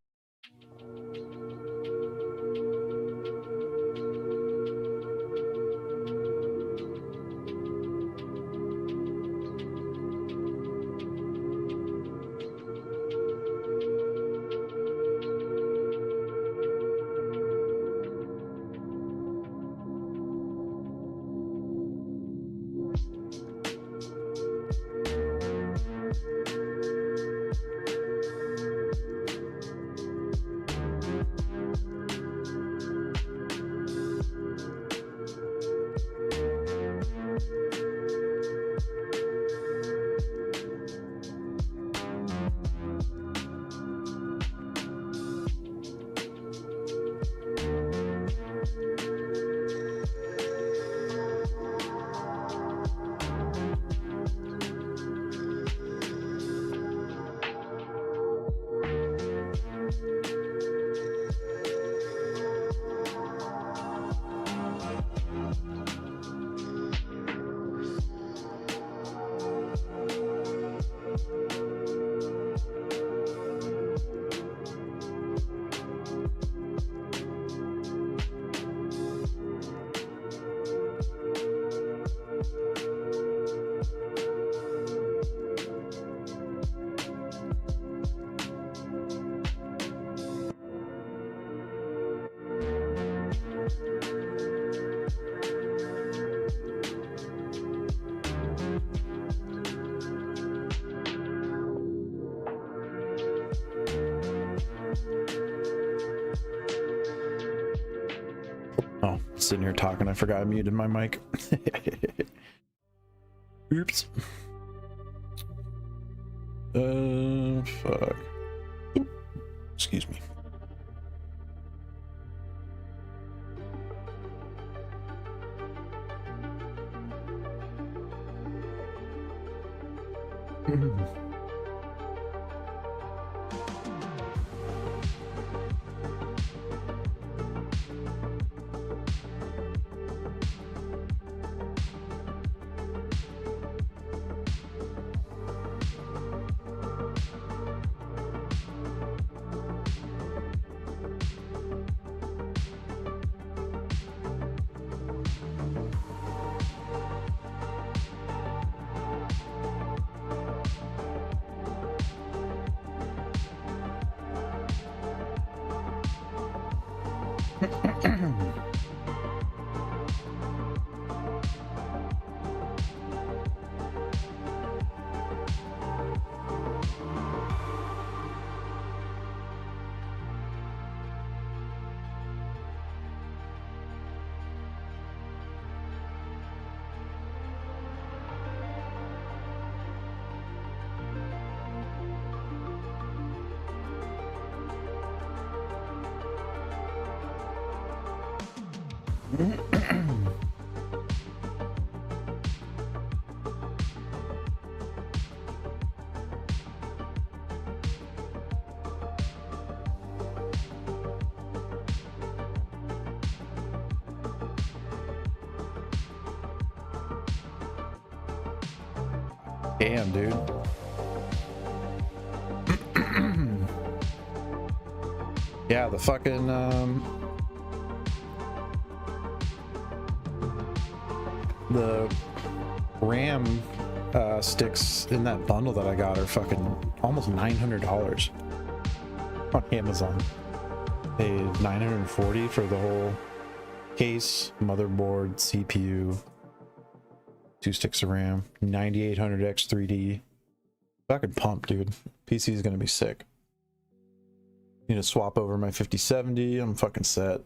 Oh, sitting here talking, I forgot I muted my mic. Oops. Fuck. Oop. Excuse me. Damn, dude. Yeah, the fucking the RAM sticks in that bundle that I got are fucking almost $900 on Amazon. Paid $940 for the whole case, motherboard, CPU, 2 sticks of RAM, 9800X 3D. Fucking pumped, dude. PC is gonna be sick. Need to swap over my 5070. I'm fucking set.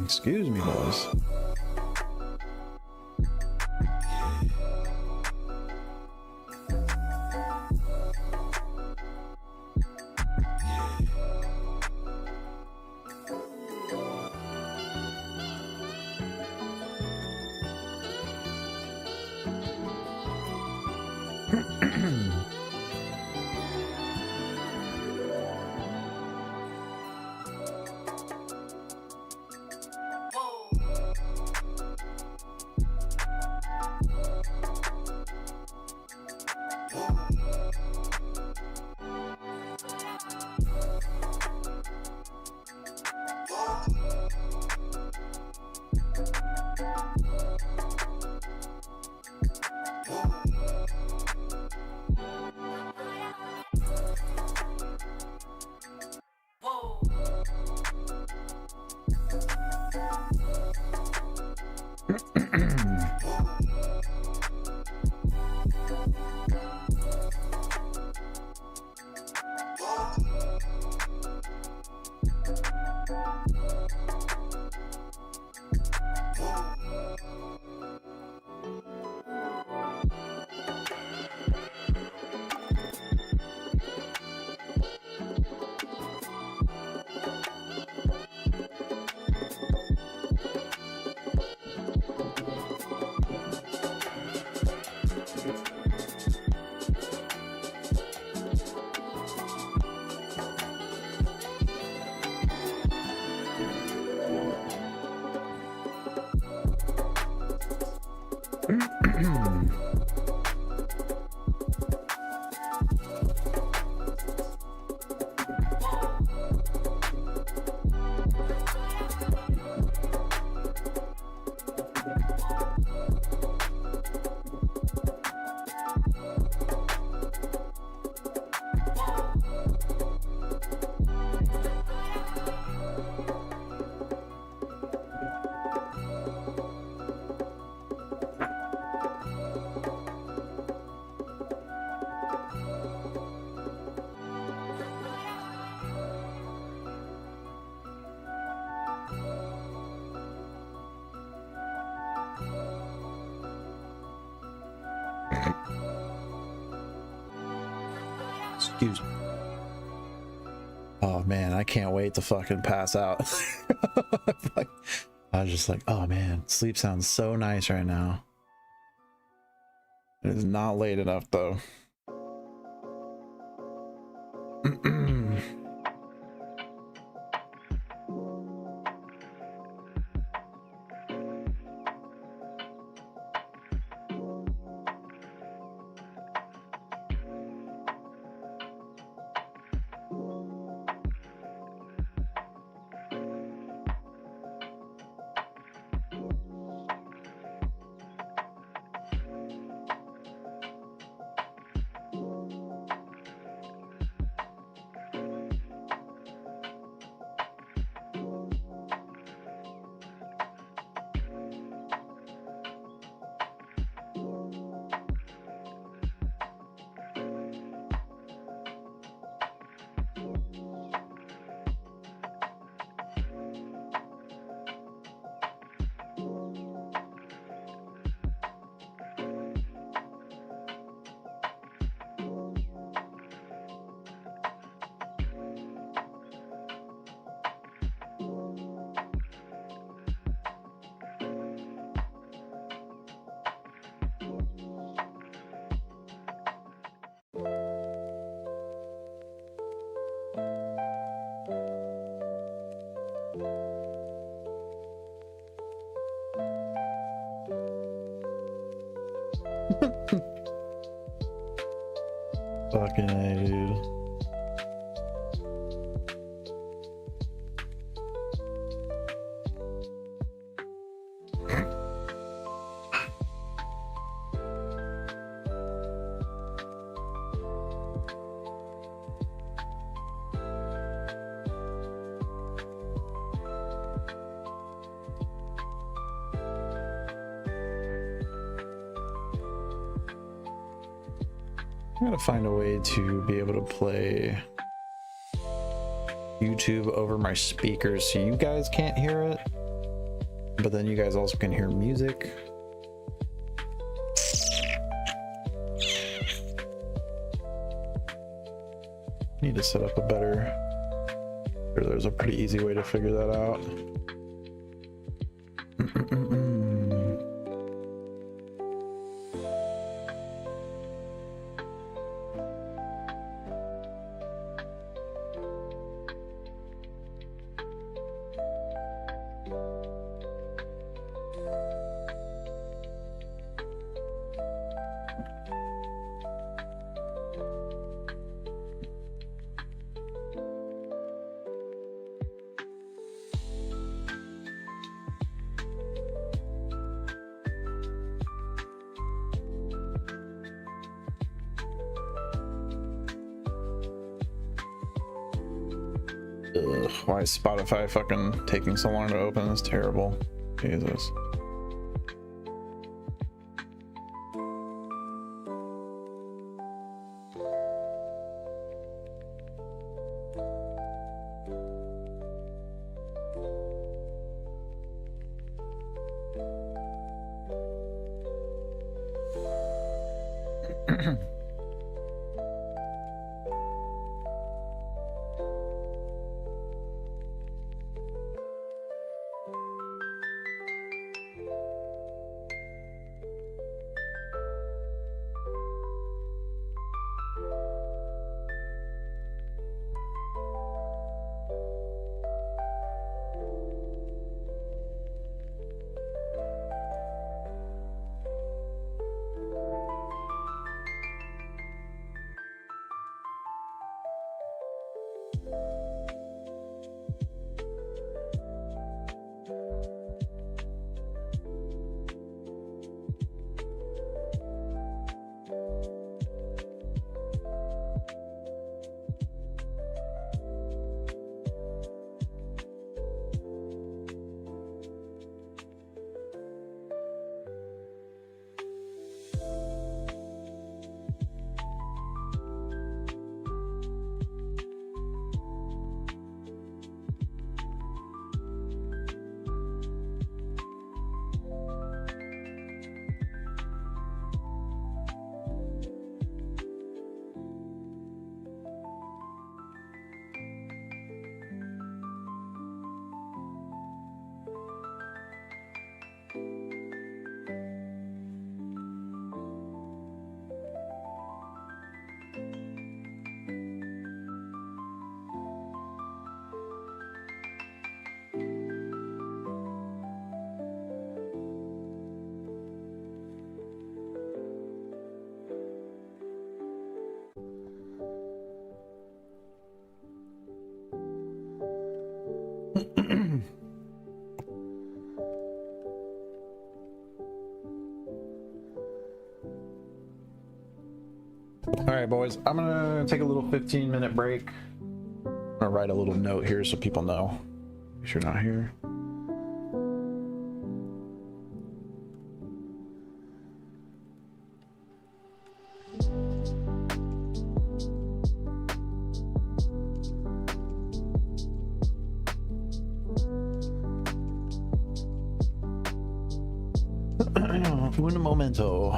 Excuse me, boys. Excuse me. Oh man, I can't wait to fucking pass out. Like, I was just like, oh man, sleep sounds so nice right now. It is not late enough though. Fucking A, dude. I'm gonna find a way to be able to play YouTube over my speakers so you guys can't hear it, but then you guys also can hear music. Need to set up a better, or there's a pretty easy way to figure that out. Ugh, why is Spotify fucking taking so long to open? It's terrible. Jesus. All right, boys, I'm gonna take a little 15-minute break. I'm gonna write a little note here so people know if you're not here. Un momento.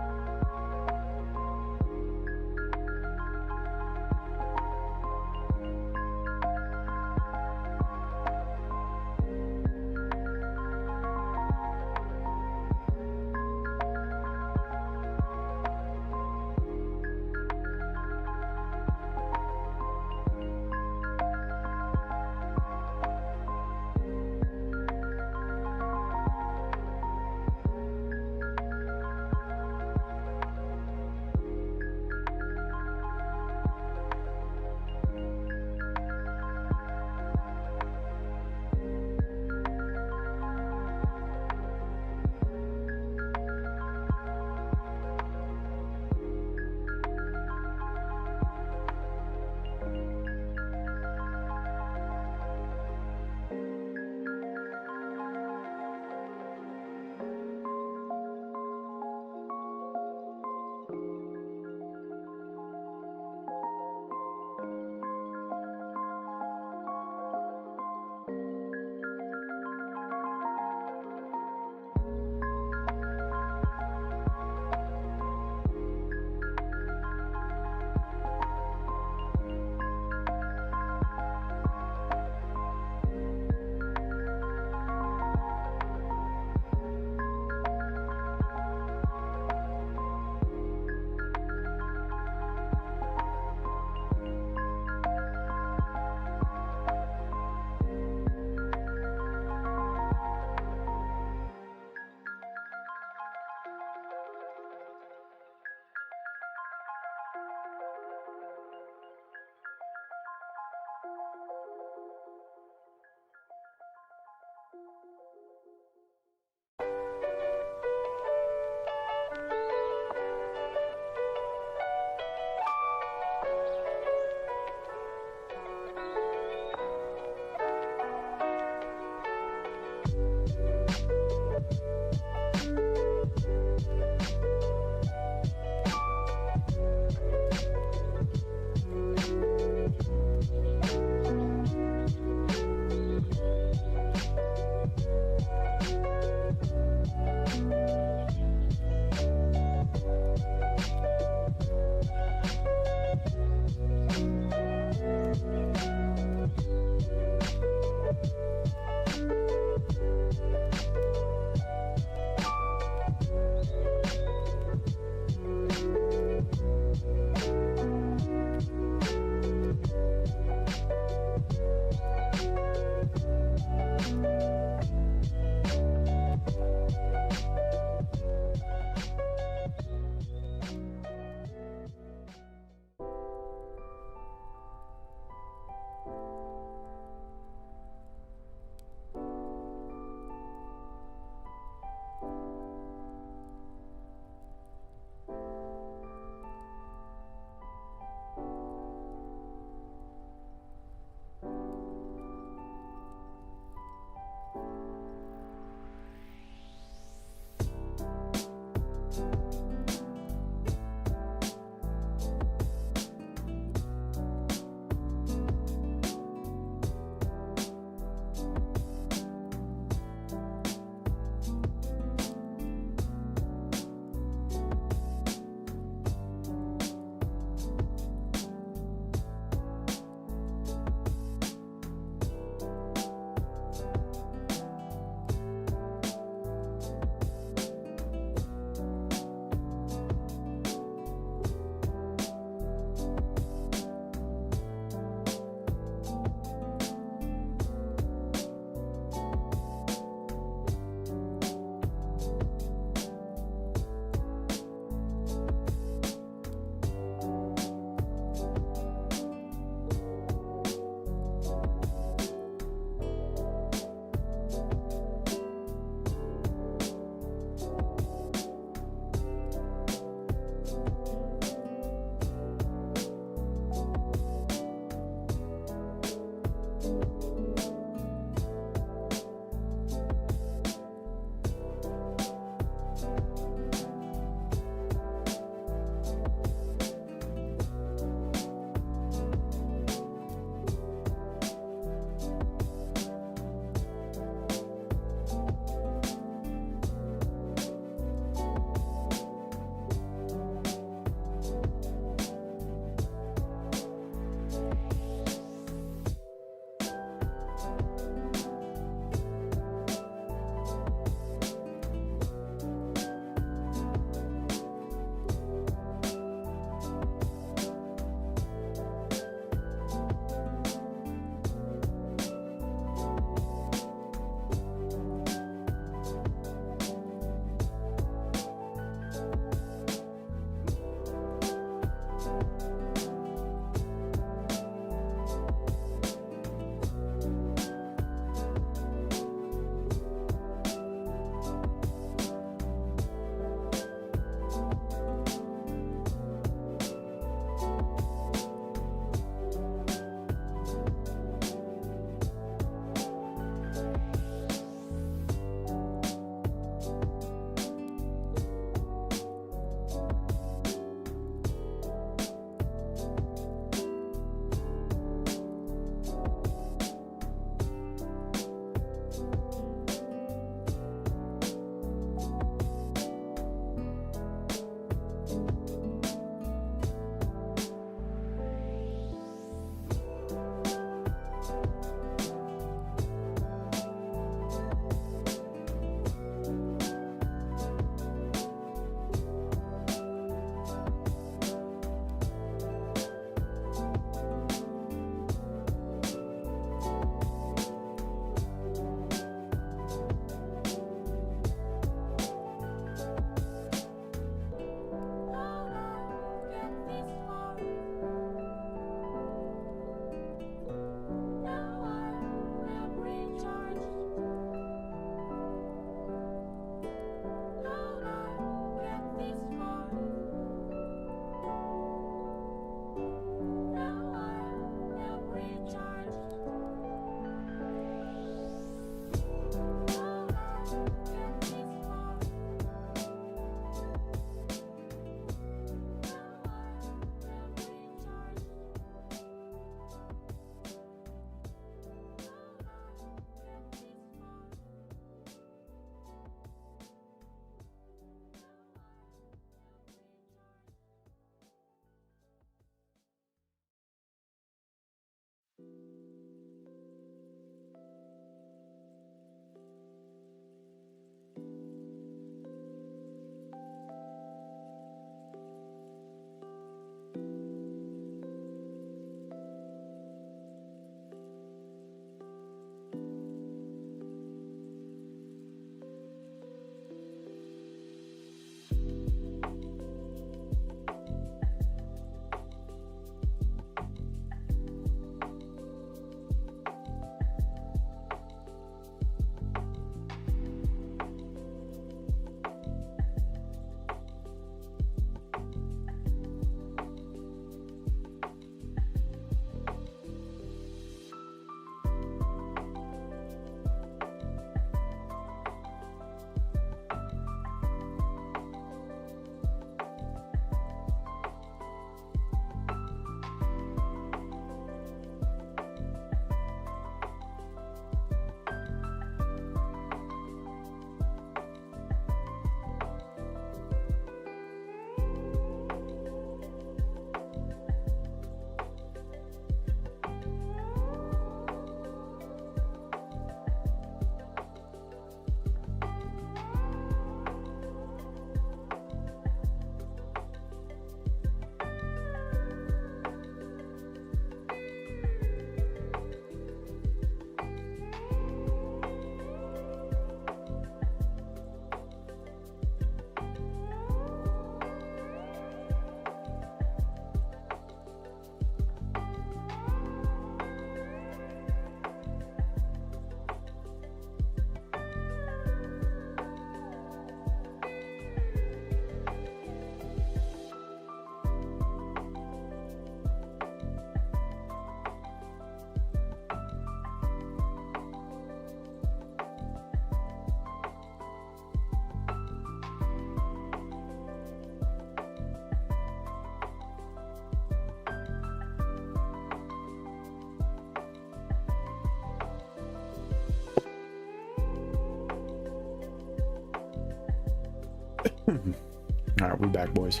All right, we back, boys.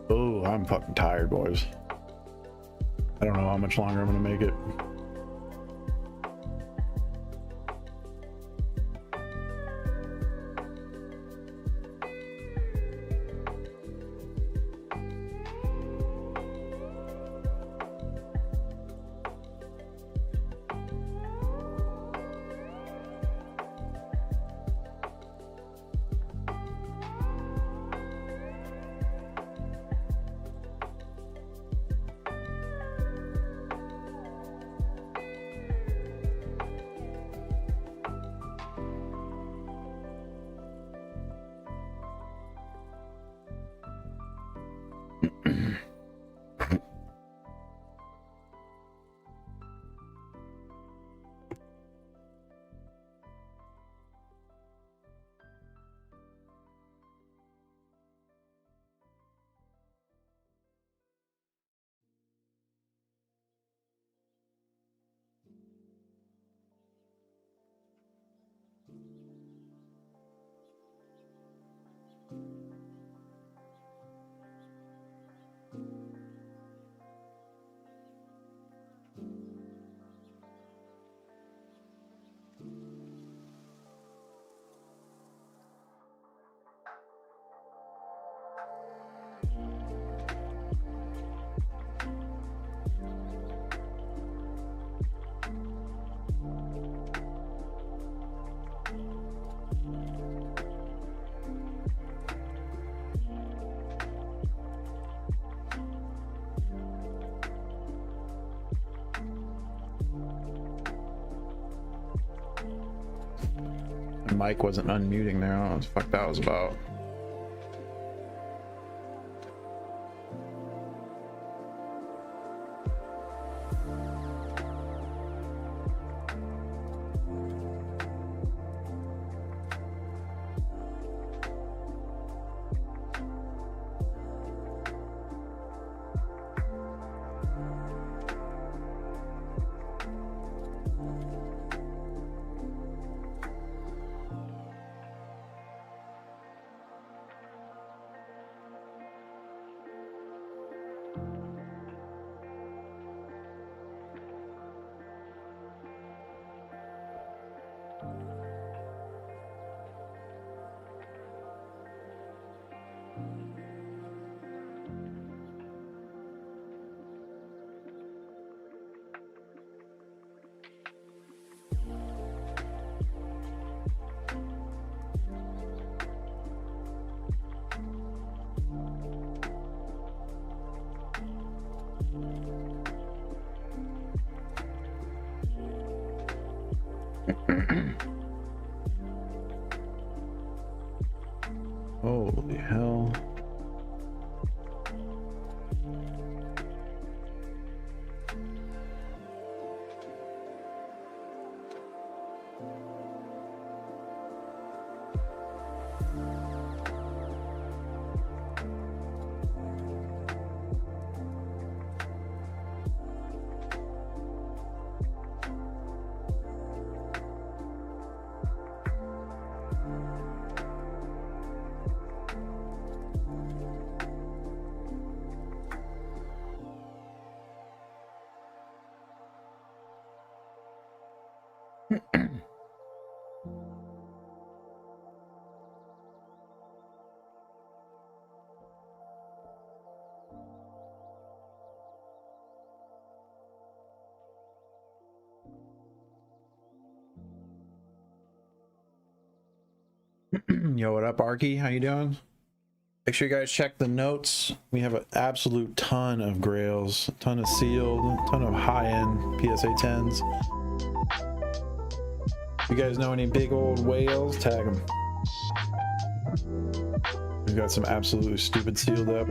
Oh, I'm fucking tired, boys. I don't know how much longer I'm gonna make it. Mike wasn't unmuting there. I don't know what the fuck that was about. Holy hell. Yo, what up, Arky? How you doing? Make sure you guys check the notes. We have an absolute ton of grails, a ton of sealed, a ton of high-end PSA 10s. If you guys know any big old whales, tag them. We've got some absolutely stupid sealed up.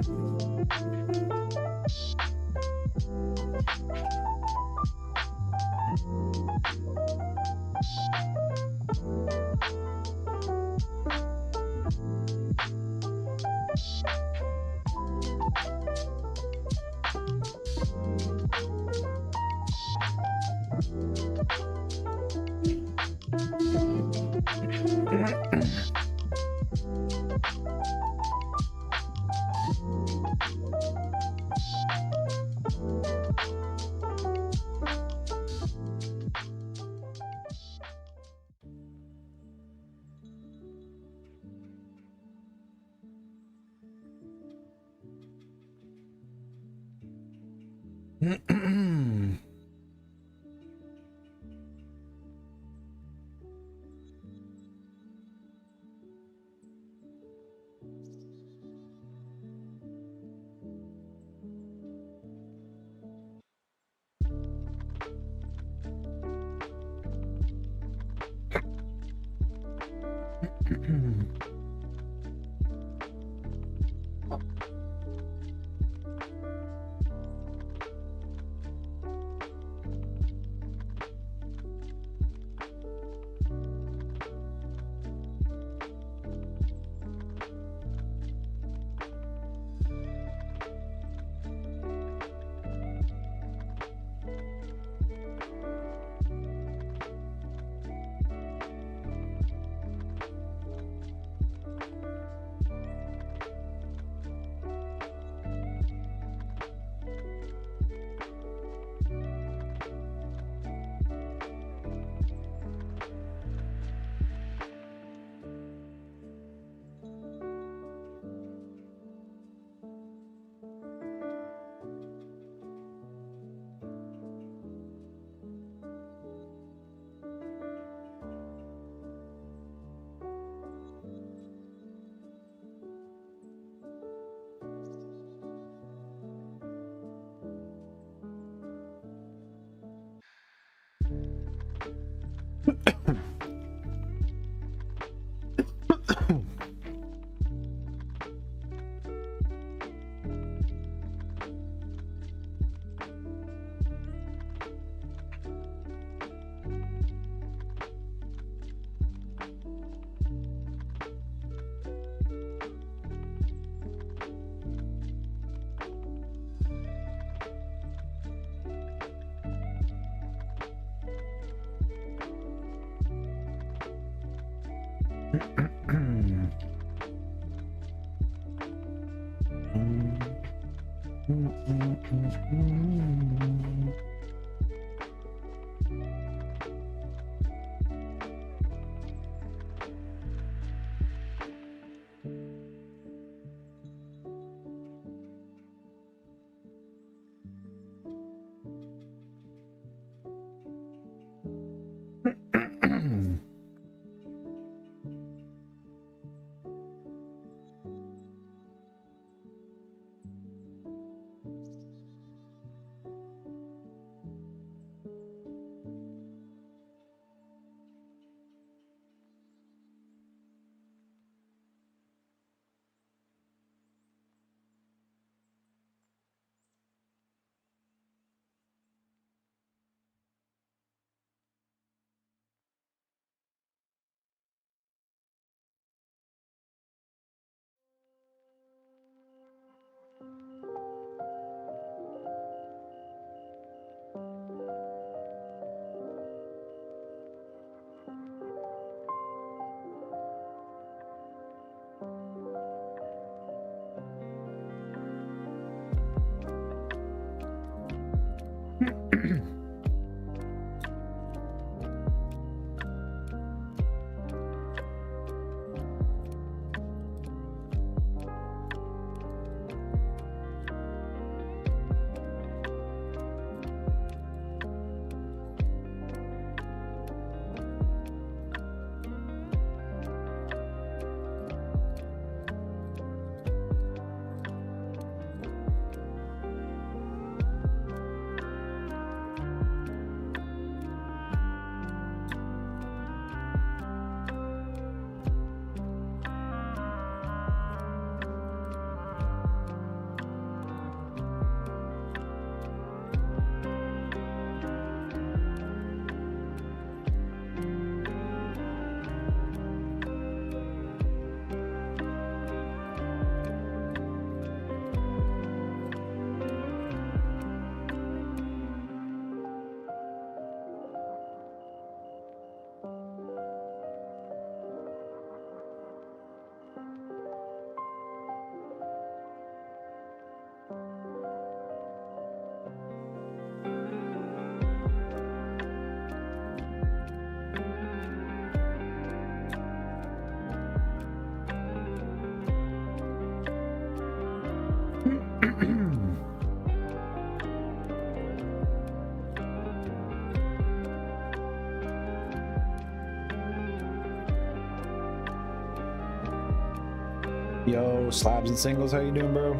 Yo, Slabs and Singles, how you doing, bro?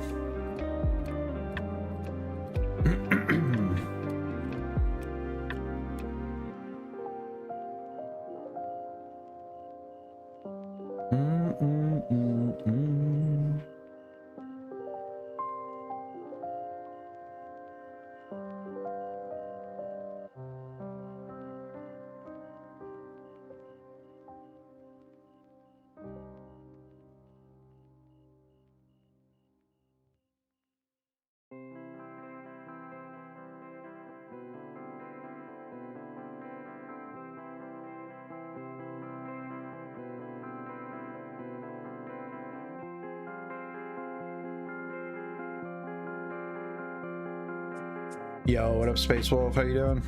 Yo, what up, Space Wolf? How you doing?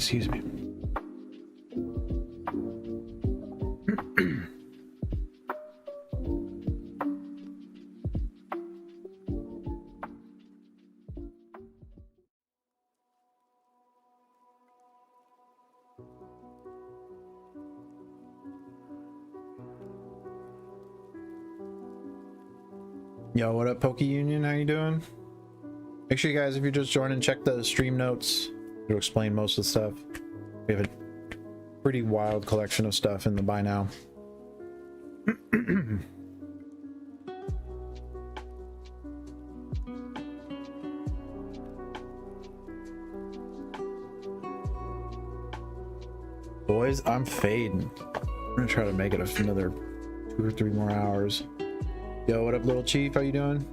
Excuse me. Yo, what up, Poke Union? How you doing? Make sure you guys, if you're just joining, check the stream notes to explain most of the stuff. We have a pretty wild collection of stuff in the buy now. Boys, I'm fading. I'm gonna try to make it another 2 or 3 more hours. Yo, what up, little chief? How you doing?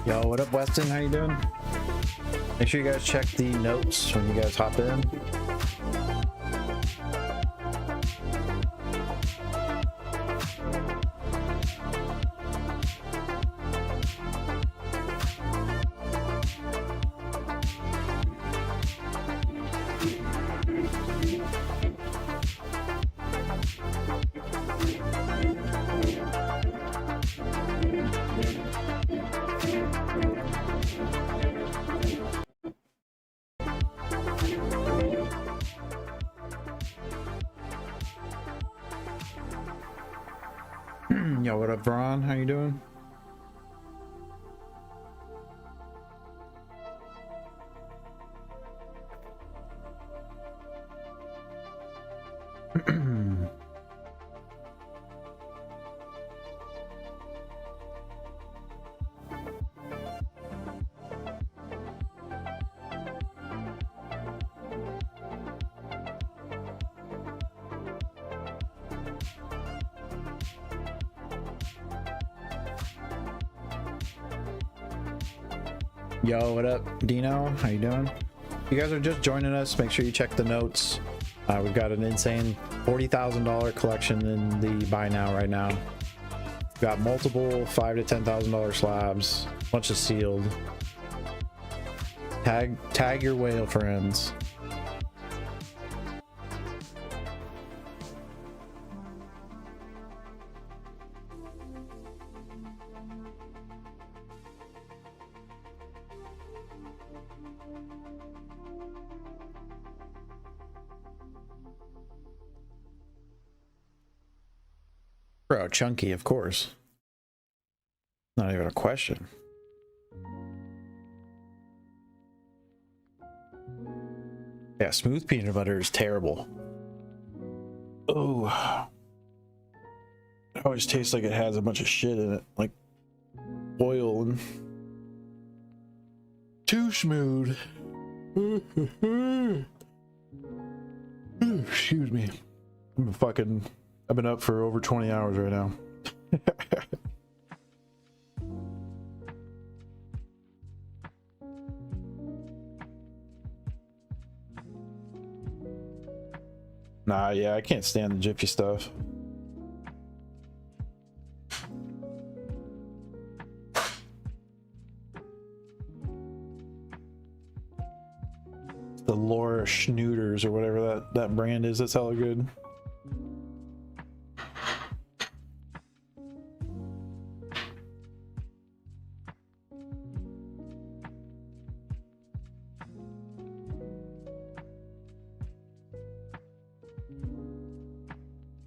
Yo, what up, Weston? How you doing? Make sure you guys check the notes when you guys hop in. Yo, what up, Braun? How you doing? Yo, what up, Dino? How you doing? If you guys are just joining us, make sure you check the notes. We've got an insane $40,000 collection in the buy now right now. We've got multiple $5,000 to $10,000 slabs, a bunch of sealed. Tag your whale friends. Bro, chunky, of course. Not even a question. Yeah, smooth peanut butter is terrible. Oh. It always tastes like it has a bunch of shit in it, like oil and too smooth. Excuse me. I've been up for over 20 hours right now. Nah, yeah, I can't stand the Jiffy stuff. The Laura Schnooders or whatever that brand is, that's hella good.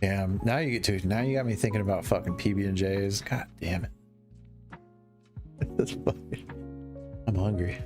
Damn, now you got me thinking about fucking PB&Js. God damn it. That's fucking, I'm hungry.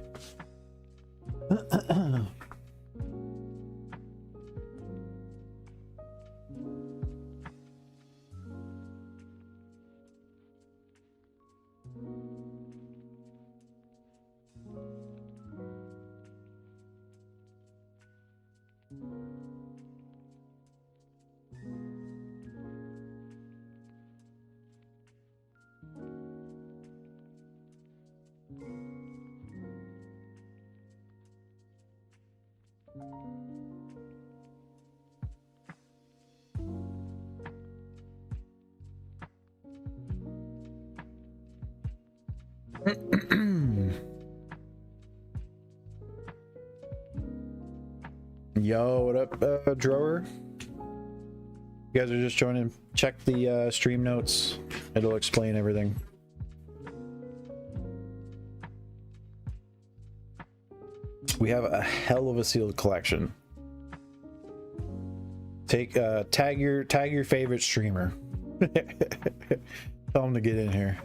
Yo, what up, drawer? You guys are just joining. Check the stream notes. It'll explain everything. We have a hell of a sealed collection. Take tag your favorite streamer. Tell them to get in here.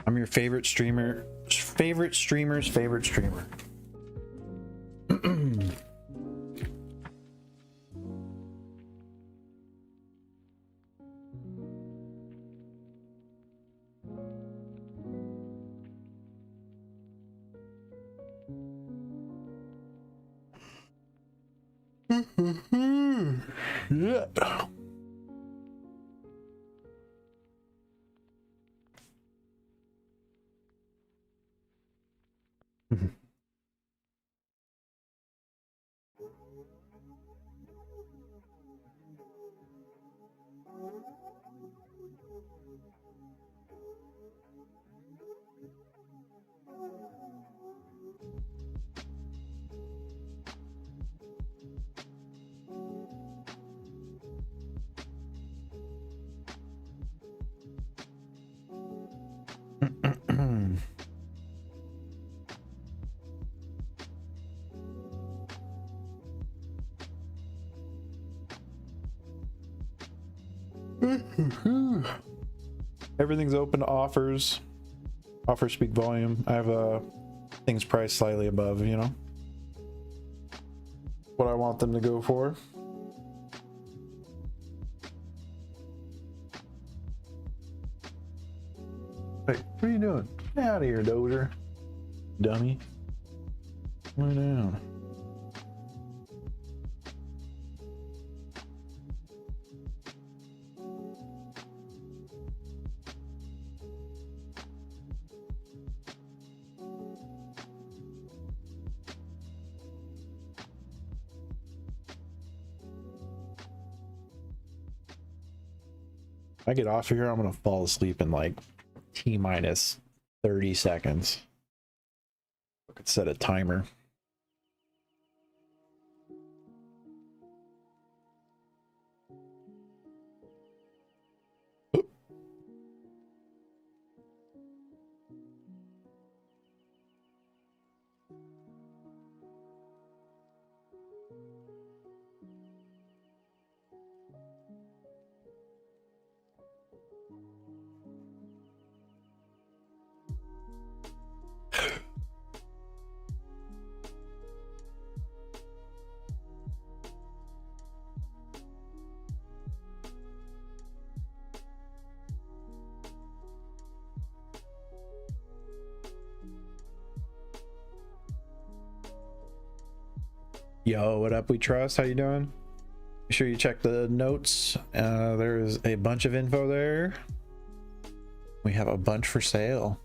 I'm your favorite streamer. Favorite streamer's favorite streamer. Yeah. Everything's open to offers. Offers speak volume. I have things priced slightly above, you know, what I want them to go for. Hey, what are you doing? Get out of here, Dozer. Dummy. Lay down. I get off of here, I'm gonna fall asleep in like T-minus 30 seconds. I could set a timer. Yo, what up, We Trust? How you doing? Be sure you check the notes. There's a bunch of info there. We have a bunch for sale.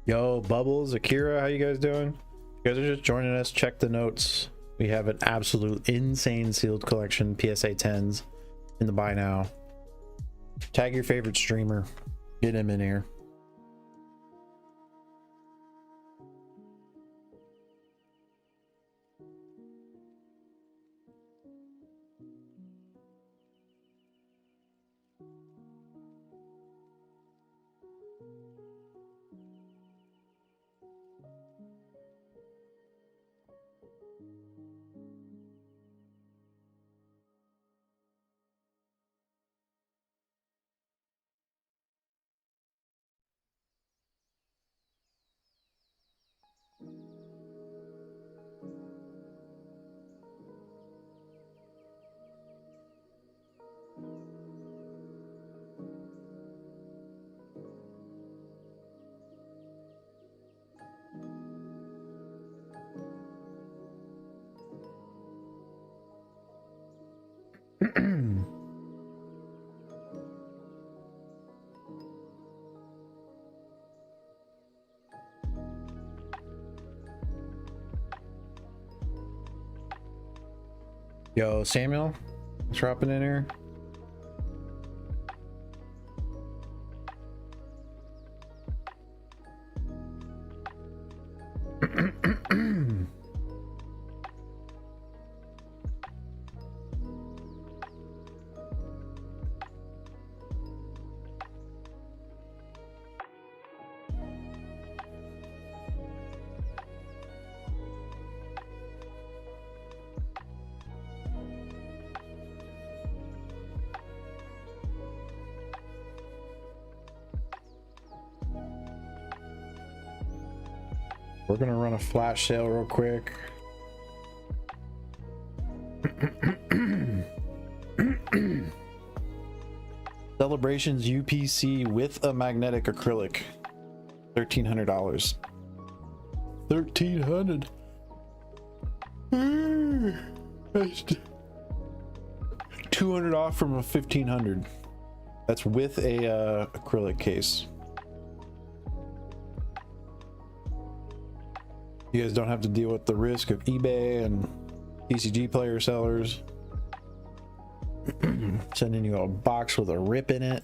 Yo, Bubbles, Akira, how you guys doing? You guys are just joining us. Check the notes. We have an absolute insane sealed collection, PSA 10s in the buy now. Tag your favorite streamer. Get him in here. Yo, Samuel, dropping in here. We're gonna run a flash sale real quick. Celebrations UPC with a magnetic acrylic, $1,300. 1,300. That's 200 off from a 1,500. That's with a acrylic case. You guys don't have to deal with the risk of eBay and TCG player sellers sending you a box with a rip in it.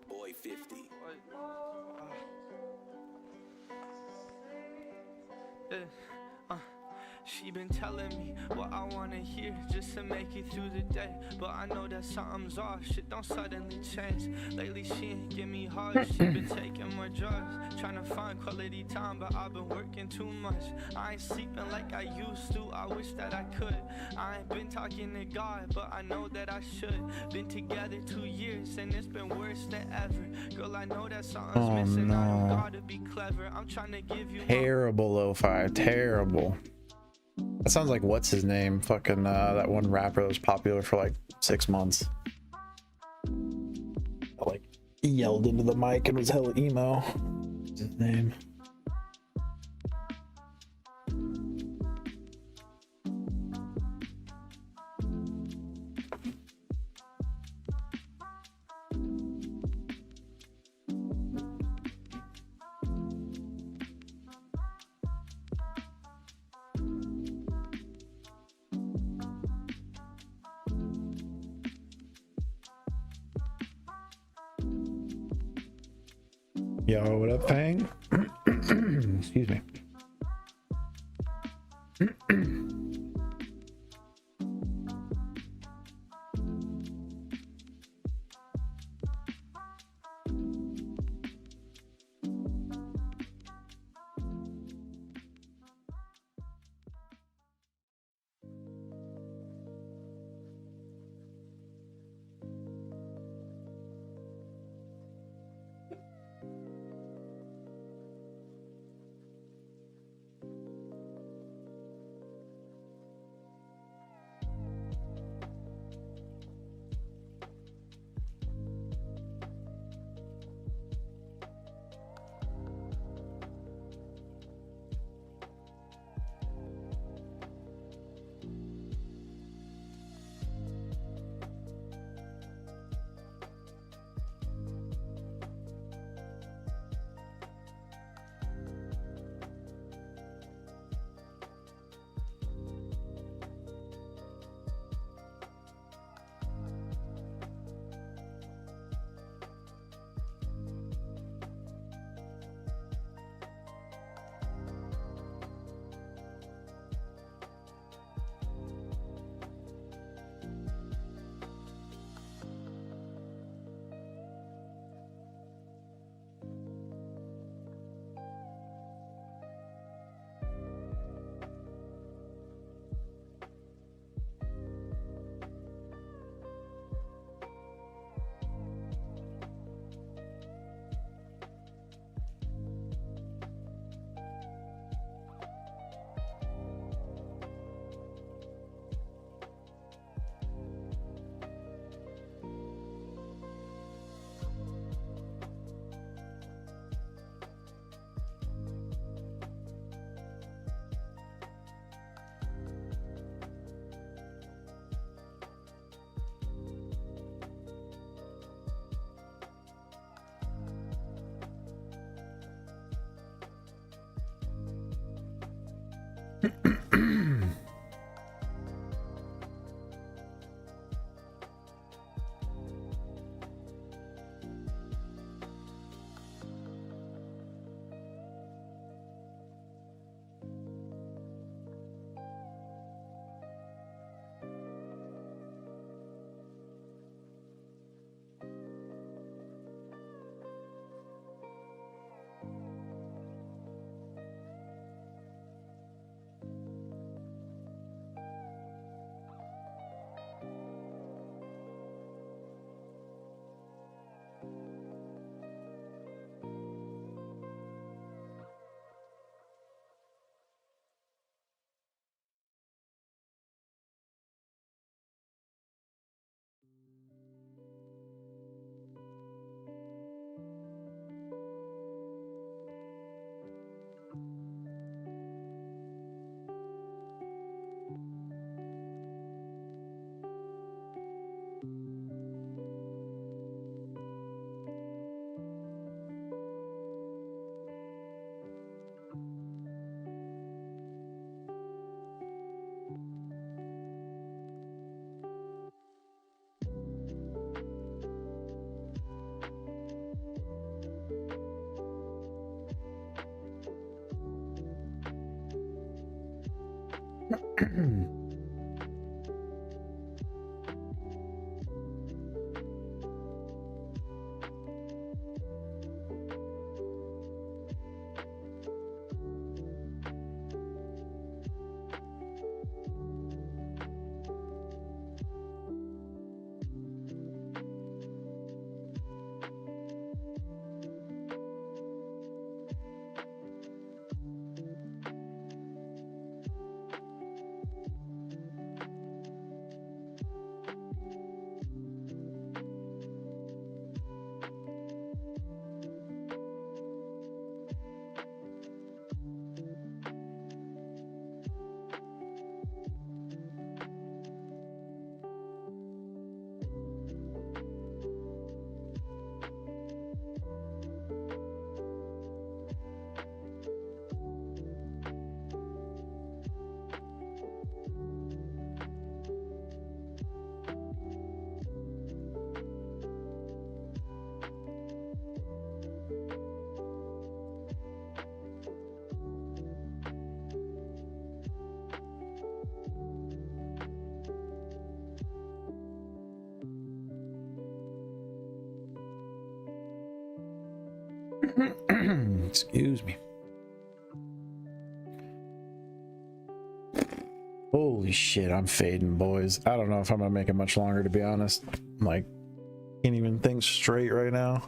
Boy 50. She been telling me what I wanna hear just to make it through the day. But I know that something's off, shit don't suddenly change. Lately she ain't give me hugs, she been taking more drugs. Trying to find quality time, but I've been working too much. I ain't sleeping like I used to, I wish that I could. I ain't been talking to God, but I know that I should. Been together 2 years and it's been worse than ever. Girl, I know that something's missing, I don't gotta be clever. I'm trying to give you Terrible lo-fi, terrible. That sounds like what's his name? Fucking that one rapper that was popular for like 6 months. Like yelled into the mic and was hella emo. What's his name? Yo, what up, Fang? Excuse me. Excuse me. Holy shit, I'm fading, boys. I don't know if I'm gonna make it much longer, to be honest. Like, can't even think straight right now.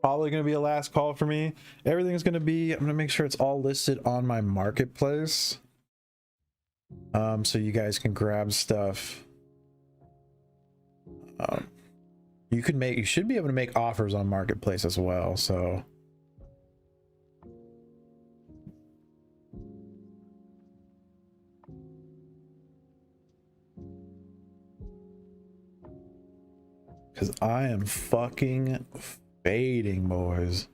Probably gonna be a last call for me. Everything's gonna be, I'm gonna make sure it's all listed on my marketplace. So you guys can grab stuff. You should be able to make offers on marketplace as well, so because I am fucking fading, boys.